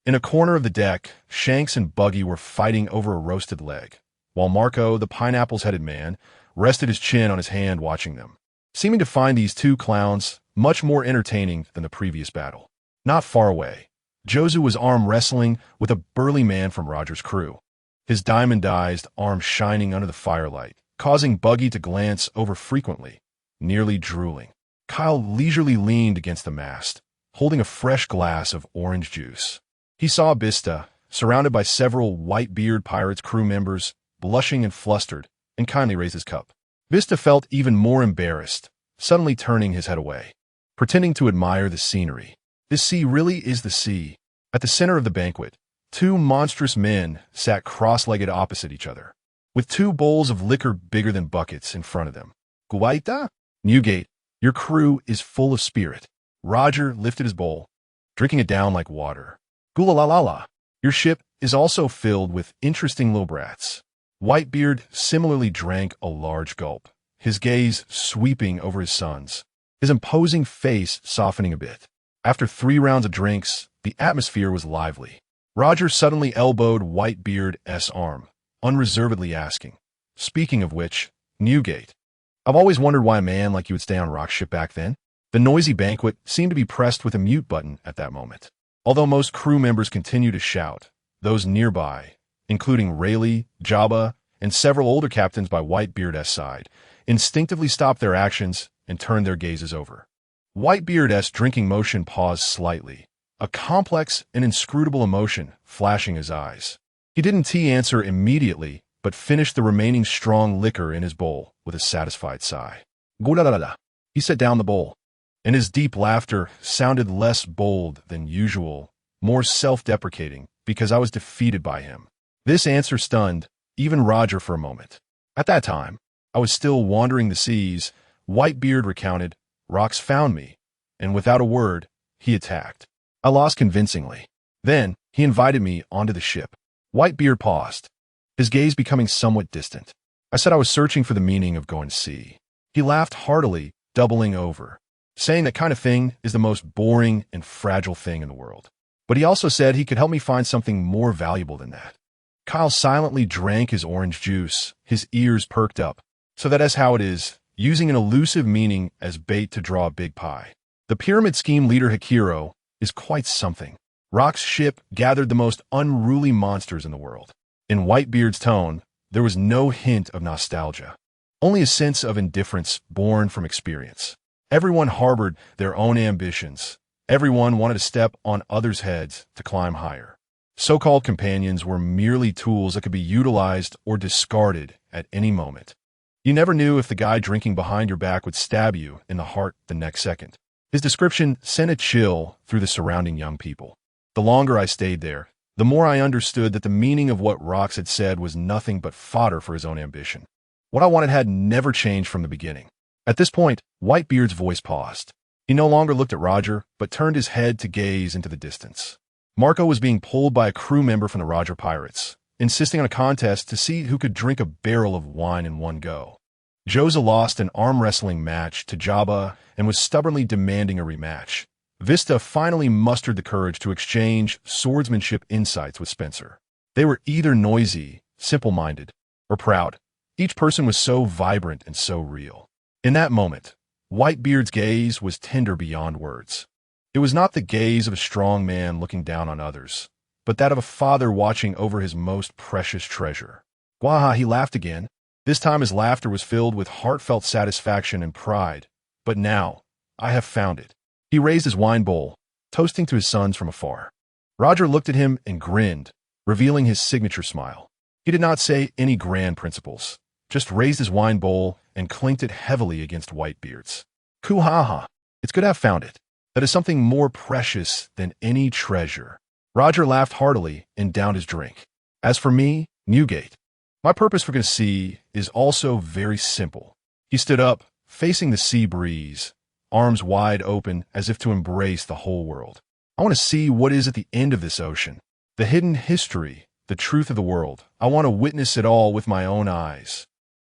Speaker 1: In a corner of the deck, Shanks and Buggy were fighting over a roasted leg, while Marco, the pineapples-headed man, rested his chin on his hand watching them, seeming to find these two clowns much more entertaining than the previous battle. Not far away, Jozu was arm wrestling with a burly man from Roger's crew, his diamond-dyed arm shining under the firelight, causing Buggy to glance over frequently, nearly drooling. Kyle leisurely leaned against the mast, holding a fresh glass of orange juice. He saw Bista, surrounded by several Whitebeard Pirates crew members, blushing and flustered, and kindly raised his cup. Bista felt even more embarrassed, suddenly turning his head away, pretending to admire the scenery. This sea really is the sea. At the center of the banquet, two monstrous men sat cross-legged opposite each other, with two bowls of liquor bigger than buckets in front of them. Guaita? Newgate, your crew is full of spirit. Roger lifted his bowl, drinking it down like water. Gulalalala, your ship is also filled with interesting little brats. Whitebeard similarly drank a large gulp, his gaze sweeping over his sons, his imposing face softening a bit. After 3 rounds of drinks, the atmosphere was lively. Roger suddenly elbowed Whitebeard's arm, unreservedly asking, "Speaking of which, Newgate, I've always wondered why a man like you would stay on rock ship back then." The noisy banquet seemed to be pressed with a mute button at that moment. Although most crew members continued to shout, those nearby, including Rayleigh, Jabba, and several older captains by Whitebeard's side, instinctively stopped their actions and turned their gazes over. Whitebeard's drinking motion paused slightly, a complex and inscrutable emotion flashing his eyes. He didn't answer immediately, but finished the remaining strong liquor in his bowl with a satisfied sigh. Gula-la-la. He set down the bowl, and his deep laughter sounded less bold than usual, more self-deprecating, because I was defeated by him. This answer stunned even Roger for a moment. At that time, I was still wandering the seas. Whitebeard recounted, "Rocks found me, and without a word, he attacked. I lost convincingly. Then, he invited me onto the ship." Whitebeard paused, his gaze becoming somewhat distant. I said I was searching for the meaning of going to sea. He laughed heartily, doubling over, saying that kind of thing is the most boring and fragile thing in the world. But he also said he could help me find something more valuable than that. Kyle silently drank his orange juice, his ears perked up. "So that is how it is, using an elusive meaning as bait to draw a big pie. The pyramid scheme leader Hikiro is quite something. Rock's ship gathered the most unruly monsters in the world." In Whitebeard's tone, there was no hint of nostalgia, only a sense of indifference born from experience. Everyone harbored their own ambitions. Everyone wanted to step on others' heads to climb higher. So-called companions were merely tools that could be utilized or discarded at any moment. You never knew if the guy drinking behind your back would stab you in the heart the next second. His description sent a chill through the surrounding young people. The longer I stayed there, the more I understood that the meaning of what Rox had said was nothing but fodder for his own ambition. What I wanted had never changed from the beginning. At this point, Whitebeard's voice paused. He no longer looked at Roger, but turned his head to gaze into the distance. Marco was being pulled by a crew member from the Roger Pirates, insisting on a contest to see who could drink a barrel of wine in one go. Joza lost an arm wrestling match to Jabba and was stubbornly demanding a rematch. Vista finally mustered the courage to exchange swordsmanship insights with Spencer. They were either noisy, simple-minded, or proud. Each person was so vibrant and so real. In that moment, Whitebeard's gaze was tender beyond words. It was not the gaze of a strong man looking down on others, but that of a father watching over his most precious treasure. Waha, he laughed again. This time his laughter was filled with heartfelt satisfaction and pride. But now, I have found it. He raised his wine bowl, toasting to his sons from afar. Roger looked at him and grinned, revealing his signature smile. He did not say any grand principles, just raised his wine bowl and clinked it heavily against Whitebeard's. Kuhaha, it's good to have found it. That is something more precious than any treasure. Roger laughed heartily and downed his drink. As for me, Newgate, my purpose for going to sea is also very simple. He stood up, facing the sea breeze, arms wide open as if to embrace the whole world. I want to see what is at the end of this ocean. The hidden history, the truth of the world. I want to witness it all with my own eyes.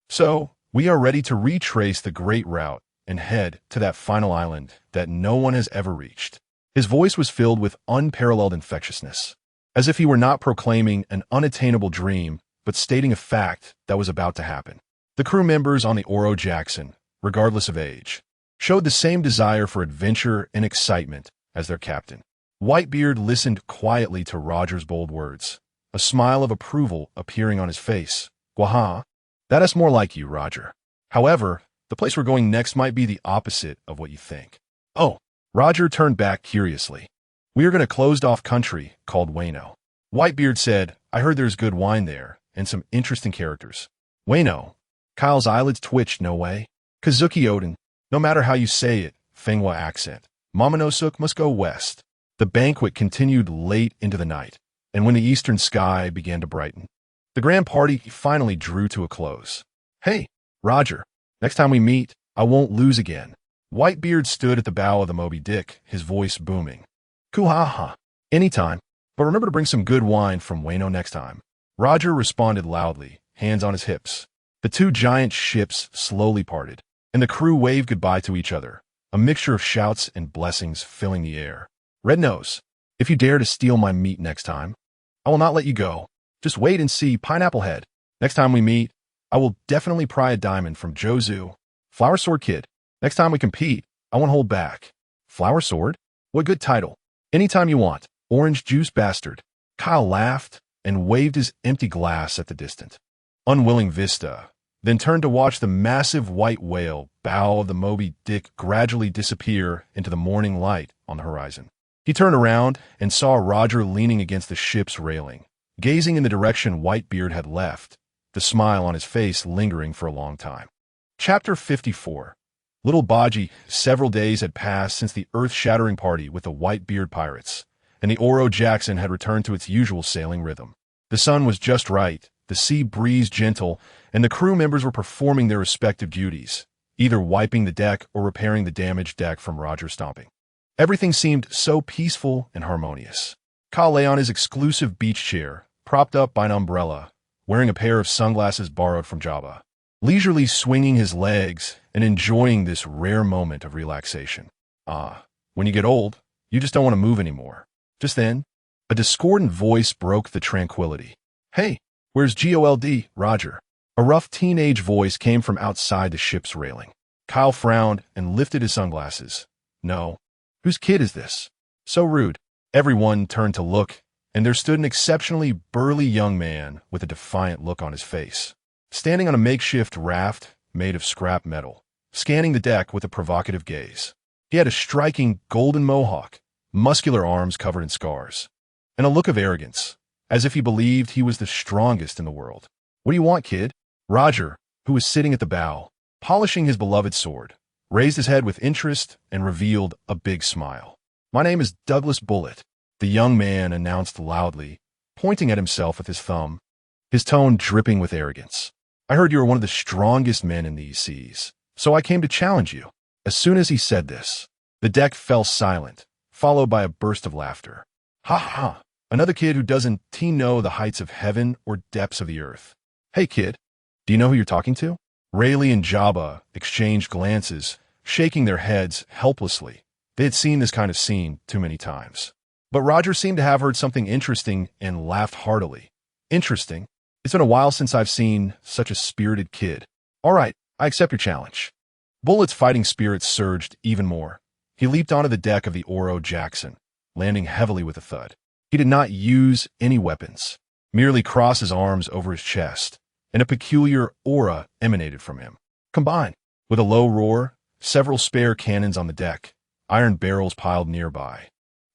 Speaker 1: So, we are ready to retrace the great route and head to that final island that no one has ever reached. His voice was filled with unparalleled infectiousness, as if he were not proclaiming an unattainable dream, but stating a fact that was about to happen. The crew members on the Oro Jackson, regardless of age, showed the same desire for adventure and excitement as their captain. Whitebeard listened quietly to Roger's bold words, a smile of approval appearing on his face. Gwaha, that is more like you, Roger. However, the place we're going next might be the opposite of what you think. Oh, Roger turned back curiously. We are going to closed-off country called Wano. Whitebeard said, I heard there's good wine there and some interesting characters. Wano. Kyle's eyelids twitched, no way. Kazuki Odin. No matter how you say it, Fenghua accent. Momonosuk must go west. The banquet continued late into the night, and when the eastern sky began to brighten, the grand party finally drew to a close. Hey, Roger, next time we meet, I won't lose again. Whitebeard stood at the bow of the Moby Dick, his voice booming. Kuhaha, anytime, but remember to bring some good wine from Wano next time. Roger responded loudly, hands on his hips. The two giant ships slowly parted, and the crew waved goodbye to each other, a mixture of shouts and blessings filling the air. Red Nose, if you dare to steal my meat next time, I will not let you go. Just wait and see, Pineapple Head. Next time we meet, I will definitely pry a diamond from Jozu. Flower Sword Kid, next time we compete, I won't hold back. Flower Sword? What good title. Anytime you want. Orange Juice Bastard. Kyle laughed and waved his empty glass at the distant, unwilling vista, then turned to watch the massive white whale bow of the Moby Dick gradually disappear into the morning light on the horizon. He turned around and saw Roger leaning against the ship's railing, gazing in the direction Whitebeard had left, the smile on his face lingering for a long time. Chapter 54. Little Baji, several days had passed since the earth-shattering party with the Whitebeard pirates, and the Oro Jackson had returned to its usual sailing rhythm. The sun was just right, the sea breeze gentle, and the crew members were performing their respective duties, either wiping the deck or repairing the damaged deck from Roger's stomping. Everything seemed so peaceful and harmonious. Kyle lay on his exclusive beach chair, propped up by an umbrella, wearing a pair of sunglasses borrowed from Jabba, leisurely swinging his legs and enjoying this rare moment of relaxation. When you get old, you just don't want to move anymore. Just then, a discordant voice broke the tranquility. Hey, where's Gol D, Roger? A rough teenage voice came from outside the ship's railing. Kyle frowned and lifted his sunglasses. No. Whose kid is this? So rude. Everyone turned to look, and there stood an exceptionally burly young man with a defiant look on his face, standing on a makeshift raft made of scrap metal, scanning the deck with a provocative gaze. He had a striking golden mohawk, muscular arms covered in scars, and a look of arrogance, as if he believed he was the strongest in the world. What do you want, kid? Roger, who was sitting at the bow, polishing his beloved sword, raised his head with interest and revealed a big smile. My name is Douglas Bullet, the young man announced loudly, pointing at himself with his thumb, his tone dripping with arrogance. I heard you were one of the strongest men in these seas, so I came to challenge you. As soon as he said this, the deck fell silent, followed by a burst of laughter. Ha ha! Another kid who doesn't know the heights of heaven or depths of the earth. Hey kid, do you know who you're talking to? Rayleigh and Jabba exchanged glances, shaking their heads helplessly. They had seen this kind of scene too many times. But Roger seemed to have heard something interesting and laughed heartily. Interesting? It's been a while since I've seen such a spirited kid. All right, I accept your challenge. Bullet's fighting spirit surged even more. He leaped onto the deck of the Oro Jackson, landing heavily with a thud. He did not use any weapons, merely crossed his arms over his chest, and a peculiar aura emanated from him. Combined with a low roar, several spare cannons on the deck, iron barrels piled nearby.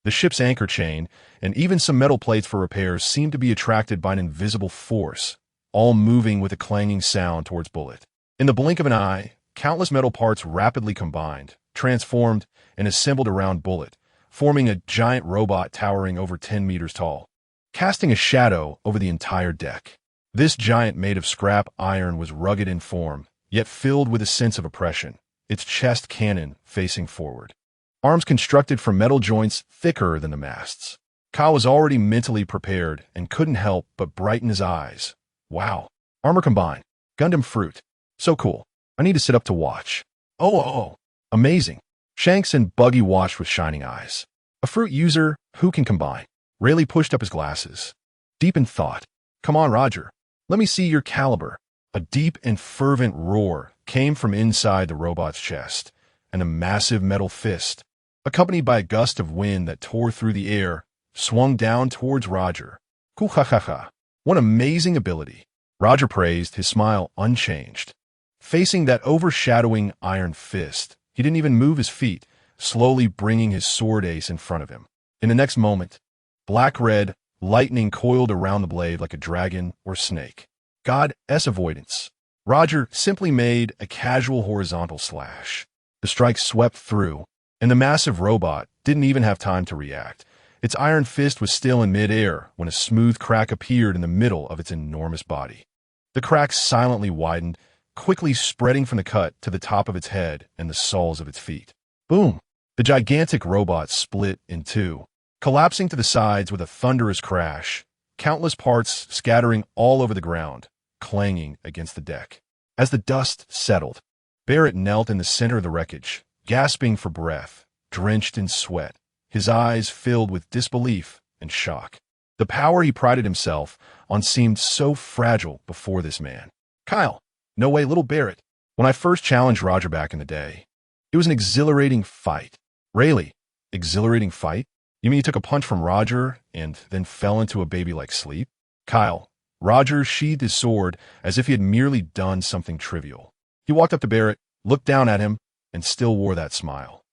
Speaker 1: The ship's anchor chain, and even some metal plates for repairs seemed to be attracted by an invisible force, all moving with a clanging sound towards Bullet. In the blink of an eye, countless metal parts rapidly combined, transformed, and assembled around Bullet, forming a giant robot towering over 10 meters tall, casting a shadow over the entire deck. This giant made of scrap iron was rugged in form, yet filled with a sense of oppression, its chest cannon facing forward. Arms constructed from metal joints thicker than the masts. Kyle was already mentally prepared and couldn't help but brighten his eyes. Wow. Armor combined. Gundam fruit. So cool. I need to sit up to watch. Oh. Amazing. Shanks and Buggy watched with shining eyes. A fruit user who can combine. Rayleigh pushed up his glasses. Deep in thought. Come on, Roger. Let me see your caliber. A deep and fervent roar came from inside the robot's chest, and a massive metal fist, accompanied by a gust of wind that tore through the air, swung down towards Roger. Cool, ha ha ha. What amazing ability. Roger praised, his smile unchanged. Facing that overshadowing iron fist, he didn't even move his feet, slowly bringing his sword ace in front of him. In the next moment, black-red lightning coiled around the blade like a dragon or snake. God-S avoidance. Roger simply made a casual horizontal slash. The strike swept through, and the massive robot didn't even have time to react. Its iron fist was still in mid-air when a smooth crack appeared in the middle of its enormous body. The crack silently widened, quickly spreading from the cut to the top of its head and the soles of its feet. Boom! The gigantic robot split in two, collapsing to the sides with a thunderous crash, countless parts scattering all over the ground, clanging against the deck. As the dust settled, Barrett knelt in the center of the wreckage, gasping for breath, drenched in sweat, his eyes filled with disbelief and shock. The power he prided himself on seemed so fragile before this man. Kyle, no way, little Barrett. When I first challenged Roger back in the day, it was an exhilarating fight. Rayleigh, exhilarating fight? You mean you took a punch from Roger and then fell into a baby-like sleep? Kyle, Roger sheathed his sword as if he had merely done something trivial. He walked up to Barrett, looked down at him, and still wore that smile.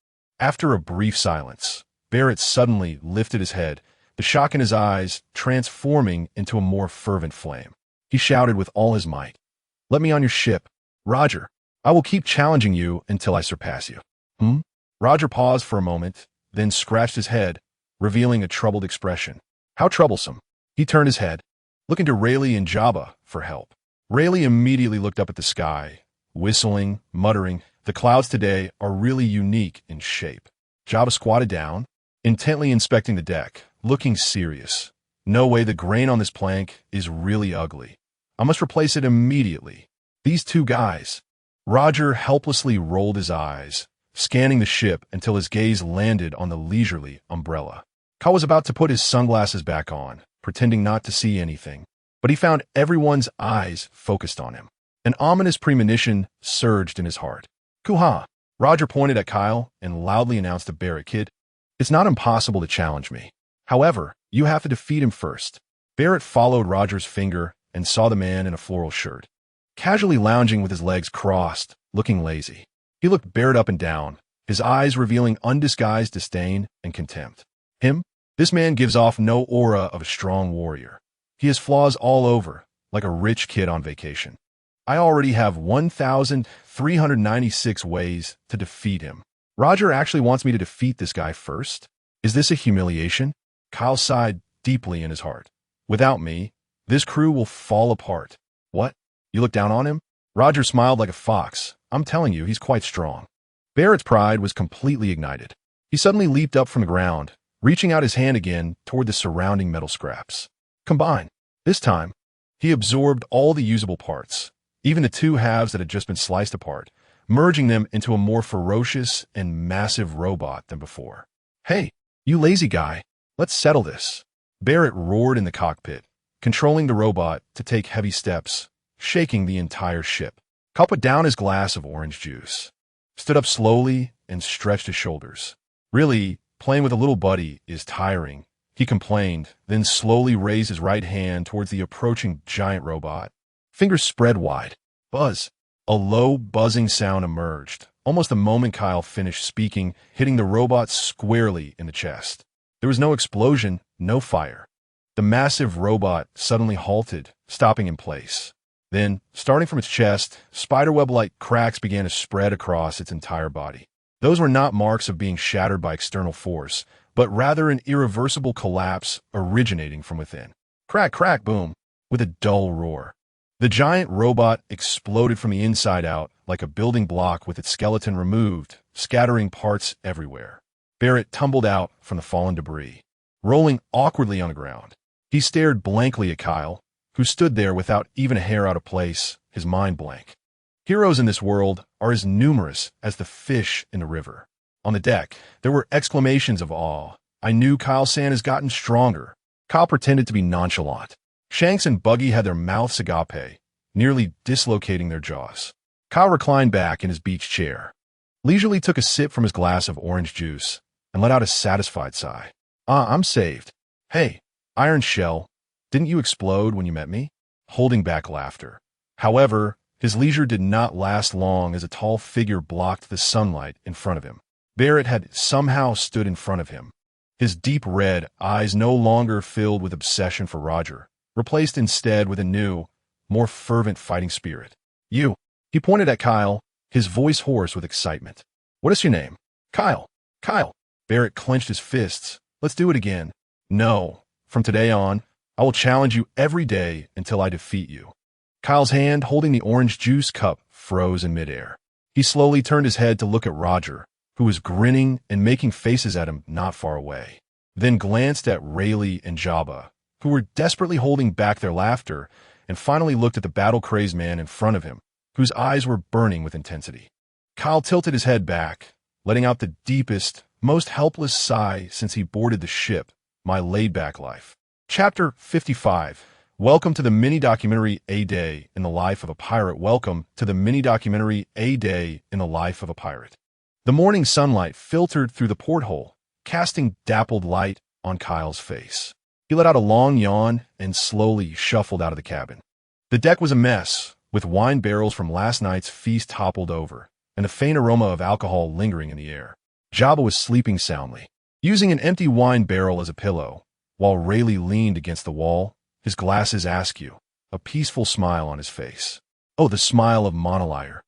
Speaker 1: After a brief silence, Barrett suddenly lifted his head, the shock in his eyes transforming into a more fervent flame. He shouted with all his might, "Let me on your ship. Roger, I will keep challenging you until I surpass you." Roger paused for a moment, then scratched his head, revealing a troubled expression. How troublesome. He turned his head, looking to Rayleigh and Jabba for help. Rayleigh immediately looked up at the sky, whistling, muttering, "The clouds today are really unique in shape." Jabba squatted down, intently inspecting the deck, looking serious. No way, the grain on this plank is really ugly. I must replace it immediately. These two guys. Roger helplessly rolled his eyes, scanning the ship until his gaze landed on the leisurely umbrella. Kyle was about to put his sunglasses back on, pretending not to see anything, but he found everyone's eyes focused on him. An ominous premonition surged in his heart. Kuha! Roger pointed at Kyle and loudly announced to Barrett, "Kid, it's not impossible to challenge me. However, you have to defeat him first." Barrett followed Roger's finger and saw the man in a floral shirt, casually lounging with his legs crossed, looking lazy. He looked Barrett up and down, his eyes revealing undisguised disdain and contempt. Him? This man gives off no aura of a strong warrior. He has flaws all over, like a rich kid on vacation. I already have 1,396 ways to defeat him. Roger actually wants me to defeat this guy first? Is this a humiliation? Kyle sighed deeply in his heart. Without me, this crew will fall apart. What? You look down on him? Roger smiled like a fox. I'm telling you, he's quite strong. Barrett's pride was completely ignited. He suddenly leaped up from the ground, reaching out his hand again toward the surrounding metal scraps. Combine. This time, he absorbed all the usable parts, even the two halves that had just been sliced apart, merging them into a more ferocious and massive robot than before. Hey, you lazy guy, let's settle this. Barrett roared in the cockpit, controlling the robot to take heavy steps, shaking the entire ship. Kyle put down his glass of orange juice, stood up slowly, and stretched his shoulders. Really, playing with a little buddy is tiring, he complained, then slowly raised his right hand towards the approaching giant robot. Fingers spread wide. Buzz. A low, buzzing sound emerged, almost the moment Kyle finished speaking, hitting the robot squarely in the chest. There was no explosion, no fire. The massive robot suddenly halted, stopping in place. Then, starting from its chest, spiderweb-like cracks began to spread across its entire body. Those were not marks of being shattered by external force, but rather an irreversible collapse originating from within. Crack, crack, boom, with a dull roar. The giant robot exploded from the inside out like a building block with its skeleton removed, scattering parts everywhere. Barrett tumbled out from the fallen debris. rolling awkwardly on the ground. He stared blankly at Kyle, who stood there without even a hair out of place, his mind blank. Heroes in this world are as numerous as the fish in the river. On the deck, there were exclamations of awe. I knew Kyle San has gotten stronger. Kyle pretended to be nonchalant. Shanks and Buggy had their mouths agape, nearly dislocating their jaws. Kyle reclined back in his beach chair, leisurely took a sip from his glass of orange juice, and let out a satisfied sigh. I'm saved. Hey, Iron Shell, didn't you explode when you met me? Holding back laughter. However, his leisure did not last long as a tall figure blocked the sunlight in front of him. Barrett had somehow stood in front of him, his deep red eyes no longer filled with obsession for Roger, replaced instead with a new, more fervent fighting spirit. You. He pointed at Kyle, his voice hoarse with excitement. What is your name? Kyle. Kyle. Barrett clenched his fists. Let's do it again. No. From today on, I will challenge you every day until I defeat you. Kyle's hand holding the orange juice cup froze in midair. He slowly turned his head to look at Roger, who was grinning and making faces at him not far away, then glanced at Rayleigh and Jabba, who were desperately holding back their laughter, and finally looked at the battle-crazed man in front of him, whose eyes were burning with intensity. Kyle tilted his head back, letting out the deepest, most helpless sigh since he boarded the ship, My Laid-Back Life. Chapter 55. Welcome to the mini-documentary A Day in the Life of a Pirate. Welcome to the mini-documentary A Day in the Life of a Pirate. The morning sunlight filtered through the porthole, casting dappled light on Kyle's face. He let out a long yawn and slowly shuffled out of the cabin. The deck was a mess, with wine barrels from last night's feast toppled over, and a faint aroma of alcohol lingering in the air. Jabba was sleeping soundly, using an empty wine barrel as a pillow, while Rayleigh leaned against the wall, his glasses askew, a peaceful smile on his face. Oh, the smile of Monolier.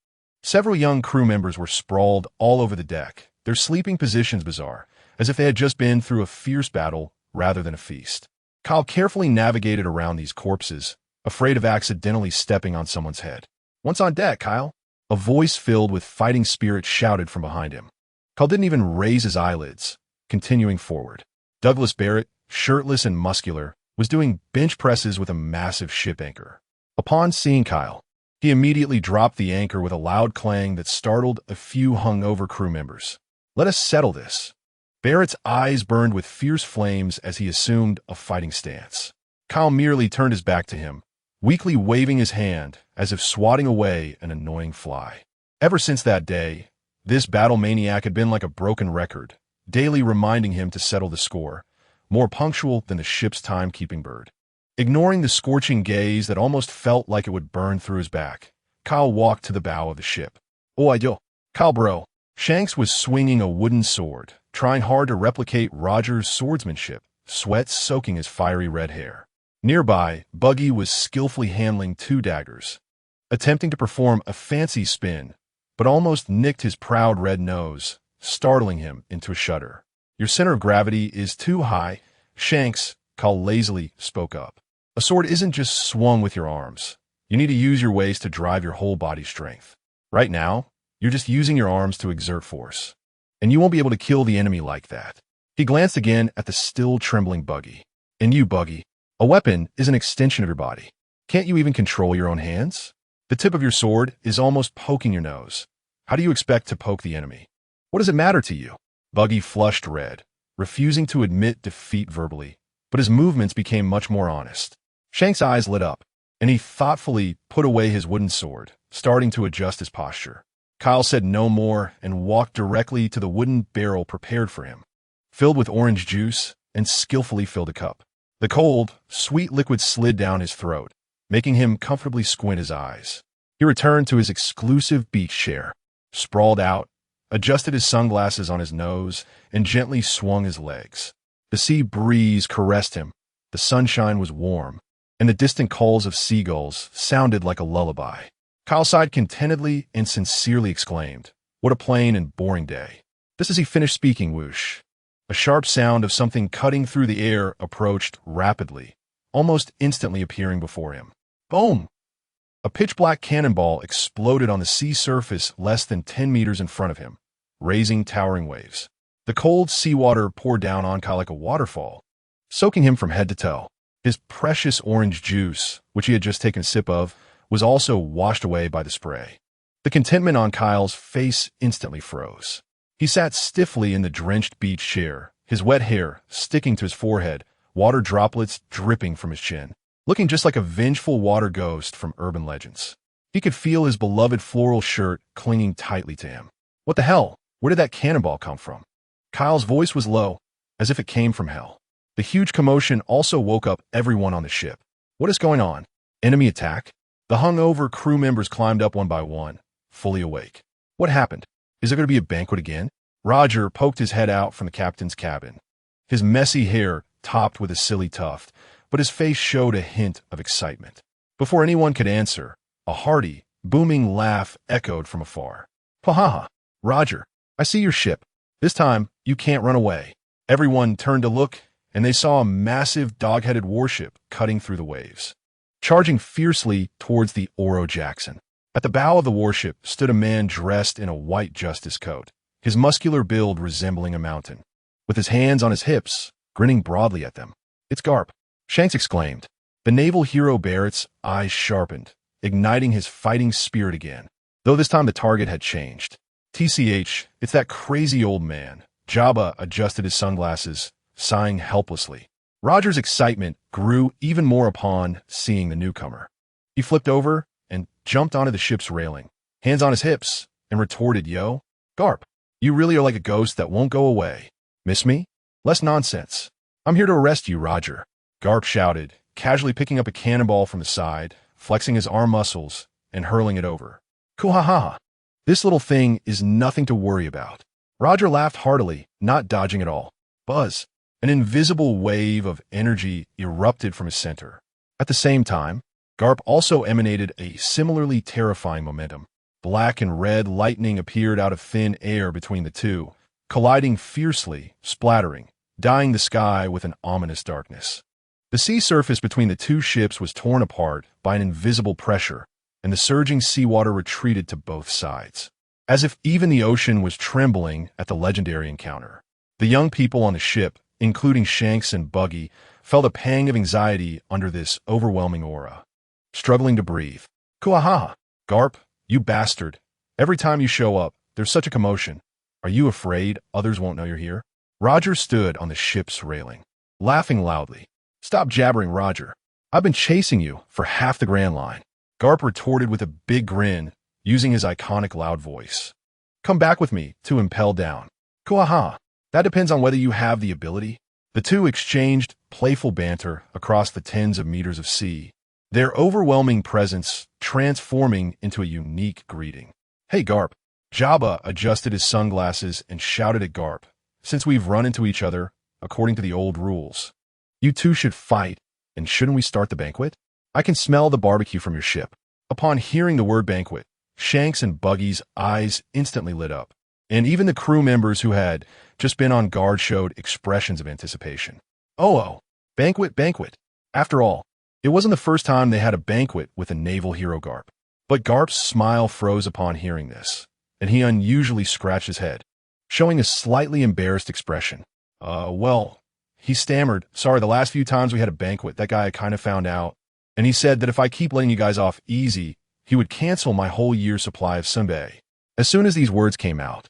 Speaker 1: Several young crew members were sprawled all over the deck, their sleeping positions bizarre, as if they had just been through a fierce battle rather than a feast. Kyle carefully navigated around these corpses, afraid of accidentally stepping on someone's head. Once on deck, Kyle? A voice filled with fighting spirit shouted from behind him. Kyle didn't even raise his eyelids, continuing forward. Douglas Barrett, shirtless and muscular, was doing bench presses with a massive ship anchor. Upon seeing Kyle, he immediately dropped the anchor with a loud clang that startled a few hung-over crew members. Let us settle this. Barrett's eyes burned with fierce flames as he assumed a fighting stance. Kyle merely turned his back to him, weakly waving his hand as if swatting away an annoying fly. Ever since that day, this battle maniac had been like a broken record, daily reminding him to settle the score, more punctual than the ship's timekeeping bird. Ignoring the scorching gaze that almost felt like it would burn through his back, Kyle walked to the bow of the ship. Oh, I do. Kyle, bro. Shanks was swinging a wooden sword, trying hard to replicate Roger's swordsmanship, sweat soaking his fiery red hair. Nearby, Buggy was skillfully handling two daggers, attempting to perform a fancy spin, but almost nicked his proud red nose, startling him into a shudder. Your center of gravity is too high, Shanks, Kyle lazily spoke up. A sword isn't just swung with your arms. You need to use your waist to drive your whole body strength. Right now, you're just using your arms to exert force, and you won't be able to kill the enemy like that. He glanced again at the still trembling Buggy. And you, Buggy, a weapon is an extension of your body. Can't you even control your own hands? The tip of your sword is almost poking your nose. How do you expect to poke the enemy? What does it matter to you? Buggy flushed red, refusing to admit defeat verbally, but his movements became much more honest. Shanks' eyes lit up, and he thoughtfully put away his wooden sword, starting to adjust his posture. Kyle said no more and walked directly to the wooden barrel prepared for him, filled with orange juice, and skillfully filled a cup. The cold, sweet liquid slid down his throat, making him comfortably squint his eyes. He returned to his exclusive beach chair, sprawled out, adjusted his sunglasses on his nose, and gently swung his legs. The sea breeze caressed him, the sunshine was warm, and the distant calls of seagulls sounded like a lullaby. Kyle sighed contentedly and sincerely exclaimed, "What a plain and boring day." Just as he finished speaking, whoosh, a sharp sound of something cutting through the air approached rapidly, almost instantly appearing before him. Boom! A pitch-black cannonball exploded on the sea surface less than 10 meters in front of him, raising towering waves. The cold seawater poured down on Kyle like a waterfall, soaking him from head to toe. His precious orange juice, which he had just taken a sip of, was also washed away by the spray. The contentment on Kyle's face instantly froze. He sat stiffly in the drenched beach chair, his wet hair sticking to his forehead, water droplets dripping from his chin, looking just like a vengeful water ghost from urban legends. He could feel his beloved floral shirt clinging tightly to him. What the hell? Where did that cannonball come from? Kyle's voice was low, as if it came from hell. The huge commotion also woke up everyone on the ship. What is going on? Enemy attack? The hungover crew members climbed up one by one, fully awake. What happened? Is there going to be a banquet again? Roger poked his head out from the captain's cabin. His messy hair topped with a silly tuft, but his face showed a hint of excitement. Before anyone could answer, a hearty, booming laugh echoed from afar. Ha! Roger, I see your ship. This time, you can't run away. Everyone turned to look, and they saw a massive dog-headed warship cutting through the waves, charging fiercely towards the Oro Jackson. At the bow of the warship stood a man dressed in a white justice coat, his muscular build resembling a mountain. With his hands on his hips, grinning broadly at them. It's Garp, Shanks exclaimed. The naval hero Barrett's eyes sharpened, igniting his fighting spirit again, though this time the target had changed. TCH, it's that crazy old man. Jabba adjusted his sunglasses, sighing helplessly. Roger's excitement grew even more upon seeing the newcomer. He flipped over and jumped onto the ship's railing, hands on his hips, and retorted, Yo, Garp, you really are like a ghost that won't go away. Miss me? Less nonsense. I'm here to arrest you, Roger. Garp shouted, casually picking up a cannonball from the side, flexing his arm muscles, and hurling it over. Kuhaha. This little thing is nothing to worry about. Roger laughed heartily, not dodging at all. Buzz. An invisible wave of energy erupted from his center. At the same time, Garp also emanated a similarly terrifying momentum. Black and red lightning appeared out of thin air between the two, colliding fiercely, splattering, dyeing the sky with an ominous darkness. The sea surface between the two ships was torn apart by an invisible pressure, and the surging seawater retreated to both sides, as if even the ocean was trembling at the legendary encounter. The young people on the ship, including Shanks and Buggy, felt a pang of anxiety under this overwhelming aura. Struggling to breathe. Kuahaha! Garp, you bastard. Every time you show up, there's such a commotion. Are you afraid others won't know you're here? Roger stood on the ship's railing, laughing loudly. Stop jabbering, Roger. I've been chasing you for half the Grand Line. Garp retorted with a big grin, using his iconic loud voice. Come back with me to impel down. Kuaha! That depends on whether you have the ability. The two exchanged playful banter across the tens of meters of sea, their overwhelming presence transforming into a unique greeting. Hey, Garp. Jabba adjusted his sunglasses and shouted at Garp. Since we've run into each other, according to the old rules, you two should fight, and shouldn't we start the banquet? I can smell the barbecue from your ship. Upon hearing the word banquet, Shanks and Buggy's eyes instantly lit up, and even the crew members who had just been on guard showed expressions of anticipation. Oh, banquet. After all, it wasn't the first time they had a banquet with a naval hero Garp. But Garp's smile froze upon hearing this, and he unusually scratched his head, showing a slightly embarrassed expression. Well, he stammered, sorry, the last few times we had a banquet, that guy kind of found out, and he said that if I keep letting you guys off easy, he would cancel my whole year's supply of sunbae. As soon as these words came out,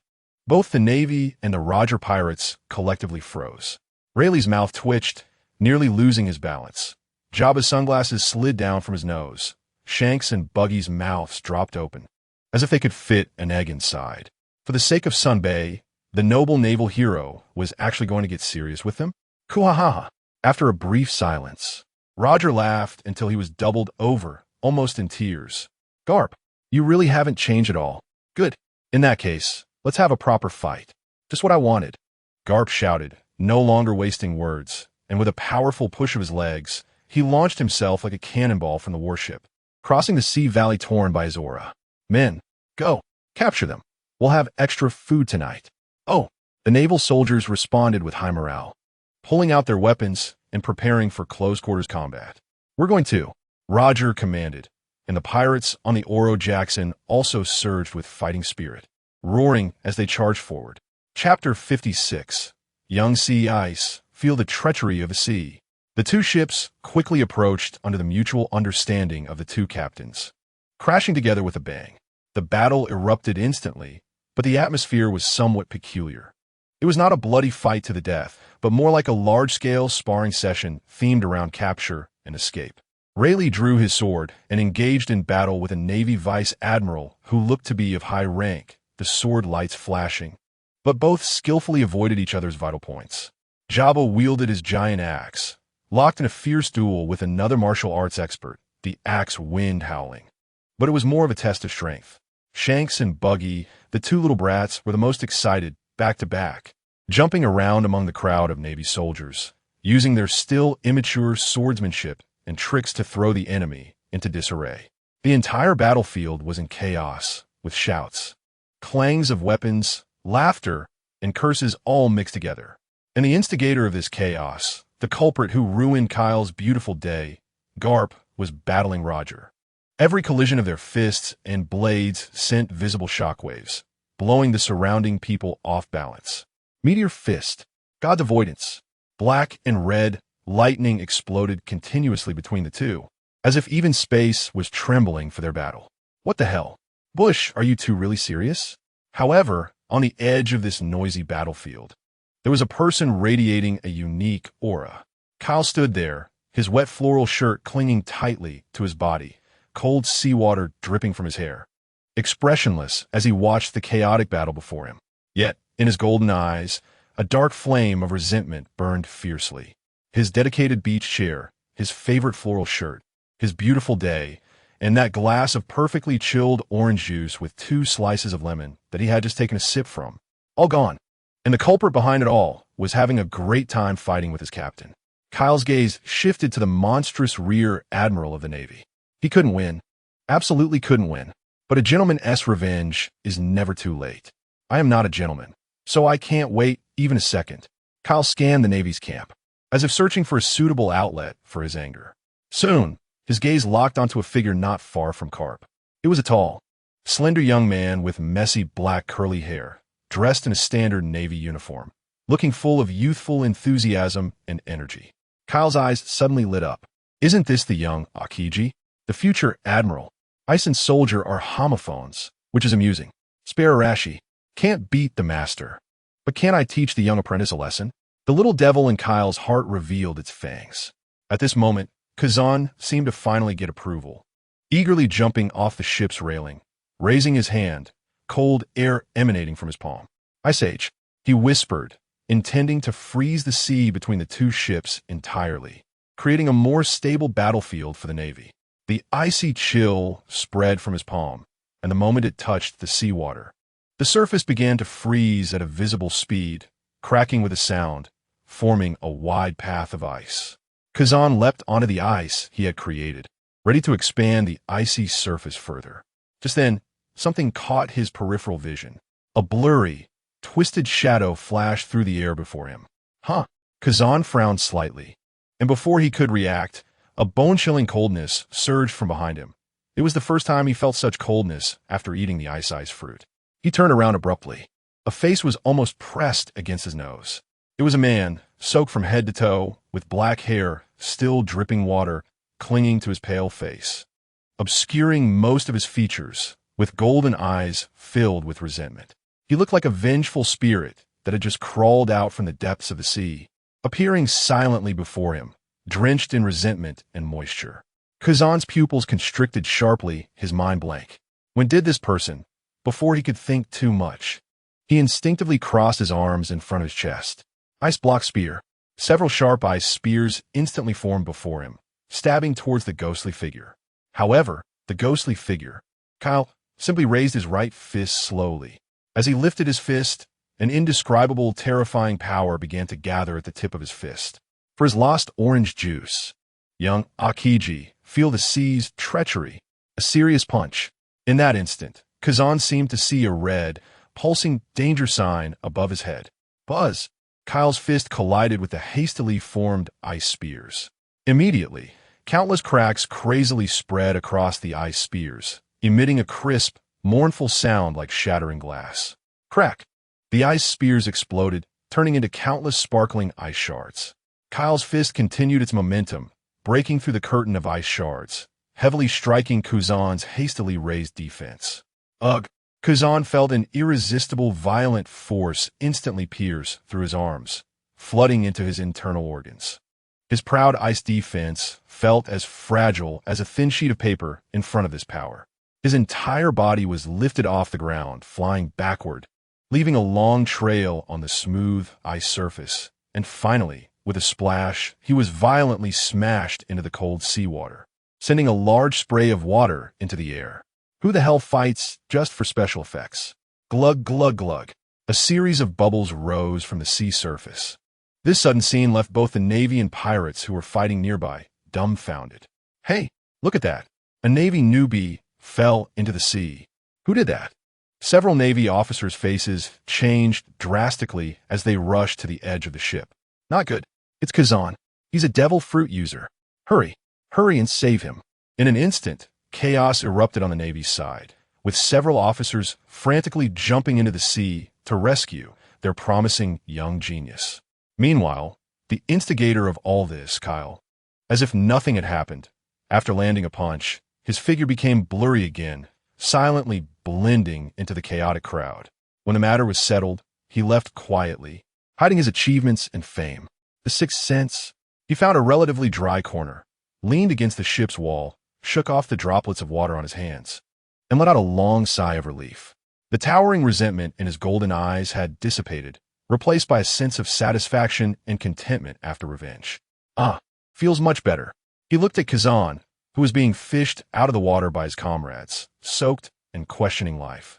Speaker 1: both the Navy and the Roger pirates collectively froze. Rayleigh's mouth twitched, nearly losing his balance. Jabba's sunglasses slid down from his nose. Shanks and Buggy's mouths dropped open, as if they could fit an egg inside. For the sake of sunbae, the noble naval hero was actually going to get serious with them? Kuahaha! After a brief silence, Roger laughed until he was doubled over, almost in tears. Garp, you really haven't changed at all. Good. In that case, let's have a proper fight. Just what I wanted. Garp shouted, no longer wasting words, and with a powerful push of his legs, he launched himself like a cannonball from the warship, crossing the sea valley torn by his aura. Men, go. Capture them. We'll have extra food tonight. Oh, the naval soldiers responded with high morale, pulling out their weapons and preparing for close-quarters combat. We're going to, Roger commanded, and the pirates on the Oro Jackson also surged with fighting spirit, roaring as they charged forward. Chapter 56. Young Sea Ice feel the treachery of the sea. The two ships quickly approached under the mutual understanding of the two captains, crashing together with a bang. The battle erupted instantly, but the atmosphere was somewhat peculiar. It was not a bloody fight to the death, but more like a large-scale sparring session themed around capture and escape. Rayleigh drew his sword and engaged in battle with a Navy vice admiral who looked to be of high rank, the sword lights flashing. But both skillfully avoided each other's vital points. Jabba wielded his giant axe, locked in a fierce duel with another martial arts expert, the axe wind howling. But it was more of a test of strength. Shanks and Buggy, the two little brats, were the most excited, back to back, jumping around among the crowd of Navy soldiers, using their still immature swordsmanship and tricks to throw the enemy into disarray. The entire battlefield was in chaos, with shouts, clangs of weapons, laughter, and curses all mixed together. And the instigator of this chaos, the culprit who ruined Kyle's beautiful day, Garp, was battling Roger. Every collision of their fists and blades sent visible shockwaves, blowing the surrounding people off balance. Meteor fist, God's avoidance. Black and red lightning exploded continuously between the two, as if even space was trembling for their battle. What the hell? Bush, are you two really serious? However, on the edge of this noisy battlefield, there was a person radiating a unique aura. Kyle stood there, his wet floral shirt clinging tightly to his body, cold seawater dripping from his hair, expressionless as he watched the chaotic battle before him. Yet, in his golden eyes, a dark flame of resentment burned fiercely. His dedicated beach chair, his favorite floral shirt, his beautiful day, and that glass of perfectly chilled orange juice with 2 slices of lemon that he had just taken a sip from, all gone. And the culprit behind it all was having a great time fighting with his captain. Kyle's gaze shifted to the monstrous rear admiral of the Navy. He couldn't win. Absolutely couldn't win. But a gentleman's revenge is never too late. I am not a gentleman, so I can't wait even a second. Kyle scanned the Navy's camp, as if searching for a suitable outlet for his anger. Soon, his gaze locked onto a figure not far from Carp. It was a tall, slender young man with messy black curly hair, dressed in a standard Navy uniform, looking full of youthful enthusiasm and energy. Kyle's eyes suddenly lit up. Isn't this the young Akiji? The future admiral? Ice and soldier are homophones, which is amusing. Spare Arashi. Can't beat the master. But can I teach the young apprentice a lesson? The little devil in Kyle's heart revealed its fangs. At this moment, Kazan seemed to finally get approval, eagerly jumping off the ship's railing, raising his hand, cold air emanating from his palm. Ice Age, he whispered, intending to freeze the sea between the two ships entirely, creating a more stable battlefield for the Navy. The icy chill spread from his palm, and the moment it touched the seawater, the surface began to freeze at a visible speed, cracking with a sound, forming a wide path of ice. Kazan leapt onto the ice he had created, ready to expand the icy surface further. Just then, something caught his peripheral vision. A blurry, twisted shadow flashed through the air before him. Huh? Kazan frowned slightly, and before he could react, a bone-chilling coldness surged from behind him. It was the first time he felt such coldness after eating the ice fruit. He turned around abruptly. A face was almost pressed against his nose. It was a man, soaked from head to toe, with black hair, still dripping water, clinging to his pale face, obscuring most of his features, with golden eyes filled with resentment. He looked like a vengeful spirit that had just crawled out from the depths of the sea, appearing silently before him, drenched in resentment and moisture. Kazan's pupils constricted sharply, his mind blank. When did this person, before he could think too much? He instinctively crossed his arms in front of his chest. Ice block spear. Several sharp ice spears instantly formed before him, stabbing towards the ghostly figure. However, the ghostly figure, Kyle, simply raised his right fist slowly. As he lifted his fist, an indescribable, terrifying power began to gather at the tip of his fist. For his lost orange juice, young Akiji, feel the sea's treachery. A serious punch. In that instant, Kazan seemed to see a red, pulsing danger sign above his head. Buzz! Kyle's fist collided with the hastily formed ice spears. Immediately, countless cracks crazily spread across the ice spears, emitting a crisp, mournful sound like shattering glass. Crack! The ice spears exploded, turning into countless sparkling ice shards. Kyle's fist continued its momentum, breaking through the curtain of ice shards, heavily striking Kazan's hastily raised defense. Ugh! Kazan felt an irresistible, violent force instantly pierce through his arms, flooding into his internal organs. His proud ice defense felt as fragile as a thin sheet of paper in front of this power. His entire body was lifted off the ground, flying backward, leaving a long trail on the smooth ice surface, and finally, with a splash, he was violently smashed into the cold seawater, sending a large spray of water into the air. Who the hell fights just for special effects? Glug, glug, glug. A series of bubbles rose from the sea surface. This sudden scene left both the Navy and pirates who were fighting nearby dumbfounded. Hey, look at that. A Navy newbie fell into the sea. Who did that? Several Navy officers' faces changed drastically as they rushed to the edge of the ship. Not good. It's Kazan. He's a devil fruit user. Hurry, hurry and save him. In an instant, chaos erupted on the Navy's side, with several officers frantically jumping into the sea to rescue their promising young genius. Meanwhile, the instigator of all this, Kyle, as if nothing had happened, after landing a punch, his figure became blurry again, silently blending into the chaotic crowd. When the matter was settled, he left quietly, hiding his achievements and fame. The sixth sense, he found a relatively dry corner, leaned against the ship's wall, shook off the droplets of water on his hands, and let out a long sigh of relief. The towering resentment in his golden eyes had dissipated, replaced by a sense of satisfaction and contentment after revenge. Feels much better. He looked at Kazan, who was being fished out of the water by his comrades, soaked and questioning life.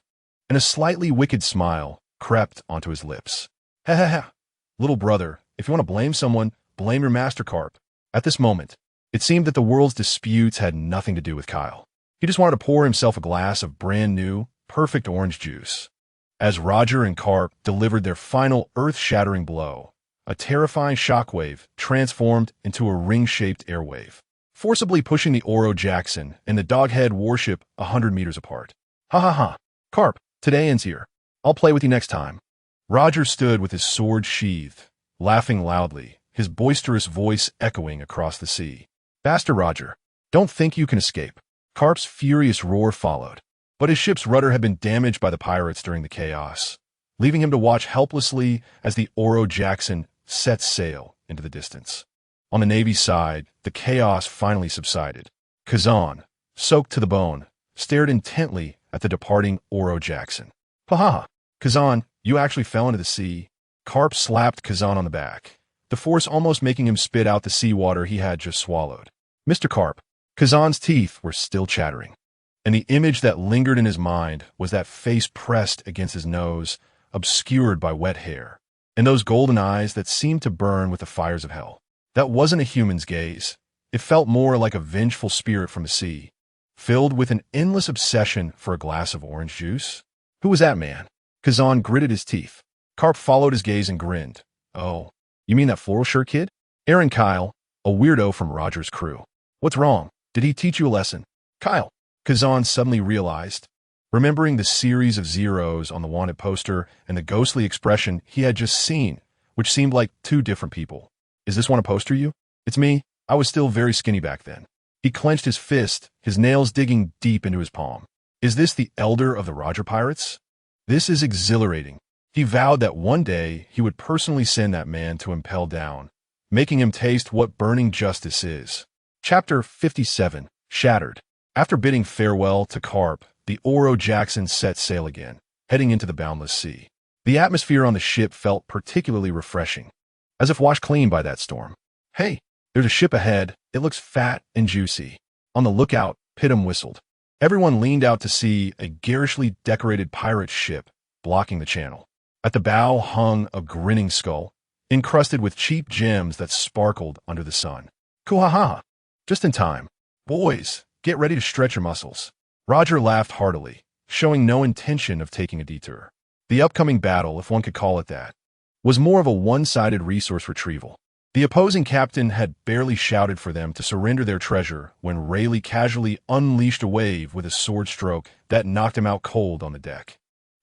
Speaker 1: And a slightly wicked smile crept onto his lips. Ha ha ha. Little brother, if you want to blame someone, blame your master carp. At this moment, it seemed that the world's disputes had nothing to do with Kyle. He just wanted to pour himself a glass of brand new, perfect orange juice. As Roger and Carp delivered their final earth-shattering blow, a terrifying shockwave transformed into a ring-shaped airwave, forcibly pushing the Oro Jackson and the Doghead warship 100 meters apart. Ha ha ha. Carp, today ends here. I'll play with you next time. Roger stood with his sword sheathed, laughing loudly, his boisterous voice echoing across the sea. Faster, Roger. Don't think you can escape. Carp's furious roar followed, but his ship's rudder had been damaged by the pirates during the chaos, leaving him to watch helplessly as the Oro Jackson set sail into the distance. On the Navy's side, the chaos finally subsided. Kazan, soaked to the bone, stared intently at the departing Oro Jackson. Ha ha! Kazan, you actually fell into the sea. Carp slapped Kazan on the back, the force almost making him spit out the seawater he had just swallowed. Mr. Carp, Kazan's teeth were still chattering, and the image that lingered in his mind was that face pressed against his nose, obscured by wet hair, and those golden eyes that seemed to burn with the fires of hell. That wasn't a human's gaze. It felt more like a vengeful spirit from the sea, filled with an endless obsession for a glass of orange juice. Who was that man? Kazan gritted his teeth. Carp followed his gaze and grinned. Oh, you mean that floral shirt kid? Aaron Kyle, a weirdo from Roger's crew. What's wrong? Did he teach you a lesson? Kyle, Kazan suddenly realized, remembering the series of zeros on the wanted poster and the ghostly expression he had just seen, which seemed like two different people. Is this one a poster you? It's me. I was still very skinny back then. He clenched his fist, his nails digging deep into his palm. Is this the elder of the Roger Pirates? This is exhilarating. He vowed that one day he would personally send that man to impel down, making him taste what burning justice is. Chapter 57, Shattered. After bidding farewell to Carp, the Oro Jackson set sail again, heading into the boundless sea. The atmosphere on the ship felt particularly refreshing, as if washed clean by that storm. Hey, there's a ship ahead. It looks fat and juicy. On the lookout, Pittum whistled. Everyone leaned out to see a garishly decorated pirate ship blocking the channel. At the bow hung a grinning skull, encrusted with cheap gems that sparkled under the sun. Kuhaha! Just in time. Boys, get ready to stretch your muscles. Roger laughed heartily, showing no intention of taking a detour. The upcoming battle, if one could call it that, was more of a one-sided resource retrieval. The opposing captain had barely shouted for them to surrender their treasure when Rayleigh casually unleashed a wave with a sword stroke that knocked him out cold on the deck.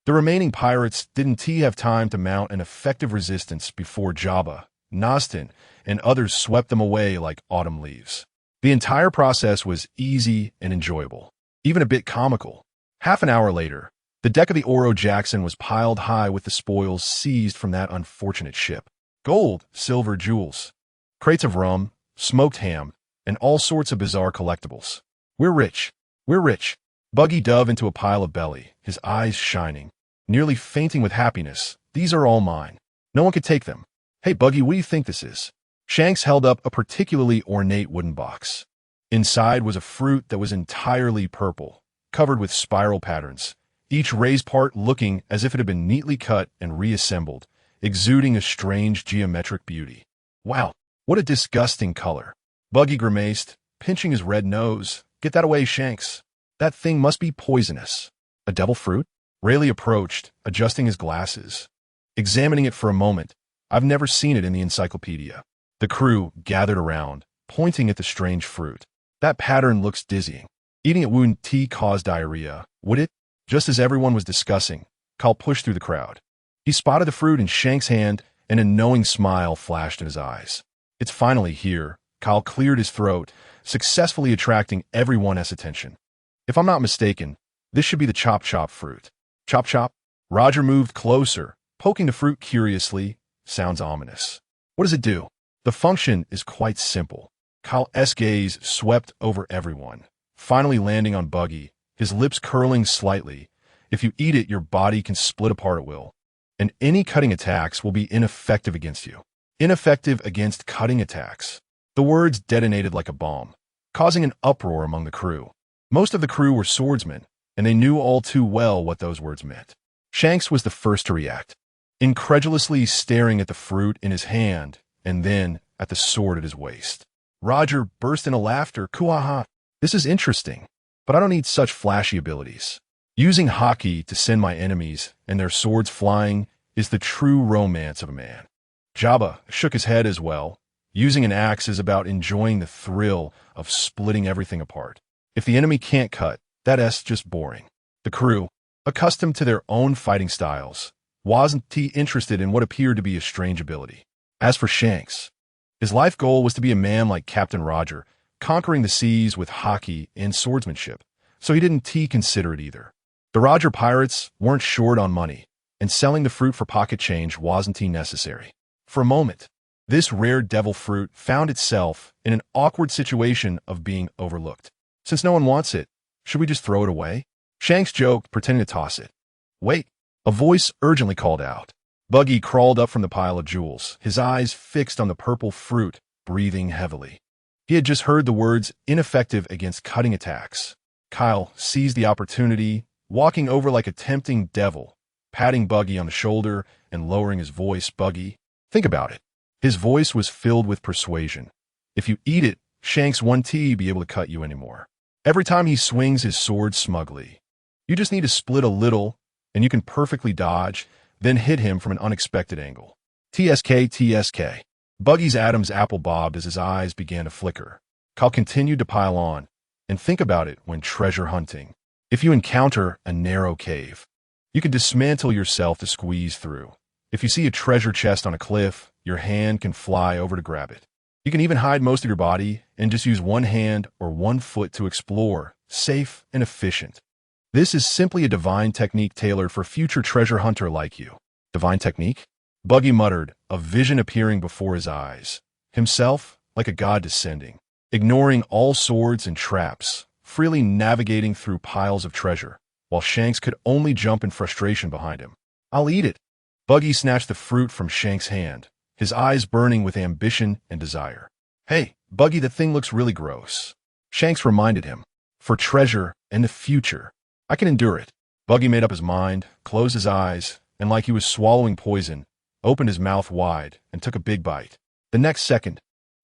Speaker 1: The remaining pirates didn't have time to mount an effective resistance before Jabba, Nostin, and others swept them away like autumn leaves. The entire process was easy and enjoyable, even a bit comical. Half an hour later, the deck of the Oro Jackson was piled high with the spoils seized from that unfortunate ship. Gold, silver, jewels, crates of rum, smoked ham, and all sorts of bizarre collectibles. We're rich. We're rich. Buggy dove into a pile of belly, his eyes shining, nearly fainting with happiness. These are all mine. No one could take them. Hey, Buggy, what do you think this is? Shanks held up a particularly ornate wooden box. Inside was a fruit that was entirely purple, covered with spiral patterns, each raised part looking as if it had been neatly cut and reassembled, exuding a strange geometric beauty. Wow, what a disgusting color. Buggy grimaced, pinching his red nose. Get that away, Shanks. That thing must be poisonous. A devil fruit? Rayleigh approached, adjusting his glasses. Examining it for a moment, I've never seen it in the encyclopedia. The crew gathered around, pointing at the strange fruit. That pattern looks dizzying. Eating it wouldn't cause diarrhea, would it? Just as everyone was discussing, Cal pushed through the crowd. He spotted the fruit in Shank's hand, and a knowing smile flashed in his eyes. It's finally here. Cal cleared his throat, successfully attracting everyone's attention. If I'm not mistaken, this should be the chop-chop fruit. Chop-chop? Roger moved closer, poking the fruit curiously. Sounds ominous. What does it do? The function is quite simple. Cal's gaze swept over everyone, finally landing on Buggy, his lips curling slightly. If you eat it, your body can split apart at will, and any cutting attacks will be ineffective against you. Ineffective against cutting attacks. The words detonated like a bomb, causing an uproar among the crew. Most of the crew were swordsmen, and they knew all too well what those words meant. Shanks was the first to react, incredulously staring at the fruit in his hand and then at the sword at his waist. Roger burst into laughter. Kuaha! This is interesting, but I don't need such flashy abilities. Using hockey to send my enemies and their swords flying is the true romance of a man. Jabba shook his head as well. Using an axe is about enjoying the thrill of splitting everything apart. If the enemy can't cut, that's just boring. The crew, accustomed to their own fighting styles, wasn't interested in what appeared to be a strange ability. As for Shanks, his life goal was to be a man like Captain Roger, conquering the seas with hockey and swordsmanship, so he didn't consider it either. The Roger pirates weren't short on money, and selling the fruit for pocket change wasn't necessary. For a moment, this rare devil fruit found itself in an awkward situation of being overlooked. Since no one wants it, should we just throw it away? Shanks joked, pretending to toss it. Wait, a voice urgently called out. Buggy crawled up from the pile of jewels, his eyes fixed on the purple fruit, breathing heavily. He had just heard the words ineffective against cutting attacks. Kyle seized the opportunity, walking over like a tempting devil, patting Buggy on the shoulder and lowering his voice. Buggy, think about it. His voice was filled with persuasion. If you eat it, Shanks won't be able to cut you anymore. Every time he swings his sword smugly, you just need to split a little, and you can perfectly dodge, then hit him from an unexpected angle. TSK. Buggy's Adam's apple bobbed as his eyes began to flicker. Kyle continued to pile on. And think about it when treasure hunting. If you encounter a narrow cave, you can dismantle yourself to squeeze through. If you see a treasure chest on a cliff, your hand can fly over to grab it. You can even hide most of your body and just use one hand or one foot to explore, safe and efficient. This is simply a divine technique tailored for future treasure hunter like you. Divine technique? Buggy muttered, a vision appearing before his eyes. Himself, like a god descending, ignoring all swords and traps, freely navigating through piles of treasure, while Shanks could only jump in frustration behind him. I'll eat it. Buggy snatched the fruit from Shanks' hand, his eyes burning with ambition and desire. Hey, Buggy, the thing looks really gross. Shanks reminded him. For treasure and the future, I can endure it. Buggy made up his mind, closed his eyes, and like he was swallowing poison, opened his mouth wide and took a big bite. The next second,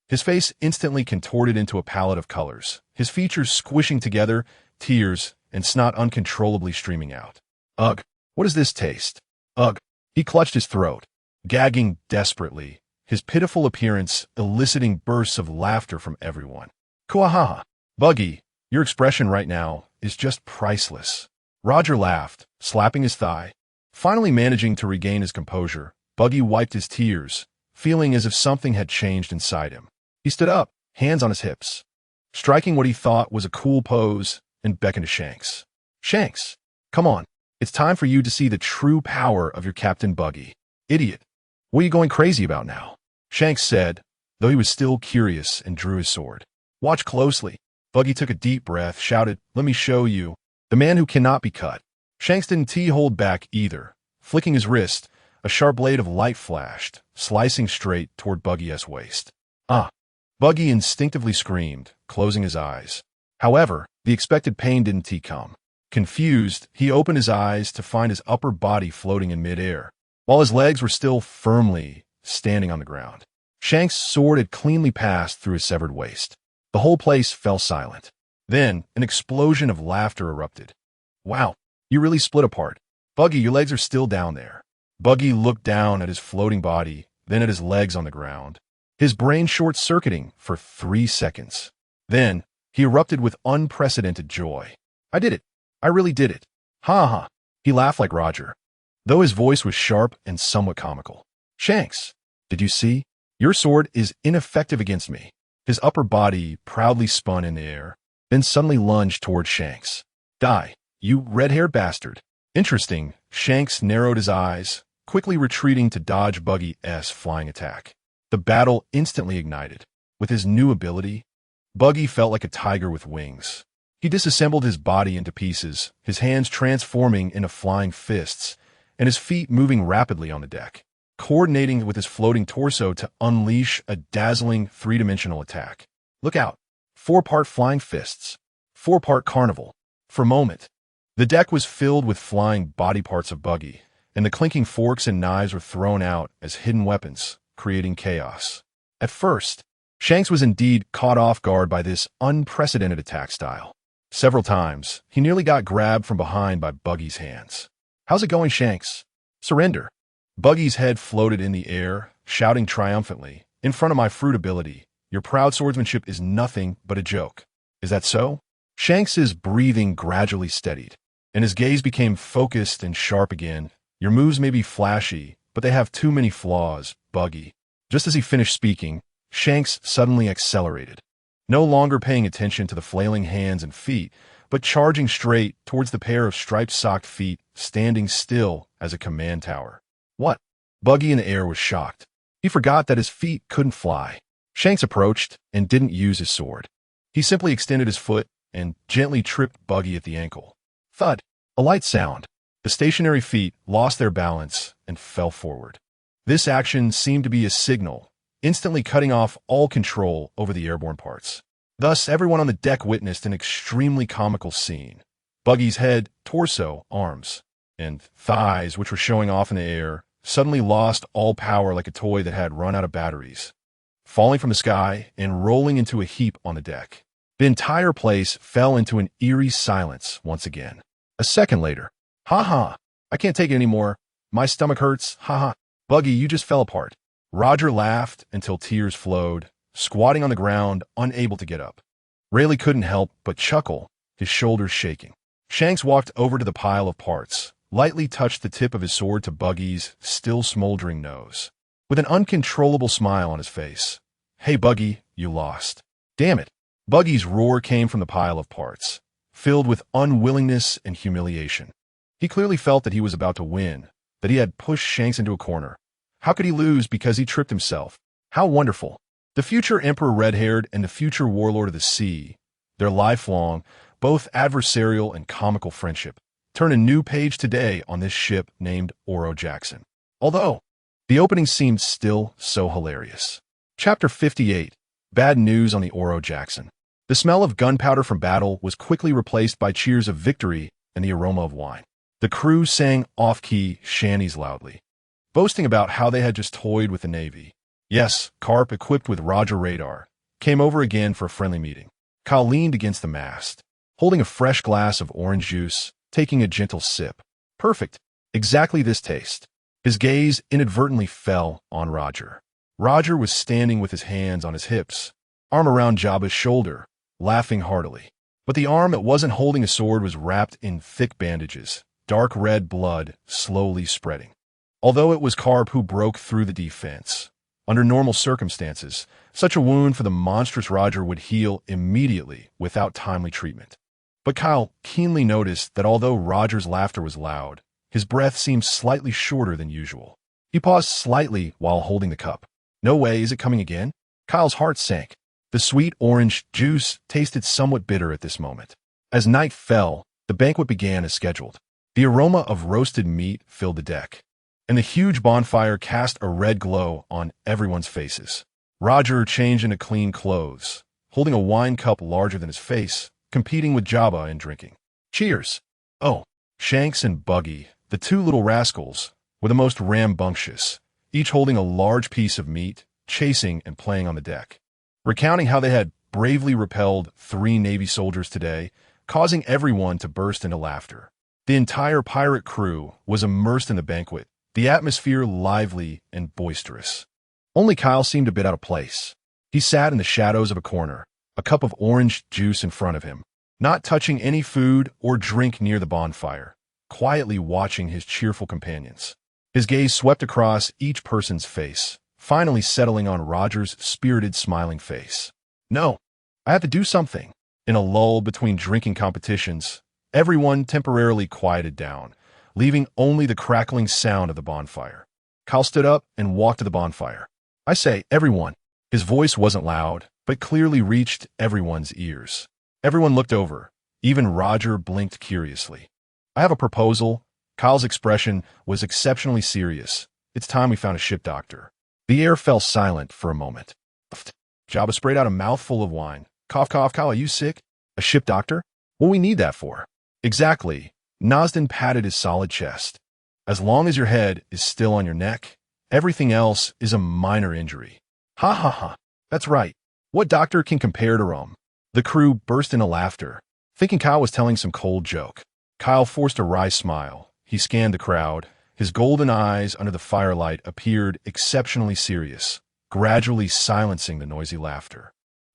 Speaker 1: his face instantly contorted into a palette of colors, his features squishing together, tears and snot uncontrollably streaming out. Ugh, what does this taste? Ugh. He clutched his throat, gagging desperately, his pitiful appearance eliciting bursts of laughter from everyone. Kuahaha. Buggy, your expression right now is just priceless. Roger laughed, slapping his thigh. Finally managing to regain his composure, Buggy wiped his tears, feeling as if something had changed inside him. He stood up, hands on his hips, striking what he thought was a cool pose, and beckoned to Shanks. Shanks, come on. It's time for you to see the true power of your Captain Buggy. Idiot. What are you going crazy about now? Shanks said, though he was still curious, and drew his sword. Watch closely. Buggy took a deep breath, shouted, let me show you. The man who cannot be cut. Shanks didn't hold back either. Flicking his wrist, a sharp blade of light flashed, slicing straight toward Buggy's waist. Ah! Buggy instinctively screamed, closing his eyes. However, the expected pain didn't come. Confused, he opened his eyes to find his upper body floating in midair, while his legs were still firmly standing on the ground. Shanks' sword had cleanly passed through his severed waist. The whole place fell silent. Then, an explosion of laughter erupted. Wow, you really split apart. Buggy, your legs are still down there. Buggy looked down at his floating body, then at his legs on the ground, his brain short-circuiting for 3 seconds. Then, he erupted with unprecedented joy. I did it. I really did it. Ha ha. He laughed like Roger, though his voice was sharp and somewhat comical. Shanks, did you see? Your sword is ineffective against me. His upper body proudly spun in the air, then suddenly lunged toward Shanks. Die, you red-haired bastard. Interesting, Shanks narrowed his eyes, quickly retreating to dodge Buggy's flying attack. The battle instantly ignited. With his new ability, Buggy felt like a tiger with wings. He disassembled his body into pieces, his hands transforming into flying fists, and his feet moving rapidly on the deck, coordinating with his floating torso to unleash a dazzling 3-dimensional attack. Look out! 4-part flying fists. 4-part carnival. For a moment, the deck was filled with flying body parts of Buggy, and the clinking forks and knives were thrown out as hidden weapons, creating chaos. At first, Shanks was indeed caught off guard by this unprecedented attack style. Several times, he nearly got grabbed from behind by Buggy's hands. How's it going, Shanks? Surrender. Buggy's head floated in the air, shouting triumphantly, in front of my fruit ability, your proud swordsmanship is nothing but a joke. Is that so? Shanks's breathing gradually steadied, and his gaze became focused and sharp again. Your moves may be flashy, but they have too many flaws, Buggy. Just as he finished speaking, Shanks suddenly accelerated, no longer paying attention to the flailing hands and feet, but charging straight towards the pair of striped-socked feet standing still as a command tower. What? Buggy in the air was shocked. He forgot that his feet couldn't fly. Shanks approached and didn't use his sword. He simply extended his foot and gently tripped Buggy at the ankle. Thud! A light sound. The stationary feet lost their balance and fell forward. This action seemed to be a signal, instantly cutting off all control over the airborne parts. Thus, everyone on the deck witnessed an extremely comical scene. Buggy's head, torso, arms, and thighs, which were showing off in the air, suddenly lost all power like a toy that had run out of batteries, falling from the sky and rolling into a heap on the deck. The entire place fell into an eerie silence once again. A second later, ha ha, I can't take it anymore. My stomach hurts, ha ha. Buggy, you just fell apart. Roger laughed until tears flowed, squatting on the ground, unable to get up. Rayleigh couldn't help but chuckle, his shoulders shaking. Shanks walked over to the pile of parts, lightly touched the tip of his sword to Buggy's still smoldering nose, with an uncontrollable smile on his face. Hey, Buggy, you lost. Damn it. Buggy's roar came from the pile of parts, filled with unwillingness and humiliation. He clearly felt that he was about to win, that he had pushed Shanks into a corner. How could he lose because he tripped himself? How wonderful. The future Emperor Red-Haired and the future Warlord of the Sea, their lifelong, both adversarial and comical friendship, turn a new page today on this ship named Oro Jackson. Although, the opening seemed still so hilarious. Chapter 58. Bad news on the Oro Jackson. The smell of gunpowder from battle was quickly replaced by cheers of victory and the aroma of wine. The crew sang off-key shanties loudly, boasting about how they had just toyed with the Navy. Yes, Carp, equipped with Roger radar, came over again for a friendly meeting. Kyle leaned against the mast, holding a fresh glass of orange juice, taking a gentle sip. Perfect. Exactly this taste. His gaze inadvertently fell on Roger. Roger was standing with his hands on his hips, arm around Jabba's shoulder, laughing heartily. But the arm that wasn't holding a sword was wrapped in thick bandages, dark red blood slowly spreading. Although it was Carp who broke through the defense, under normal circumstances, such a wound for the monstrous Roger would heal immediately without timely treatment. But Kyle keenly noticed that although Roger's laughter was loud, his breath seemed slightly shorter than usual. He paused slightly while holding the cup. No way, is it coming again? Kyle's heart sank. The sweet orange juice tasted somewhat bitter at this moment. As night fell, the banquet began as scheduled. The aroma of roasted meat filled the deck, and the huge bonfire cast a red glow on everyone's faces. Roger changed into clean clothes, holding a wine cup larger than his face, competing with Jabba in drinking. Cheers! Oh, Shanks and Buggy, the two little rascals, were the most rambunctious, each holding a large piece of meat, chasing and playing on the deck, recounting how they had bravely repelled 3 Navy soldiers today, causing everyone to burst into laughter. The entire pirate crew was immersed in the banquet, the atmosphere lively and boisterous. Only Kyle seemed a bit out of place. He sat in the shadows of a corner, a cup of orange juice in front of him, not touching any food or drink near the bonfire, quietly watching his cheerful companions. His gaze swept across each person's face, finally settling on Roger's spirited, smiling face. No, I have to do something. In a lull between drinking competitions, everyone temporarily quieted down, leaving only the crackling sound of the bonfire. Kyle stood up and walked to the bonfire. I say, everyone. His voice wasn't loud, but clearly reached everyone's ears. Everyone looked over. Even Roger blinked curiously. I have a proposal. Kyle's expression was exceptionally serious. It's time we found a ship doctor. The air fell silent for a moment. Jabba sprayed out a mouthful of wine. Cough, cough, Kyle, are you sick? A ship doctor? What do we need that for? Exactly. Nosden patted his solid chest. As long as your head is still on your neck, everything else is a minor injury. Ha ha ha. That's right. What doctor can compare to Rome? The crew burst into laughter, thinking Kyle was telling some cold joke. Kyle forced a wry smile. He scanned the crowd. His golden eyes under the firelight appeared exceptionally serious, gradually silencing the noisy laughter.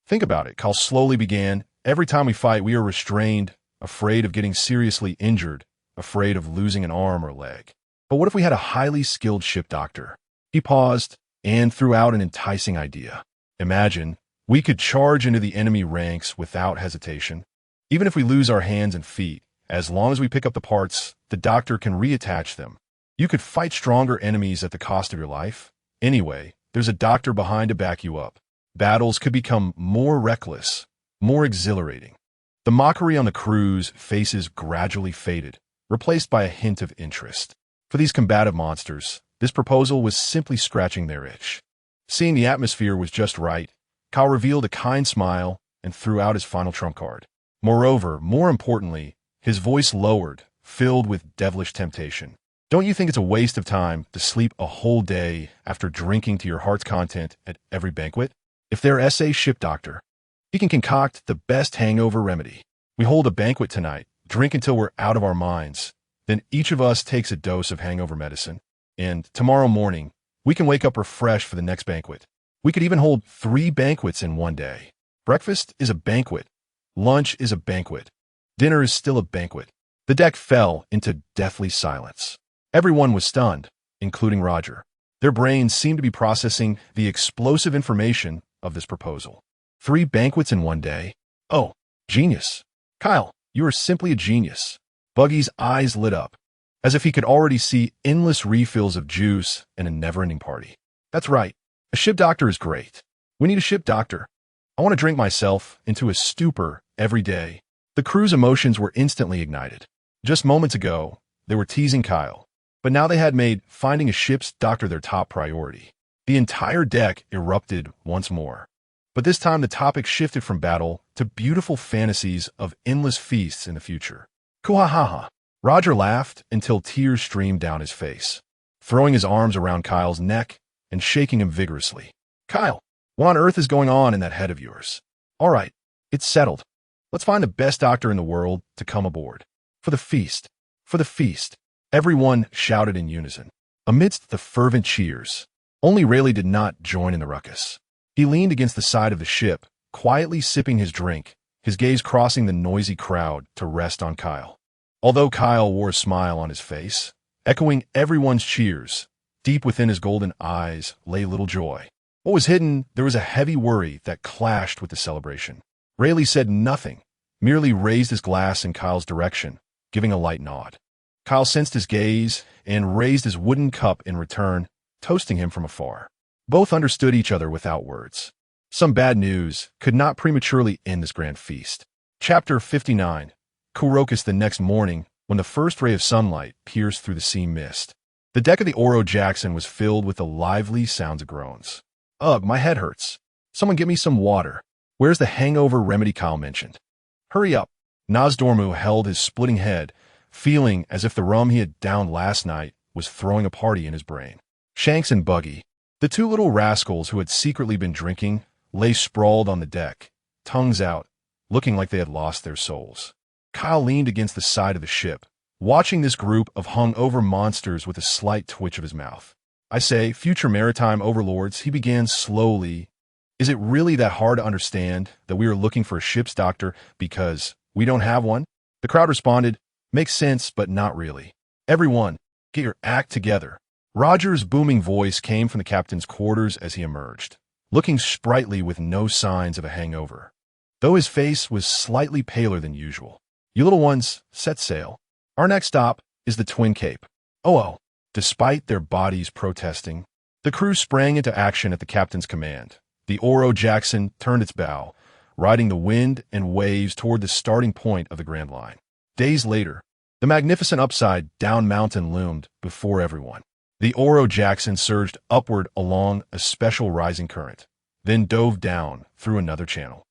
Speaker 1: Think about it, Kyle slowly began. Every time we fight, we are restrained, afraid of getting seriously injured, afraid of losing an arm or leg. But what if we had a highly skilled ship doctor? He paused and threw out an enticing idea. Imagine, we could charge into the enemy ranks without hesitation. Even if we lose our hands and feet, as long as we pick up the parts, the doctor can reattach them. You could fight stronger enemies at the cost of your life. Anyway, there's a doctor behind to back you up. Battles could become more reckless, more exhilarating. The mockery on the crew's faces gradually faded, replaced by a hint of interest. For these combative monsters, this proposal was simply scratching their itch. Seeing the atmosphere was just right, Kyle revealed a kind smile and threw out his final trump card. Moreover, more importantly, his voice lowered, filled with devilish temptation. Don't you think it's a waste of time to sleep a whole day after drinking to your heart's content at every banquet? If they're S.A. ship doctor, he can concoct the best hangover remedy. We hold a banquet tonight, drink until we're out of our minds. Then each of us takes a dose of hangover medicine. And tomorrow morning, we can wake up refreshed for the next banquet. We could even hold 3 banquets in one day. Breakfast is a banquet. Lunch is a banquet. Dinner is still a banquet. The deck fell into deathly silence. Everyone was stunned, including Roger. Their brains seemed to be processing the explosive information of this proposal. 3 banquets in one day? Oh, genius. Kyle, you are simply a genius. Buggy's eyes lit up, as if he could already see endless refills of juice and a never-ending party. That's right. A ship doctor is great. We need a ship doctor. I want to drink myself into a stupor every day. The crew's emotions were instantly ignited. Just moments ago, they were teasing Kyle, but now they had made finding a ship's doctor their top priority. The entire deck erupted once more. But this time the topic shifted from battle to beautiful fantasies of endless feasts in the future. Kuhahaha. Roger laughed until tears streamed down his face, throwing his arms around Kyle's neck and shaking him vigorously. Kyle, what on earth is going on in that head of yours? All right, it's settled. Let's find the best doctor in the world to come aboard. For the feast. For the feast. Everyone shouted in unison. Amidst the fervent cheers, only Rayleigh did not join in the ruckus. He leaned against the side of the ship, quietly sipping his drink, his gaze crossing the noisy crowd to rest on Kyle. Although Kyle wore a smile on his face, echoing everyone's cheers, deep within his golden eyes lay little joy. What was hidden, there was a heavy worry that clashed with the celebration. Rayleigh said nothing, merely raised his glass in Kyle's direction, giving a light nod. Kyle sensed his gaze and raised his wooden cup in return, toasting him from afar. Both understood each other without words. Some bad news could not prematurely end this grand feast. Chapter 59. Kurokus the next morning, when the first ray of sunlight pierced through the sea mist. The deck of the Oro Jackson was filled with the lively sounds of groans. Ugh, my head hurts. Someone get me some water. Where's the hangover remedy Kyle mentioned? Hurry up. Nozdormu held his splitting head, feeling as if the rum he had downed last night was throwing a party in his brain. Shanks and Buggy, the two little rascals who had secretly been drinking, lay sprawled on the deck, tongues out, looking like they had lost their souls. Kyle leaned against the side of the ship, watching this group of hung-over monsters with a slight twitch of his mouth. I say, future maritime overlords, he began slowly. Is it really that hard to understand that we are looking for a ship's doctor because we don't have one? The crowd responded, makes sense, but not really. Everyone, get your act together. Roger's booming voice came from the captain's quarters as he emerged, looking sprightly with no signs of a hangover, though his face was slightly paler than usual. You little ones, set sail. Our next stop is the Twin Cape. Oh. Despite their bodies protesting, the crew sprang into action at the captain's command. The Oro Jackson turned its bow, riding the wind and waves toward the starting point of the Grand Line. Days later, the magnificent upside down mountain loomed before everyone. The Oro Jackson surged upward along a special rising current, then dove down through another channel,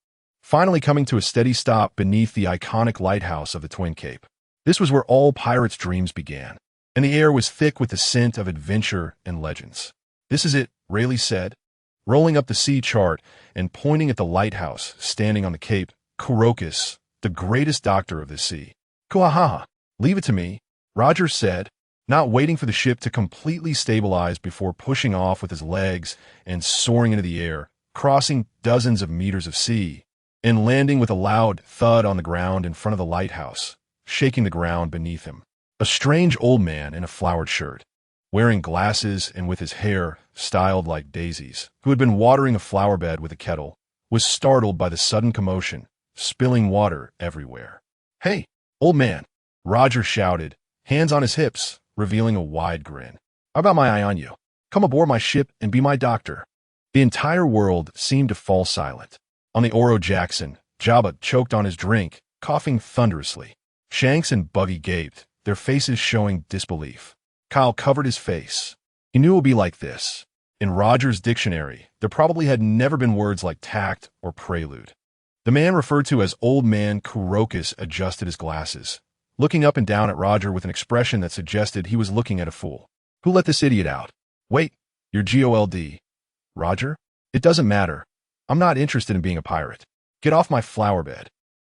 Speaker 1: finally coming to a steady stop beneath the iconic lighthouse of the Twin Cape. This was where all pirates' dreams began, and the air was thick with the scent of adventure and legends. This is it, Rayleigh said, rolling up the sea chart and pointing at the lighthouse standing on the cape. Kurokus, the greatest doctor of the sea. Kuahaha, leave it to me, Roger said, not waiting for the ship to completely stabilize before pushing off with his legs and soaring into the air, crossing dozens of meters of sea, and landing with a loud thud on the ground in front of the lighthouse, shaking the ground beneath him. A strange old man in a flowered shirt, wearing glasses and with his hair styled like daisies, who had been watering a flower bed with a kettle, was startled by the sudden commotion, spilling water everywhere. Hey, old man, Roger shouted, hands on his hips, revealing a wide grin. How about my eye on you? Come aboard my ship and be my doctor. The entire world seemed to fall silent. On the Oro Jackson, Jabba choked on his drink, coughing thunderously. Shanks and Buggy gaped, their faces showing disbelief. Kyle covered his face. He knew it would be like this. In Roger's dictionary, there probably had never been words like tact or prelude. The man referred to as Old Man Kurokus adjusted his glasses, looking up and down at Roger with an expression that suggested he was looking at a fool. Who let this idiot out? Wait, you're Gol D. Roger? It doesn't matter. I'm not interested in being a pirate. Get off my flower bed.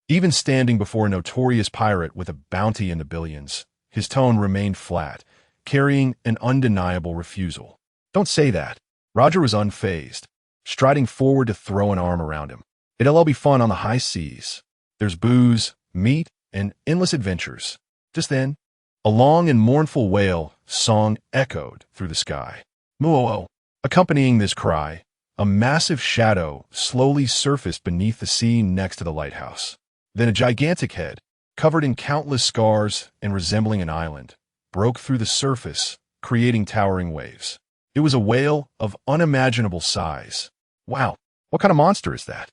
Speaker 1: Even standing before a notorious pirate with a bounty in the billions, his tone remained flat, carrying an undeniable refusal. Don't say that. Roger was unfazed, striding forward to throw an arm around him. It'll all be fun on the high seas. There's booze, meat, and endless adventures. Just then, a long and mournful wail song echoed through the sky. Moo-oh-oh. Accompanying this cry, a massive shadow slowly surfaced beneath the sea next to the lighthouse. Then a gigantic head, covered in countless scars and resembling an island, broke through the surface, creating towering waves. It was a whale of unimaginable size. Wow, what kind of monster is that?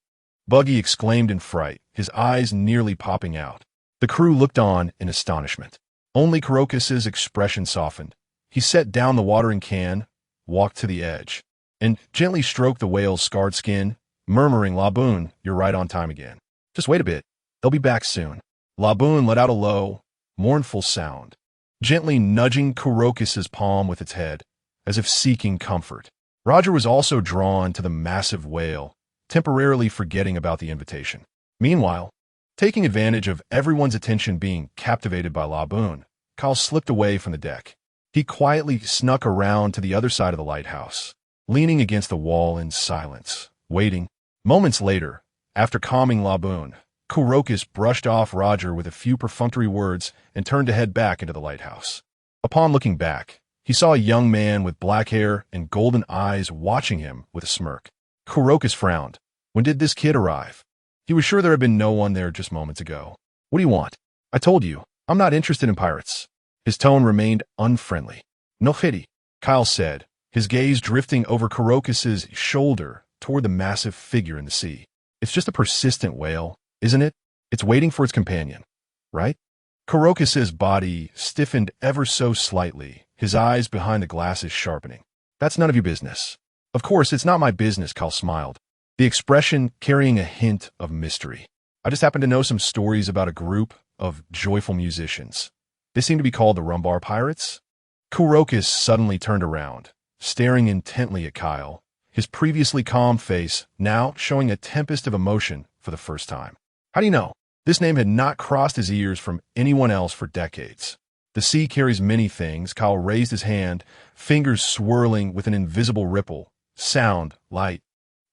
Speaker 1: Buggy exclaimed in fright, his eyes nearly popping out. The crew looked on in astonishment. Only Kurokus's expression softened. He set down the watering can, walked to the edge, and gently stroked the whale's scarred skin, murmuring, Laboon, you're right on time again. Just wait a bit. They'll be back soon. Laboon let out a low, mournful sound, gently nudging Kurokus's palm with its head, as if seeking comfort. Roger was also drawn to the massive whale, temporarily forgetting about the invitation. Meanwhile, taking advantage of everyone's attention being captivated by Laboon, Kyle slipped away from the deck. He quietly snuck around to the other side of the lighthouse, leaning against the wall in silence, waiting. Moments later, after calming Laboon, Kurokis brushed off Roger with a few perfunctory words and turned to head back into the lighthouse. Upon looking back, he saw a young man with black hair and golden eyes watching him with a smirk. Kurokis frowned. When did this kid arrive? He was sure there had been no one there just moments ago. What do you want? I told you, I'm not interested in pirates. His tone remained unfriendly. No pity, Kyle said, his gaze drifting over Kurokis's shoulder toward the massive figure in the sea. It's just a persistent whale, isn't it? It's waiting for its companion, right? Kurokis's body stiffened ever so slightly, his eyes behind the glasses sharpening. That's none of your business. Of course, it's not my business, Kyle smiled, the expression carrying a hint of mystery. I just happen to know some stories about a group of joyful musicians. They seem to be called the Rumbar Pirates. Kurokis suddenly turned around, staring intently at Kyle, his previously calm face now showing a tempest of emotion for the first time. How do you know? This name had not crossed his ears from anyone else for decades. The sea carries many things. Kyle raised his hand, fingers swirling with an invisible ripple. Sound, light,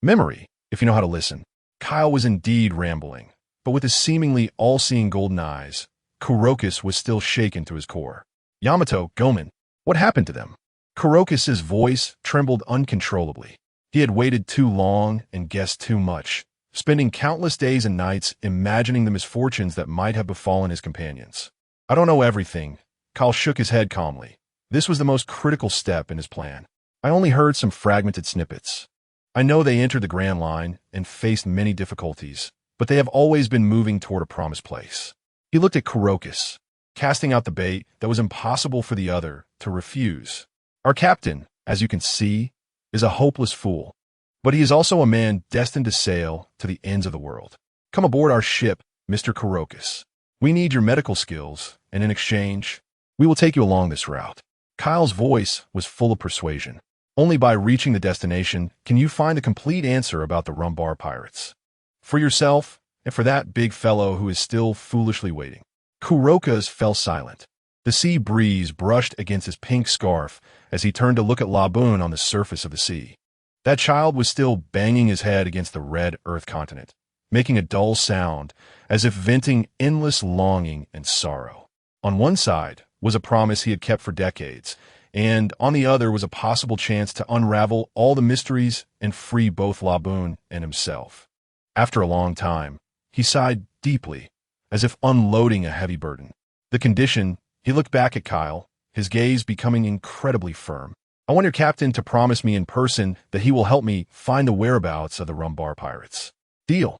Speaker 1: memory, if you know how to listen. Kyle was indeed rambling, but with his seemingly all-seeing golden eyes, Kurokis was still shaken to his core. Yamato, Gomen, what happened to them? Kurokis's voice trembled uncontrollably. He had waited too long and guessed too much, spending countless days and nights imagining the misfortunes that might have befallen his companions. I don't know everything. Kyle shook his head calmly. This was the most critical step in his plan. I only heard some fragmented snippets. I know they entered the Grand Line and faced many difficulties, but they have always been moving toward a promised place. He looked at Kurokis, casting out the bait that was impossible for the other to refuse. Our captain, as you can see, is a hopeless fool, but he is also a man destined to sail to the ends of the world. Come aboard our ship, Mr. Kurokis. We need your medical skills, and in exchange, we will take you along this route. Kyle's voice was full of persuasion. Only by reaching the destination can you find the complete answer about the Rumbar Pirates. For yourself, and for that big fellow who is still foolishly waiting. Kurokis fell silent. The sea breeze brushed against his pink scarf as he turned to look at Laboon on the surface of the sea. That child was still banging his head against the red earth continent, making a dull sound as if venting endless longing and sorrow. On one side was a promise he had kept for decades, and on the other was a possible chance to unravel all the mysteries and free both Laboon and himself. After a long time, he sighed deeply, as if unloading a heavy burden. The condition, he looked back at Kyle, his gaze becoming incredibly firm. I want your captain to promise me in person that he will help me find the whereabouts of the Rumbar Pirates. Deal.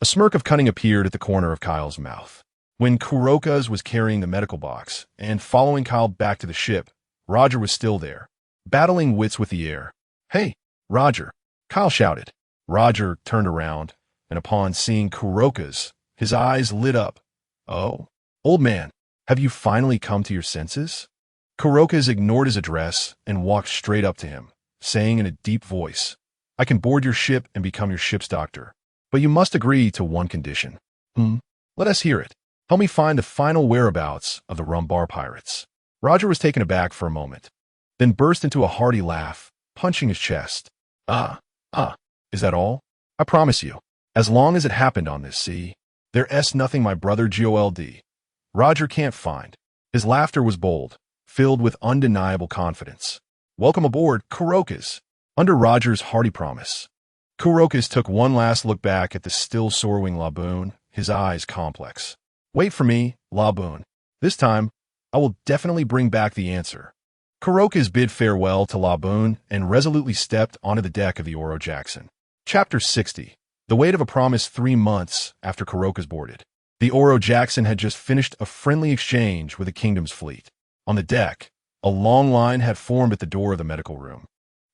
Speaker 1: A smirk of cunning appeared at the corner of Kyle's mouth. When Kurokis was carrying the medical box and following Kyle back to the ship, Roger was still there, battling wits with the air. Hey, Roger, Kyle shouted. Roger turned around, and upon seeing Kurokis, his eyes lit up. Oh, old man, have you finally come to your senses? Kurokis ignored his address and walked straight up to him, saying in a deep voice, I can board your ship and become your ship's doctor, but you must agree to one condition. Let us hear it. Help me find the final whereabouts of the Rumbar Pirates. Roger was taken aback for a moment, then burst into a hearty laugh, punching his chest. Is that all? I promise you, as long as it happened on this sea, there's nothing my brother Gol D. Roger can't find. His laughter was bold, filled with undeniable confidence. Welcome aboard, Kurokis. Under Roger's hearty promise, Kurokis took one last look back at the still soaring Laboon, his eyes complex. Wait for me, Laboon. This time, I will definitely bring back the answer. Kurokis bid farewell to Laboon and resolutely stepped onto the deck of the Oro Jackson. Chapter 60. The weight of a promise 3 months after Kurokis boarded. The Oro Jackson had just finished a friendly exchange with the kingdom's fleet. On the deck, a long line had formed at the door of the medical room,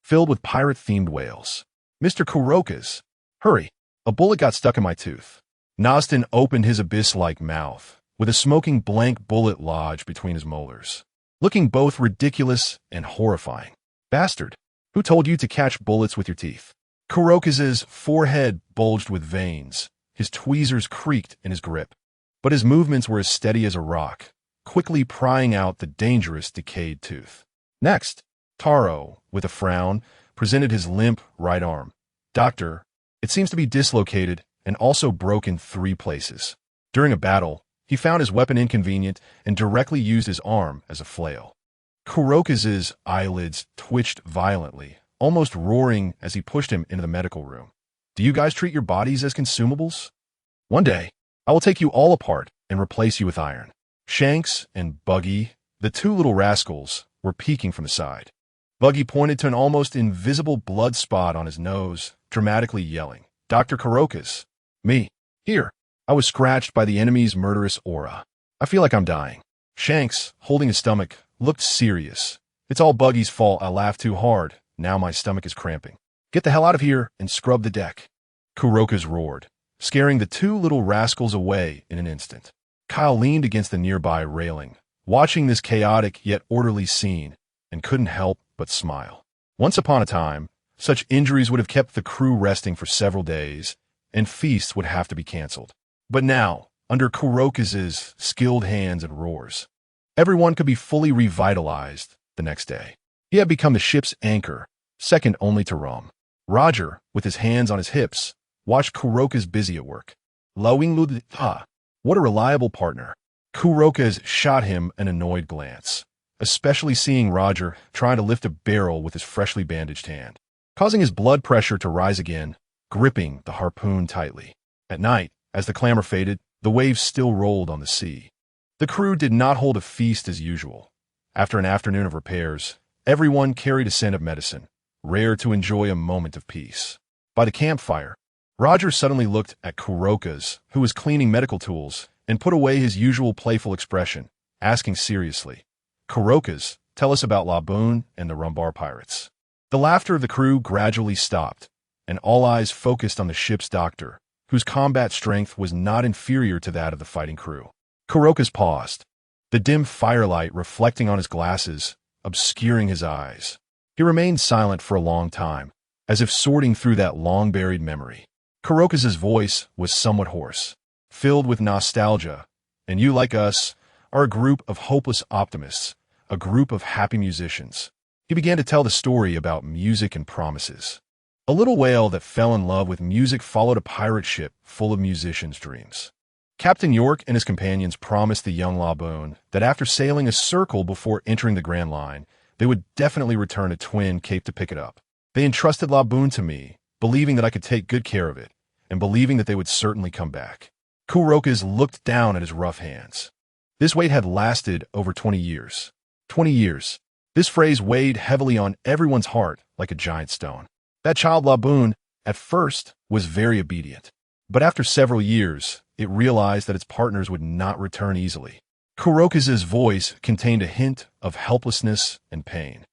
Speaker 1: filled with pirate-themed whales. Mr. Kurokis, hurry, a bullet got stuck in my tooth. Noston opened his abyss-like mouth, with a smoking blank bullet lodged between his molars, looking both ridiculous and horrifying. Bastard, who told you to catch bullets with your teeth? Kurokis's forehead bulged with veins, his tweezers creaked in his grip, but his movements were as steady as a rock, quickly prying out the dangerous decayed tooth. Next, Taro, with a frown, presented his limp right arm. Doctor, it seems to be dislocated and also broke in 3 places. During a battle, he found his weapon inconvenient and directly used his arm as a flail. Kuroka's eyelids twitched violently, almost roaring as he pushed him into the medical room. Do you guys treat your bodies as consumables? One day, I will take you all apart and replace you with iron. Shanks and Buggy, the 2 little rascals, were peeking from the side. Buggy pointed to an almost invisible blood spot on his nose, dramatically yelling, "Dr. Kuroka's! Me! Here! I was scratched by the enemy's murderous aura. I feel like I'm dying." Shanks, holding his stomach, looked serious. "It's all Buggy's fault. I laughed too hard. Now my stomach is cramping. Get the hell out of here and scrub the deck." Kuroka's roared, scaring the 2 little rascals away in an instant. Kyle leaned against the nearby railing, watching this chaotic yet orderly scene, and couldn't help but smile. Once upon a time, such injuries would have kept the crew resting for several days, and feasts would have to be canceled. But now, under Kuroka's skilled hands and roars, everyone could be fully revitalized the next day. He had become the ship's anchor, second only to Rom. Roger, with his hands on his hips, watched Kuroka's busy at work. What a reliable partner. Kuroka's shot him an annoyed glance, especially seeing Roger trying to lift a barrel with his freshly bandaged hand, causing his blood pressure to rise again, gripping the harpoon tightly. At night, as the clamor faded, the waves still rolled on the sea. The crew did not hold a feast as usual. After an afternoon of repairs, everyone carried a scent of medicine, rare to enjoy a moment of peace. By the campfire, Roger suddenly looked at Kuroka's, who was cleaning medical tools, and put away his usual playful expression, asking seriously, "Kuroka's, tell us about Laboon and the Rumbar pirates." The laughter of the crew gradually stopped, and all eyes focused on the ship's doctor, whose combat strength was not inferior to that of the fighting crew. Kuroka's paused, the dim firelight reflecting on his glasses, obscuring his eyes. He remained silent for a long time, as if sorting through that long-buried memory. Kuroka's voice was somewhat hoarse, filled with nostalgia, "And you, like us, are a group of hopeless optimists, a group of happy musicians." He began to tell the story about music and promises. A little whale that fell in love with music followed a pirate ship full of musicians' dreams. Captain York and his companions promised the young Laboon that after sailing a circle before entering the Grand Line, they would definitely return to Twin Cape to pick it up. They entrusted Laboon to me, believing that I could take good care of it, and believing that they would certainly come back. Kuroka's looked down at his rough hands. This wait had lasted over 20 years. 20 years. This phrase weighed heavily on everyone's heart like a giant stone. That child Laboon, at first, was very obedient. But after several years, it realized that its partners would not return easily. Kuroka's voice contained a hint of helplessness and pain.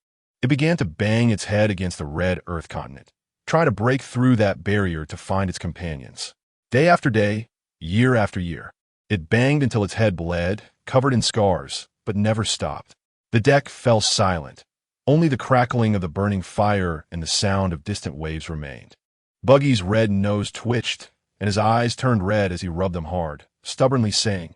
Speaker 1: It began to bang its head against the red Earth continent, trying to break through that barrier to find its companions. Day after day, year after year, it banged until its head bled, covered in scars, but never stopped. The deck fell silent. Only the crackling of the burning fire and the sound of distant waves remained. Buggy's red nose twitched, and his eyes turned red as he rubbed them hard, stubbornly saying,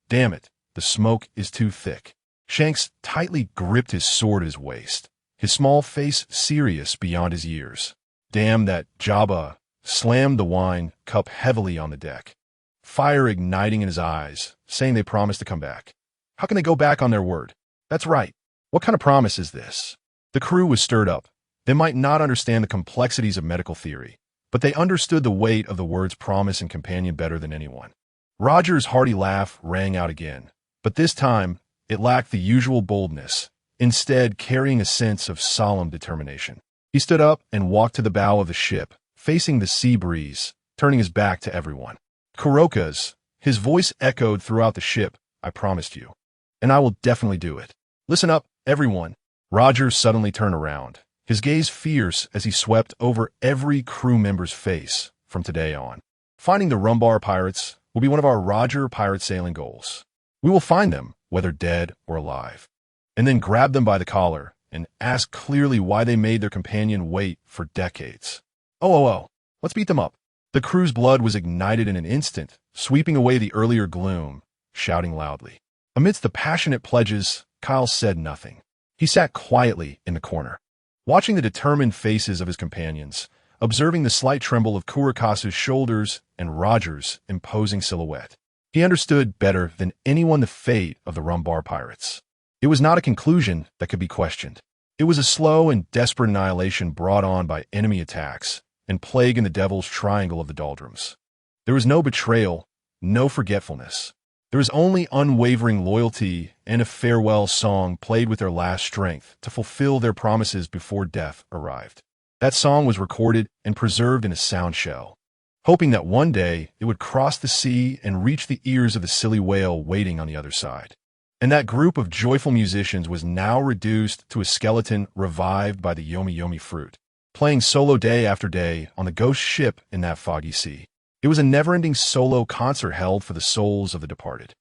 Speaker 1: "Damn it, the smoke is too thick." Shanks tightly gripped his sword at his waist, his small face serious beyond his years. "Damn that Jabba," slammed the wine cup heavily on the deck, fire igniting in his eyes, saying they promised to come back. How can they go back on their word? That's right. What kind of promise is this? The crew was stirred up. They might not understand the complexities of medical theory, but they understood the weight of the words promise and companion better than anyone. Roger's hearty laugh rang out again, but this time it lacked the usual boldness, instead carrying a sense of solemn determination. He stood up and walked to the bow of the ship, facing the sea breeze, turning his back to everyone. "Kuroka's," his voice echoed throughout the ship, "I promised you, and I will definitely do it. Listen up, everyone." Roger suddenly turned around, his gaze fierce as he swept over every crew member's face from today on. Finding the Rumbar pirates will be one of our Roger pirate sailing goals. We will find them, whether dead or alive, and then grab them by the collar and ask clearly why they made their companion wait for decades. Oh, let's beat them up. The crew's blood was ignited in an instant, sweeping away the earlier gloom, shouting loudly. Amidst the passionate pledges, Kyle said nothing. He sat quietly in the corner, watching the determined faces of his companions, observing the slight tremble of Kurakasu's shoulders and Roger's imposing silhouette. He understood better than anyone the fate of the Rumbar pirates. It was not a conclusion that could be questioned. It was a slow and desperate annihilation brought on by enemy attacks and plague in the Devil's Triangle of the Doldrums. There was no betrayal, no forgetfulness. There was only unwavering loyalty and a farewell song played with their last strength to fulfill their promises before death arrived. That song was recorded and preserved in a sound shell, hoping that one day it would cross the sea and reach the ears of the silly whale waiting on the other side. And that group of joyful musicians was now reduced to a skeleton revived by the Yomi Yomi fruit, playing solo day after day on the ghost ship in that foggy sea. It was a never-ending solo concert held for the souls of the departed.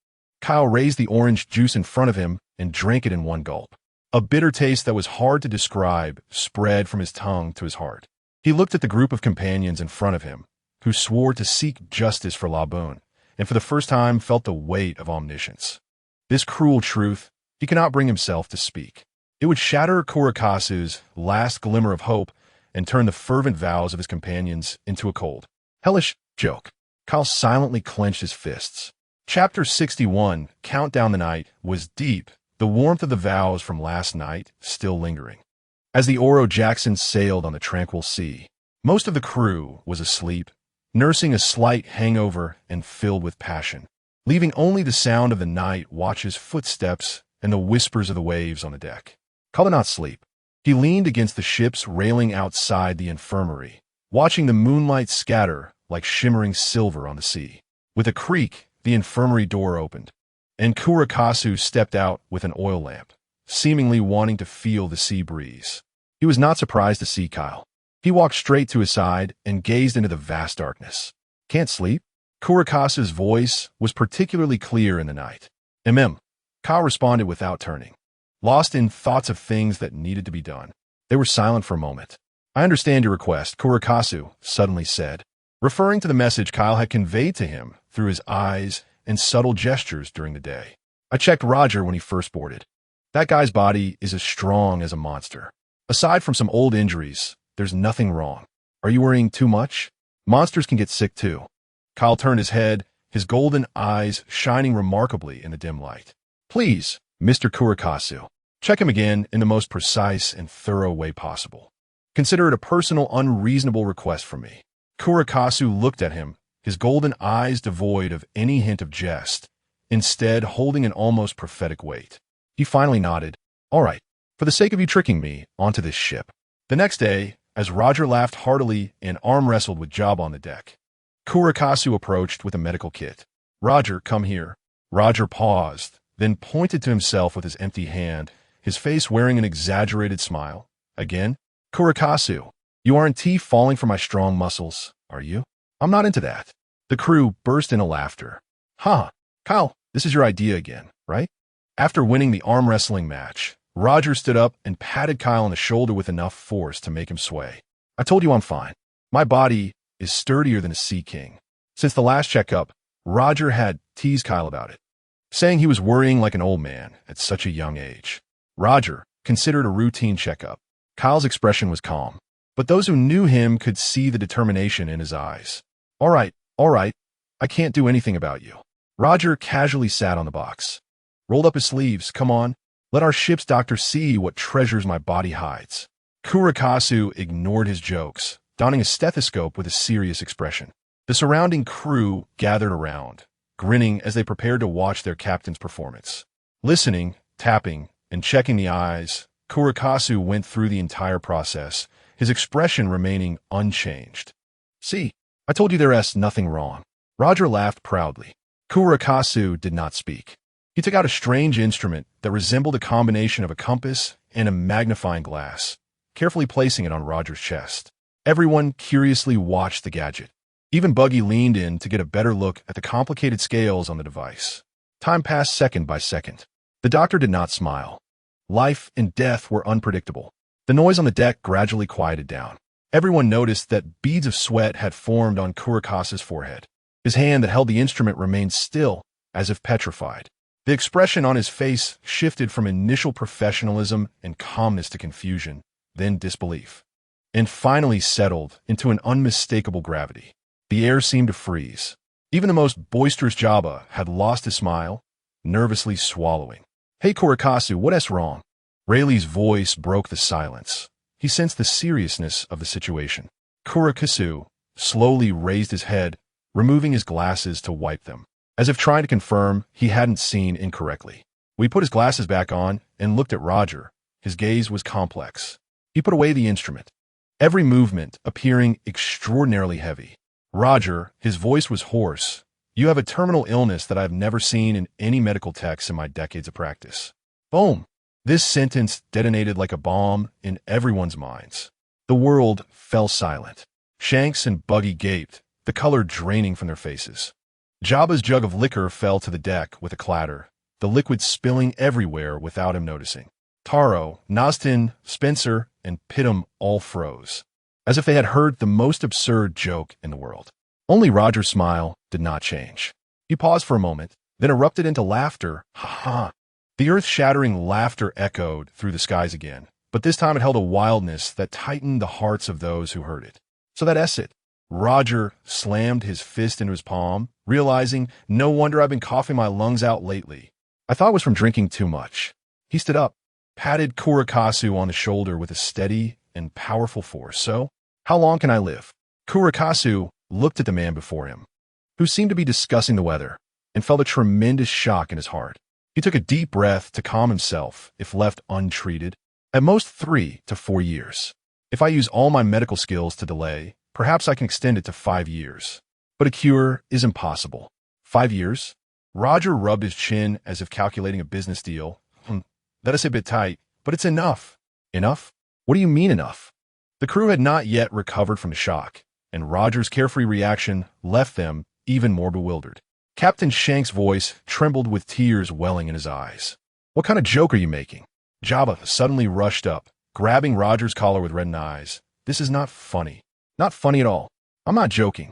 Speaker 1: Kyle raised the orange juice in front of him and drank it in one gulp. A bitter taste that was hard to describe spread from his tongue to his heart. He looked at the group of companions in front of him, who swore to seek justice for Laboon, and for the first time felt the weight of omniscience. This cruel truth he could not bring himself to speak. It would shatter Kurakasu's last glimmer of hope and turn the fervent vows of his companions into a cold, hellish joke. Kyle silently clenched his fists. Chapter 61, Count Down the Night, was deep, the warmth of the vows from last night still lingering. As the Oro Jackson sailed on the tranquil sea, most of the crew was asleep, nursing a slight hangover and filled with passion, leaving only the sound of the night watch's footsteps and the whispers of the waves on the deck. Kyle did not sleep. He leaned against the ship's railing outside the infirmary, watching the moonlight scatter like shimmering silver on the sea. With a creak, the infirmary door opened, and Kurakasu stepped out with an oil lamp, seemingly wanting to feel the sea breeze. He was not surprised to see Kyle. He walked straight to his side and gazed into the vast darkness. "Can't sleep?" Kurakasu's voice was particularly clear in the night. Kyle responded without turning, lost in thoughts of things that needed to be done. They were silent for a moment. "I understand your request," Kurakasu suddenly said, referring to the message Kyle had conveyed to him through his eyes and subtle gestures during the day. "I checked Roger when he first boarded. That guy's body is as strong as a monster. Aside from some old injuries, there's nothing wrong. Are you worrying too much? Monsters can get sick too." Kyle turned his head, his golden eyes shining remarkably in the dim light. "Please, Mr. Kurakasu, check him again in the most precise and thorough way possible. Consider it a personal, unreasonable request from me." Kurakasu looked at him, his golden eyes devoid of any hint of jest, instead holding an almost prophetic weight. He finally nodded. "All right, for the sake of you tricking me onto this ship." The next day, as Roger laughed heartily and arm-wrestled with Job on the deck, Kurakasu approached with a medical kit. "Roger, come here." Roger paused, then pointed to himself with his empty hand, his face wearing an exaggerated smile. "Again? Kurakasu, you aren't falling for my strong muscles, are you? I'm not into that." The crew burst into laughter. "Huh, Kyle, this is your idea again, right?" After winning the arm wrestling match, Roger stood up and patted Kyle on the shoulder with enough force to make him sway. "I told you I'm fine. My body is sturdier than a sea king." Since the last checkup, Roger had teased Kyle about it, saying he was worrying like an old man at such a young age. Roger considered a routine checkup. Kyle's expression was calm, but those who knew him could see the determination in his eyes. All right, I can't do anything about you." Roger casually sat on the box, rolled up his sleeves. "Come on, let our ship's doctor see what treasures my body hides." Kurakasu ignored his jokes, donning a stethoscope with a serious expression. The surrounding crew gathered around, grinning as they prepared to watch their captain's performance. Listening, tapping, and checking the eyes, Kurakasu went through the entire process, his expression remaining unchanged. "See, I told you there's nothing wrong." Roger laughed proudly. Kurakasu did not speak. He took out a strange instrument that resembled a combination of a compass and a magnifying glass, carefully placing it on Roger's chest. Everyone curiously watched the gadget. Even Buggy leaned in to get a better look at the complicated scales on the device. Time passed second by second. The doctor did not smile. Life and death were unpredictable. The noise on the deck gradually quieted down. Everyone noticed that beads of sweat had formed on Kurakasu's forehead. His hand that held the instrument remained still, as if petrified. The expression on his face shifted from initial professionalism and calmness to confusion, then disbelief. and finally settled into an unmistakable gravity. The air seemed to freeze. Even the most boisterous Jabba had lost his smile, nervously swallowing. "Hey, Kurikasu, what's wrong?" Rayleigh's voice broke the silence. He sensed the seriousness of the situation. Kurikasu slowly raised his head, removing his glasses to wipe them, as if trying to confirm he hadn't seen incorrectly. We put his glasses back on and looked at Roger. His gaze was complex. He put away the instrument, every movement appearing extraordinarily heavy. "Roger," his voice was hoarse, "you have a terminal illness that I've never seen in any medical text in my decades of practice." Boom! This sentence detonated like a bomb in everyone's minds. The world fell silent. Shanks and Buggy gaped, the color draining from their faces. Jabba's jug of liquor fell to the deck with a clatter, the liquid spilling everywhere without him noticing. Taro, Naztin, Spencer, and Pittum all froze, as if they had heard the most absurd joke in the world. Only Roger's smile did not change. He paused for a moment, then erupted into laughter. Ha ha! The earth-shattering laughter echoed through the skies again, but this time it held a wildness that tightened the hearts of those who heard it. "So that's it." Roger slammed his fist into his palm, realizing, "No wonder I've been coughing my lungs out lately. I thought it was from drinking too much." He stood up, patted Kurikasu on the shoulder with a steady and powerful force. "So, how long can I live?" Kurikasu looked at the man before him, who seemed to be discussing the weather, and felt a tremendous shock in his heart. He took a deep breath to calm himself. "If left untreated, at most 3 to 4 years. If I use all my medical skills to delay, perhaps I can extend it to 5 years. But a cure is impossible." 5 years? Roger rubbed his chin as if calculating a business deal. That is a bit tight, but it's enough." "Enough? What do you mean enough?" The crew had not yet recovered from the shock, and Roger's carefree reaction left them even more bewildered. Captain Shank's voice trembled with tears welling in his eyes. "What kind of joke are you making?" Jabba suddenly rushed up, grabbing Roger's collar with reddened eyes. "This is not funny. Not funny at all. I'm not joking."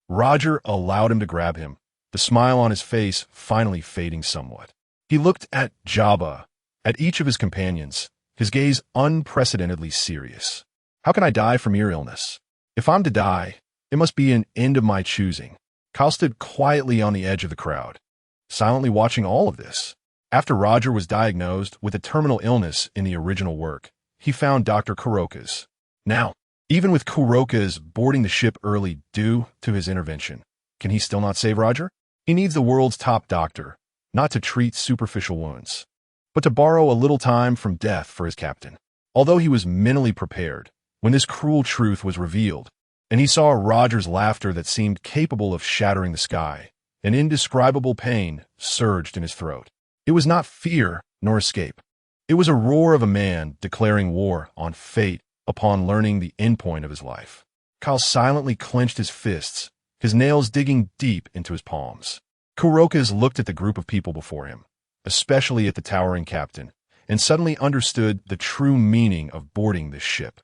Speaker 1: Roger allowed him to grab him, the smile on his face finally fading somewhat. He looked at Jabba, at each of his companions, his gaze unprecedentedly serious. "How can I die from your illness? If I'm to die, it must be an end of my choosing." Kyle stood quietly on the edge of the crowd, silently watching all of this. After Roger was diagnosed with a terminal illness in the original work, he found Dr. Kurokas. Now, even with Kurokas boarding the ship early due to his intervention, can he still not save Roger? He needs the world's top doctor, not to treat superficial wounds, but to borrow a little time from death for his captain. Although he was mentally prepared, when this cruel truth was revealed, and he saw Roger's laughter that seemed capable of shattering the sky, an indescribable pain surged in his throat. It was not fear nor escape. It was a roar of a man declaring war on fate upon learning the endpoint of his life. Kyle silently clenched his fists, his nails digging deep into his palms. Kurokas looked at the group of people before him, especially at the towering captain, and suddenly understood the true meaning of boarding this ship.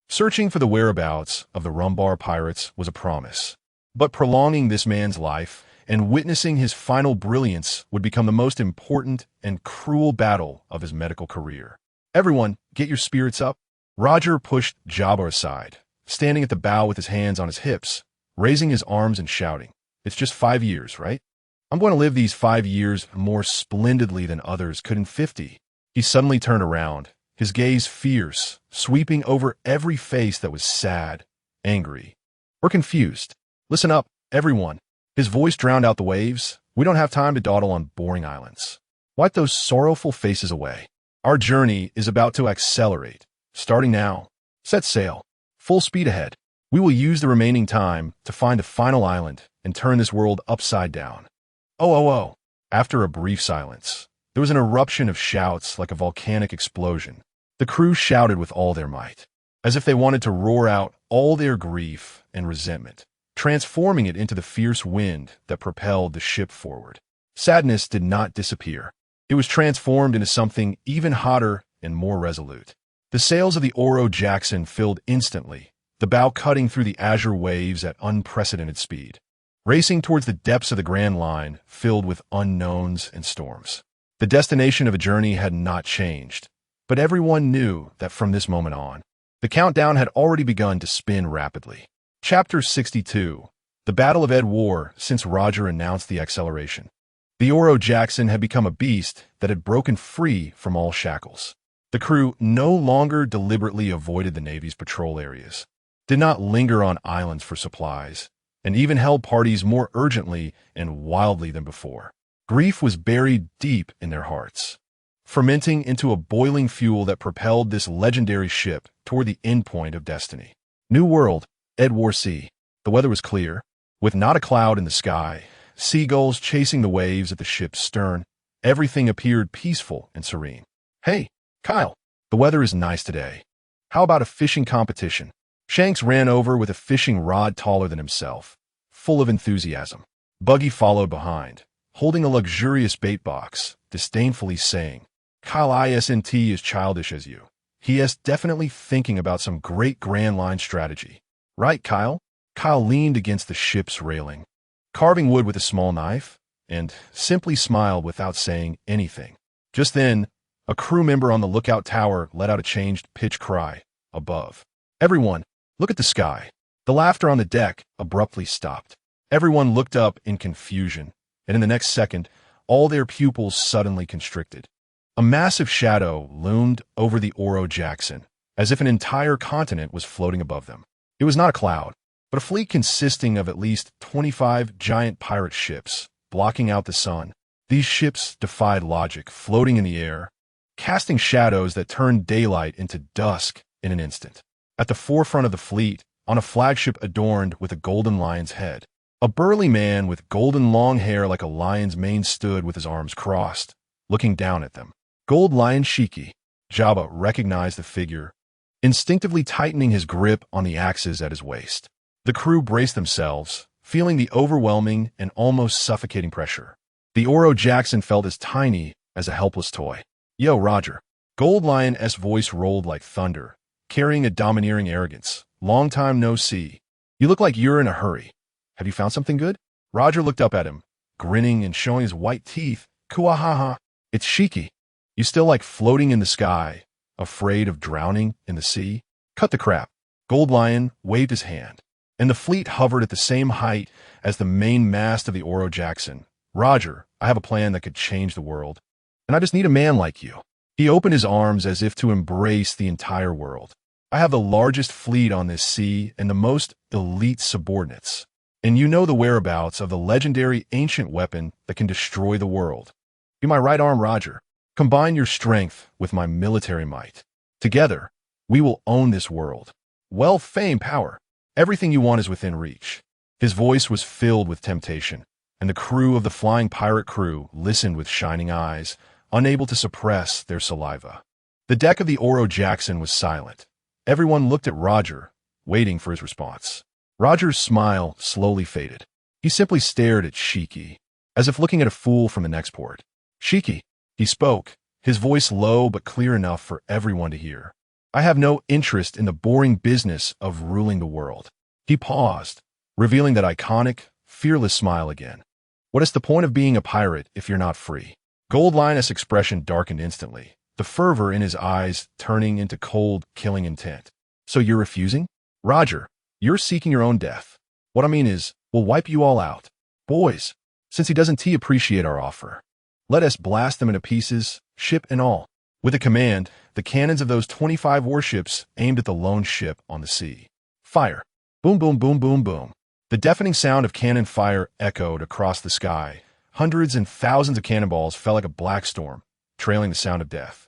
Speaker 1: Searching for the whereabouts of the Rumbar pirates was a promise, but prolonging this man's life and witnessing his final brilliance would become the most important and cruel battle of his medical career. "Everyone, get your spirits up." Roger pushed Jabba aside, standing at the bow with his hands on his hips, raising his arms and shouting, "It's just 5 years, right? I'm going to live these 5 years more splendidly than others could in 50. He suddenly turned around, his gaze fierce, sweeping over every face that was sad, angry, or confused. "Listen up, everyone." His voice drowned out the waves. "We don't have time to dawdle on boring islands. Wipe those sorrowful faces away. Our journey is about to accelerate. Starting now. Set sail. Full speed ahead. We will use the remaining time to find the final island and turn this world upside down." Oh. After a brief silence, there was an eruption of shouts like a volcanic explosion. The crew shouted with all their might, as if they wanted to roar out all their grief and resentment, transforming it into the fierce wind that propelled the ship forward. Sadness did not disappear. It was transformed into something even hotter and more resolute. The sails of the Oro Jackson filled instantly, the bow cutting through the azure waves at unprecedented speed, racing towards the depths of the Grand Line filled with unknowns and storms. The destination of a journey had not changed, but everyone knew that from this moment on, The countdown had already begun to spin rapidly. Chapter 62. The Battle of Ed War since Roger announced the acceleration. The Oro Jackson had become a beast that had broken free from all shackles. The crew no longer deliberately avoided the Navy's patrol areas, did not linger on islands for supplies, and even held parties more urgently and wildly than before. Grief was buried deep in their hearts, fermenting into a boiling fuel that propelled this legendary ship toward the endpoint of destiny. New World, Ed War Sea. The weather was clear, with not a cloud in the sky, seagulls chasing the waves at the ship's stern. Everything appeared peaceful and serene. Hey, Kyle, the weather is nice today. How about a fishing competition? Shanks ran over with a fishing rod taller than himself, full of enthusiasm. Buggy followed behind, holding a luxurious bait box, disdainfully saying, Kyle isn't as childish as you. He is definitely thinking about some great grand line strategy. Right, Kyle? Kyle leaned against the ship's railing, carving wood with a small knife, and simply smiled without saying anything. Just then, a crew member on the lookout tower let out a changed pitch cry above. Everyone, look at the sky. The laughter on the deck abruptly stopped. Everyone looked up in confusion, and in the next second, all their pupils suddenly constricted. A massive shadow loomed over the Oro Jackson, as if an entire continent was floating above them. It was not a cloud, but a fleet consisting of at least 25 giant pirate ships, blocking out the sun. These ships defied logic, floating in the air, casting shadows that turned daylight into dusk in an instant. At the forefront of the fleet, on a flagship adorned with a golden lion's head, a burly man with golden long hair like a lion's mane stood with his arms crossed, looking down at them. Gold Lion Shiki. Jabba recognized the figure, instinctively tightening his grip on the axes at his waist. The crew braced themselves, feeling the overwhelming and almost suffocating pressure. The Oro Jackson felt as tiny as a helpless toy. Yo, Roger. Gold Lion's voice rolled like thunder, carrying a domineering arrogance. Long time no see. You look like you're in a hurry. Have you found something good? Roger looked up at him, grinning and showing his white teeth. Kuahaha. It's Shiki. You still like floating in the sky, afraid of drowning in the sea? Cut the crap. Gold Lion waved his hand, and the fleet hovered at the same height as the main mast of the Oro Jackson. Roger, I have a plan that could change the world, and I just need a man like you. He opened his arms as if to embrace the entire world. I have the largest fleet on this sea and the most elite subordinates, and you know the whereabouts of the legendary ancient weapon that can destroy the world. Be my right arm, Roger. Combine your strength with my military might. Together, we will own this world. Wealth, fame, power. Everything you want is within reach. His voice was filled with temptation, and the crew of the flying pirate crew listened with shining eyes, unable to suppress their saliva. The deck of the Oro Jackson was silent. Everyone looked at Roger, waiting for his response. Roger's smile slowly faded. He simply stared at Shiki, as if looking at a fool from the next port. Shiki, he spoke, his voice low but clear enough for everyone to hear. I have no interest in the boring business of ruling the world. He paused, revealing that iconic, fearless smile again. What is the point of being a pirate if you're not free? Gold Lion's expression darkened instantly, the fervor in his eyes turning into cold, killing intent. So you're refusing? Roger, you're seeking your own death. What I mean is, we'll wipe you all out. Boys, since he doesn't appreciate our offer, let us blast them into pieces, ship and all. With a command, the cannons of those 25 warships aimed at the lone ship on the sea. Fire. Boom, boom, boom, boom, boom. The deafening sound of cannon fire echoed across the sky. Hundreds and thousands of cannonballs fell like a black storm, trailing the sound of death.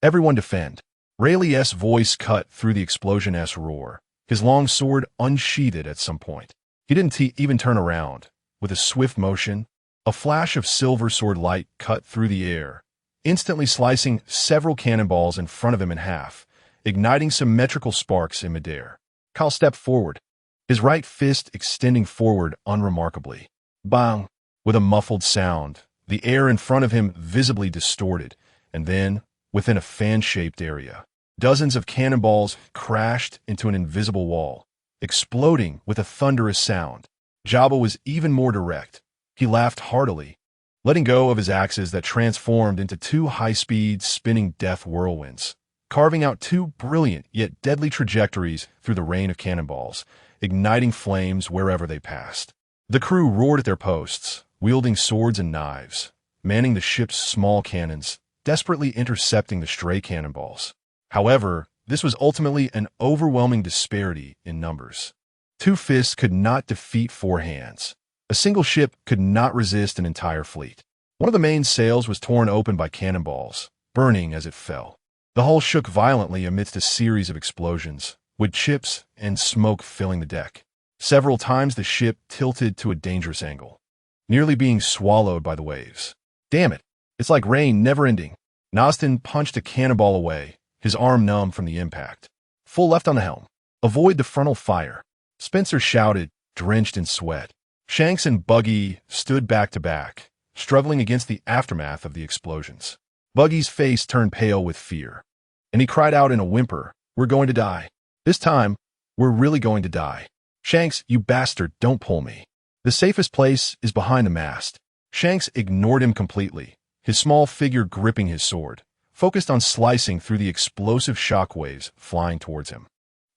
Speaker 1: Everyone defend. Rayleigh's voice cut through the explosion-s roar, his long sword unsheathed at some point. He didn't even turn around. With a swift motion, a flash of silver sword light cut through the air, instantly slicing several cannonballs in front of him in half, igniting symmetrical sparks in midair. Kyle stepped forward, his right fist extending forward unremarkably. Bang! With a muffled sound, the air in front of him visibly distorted, and then, within a fan-shaped area, dozens of cannonballs crashed into an invisible wall, exploding with a thunderous sound. Jabba was even more direct. He laughed heartily, letting go of his axes that transformed into two high-speed, spinning death whirlwinds. carving out two brilliant yet deadly trajectories through the rain of cannonballs, igniting flames wherever they passed. The crew roared at their posts, wielding swords and knives, manning the ship's small cannons, desperately intercepting the stray cannonballs. However, this was ultimately an overwhelming disparity in numbers. Two fists could not defeat four hands. A single ship could not resist an entire fleet. One of the main sails was torn open by cannonballs, burning as it fell. The hull shook violently amidst a series of explosions, with chips and smoke filling the deck. Several times the ship tilted to a dangerous angle, nearly being swallowed by the waves. Damn it, it's like rain never ending. Nostin punched a cannonball away, his arm numb from the impact. Full left on the helm. Avoid the frontal fire. Spencer shouted, drenched in sweat. Shanks and Buggy stood back to back, struggling against the aftermath of the explosions. Buggy's face turned pale with fear, and he cried out in a whimper, "We're going to die. This time, we're really going to die. Shanks, you bastard, don't pull me. The safest place is behind the mast." Shanks ignored him completely, his small figure gripping his sword, focused on slicing through the explosive shockwaves flying towards him.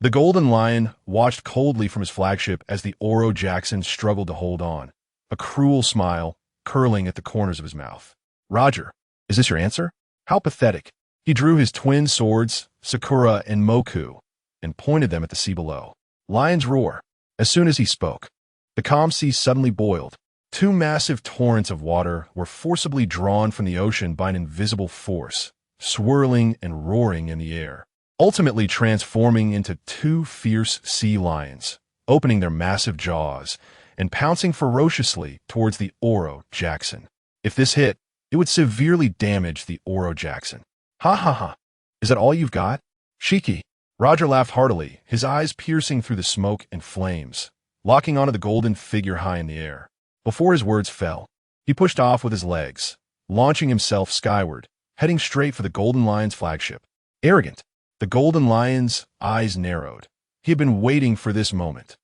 Speaker 1: The Golden Lion watched coldly from his flagship as the Oro Jackson struggled to hold on, a cruel smile curling at the corners of his mouth. "Roger, is this your answer? How pathetic." He drew his twin swords, Sakura and Moku, and pointed them at the sea below. Lion's roar. As soon as he spoke, the calm sea suddenly boiled. Two massive torrents of water were forcibly drawn from the ocean by an invisible force, swirling and roaring in the air, ultimately transforming into two fierce sea lions, opening their massive jaws and pouncing ferociously towards the Oro Jackson. If this hit, it would severely damage the Oro Jackson. "Ha ha ha. Is that all you've got? Shiki." Roger laughed heartily, his eyes piercing through the smoke and flames, locking onto the golden figure high in the air. Before his words fell, he pushed off with his legs, launching himself skyward, heading straight for the Golden Lion's flagship. Arrogant. The Golden Lion's eyes narrowed. He had been waiting for this moment.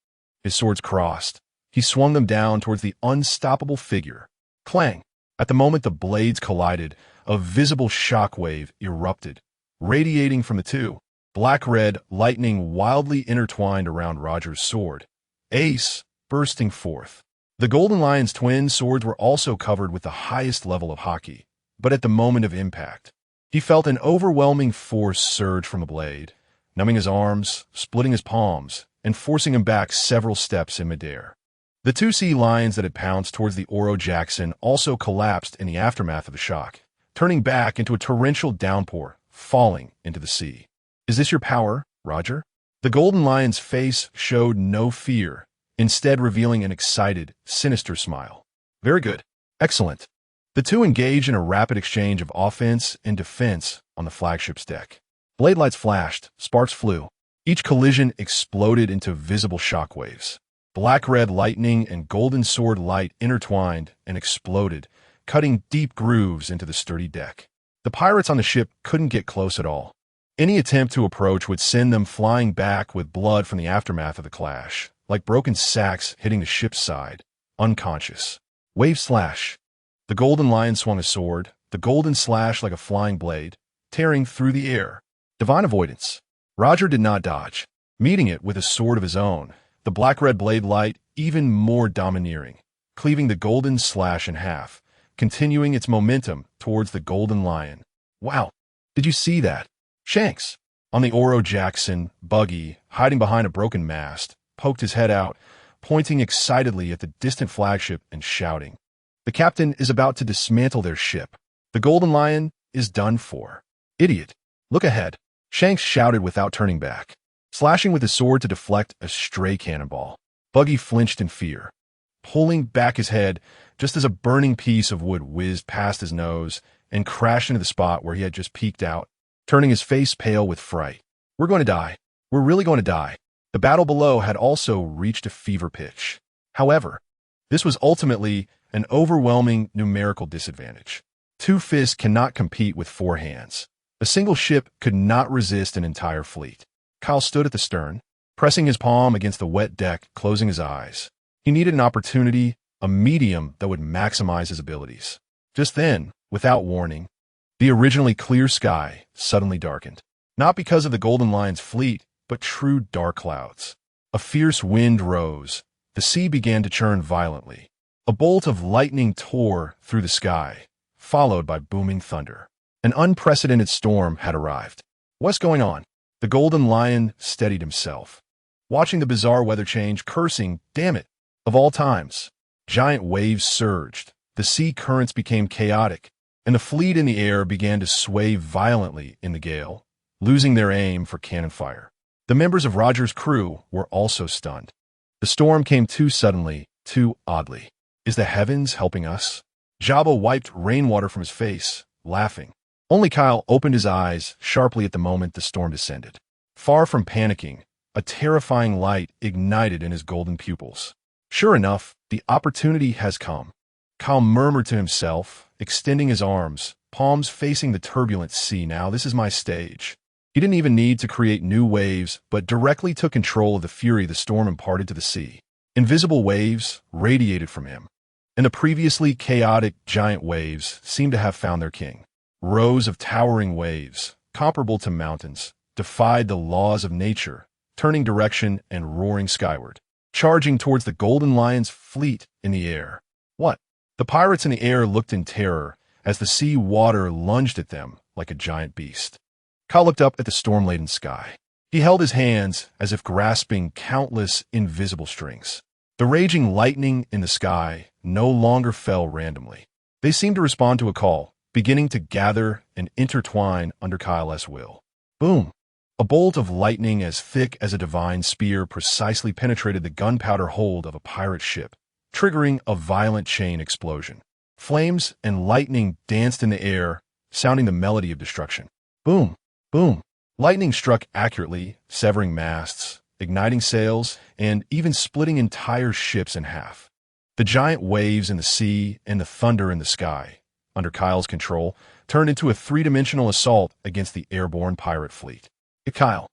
Speaker 1: His swords crossed. He swung them down towards the unstoppable figure. Clang! At the moment the blades collided, a visible shockwave erupted, radiating from the two. Black-red lightning wildly intertwined around Roger's sword. Ace bursting forth. The Golden Lion's twin swords were also covered with the highest level of haki, but at the moment of impact, he felt an overwhelming force surge from the blade, numbing his arms, splitting his palms, and forcing him back several steps in midair. The two sea lions that had pounced towards the Oro Jackson also collapsed in the aftermath of the shock, turning back into a torrential downpour, falling into the sea. "Is this your power, Roger?" The Golden Lion's face showed no fear, instead revealing an excited, sinister smile. "Very good. Excellent." The two engaged in a rapid exchange of offense and defense on the flagship's deck. Blade lights flashed, sparks flew. Each collision exploded into visible shockwaves. Black-red lightning and golden sword light intertwined and exploded, cutting deep grooves into the sturdy deck. The pirates on the ship couldn't get close at all. Any attempt to approach would send them flying back with blood from the aftermath of the clash, like broken sacks hitting the ship's side, unconscious. Wave slash. The Golden Lion swung a sword, the golden slash like a flying blade, tearing through the air. Divine avoidance. Roger did not dodge, meeting it with a sword of his own, the black-red blade light even more domineering, cleaving the golden slash in half, continuing its momentum towards the Golden Lion. "Wow, did you see that?" Shanks, on the Oro Jackson, Buggy, hiding behind a broken mast, poked his head out, pointing excitedly at the distant flagship and shouting, "The captain is about to dismantle their ship. The Golden Lion is done for." "Idiot. Look ahead," Shanks shouted without turning back, slashing with his sword to deflect a stray cannonball. Buggy flinched in fear, pulling back his head just as a burning piece of wood whizzed past his nose and crashed into the spot where he had just peeked out, turning his face pale with fright. "We're going to die. We're really going to die." The battle below had also reached a fever pitch. However, this was ultimately an overwhelming numerical disadvantage. Two fists cannot compete with four hands. A single ship could not resist an entire fleet. Kyle stood at the stern, pressing his palm against the wet deck, closing his eyes. He needed an opportunity, a medium that would maximize his abilities. Just then, without warning, the originally clear sky suddenly darkened. Not because of the Golden Lion's fleet, but true dark clouds. A fierce wind rose. The sea began to churn violently. A bolt of lightning tore through the sky, followed by booming thunder. An unprecedented storm had arrived. What's going on? The Golden Lion steadied himself, watching the bizarre weather change, cursing, damn it, of all times. Giant waves surged, the sea currents became chaotic, and the fleet in the air began to sway violently in the gale, losing their aim for cannon fire. The members of Roger's crew were also stunned. The storm came too suddenly, too oddly. Is the heavens helping us? Jabba wiped rainwater from his face, laughing. Only Kyle opened his eyes sharply at the moment the storm descended. Far from panicking, a terrifying light ignited in his golden pupils. Sure enough, the opportunity has come. Kyle murmured to himself, extending his arms, palms facing the turbulent sea. Now this is my stage. He didn't even need to create new waves, but directly took control of the fury the storm imparted to the sea. Invisible waves radiated from him, and the previously chaotic giant waves seemed to have found their king. Rows of towering waves, comparable to mountains, defied the laws of nature, turning direction and roaring skyward, charging towards the Golden Lion's fleet in the air. What? The pirates in the air looked in terror as the sea water lunged at them like a giant beast. Kyle looked up at the storm-laden sky. He held his hands as if grasping countless invisible strings. The raging lightning in the sky no longer fell randomly. They seemed to respond to a call, beginning to gather and intertwine under Kyle's will. Boom! A bolt of lightning as thick as a divine spear precisely penetrated the gunpowder hold of a pirate ship, triggering a violent chain explosion. Flames and lightning danced in the air, sounding the melody of destruction. Boom! Boom! Lightning struck accurately, severing masts, igniting sails, and even splitting entire ships in half. The giant waves in the sea and the thunder in the sky, under Kyle's control, turned into a three-dimensional assault against the airborne pirate fleet. It's Kyle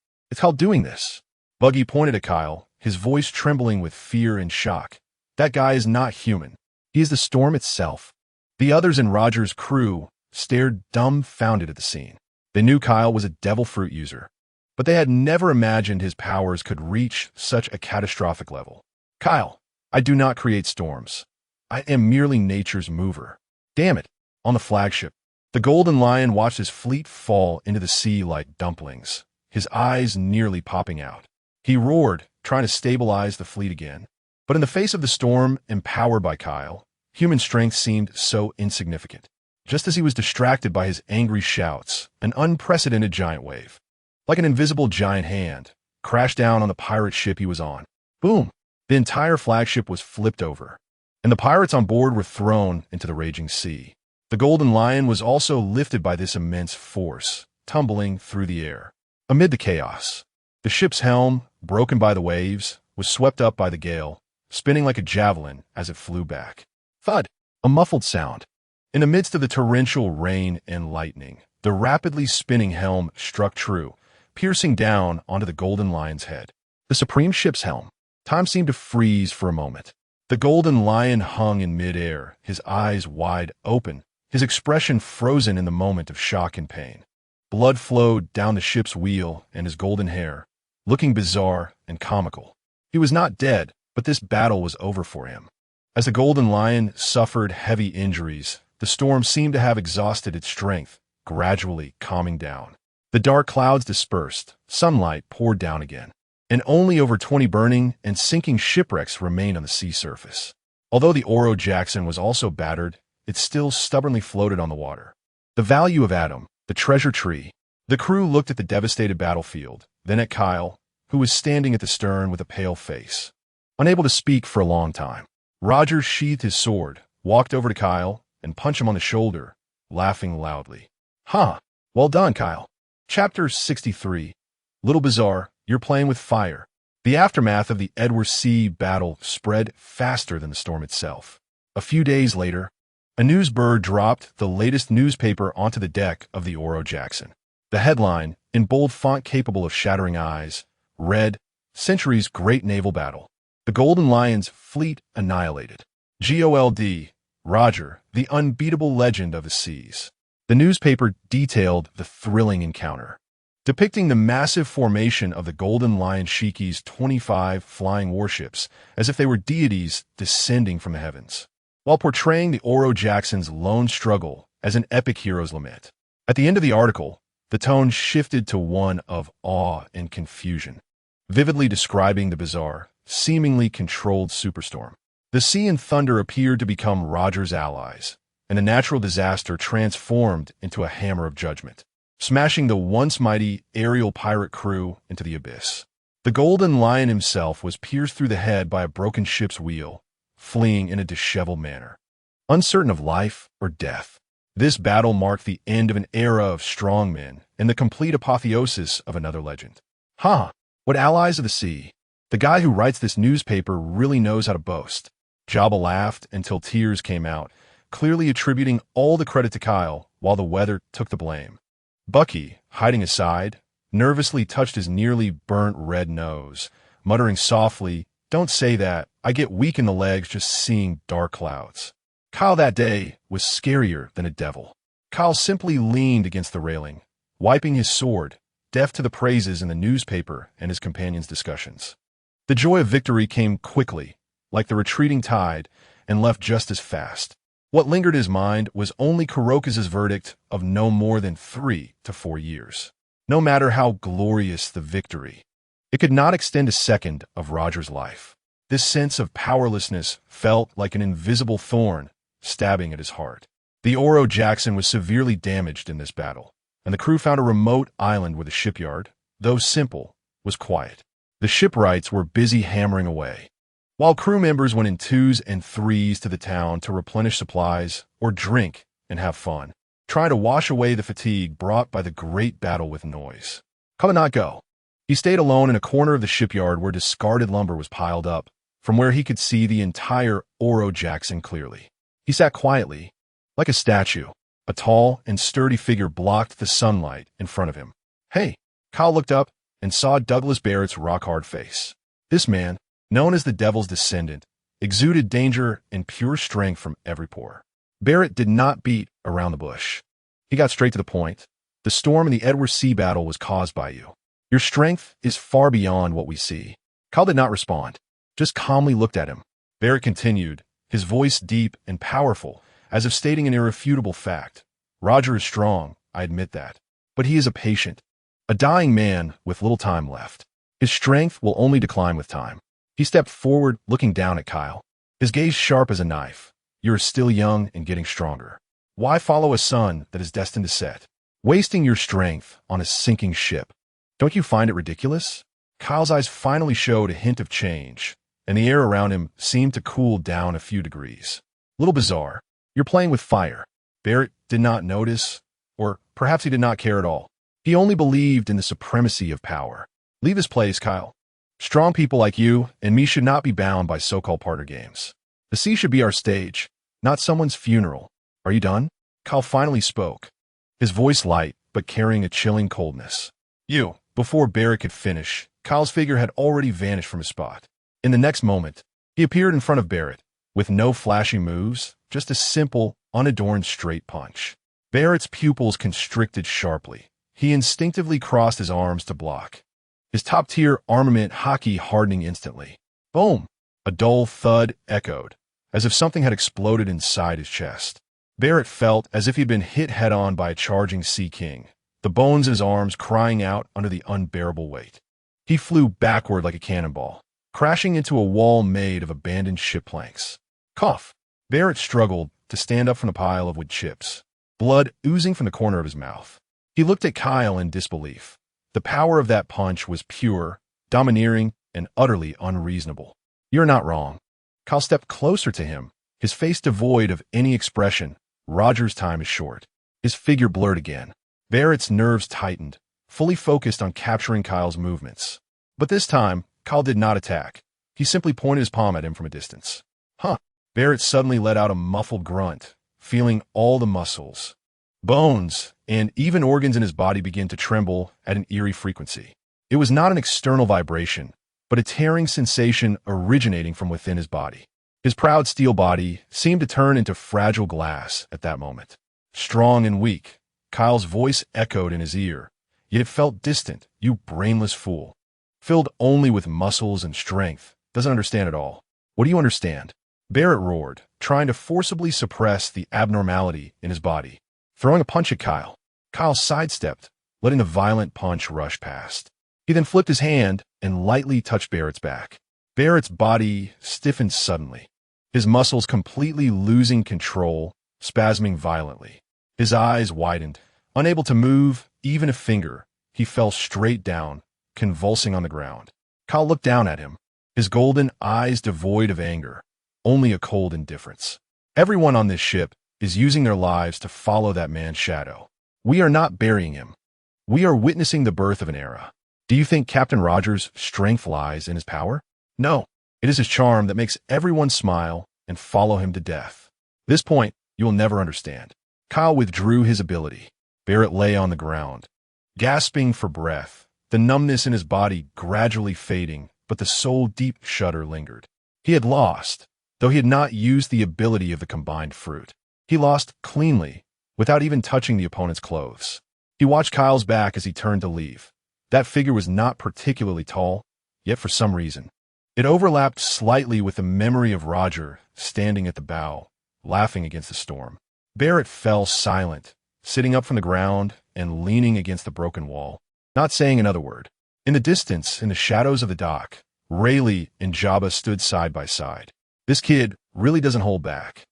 Speaker 1: doing this. Buggy pointed at Kyle, his voice trembling with fear and shock. That guy is not human. He is the storm itself. The others in Roger's crew stared dumbfounded at the scene. They knew Kyle was a devil fruit user, but they had never imagined his powers could reach such a catastrophic level. Kyle, I do not create storms. I am merely nature's mover. Damn it. On the flagship, the Golden Lion watched his fleet fall into the sea like dumplings, his eyes nearly popping out. He roared, trying to stabilize the fleet again. But in the face of the storm, empowered by Kyle, human strength seemed so insignificant. Just as he was distracted by his angry shouts, an unprecedented giant wave, like an invisible giant hand, crashed down on the pirate ship he was on. Boom! The entire flagship was flipped over, and the pirates on board were thrown into the raging sea. The Golden Lion was also lifted by this immense force, tumbling through the air. Amid the chaos, the ship's helm, broken by the waves, was swept up by the gale, spinning like a javelin as it flew back. Thud! A muffled sound. In the midst of the torrential rain and lightning, the rapidly spinning helm struck true, piercing down onto the Golden Lion's head. The supreme ship's helm. Time seemed to freeze for a moment. The Golden Lion hung in midair, his eyes wide open, his expression frozen in the moment of shock and pain. Blood flowed down the ship's wheel and his golden hair, looking bizarre and comical. He was not dead, but this battle was over for him. As the Golden Lion suffered heavy injuries, the storm seemed to have exhausted its strength, gradually calming down. The dark clouds dispersed, sunlight poured down again, and only over 20 burning and sinking shipwrecks remained on the sea surface. Although the Oro Jackson was also battered, it still stubbornly floated on the water. The value of Adam, the treasure tree. The crew looked at the devastated battlefield, then at Kyle, who was standing at the stern with a pale face, unable to speak for a long time. Roger sheathed his sword, walked over to Kyle, and punched him on the shoulder, laughing loudly. Huh, well done, Kyle. Chapter 63. Little bizarre, you're playing with fire. The aftermath of the Edward Sea battle spread faster than the storm itself. A few days later, a news bird dropped the latest newspaper onto the deck of the Oro Jackson. The headline, in bold font capable of shattering eyes, read, Century's Great Naval Battle. The Golden Lion's fleet annihilated. Gol D, Roger, the unbeatable legend of the seas. The newspaper detailed the thrilling encounter. depicting the massive formation of the Golden Lion Shiki's 25 flying warships as if they were deities descending from the heavens, while portraying the Oro Jackson's lone struggle as an epic hero's lament. At the end of the article, the tone shifted to one of awe and confusion, vividly describing the bizarre, seemingly controlled superstorm. The sea and thunder appeared to become Roger's allies, and the natural disaster transformed into a hammer of judgment, smashing the once mighty aerial pirate crew into the abyss. The Golden Lion himself was pierced through the head by a broken ship's wheel, fleeing in a disheveled manner, uncertain of life or death. This battle marked the end of an era of strong men and the complete apotheosis of another legend. What allies of the sea? The guy who writes this newspaper really knows how to boast. Jabba laughed until tears came out, clearly attributing all the credit to Kyle, while the weather took the blame. Bucky, hiding aside, nervously touched his nearly burnt red nose, muttering softly, "Don't say that. I get weak in the legs just seeing dark clouds." Kyle that day was scarier than a devil. Kyle simply leaned against the railing, wiping his sword, deaf to the praises in the newspaper and his companion's discussions. The joy of victory came quickly, like the retreating tide, and left just as fast. What lingered in his mind was only Kuroka's verdict of no more than 3 to 4 years. No matter how glorious the victory, it could not extend a second of Roger's life. This sense of powerlessness felt like an invisible thorn stabbing at his heart. The Oro Jackson was severely damaged in this battle, and the crew found a remote island where the shipyard, though simple, was quiet. The shipwrights were busy hammering away, while crew members went in 2s and 3s to the town to replenish supplies or drink and have fun, trying to wash away the fatigue brought by the great battle with noise. Kyle did not go. He stayed alone in a corner of the shipyard where discarded lumber was piled up, from where he could see the entire Oro Jackson clearly. He sat quietly, like a statue. A tall and sturdy figure blocked the sunlight in front of him. "Hey!" Kyle looked up and saw Douglas Barrett's rock-hard face. This man, known as the Devil's Descendant, exuded danger and pure strength from every pore. Barrett did not beat around the bush. He got straight to the point. "The storm in the Edward Sea battle was caused by you. Your strength is far beyond what we see." Kyle did not respond, just calmly looked at him. Barrett continued, his voice deep and powerful, as if stating an irrefutable fact. "Roger is strong, I admit that. But he is a patient, a dying man with little time left. His strength will only decline with time." He stepped forward, looking down at Kyle, his gaze sharp as a knife. "You are still young and getting stronger. Why follow a sun that is destined to set, wasting your strength on a sinking ship? Don't you find it ridiculous?" Kyle's eyes finally showed a hint of change, and the air around him seemed to cool down a few degrees. "Little bizarre. You're playing with fire." Barrett did not notice, or perhaps he did not care at all. He only believed in the supremacy of power. "Leave this place, Kyle. Strong people like you and me should not be bound by so-called partner games. The sea should be our stage, not someone's funeral. Are you done?" Kyle finally spoke, his voice light but carrying a chilling coldness. "You." Before Barrett could finish, Kyle's figure had already vanished from his spot. In the next moment, he appeared in front of Barrett, with no flashy moves, just a simple, unadorned straight punch. Barrett's pupils constricted sharply. He instinctively crossed his arms to block, his top-tier armament hockey hardening instantly. Boom! A dull thud echoed, as if something had exploded inside his chest. Barrett felt as if he'd been hit head-on by a charging sea king, the bones in his arms crying out under the unbearable weight. He flew backward like a cannonball, crashing into a wall made of abandoned ship planks. Cough! Barrett struggled to stand up from the pile of wood chips, blood oozing from the corner of his mouth. He looked at Kyle in disbelief. The power of that punch was pure, domineering, and utterly unreasonable. "You're not wrong." Kyle stepped closer to him, his face devoid of any expression. "Roger's time is short." His figure blurred again. Barrett's nerves tightened, fully focused on capturing Kyle's movements. But this time, Kyle did not attack. He simply pointed his palm at him from a distance. "Huh." Barrett suddenly let out a muffled grunt, feeling all the muscles, bones, and even organs in his body begin to tremble at an eerie frequency. It was not an external vibration, but a tearing sensation originating from within his body. His proud steel body seemed to turn into fragile glass at that moment. Strong and weak, Kyle's voice echoed in his ear, yet it felt distant. You brainless fool. Filled only with muscles and strength. Doesn't understand at all. What do you understand? Barrett roared, trying to forcibly suppress the abnormality in his body. Throwing a punch at Kyle. Kyle sidestepped, letting the violent punch rush past. He then flipped his hand and lightly touched Barrett's back. Barrett's body stiffened suddenly, his muscles completely losing control, spasming violently. His eyes widened. Unable to move even a finger, he fell straight down, convulsing on the ground. Kyle looked down at him, his golden eyes devoid of anger, only a cold indifference. Everyone on this ship is using their lives to follow that man's shadow. We are not burying him. We are witnessing the birth of an era. Do you think Captain Rogers' strength lies in his power? No, it is his charm that makes everyone smile and follow him to death. This point, you will never understand. Kyle withdrew his ability. Barrett lay on the ground, gasping for breath, the numbness in his body gradually fading, but the soul-deep shudder lingered. He had lost, though he had not used the ability of the combined fruit. He lost cleanly, without even touching the opponent's clothes. He watched Kyle's back as he turned to leave. That figure was not particularly tall, yet for some reason, it overlapped slightly with the memory of Roger standing at the bow, laughing against the storm. Barrett fell silent, sitting up from the ground and leaning against the broken wall, not saying another word. In the distance, in the shadows of the dock, Rayleigh and Jabba stood side by side. This kid really doesn't hold back,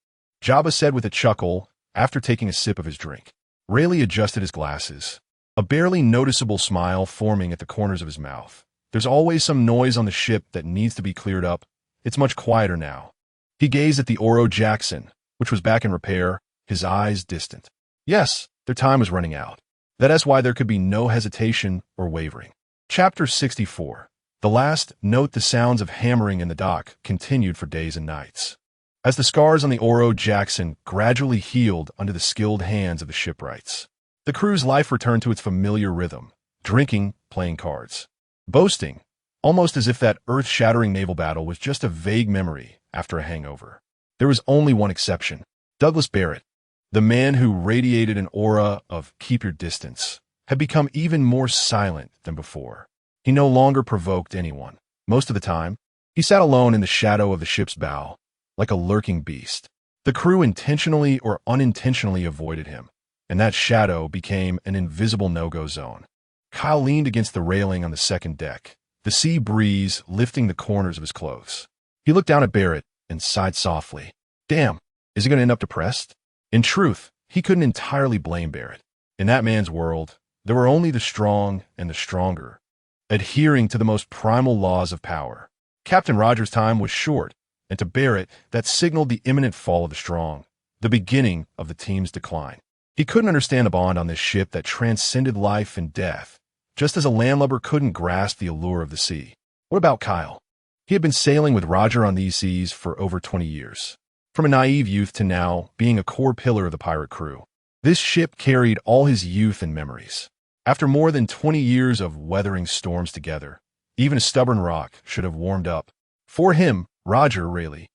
Speaker 1: Jabba said with a chuckle after taking a sip of his drink. Rayleigh adjusted his glasses, a barely noticeable smile forming at the corners of his mouth. There's always some noise on the ship that needs to be cleared up. It's much quieter now. He gazed at the Oro Jackson, which was back in repair, his eyes distant. Yes, their time was running out. That is why there could be no hesitation or wavering. Chapter 64. The last note. The sounds of hammering in the dock continued for days and nights, as the scars on the Oro Jackson gradually healed under the skilled hands of the shipwrights. The crew's life returned to its familiar rhythm, drinking, playing cards, boasting, almost as if that earth-shattering naval battle was just a vague memory after a hangover. There was only one exception. Douglas Barrett, the man who radiated an aura of keep your distance, had become even more silent than before. He no longer provoked anyone. Most of the time, he sat alone in the shadow of the ship's bow, like a lurking beast. The crew intentionally or unintentionally avoided him, and that shadow became an invisible no-go zone. Kyle leaned against the railing on the second deck, the sea breeze lifting the corners of his clothes. He looked down at Barrett and sighed softly. Damn, is he going to end up depressed? In truth, he couldn't entirely blame Barrett. In that man's world, there were only the strong and the stronger, adhering to the most primal laws of power. Captain Rogers' time was short, and to Barrett, that signaled the imminent fall of the strong, the beginning of the team's decline. He couldn't understand a bond on this ship that transcended life and death, just as a landlubber couldn't grasp the allure of the sea. What about Kyle? He had been sailing with Roger on these seas for over 20 years. From a naive youth to now being a core pillar of the pirate crew, this ship carried all his youth and memories. After more than 20 years of weathering storms together, even a stubborn rock should have warmed up. For him, Roger, Rayleigh,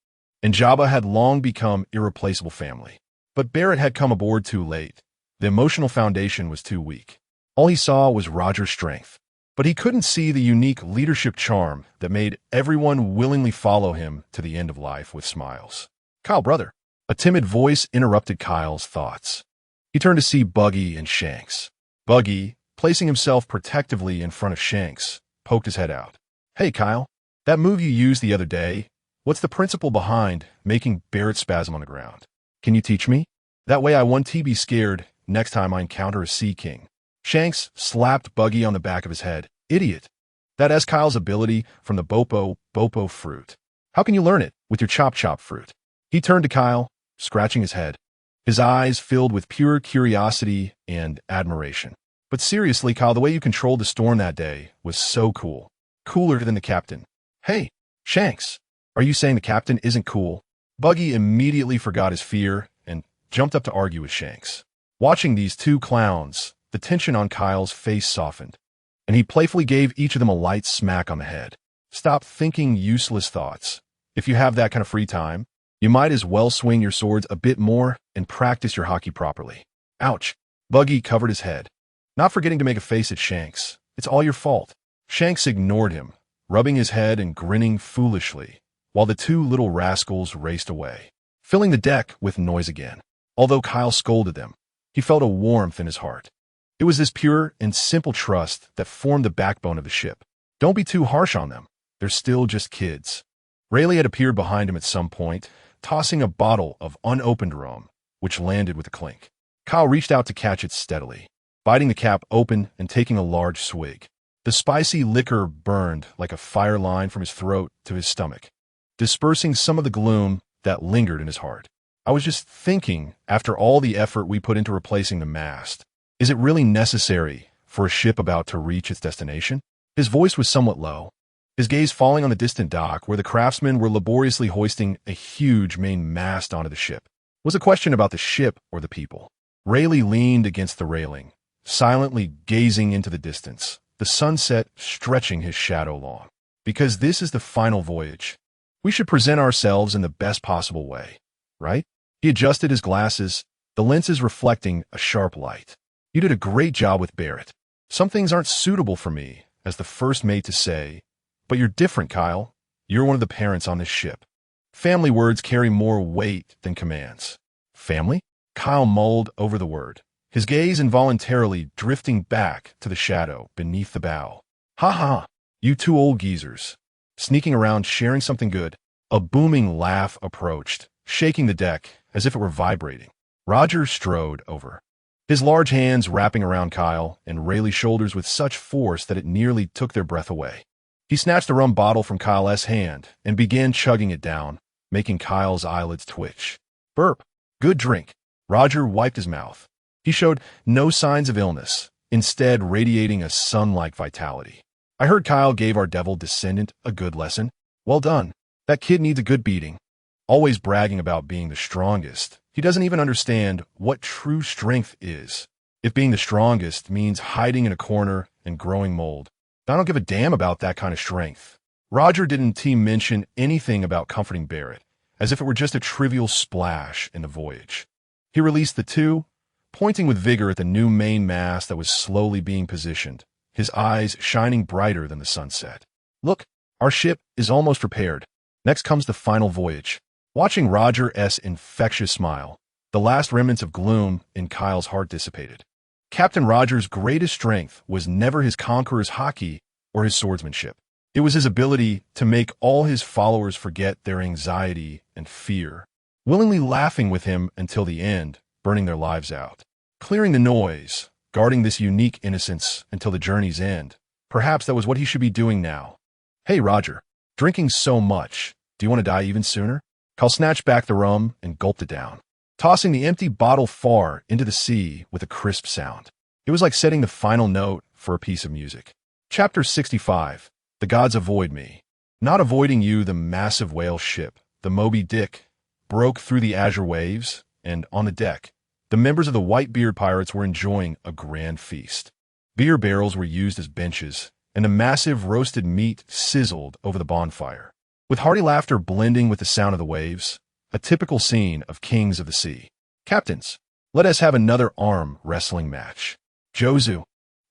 Speaker 1: and Jabba had long become irreplaceable family. But Barrett had come aboard too late. The emotional foundation was too weak. All he saw was Roger's strength, but he couldn't see the unique leadership charm that made everyone willingly follow him to the end of life with smiles. Kyle, brother. A timid voice interrupted Kyle's thoughts. He turned to see Buggy and Shanks. Buggy, placing himself protectively in front of Shanks, poked his head out. Hey, Kyle, that move you used the other day, what's the principle behind making Barrett spasm on the ground? Can you teach me? That way I won't be scared next time I encounter a sea king. Shanks slapped Buggy on the back of his head. Idiot. That is Kyle's ability from the Bobo fruit. How can you learn it with your chop fruit? He turned to Kyle, scratching his head, his eyes filled with pure curiosity and admiration. But seriously, Kyle, the way you controlled the storm that day was so cool. Cooler than the captain. Hey, Shanks, are you saying the captain isn't cool? Buggy immediately forgot his fear and jumped up to argue with Shanks. Watching these two clowns, the tension on Kyle's face softened, and he playfully gave each of them a light smack on the head. Stop thinking useless thoughts. If you have that kind of free time, you might as well swing your swords a bit more and practice your hockey properly. Ouch. Buggy covered his head. not forgetting to make a face at Shanks. It's all your fault. Shanks ignored him, rubbing his head and grinning foolishly, while the two little rascals raced away, filling the deck with noise again. Although Kyle scolded them, he felt a warmth in his heart. It was this pure and simple trust that formed the backbone of the ship. Don't be too harsh on them. They're still just kids. Rayleigh had appeared behind him at some point, tossing a bottle of unopened rum, which landed with a clink. Kyle reached out to catch it steadily, biting the cap open and taking a large swig. The spicy liquor burned like a fire line from his throat to his stomach, dispersing some of the gloom that lingered in his heart. I was just thinking, after all the effort we put into replacing the mast, is it really necessary for a ship about to reach its destination? His voice was somewhat low, his gaze falling on the distant dock where the craftsmen were laboriously hoisting a huge main mast onto the ship. Was a question about the ship or the people? Rayleigh leaned against the railing, silently gazing into the distance, the sunset stretching his shadow long. Because this is the final voyage, we should present ourselves in the best possible way, right? He adjusted his glasses, the lenses reflecting a sharp light. You did a great job with Barrett. Some things aren't suitable for me, as the first mate to say, but you're different, Kyle. You're one of the parents on this ship. Family words carry more weight than commands. Family? Kyle mulled over the word, his gaze involuntarily drifting back to the shadow beneath the bow. Ha ha, you two old geezers. Sneaking around sharing something good. A booming laugh approached, shaking the deck as if it were vibrating. Roger strode over, his large hands wrapping around Kyle and Rayleigh's shoulders with such force that it nearly took their breath away. He snatched a rum bottle from Kyle's hand and began chugging it down, making Kyle's eyelids twitch. Burp. Good drink. Roger wiped his mouth. He showed no signs of illness, instead radiating a sun-like vitality. I heard Kyle gave our devil descendant a good lesson. Well done. That kid needs a good beating. Always bragging about being the strongest. He doesn't even understand what true strength is. If being the strongest means hiding in a corner and growing mold, I don't give a damn about that kind of strength. Roger didn't mention anything about comforting Barrett, as if it were just a trivial splash in the voyage. He released the two, pointing with vigor at the new main mast that was slowly being positioned, his eyes shining brighter than the sunset. Look, our ship is almost repaired. Next comes the final voyage. Watching Roger's infectious smile, the last remnants of gloom in Kyle's heart dissipated. Captain Roger's greatest strength was never his conqueror's hockey or his swordsmanship. It was his ability to make all his followers forget their anxiety and fear, willingly laughing with him until the end, burning their lives out. Clearing the noise, guarding this unique innocence until the journey's end. Perhaps that was what he should be doing now. Hey, Roger, drinking so much. Do you want to die even sooner? Kyle snatched back the rum and gulped it down, tossing the empty bottle far into the sea with a crisp sound. It was like setting the final note for a piece of music. Chapter 65. The gods avoid me. Not avoiding you, the massive whale ship, the Moby Dick, broke through the azure waves, and on the deck, the members of the Whitebeard pirates were enjoying a grand feast. Beer barrels were used as benches, and the massive roasted meat sizzled over the bonfire, with hearty laughter blending with the sound of the waves, a typical scene of Kings of the Sea. Captains, let us have another arm wrestling match. Jozu,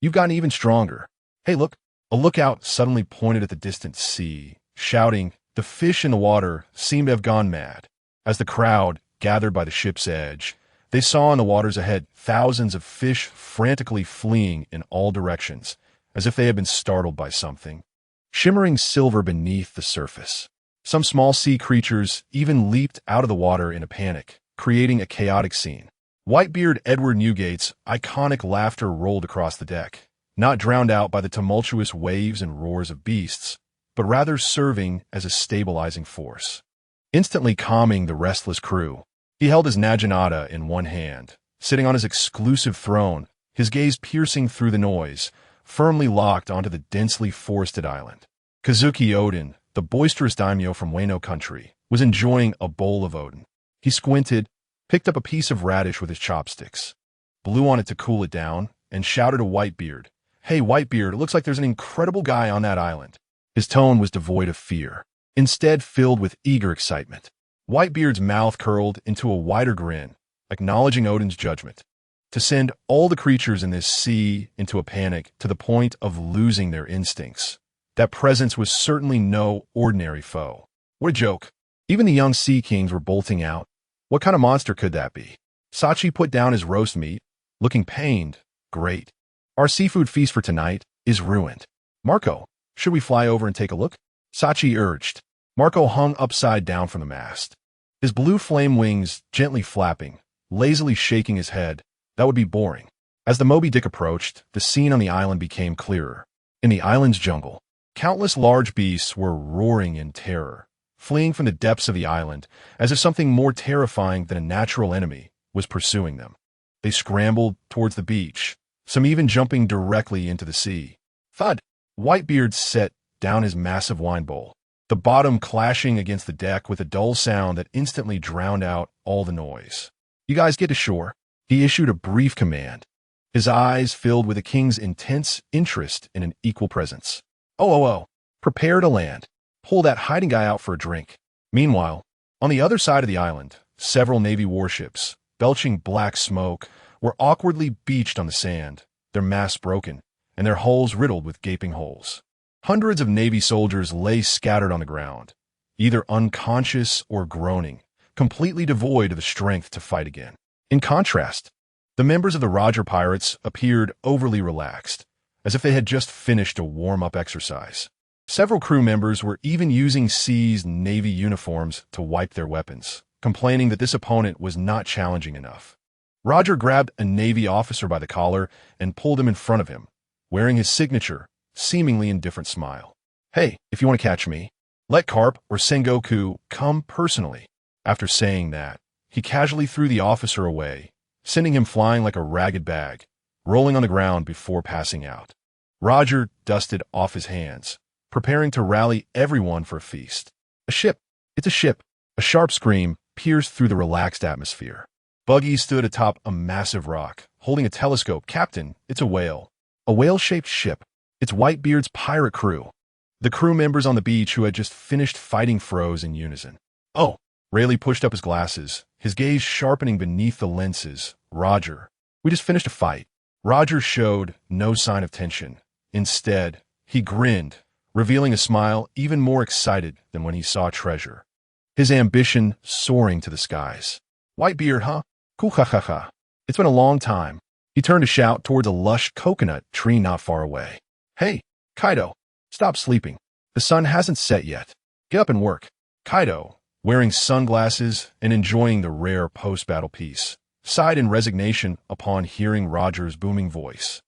Speaker 1: you've gotten even stronger. Hey, look, a lookout suddenly pointed at the distant sea, shouting. The fish in the water seemed to have gone mad. As the crowd gathered by the ship's edge, they saw in the waters ahead thousands of fish frantically fleeing in all directions, as if they had been startled by something, shimmering silver beneath the surface. Some small sea creatures even leaped out of the water in a panic, creating a chaotic scene. Whitebeard Edward Newgate's iconic laughter rolled across the deck, not drowned out by the tumultuous waves and roars of beasts, but rather serving as a stabilizing force, instantly calming the restless crew. He held his naginata in one hand, sitting on his exclusive throne, his gaze piercing through the noise, firmly locked onto the densely forested island. Kazuki Odin, the boisterous daimyo from Wano country, was enjoying a bowl of Odin. He squinted, picked up a piece of radish with his chopsticks, blew on it to cool it down, and shouted to Whitebeard, "Hey, Whitebeard, it looks like there's an incredible guy on that island." His tone was devoid of fear, instead filled with eager excitement. Whitebeard's mouth curled into a wider grin, acknowledging Odin's judgment. to send all the creatures in this sea into a panic to the point of losing their instincts. That presence was certainly no ordinary foe. What a joke. Even the young sea kings were bolting out. What kind of monster could that be? Sachi put down his roast meat, looking pained. Great. Our seafood feast for tonight is ruined. Marco, should we fly over and take a look? Sachi urged. Marco hung upside down from the mast, his blue flame wings gently flapping, lazily shaking his head. That would be boring. As the Moby Dick approached, the scene on the island became clearer. In the island's jungle, countless large beasts were roaring in terror, fleeing from the depths of the island as if something more terrifying than a natural enemy was pursuing them. They scrambled towards the beach, some even jumping directly into the sea. Thud! Whitebeard set down his massive wine bowl, the bottom clashing against the deck with a dull sound that instantly drowned out all the noise. You guys get to shore. He issued a brief command, his eyes filled with the king's intense interest in an equal presence. Oh, prepare to land. Pull that hiding guy out for a drink. Meanwhile, on the other side of the island, several Navy warships, belching black smoke, were awkwardly beached on the sand, their masts broken, and their hulls riddled with gaping holes. Hundreds of Navy soldiers lay scattered on the ground, either unconscious or groaning, completely devoid of the strength to fight again. In contrast, the members of the Roger Pirates appeared overly relaxed, as if they had just finished a warm-up exercise. Several crew members were even using C's Navy uniforms to wipe their weapons, complaining that this opponent was not challenging enough. Roger grabbed a Navy officer by the collar and pulled him in front of him, wearing his signature, seemingly indifferent smile. Hey, if you want to catch me, let Carp or Sengoku come personally. After saying that, he casually threw the officer away, sending him flying like a ragged bag, rolling on the ground before passing out. Roger dusted off his hands, preparing to rally everyone for a feast. A ship! It's a ship! A sharp scream pierced through the relaxed atmosphere. Buggy stood atop a massive rock, holding a telescope. Captain, it's a whale. A whale-shaped ship. It's Whitebeard's pirate crew. The crew members on the beach who had just finished fighting froze in unison. Oh! Rayleigh pushed up his glasses, his gaze sharpening beneath the lenses. Roger. We just finished a fight. Roger showed no sign of tension. Instead, he grinned, revealing a smile even more excited than when he saw treasure. His ambition soaring to the skies. Whitebeard, huh? Cool, ha ha ha. It's been a long time. He turned to shout towards a lush coconut tree not far away. Hey, Kaido, stop sleeping. The sun hasn't set yet. Get up and work. Kaido, wearing sunglasses and enjoying the rare post-battle peace, sighed in resignation upon hearing Roger's booming voice,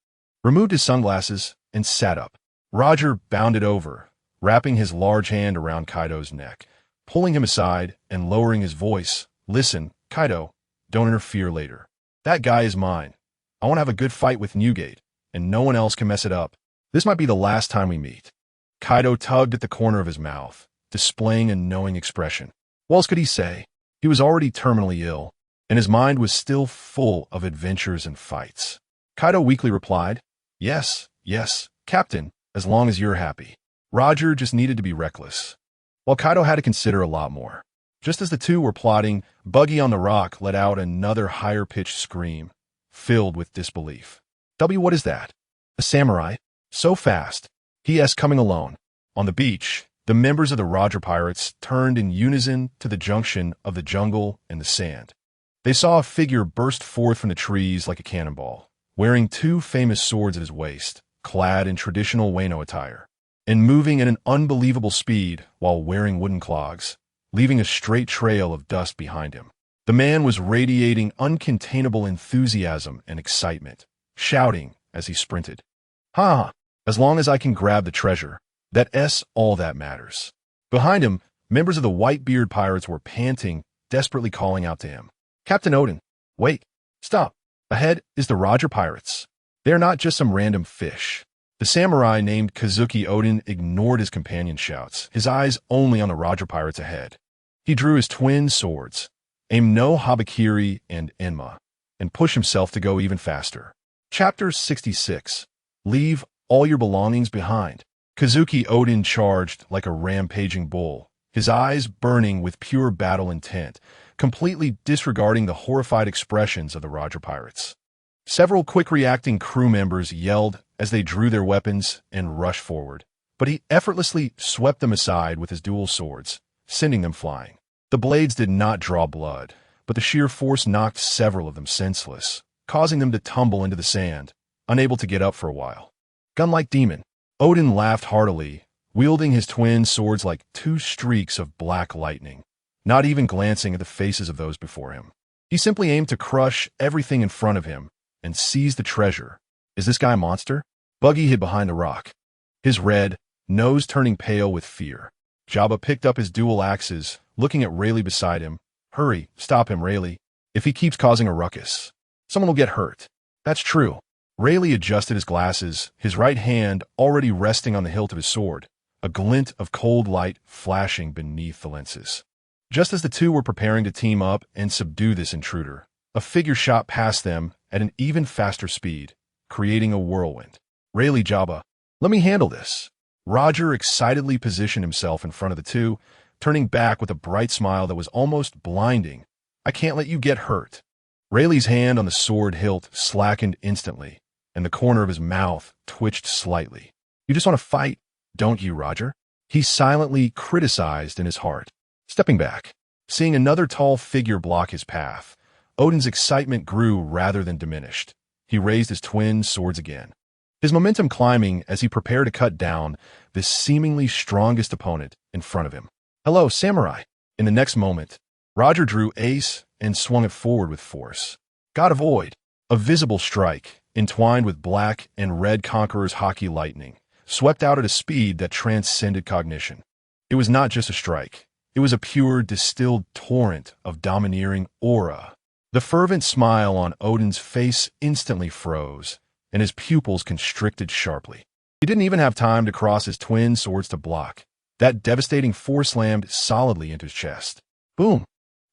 Speaker 1: removed his sunglasses, and sat up. Roger bounded over, wrapping his large hand around Kaido's neck, pulling him aside and lowering his voice. Listen, Kaido, don't interfere later. That guy is mine. I want to have a good fight with Newgate, and no one else can mess it up. This might be the last time we meet. Kaido tugged at the corner of his mouth, displaying a knowing expression. What else could he say? He was already terminally ill, and his mind was still full of adventures and fights. Kaido weakly replied, Yes, Captain, as long as you're happy. Roger just needed to be reckless, while Kaido had to consider a lot more. Just as the two were plotting, Buggy on the rock let out another higher-pitched scream, filled with disbelief. What is that? A samurai? So fast. He coming alone. On the beach, the members of the Roger Pirates turned in unison to the junction of the jungle and the sand. They saw a figure burst forth from the trees like a cannonball, wearing two famous swords at his waist, clad in traditional Wano attire, and moving at an unbelievable speed while wearing wooden clogs, leaving a straight trail of dust behind him. The man was radiating uncontainable enthusiasm and excitement, shouting as he sprinted. Ha! As long as I can grab the treasure, that's all that matters. Behind him, members of the Whitebeard Pirates were panting, desperately calling out to him. Captain Odin, wait, stop. Ahead is the Roger Pirates. They're not just some random fish. The samurai named Kazuki Odin ignored his companion's shouts, his eyes only on the Roger Pirates ahead. He drew his twin swords, aimed no Habakiri and Enma, and pushed himself to go even faster. Chapter 66. Leave all your belongings behind. Kazuki Odin charged like a rampaging bull, his eyes burning with pure battle intent, completely disregarding the horrified expressions of the Roger Pirates. Several quick-reacting crew members yelled as they drew their weapons and rushed forward, but he effortlessly swept them aside with his dual swords, sending them flying. The blades did not draw blood, but the sheer force knocked several of them senseless, causing them to tumble into the sand, unable to get up for a while. Gun-like demon. Odin laughed heartily, wielding his twin swords like two streaks of black lightning, not even glancing at the faces of those before him. He simply aimed to crush everything in front of him and seize the treasure. Is this guy a monster? Buggy hid behind the rock, his red nose turning pale with fear. Jabba picked up his dual axes, looking at Rayleigh beside him. Hurry, stop him, Rayleigh. If he keeps causing a ruckus, someone will get hurt. That's true. Rayleigh adjusted his glasses, his right hand already resting on the hilt of his sword, a glint of cold light flashing beneath the lenses. Just as the two were preparing to team up and subdue this intruder, a figure shot past them at an even faster speed, creating a whirlwind. Rayleigh, Jabba, let me handle this. Roger excitedly positioned himself in front of the two, turning back with a bright smile that was almost blinding. I can't let you get hurt. Rayleigh's hand on the sword hilt slackened instantly, and the corner of his mouth twitched slightly. You just want to fight, don't you, Roger? He silently criticized in his heart. Stepping back, seeing another tall figure block his path, Odin's excitement grew rather than diminished. He raised his twin swords again, his momentum climbing as he prepared to cut down this seemingly strongest opponent in front of him. Hello, samurai. In the next moment, Roger drew ace and swung it forward with force. God of Void, a visible strike, entwined with black and red conqueror's hockey lightning, swept out at a speed that transcended cognition. It was not just a strike. It was a pure, distilled torrent of domineering aura. The fervent smile on Odin's face instantly froze, and his pupils constricted sharply. He didn't even have time to cross his twin swords to block. That devastating force slammed solidly into his chest. Boom!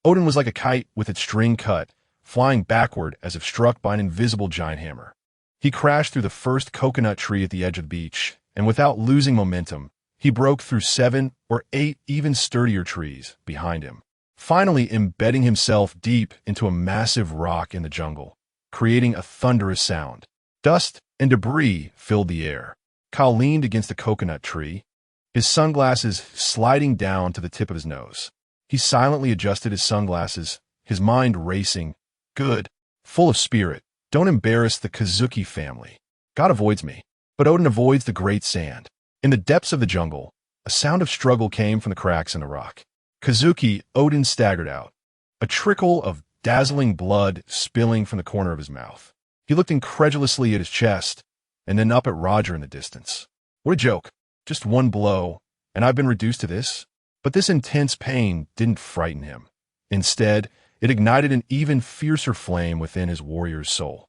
Speaker 1: Odin was like a kite with its string cut, flying backward as if struck by an invisible giant hammer. He crashed through the first coconut tree at the edge of the beach, and without losing momentum, he broke through 7 or 8 even sturdier trees behind him, finally embedding himself deep into a massive rock in the jungle, creating a thunderous sound. Dust and debris filled the air. Kyle leaned against a coconut tree, his sunglasses sliding down to the tip of his nose. He silently adjusted his sunglasses, his mind racing. Good. Full of spirit. Don't embarrass the Kazuki family. God avoids me, but Odin avoids the great sand. In the depths of the jungle, a sound of struggle came from the cracks in the rock. Kazuki, Odin staggered out, a trickle of dazzling blood spilling from the corner of his mouth. He looked incredulously at his chest, and then up at Roger in the distance. What a joke. Just one blow, and I've been reduced to this? But this intense pain didn't frighten him. Instead, it ignited an even fiercer flame within his warrior's soul.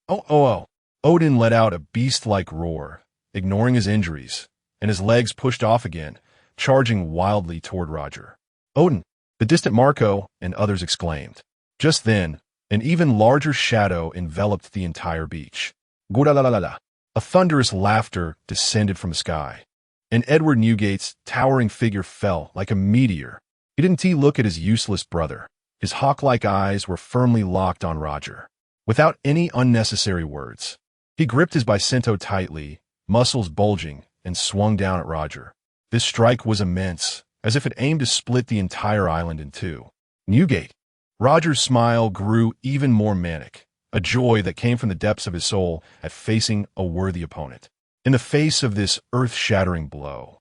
Speaker 1: Oh. Odin let out a beast-like roar, ignoring his injuries, and his legs pushed off again, charging wildly toward Roger. Odin, the distant Marco, and others exclaimed. Just then, an even larger shadow enveloped the entire beach. Guralalalala. A thunderous laughter descended from the sky, and Edward Newgate's towering figure fell like a meteor. He didn't look at his useless brother. His hawk-like eyes were firmly locked on Roger. Without any unnecessary words, he gripped his bicento tightly, muscles bulging, and swung down at Roger. This strike was immense, as if it aimed to split the entire island in two. Newgate. Roger's smile grew even more manic, a joy that came from the depths of his soul at facing a worthy opponent. In the face of this earth-shattering blow,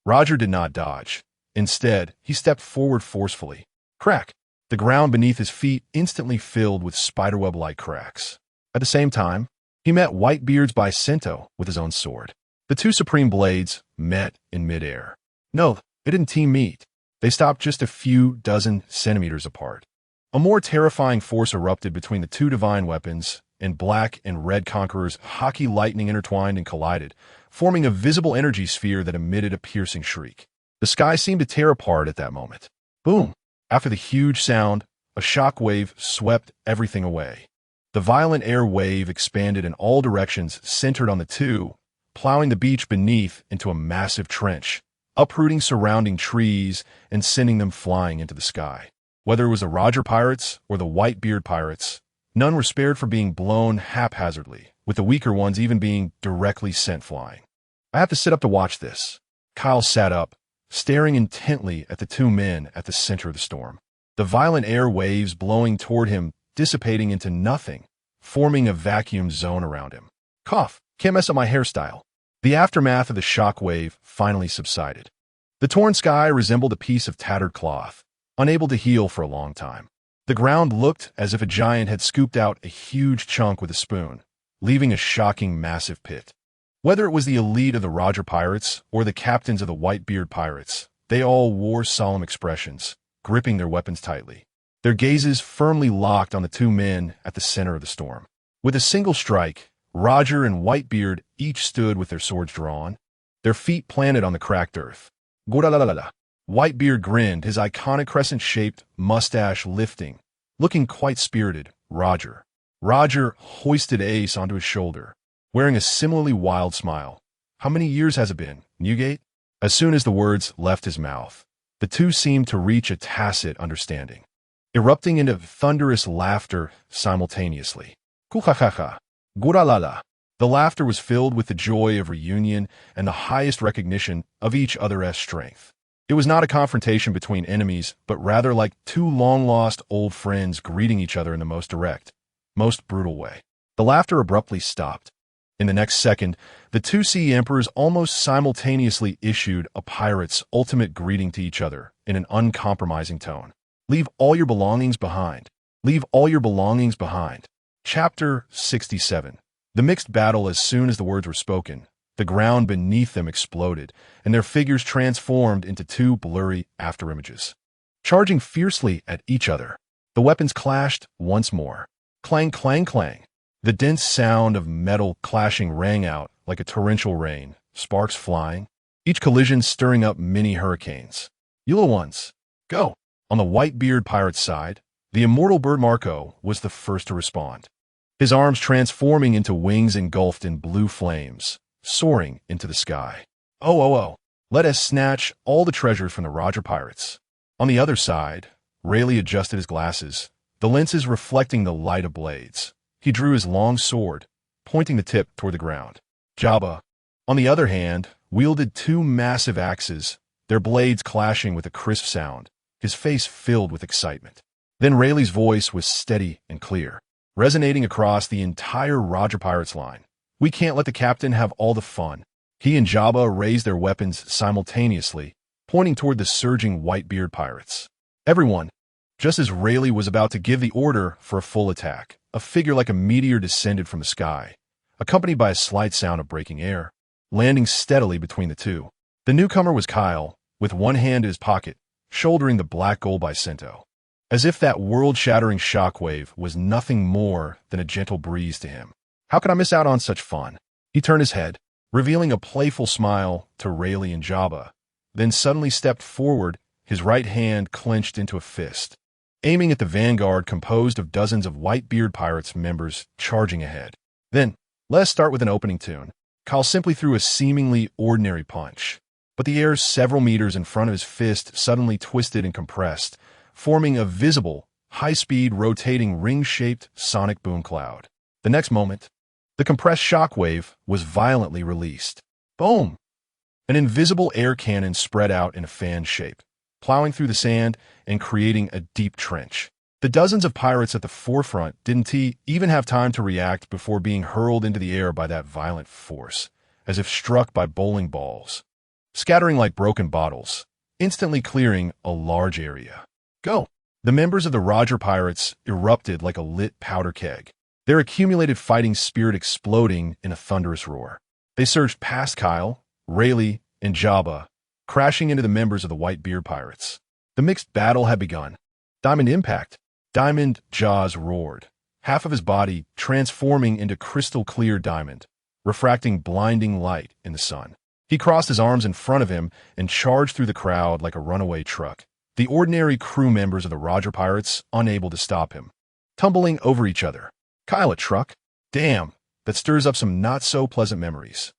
Speaker 1: Roger did not dodge. Instead, he stepped forward forcefully. Crack! The ground beneath his feet instantly filled with spiderweb-like cracks. At the same time, he met Whitebeard's bicento with his own sword. The two supreme blades met in midair. No, they didn't team meet. They stopped just a few dozen centimeters apart. A more terrifying force erupted between the two divine weapons, and black and red conquerors' hockey lightning intertwined and collided, forming a visible energy sphere that emitted a piercing shriek. The sky seemed to tear apart at that moment. Boom! After the huge sound, a shock wave swept everything away. The violent air wave expanded in all directions, centered on the two, plowing the beach beneath into a massive trench, uprooting surrounding trees and sending them flying into the sky. Whether it was the Roger pirates or the Whitebeard pirates, None were spared for being blown haphazardly, with the weaker ones even being directly sent flying. I have to sit up to watch this. Kyle sat up, staring intently at the two men at the center of the storm. The violent air waves blowing toward him, dissipating into nothing, forming a vacuum zone around him. Cough, can't mess up my hairstyle. The aftermath of the shock wave finally subsided. The torn sky resembled a piece of tattered cloth, unable to heal for a long time. The ground looked as if a giant had scooped out a huge chunk with a spoon, leaving a shocking, massive pit. Whether it was the elite of the Roger Pirates or the captains of the Whitebeard Pirates, they all wore solemn expressions, gripping their weapons tightly, their gazes firmly locked on the two men at the center of the storm. With a single strike, Roger and Whitebeard each stood with their swords drawn, their feet planted on the cracked earth. Goralala. Whitebeard grinned, his iconic crescent-shaped mustache lifting, looking quite spirited. Roger hoisted Ace onto his shoulder, wearing a similarly wild smile. How many years has it been, Newgate? As soon as the words left his mouth, the two seemed to reach a tacit understanding, erupting into thunderous laughter simultaneously. Kuhahaha. Goralala. The laughter was filled with the joy of reunion and the highest recognition of each other's strength. It was not a confrontation between enemies, but rather like two long-lost old friends greeting each other in the most direct, most brutal way. The laughter abruptly stopped. In the next second, the two sea emperors almost simultaneously issued a pirate's ultimate greeting to each other in an uncompromising tone. Leave all your belongings behind. Leave all your belongings behind. Chapter 67. The mixed battle. As soon as the words were spoken, the ground beneath them exploded, and their figures transformed into two blurry afterimages. Charging fiercely at each other, the weapons clashed once more. Clang, clang, clang. The dense sound of metal clashing rang out like a torrential rain, sparks flying, each collision stirring up many hurricanes. You little ones, go! On the Whitebeard pirate's side, the immortal bird Marco was the first to respond, his arms transforming into wings engulfed in blue flames, soaring into the sky. Oh, let us snatch all the treasures from the Roger Pirates. On the other side, Rayleigh adjusted his glasses, the lenses reflecting the light of blades. He drew his long sword, pointing the tip toward the ground. Jabba, on the other hand, wielded two massive axes, their blades clashing with a crisp sound, his face filled with excitement. Then Rayleigh's voice was steady and clear, resonating across the entire Roger Pirates line. We can't let the captain have all the fun. He and Jabba raised their weapons simultaneously, pointing toward the surging Whitebeard pirates. Everyone, just as Rayleigh was about to give the order for a full attack, a figure like a meteor descended from the sky, accompanied by a slight sound of breaking air, landing steadily between the two. The newcomer was Kyle, with one hand in his pocket, shouldering the black gold bicento, as if that world-shattering shockwave was nothing more than a gentle breeze to him. How could I miss out on such fun? He turned his head, revealing a playful smile to Rayleigh and Jabba, then suddenly stepped forward, his right hand clenched into a fist, aiming at the vanguard composed of dozens of Whitebeard Pirates members charging ahead. Then, let us start with an opening tune. Kyle simply threw a seemingly ordinary punch, but the air several meters in front of his fist suddenly twisted and compressed, forming a visible, high-speed, rotating, ring-shaped sonic boom cloud. The next moment, the compressed shockwave was violently released. Boom! An invisible air cannon spread out in a fan shape, plowing through the sand and creating a deep trench. The dozens of pirates at the forefront didn't even have time to react before being hurled into the air by that violent force, as if struck by bowling balls, scattering like broken bottles, instantly clearing a large area. Go! The members of the Roger Pirates erupted like a lit powder keg, their accumulated fighting spirit exploding in a thunderous roar. They surged past Kyle, Rayleigh, and Jabba, crashing into the members of the Whitebeard Pirates. The mixed battle had begun. Diamond impact. Diamond Jaws roared, half of his body transforming into crystal-clear diamond, refracting blinding light in the sun. He crossed his arms in front of him and charged through the crowd like a runaway truck, the ordinary crew members of the Roger Pirates unable to stop him, tumbling over each other. Kyle, a truck? Damn, that stirs up some not-so-pleasant memories.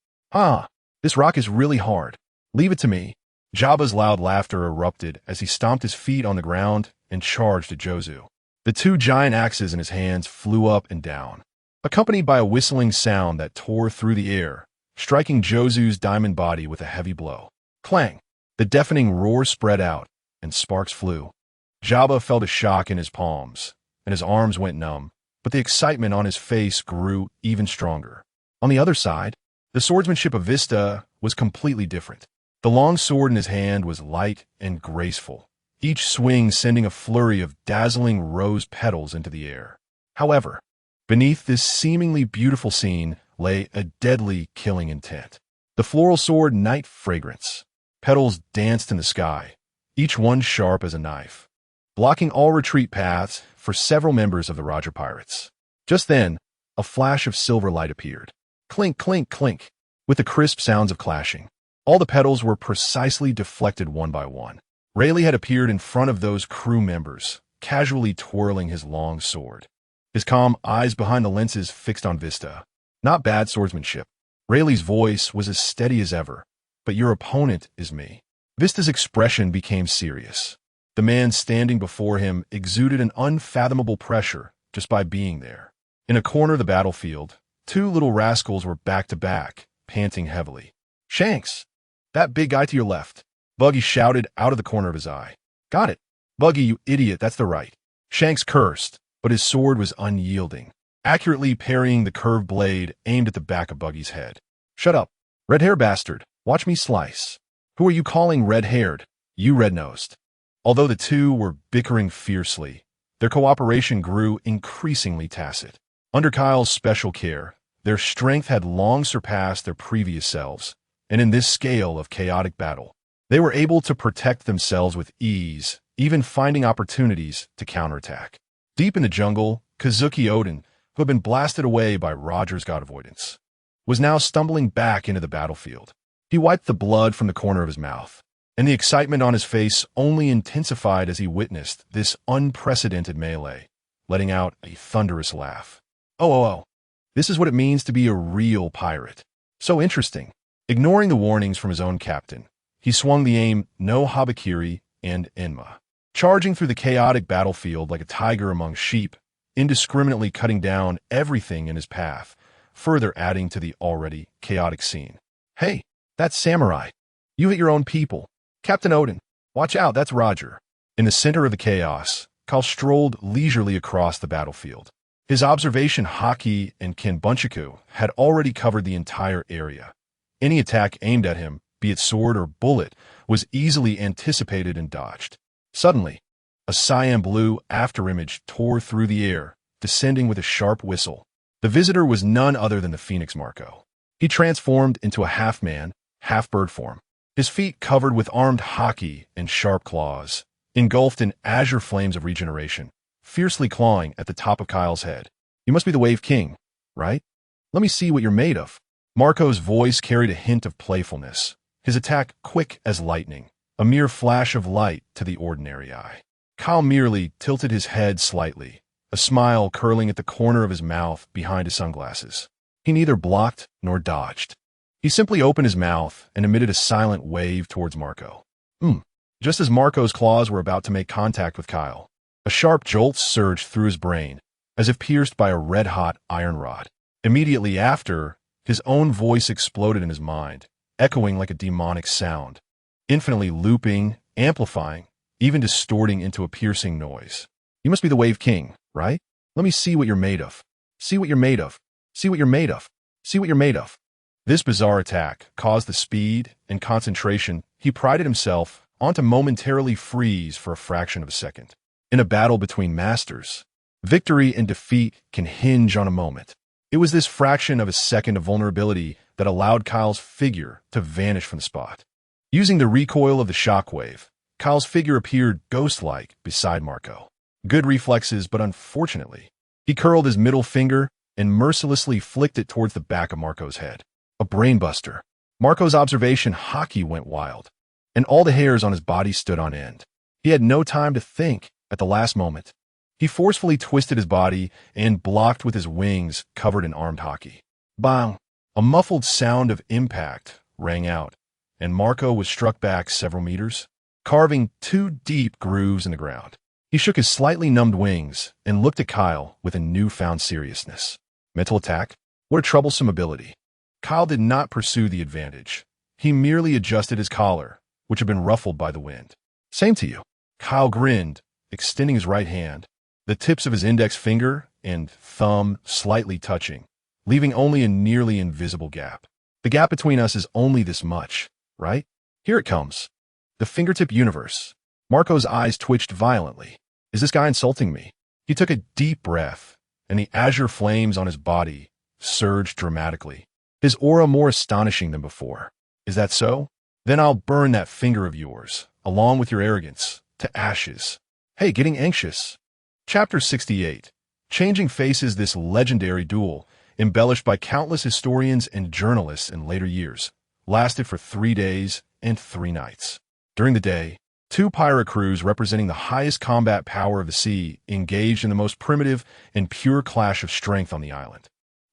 Speaker 1: This rock is really hard. Leave it to me. Jabba's loud laughter erupted as he stomped his feet on the ground and charged at Jozu. The two giant axes in his hands flew up and down, accompanied by a whistling sound that tore through the air, striking Josu's diamond body with a heavy blow. Clang! The deafening roar spread out, and sparks flew. Jabba felt a shock in his palms, and his arms went numb, but the excitement on his face grew even stronger. On the other side, the swordsmanship of Vista was completely different. The long sword in his hand was light and graceful, each swing sending a flurry of dazzling rose petals into the air. However, beneath this seemingly beautiful scene lay a deadly killing intent. The floral sword night fragrance. Petals danced in the sky, each one sharp as a knife, blocking all retreat paths for several members of the Roger Pirates. Just then, a flash of silver light appeared. Clink, clink, clink, with the crisp sounds of clashing. All the petals were precisely deflected one by one. Rayleigh had appeared in front of those crew members, casually twirling his long sword. His calm eyes behind the lenses fixed on Vista. Not bad swordsmanship. Rayleigh's voice was as steady as ever. But your opponent is me. Vista's expression became serious. The man standing before him exuded an unfathomable pressure just by being there. In a corner of the battlefield, two little rascals were back to back, panting heavily. Shanks! That big guy to your left. Buggy shouted out of the corner of his eye. Got it. Buggy, you idiot, that's the right. Shanks cursed, but his sword was unyielding, accurately parrying the curved blade aimed at the back of Buggy's head. Shut up. Red hair bastard. Watch me slice. Who are you calling red-haired? You red-nosed. Although the two were bickering fiercely, their cooperation grew increasingly tacit. Under Kyle's special care, their strength had long surpassed their previous selves, and in this scale of chaotic battle, they were able to protect themselves with ease, even finding opportunities to counterattack. Deep in the jungle, Kazuki Odin, who had been blasted away by Roger's god avoidance, was now stumbling back into the battlefield. He wiped the blood from the corner of his mouth, and the excitement on his face only intensified as he witnessed this unprecedented melee, letting out a thunderous laugh. Oh, this is what it means to be a real pirate. So interesting. Ignoring the warnings from his own captain, he swung the aim no habakiri and enma, charging through the chaotic battlefield like a tiger among sheep, indiscriminately cutting down everything in his path, further adding to the already chaotic scene. Hey, that's Samurai. You hit your own people. Captain Odin, watch out, that's Roger. In the center of the chaos, Kyle strolled leisurely across the battlefield. His observation haki and Kenbunchaku had already covered the entire area. Any attack aimed at him, be it sword or bullet, was easily anticipated and dodged. Suddenly, a cyan blue afterimage tore through the air, descending with a sharp whistle. The visitor was none other than the Phoenix Marco. He transformed into a half-man, half-bird form, his feet covered with armed haki and sharp claws, engulfed in azure flames of regeneration, fiercely clawing at the top of Kyle's head. You must be the Wave King, right? Let me see what you're made of. Marco's voice carried a hint of playfulness, his attack quick as lightning, a mere flash of light to the ordinary eye. Kyle merely tilted his head slightly, a smile curling at the corner of his mouth behind his sunglasses. He neither blocked nor dodged. He simply opened his mouth and emitted a silent wave towards Marco. Just as Marco's claws were about to make contact with Kyle, a sharp jolt surged through his brain, as if pierced by a red-hot iron rod. Immediately after, his own voice exploded in his mind, echoing like a demonic sound, infinitely looping, amplifying, even distorting into a piercing noise. You must be the Wave King, right? Let me see what you're made of. See what you're made of. See what you're made of. See what you're made of. This bizarre attack caused the speed and concentration he prided himself on to momentarily freeze for a fraction of a second. In a battle between masters, victory and defeat can hinge on a moment. It was this fraction of a second of vulnerability that allowed Kyle's figure to vanish from the spot. Using the recoil of the shockwave, Kyle's figure appeared ghost-like beside Marco. Good reflexes, but unfortunately, he curled his middle finger and mercilessly flicked it towards the back of Marco's head. A brainbuster. Marco's observation haki went wild, and all the hairs on his body stood on end. He had no time to think at the last moment. He forcefully twisted his body and blocked with his wings covered in armed haki. Bang! A muffled sound of impact rang out, and Marco was struck back several meters, carving two deep grooves in the ground. He shook his slightly numbed wings and looked at Kyle with a newfound seriousness. Mental attack? What a troublesome ability. Kyle did not pursue the advantage. He merely adjusted his collar, which had been ruffled by the wind. Same to you. Kyle grinned, extending his right hand, the tips of his index finger and thumb slightly touching, leaving only a nearly invisible gap. The gap between us is only this much, right? Here it comes. The fingertip universe. Marco's eyes twitched violently. Is this guy insulting me? He took a deep breath, and the azure flames on his body surged dramatically, his aura more astonishing than before. Is that so? Then I'll burn that finger of yours, along with your arrogance, to ashes. Hey, getting anxious. Chapter 68. Changing faces. This legendary duel, embellished by countless historians and journalists in later years, lasted for 3 days and 3 nights. During the day, 2 pirate crews representing the highest combat power of the sea engaged in the most primitive and pure clash of strength on the island.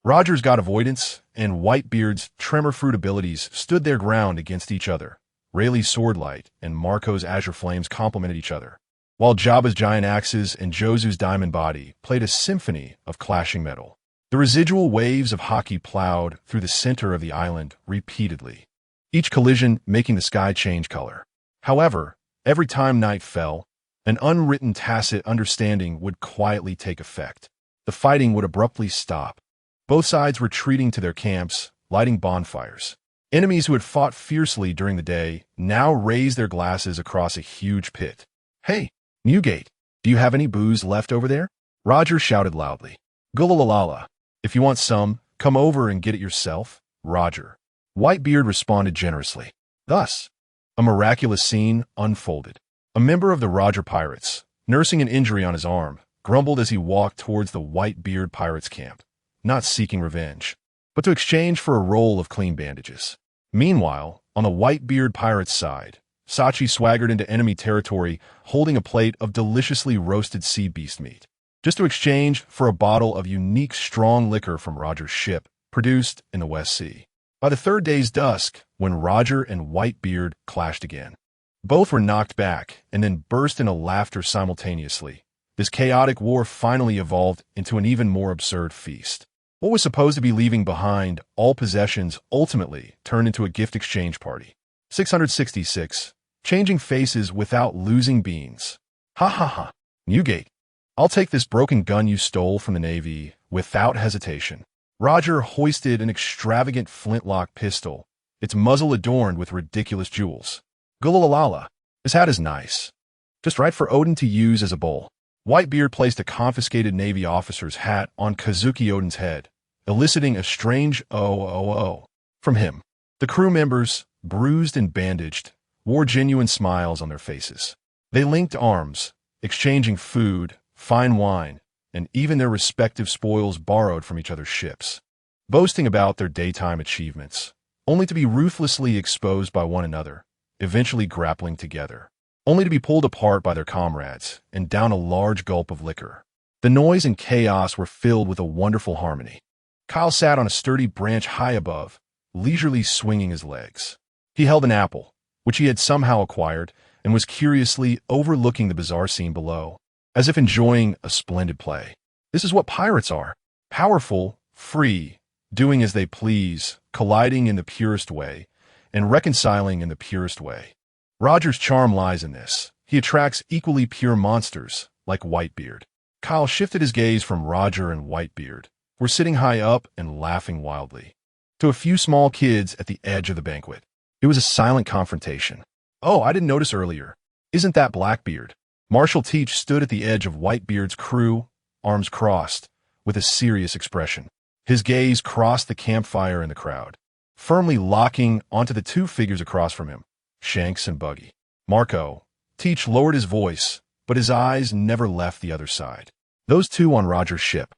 Speaker 1: Roger's god avoidance and Whitebeard's tremor fruit abilities stood their ground against each other. Rayleigh's swordlight and Marco's azure flames complemented each other, while Jabba's giant axes and Josu's diamond body played a symphony of clashing metal. The residual waves of haki plowed through the center of the island repeatedly, each collision making the sky change color. However, every time night fell, an unwritten tacit understanding would quietly take effect. The fighting would abruptly stop, both sides retreating to their camps, lighting bonfires. Enemies who had fought fiercely during the day now raised their glasses across a huge pit. Hey, Newgate, do you have any booze left over there? Roger shouted loudly. Gulalalala. If you want some, come over and get it yourself, Roger. Whitebeard responded generously. Thus, a miraculous scene unfolded. A member of the Roger Pirates, nursing an injury on his arm, grumbled as he walked towards the Whitebeard Pirates camp, not seeking revenge, but to exchange for a roll of clean bandages. Meanwhile, on the Whitebeard Pirates' side, Sachi swaggered into enemy territory holding a plate of deliciously roasted sea beast meat, just to exchange for a bottle of unique strong liquor from Roger's ship, produced in the West Sea. By the 3rd day's dusk, when Roger and Whitebeard clashed again, both were knocked back and then burst into laughter simultaneously. This chaotic war finally evolved into an even more absurd feast. What was supposed to be leaving behind all possessions ultimately turned into a gift exchange party. 666. Changing faces without losing beans. Ha ha ha. Newgate. I'll take this broken gun you stole from the Navy without hesitation. Roger hoisted an extravagant flintlock pistol, its muzzle adorned with ridiculous jewels. Gulalalala. This hat is nice. Just right for Odin to use as a bowl. Whitebeard placed a confiscated Navy officer's hat on Kazuki Odin's head, eliciting a strange oh from him. The crew members, bruised and bandaged, wore genuine smiles on their faces. They linked arms, exchanging food, fine wine, and even their respective spoils borrowed from each other's ships, boasting about their daytime achievements, only to be ruthlessly exposed by one another, eventually grappling together, only to be pulled apart by their comrades and down a large gulp of liquor. The noise and chaos were filled with a wonderful harmony. Kyle sat on a sturdy branch high above, leisurely swinging his legs. He held an apple, which he had somehow acquired, and was curiously overlooking the bizarre scene below, as if enjoying a splendid play. This is what pirates are. Powerful, free, doing as they please, colliding in the purest way, and reconciling in the purest way. Roger's charm lies in this. He attracts equally pure monsters, like Whitebeard. Kyle shifted his gaze from Roger and Whitebeard, who were sitting high up and laughing wildly, to a few small kids at the edge of the banquet. It was a silent confrontation. Oh, I didn't notice earlier. Isn't that Blackbeard? Marshal Teach stood at the edge of Whitebeard's crew, arms crossed, with a serious expression. His gaze crossed the campfire and the crowd, firmly locking onto the 2 figures across from him, Shanks and Buggy. Marco. Teach lowered his voice, but his eyes never left the other side. Those 2 on Roger's ship,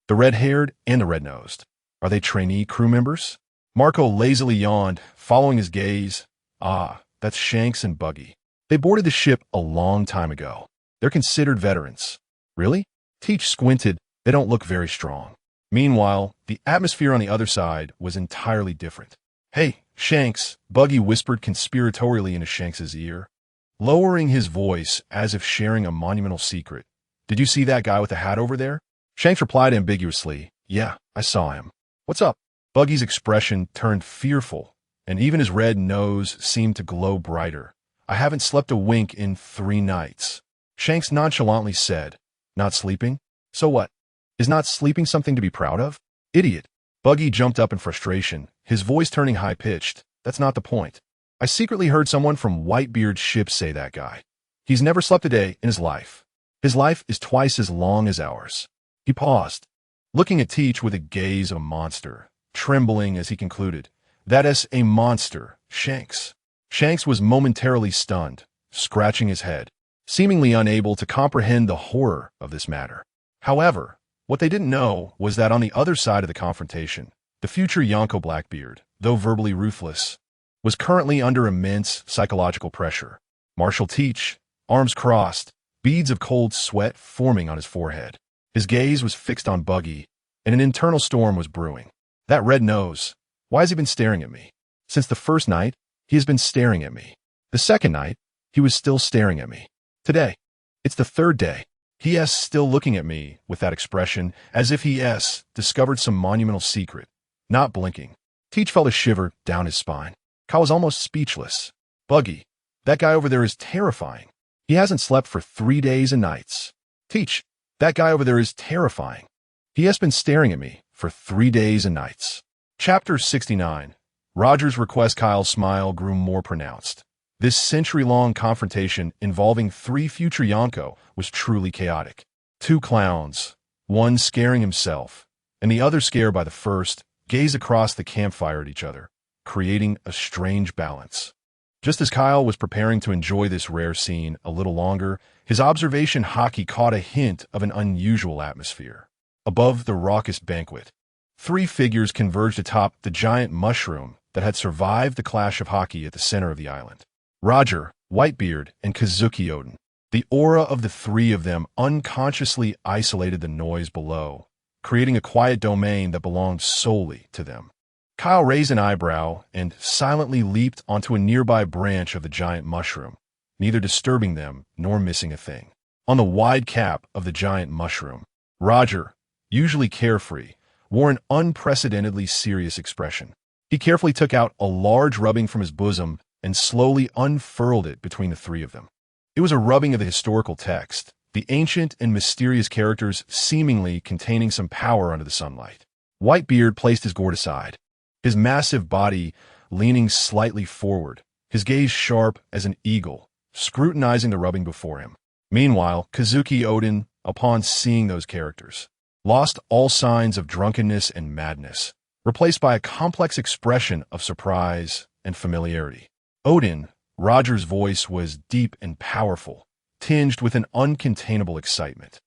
Speaker 1: the red-haired and the red-nosed. Are they trainee crew members? Marco lazily yawned, following his gaze. Ah, that's Shanks and Buggy. They boarded the ship a long time ago. They're considered veterans. Really? Teach squinted. They don't look very strong. Meanwhile, the atmosphere on the other side was entirely different. Hey, Shanks, Buggy whispered conspiratorially into Shanks's ear. lowering his voice as if sharing a monumental secret. "Did you see that guy with the hat over there?" Shanks replied ambiguously, "Yeah, I saw him." "What's up?" Buggy's expression turned fearful, and even his red nose seemed to glow brighter. "I haven't slept a wink in 3 nights." Shanks nonchalantly said, "Not sleeping? So what? Is not sleeping something to be proud of?" "Idiot." Buggy jumped up in frustration, his voice turning high-pitched. "That's not the point. I secretly heard someone from Whitebeard's ship say that guy. He's never slept a day in his life. His life is twice as long as ours." He paused, looking at Teach with a gaze of a monster, trembling as he concluded, "That is a monster, Shanks." Shanks was momentarily stunned, scratching his head, seemingly unable to comprehend the horror of this matter. However, what they didn't know was that on the other side of the confrontation, the future Yonko Blackbeard, though verbally ruthless, was currently under immense psychological pressure. Marshal Teach, arms crossed, beads of cold sweat forming on his forehead. His gaze was fixed on Buggy, and an internal storm was brewing. "That red nose, why has he been staring at me? Since the first night, he has been staring at me. The second night, he was still staring at me. Today, it's the 3rd day. He is still looking at me with that expression, as if he has discovered some monumental secret, not blinking." Teach felt a shiver down his spine. Kyle was almost speechless. "Buggy, that guy over there is terrifying. He hasn't slept for 3 days and nights." "Teach, that guy over there is terrifying. He has been staring at me for 3 days and nights." Chapter 69. Roger's request. Kyle's smile grew more pronounced. This century-long confrontation involving 3 future Yonko was truly chaotic. 2 clowns, one scaring himself, and the other scared by the first, gazed across the campfire at each other, creating a strange balance. Just as Kyle was preparing to enjoy this rare scene a little longer, his observation hockey caught a hint of an unusual atmosphere. Above the raucous banquet, 3 figures converged atop the giant mushroom that had survived the clash of hockey at the center of the island. Roger, Whitebeard, and Kazuki Odin. The aura of the 3 of them unconsciously isolated the noise below, creating a quiet domain that belonged solely to them. Kyle raised an eyebrow and silently leaped onto a nearby branch of the giant mushroom, neither disturbing them nor missing a thing. On the wide cap of the giant mushroom, Roger, usually carefree, wore an unprecedentedly serious expression. He carefully took out a large rubbing from his bosom and slowly unfurled it between the 3 of them. It was a rubbing of the historical text, the ancient and mysterious characters seemingly containing some power under the sunlight. Whitebeard placed his gourd aside, his massive body leaning slightly forward, his gaze sharp as an eagle, scrutinizing the rubbing before him. Meanwhile, Kazuki Odin, upon seeing those characters, lost all signs of drunkenness and madness, replaced by a complex expression of surprise and familiarity. Odin, Roger's voice was deep and powerful, tinged with an uncontainable excitement.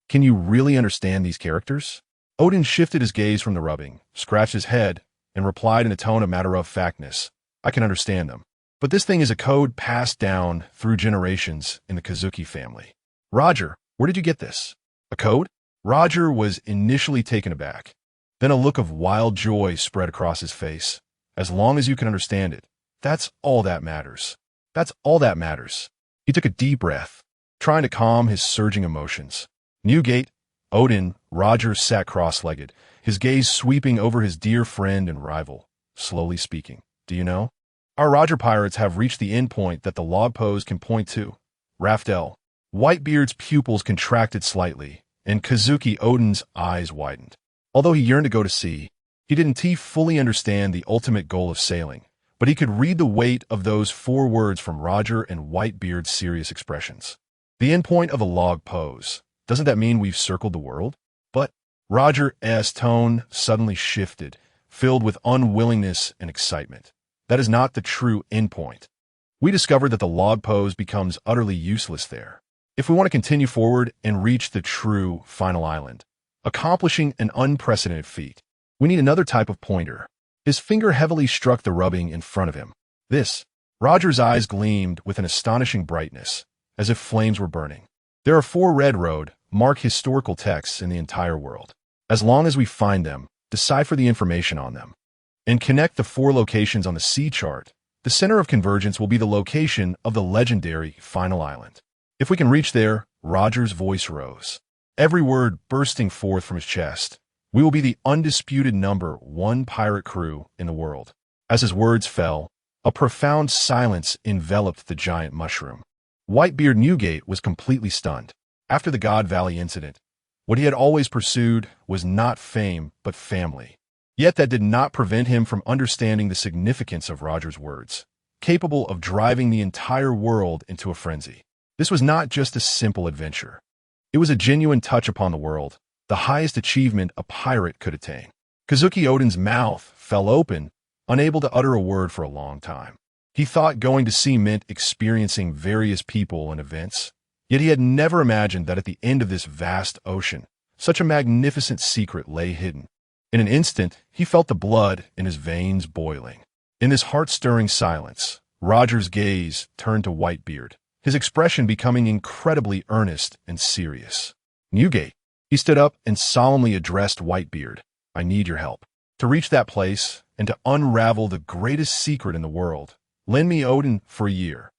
Speaker 1: "Can you really understand these characters?" Odin shifted his gaze from the rubbing, scratched his head, and replied in a tone of matter-of-factness, "I can understand them. But this thing is a code passed down through generations in the Kazuki family." "Roger, where did you get this? A code?" Roger was initially taken aback. Then a look of wild joy spread across his face. "As long as you can understand it, that's all that matters. That's all that matters." He took a deep breath, trying to calm his surging emotions. Newgate, Odin, Roger sat cross-legged, his gaze sweeping over his dear friend and rival, slowly speaking. "Do you know? Our Roger pirates have reached the endpoint that the log pose can point to." Raftel. Whitebeard's pupils contracted slightly, and Kazuki Odin's eyes widened. Although he yearned to go to sea, he didn't fully understand the ultimate goal of sailing, but he could read the weight of those 4 words from Roger and Whitebeard's serious expressions. The endpoint of a log pose. Doesn't that mean we've circled the world? But Roger's tone suddenly shifted, filled with unwillingness and excitement. "That is not the true endpoint. We discovered that the log pose becomes utterly useless there. If we want to continue forward and reach the true final island, accomplishing an unprecedented feat, we need another type of pointer." His finger heavily struck the rubbing in front of him. "This." Roger's eyes gleamed with an astonishing brightness, as if flames were burning. "There are 4 red road, mark historical texts in the entire world. As long as we find them, decipher the information on them, and connect the 4 locations on the sea chart, The center of convergence will be the location of the legendary Final Island. If we can reach there, Roger's voice rose, every word bursting forth from his chest. We will be the undisputed #1 pirate crew in the world. As his words fell, a profound silence enveloped the giant mushroom. Whitebeard Newgate was completely stunned. After the God Valley incident, what he had always pursued was not fame, but family. Yet that did not prevent him from understanding the significance of Roger's words, capable of driving the entire world into a frenzy. This was not just a simple adventure. It was a genuine touch upon the world, the highest achievement a pirate could attain. Kazuki Odin's mouth fell open, unable to utter a word for a long time. He thought going to sea meant experiencing various people and events, yet he had never imagined that at the end of this vast ocean, such a magnificent secret lay hidden. In an instant, he felt the blood in his veins boiling. In this heart-stirring silence, Roger's gaze turned to Whitebeard, his expression becoming incredibly earnest and serious. Newgate. He stood up and solemnly addressed Whitebeard. I need your help. To reach that place and to unravel the greatest secret in the world, lend me Odin for a year.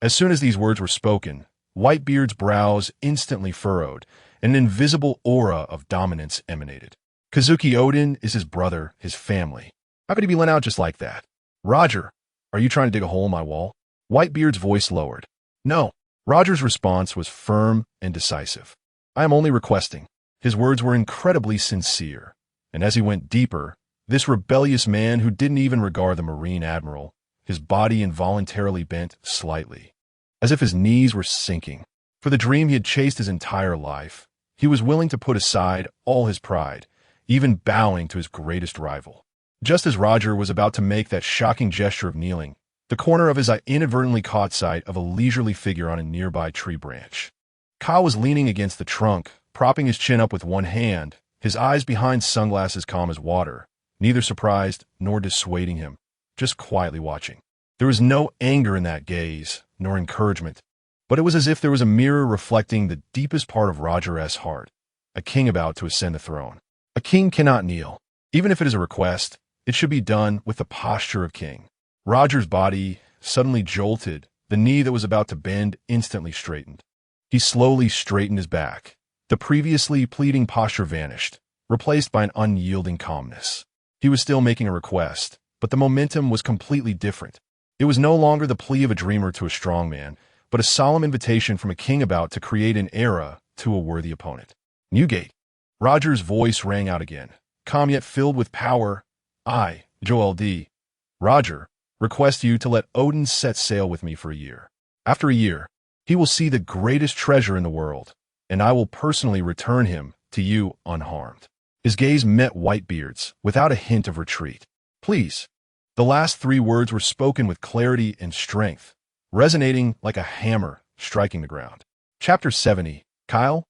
Speaker 1: As soon as these words were spoken, Whitebeard's brows instantly furrowed, and an invisible aura of dominance emanated. Kazuki Odin is his brother, his family. How could he be lent out just like that? Roger, are you trying to dig a hole in my wall? Whitebeard's voice lowered. No. Roger's response was firm and decisive. I am only requesting. His words were incredibly sincere, and as he went deeper, this rebellious man who didn't even regard the Marine Admiral, his body involuntarily bent slightly, as if his knees were sinking. For the dream he had chased his entire life, he was willing to put aside all his pride, even bowing to his greatest rival. Just as Roger was about to make that shocking gesture of kneeling, the corner of his eye inadvertently caught sight of a leisurely figure on a nearby tree branch. Kyle was leaning against the trunk, propping his chin up with one hand, his eyes behind sunglasses calm as water, neither surprised nor dissuading him, just quietly watching. There was no anger in that gaze, nor encouragement, but it was as if there was a mirror reflecting the deepest part of Roger S. heart, a king about to ascend the throne. A king cannot kneel. Even if it is a request, it should be done with the posture of king. Roger's body suddenly jolted, the knee that was about to bend instantly straightened. He slowly straightened his back. The previously pleading posture vanished, replaced by an unyielding calmness. He was still making a request, but the momentum was completely different. It was no longer the plea of a dreamer to a strong man, but a solemn invitation from a king about to create an era to a worthy opponent. Newgate. Roger's voice rang out again, calm yet filled with power. I, Gol D, Roger, request you to let Odin set sail with me for a year. After a year, he will see the greatest treasure in the world, and I will personally return him to you unharmed. His gaze met Whitebeard's without a hint of retreat. Please. The last 3 words were spoken with clarity and strength, resonating like a hammer striking the ground. Chapter 70. Kyle.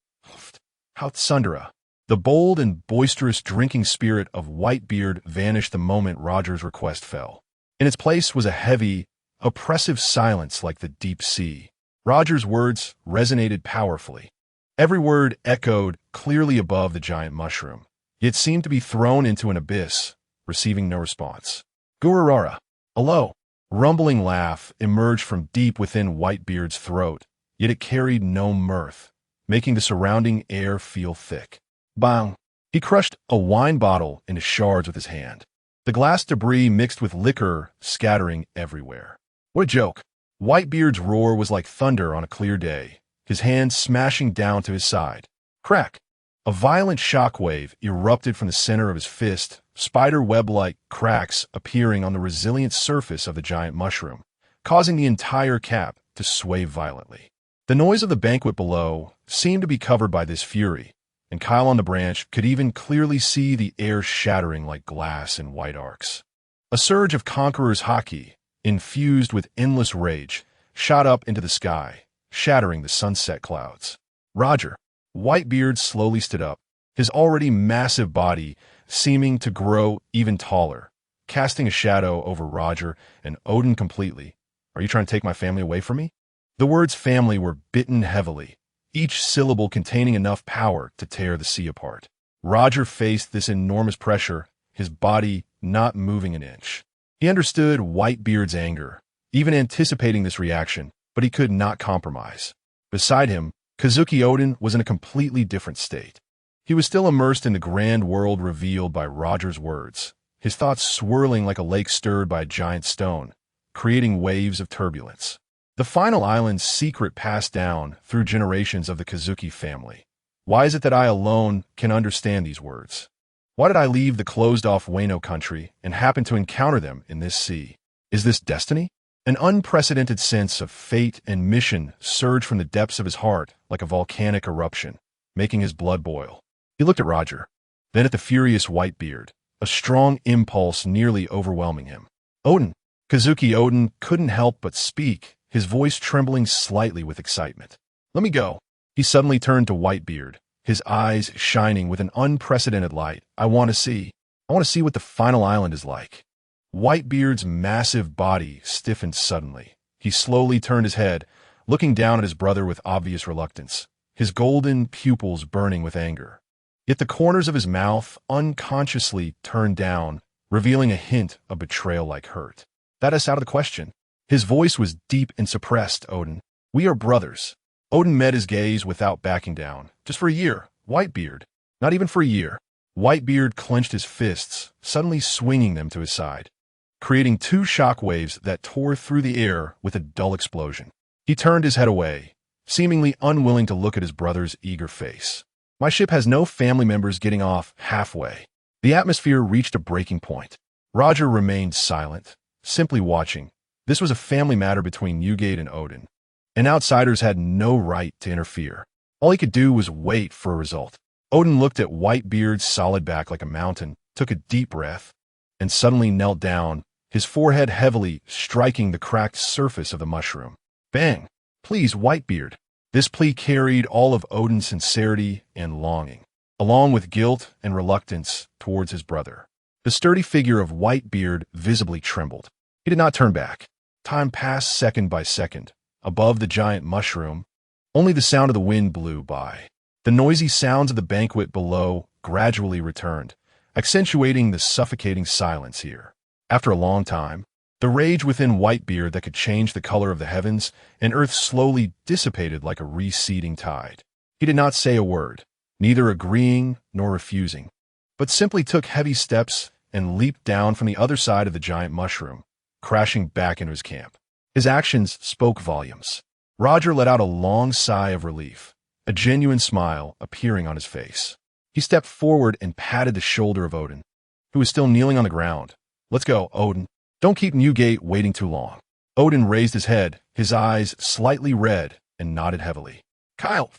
Speaker 1: Hautsundra. The bold and boisterous drinking spirit of Whitebeard vanished the moment Roger's request fell. In its place was a heavy, oppressive silence like the deep sea. Roger's words resonated powerfully. Every word echoed clearly above the giant mushroom, yet seemed to be thrown into an abyss, receiving no response. Gururara. A low, rumbling laugh emerged from deep within Whitebeard's throat, yet it carried no mirth, making the surrounding air feel thick. Bang! He crushed a wine bottle into shards with his hand. The glass debris mixed with liquor scattering everywhere. What a joke! Whitebeard's roar was like thunder on a clear day, his hand smashing down to his side. Crack! A violent shockwave erupted from the center of his fist, spider web-like cracks appearing on the resilient surface of the giant mushroom, causing the entire cap to sway violently. The noise of the banquet below seemed to be covered by this fury, and Kyle on the branch could even clearly see the air shattering like glass in white arcs. A surge of conqueror's haki, infused with endless rage, shot up into the sky, shattering the sunset clouds. Roger. Whitebeard slowly stood up, his already massive body seeming to grow even taller, casting a shadow over Roger and Odin completely. Are you trying to take my family away from me? The words family were bitten heavily, each syllable containing enough power to tear the sea apart. Roger faced this enormous pressure, his body not moving an inch. He understood Whitebeard's anger, even anticipating this reaction, but he could not compromise. Beside him, Kazuki Odin was in a completely different state. He was still immersed in the grand world revealed by Roger's words, his thoughts swirling like a lake stirred by a giant stone, creating waves of turbulence. The final island's secret passed down through generations of the Kazuki family. Why is it that I alone can understand these words? Why did I leave the closed-off Wano country and happen to encounter them in this sea? Is this destiny? An unprecedented sense of fate and mission surged from the depths of his heart like a volcanic eruption, making his blood boil. He looked at Roger, then at the furious Whitebeard, a strong impulse nearly overwhelming him. Odin! Kazuki Odin couldn't help but speak, his voice trembling slightly with excitement. Let me go. He suddenly turned to Whitebeard, his eyes shining with an unprecedented light. I want to see what the final island is like. Whitebeard's massive body stiffened suddenly. He slowly turned his head, looking down at his brother with obvious reluctance, his golden pupils burning with anger. Yet the corners of his mouth unconsciously turned down, revealing a hint of betrayal-like hurt. That is out of the question. His voice was deep and suppressed, Odin. We are brothers. Odin met his gaze without backing down. Just for a year, Whitebeard. Not even for a year. Whitebeard clenched his fists, suddenly swinging them to his side, creating two shock waves that tore through the air with a dull explosion. He turned his head away, seemingly unwilling to look at his brother's eager face. My ship has no family members getting off halfway. The atmosphere reached a breaking point. Roger remained silent, simply watching. This was a family matter between Newgate and Odin, and outsiders had no right to interfere. All he could do was wait for a result. Odin looked at Whitebeard's solid back like a mountain, took a deep breath, and suddenly knelt down, his forehead heavily striking the cracked surface of the mushroom. Bang! Please, Whitebeard. This plea carried all of Odin's sincerity and longing, along with guilt and reluctance towards his brother. The sturdy figure of Whitebeard visibly trembled. He did not turn back. Time passed second by second. Above the giant mushroom, only the sound of the wind blew by. The noisy sounds of the banquet below gradually returned, accentuating the suffocating silence here. After a long time, the rage within Whitebeard that could change the color of the heavens and earth slowly dissipated like a receding tide. He did not say a word, neither agreeing nor refusing, but simply took heavy steps and leaped down from the other side of the giant mushroom, crashing back into his camp. His actions spoke volumes. Roger let out a long sigh of relief, a genuine smile appearing on his face. He stepped forward and patted the shoulder of Odin, who was still kneeling on the ground. Let's go, Odin. Don't keep Newgate waiting too long. Odin raised his head, his eyes slightly red, and nodded heavily. Kyle,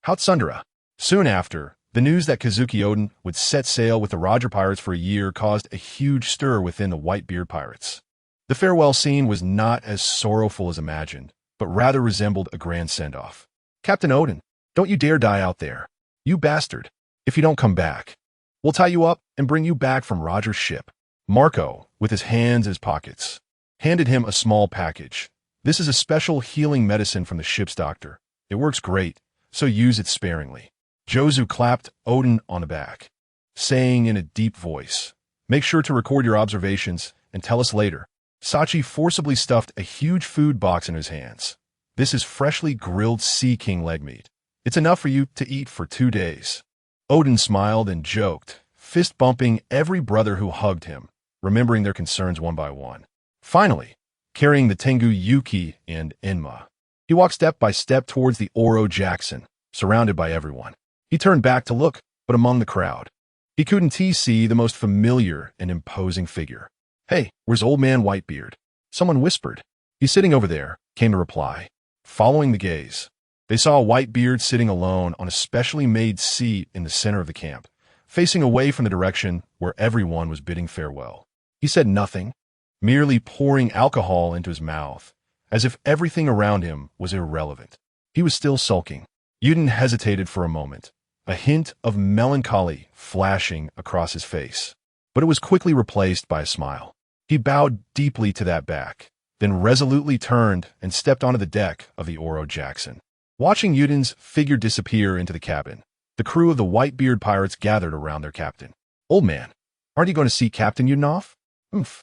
Speaker 1: Houtsundera. Soon after, the news that Kazuki Odin would set sail with the Roger pirates for a year caused a huge stir within the Whitebeard pirates. The farewell scene was not as sorrowful as imagined, but rather resembled a grand send-off. Captain Odin, don't you dare die out there. You bastard. If you don't come back, we'll tie you up and bring you back from Roger's ship. Marco, with his hands in his pockets, handed him a small package. This is a special healing medicine from the ship's doctor. It works great, so use it sparingly. Jozu clapped Odin on the back, saying in a deep voice, make sure to record your observations and tell us later. Sachi forcibly stuffed a huge food box in his hands. This is freshly grilled sea king leg meat. It's enough for you to eat for 2 days. Odin smiled and joked, fist bumping every brother who hugged him, remembering their concerns one by one. Finally, carrying the Tengu Yuki and Enma, he walked step by step towards the Oro Jackson, surrounded by everyone. He turned back to look, but among the crowd, he couldn't see the most familiar and imposing figure. Hey, where's old man Whitebeard? Someone whispered. He's sitting over there, came the reply. Following the gaze, they saw Whitebeard sitting alone on a specially made seat in the center of the camp, facing away from the direction where everyone was bidding farewell. He said nothing, merely pouring alcohol into his mouth, as if everything around him was irrelevant. He was still sulking. Yuden hesitated for a moment, a hint of melancholy flashing across his face, but it was quickly replaced by a smile. He bowed deeply to that back, then resolutely turned and stepped onto the deck of the Oro Jackson. Watching Yuden's figure disappear into the cabin, the crew of the Whitebeard pirates gathered around their captain. Old man, aren't you going to see Captain Yuden off? Oomph.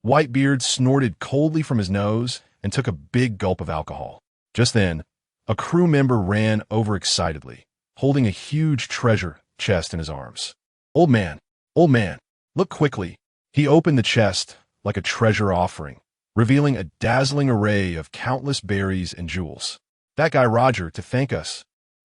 Speaker 1: Whitebeard snorted coldly from his nose and took a big gulp of alcohol. Just then, a crew member ran over excitedly, holding a huge treasure chest in his arms. Old man, look quickly. He opened the chest like a treasure offering, revealing a dazzling array of countless berries and jewels. That guy Roger, to thank us,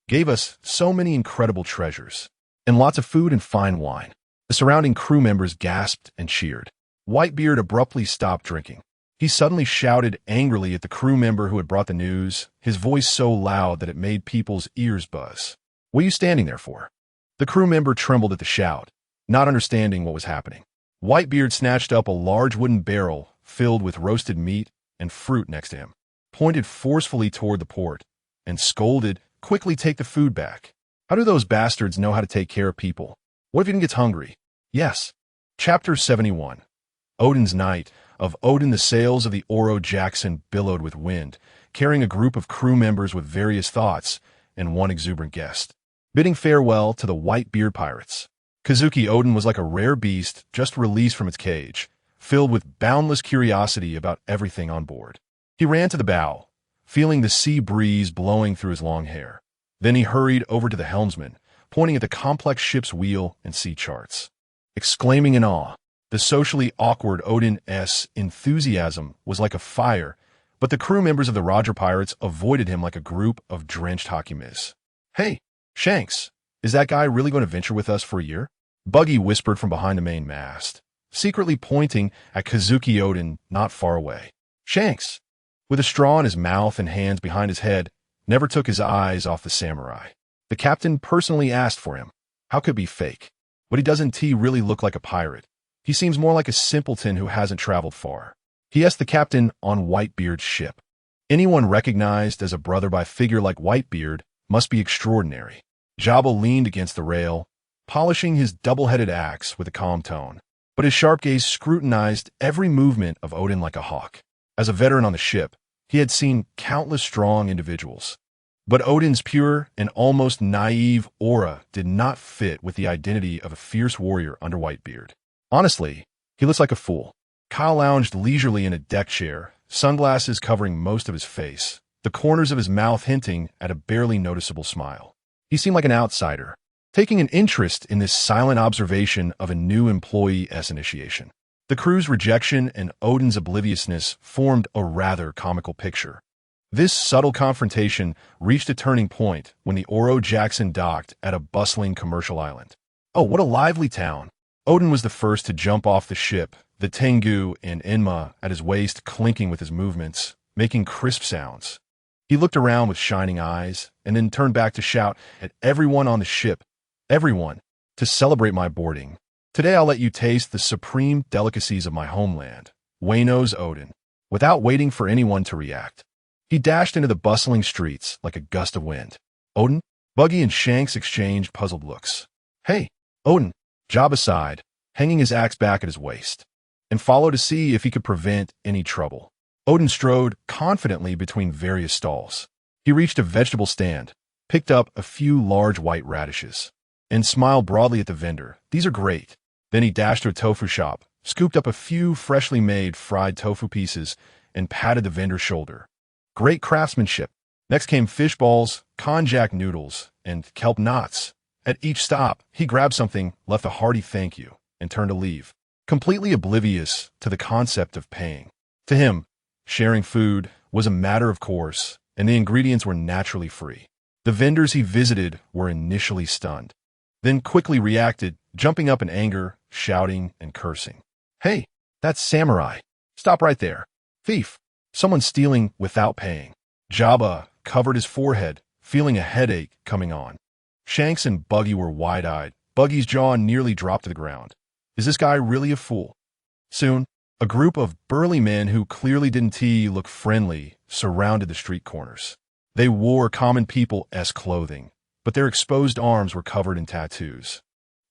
Speaker 1: gave us so many incredible treasures, and lots of food and fine wine. The surrounding crew members gasped and cheered. Whitebeard abruptly stopped drinking. He suddenly shouted angrily at the crew member who had brought the news, his voice so loud that it made people's ears buzz. What are you standing there for? The crew member trembled at the shout, not understanding what was happening. Whitebeard snatched up a large wooden barrel filled with roasted meat and fruit next to him, pointed forcefully toward the port, and scolded, "Quickly take the food back. How do those bastards know how to take care of people? What if he gets hungry?" Yes. Chapter 71. Odin's Night. Of Odin, the sails of the Oro Jackson billowed with wind, carrying a group of crew members with various thoughts and one exuberant guest, bidding farewell to the Whitebeard pirates. Kazuki Odin was like a rare beast just released from its cage, filled with boundless curiosity about everything on board. He ran to the bow, feeling the sea breeze blowing through his long hair. Then he hurried over to the helmsman, pointing at the complex ship's wheel and sea charts, exclaiming in awe. The socially awkward Odin's enthusiasm was like a fire, but the crew members of the Roger Pirates avoided him like a group of drenched hockey mitts. "Hey, Shanks, is that guy really going to venture with us for a year?" Buggy whispered from behind the main mast, secretly pointing at Kazuki Odin not far away. Shanks, with a straw in his mouth and hands behind his head, never took his eyes off the samurai. The captain personally asked for him. How could it be fake? What he doesn't really look like a pirate? He seems more like a simpleton who hasn't traveled far. He asked the captain on Whitebeard's ship. Anyone recognized as a brother by a figure like Whitebeard must be extraordinary. Jabba leaned against the rail, polishing his double-headed axe with a calm tone, but his sharp gaze scrutinized every movement of Odin like a hawk. As a veteran on the ship, he had seen countless strong individuals, but Odin's pure and almost naive aura did not fit with the identity of a fierce warrior under Whitebeard. Honestly, he looks like a fool. Kyle lounged leisurely in a deck chair, sunglasses covering most of his face, the corners of his mouth hinting at a barely noticeable smile. He seemed like an outsider, taking an interest in this silent observation of a new employee's initiation. The crew's rejection and Odin's obliviousness formed a rather comical picture. This subtle confrontation reached a turning point when the Oro Jackson docked at a bustling commercial island. "Oh, what a lively town!" Odin was the first to jump off the ship, the Tengu and Enma at his waist clinking with his movements, making crisp sounds. He looked around with shining eyes, and then turned back to shout at everyone on the ship, "Everyone, to celebrate my boarding. Today I'll let you taste the supreme delicacies of my homeland, Wayno's Odin." Without waiting for anyone to react, he dashed into the bustling streets like a gust of wind. "Odin?" Buggy and Shanks exchanged puzzled looks. "Hey, Odin," Jabba sighed, hanging his axe back at his waist, and followed to see if he could prevent any trouble. Odin strode confidently between various stalls. He reached a vegetable stand, picked up a few large white radishes, and smiled broadly at the vendor. "These are great." Then he dashed to a tofu shop, scooped up a few freshly made fried tofu pieces, and patted the vendor's shoulder. "Great craftsmanship." Next came fish balls, konjac noodles, and kelp knots. At each stop, he grabbed something, left a hearty thank you, and turned to leave, completely oblivious to the concept of paying. To him, sharing food was a matter of course, and the ingredients were naturally free. The vendors he visited were initially stunned, then quickly reacted, jumping up in anger, shouting and cursing. "Hey, that's samurai. Stop right there. Thief. Someone stealing without paying." Jabba covered his forehead, feeling a headache coming on. Shanks and Buggy were wide-eyed. Buggy's jaw nearly dropped to the ground. Is this guy really a fool? Soon, a group of burly men who clearly didn't look friendly surrounded the street corners. They wore common people-esque clothing, but their exposed arms were covered in tattoos.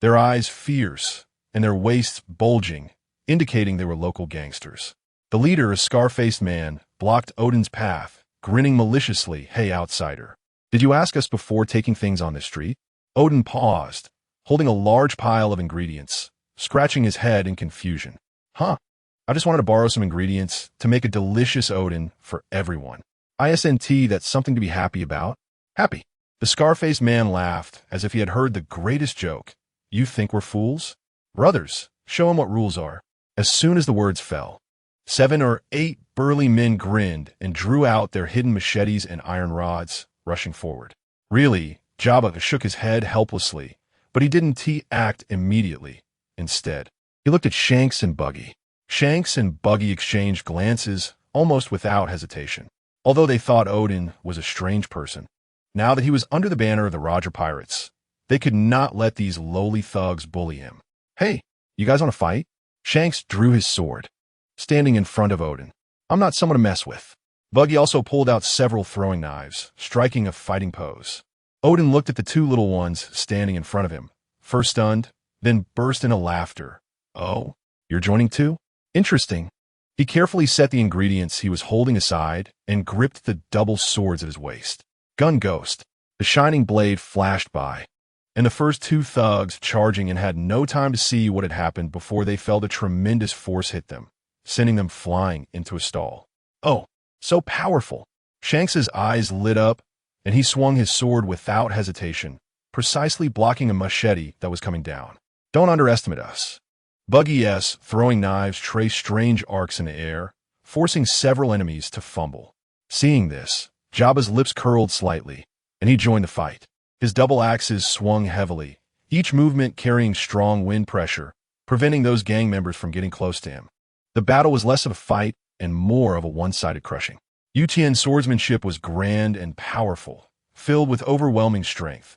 Speaker 1: Their eyes fierce, and their waists bulging, indicating they were local gangsters. The leader, a scar-faced man, blocked Odin's path, grinning maliciously. "Hey, outsider. Did you ask us before taking things on the street?" Odin paused, holding a large pile of ingredients, scratching his head in confusion. "Huh? I just wanted to borrow some ingredients to make a delicious Odin for everyone. ISNT, that's something to be happy about. Happy. The scar-faced man laughed as if he had heard the greatest joke. You think we're fools? Brothers, show 'em what rules are. As soon as the words fell, 7 or 8 burly men grinned and drew out their hidden machetes and iron rods, rushing forward. Really, Jabba shook his head helplessly, but he didn't act immediately. Instead, he looked at Shanks and Buggy. Shanks and Buggy exchanged glances almost without hesitation, although they thought Odin was a strange person. Now that he was under the banner of the Roger Pirates, they could not let these lowly thugs bully him. Hey, you guys want to fight? Shanks drew his sword, standing in front of Odin. I'm not someone to mess with. Buggy also pulled out several throwing knives, striking a fighting pose. Odin looked at the two little ones standing in front of him, first stunned, then burst into laughter. Oh, you're joining too? Interesting. He carefully set the ingredients he was holding aside and gripped the double swords at his waist. Gun Ghost. The shining blade flashed by, and the first two thugs charging and had no time to see what had happened before they felt a tremendous force hit them, sending them flying into a stall. Oh, so powerful. Shanks's eyes lit up, and he swung his sword without hesitation, precisely blocking a machete that was coming down. Don't underestimate us. Buggy's throwing knives traced strange arcs in the air, forcing several enemies to fumble. Seeing this, Jabba's lips curled slightly, and he joined the fight. His double axes swung heavily, each movement carrying strong wind pressure, preventing those gang members from getting close to him. The battle was less of a fight and more of a one-sided crushing. Utien's swordsmanship was grand and powerful, filled with overwhelming strength.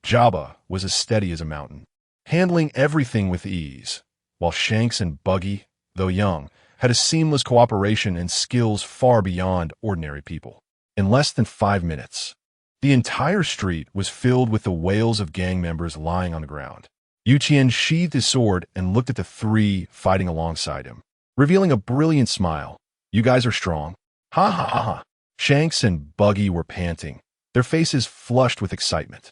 Speaker 1: Jabba was as steady as a mountain, handling everything with ease, while Shanks and Buggy, though young, had a seamless cooperation and skills far beyond ordinary people. In less than 5 minutes, the entire street was filled with the wails of gang members lying on the ground. Utien sheathed his sword and looked at the three fighting alongside him, revealing a brilliant smile. You guys are strong. Ha ha ha ha. Shanks and Buggy were panting, their faces flushed with excitement.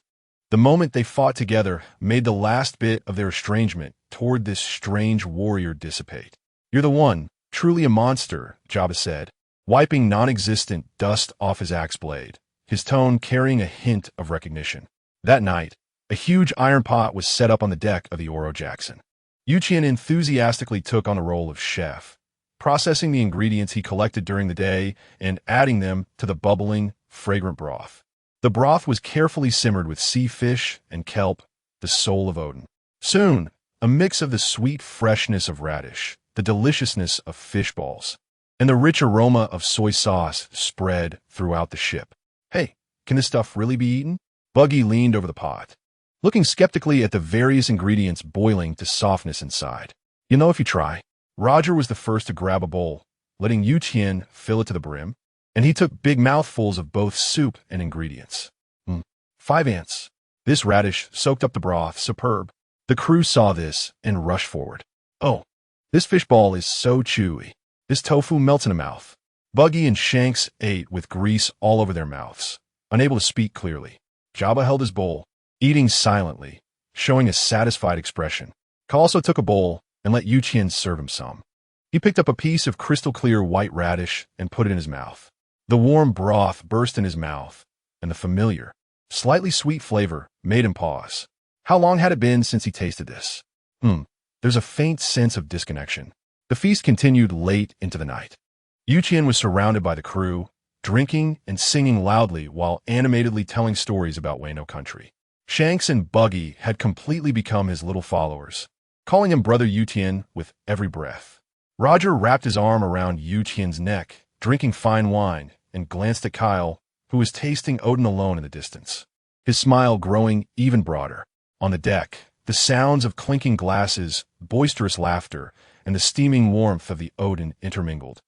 Speaker 1: The moment they fought together made the last bit of their estrangement toward this strange warrior dissipate. You're the one, truly a monster, Jabba said, wiping non-existent dust off his axe blade, his tone carrying a hint of recognition. That night, a huge iron pot was set up on the deck of the Oro Jackson. Utien enthusiastically took on the role of chef, processing the ingredients he collected during the day and adding them to the bubbling, fragrant broth. The broth was carefully simmered with sea fish and kelp, the soul of Odin. Soon, a mix of the sweet freshness of radish, the deliciousness of fish balls, and the rich aroma of soy sauce spread throughout the ship. Hey, can this stuff really be eaten? Buggy leaned over the pot, looking skeptically at the various ingredients boiling to softness inside. You know if you try. Roger was the first to grab a bowl, letting Utien fill it to the brim, and he took big mouthfuls of both soup and ingredients. 5 ants. This radish soaked up the broth, superb. The crew saw this and rushed forward. Oh, this fish ball is so chewy. This tofu melts in the mouth. Buggy and Shanks ate with grease all over their mouths, unable to speak clearly. Jabba held his bowl, eating silently, showing a satisfied expression. Ka also took a bowl and let Utien serve him some. He picked up a piece of crystal-clear white radish and put it in his mouth. The warm broth burst in his mouth, and the familiar, slightly sweet flavor made him pause. How long had it been since he tasted this? There's a faint sense of disconnection. The feast continued late into the night. Utien was surrounded by the crew, drinking and singing loudly while animatedly telling stories about Wano country. Shanks and Buggy had completely become his little followers, calling him Brother Utien with every breath. Roger wrapped his arm around Utien's neck, drinking fine wine, and glanced at Kyle, who was tasting Odin alone in the distance, his smile growing even broader. On the deck, the sounds of clinking glasses, boisterous laughter, and the steaming warmth of the Odin intermingled,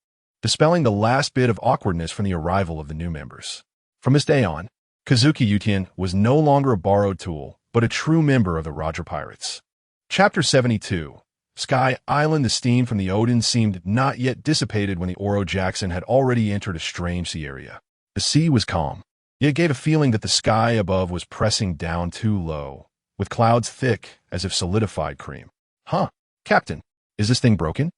Speaker 1: dispelling the last bit of awkwardness from the arrival of the new members. From this day on, Kazuki Utien was no longer a borrowed tool, but a true member of the Roger Pirates. Chapter 72. Sky Island. The steam from the Odin seemed not yet dissipated when the Oro Jackson had already entered a strange sea area. The sea was calm, yet gave a feeling that the sky above was pressing down too low, with clouds thick as if solidified cream. Captain, is this thing broken?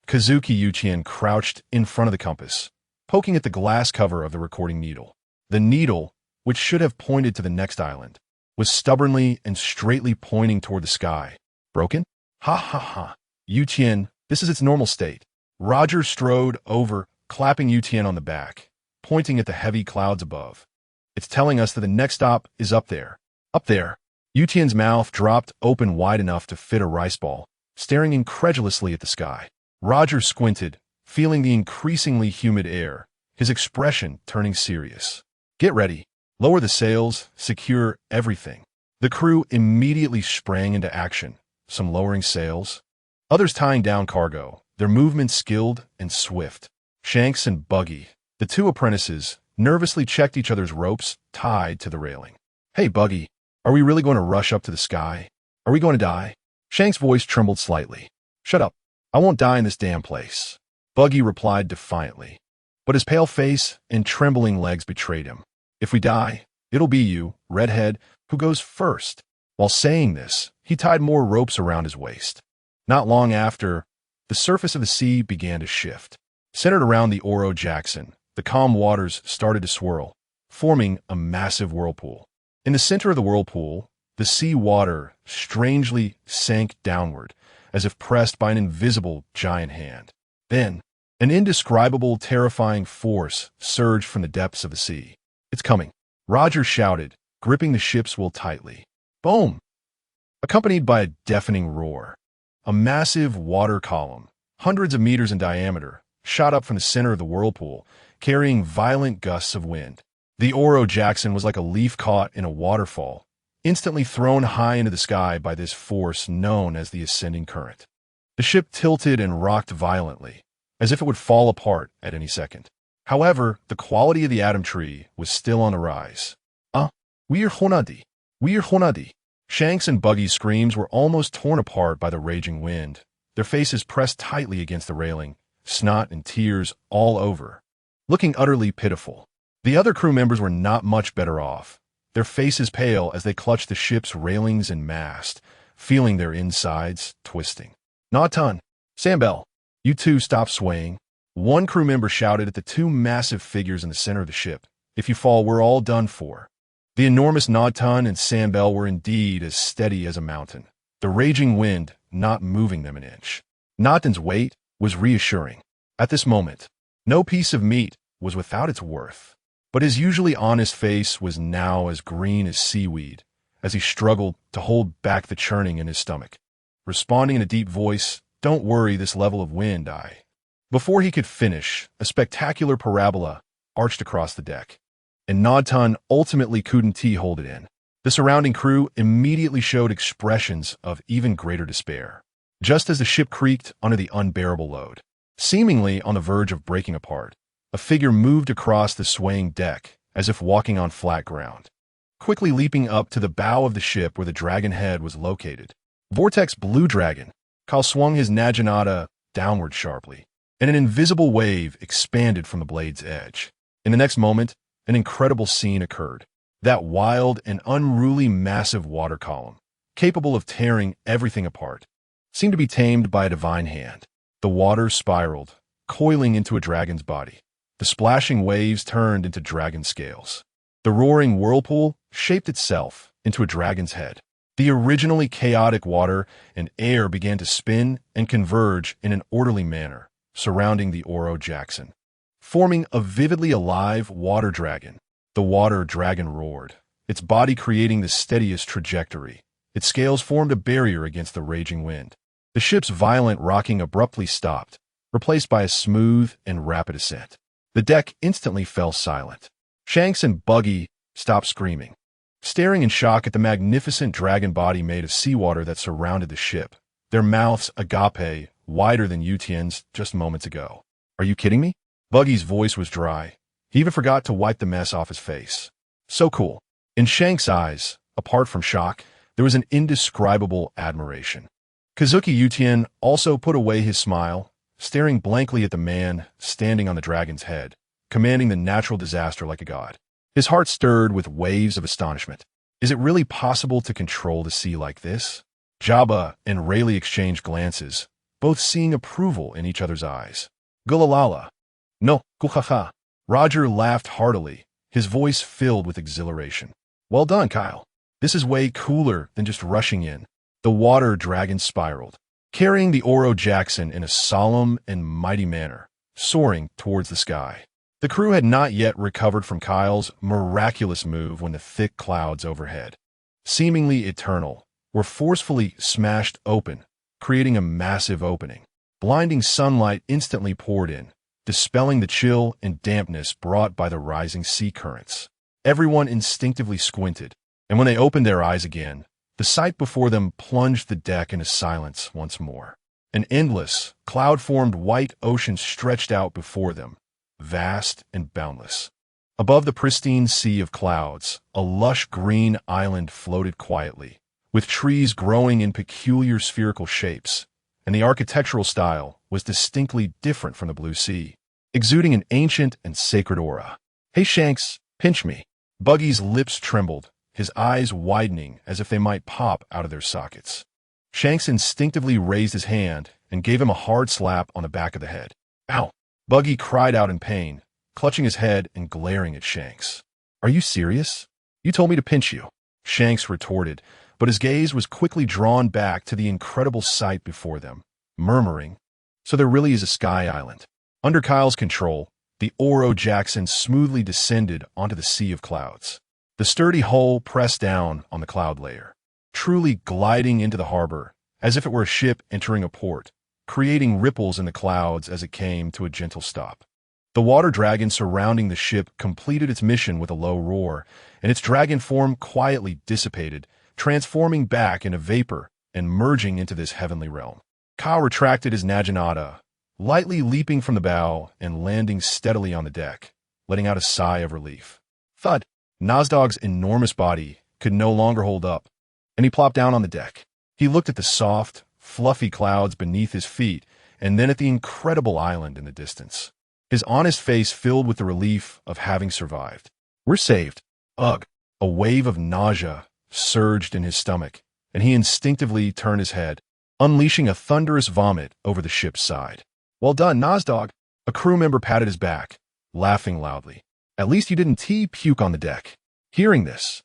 Speaker 1: Kazuki Yuchien crouched in front of the compass, poking at the glass cover of the recording needle. The needle, which should have pointed to the next island, was stubbornly and straightly pointing toward the sky. Broken? Ha ha ha. Yuchien, this is its normal state. Roger strode over, clapping Yuchien on the back, pointing at the heavy clouds above. It's telling us that the next stop is up there. Up there. Yutian's mouth dropped open wide enough to fit a rice ball, staring incredulously at the sky. Roger squinted, feeling the increasingly humid air, his expression turning serious. Get ready. Lower the sails, secure everything. The crew immediately sprang into action, some lowering sails, others tying down cargo, their movements skilled and swift. Shanks and Buggy, the two apprentices, nervously checked each other's ropes tied to the railing. Hey, Buggy, are we really going to rush up to the sky? Are we going to die? Shank's voice trembled slightly. Shut up. I won't die in this damn place. Buggy replied defiantly, but his pale face and trembling legs betrayed him. If we die, it'll be you, Redhead, who goes first. While saying this, he tied more ropes around his waist. Not long after, the surface of the sea began to shift. Centered around the Oro Jackson, the calm waters started to swirl, forming a massive whirlpool. In the center of the whirlpool, the sea water strangely sank downward, as if pressed by an invisible giant hand. Then, an indescribable, terrifying force surged from the depths of the sea. It's coming, Roger shouted, gripping the ship's wheel tightly. Boom! Accompanied by a deafening roar. A massive water column, hundreds of meters in diameter, shot up from the center of the whirlpool, carrying violent gusts of wind. The Oro Jackson was like a leaf caught in a waterfall, instantly thrown high into the sky by this force known as the ascending current. The ship tilted and rocked violently, as if it would fall apart at any second. However, the quality of the atom tree was still on the rise. We're Honadi. We're Honadi. Shanks and Buggy's screams were almost torn apart by the raging wind, their faces pressed tightly against the railing, snot and tears all over, looking utterly pitiful. The other crew members were not much better off, their faces pale as they clutched the ship's railings and mast, feeling their insides twisting. Naughton, Sambell, you two stop swaying. One crew member shouted at the two massive figures in the center of the ship. If you fall, we're all done for. The enormous Naughton and Sambell were indeed as steady as a mountain, the raging wind not moving them an inch. Naughton's weight was reassuring. At this moment, no piece of meat was without its worth, but his usually honest face was now as green as seaweed as he struggled to hold back the churning in his stomach. Responding in a deep voice, "Don't worry, this level of wind, I..." Before he could finish, a spectacular parabola arched across the deck, and Naughton ultimately couldn't hold it in. The surrounding crew immediately showed expressions of even greater despair, just as the ship creaked under the unbearable load. Seemingly on the verge of breaking apart, a figure moved across the swaying deck as if walking on flat ground, quickly leaping up to the bow of the ship where the dragon head was located. Vortex Blue Dragon. Kyle swung his Naginata downward sharply, and an invisible wave expanded from the blade's edge. In the next moment, an incredible scene occurred. That wild and unruly massive water column, capable of tearing everything apart, seemed to be tamed by a divine hand. The water spiraled, coiling into a dragon's body. The splashing waves turned into dragon scales. The roaring whirlpool shaped itself into a dragon's head. The originally chaotic water and air began to spin and converge in an orderly manner, surrounding the Oro Jackson, forming a vividly alive water dragon. The water dragon roared, its body creating the steadiest trajectory. Its scales formed a barrier against the raging wind. The ship's violent rocking abruptly stopped, replaced by a smooth and rapid ascent. The deck instantly fell silent. Shanks and Buggy stopped screaming, staring in shock at the magnificent dragon body made of seawater that surrounded the ship, their mouths agape wider than Yutian's just moments ago. Are you kidding me? Buggy's voice was dry. He even forgot to wipe the mess off his face. So cool. In Shank's eyes, apart from shock, there was an indescribable admiration. Kazuki Yutian also put away his smile, staring blankly at the man standing on the dragon's head, commanding the natural disaster like a god. His heart stirred with waves of astonishment. Is it really possible to control the sea like this? Jabba and Rayleigh exchanged glances, both seeing approval in each other's eyes. Gulalala. No, guhaha. Roger laughed heartily, his voice filled with exhilaration. Well done, Kyle. This is way cooler than just rushing in. The water dragon spiraled, carrying the Oro Jackson in a solemn and mighty manner, soaring towards the sky. The crew had not yet recovered from Kyle's miraculous move when the thick clouds overhead, seemingly eternal, were forcefully smashed open, creating a massive opening. Blinding sunlight instantly poured in, dispelling the chill and dampness brought by the rising sea currents. Everyone instinctively squinted, and when they opened their eyes again, the sight before them plunged the deck into silence once more. An endless, cloud-formed white ocean stretched out before them, vast and boundless. Above the pristine sea of clouds, a lush green island floated quietly, with trees growing in peculiar spherical shapes, and the architectural style was distinctly different from the blue sea, exuding an ancient and sacred aura. Hey Shanks, pinch me. Buggy's lips trembled, his eyes widening as if they might pop out of their sockets. Shanks instinctively raised his hand and gave him a hard slap on the back of the head. Ow! Buggy cried out in pain, clutching his head and glaring at Shanks. Are you serious? You told me to pinch you. Shanks retorted, but his gaze was quickly drawn back to the incredible sight before them, murmuring, So there really is a sky island. Under Kyle's control, the Oro Jackson smoothly descended onto the sea of clouds. The sturdy hull pressed down on the cloud layer, truly gliding into the harbor, as if it were a ship entering a port, creating ripples in the clouds as it came to a gentle stop. The water dragon surrounding the ship completed its mission with a low roar, and its dragon form quietly dissipated, transforming back into vapor and merging into this heavenly realm. Kyle retracted his Naginata, lightly leaping from the bow and landing steadily on the deck, letting out a sigh of relief. Thud! Nozdog's enormous body could no longer hold up, and he plopped down on the deck. He looked at the soft, fluffy clouds beneath his feet and then at the incredible island in the distance. His honest face filled with the relief of having survived. We're saved. Ugh! A wave of nausea surged in his stomach, and he instinctively turned his head, unleashing a thunderous vomit over the ship's side. Well done, Nozdog. A crew member patted his back, laughing loudly. At least you didn't puke on the deck. Hearing this,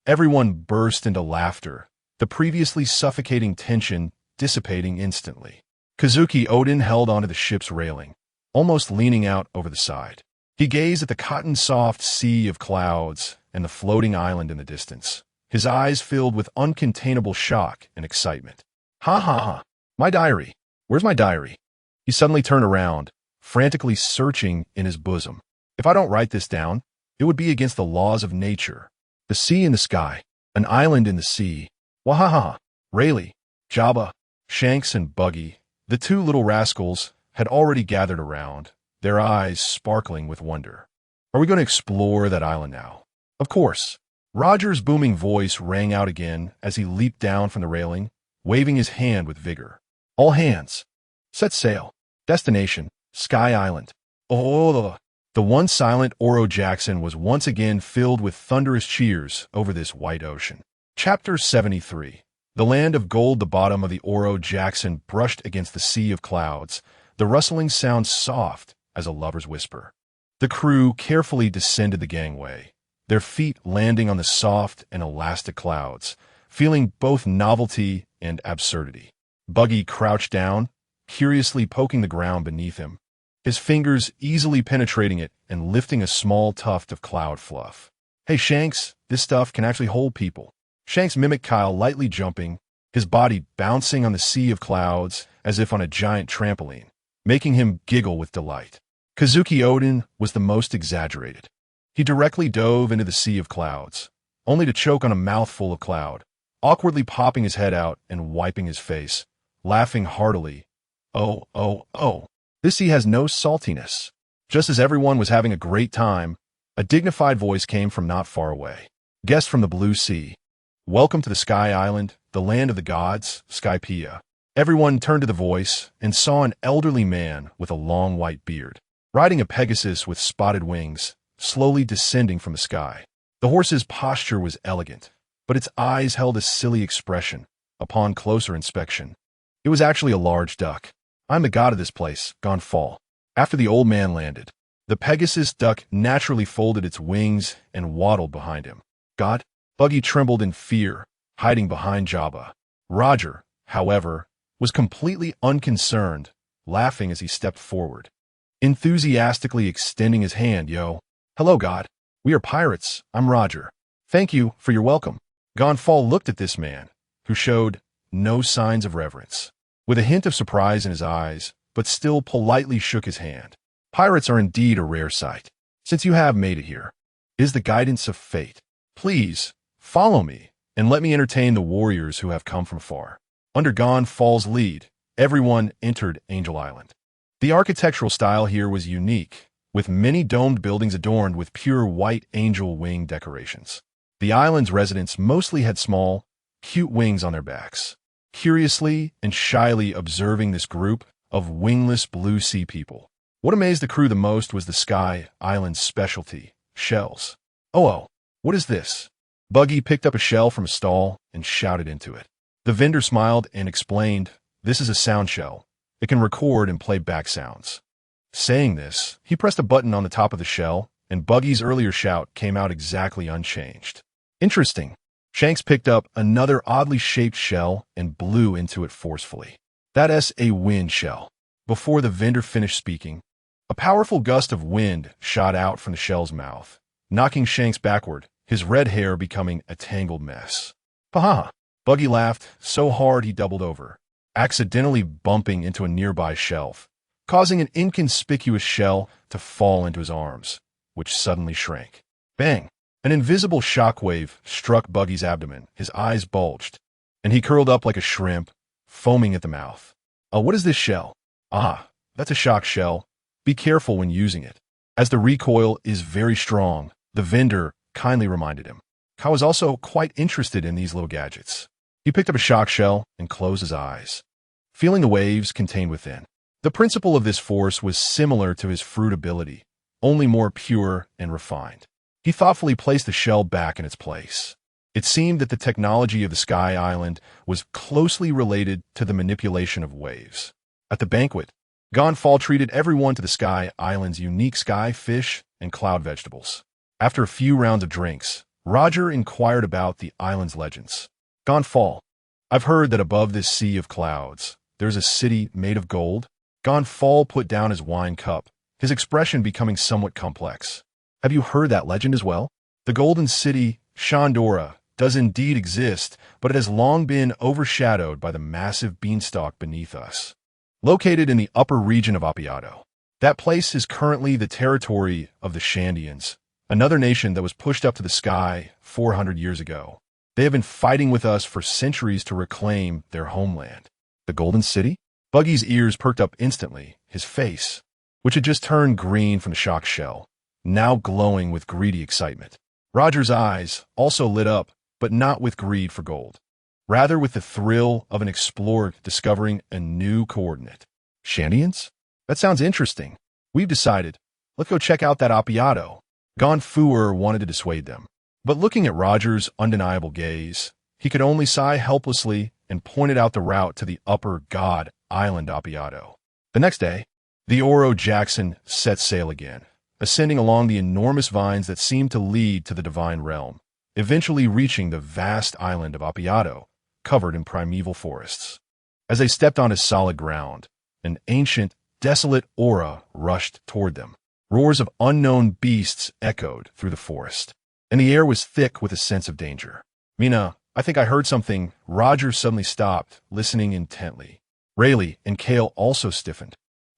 Speaker 1: everyone burst into laughter, the previously suffocating tension dissipating instantly. Kazuki Odin held onto the ship's railing, almost leaning out over the side. He gazed at the cotton-soft sea of clouds and the floating island in the distance, his eyes filled with uncontainable shock and excitement. Ha ha ha! My diary! Where's my diary? He suddenly turned around, frantically searching in his bosom. If I don't write this down, it would be against the laws of nature. The sea in the sky, an island in the sea. Wahaha! Rayleigh, Jabba, Shanks, and Buggy, the two little rascals, had already gathered around, their eyes sparkling with wonder. Are we going to explore that island now? Of course. Roger's booming voice rang out again as he leaped down from the railing, waving his hand with vigor. All hands. Set sail. Destination, Sky Island. Oh, the once silent Oro Jackson was once again filled with thunderous cheers over this white ocean. Chapter 73. The land of gold. The bottom of the Oro Jackson brushed against the sea of clouds, the rustling sound soft as a lover's whisper. The crew carefully descended the gangway, their feet landing on the soft and elastic clouds, feeling both novelty and absurdity. Buggy crouched down, curiously poking the ground beneath him, his fingers easily penetrating it and lifting a small tuft of cloud fluff. Hey Shanks, this stuff can actually hold people. Shanks mimicked Kyle, lightly jumping, his body bouncing on the sea of clouds as if on a giant trampoline, making him giggle with delight. Kazuki Odin was the most exaggerated. He directly dove into the sea of clouds, only to choke on a mouthful of cloud, awkwardly popping his head out and wiping his face, laughing heartily. Oh. This sea has no saltiness. Just as everyone was having a great time, a dignified voice came from not far away. Guest from the blue sea. Welcome to the Sky Island, the land of the gods, Skypiea. Everyone turned to the voice and saw an elderly man with a long white beard, riding a Pegasus with spotted wings, slowly descending from the sky. The horse's posture was elegant, but its eyes held a silly expression upon closer inspection. It was actually a large duck. I'm the god of this place, gone fall. After the old man landed, the Pegasus duck naturally folded its wings and waddled behind him. God? Buggy trembled in fear, hiding behind Jabba. Roger, however, was completely unconcerned, laughing as he stepped forward, enthusiastically extending his hand. Yo. Hello, God. We are pirates. I'm Roger. Thank you for your welcome. Gonfall looked at this man, who showed no signs of reverence, with a hint of surprise in his eyes, but still politely shook his hand. Pirates are indeed a rare sight. Since you have made it here, it is the guidance of fate. Please, follow me, and let me entertain the warriors who have come from far. Under Gonfall's lead, everyone entered Angel Island. The architectural style here was unique, with many domed buildings adorned with pure white angel wing decorations. The island's residents mostly had small, cute wings on their backs, curiously and shyly observing this group of wingless blue sea people. What amazed the crew the most was the Sky Island's specialty, shells. Oh, what is this? Buggy picked up a shell from a stall and shouted into it. The vendor smiled and explained, this is a sound shell. It can record and play back sounds. Saying this, he pressed a button on the top of the shell, and Buggy's earlier shout came out exactly unchanged. Interesting. Shanks picked up another oddly shaped shell and blew into it forcefully. That's a wind shell. Before the vendor finished speaking, a powerful gust of wind shot out from the shell's mouth, knocking Shanks backward, his red hair becoming a tangled mess. Ha! Buggy laughed so hard he doubled over, accidentally bumping into a nearby shelf, causing an inconspicuous shell to fall into his arms, which suddenly shrank. Bang! An invisible shockwave struck Buggy's abdomen, his eyes bulged, and he curled up like a shrimp, foaming at the mouth. What is this shell? That's a shock shell. Be careful when using it, as the recoil is very strong, the vendor kindly reminded him. Kai was also quite interested in these little gadgets. He picked up a shock shell and closed his eyes, feeling the waves contained within. The principle of this force was similar to his fruit ability, only more pure and refined. He thoughtfully placed the shell back in its place. It seemed that the technology of the Sky Island was closely related to the manipulation of waves. At the banquet, Gonfall treated everyone to the Sky Island's unique sky fish and cloud vegetables. After a few rounds of drinks, Roger inquired about the island's legends. Gonfall, I've heard that above this sea of clouds, there's a city made of gold. Gonfall put down his wine cup, his expression becoming somewhat complex. Have you heard that legend as well? The Golden City, Shandora, does indeed exist, but it has long been overshadowed by the massive beanstalk beneath us. Located in the upper region of Appiato, that place is currently the territory of the Shandians, another nation that was pushed up to the sky 400 years ago. They have been fighting with us for centuries to reclaim their homeland. The Golden City? Buggy's ears perked up instantly, his face, which had just turned green from the shock shell, now glowing with greedy excitement. Roger's eyes also lit up, but not with greed for gold, rather with the thrill of an explorer discovering a new coordinate. Shandians? That sounds interesting. We've decided. Let's go check out that Appiato. Gonfouer wanted to dissuade them, but looking at Roger's undeniable gaze, he could only sigh helplessly and pointed out the route to the upper God Island Appiato. The next day, the Oro Jackson set sail again, ascending along the enormous vines that seemed to lead to the divine realm, eventually reaching the vast island of Appiato, covered in primeval forests. As they stepped onto solid ground, an ancient, desolate aura rushed toward them. Roars of unknown beasts echoed through the forest, and the air was thick with a sense of danger. Mina, I think I heard something. Roger suddenly stopped, listening intently. Rayleigh and Kale also stiffened.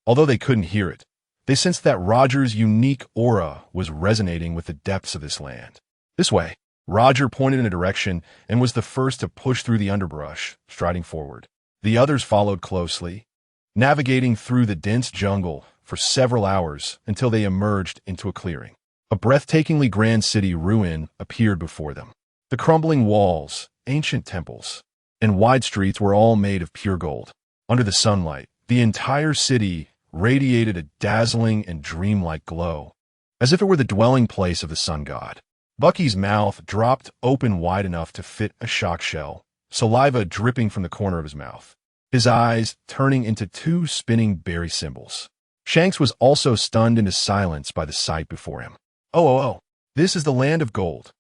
Speaker 1: Although they couldn't hear it, they sensed that Roger's unique aura was resonating with the depths of this land. This way. Roger pointed in a direction and was the first to push through the underbrush, striding forward. The others followed closely, navigating through the dense jungle for several hours until they emerged into a clearing. A breathtakingly grand city ruin appeared before them. The crumbling walls, ancient temples, and wide streets were all made of pure gold. Under the sunlight, the entire city radiated a dazzling and dreamlike glow, as if it were the dwelling place of the sun god. Bucky's mouth dropped open wide enough to fit a shock shell, saliva dripping from the corner of his mouth. his eyes turning into two spinning berry symbols. Shanks was also stunned into silence by the sight before him. Oh, this is the land of gold,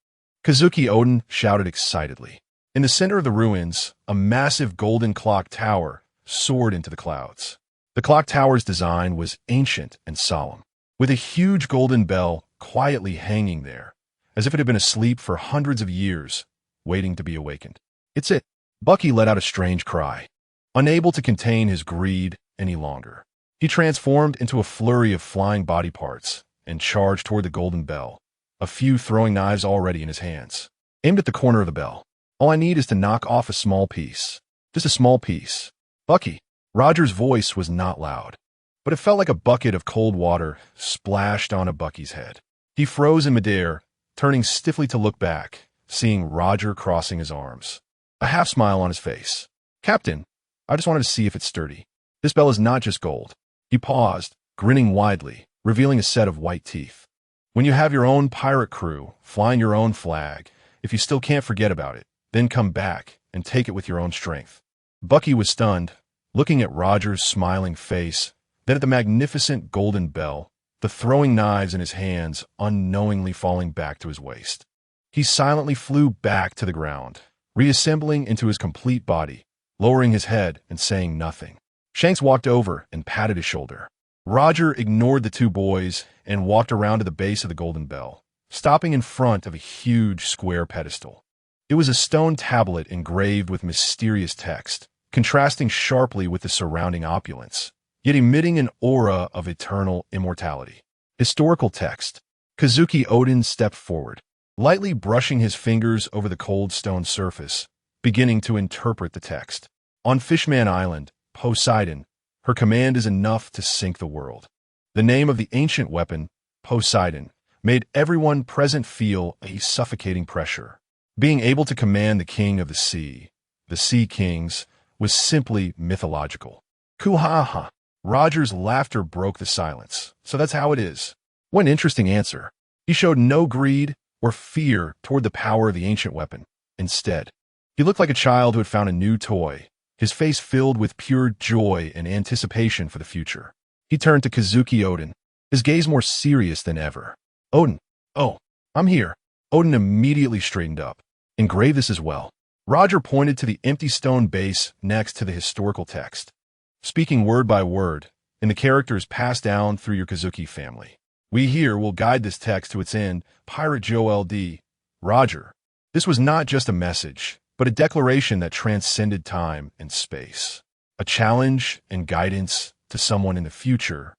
Speaker 1: Kazuki Odin shouted excitedly. In the center of the ruins, a massive golden clock tower soared into the clouds. The clock tower's design was ancient and solemn, with a huge golden bell quietly hanging there, as if it had been asleep for hundreds of years, waiting to be awakened. It's it. Bucky let out a strange cry, unable to contain his greed any longer. He transformed into a flurry of flying body parts and charged toward the golden bell, a few throwing knives already in his hands, aimed at the corner of the bell. All I need is to knock off a small piece. Just a small piece. Bucky. Roger's voice was not loud, but it felt like a bucket of cold water splashed onto Bucky's head. He froze in midair, turning stiffly to look back, seeing Roger crossing his arms, a half smile on his face. Captain, I just wanted to see if it's sturdy. This bell is not just gold. He paused, grinning widely, revealing a set of white teeth. When you have your own pirate crew, flying your own flag, if you still can't forget about it, then come back and take it with your own strength. Bucky was stunned, looking at Roger's smiling face, then at the magnificent golden bell, the throwing knives in his hands unknowingly falling back to his waist. He silently flew back to the ground, reassembling into his complete body, lowering his head and saying nothing. Shanks walked over and patted his shoulder. Roger ignored the two boys and walked around to the base of the golden bell, stopping in front of a huge square pedestal. It was a stone tablet engraved with mysterious text, contrasting sharply with the surrounding opulence, yet emitting an aura of eternal immortality. Historical text. Kazuki Odin stepped forward, lightly brushing his fingers over the cold stone surface, beginning to interpret the text. On Fishman Island, Poseidon, her command is enough to sink the world. The name of the ancient weapon, Poseidon, made everyone present feel a suffocating pressure. Being able to command the king of the sea kings, was simply mythological. Kuhaha. Roger's laughter broke the silence. So that's how it is. What an interesting answer. He showed no greed or fear toward the power of the ancient weapon. Instead, he looked like a child who had found a new toy, his face filled with pure joy and anticipation for the future. He turned to Kazuki Odin, his gaze more serious than ever. Odin. Oh, I'm here. Odin immediately straightened up. Engrave this as well. Roger pointed to the empty stone base next to the historical text, speaking word by word, in the characters passed down through your Kazuki family. We here will guide this text to its end, Pirate Gol D. Roger. This was not just a message, but a declaration that transcended time and space. A challenge and guidance to someone in the future,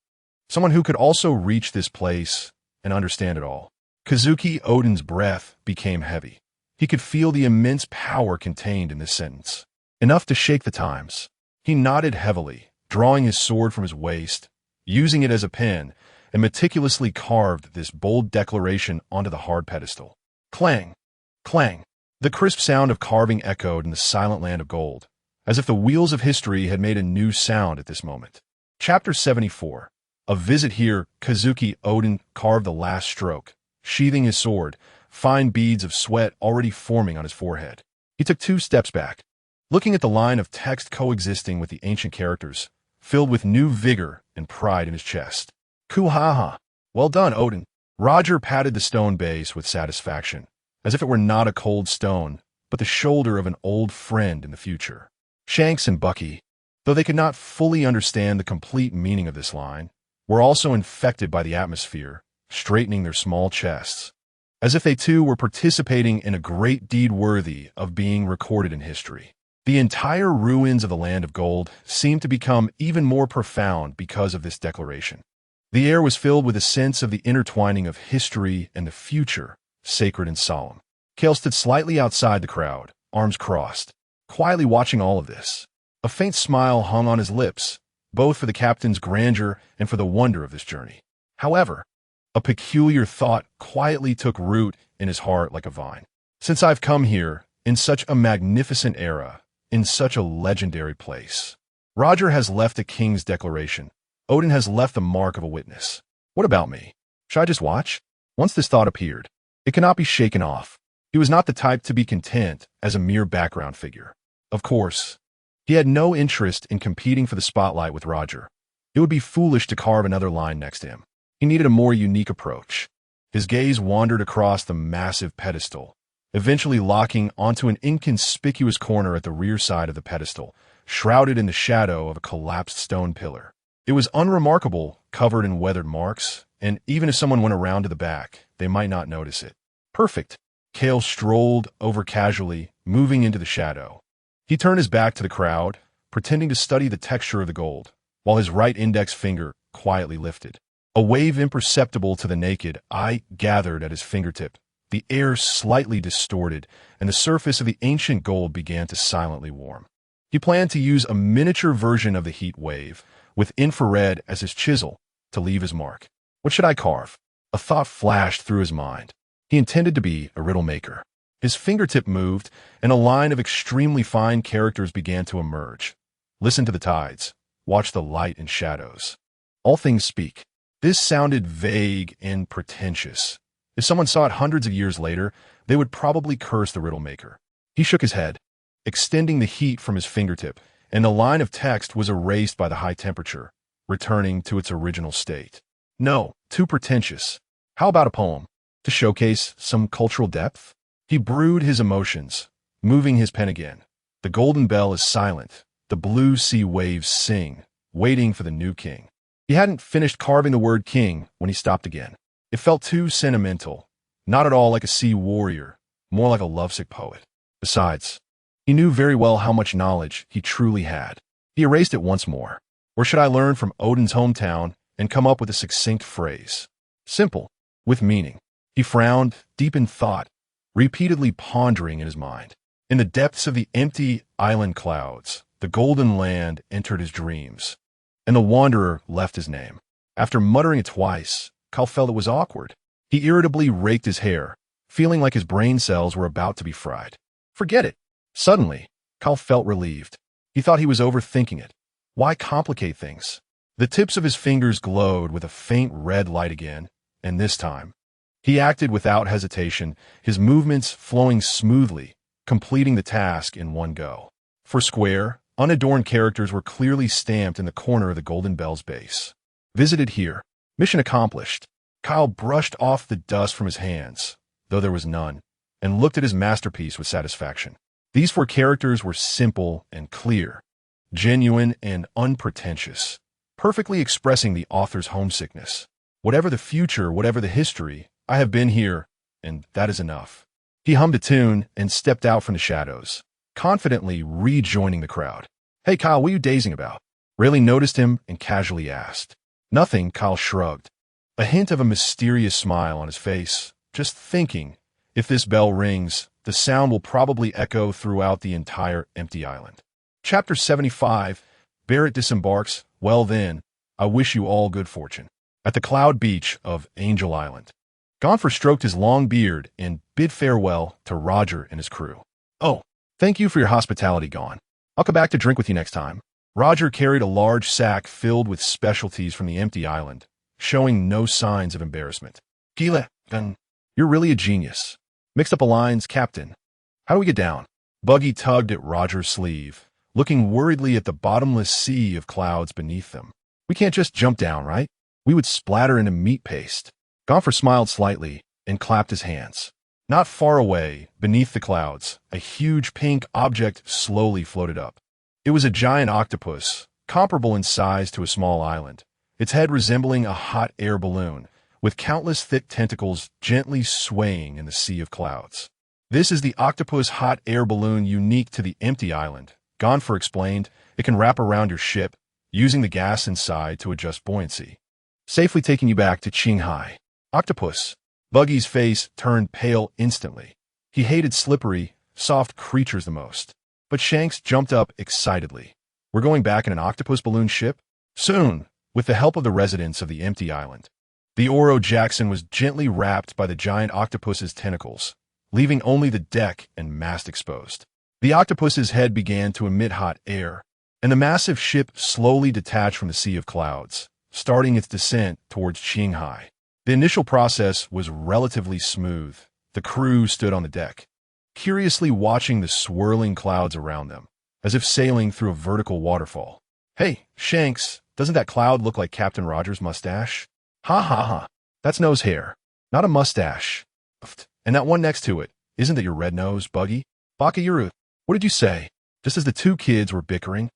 Speaker 1: someone who could also reach this place and understand it all. Kazuki Odin's breath became heavy. He could feel the immense power contained in this sentence, enough to shake the times. He nodded heavily, drawing his sword from his waist, using it as a pen, and meticulously carved this bold declaration onto the hard pedestal. Clang! Clang! The crisp sound of carving echoed in the silent land of gold, as if the wheels of history had made a new sound at this moment. Chapter 74. A visit here. Kazuki Odin carved the last stroke, sheathing his sword, fine beads of sweat already forming on his forehead. He took 2 steps back, looking at the line of text coexisting with the ancient characters, filled with new vigor and pride in his chest. Kuhaha. Well done, Odin. Roger patted the stone base with satisfaction, as if it were not a cold stone, but the shoulder of an old friend in the future. Shanks and Bucky, though they could not fully understand the complete meaning of this line, were also infected by the atmosphere, straightening their small chests, as if they too were participating in a great deed worthy of being recorded in history. The entire ruins of the Land of Gold seemed to become even more profound because of this declaration. The air was filled with a sense of the intertwining of history and the future, sacred and solemn. Kale stood slightly outside the crowd, arms crossed, quietly watching all of this. A faint smile hung on his lips, both for the captain's grandeur and for the wonder of this journey. However, a peculiar thought quietly took root in his heart like a vine. Since I've come here, in such a magnificent era, in such a legendary place, Roger has left a king's declaration. Odin has left the mark of a witness. What about me? Should I just watch? Once this thought appeared, it cannot be shaken off. He was not the type to be content as a mere background figure. Of course, He had no interest in competing for the spotlight with Roger. It would be foolish to carve another line next to him. He needed a more unique approach. His gaze wandered across the massive pedestal, eventually locking onto an inconspicuous corner at the rear side of the pedestal, shrouded in the shadow of a collapsed stone pillar. It was unremarkable, covered in weathered marks, and even if someone went around to the back, they might not notice it. Perfect. Kale strolled over casually, moving into the shadow. He turned his back to the crowd, pretending to study the texture of the gold, while his right index finger quietly lifted. A wave imperceptible to the naked eye gathered at his fingertip. The air slightly distorted, and the surface of the ancient gold began to silently warm. He planned to use a miniature version of the heat wave, with infrared as his chisel, to leave his mark. What should I carve? A thought flashed through his mind. He intended to be a riddle maker. His fingertip moved, and a line of extremely fine characters began to emerge. Listen to the tides. Watch the light and shadows. All things speak. This sounded vague and pretentious. If someone saw it hundreds of years later, they would probably curse the riddle maker. He shook his head, extending the heat from his fingertip, and the line of text was erased by the high temperature, returning to its original state. No, too pretentious. How about a poem? To showcase some cultural depth? He brewed his emotions, moving his pen again. The golden bell is silent. The blue sea waves sing, waiting for the new king. He hadn't finished carving the word king when he stopped again. It felt too sentimental, not at all like a sea warrior, more like a lovesick poet. Besides, he knew very well how much knowledge he truly had. He erased it once more. Or should I learn from Odin's hometown and come up with a succinct phrase? Simple, with meaning. He frowned, deep in thought, repeatedly pondering in his mind. In the depths of the empty island clouds, the golden land entered his dreams, and the wanderer left his name. After muttering it twice, Cal felt it was awkward. He irritably raked his hair, feeling like his brain cells were about to be fried. Forget it. Suddenly, Cal felt relieved. He thought he was overthinking it. Why complicate things? The tips of his fingers glowed with a faint red light again, and this time, he acted without hesitation, his movements flowing smoothly, completing the task in one go. For square, unadorned characters were clearly stamped in the corner of the golden bell's base. Visited here. Mission accomplished. Kyle brushed off the dust from his hands, though there was none, and looked at his masterpiece with satisfaction. These 4 characters were simple and clear, genuine and unpretentious, perfectly expressing the author's homesickness. Whatever the future, whatever the history, I have been here, and that is enough. He hummed a tune and stepped out from the shadows, confidently rejoining the crowd. Hey, Kyle, what are you dazing about? Rayleigh noticed him and casually asked. Nothing, Kyle shrugged, a hint of a mysterious smile on his face, just thinking, if this bell rings, the sound will probably echo throughout the entire empty island. Chapter 75, Barrett disembarks. Well then, I wish you all good fortune. At the cloud beach of Angel Island. Gonfer stroked his long beard and bid farewell to Roger and his crew. Oh, thank you for your hospitality, Gon. I'll come back to drink with you next time. Roger carried a large sack filled with specialties from the empty island, showing no signs of embarrassment. Gila, you're really a genius. Mixed up lines, Captain. How do we get down? Buggy tugged at Roger's sleeve, looking worriedly at the bottomless sea of clouds beneath them. We can't just jump down, right? We would splatter into meat paste. Gonfer smiled slightly and clapped his hands. Not far away, beneath the clouds, a huge pink object slowly floated up. It was a giant octopus, comparable in size to a small island, its head resembling a hot air balloon, with countless thick tentacles gently swaying in the sea of clouds. This is the octopus hot air balloon unique to the empty island, Gonfer explained. It can wrap around your ship, using the gas inside to adjust buoyancy, safely taking you back to Qinghai. Octopus. Buggy's face turned pale instantly. He hated slippery, soft creatures the most. But Shanks jumped up excitedly. We're going back in an octopus balloon ship? Soon, with the help of the residents of the empty island. The Oro Jackson was gently wrapped by the giant octopus's tentacles, leaving only the deck and mast exposed. The octopus's head began to emit hot air, and the massive ship slowly detached from the sea of clouds, starting its descent towards Qinghai. The initial process was relatively smooth. The crew stood on the deck, curiously watching the swirling clouds around them. as if sailing through a vertical waterfall. Hey, Shanks, doesn't that cloud look like Captain Roger's mustache? Ha ha ha. That's nose hair, not a mustache. And that one next to it, isn't that your red nose, Buggy? Bakayuru, what did you say? Just as the two kids were bickering,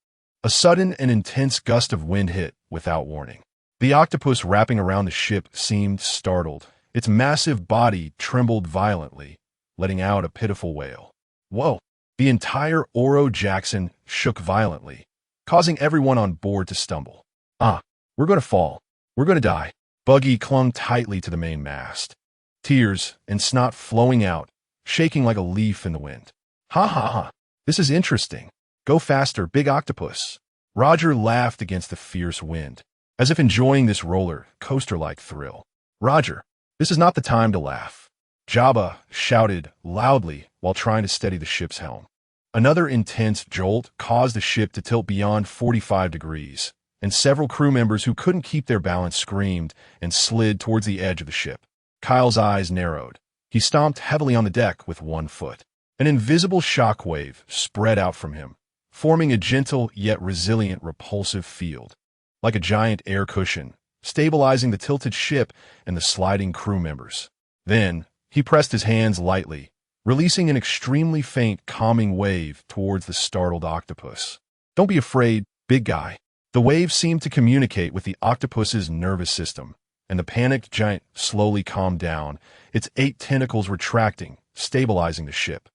Speaker 1: a sudden and intense gust of wind hit without warning. The octopus wrapping around the ship seemed startled. Its massive body trembled violently, letting out a pitiful wail. Whoa! The entire Oro Jackson shook violently, causing everyone on board to stumble. Ah, we're going to fall. We're going to die. Buggy clung tightly to the main mast, tears and snot flowing out, shaking like a leaf in the wind. Ha ha ha. This is interesting. Go faster, big octopus. Roger laughed against the fierce wind, as if enjoying this roller coaster-like thrill. Roger, this is not the time to laugh. Jabba shouted loudly while trying to steady the ship's helm. Another intense jolt caused the ship to tilt beyond 45 degrees, and several crew members who couldn't keep their balance screamed and slid towards the edge of the ship. Kyle's eyes narrowed. He stomped heavily on the deck with one foot. An invisible shockwave spread out from him, forming a gentle yet resilient repulsive field, like a giant air cushion, stabilizing the tilted ship and the sliding crew members. Then, he pressed his hands lightly, releasing an extremely faint, calming wave towards the startled octopus. Don't be afraid, big guy. The wave seemed to communicate with the octopus's nervous system, and the panicked giant slowly calmed down, its 8 tentacles retracting, stabilizing the ship.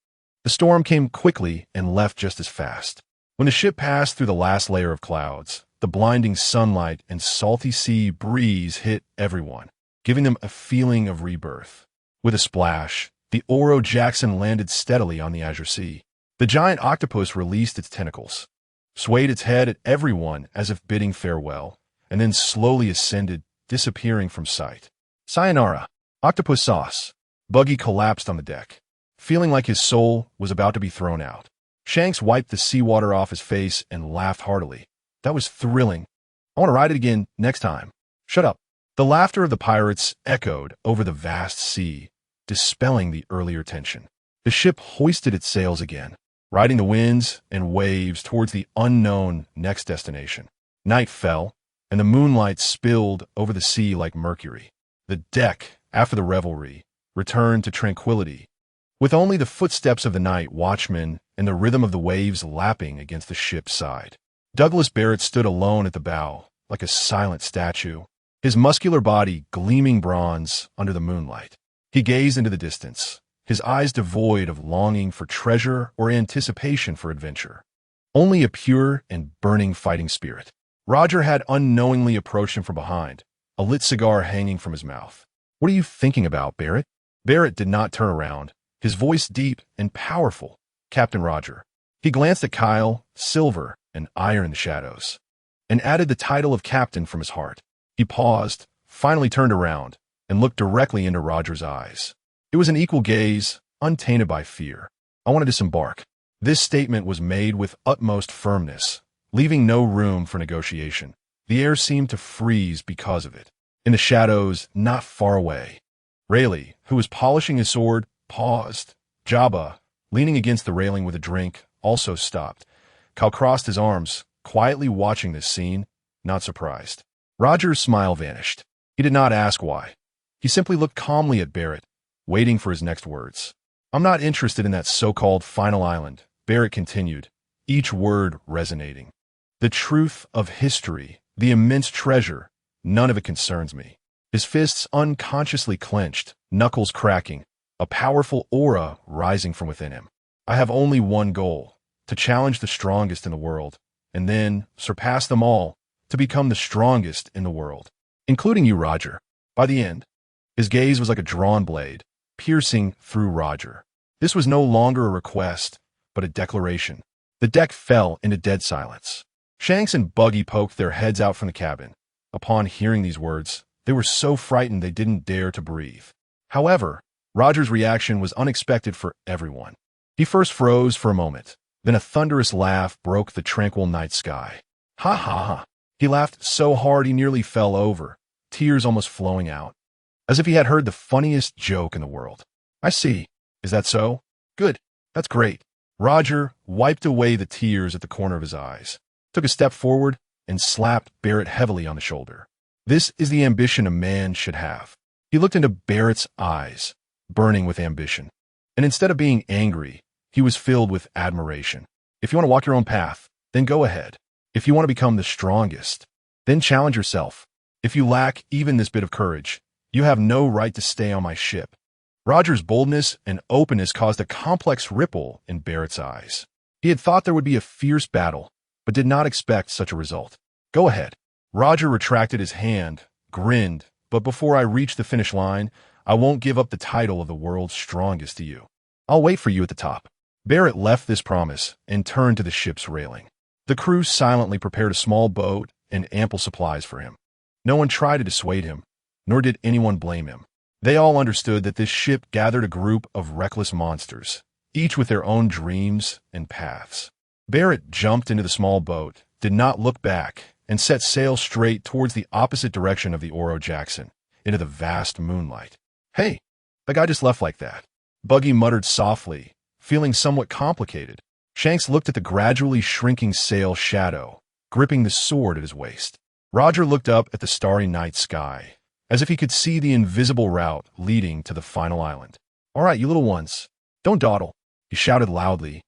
Speaker 1: The storm came quickly and left just as fast. When the ship passed through the last layer of clouds, the blinding sunlight and salty sea breeze hit everyone, giving them a feeling of rebirth. With a splash, the Oro Jackson landed steadily on the azure sea. The giant octopus released its tentacles, swayed its head at everyone as if bidding farewell, and then slowly ascended, disappearing from sight. Sayonara, octopus sauce. Buggy collapsed on the deck, feeling like his soul was about to be thrown out. Shanks wiped the seawater off his face and laughed heartily. That was thrilling. I want to ride it again next time. Shut up. The laughter of the pirates echoed over the vast sea, dispelling the earlier tension. The ship hoisted its sails again, riding the winds and waves towards the unknown next destination. Night fell, and the moonlight spilled over the sea like mercury. The deck, after the revelry, returned to tranquility, with only the footsteps of the night watchman and the rhythm of the waves lapping against the ship's side. Douglas Barrett stood alone at the bow, like a silent statue, his muscular body gleaming bronze under the moonlight. He gazed into the distance, his eyes devoid of longing for treasure or anticipation for adventure. Only a pure and burning fighting spirit. Roger had unknowingly approached him from behind, a lit cigar hanging from his mouth. What are you thinking about, Barrett? Barrett did not turn around, his voice deep and powerful. Captain Roger. He glanced at Kyle, Silver, and Iron in the shadows, and added the title of captain from his heart. He paused, finally turned around, and looked directly into Roger's eyes. It was an equal gaze, untainted by fear. I want to disembark. This statement was made with utmost firmness, leaving no room for negotiation. The air seemed to freeze because of it. In the shadows, not far away, Rayleigh, who was polishing his sword, paused. Jabba, leaning against the railing with a drink, also stopped. Kyle crossed his arms, quietly watching this scene, not surprised. Roger's smile vanished. He did not ask why. He simply looked calmly at Barrett, waiting for his next words. I'm not interested in that so-called final island, Barrett continued, each word resonating. The truth of history, the immense treasure, none of it concerns me. His fists unconsciously clenched, knuckles cracking, a powerful aura rising from within him. I have only one goal, to challenge the strongest in the world, and then surpass them all, to become the strongest in the world, including you, Roger. By the end, his gaze was like a drawn blade, piercing through Roger. This was no longer a request, but a declaration. The deck fell into dead silence. Shanks and Buggy poked their heads out from the cabin. Upon hearing these words, they were so frightened they didn't dare to breathe. However, Roger's reaction was unexpected for everyone. He first froze for a moment, then a thunderous laugh broke the tranquil night sky. Ha ha ha. He laughed so hard he nearly fell over, tears almost flowing out, as if he had heard the funniest joke in the world. I see. Is that so? Good. That's great. Roger wiped away the tears at the corner of his eyes, took a step forward, and slapped Barrett heavily on the shoulder. This is the ambition a man should have. He looked into Barrett's eyes, burning with ambition. And instead of being angry, he was filled with admiration. If you want to walk your own path, then go ahead. If you want to become the strongest, then challenge yourself. If you lack even this bit of courage, you have no right to stay on my ship. Roger's boldness and openness caused a complex ripple in Barrett's eyes. He had thought there would be a fierce battle, but did not expect such a result. Go ahead. Roger retracted his hand, grinned, but before I reach the finish line, I won't give up the title of the world's strongest to you. I'll wait for you at the top. Barrett left this promise and turned to the ship's railing. The crew silently prepared a small boat and ample supplies for him. No one tried to dissuade him, nor did anyone blame him. They all understood that this ship gathered a group of reckless monsters, each with their own dreams and paths. Barrett jumped into the small boat, did not look back, and set sail straight towards the opposite direction of the Oro Jackson, into the vast moonlight. Hey, the guy just left like that. Buggy muttered softly, feeling somewhat complicated. Shanks looked at the gradually shrinking sail shadow, gripping the sword at his waist. Roger looked up at the starry night sky, as if he could see the invisible route leading to the final island. All right, you little ones, don't dawdle, he shouted loudly.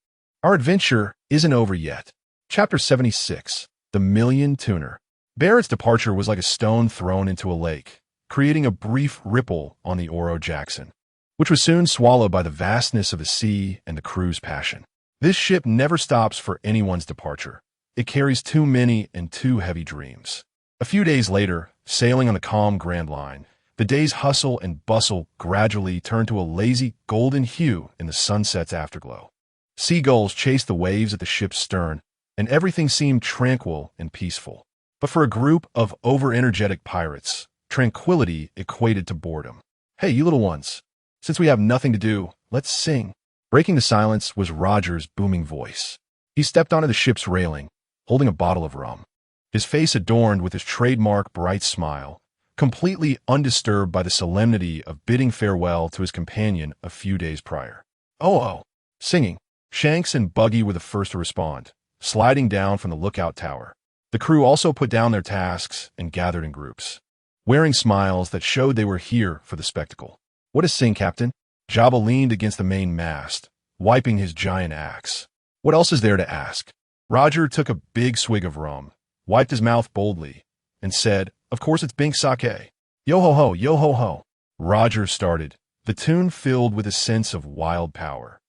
Speaker 1: Our adventure isn't over yet. Chapter 76, The Million Tuner. Barrett's departure was like a stone thrown into a lake, creating a brief ripple on the Oro Jackson, which was soon swallowed by the vastness of the sea and the crew's passion. This ship never stops for anyone's departure. It carries too many and too heavy dreams. A few days later, sailing on the calm Grand Line, the day's hustle and bustle gradually turned to a lazy golden hue in the sunset's afterglow. Seagulls chased the waves at the ship's stern, and everything seemed tranquil and peaceful. But for a group of over-energetic pirates, tranquility equated to boredom. Hey, you little ones, since we have nothing to do, let's sing. Breaking the silence was Roger's booming voice. He stepped onto the ship's railing, holding a bottle of rum, his face adorned with his trademark bright smile, completely undisturbed by the solemnity of bidding farewell to his companion a few days prior. Oh, singing. Shanks and Buggy were the first to respond, sliding down from the lookout tower. The crew also put down their tasks and gathered in groups, wearing smiles that showed they were here for the spectacle. What a sing, Captain? Jabba leaned against the main mast, wiping his giant axe. What else is there to ask? Roger took a big swig of rum, wiped his mouth boldly, and said, Of course it's Bink Sake. Yo-ho-ho, yo-ho-ho. Roger started, the tune filled with a sense of wild power.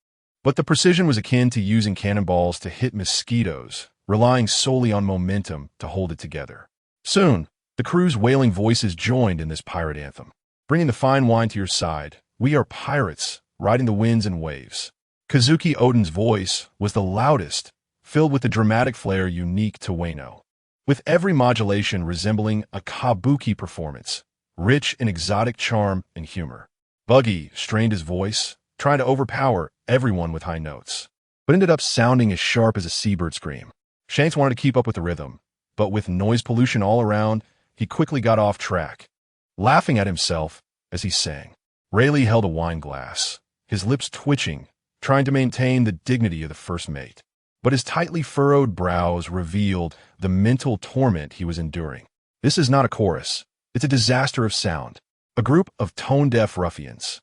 Speaker 1: But the precision was akin to using cannonballs to hit mosquitoes, relying solely on momentum to hold it together. Soon, the crew's wailing voices joined in this pirate anthem. Bringing the fine wine to your side, we are pirates, riding the winds and waves. Kazuki Oden's voice was the loudest, filled with the dramatic flair unique to Wano, with every modulation resembling a kabuki performance, rich in exotic charm and humor. Buggy strained his voice, trying to overpower everyone with high notes, but ended up sounding as sharp as a seabird scream. Shanks wanted to keep up with the rhythm, but with noise pollution all around, he quickly got off track, laughing at himself as he sang. Rayleigh held a wine glass, his lips twitching, trying to maintain the dignity of the first mate. But his tightly furrowed brows revealed the mental torment he was enduring. This is not a chorus. It's a disaster of sound. A group of tone-deaf ruffians,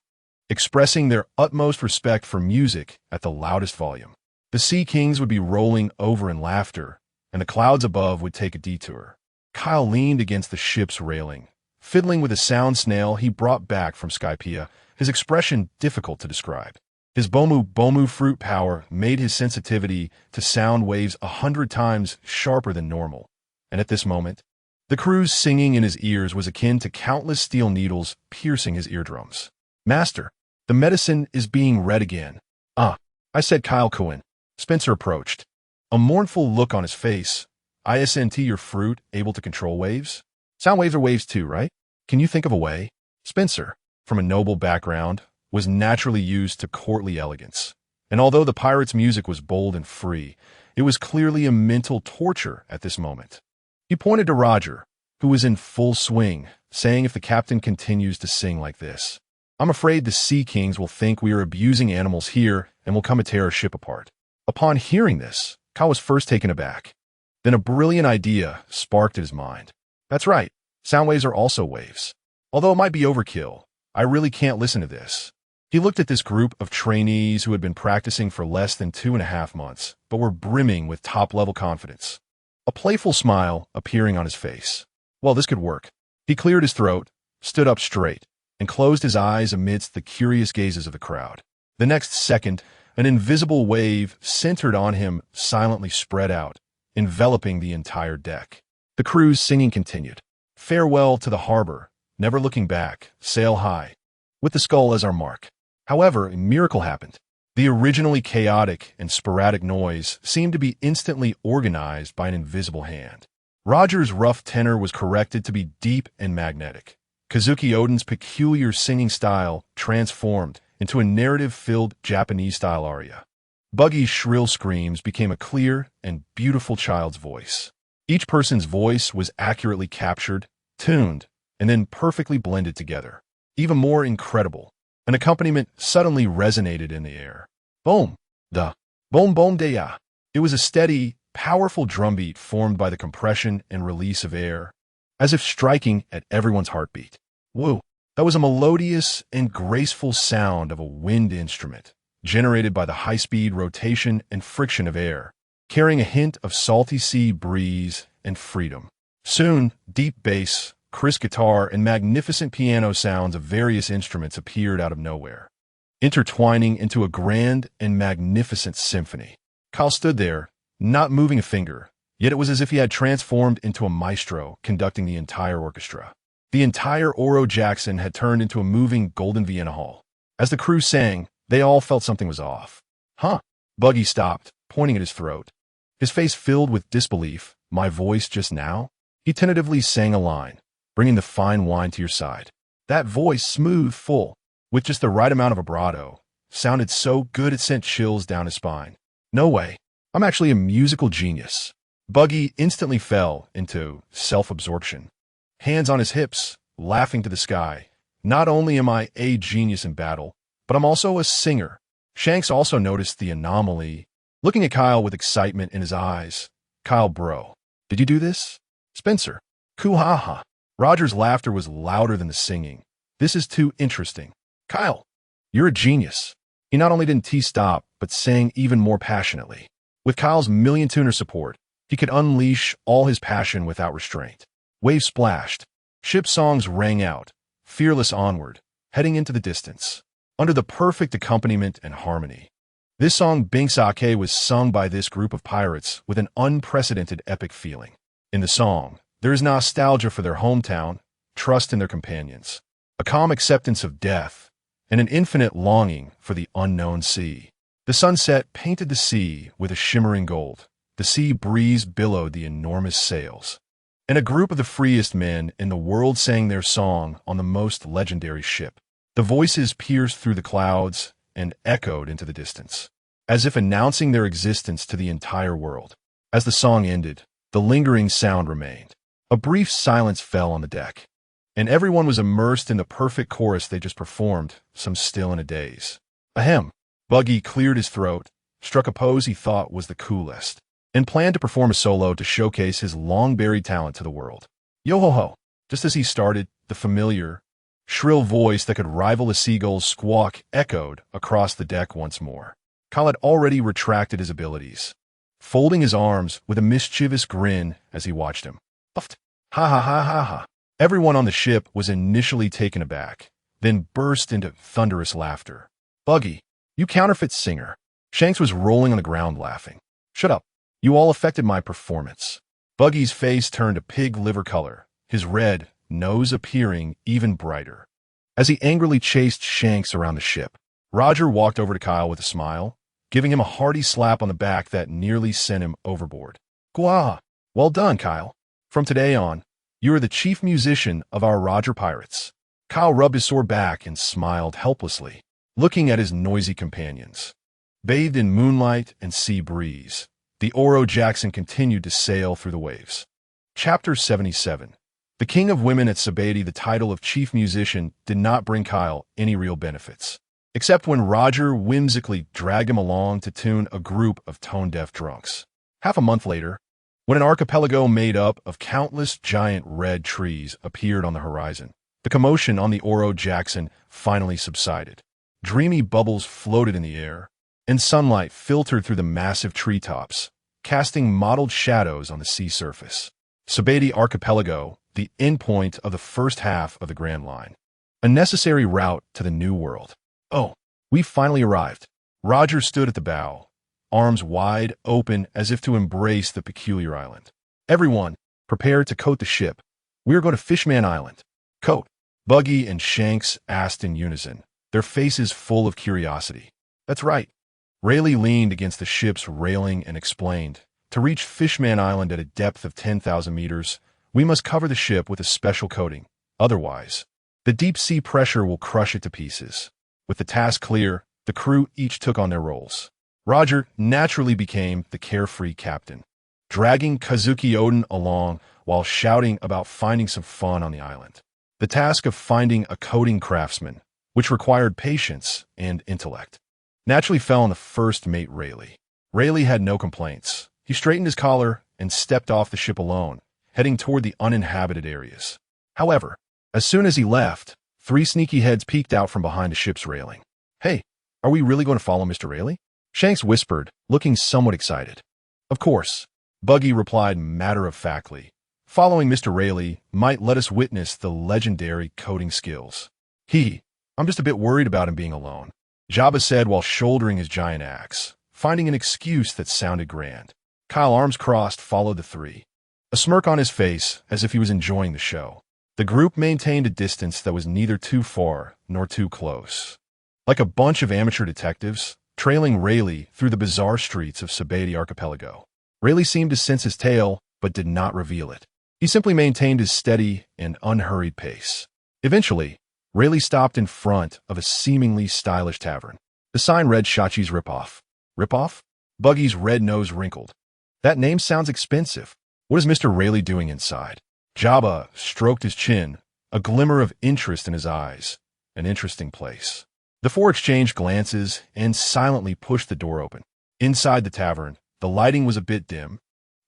Speaker 1: expressing their utmost respect for music at the loudest volume. The Sea Kings would be rolling over in laughter, and the clouds above would take a detour. Kyle leaned against the ship's railing, fiddling with a sound snail he brought back from Skypiea, his expression difficult to describe. His Bomu fruit power made his sensitivity to sound waves 100 times sharper than normal, and at this moment, the crew's singing in his ears was akin to countless steel needles piercing his eardrums. Master, the medicine is being read again. I said Kyle Cohen. Spencer approached, a mournful look on his face. ISNT your fruit able to control waves? Sound waves are waves too, right? Can you think of a way? Spencer, from a noble background, was naturally used to courtly elegance. And although the pirate's music was bold and free, it was clearly a mental torture at this moment. He pointed to Roger, who was in full swing, saying if the captain continues to sing like this, I'm afraid the Sea Kings will think we are abusing animals here and will come and tear our ship apart. Upon hearing this, Kyle was first taken aback. Then a brilliant idea sparked at his mind. That's right, sound waves are also waves. Although it might be overkill, I really can't listen to this. He looked at this group of trainees who had been practicing for less than 2.5 months, but were brimming with top-level confidence. A playful smile appearing on his face. Well, this could work. He cleared his throat, stood up straight, and closed his eyes amidst the curious gazes of the crowd. The next second, an invisible wave centered on him silently spread out, enveloping the entire deck. The crew's singing continued. Farewell to the harbor, never looking back, sail high, with the skull as our mark. However, a miracle happened. The originally chaotic and sporadic noise seemed to be instantly organized by an invisible hand. Roger's rough tenor was corrected to be deep and magnetic. Kazuki Oden's peculiar singing style transformed into a narrative-filled Japanese-style aria. Buggy's shrill screams became a clear and beautiful child's voice. Each person's voice was accurately captured, tuned, and then perfectly blended together. Even more incredible, an accompaniment suddenly resonated in the air. Boom, da, boom boom de ya. It was a steady, powerful drumbeat formed by the compression and release of air, as if striking at everyone's heartbeat. Whoa, that was a melodious and graceful sound of a wind instrument, generated by the high-speed rotation and friction of air, carrying a hint of salty sea breeze and freedom. Soon, deep bass, crisp guitar, and magnificent piano sounds of various instruments appeared out of nowhere, intertwining into a grand and magnificent symphony. Kyle stood there, not moving a finger, yet it was as if he had transformed into a maestro conducting the entire orchestra. The entire Oro Jackson had turned into a moving golden Vienna hall. As the crew sang, they all felt something was off. Huh? Buggy stopped, pointing at his throat. His face filled with disbelief. My voice just now? He tentatively sang a line, bringing the fine wine to your side. That voice, smooth, full, with just the right amount of vibrato, sounded so good it sent chills down his spine. No way. I'm actually a musical genius. Buggy instantly fell into self-absorption. Hands on his hips, laughing to the sky. Not only am I a genius in battle, but I'm also a singer. Shanks also noticed the anomaly, looking at Kyle with excitement in his eyes. Kyle, bro, did you do this? Spencer, coo-ha-ha. Roger's laughter was louder than the singing. This is too interesting. Kyle, you're a genius. He not only didn't stop, but sang even more passionately. With Kyle's million-tuner support, he could unleash all his passion without restraint. Waves splashed. Ship songs rang out, fearless onward, heading into the distance, under the perfect accompaniment and harmony. This song, Bingsake, was sung by this group of pirates with an unprecedented epic feeling. In the song, there is nostalgia for their hometown, trust in their companions, a calm acceptance of death, and an infinite longing for the unknown sea. The sunset painted the sea with a shimmering gold. The sea breeze billowed the enormous sails. And a group of the freest men in the world sang their song on the most legendary ship. The voices pierced through the clouds and echoed into the distance, as if announcing their existence to the entire world. As the song ended, the lingering sound remained. A brief silence fell on the deck, and everyone was immersed in the perfect chorus they just performed, some still in a daze. Ahem. Buggy cleared his throat, struck a pose he thought was the coolest, and planned to perform a solo to showcase his long-buried talent to the world. Yo-ho-ho! Just as he started, the familiar, shrill voice that could rival a seagull's squawk echoed across the deck once more. Kyle had already retracted his abilities, folding his arms with a mischievous grin as he watched him. Puffed. Ha ha ha ha ha. Everyone on the ship was initially taken aback, then burst into thunderous laughter. Buggy, you counterfeit singer. Shanks was rolling on the ground laughing. Shut up. You all affected my performance. Buggy's face turned a pig liver color, his red nose appearing even brighter. As he angrily chased Shanks around the ship, Roger walked over to Kyle with a smile, giving him a hearty slap on the back that nearly sent him overboard. Gwa! Well done, Kyle. From today on, you are the chief musician of our Roger Pirates. Kyle rubbed his sore back and smiled helplessly, looking at his noisy companions. Bathed in moonlight and sea breeze, the Oro Jackson continued to sail through the waves. Chapter 77. The King of Women at Sabaody. The title of chief musician did not bring Kyle any real benefits. except when Roger whimsically dragged him along to tune a group of tone-deaf drunks. Half a month later, when an archipelago made up of countless giant red trees appeared on the horizon, the commotion on the Oro Jackson finally subsided. Dreamy bubbles floated in the air, and sunlight filtered through the massive treetops, casting mottled shadows on the sea surface. Sabeti Archipelago, the endpoint of the first half of the Grand Line. A necessary route to the New World. Oh, we finally arrived. Roger stood at the bow, arms wide open as if to embrace the peculiar island. Everyone, prepare to coat the ship. We are going to Fishman Island. Coat. Buggy and Shanks asked in unison, their faces full of curiosity. That's right. Rayleigh leaned against the ship's railing and explained, to reach Fishman Island at a depth of 10,000 meters, we must cover the ship with a special coating. Otherwise, the deep-sea pressure will crush it to pieces. With the task clear, the crew each took on their roles. Roger naturally became the carefree captain, dragging Kazuki Odin along while shouting about finding some fun on the island. The task of finding a coating craftsman, which required patience and intellect, naturally fell on the first mate Rayleigh. Rayleigh had no complaints. He straightened his collar and stepped off the ship alone, heading toward the uninhabited areas. However, as soon as he left, 3 sneaky heads peeked out from behind the ship's railing. Hey, are we really going to follow Mr. Rayleigh? Shanks whispered, looking somewhat excited. Of course, Buggy replied matter-of-factly. Following Mr. Rayleigh might let us witness the legendary coding skills. I'm just a bit worried about him being alone, Jabba said while shouldering his giant axe, finding an excuse that sounded grand. Kyle, arms crossed, followed the 3. A smirk on his face, as if he was enjoying the show. The group maintained a distance that was neither too far nor too close. Like a bunch of amateur detectives, trailing Rayleigh through the bizarre streets of Sabeti Archipelago. Rayleigh seemed to sense his tail, but did not reveal it. He simply maintained his steady and unhurried pace. Eventually, Rayleigh stopped in front of a seemingly stylish tavern. The sign read Shachi's Ripoff. Ripoff? Buggy's red nose wrinkled. That name sounds expensive. What is Mr. Rayleigh doing inside? Jabba stroked his chin, a glimmer of interest in his eyes. An interesting place. The 4 exchanged glances and silently pushed the door open. Inside the tavern, the lighting was a bit dim,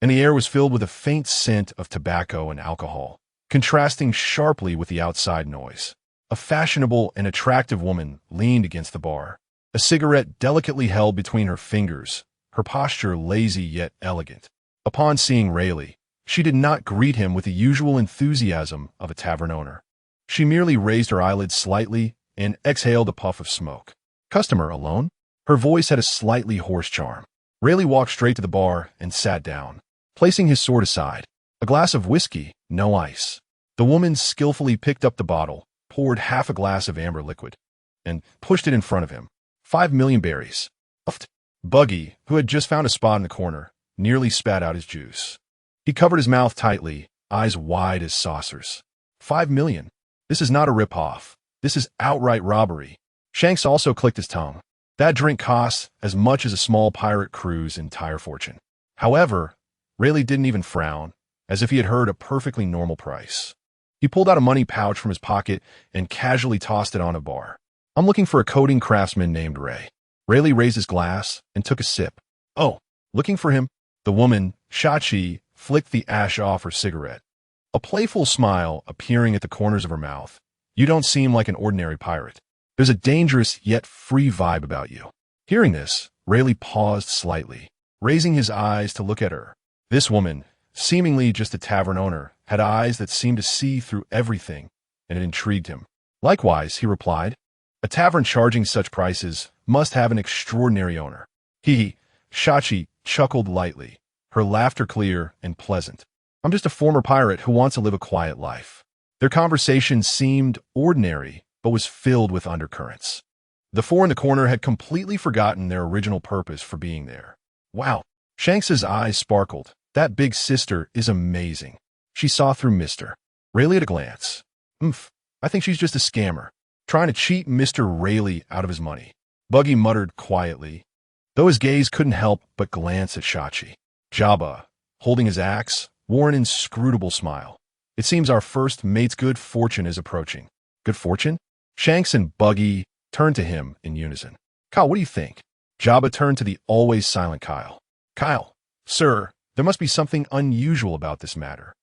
Speaker 1: and the air was filled with a faint scent of tobacco and alcohol, contrasting sharply with the outside noise. A fashionable and attractive woman leaned against the bar, a cigarette delicately held between her fingers, her posture lazy yet elegant. Upon seeing Rayleigh, she did not greet him with the usual enthusiasm of a tavern owner. She merely raised her eyelids slightly and exhaled a puff of smoke. Customer alone? Her voice had a slightly hoarse charm. Rayleigh walked straight to the bar and sat down, placing his sword aside. A glass of whiskey, no ice. The woman skillfully picked up the bottle, poured half a glass of amber liquid, and pushed it in front of him. 5 million berries. Buggy, who had just found a spot in the corner, nearly spat out his juice. He covered his mouth tightly, eyes wide as saucers. 5 million. This is not a rip-off. This is outright robbery. Shanks also clicked his tongue. That drink costs as much as a small pirate crew's entire fortune. However, Rayleigh didn't even frown, as if he had heard a perfectly normal price. He pulled out a money pouch from his pocket and casually tossed it on a bar. I'm looking for a coding craftsman named Ray. Rayleigh raised his glass and took a sip. Oh, looking for him? The woman, Shachi, flicked the ash off her cigarette, a playful smile appearing at the corners of her mouth. You don't seem like an ordinary pirate. There's a dangerous yet free vibe about you. Hearing this, Rayleigh paused slightly, raising his eyes to look at her. This woman, seemingly just a tavern owner, had eyes that seemed to see through everything, and it intrigued him. Likewise, he replied, a tavern charging such prices must have an extraordinary owner. Shachi chuckled lightly, her laughter clear and pleasant. I'm just a former pirate who wants to live a quiet life. Their conversation seemed ordinary, but was filled with undercurrents. The 4 in the corner had completely forgotten their original purpose for being there. Wow. Shanks's eyes sparkled. That big sister is amazing. She saw through Mr. Rayleigh at a glance. I think she's just a scammer, trying to cheat Mr. Rayleigh out of his money. Buggy muttered quietly, though his gaze couldn't help but glance at Shachi. Jabba, holding his axe, wore an inscrutable smile. It seems our first mate's good fortune is approaching. Good fortune? Shanks and Buggy turned to him in unison. Kyle, what do you think? Jabba turned to the always silent Kyle. Kyle, sir, there must be something unusual about this matter.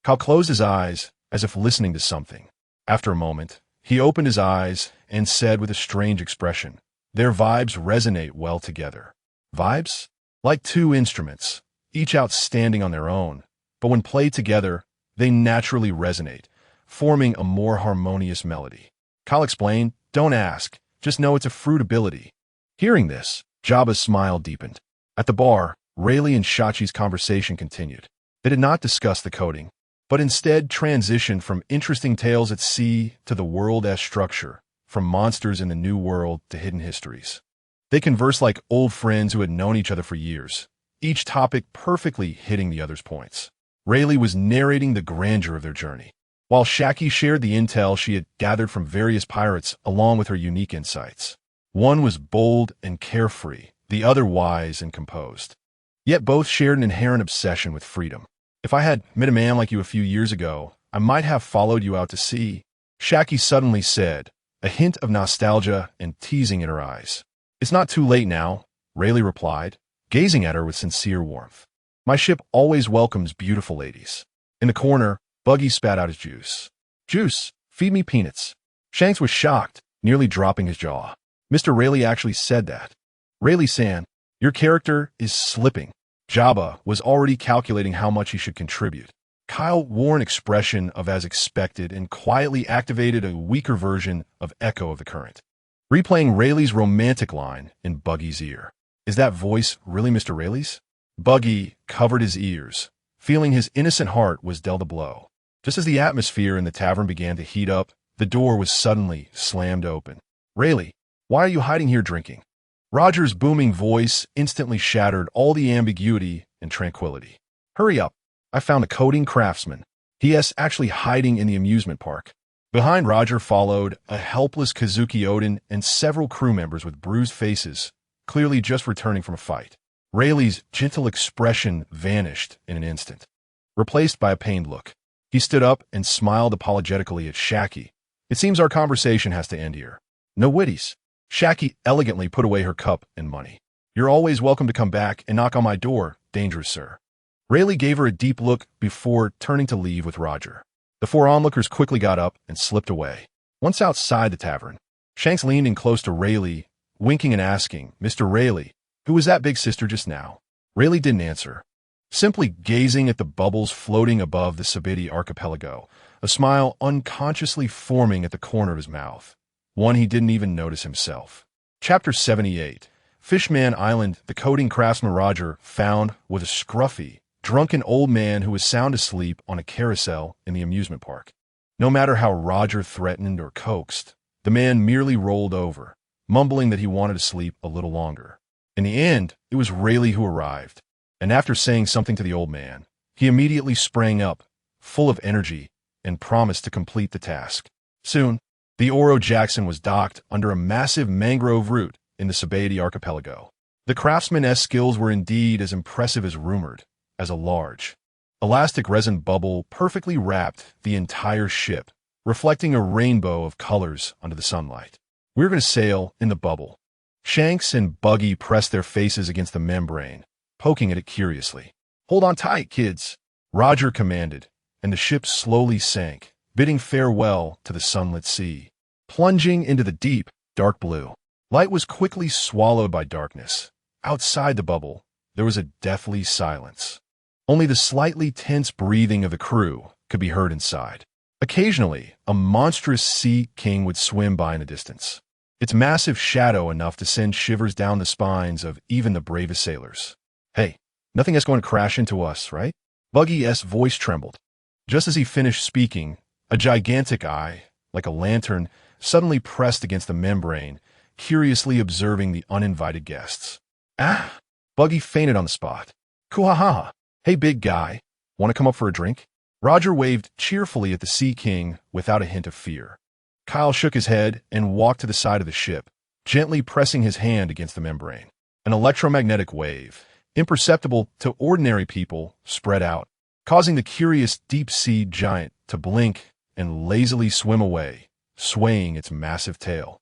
Speaker 1: Kyle closed his eyes as if listening to something. After a moment, he opened his eyes and said with a strange expression, their vibes resonate well together. Vibes? Like two instruments, each outstanding on their own, but when played together, they naturally resonate, forming a more harmonious melody. Kyle explained, don't ask, just know it's a fruitability. Hearing this, Jabba's smile deepened. At the bar, Rayleigh and Shachi's conversation continued. They did not discuss the coding, but instead transitioned from interesting tales at sea to the world-esque structure, from monsters in the New World to hidden histories. They conversed like old friends who had known each other for years, each topic perfectly hitting the other's points. Rayleigh was narrating the grandeur of their journey, while Shachi shared the intel she had gathered from various pirates along with her unique insights. One was bold and carefree, the other wise and composed. Yet both shared an inherent obsession with freedom. If I had met a man like you a few years ago, I might have followed you out to sea, Shachi suddenly said, a hint of nostalgia and teasing in her eyes. It's not too late now, Rayleigh replied, gazing at her with sincere warmth. My ship always welcomes beautiful ladies. In the corner, Buggy spat out his juice. Juice, feed me peanuts. Shanks was shocked, nearly dropping his jaw. Mr. Rayleigh actually said that. Rayleigh-san, your character is slipping. Jabba was already calculating how much he should contribute. Kyle wore an expression of as expected and quietly activated a weaker version of Echo of the Current, replaying Rayleigh's romantic line in Buggy's ear. Is that voice really Mr. Rayleigh's? Buggy covered his ears, feeling his innocent heart was dealt a blow. Just as the atmosphere in the tavern began to heat up, the door was suddenly slammed open. Rayleigh, why are you hiding here drinking? Roger's booming voice instantly shattered all the ambiguity and tranquility. Hurry up. I found a coding craftsman. He is actually hiding in the amusement park. Behind Roger followed a helpless Kazuki Odin and several crew members with bruised faces, clearly just returning from a fight. Rayleigh's gentle expression vanished in an instant, replaced by a pained look. He stood up and smiled apologetically at Shachi. It seems our conversation has to end here. No witties. Shachi elegantly put away her cup and money. You're always welcome to come back and knock on my door, dangerous sir. Rayleigh gave her a deep look before turning to leave with Roger. The four onlookers quickly got up and slipped away. Once outside the tavern, Shanks leaned in close to Rayleigh, winking and asking, Mr. Rayleigh, who was that big sister just now? Rayleigh didn't answer, simply gazing at the bubbles floating above the Sabidi archipelago, a smile unconsciously forming at the corner of his mouth, one he didn't even notice himself. Chapter 78. Fishman Island. The coding craftsman Roger found was a scruffy, drunken old man who was sound asleep on a carousel in the amusement park. No matter how Roger threatened or coaxed, the man merely rolled over, mumbling that he wanted to sleep a little longer. In the end, it was Rayleigh who arrived, and after saying something to the old man, he immediately sprang up, full of energy, and promised to complete the task. Soon, the Oro Jackson was docked under a massive mangrove root in the Sabidi archipelago. The craftsman's skills were indeed as impressive as rumored, as a large, elastic resin bubble perfectly wrapped the entire ship, reflecting a rainbow of colors under the sunlight. We were going to sail in the bubble. Shanks and Buggy pressed their faces against the membrane, poking at it curiously. Hold on tight, kids, Roger commanded, and the ship slowly sank, bidding farewell to the sunlit sea, plunging into the deep, dark blue. Light was quickly swallowed by darkness. Outside the bubble, there was a deathly silence. Only the slightly tense breathing of the crew could be heard inside. Occasionally, a monstrous sea king would swim by in the distance, its massive shadow enough to send shivers down the spines of even the bravest sailors. Hey, nothing is going to crash into us, right? Buggy's voice trembled. Just as he finished speaking, a gigantic eye, like a lantern, suddenly pressed against the membrane, curiously observing the uninvited guests. Ah! Buggy fainted on the spot. Kuhaha! Hey, big guy, want to come up for a drink? Roger waved cheerfully at the Sea King without a hint of fear. Kyle shook his head and walked to the side of the ship, gently pressing his hand against the membrane. An electromagnetic wave, imperceptible to ordinary people, spread out, causing the curious deep-sea giant to blink and lazily swim away, swaying its massive tail.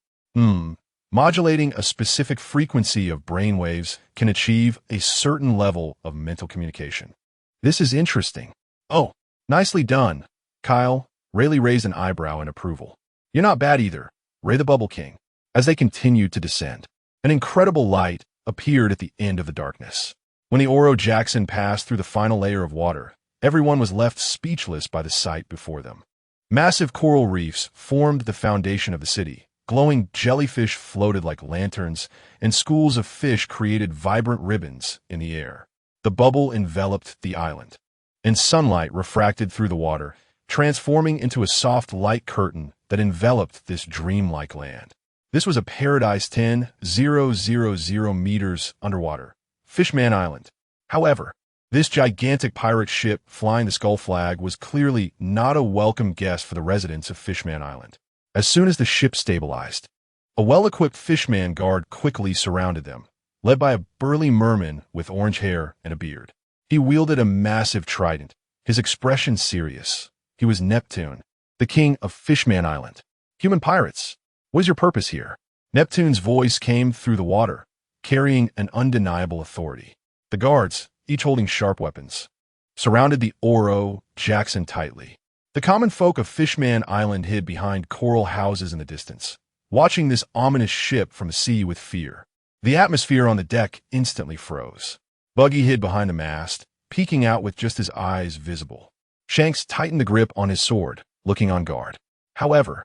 Speaker 1: Modulating a specific frequency of brainwaves can achieve a certain level of mental communication. This is interesting. Oh, nicely done, Kyle. Rayleigh raised an eyebrow in approval. You're not bad either, Ray the Bubble King. As they continued to descend, an incredible light appeared at the end of the darkness. When the Oro Jackson passed through the final layer of water, everyone was left speechless by the sight before them. Massive coral reefs formed the foundation of the city. Glowing jellyfish floated like lanterns, and schools of fish created vibrant ribbons in the air. The bubble enveloped the island, and sunlight refracted through the water, transforming into a soft light curtain that enveloped this dreamlike land. This was a paradise 10,000 meters underwater, Fishman Island. However, this gigantic pirate ship flying the skull flag was clearly not a welcome guest for the residents of Fishman Island. As soon as the ship stabilized, a well-equipped fishman guard quickly surrounded them, led by a burly merman with orange hair and a beard. He wielded a massive trident, his expression serious. He was Neptune, the king of Fishman Island. Human pirates, what is your purpose here? Neptune's voice came through the water, carrying an undeniable authority. The guards, each holding sharp weapons, surrounded the Oro Jackson tightly. The common folk of Fishman Island hid behind coral houses in the distance, watching this ominous ship from the sea with fear. The atmosphere on the deck instantly froze. Buggy hid behind the mast, peeking out with just his eyes visible. Shanks tightened the grip on his sword, looking on guard. However,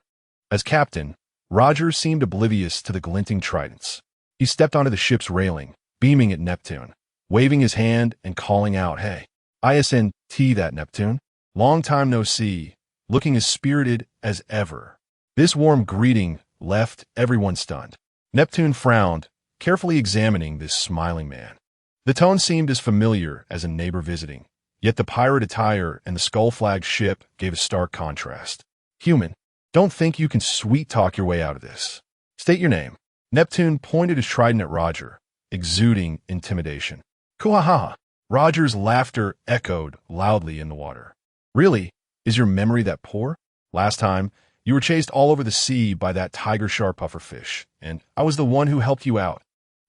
Speaker 1: as captain, Roger seemed oblivious to the glinting tridents. He stepped onto the ship's railing, beaming at Neptune, waving his hand and calling out, "Hey, ISNT that Neptune. Long time no see," looking as spirited as ever. This warm greeting left everyone stunned. Neptune frowned, carefully examining this smiling man. The tone seemed as familiar as a neighbor visiting, yet the pirate attire and the skull flag ship gave a stark contrast. "Human, don't think you can sweet-talk your way out of this. State your name." Neptune pointed his trident at Roger, exuding intimidation. "Kuhaha." Roger's laughter echoed loudly in the water. "Really? Is your memory that poor? Last time, you were chased all over the sea by that tiger shark pufferfish, and I was the one who helped you out."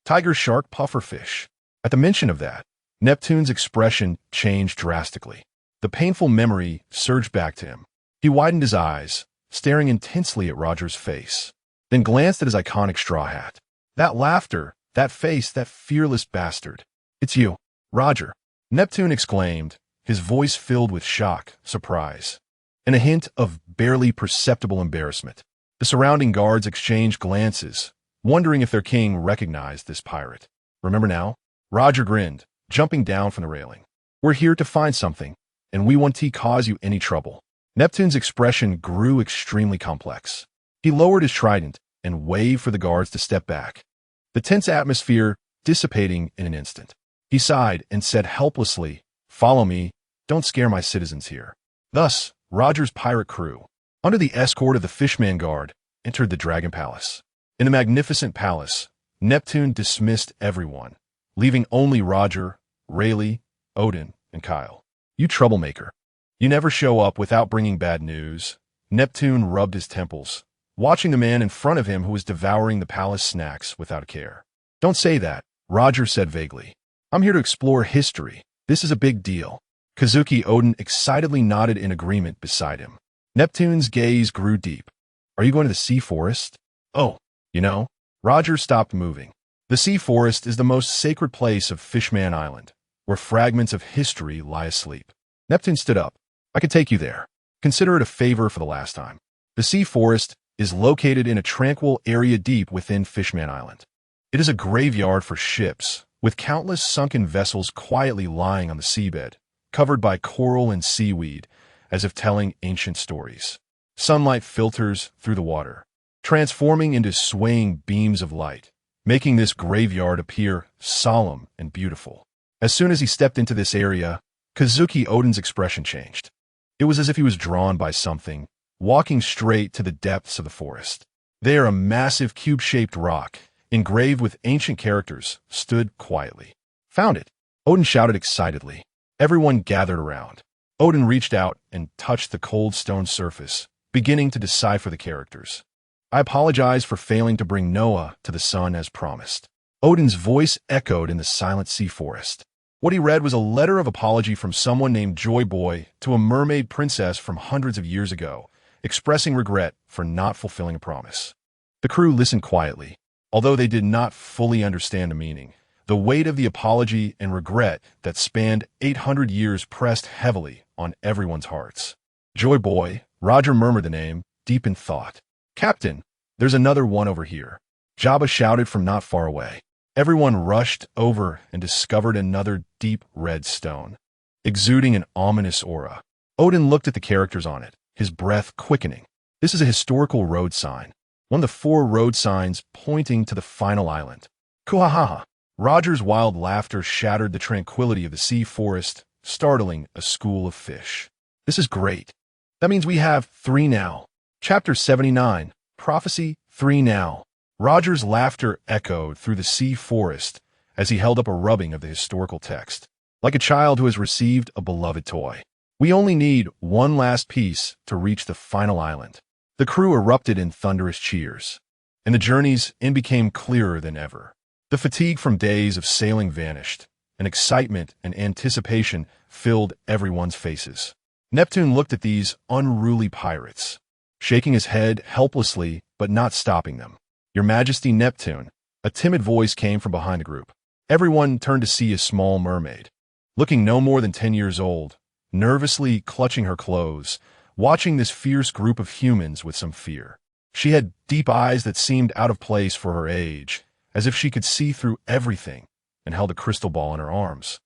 Speaker 1: Tiger shark pufferfish. At the mention of that, Neptune's expression changed drastically. The painful memory surged back to him. He widened his eyes, staring intensely at Roger's face, then glanced at his iconic straw hat. That laughter, that face, that fearless bastard. "It's you, Roger," Neptune exclaimed, his voice filled with shock, surprise, and a hint of barely perceptible embarrassment. The surrounding guards exchanged glances, wondering if their king recognized this pirate. "Remember now?" Roger grinned, jumping down from the railing. "We're here to find something, and we won't cause you any trouble." Neptune's expression grew extremely complex. He lowered his trident and waved for the guards to step back, the tense atmosphere dissipating in an instant. He sighed and said helplessly, "Follow me. Don't scare my citizens here." Thus, Roger's pirate crew, under the escort of the Fishman Guard, entered the Dragon Palace. In the magnificent palace, Neptune dismissed everyone, leaving only Roger, Rayleigh, Odin, and Kyle. "You troublemaker. You never show up without bringing bad news." Neptune rubbed his temples, watching the man in front of him who was devouring the palace snacks without a care. "Don't say that," Roger said vaguely. "I'm here to explore history. This is a big deal." Kazuki Odin excitedly nodded in agreement beside him. Neptune's gaze grew deep. "Are you going to the sea forest?" "Oh, you know." Roger stopped moving. "The sea forest is the most sacred place of Fishman Island, where fragments of history lie asleep." Neptune stood up. "I could take you there. Consider it a favor for the last time." The sea forest is located in a tranquil area deep within Fishman Island. It is a graveyard for ships, with countless sunken vessels quietly lying on the seabed, covered by coral and seaweed, as if telling ancient stories. Sunlight filters through the water, transforming into swaying beams of light, making this graveyard appear solemn and beautiful. As soon as he stepped into this area, Kazuki Odin's expression changed. It was as if he was drawn by something, walking straight to the depths of the forest. There, a massive cube-shaped rock, engraved with ancient characters, stood quietly. "Found it!" Odin shouted excitedly. Everyone gathered around. Odin reached out and touched the cold stone surface, beginning to decipher the characters. I apologize for failing to bring Noah to the sun as promised. Odin's voice echoed in the silent sea forest. What he read was a letter of apology from someone named Joy Boy to a mermaid princess from hundreds of years ago, expressing regret for not fulfilling a promise. The crew listened quietly. Although they did not fully understand the meaning, the weight of the apology and regret that spanned 800 years pressed heavily on everyone's hearts. Joy Boy, Roger murmured the name, deep in thought. Captain, there's another one over here. Jabba shouted from not far away. Everyone rushed over and discovered another deep red stone, exuding an ominous aura. Odin looked at the characters on it, his breath quickening. This is a historical road sign, one of the 4 road signs pointing to the final island. Kuhahaha! Roger's wild laughter shattered the tranquility of the sea forest, startling a school of fish. This is great. That means we have 3 now. Chapter 79, Prophecy 3 now. Roger's laughter echoed through the sea forest as he held up a rubbing of the historical text. Like a child who has received a beloved toy. We only need one last piece to reach the final island. The crew erupted in thunderous cheers, and the journey's end became clearer than ever. The fatigue from days of sailing vanished, and excitement and anticipation filled everyone's faces. Neptune looked at these unruly pirates, shaking his head helplessly but not stopping them. Your Majesty Neptune, a timid voice came from behind the group. Everyone turned to see a small mermaid, looking no more than 10 years old, nervously clutching her clothes, watching this fierce group of humans with some fear. She had deep eyes that seemed out of place for her age, as if she could see through everything, and held a crystal ball in her arms,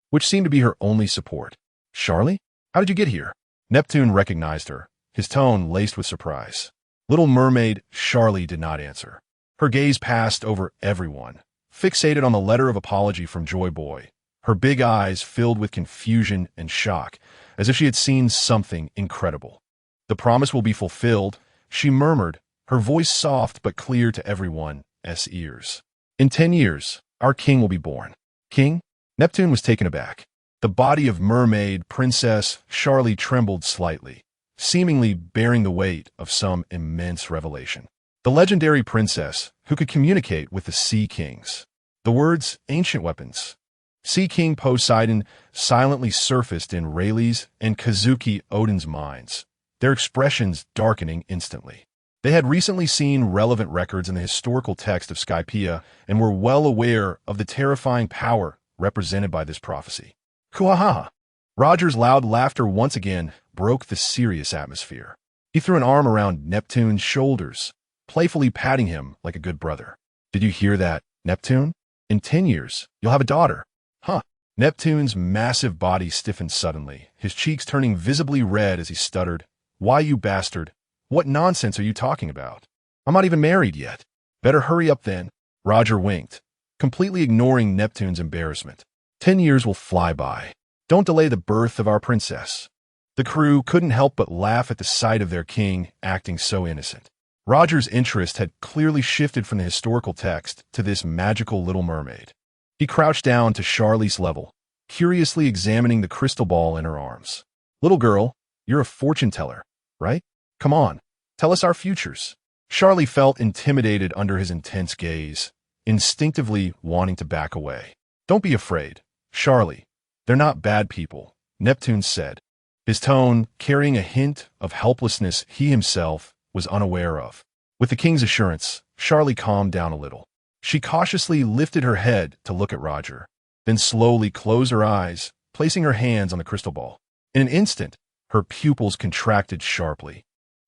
Speaker 1: which seemed to be her only support. Charlie? How did you get here? Neptune recognized her, his tone laced with surprise. Little mermaid Charlie did not answer. Her gaze passed over everyone, fixated on the letter of apology from Joy Boy, her big eyes filled with confusion and shock, as if she had seen something incredible. The promise will be fulfilled, she murmured, her voice soft but clear to everyone's ears. In 10 years, our king will be born. King? Neptune was taken aback. The body of mermaid Princess Charlie trembled slightly, seemingly bearing the weight of some immense revelation. The legendary princess who could communicate with the Sea Kings. The words, ancient weapons. Sea King Poseidon silently surfaced in Rayleigh's and Kazuki Odin's minds, their expressions darkening instantly. They had recently seen relevant records in the historical text of Skypiea and were well aware of the terrifying power represented by this prophecy. Kuahaha! Roger's loud laughter once again broke the serious atmosphere. He threw an arm around Neptune's shoulders, playfully patting him like a good brother. Did you hear that, Neptune? In 10 years, you'll have a daughter. Huh. Neptune's massive body stiffened suddenly, his cheeks turning visibly red as he stuttered. Why, you bastard? What nonsense are you talking about? I'm not even married yet. Better hurry up then. Roger winked, completely ignoring Neptune's embarrassment. 10 years will fly by. Don't delay the birth of our princess. The crew couldn't help but laugh at the sight of their king acting so innocent. Roger's interest had clearly shifted from the historical text to this magical little mermaid. He crouched down to Charlie's level, curiously examining the crystal ball in her arms. Little girl, you're a fortune teller, right? Come on, tell us our futures. Charlie felt intimidated under his intense gaze, instinctively wanting to back away. Don't be afraid, Charlie. They're not bad people, Neptune said, his tone carrying a hint of helplessness he himself was unaware of. With the king's assurance, Charlie calmed down a little. She cautiously lifted her head to look at Roger, then slowly closed her eyes, placing her hands on the crystal ball. In an instant, her pupils contracted sharply,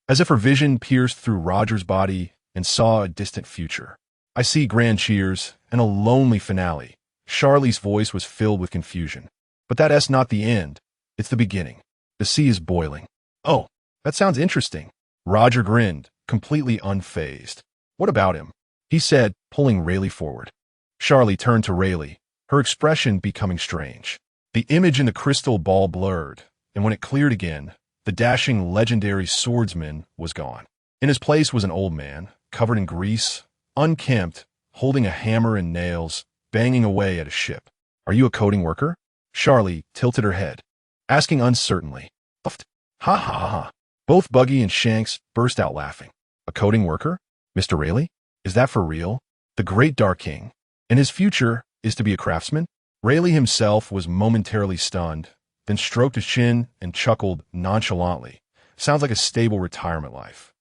Speaker 1: as if her vision pierced through Roger's body and saw a distant future. I see grand cheers and a lonely finale. Charlie's voice was filled with confusion. But that's not the end. It's the beginning. The sea is boiling. Oh, that sounds interesting. Roger grinned, completely unfazed. What about him? He said, pulling Rayleigh forward. Charlie turned to Rayleigh, her expression becoming strange. The image in the crystal ball blurred, and when it cleared again, the dashing legendary swordsman was gone. In his place was an old man, covered in grease, unkempt, holding a hammer and nails, banging away at a ship. Are you a coding worker? Charlie tilted her head, asking uncertainly. Ha ha ha. Both Buggy and Shanks burst out laughing. A coding worker? Mr. Rayleigh? Is that for real? The great Dark King. And his future is to be a craftsman? Rayleigh himself was momentarily stunned, then stroked his chin and chuckled nonchalantly. Sounds like a stable retirement life.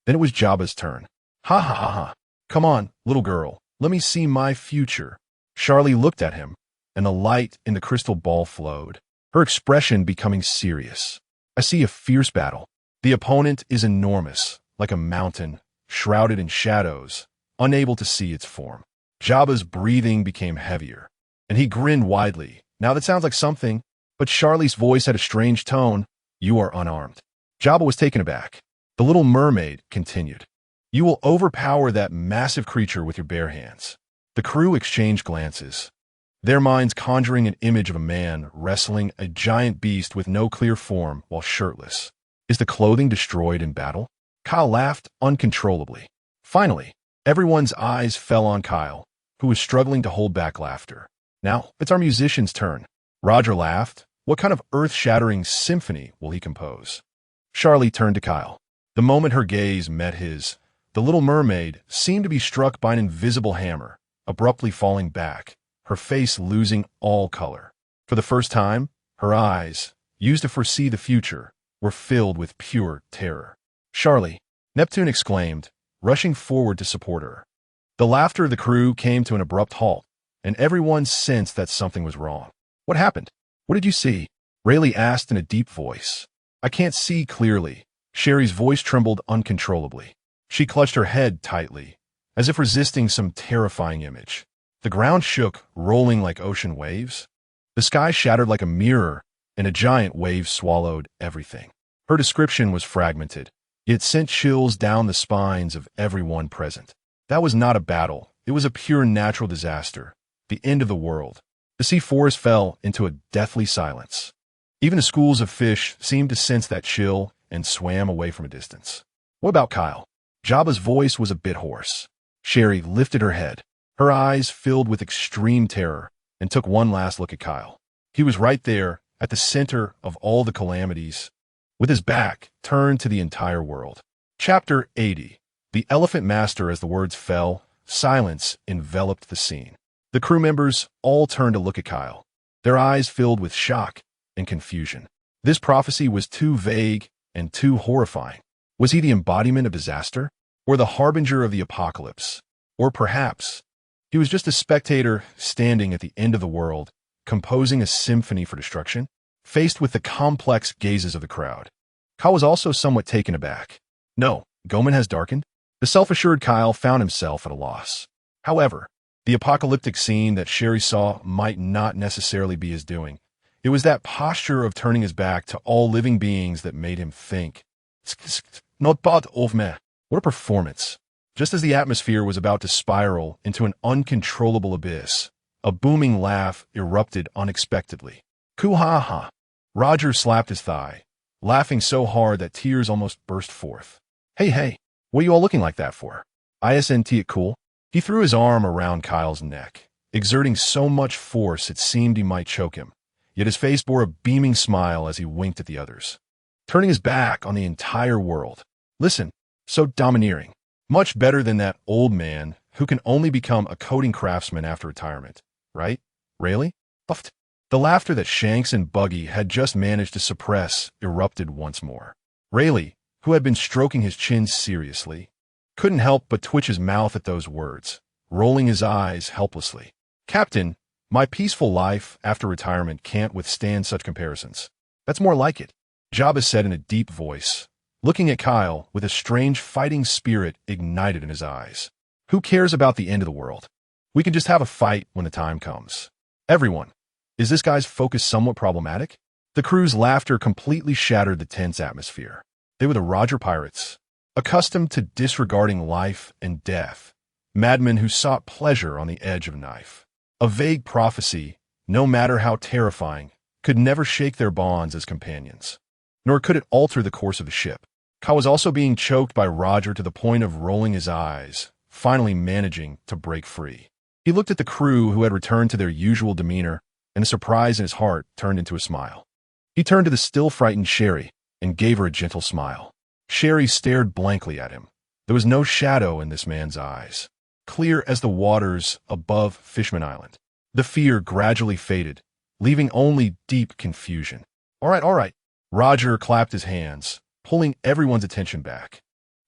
Speaker 1: Then it was Jabba's turn. Ha ha ha ha. Come on, little girl. Let me see my future. Charlie looked at him, and the light in the crystal ball flowed, her expression becoming serious. I see a fierce battle. The opponent is enormous, like a mountain, shrouded in shadows, unable to see its form. Jabba's breathing became heavier, and he grinned widely. Now that sounds like something, but Charlie's voice had a strange tone. You are unarmed. Jabba was taken aback. The little mermaid continued. You will overpower that massive creature with your bare hands. The crew exchanged glances, their minds conjuring an image of a man wrestling a giant beast with no clear form while shirtless. Is the clothing destroyed in battle? Kyle laughed uncontrollably. Finally, everyone's eyes fell on Kyle, who was struggling to hold back laughter. Now, it's our musician's turn. Roger laughed. What kind of earth-shattering symphony will he compose? Charlie turned to Kyle. The moment her gaze met his, the little mermaid seemed to be struck by an invisible hammer, abruptly falling back, her face losing all color. For the first time, her eyes, used to foresee the future, were filled with pure terror. Charlie, Neptune exclaimed, rushing forward to support her. The laughter of the crew came to an abrupt halt, and everyone sensed that something was wrong. What happened? What did you see? Rayleigh asked in a deep voice. I can't see clearly. Sherry's voice trembled uncontrollably. She clutched her head tightly, as if resisting some terrifying image. The ground shook, rolling like ocean waves. The sky shattered like a mirror, and a giant wave swallowed everything. Her description was fragmented. It sent chills down the spines of everyone present. That was not a battle. It was a pure natural disaster, the end of the world. The sea forest fell into a deathly silence. Even the schools of fish seemed to sense that chill and swam away from a distance. What about Kyle? Jabba's voice was a bit hoarse. Sherry lifted her head, her eyes filled with extreme terror, and took one last look at Kyle. He was right there, at the center of all the calamities, with his back turned to the entire world. Chapter 80. The Elephant Master. As the words fell, silence enveloped the scene. The crew members all turned to look at Kyle, their eyes filled with shock and confusion. This prophecy was too vague and too horrifying. Was he the embodiment of disaster, or the harbinger of the apocalypse? Or perhaps he was just a spectator standing at the end of the world, composing a symphony for destruction? Faced with the complex gazes of the crowd, Kyle was also somewhat taken aback. No, Goman has darkened. The self-assured Kyle found himself at a loss. However, the apocalyptic scene that Sherry saw might not necessarily be his doing. It was that posture of turning his back to all living beings that made him think. Not part of me. What a performance. Just as the atmosphere was about to spiral into an uncontrollable abyss, a booming laugh erupted unexpectedly. Koo-ha-ha. Roger slapped his thigh, laughing so hard that tears almost burst forth. Hey, what are you all looking like that for? Isn't it cool? He threw his arm around Kyle's neck, exerting so much force it seemed he might choke him, yet his face bore a beaming smile as he winked at the others, turning his back on the entire world. Listen, so domineering. Much better than that old man who can only become a coding craftsman after retirement, right? Rayleigh? Puffed. The laughter that Shanks and Buggy had just managed to suppress erupted once more. Rayleigh, who had been stroking his chin seriously, couldn't help but twitch his mouth at those words, rolling his eyes helplessly. Captain, my peaceful life after retirement can't withstand such comparisons. That's more like it, Jabba said in a deep voice, looking at Kyle with a strange fighting spirit ignited in his eyes. Who cares about the end of the world? We can just have a fight when the time comes. Everyone, is this guy's focus somewhat problematic? The crew's laughter completely shattered the tense atmosphere. They were the Roger Pirates, accustomed to disregarding life and death, madmen who sought pleasure on the edge of a knife. A vague prophecy, no matter how terrifying, could never shake their bonds as companions, nor could it alter the course of the ship. Kyle was also being choked by Roger to the point of rolling his eyes, finally managing to break free. He looked at the crew who had returned to their usual demeanor, and the surprise in his heart turned into a smile. He turned to the still frightened Sherry and gave her a gentle smile. Sherry stared blankly at him, There was no shadow in this man's eyes, clear as the waters above Fishman Island. The fear gradually faded, leaving only deep confusion. All right. Roger clapped his hands, pulling everyone's attention back.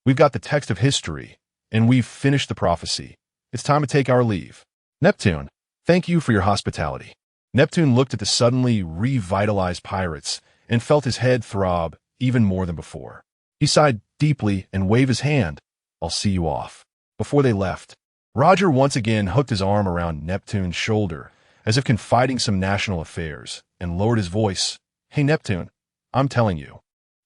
Speaker 1: We've got the text of history, and we've finished the prophecy. It's time to take our leave. Neptune, thank you for your hospitality. Neptune looked at the suddenly revitalized pirates and felt his head throb even more than before. He sighed deeply and waved his hand. I'll see you off. Before they left, Roger once again hooked his arm around Neptune's shoulder, as if confiding some national affairs, and lowered his voice. Hey, Neptune, I'm telling you,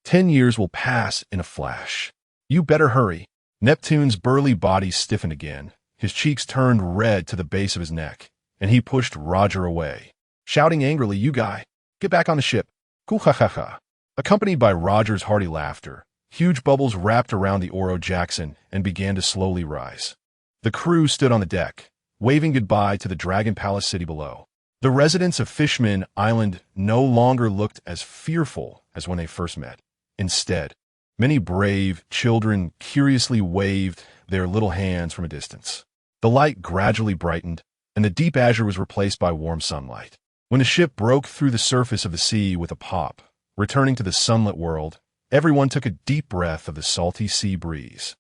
Speaker 1: 10 years will pass in a flash. You better hurry. Neptune's burly body stiffened again. His cheeks turned red to the base of his neck, and he pushed Roger away, shouting angrily, you guy, get back on the ship. Cool ha ha ha. Accompanied by Roger's hearty laughter, huge bubbles wrapped around the Oro Jackson and began to slowly rise. The crew stood on the deck, waving goodbye to the Dragon Palace city below. The residents of Fishman Island no longer looked as fearful as when they first met. Instead, many brave children curiously waved their little hands from a distance. The light gradually brightened, and the deep azure was replaced by warm sunlight. When the ship broke through the surface of the sea with a pop, returning to the sunlit world, everyone took a deep breath of the salty sea breeze.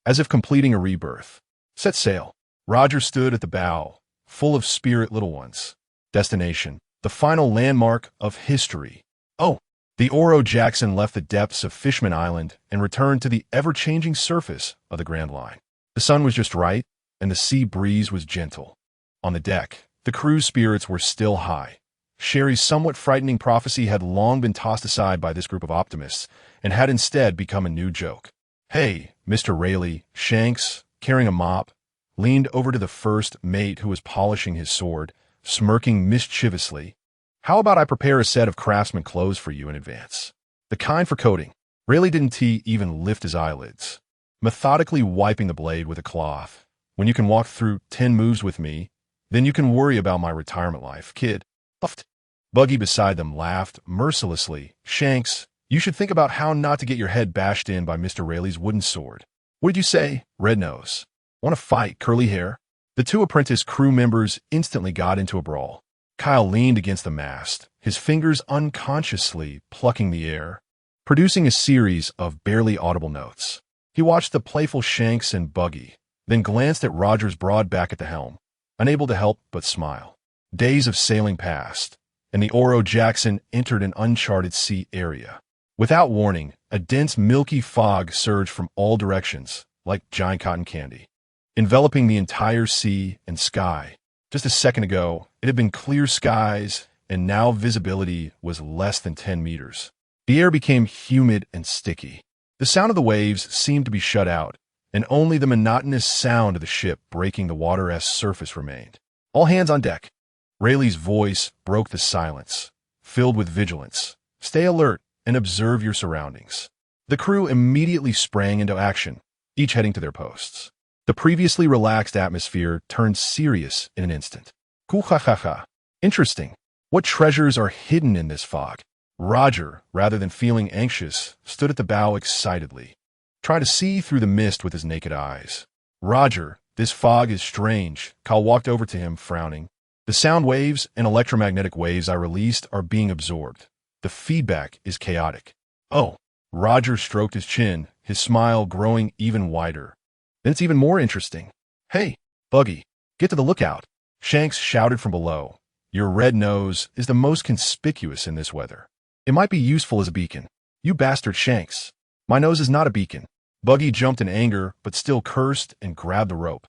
Speaker 1: As if completing a rebirth. Set sail. Roger stood at the bow, full of spirit, little ones. Destination, the final landmark of history. Oh, the Oro Jackson left the depths of Fishman Island and returned to the ever-changing surface of the Grand Line. The sun was just right, and the sea breeze was gentle. On the deck, the crew's spirits were still high. Sherry's somewhat frightening prophecy had long been tossed aside by this group of optimists and had instead become a new joke. Hey, Mr. Rayleigh, Shanks, carrying a mop, leaned over to the first mate who was polishing his sword, smirking mischievously. How about I prepare a set of craftsman clothes for you in advance? The kind for coating. Rayleigh didn't even lift his eyelids, methodically wiping the blade with a cloth. When you can walk through 10 moves with me, then you can worry about my retirement life, kid. Puffed. Buggy beside them laughed mercilessly. Shanks, you should think about how not to get your head bashed in by Mr. Rayleigh's wooden sword. What did you say, Red Nose? Want to fight, curly hair? The two apprentice crew members instantly got into a brawl. Kyle leaned against the mast, his fingers unconsciously plucking the air, producing a series of barely audible notes. He watched the playful Shanks and Buggy, then glanced at Roger's broad back at the helm, unable to help but smile. Days of sailing passed, and the Oro Jackson entered an uncharted sea area. Without warning, a dense milky fog surged from all directions, like giant cotton candy, enveloping the entire sea and sky. Just a second ago, it had been clear skies, and now visibility was less than 10 meters. The air became humid and sticky. The sound of the waves seemed to be shut out, and only the monotonous sound of the ship breaking the water's surface remained. All hands on deck. Rayleigh's voice broke the silence, filled with vigilance. Stay alert and observe your surroundings. The crew immediately sprang into action, each heading to their posts. The previously relaxed atmosphere turned serious in an instant. Cool ha ha ha. Interesting. What treasures are hidden in this fog? Roger, rather than feeling anxious, stood at the bow excitedly, trying to see through the mist with his naked eyes. Roger, this fog is strange. Kyle walked over to him, frowning. The sound waves and electromagnetic waves I released are being absorbed. The feedback is chaotic. Oh, Roger stroked his chin, his smile growing even wider. Then it's even more interesting. Hey, Buggy, get to the lookout. Shanks shouted from below. Your red nose is the most conspicuous in this weather. It might be useful as a beacon. You bastard, Shanks. My nose is not a beacon. Buggy jumped in anger, but still cursed and grabbed the rope,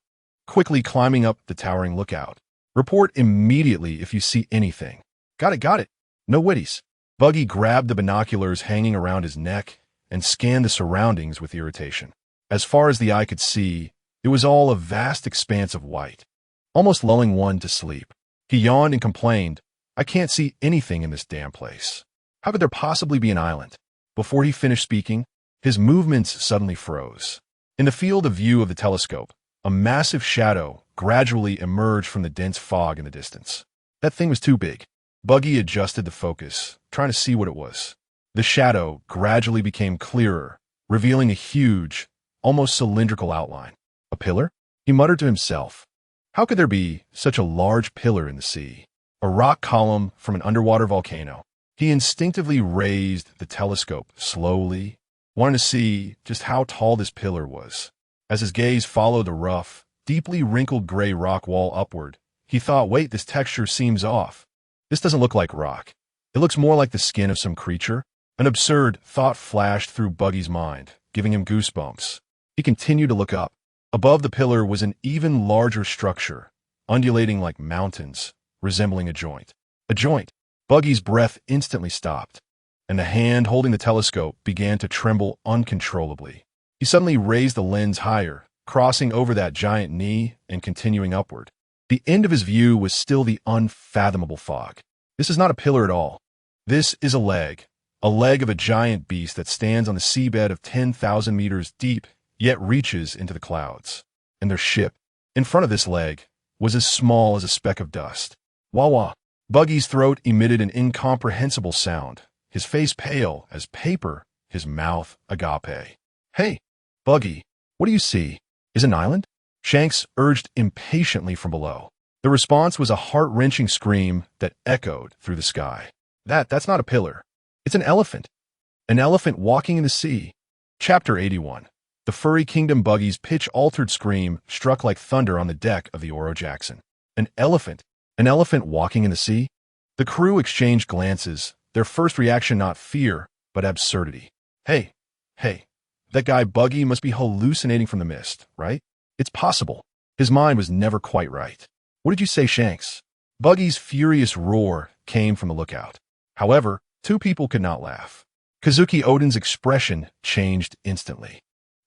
Speaker 1: quickly climbing up the towering lookout. Report immediately if you see anything. Got it. No witties. Buggy grabbed the binoculars hanging around his neck and scanned the surroundings with irritation. As far as the eye could see, it was all a vast expanse of white, almost lulling one to sleep. He yawned and complained, I can't see anything in this damn place. How could there possibly be an island? Before he finished speaking, his movements suddenly froze. In the field of view of the telescope, a massive shadow gradually emerged from the dense fog in the distance. That thing was too big. Buggy adjusted the focus, trying to see what it was. The shadow gradually became clearer, revealing a huge, almost cylindrical outline. A pillar? He muttered to himself. How could there be such a large pillar in the sea? A rock column from an underwater volcano. He instinctively raised the telescope slowly, wanting to see just how tall this pillar was. As his gaze followed the rough, deeply wrinkled gray rock wall upward, he thought, wait, this texture seems off. This doesn't look like rock. It looks more like the skin of some creature. An absurd thought flashed through Buggy's mind, giving him goosebumps. He continued to look up. Above the pillar was an even larger structure, undulating like mountains, resembling a joint. A joint. Buggy's breath instantly stopped, and the hand holding the telescope began to tremble uncontrollably. He suddenly raised the lens higher, crossing over that giant knee and continuing upward. The end of his view was still the unfathomable fog. This is not a pillar at all. This is a leg of a giant beast that stands on the seabed of 10,000 meters deep, yet reaches into the clouds. And their ship, in front of this leg, was as small as a speck of dust. Wah-wah. Buggy's throat emitted an incomprehensible sound, his face pale as paper, his mouth agape. Hey, Buggy, what do you see? Is it an island? Shanks urged impatiently from below. The response was a heart-wrenching scream that echoed through the sky. That's not a pillar. It's an elephant. An elephant walking in the sea. Chapter 81. The Furry Kingdom. Buggy's pitch-altered scream struck like thunder on the deck of the Oro Jackson. An elephant. An elephant walking in the sea? The crew exchanged glances, their first reaction not fear, but absurdity. Hey, that guy Buggy must be hallucinating from the mist, right? It's possible. His mind was never quite right. What did you say, Shanks? Buggy's furious roar came from the lookout. However, two people could not laugh. Kazuki Odin's expression changed instantly.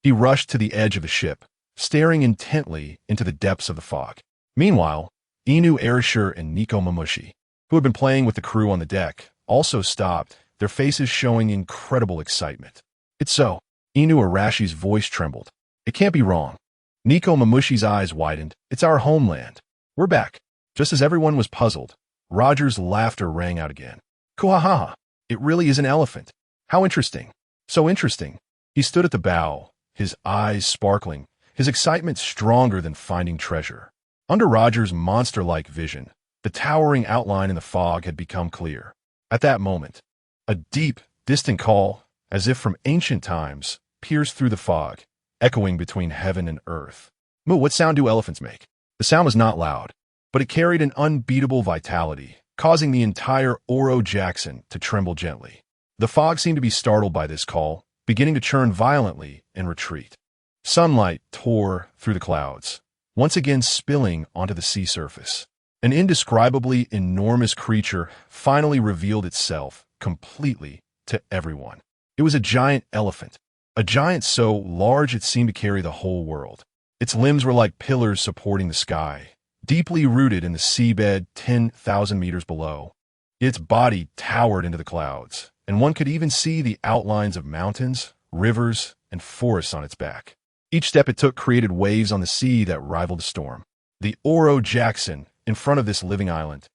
Speaker 1: He rushed to the edge of the ship, staring intently into the depths of the fog. Meanwhile, Inu Arisher and Nico Mamushi, who had been playing with the crew on the deck, also stopped, their faces showing incredible excitement. It's so. Inu Arashi's voice trembled. It can't be wrong. Nico Mamushi's eyes widened. It's our homeland. We're back. Just as everyone was puzzled, Roger's laughter rang out again. Kuhahaha. It really is an elephant. How interesting. So interesting. He stood at the bow, his eyes sparkling, his excitement stronger than finding treasure. Under Roger's monster-like vision, the towering outline in the fog had become clear. At that moment, a deep, distant call, as if from ancient times, pierced through the fog, echoing between heaven and earth. Moo, what sound do elephants make? The sound was not loud, but it carried an unbeatable vitality, causing the entire Oro Jackson to tremble gently. The fog seemed to be startled by this call, beginning to churn violently and retreat. Sunlight tore through the clouds, once again spilling onto the sea surface. An indescribably enormous creature finally revealed itself completely to everyone. It was a giant elephant, a giant so large it seemed to carry the whole world. Its limbs were like pillars supporting the sky, deeply rooted in the seabed 10,000 meters below. Its body towered into the clouds, and one could even see the outlines of mountains, rivers, and forests on its back. Each step it took created waves on the sea that rivaled a storm. The Oro Jackson, in front of this living island,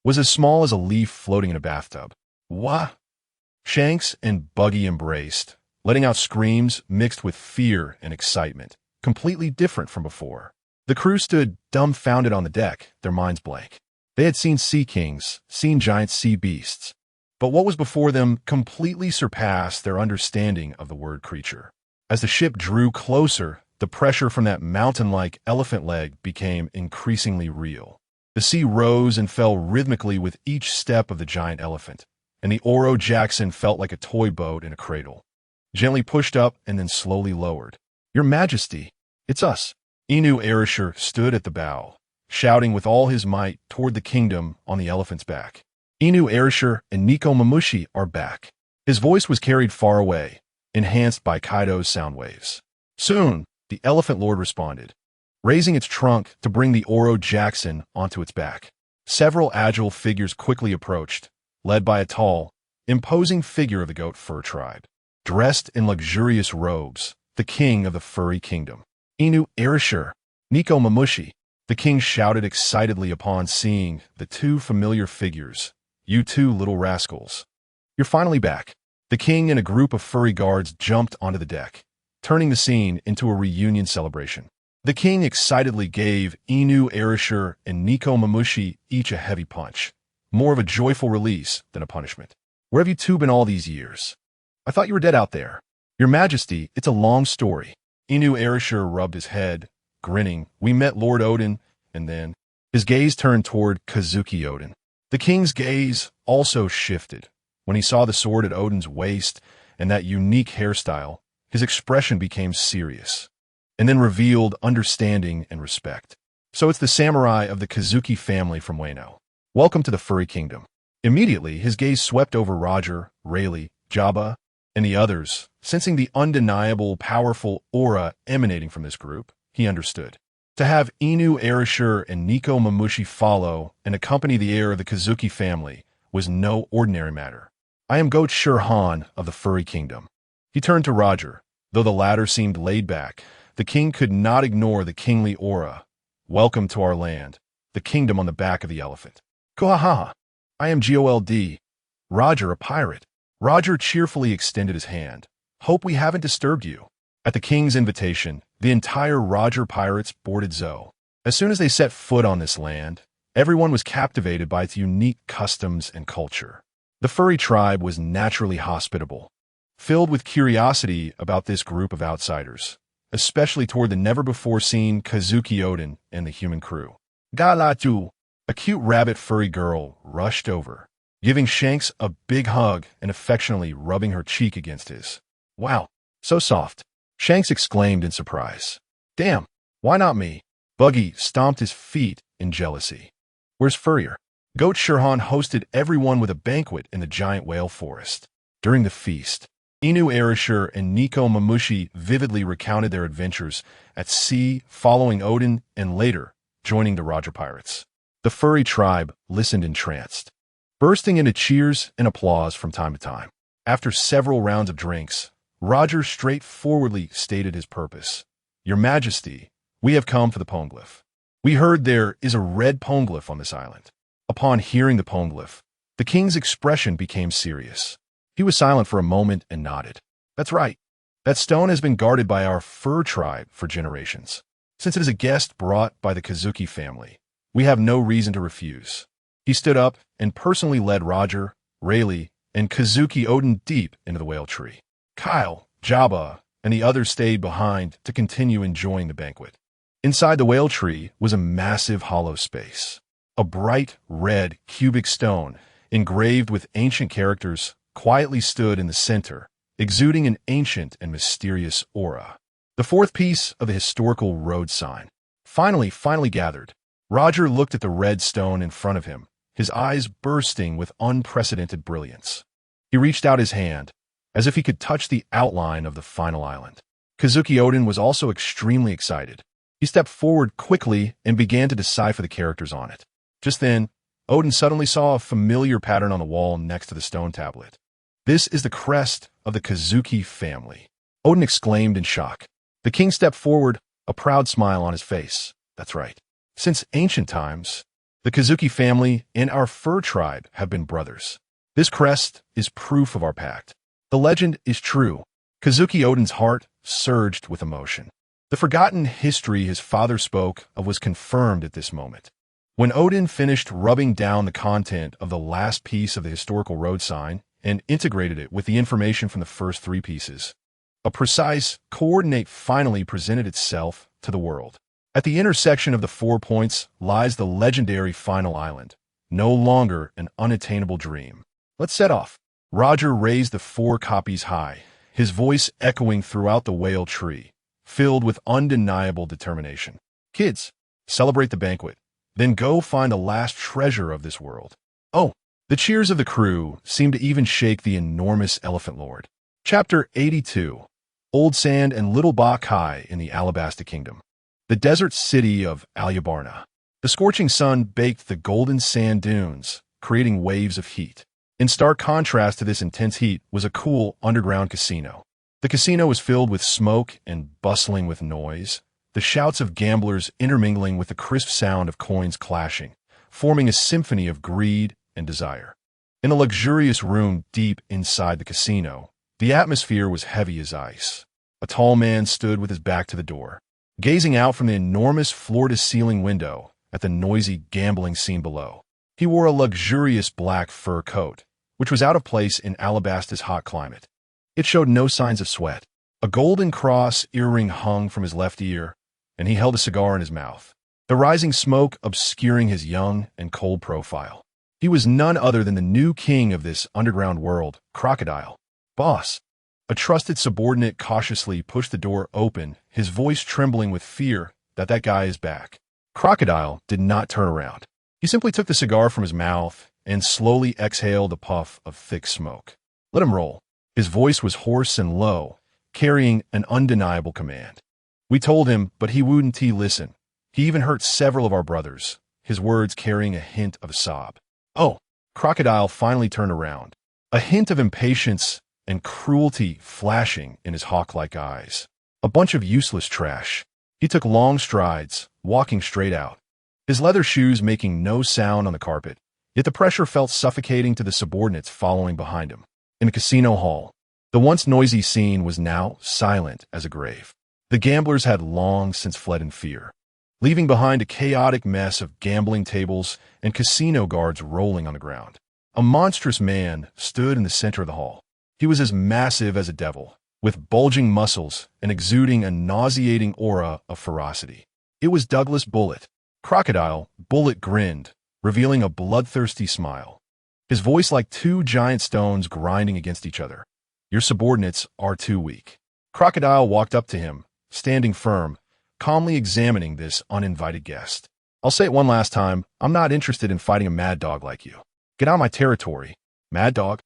Speaker 1: was as small as a leaf floating in a bathtub. What? Shanks and Buggy embraced, letting out screams mixed with fear and excitement, completely different from before. The crew stood dumbfounded on the deck, their minds blank. They had seen sea kings, seen giant sea beasts, but what was before them completely surpassed their understanding of the word creature. As the ship drew closer, the pressure from that mountain-like elephant leg became increasingly real. The sea rose and fell rhythmically with each step of the giant elephant, and the Oro Jackson felt like a toy boat in a cradle, gently pushed up and then slowly lowered. Your Majesty, it's us. Inu Arisher stood at the bow, shouting with all his might toward the kingdom on the elephant's back. Inu Arisher and Nico Mamushi are back. His voice was carried far away, enhanced by Kaido's sound waves. Soon, the Elephant Lord responded, raising its trunk to bring the Oro Jackson onto its back. Several agile figures quickly approached, led by a tall, imposing figure of the goat fur tribe. Dressed in luxurious robes, the king of the Furry Kingdom. Inu Arisher, Nico Mamushi, the king shouted excitedly upon seeing the two familiar figures. You two little rascals. You're finally back. The king and a group of furry guards jumped onto the deck, turning the scene into a reunion celebration. The king excitedly gave Inu Erishur and Nico Mamushi each a heavy punch, more of a joyful release than a punishment. Where have you two been all these years? I thought you were dead out there. Your Majesty, it's a long story. Inu Erishur rubbed his head, grinning. We met Lord Odin, and then his gaze turned toward Kazuki Odin. The king's gaze also shifted. When he saw the sword at Odin's waist and that unique hairstyle, his expression became serious, and then revealed understanding and respect. So it's the samurai of the Kazuki family from Wano. Welcome to the furry kingdom. Immediately, his gaze swept over Roger, Rayleigh, Jabba, and the others. Sensing the undeniable, powerful aura emanating from this group, he understood. To have Inu Erishur and Nico Mamushi follow and accompany the heir of the Kazuki family was no ordinary matter. I am Goat Shirhan of the furry kingdom. He turned to Roger. Though the latter seemed laid back, the king could not ignore the kingly aura. Welcome to our land, the kingdom on the back of the elephant. Kohaha! I am Gol D. Roger, a pirate. Roger cheerfully extended his hand. Hope we haven't disturbed you. At the king's invitation, the entire Roger pirates boarded Zoe. As soon as they set foot on this land, everyone was captivated by its unique customs and culture. The furry tribe was naturally hospitable, filled with curiosity about this group of outsiders, especially toward the never-before-seen Kazuki Odin and the human crew. Galatu! A cute rabbit furry girl rushed over, giving Shanks a big hug and affectionately rubbing her cheek against his. Wow, so soft. Shanks exclaimed in surprise. Damn, why not me? Buggy stomped his feet in jealousy. Where's Furrier? Goat Shirhan hosted everyone with a banquet in the giant whale forest. During the feast, Inu Erishur and Nico Mamushi vividly recounted their adventures at sea following Odin and later joining the Roger Pirates. The furry tribe listened entranced, bursting into cheers and applause from time to time. After several rounds of drinks, Roger straightforwardly stated his purpose. Your Majesty, we have come for the poneglyph. We heard there is a red poneglyph on this island. Upon hearing the poneglyph, the king's expression became serious. He was silent for a moment and nodded. That's right. That stone has been guarded by our fur tribe for generations. Since it is a guest brought by the Kazuki family, we have no reason to refuse. He stood up and personally led Roger, Rayleigh, and Kazuki Odin deep into the whale tree. Kyle, Jabba, and the others stayed behind to continue enjoying the banquet. Inside the whale tree was a massive hollow space. A bright red cubic stone, engraved with ancient characters, quietly stood in the center, exuding an ancient and mysterious aura. The fourth piece of the historical road sign. Finally gathered. Roger looked at the red stone in front of him, his eyes bursting with unprecedented brilliance. He reached out his hand, as if he could touch the outline of the final island. Kazuki Odin was also extremely excited. He stepped forward quickly and began to decipher the characters on it. Just then, Odin suddenly saw a familiar pattern on the wall next to the stone tablet. This is the crest of the Kazuki family. Odin exclaimed in shock. The king stepped forward, a proud smile on his face. That's right. Since ancient times, the Kazuki family and our fur tribe have been brothers. This crest is proof of our pact. The legend is true. Kazuki Odin's heart surged with emotion. The forgotten history his father spoke of was confirmed at this moment. When Odin finished rubbing down the content of the last piece of the historical road sign and integrated it with the information from the first three pieces, a precise coordinate finally presented itself to the world. At the intersection of the 4 points lies the legendary final island, no longer an unattainable dream. Let's set off. Roger raised the 4 copies high, his voice echoing throughout the whale tree, filled with undeniable determination. Kids, celebrate the banquet, then go find the last treasure of this world. Oh, the cheers of the crew seemed to even shake the enormous Elephant Lord. Chapter 82. Old Sand and Little Ba Kai in the Alabasta Kingdom. The desert city of Alyabarna. The scorching sun baked the golden sand dunes, creating waves of heat. In stark contrast to this intense heat was a cool underground casino. The casino was filled with smoke and bustling with noise, the shouts of gamblers intermingling with the crisp sound of coins clashing, forming a symphony of greed and desire. In a luxurious room deep inside the casino, the atmosphere was heavy as ice. A tall man stood with his back to the door, gazing out from the enormous floor-to-ceiling window at the noisy gambling scene below. He wore a luxurious black fur coat, which was out of place in Alabas's hot climate. It showed no signs of sweat. A golden cross earring hung from his left ear, and he held a cigar in his mouth, the rising smoke obscuring his young and cold profile. He was none other than the new king of this underground world, Crocodile. "Boss." A trusted subordinate cautiously pushed the door open, his voice trembling with fear that guy is back. Crocodile did not turn around. He simply took the cigar from his mouth and slowly exhaled a puff of thick smoke. "Let him roll." His voice was hoarse and low, carrying an undeniable command. "We told him, but he wouldn't listen. He even hurt several of our brothers," his words carrying a hint of a sob. "Oh." Crocodile finally turned around, a hint of impatience and cruelty flashing in his hawk-like eyes. "A bunch of useless trash." He took long strides, walking straight out, his leather shoes making no sound on the carpet, yet the pressure felt suffocating to the subordinates following behind him. In the casino hall, the once noisy scene was now silent as a grave. The gamblers had long since fled in fear, leaving behind a chaotic mess of gambling tables and casino guards rolling on the ground. A monstrous man stood in the center of the hall. He was as massive as a devil, with bulging muscles and exuding a nauseating aura of ferocity. It was Douglas Bullet. Crocodile Bullet grinned, revealing a bloodthirsty smile, his voice like two giant stones grinding against each other. "Your subordinates are too weak." Crocodile walked up to him, standing firm, calmly examining this uninvited guest. "I'll say it one last time, I'm not interested in fighting a mad dog like you. Get out of my territory." "Mad dog?"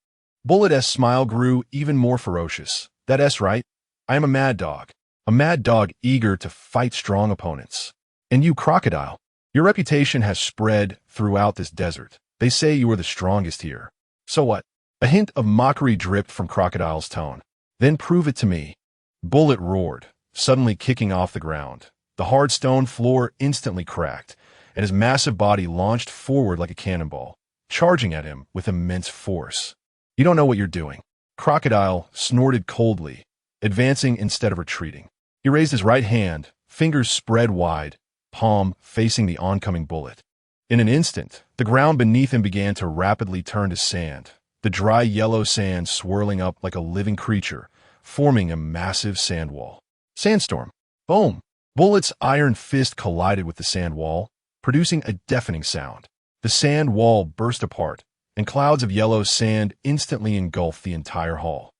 Speaker 1: Bullet's smile grew even more ferocious. "That S right? I am a mad dog eager to fight strong opponents. And you, Crocodile, your reputation has spread throughout this desert. They say you are the strongest here. So what?" A hint of mockery dripped from Crocodile's tone. "Then prove it to me." Bullet roared, suddenly kicking off the ground. The hard stone floor instantly cracked, and his massive body launched forward like a cannonball, charging at him with immense force. "You don't know what you're doing." Crocodile snorted coldly, advancing instead of retreating. He raised his right hand, fingers spread wide, palm facing the oncoming Bullet. In an instant, the ground beneath him began to rapidly turn to sand, the dry yellow sand swirling up like a living creature, forming a massive sand wall. Sandstorm. Boom! Bullet's iron fist collided with the sand wall, producing a deafening sound. The sand wall burst apart, and clouds of yellow sand instantly engulfed the entire hall,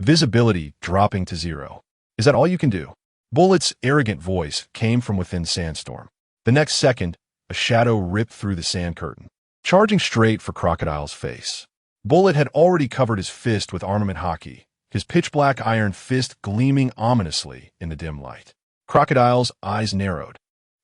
Speaker 1: visibility dropping to zero. "Is that all you can do?" Bullet's arrogant voice came from within Sandstorm. The next second, a shadow ripped through the sand curtain, charging straight for Crocodile's face. Bullet had already covered his fist with armament hockey, his pitch-black iron fist gleaming ominously in the dim light. Crocodile's eyes narrowed,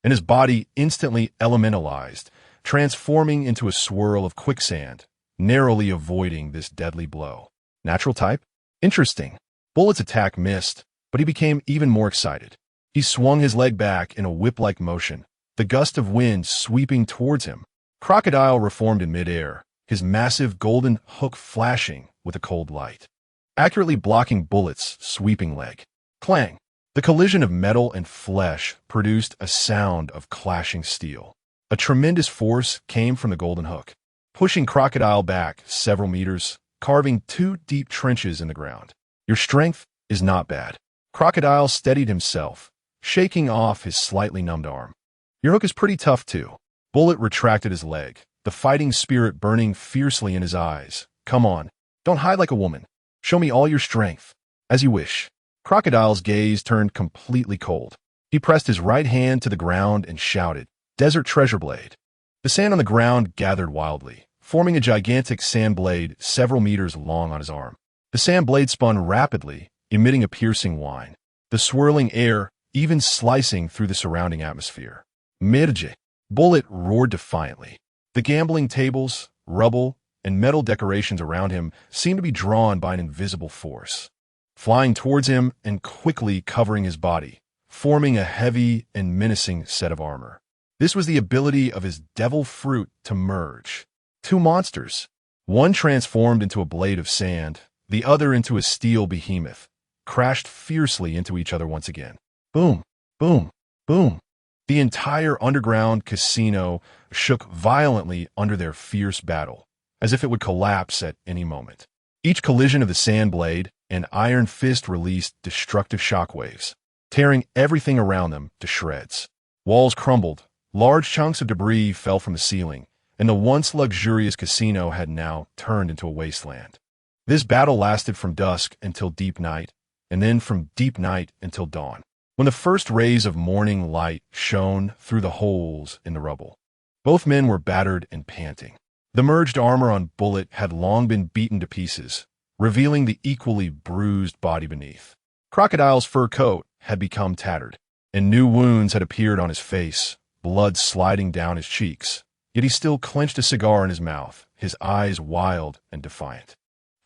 Speaker 1: and his body instantly elementalized, transforming into a swirl of quicksand, narrowly avoiding this deadly blow. Natural type? Interesting. Bullet's attack missed, but he became even more excited. He swung his leg back in a whip-like motion, the gust of wind sweeping towards him. Crocodile reformed in midair, his massive golden hook flashing with a cold light, accurately blocking Bullet's sweeping leg. Clang! The collision of metal and flesh produced a sound of clashing steel. A tremendous force came from the golden hook, pushing Crocodile back several meters, carving two deep trenches in the ground. "Your strength is not bad." Crocodile steadied himself, shaking off his slightly numbed arm. "Your hook is pretty tough, too." Bullet retracted his leg, the fighting spirit burning fiercely in his eyes. "Come on, don't hide like a woman. Show me all your strength." "As you wish." Crocodile's gaze turned completely cold. He pressed his right hand to the ground and shouted, "Desert Treasure Blade." The sand on the ground gathered wildly, forming a gigantic sand blade several meters long on his arm. The sand blade spun rapidly, emitting a piercing whine, the swirling air even slicing through the surrounding atmosphere. "Mirje!" Bullet roared defiantly. The gambling tables, rubble, and metal decorations around him seemed to be drawn by an invisible force, flying towards him and quickly covering his body, forming a heavy and menacing set of armor. This was the ability of his devil fruit to merge. Two monsters, one transformed into a blade of sand, the other into a steel behemoth, crashed fiercely into each other once again. Boom, boom, boom. The entire underground casino shook violently under their fierce battle, as if it would collapse at any moment. Each collision of the sand blade and iron fist released destructive shockwaves, tearing everything around them to shreds. Walls crumbled, large chunks of debris fell from the ceiling, and the once luxurious casino had now turned into a wasteland. This battle lasted from dusk until deep night, and then from deep night until dawn, when the first rays of morning light shone through the holes in the rubble. Both men were battered and panting. The merged armor on Bullet had long been beaten to pieces, revealing the equally bruised body beneath. Crocodile's fur coat had become tattered, and new wounds had appeared on his face, blood sliding down his cheeks. Yet he still clenched a cigar in his mouth, his eyes wild and defiant.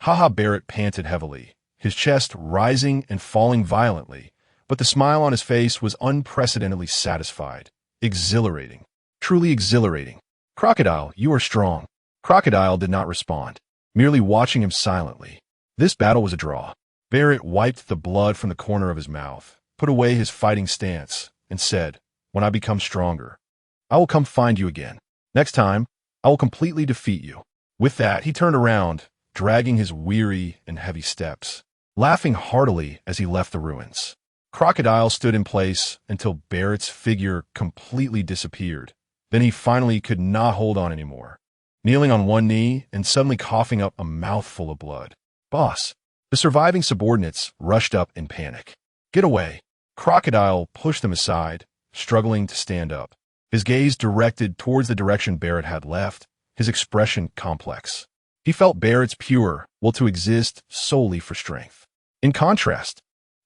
Speaker 1: Ha-Ha Barrett panted heavily, his chest rising and falling violently, but the smile on his face was unprecedentedly satisfied, exhilarating, truly exhilarating. Crocodile, you are strong. Crocodile did not respond, merely watching him silently. This battle was a draw. Barrett wiped the blood from the corner of his mouth, put away his fighting stance, and said, "When I become stronger, I will come find you again. Next time, I will completely defeat you." With that, he turned around, dragging his weary and heavy steps, laughing heartily as he left the ruins. Crocodile stood in place until Barrett's figure completely disappeared. Then he finally could not hold on anymore, kneeling on one knee and suddenly coughing up a mouthful of blood. "Boss!" The surviving subordinates rushed up in panic. "Get away!" Crocodile pushed them aside, struggling to stand up, his gaze directed towards the direction Barrett had left, his expression complex. He felt Barrett's pure will to exist solely for strength. In contrast,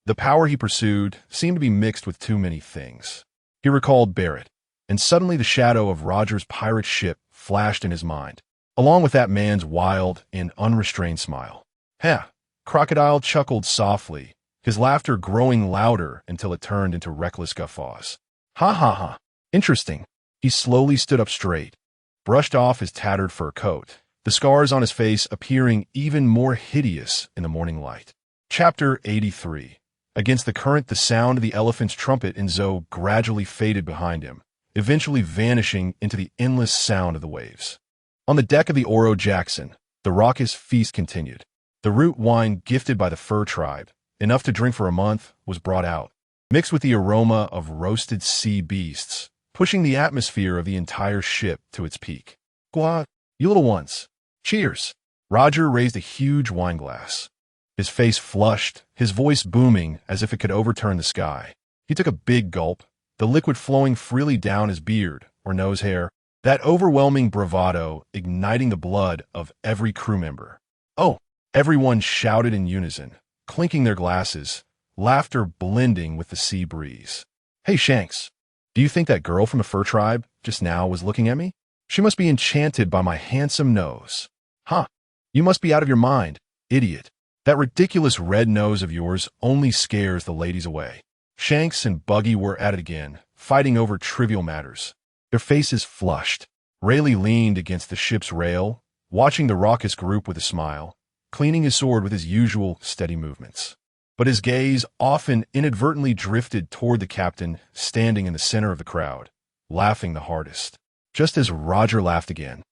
Speaker 1: the power he pursued seemed to be mixed with too many things. He recalled Barrett, and suddenly the shadow of Roger's pirate ship flashed in his mind, along with that man's wild and unrestrained smile. "Heh!" Crocodile chuckled softly, his laughter growing louder until it turned into reckless guffaws. "Ha ha ha! Interesting." He slowly stood up straight, brushed off his tattered fur coat, the scars on his face appearing even more hideous in the morning light. Chapter 83. Against the current, the sound of the elephant's trumpet in Zoe gradually faded behind him, eventually vanishing into the endless sound of the waves. On the deck of the Oro Jackson, the raucous feast continued. The root wine gifted by the fur tribe, enough to drink for a month, was brought out, mixed with the aroma of roasted sea beasts, pushing the atmosphere of the entire ship to its peak. "Gwa, you little ones. Cheers!" Roger raised a huge wine glass, his face flushed, his voice booming as if it could overturn the sky. He took a big gulp, the liquid flowing freely down his beard or nose hair, that overwhelming bravado igniting the blood of every crew member. "Oh!" Everyone shouted in unison, clinking their glasses, laughter blending with the sea breeze. "Hey, Shanks, do you think that girl from the fur tribe just now was looking at me? She must be enchanted by my handsome nose." "Huh, you must be out of your mind, idiot. That ridiculous red nose of yours only scares the ladies away." Shanks and Buggy were at it again, fighting over trivial matters, their faces flushed. Rayleigh leaned against the ship's rail, watching the raucous group with a smile, cleaning his sword with his usual steady movements. But his gaze often inadvertently drifted toward the captain standing in the center of the crowd, laughing the hardest. Just as Roger laughed again,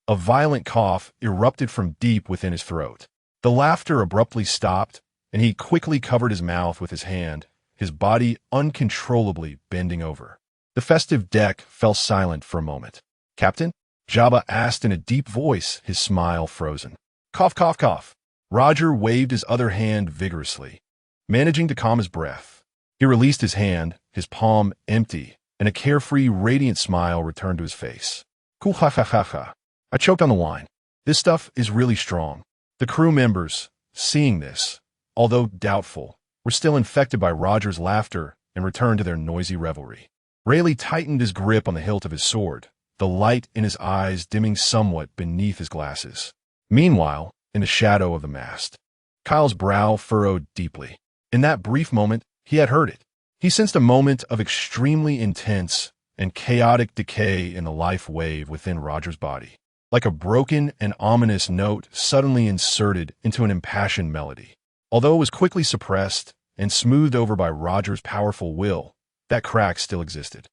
Speaker 1: a violent cough erupted from deep within his throat. The laughter abruptly stopped, and he quickly covered his mouth with his hand, his body uncontrollably bending over. The festive deck fell silent for a moment. "Captain?" Jabba asked in a deep voice, his smile frozen. "Cough, cough, cough." Roger waved his other hand vigorously, managing to calm his breath. He released his hand, his palm empty, and a carefree, radiant smile returned to his face. "Cool, ha ha ha ha. I choked on the wine. This stuff is really strong." The crew members, seeing this, although doubtful, were still infected by Roger's laughter and returned to their noisy revelry. Rayleigh tightened his grip on the hilt of his sword, the light in his eyes dimming somewhat beneath his glasses. Meanwhile, in the shadow of the mast, Kyle's brow furrowed deeply. In that brief moment, he had heard it. He sensed a moment of extremely intense and chaotic decay in the life wave within Roger's body, like a broken and ominous note suddenly inserted into an impassioned melody. Although it was quickly suppressed, and smoothed over by Roger's powerful will, that crack still existed.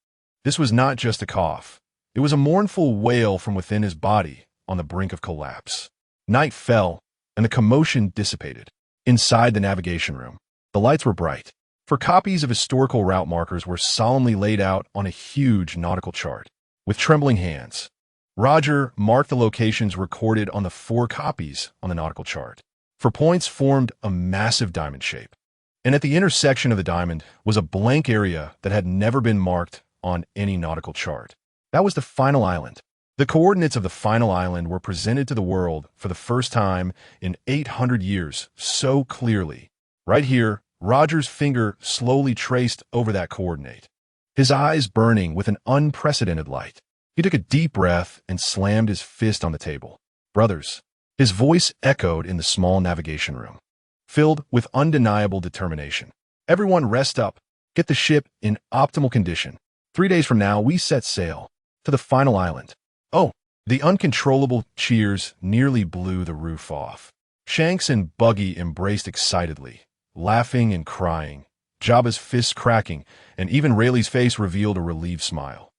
Speaker 1: This was not just a cough. It was a mournful wail from within his body, on the brink of collapse. Night fell, and the commotion dissipated. Inside the navigation room, the lights were bright, for copies of historical route markers were solemnly laid out on a huge nautical chart. With trembling hands, Roger marked the locations recorded on the 4 copies on the nautical chart. 4 points formed a massive diamond shape, and at the intersection of the diamond was a blank area that had never been marked on any nautical chart. That was the final island. The coordinates of the final island were presented to the world for the first time in 800 years so clearly. Right here, Roger's finger slowly traced over that coordinate, his eyes burning with an unprecedented light. He took a deep breath and slammed his fist on the table. Brothers, his voice echoed in the small navigation room, filled with undeniable determination. Everyone rest up, get the ship in optimal condition. 3 days from now, we set sail to the final island. Oh, the uncontrollable cheers nearly blew the roof off. Shanks and Buggy embraced excitedly, laughing and crying, Jabba's fists cracking, and even Rayleigh's face revealed a relieved smile.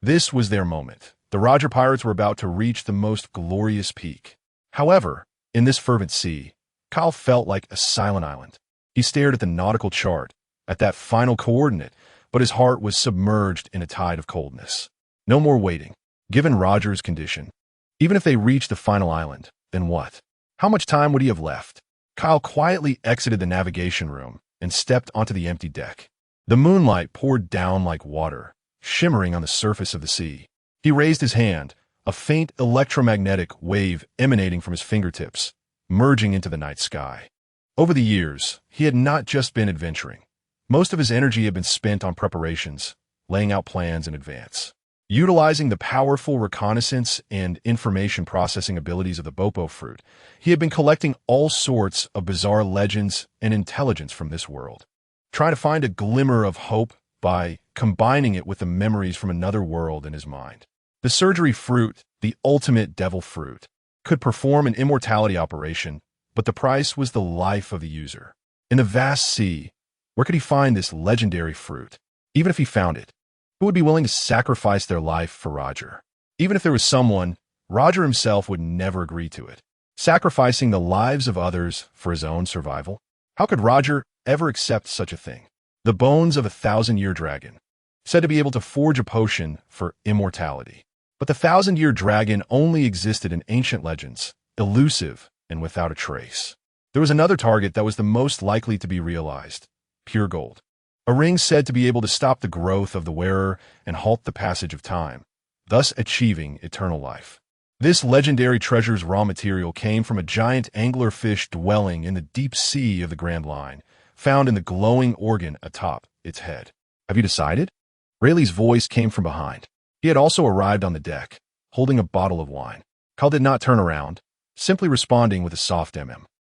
Speaker 1: This was their moment. The Roger pirates were about to reach the most glorious peak. However, in this fervent sea, Kyle felt like a silent island. He stared at the nautical chart, at that final coordinate, but his heart was submerged in a tide of coldness. No more waiting. Given Roger's condition, even if they reached the final island, then what? How much time would he have left? Kyle quietly exited the navigation room and stepped onto the empty deck. The moonlight poured down like water, shimmering on the surface of the sea. He raised his hand, a faint electromagnetic wave emanating from his fingertips, merging into the night sky. Over the years, he had not just been adventuring. Most of his energy had been spent on preparations, laying out plans in advance. Utilizing the powerful reconnaissance and information processing abilities of the Bobo fruit, he had been collecting all sorts of bizarre legends and intelligence from this world, trying to find a glimmer of hope by combining it with the memories from another world in his mind. The surgery fruit, the ultimate devil fruit, could perform an immortality operation, but the price was the life of the user. In the vast sea, where could he find this legendary fruit? Even if he found it, who would be willing to sacrifice their life for Roger? Even if there was someone, Roger himself would never agree to it. Sacrificing the lives of others for his own survival? How could Roger ever accept such a thing? The bones of a 1,000-year dragon, said to be able to forge a potion for immortality. But the 1,000-year dragon only existed in ancient legends, elusive and without a trace. There was another target that was the most likely to be realized: pure gold. A ring said to be able to stop the growth of the wearer and halt the passage of time, thus achieving eternal life. This legendary treasure's raw material came from a giant anglerfish dwelling in the deep sea of the Grand Line, found in the glowing organ atop its head. Have you decided? Rayleigh's voice came from behind. He had also arrived on the deck, holding a bottle of wine. Kyle did not turn around, simply responding with a soft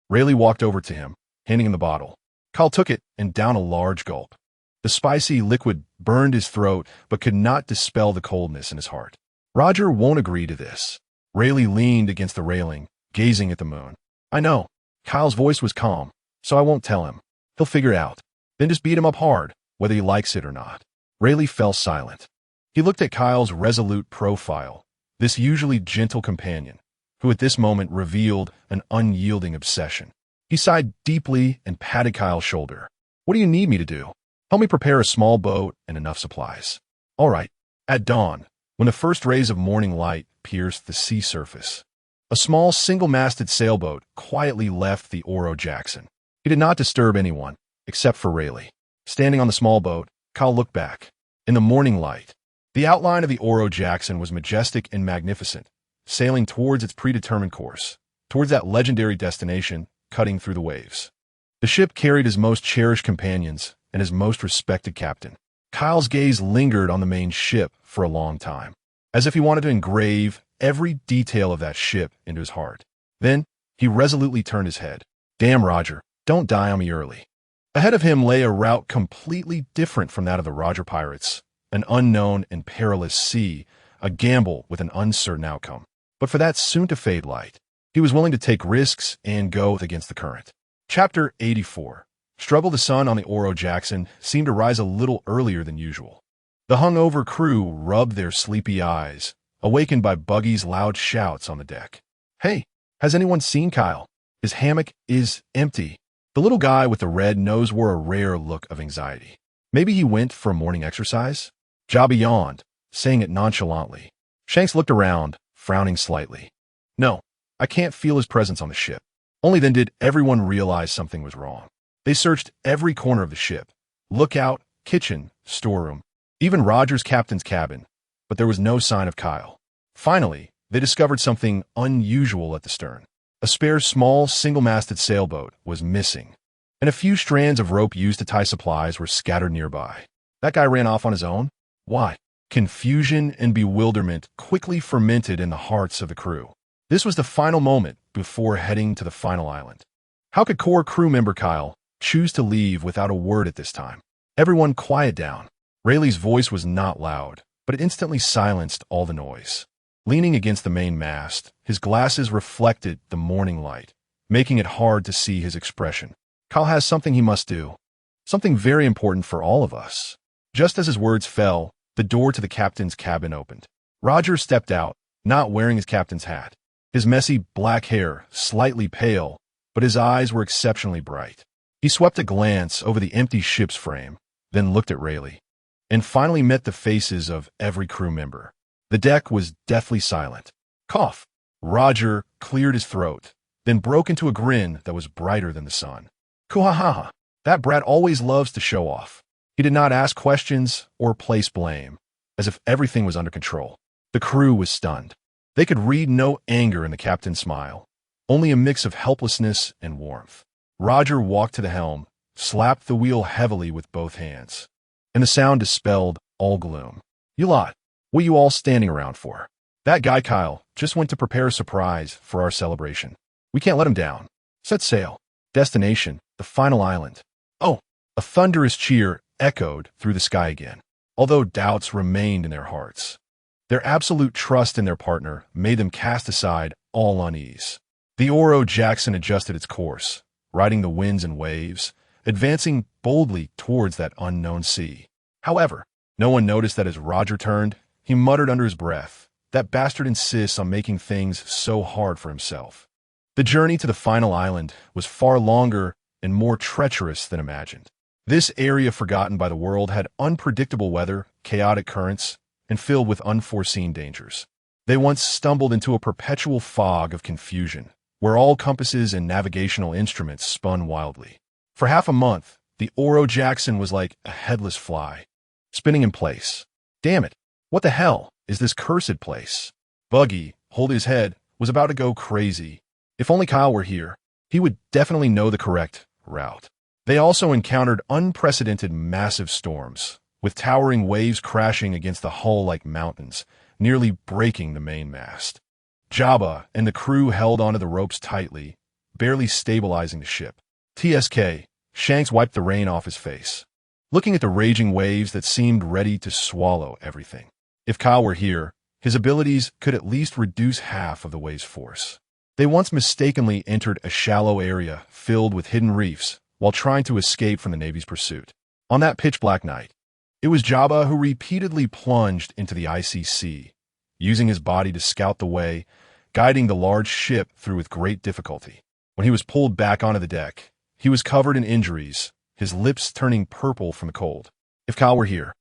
Speaker 1: Rayleigh walked over to him, handing him the bottle. Kyle took it and downed a large gulp. The spicy liquid burned his throat but could not dispel the coldness in his heart. Roger won't agree to this. Rayleigh leaned against the railing, gazing at the moon. I know. Kyle's voice was calm, so I won't tell him. He'll figure it out. Then just beat him up hard, whether he likes it or not. Rayleigh fell silent. He looked at Kyle's resolute profile, this usually gentle companion, who at this moment revealed an unyielding obsession. He sighed deeply and patted Kyle's shoulder. What do you need me to do? Help me prepare a small boat and enough supplies. All right. At dawn, when the first rays of morning light pierced the sea surface, a small single-masted sailboat quietly left the Oro Jackson. He did not disturb anyone, except for Rayleigh. Standing on the small boat, Kyle looked back. In the morning light, the outline of the Oro Jackson was majestic and magnificent, sailing towards its predetermined course, towards that legendary destination, cutting through the waves. The ship carried his most cherished companions and his most respected captain. Kyle's gaze lingered on the main ship for a long time, as if he wanted to engrave every detail of that ship into his heart. Then, he resolutely turned his head. Damn, Roger, don't die on me early. Ahead of him lay a route completely different from that of the Roger pirates, an unknown and perilous sea, a gamble with an uncertain outcome. But for that soon-to-fade light, he was willing to take risks and go against the current. Chapter 84. Struggle the sun on the Oro Jackson seemed to rise a little earlier than usual. The hungover crew rubbed their sleepy eyes, awakened by Buggy's loud shouts on the deck. "Hey, has anyone seen Kyle? His hammock is empty." The little guy with the red nose wore a rare look of anxiety. Maybe he went for a morning exercise? Jabba yawned, saying it nonchalantly. Shanks looked around, frowning slightly. "No, I can't feel his presence on the ship." Only then did everyone realize something was wrong. They searched every corner of the ship, lookout, kitchen, storeroom, even Roger's captain's cabin, but there was no sign of Kyle. Finally, they discovered something unusual at the stern. A spare small single-masted sailboat was missing, and a few strands of rope used to tie supplies were scattered nearby. That guy ran off on his own? Why? Confusion and bewilderment quickly fermented in the hearts of the crew. This was the final moment before heading to the final island. How could core crew member Kyle choose to leave without a word at this time? Everyone quiet down. Rayleigh's voice was not loud, but it instantly silenced all the noise. Leaning against the main mast, his glasses reflected the morning light, making it hard to see his expression. Kyle has something he must do. Something very important for all of us. Just as his words fell, the door to the captain's cabin opened. Roger stepped out, not wearing his captain's hat. His messy black hair, slightly pale, but his eyes were exceptionally bright. He swept a glance over the empty ship's frame, then looked at Rayleigh, and finally met the faces of every crew member. The deck was deathly silent. Cough. Roger cleared his throat, then broke into a grin that was brighter than the sun. Kuhahaha. That brat always loves to show off. He did not ask questions or place blame, as if everything was under control. The crew was stunned. They could read no anger in the captain's smile, only a mix of helplessness and warmth. Roger walked to the helm, slapped the wheel heavily with both hands, and the sound dispelled all gloom. "You lot, what you all standing around for? That guy Kyle just went to prepare a surprise for our celebration. We can't let him down. Set sail. Destination, the final island." Oh, a thunderous cheer echoed through the sky again, although doubts remained in their hearts. Their absolute trust in their partner made them cast aside all unease. The Oro Jackson adjusted its course, riding the winds and waves, advancing boldly towards that unknown sea. However, no one noticed that as Roger turned, he muttered under his breath, "That bastard insists on making things so hard for himself." The journey to the final island was far longer and more treacherous than imagined. This area forgotten by the world had unpredictable weather, chaotic currents, and filled with unforeseen dangers. They once stumbled into a perpetual fog of confusion, where all compasses and navigational instruments spun wildly. For half a month, the Oro Jackson was like a headless fly, spinning in place. Damn it, what the hell is this cursed place? Buggy, holding his head, was about to go crazy. If only Kyle were here, he would definitely know the correct route. They also encountered unprecedented massive storms, with towering waves crashing against the hull like mountains, nearly breaking the mainmast. Jabba and the crew held onto the ropes tightly, barely stabilizing the ship. TSK, Shanks wiped the rain off his face, looking at the raging waves that seemed ready to swallow everything. If Kyle were here, his abilities could at least reduce half of the wave's force. They once mistakenly entered a shallow area filled with hidden reefs while trying to escape from the Navy's pursuit. On that pitch-black night, it was Jabba who repeatedly plunged into the icy sea, using his body to scout the way, guiding the large ship through with great difficulty. When he was pulled back onto the deck, he was covered in injuries, his lips turning purple from the cold. If Kyle were here,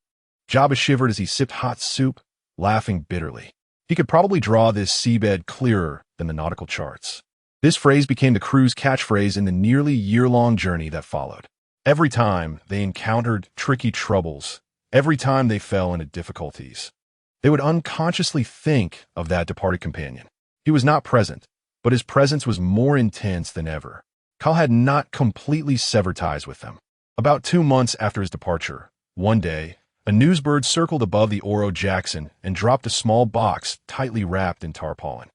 Speaker 1: Jabba shivered as he sipped hot soup, laughing bitterly. He could probably draw this seabed clearer than the nautical charts. This phrase became the crew's catchphrase in the nearly year-long journey that followed. Every time they encountered tricky troubles, every time they fell into difficulties, they would unconsciously think of that departed companion. He was not present, but his presence was more intense than ever. Kyle had not completely severed ties with them. About 2 months after his departure, one day, a newsbird circled above the Oro Jackson and dropped a small box tightly wrapped in tarpaulin.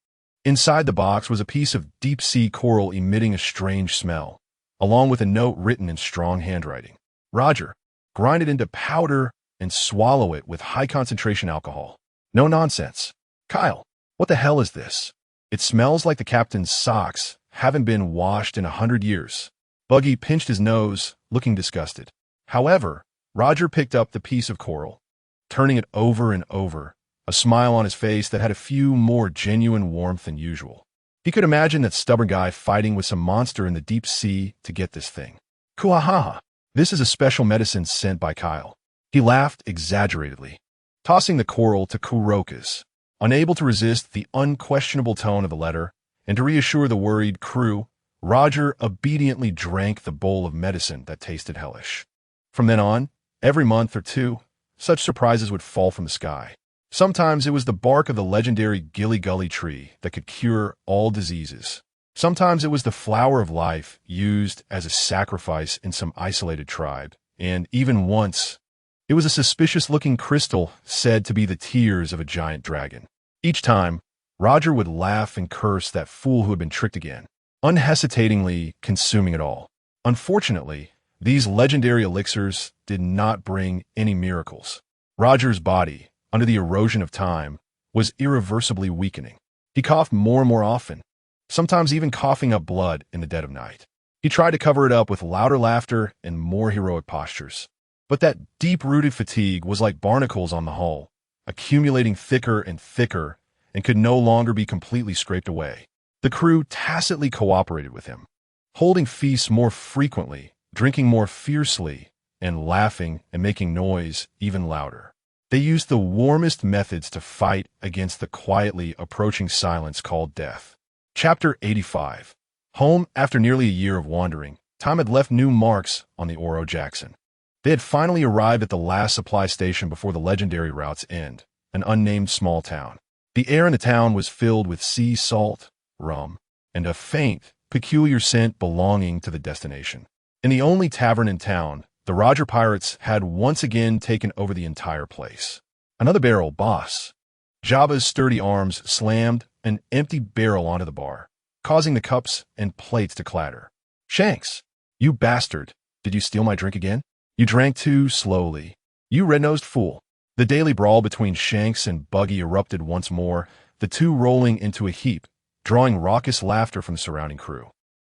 Speaker 1: Inside the box was a piece of deep-sea coral emitting a strange smell, along with a note written in strong handwriting. "Roger, grind it into powder and swallow it with high-concentration alcohol. No nonsense. Kyle, what the hell is this? It smells like the captain's socks haven't been washed in 100 years. Buggy pinched his nose, looking disgusted. However, Roger picked up the piece of coral, turning it over and over, a smile on his face that had a few more genuine warmth than usual. He could imagine that stubborn guy fighting with some monster in the deep sea to get this thing. Kuahaha. This is a special medicine sent by Kyle. He laughed exaggeratedly, tossing the coral to Kurokas. Unable to resist the unquestionable tone of the letter, and to reassure the worried crew, Roger obediently drank the bowl of medicine that tasted hellish. From then on, every month or two, such surprises would fall from the sky. Sometimes it was the bark of the legendary Gilly-Gully tree that could cure all diseases. Sometimes it was the flower of life used as a sacrifice in some isolated tribe. And even once, it was a suspicious-looking crystal said to be the tears of a giant dragon. Each time, Roger would laugh and curse that fool who had been tricked again, unhesitatingly consuming it all. Unfortunately, these legendary elixirs did not bring any miracles. Roger's body, under the erosion of time, was irreversibly weakening. He coughed more and more often, sometimes even coughing up blood in the dead of night. He tried to cover it up with louder laughter and more heroic postures. But that deep-rooted fatigue was like barnacles on the hull, accumulating thicker and thicker, and could no longer be completely scraped away. The crew tacitly cooperated with him, holding feasts more frequently, drinking more fiercely, and laughing and making noise even louder. They used the warmest methods to fight against the quietly approaching silence called death. Chapter 85. Home. After nearly a year of wandering, time had left new marks on the Oro Jackson. They had finally arrived at the last supply station before the legendary route's end, an unnamed small town. The air in the town was filled with sea salt, rum, and a faint, peculiar scent belonging to the destination. In the only tavern in town, the Roger Pirates had once again taken over the entire place. Another barrel, boss. Jabba's sturdy arms slammed an empty barrel onto the bar, causing the cups and plates to clatter. Shanks, you bastard, did you steal my drink again? You drank too slowly. You red-nosed fool. The daily brawl between Shanks and Buggy erupted once more, the two rolling into a heap, drawing raucous laughter from the surrounding crew.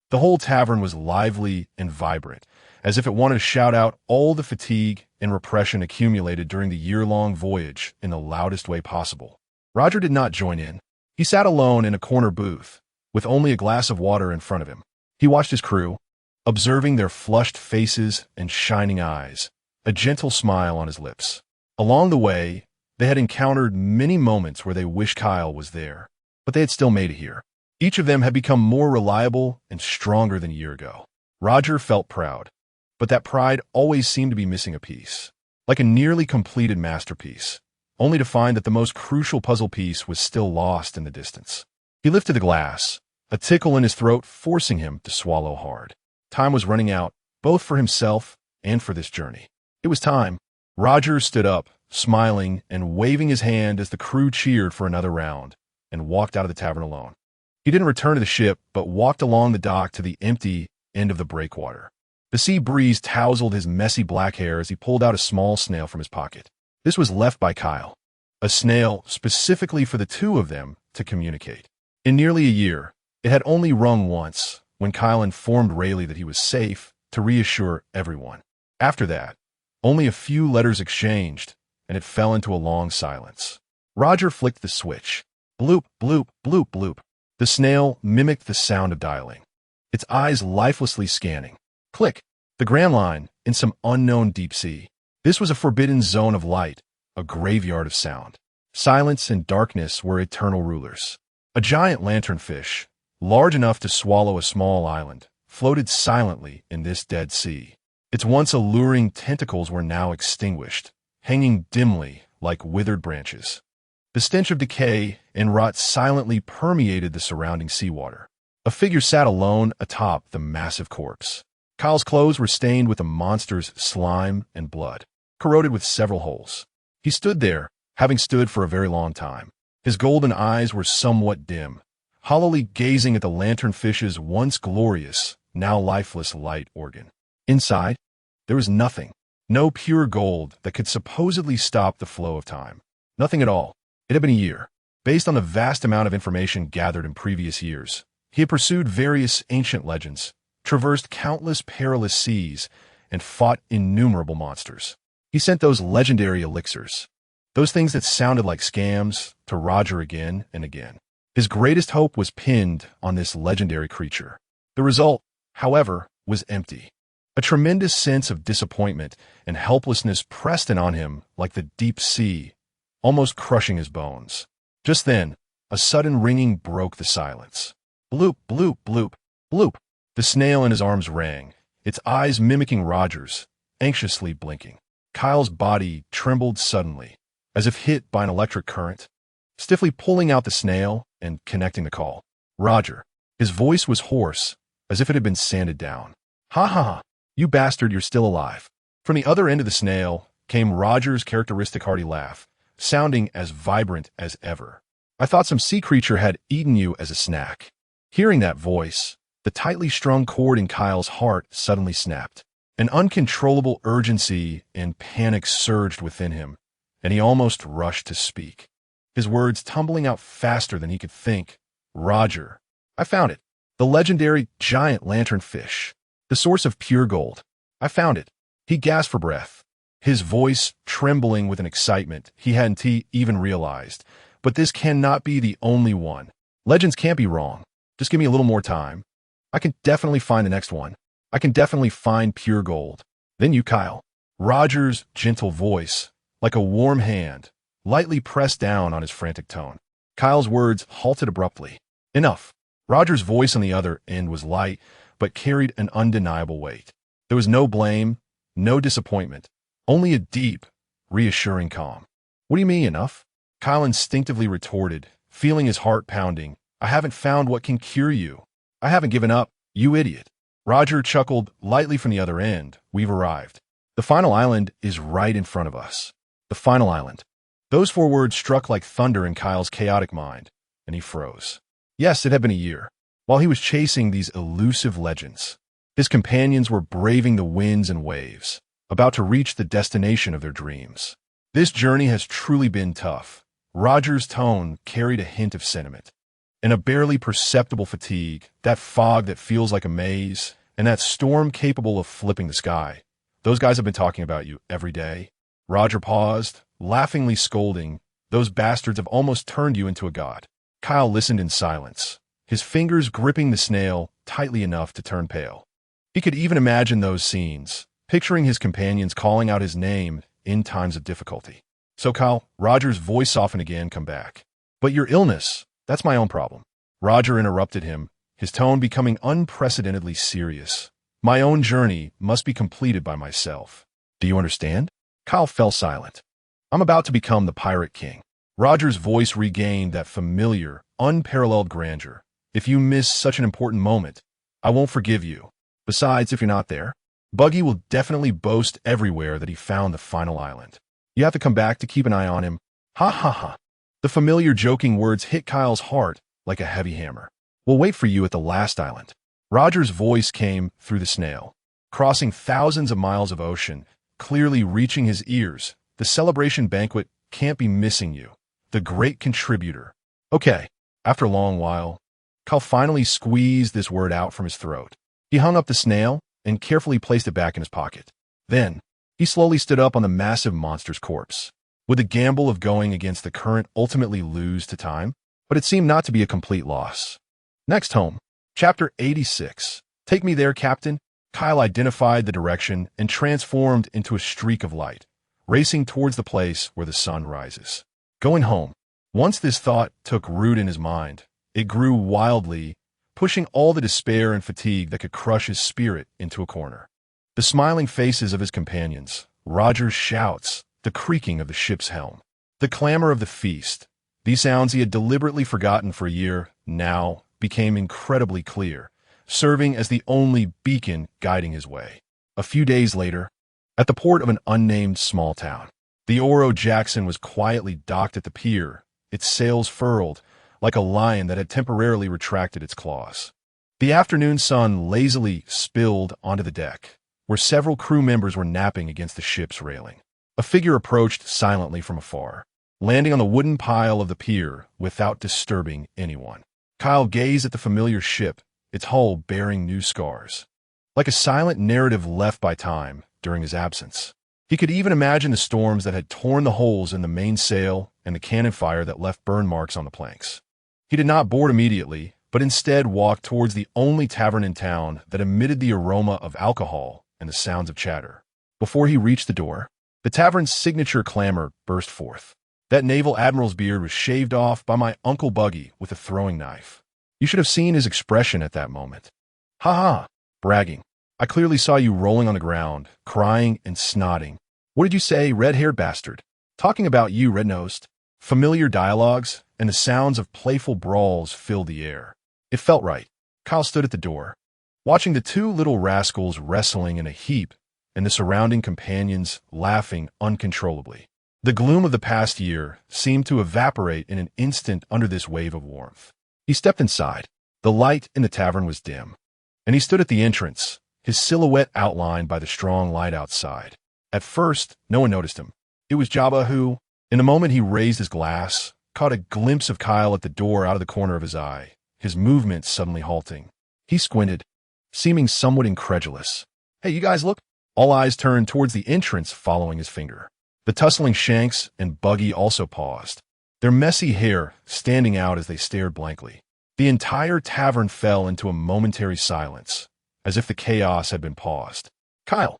Speaker 1: The whole tavern was lively and vibrant, as if it wanted to shout out all the fatigue and repression accumulated during the year-long voyage in the loudest way possible. Roger did not join in. He sat alone in a corner booth, with only a glass of water in front of him. He watched his crew, observing their flushed faces and shining eyes, a gentle smile on his lips. Along the way, they had encountered many moments where they wished Kyle was there, but they had still made it here. Each of them had become more reliable and stronger than a year ago. Roger felt proud, but that pride always seemed to be missing a piece, like a nearly completed masterpiece, only to find that the most crucial puzzle piece was still lost in the distance. He lifted the glass, a tickle in his throat forcing him to swallow hard. Time was running out, both for himself and for this journey. It was time. Roger stood up, smiling and waving his hand as the crew cheered for another round, and walked out of the tavern alone. He didn't return to the ship, but walked along the dock to the empty end of the breakwater. The sea breeze tousled his messy black hair as he pulled out a small snail from his pocket. This was left by Kyle, a snail specifically for the two of them to communicate. In nearly a year, it had only rung once, when Kyle informed Rayleigh that he was safe, to reassure everyone. After that, only a few letters exchanged, and it fell into a long silence. Roger flicked the switch. Bloop, bloop, bloop, bloop. The snail mimicked the sound of dialing, its eyes lifelessly scanning. Click. The Grand Line, in some unknown deep sea. This was a forbidden zone of light, a graveyard of sound. Silence and darkness were eternal rulers. A giant lanternfish, large enough to swallow a small island, floated silently in this dead sea. Its once alluring tentacles were now extinguished, hanging dimly like withered branches. The stench of decay and rot silently permeated the surrounding seawater. A figure sat alone atop the massive corpse. Kyle's clothes were stained with the monster's slime and blood, corroded with several holes. He stood there, having stood for a very long time. His golden eyes were somewhat dim, hollowly gazing at the lanternfish's once glorious, now lifeless light organ. Inside, there was nothing. No pure gold that could supposedly stop the flow of time. Nothing at all. It had been a year. Based on the vast amount of information gathered in previous years, he had pursued various ancient legends, traversed countless perilous seas, and fought innumerable monsters. He sent those legendary elixirs, those things that sounded like scams, to Roger again and again. His greatest hope was pinned on this legendary creature. The result, however, was empty. A tremendous sense of disappointment and helplessness pressed in on him like the deep sea, almost crushing his bones. Just then, a sudden ringing broke the silence. Bloop, bloop, bloop, bloop. The snail in his arms rang, its eyes mimicking Roger's, anxiously blinking. Kyle's body trembled suddenly, as if hit by an electric current, stiffly pulling out the snail and connecting the call. Roger. His voice was hoarse, as if it had been sanded down. Ha ha ha, you bastard, you're still alive. From the other end of the snail came Roger's characteristic hearty laugh, sounding as vibrant as ever. I thought some sea creature had eaten you as a snack. Hearing that voice, the tightly strung cord in Kyle's heart suddenly snapped. An uncontrollable urgency and panic surged within him, and he almost rushed to speak. His words tumbling out faster than he could think. Roger. I found it. The legendary giant lanternfish. The source of pure gold. I found it. He gasped for breath, his voice trembling with an excitement he hadn't even realized. But this cannot be the only one. Legends can't be wrong. Just give me a little more time. I can definitely find the next one. I can definitely find pure gold. Then you, Kyle. Roger's gentle voice, like a warm hand, lightly pressed down on his frantic tone. Kyle's words halted abruptly. Enough. Roger's voice on the other end was light, but carried an undeniable weight. There was no blame, no disappointment, only a deep, reassuring calm. What do you mean, enough? Kyle instinctively retorted, feeling his heart pounding. I haven't found what can cure you. I haven't given up, you idiot. Roger chuckled lightly from the other end. We've arrived. The final island is right in front of us. The final island. Those 4 words struck like thunder in Kyle's chaotic mind, and he froze. Yes, it had been a year. While he was chasing these elusive legends, his companions were braving the winds and waves, about to reach the destination of their dreams. This journey has truly been tough. Roger's tone carried a hint of sentiment, and a barely perceptible fatigue, that fog that feels like a maze, and that storm capable of flipping the sky. Those guys have been talking about you every day. Roger paused, laughingly scolding. Those bastards have almost turned you into a god. Kyle listened in silence, his fingers gripping the snail tightly enough to turn pale. He could even imagine those scenes, picturing his companions calling out his name in times of difficulty. So Kyle, Roger's voice softened again, come back. But your illness, that's my own problem. Roger interrupted him, his tone becoming unprecedentedly serious. My own journey must be completed by myself. Do you understand? Kyle fell silent. I'm about to become the Pirate King. Roger's voice regained that familiar, unparalleled grandeur. If you miss such an important moment, I won't forgive you. Besides, if you're not there, Buggy will definitely boast everywhere that he found the final island. You have to come back to keep an eye on him. Ha ha ha. The familiar joking words hit Kyle's heart like a heavy hammer. We'll wait for you at the last island. Roger's voice came through the snail, crossing thousands of miles of ocean, clearly reaching his ears. The celebration banquet can't be missing you. The great contributor. Okay. After a long while, Kyle finally squeezed this word out from his throat. He hung up the snail and carefully placed it back in his pocket. Then, he slowly stood up on the massive monster's corpse. Would the gamble of going against the current ultimately lose to time? But it seemed not to be a complete loss. Next home, Chapter 86. Take me there, Captain. Kyle identified the direction and transformed into a streak of light, racing towards the place where the sun rises. Going home. Once this thought took root in his mind, it grew wildly, pushing all the despair and fatigue that could crush his spirit into a corner. The smiling faces of his companions, Roger's shouts, the creaking of the ship's helm, the clamor of the feast. These sounds he had deliberately forgotten for a year now became incredibly clear, serving as the only beacon guiding his way. A few days later, at the port of an unnamed small town, the Oro Jackson was quietly docked at the pier, its sails furled, like a lion that had temporarily retracted its claws. The afternoon sun lazily spilled onto the deck, where several crew members were napping against the ship's railing. A figure approached silently from afar, landing on the wooden pile of the pier without disturbing anyone. Kyle gazed at the familiar ship, its hull bearing new scars. like a silent narrative left by time during his absence. He could even imagine the storms that had torn the holes in the mainsail and the cannon fire that left burn marks on the planks. He did not board immediately, but instead walked towards the only tavern in town that emitted the aroma of alcohol and the sounds of chatter. Before he reached the door, the tavern's signature clamor burst forth. That naval admiral's beard was shaved off by my Uncle Buggy with a throwing knife. You should have seen his expression at that moment. Ha ha, bragging. I clearly saw you rolling on the ground, crying and snotting. What did you say, red-haired bastard? Talking about you, red-nosed. Familiar dialogues and the sounds of playful brawls filled the air. It felt right. Kyle stood at the door, watching the two little rascals wrestling in a heap and the surrounding companions laughing uncontrollably. The gloom of the past year seemed to evaporate in an instant under this wave of warmth. He stepped inside. The light in the tavern was dim, and he stood at the entrance, his silhouette outlined by the strong light outside. At first, no one noticed him. It was Jabba who, in the moment he raised his glass, caught a glimpse of Kyle at the door out of the corner of his eye, his movements suddenly halting. He squinted, seeming somewhat incredulous. Hey, you guys look? All eyes turned towards the entrance following his finger. The tussling Shanks and Buggy also paused, their messy hair standing out as they stared blankly. The entire tavern fell into a momentary silence, as if the chaos had been paused. Kyle!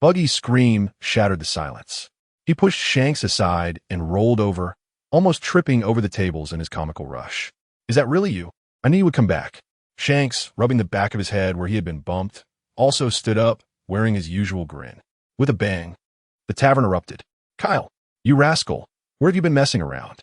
Speaker 1: Buggy's scream shattered the silence. He pushed Shanks aside and rolled over, almost tripping over the tables in his comical rush. Is that really you? I knew you would come back. Shanks, rubbing the back of his head where he had been bumped, also stood up, wearing his usual grin. With a bang, the tavern erupted. Kyle, you rascal, where have you been messing around?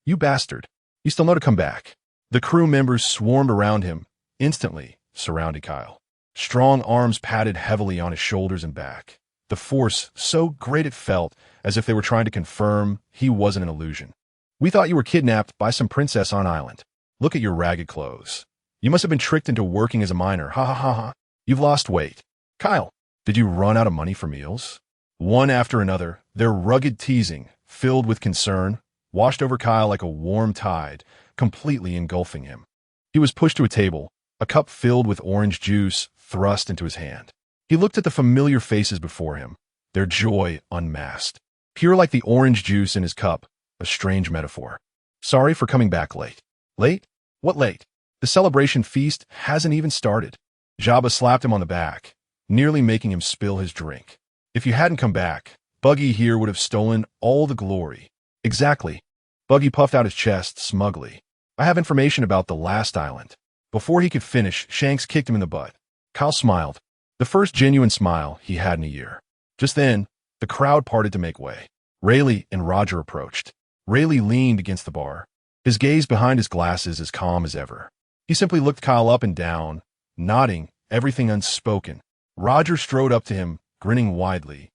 Speaker 1: You bastard, you still know to come back. The crew members swarmed around him, instantly surrounding Kyle. Strong arms patted heavily on his shoulders and back. The force so great it felt as if they were trying to confirm he wasn't an illusion. We thought you were kidnapped by some princess on island. Look at your ragged clothes. You must have been tricked into working as a miner. Ha ha ha ha. You've lost weight. Kyle, did you run out of money for meals? One after another, their rugged teasing, filled with concern, washed over Kyle like a warm tide, completely engulfing him. He was pushed to a table, a cup filled with orange juice thrust into his hand. He looked at the familiar faces before him, their joy unmasked. Pure like the orange juice in his cup, a strange metaphor. Sorry for coming back late. Late? What late? The celebration feast hasn't even started. Jabba slapped him on the back, nearly making him spill his drink. If you hadn't come back, Buggy here would have stolen all the glory. Exactly. Buggy puffed out his chest smugly. I have information about the last island. Before he could finish, Shanks kicked him in the butt. Kyle smiled, the first genuine smile he had in a year. Just then, the crowd parted to make way. Rayleigh and Roger approached. Rayleigh leaned against the bar, his gaze behind his glasses as calm as ever. He simply looked Kyle up and down, nodding, everything unspoken. Roger strode up to him, grinning widely,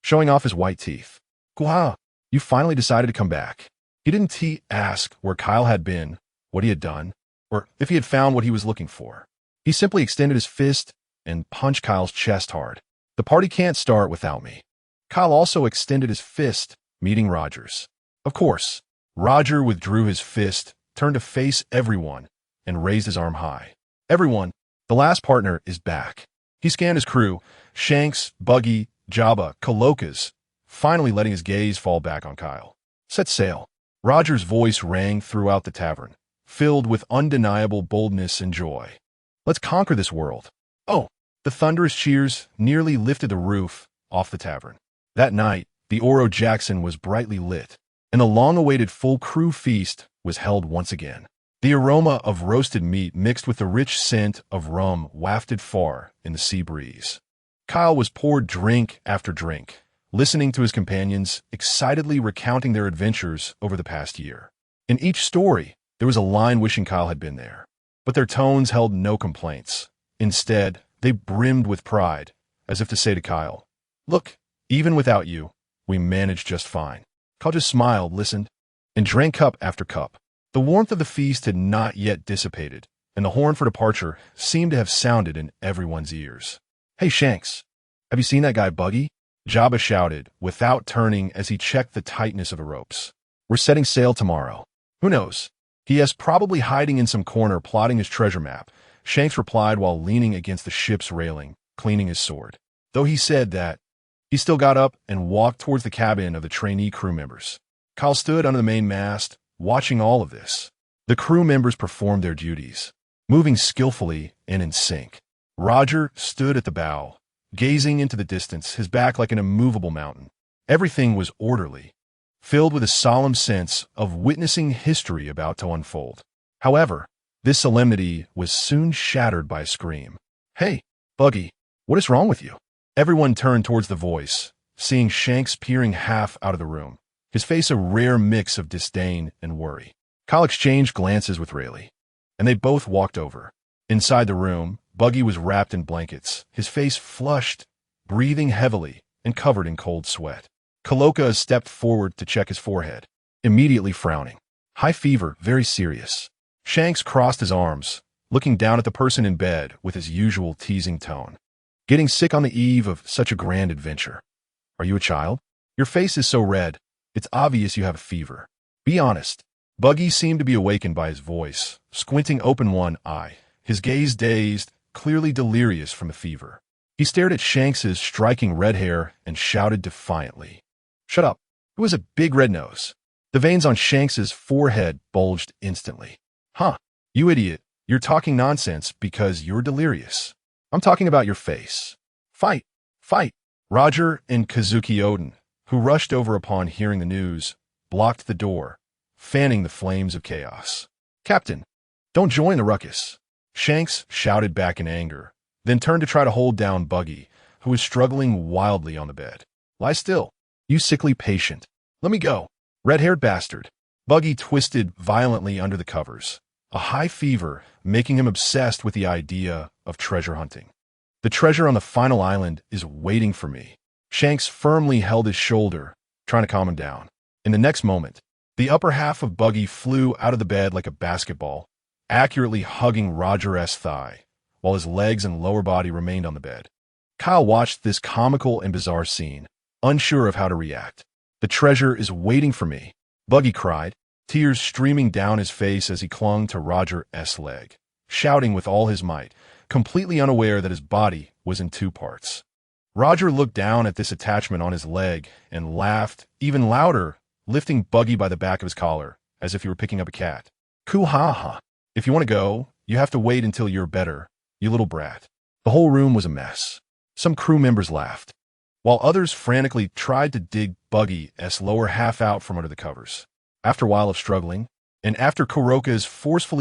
Speaker 1: showing off his white teeth. Kuha, you finally decided to come back. He didn't ask where Kyle had been, what he had done, or if he had found what he was looking for. He simply extended his fist and punched Kyle's chest hard. The party can't start without me. Kyle also extended his fist, meeting Roger's. Of course, Roger withdrew his fist, turned to face everyone, and raised his arm high. Everyone, the last partner is back. He scanned his crew, Shanks, Buggy, Jabba, Kalokas, finally letting his gaze fall back on Kyle. Set sail. Roger's voice rang throughout the tavern, filled with undeniable boldness and joy. Let's conquer this world. Oh, the thunderous cheers nearly lifted the roof off the tavern. That night, the Oro Jackson was brightly lit, and the long-awaited full crew feast was held once again. The aroma of roasted meat mixed with the rich scent of rum wafted far in the sea breeze. Kyle was poured drink after drink, listening to his companions excitedly recounting their adventures over the past year. In each story, there was a line wishing Kyle had been there, but their tones held no complaints. Instead, they brimmed with pride, as if to say to Kyle, look, even without you, we managed just fine. Kyle just smiled, listened, and drank cup after cup. The warmth of the feast had not yet dissipated, and the horn for departure seemed to have sounded in everyone's ears. Hey, Shanks, have you seen that guy Buggy? Jabba shouted, without turning as he checked the tightness of the ropes. We're setting sail tomorrow. Who knows? He is probably hiding in some corner plotting his treasure map, Shanks replied while leaning against the ship's railing, cleaning his sword. Though he said that, he still got up and walked towards the cabin of the trainee crew members. Kyle stood under the main mast, watching all of this. The crew members performed their duties, moving skillfully and in sync. Roger stood at the bow, gazing into the distance, his back like an immovable mountain. Everything was orderly, filled with a solemn sense of witnessing history about to unfold. However, this solemnity was soon shattered by a scream. "Hey, Buggy, what is wrong with you?" Everyone turned towards the voice, seeing Shanks peering half out of the room, his face a rare mix of disdain and worry. Kyle exchanged glances with Rayleigh, and they both walked over. Inside the room, Buggy was wrapped in blankets, his face flushed, breathing heavily, and covered in cold sweat. Kaloka stepped forward to check his forehead, immediately frowning. High fever, very serious. Shanks crossed his arms, looking down at the person in bed with his usual teasing tone. "Getting sick on the eve of such a grand adventure. Are you a child? Your face is so red, it's obvious you have a fever. Be honest." Buggy seemed to be awakened by his voice, squinting open one eye, his gaze dazed, clearly delirious from the fever. He stared at Shanks's striking red hair and shouted defiantly, "Shut up." It was a big red nose. The veins on Shanks's forehead bulged instantly. "Huh, you idiot, you're talking nonsense because you're delirious. I'm talking about your face. Fight, fight." Roger and Kazuki Odin, who rushed over upon hearing the news, blocked the door, fanning the flames of chaos. "Captain, don't join the ruckus." Shanks shouted back in anger, then turned to try to hold down Buggy, who was struggling wildly on the bed. "Lie still, you sickly patient. Let me go, red-haired bastard." Buggy twisted violently under the covers, a high fever making him obsessed with the idea of treasure hunting. "The treasure on the final island is waiting for me." Shanks firmly held his shoulder, trying to calm him down. In the next moment, the upper half of Buggy flew out of the bed like a basketball, accurately hugging Roger's thigh, while his legs and lower body remained on the bed. Kyle watched this comical and bizarre scene, unsure of how to react. "The treasure is waiting for me," Buggy cried, tears streaming down his face as he clung to Roger's leg, shouting with all his might, completely unaware that his body was in two parts. Roger looked down at this attachment on his leg and laughed even louder, lifting Buggy by the back of his collar, as if he were picking up a cat. "Cool, ha-ha. If you want to go, you have to wait until you're better, you little brat." The whole room was a mess. Some crew members laughed, while others frantically tried to dig Buggy's lower half out from under the covers. After a while of struggling, and after Kuroka's forcefully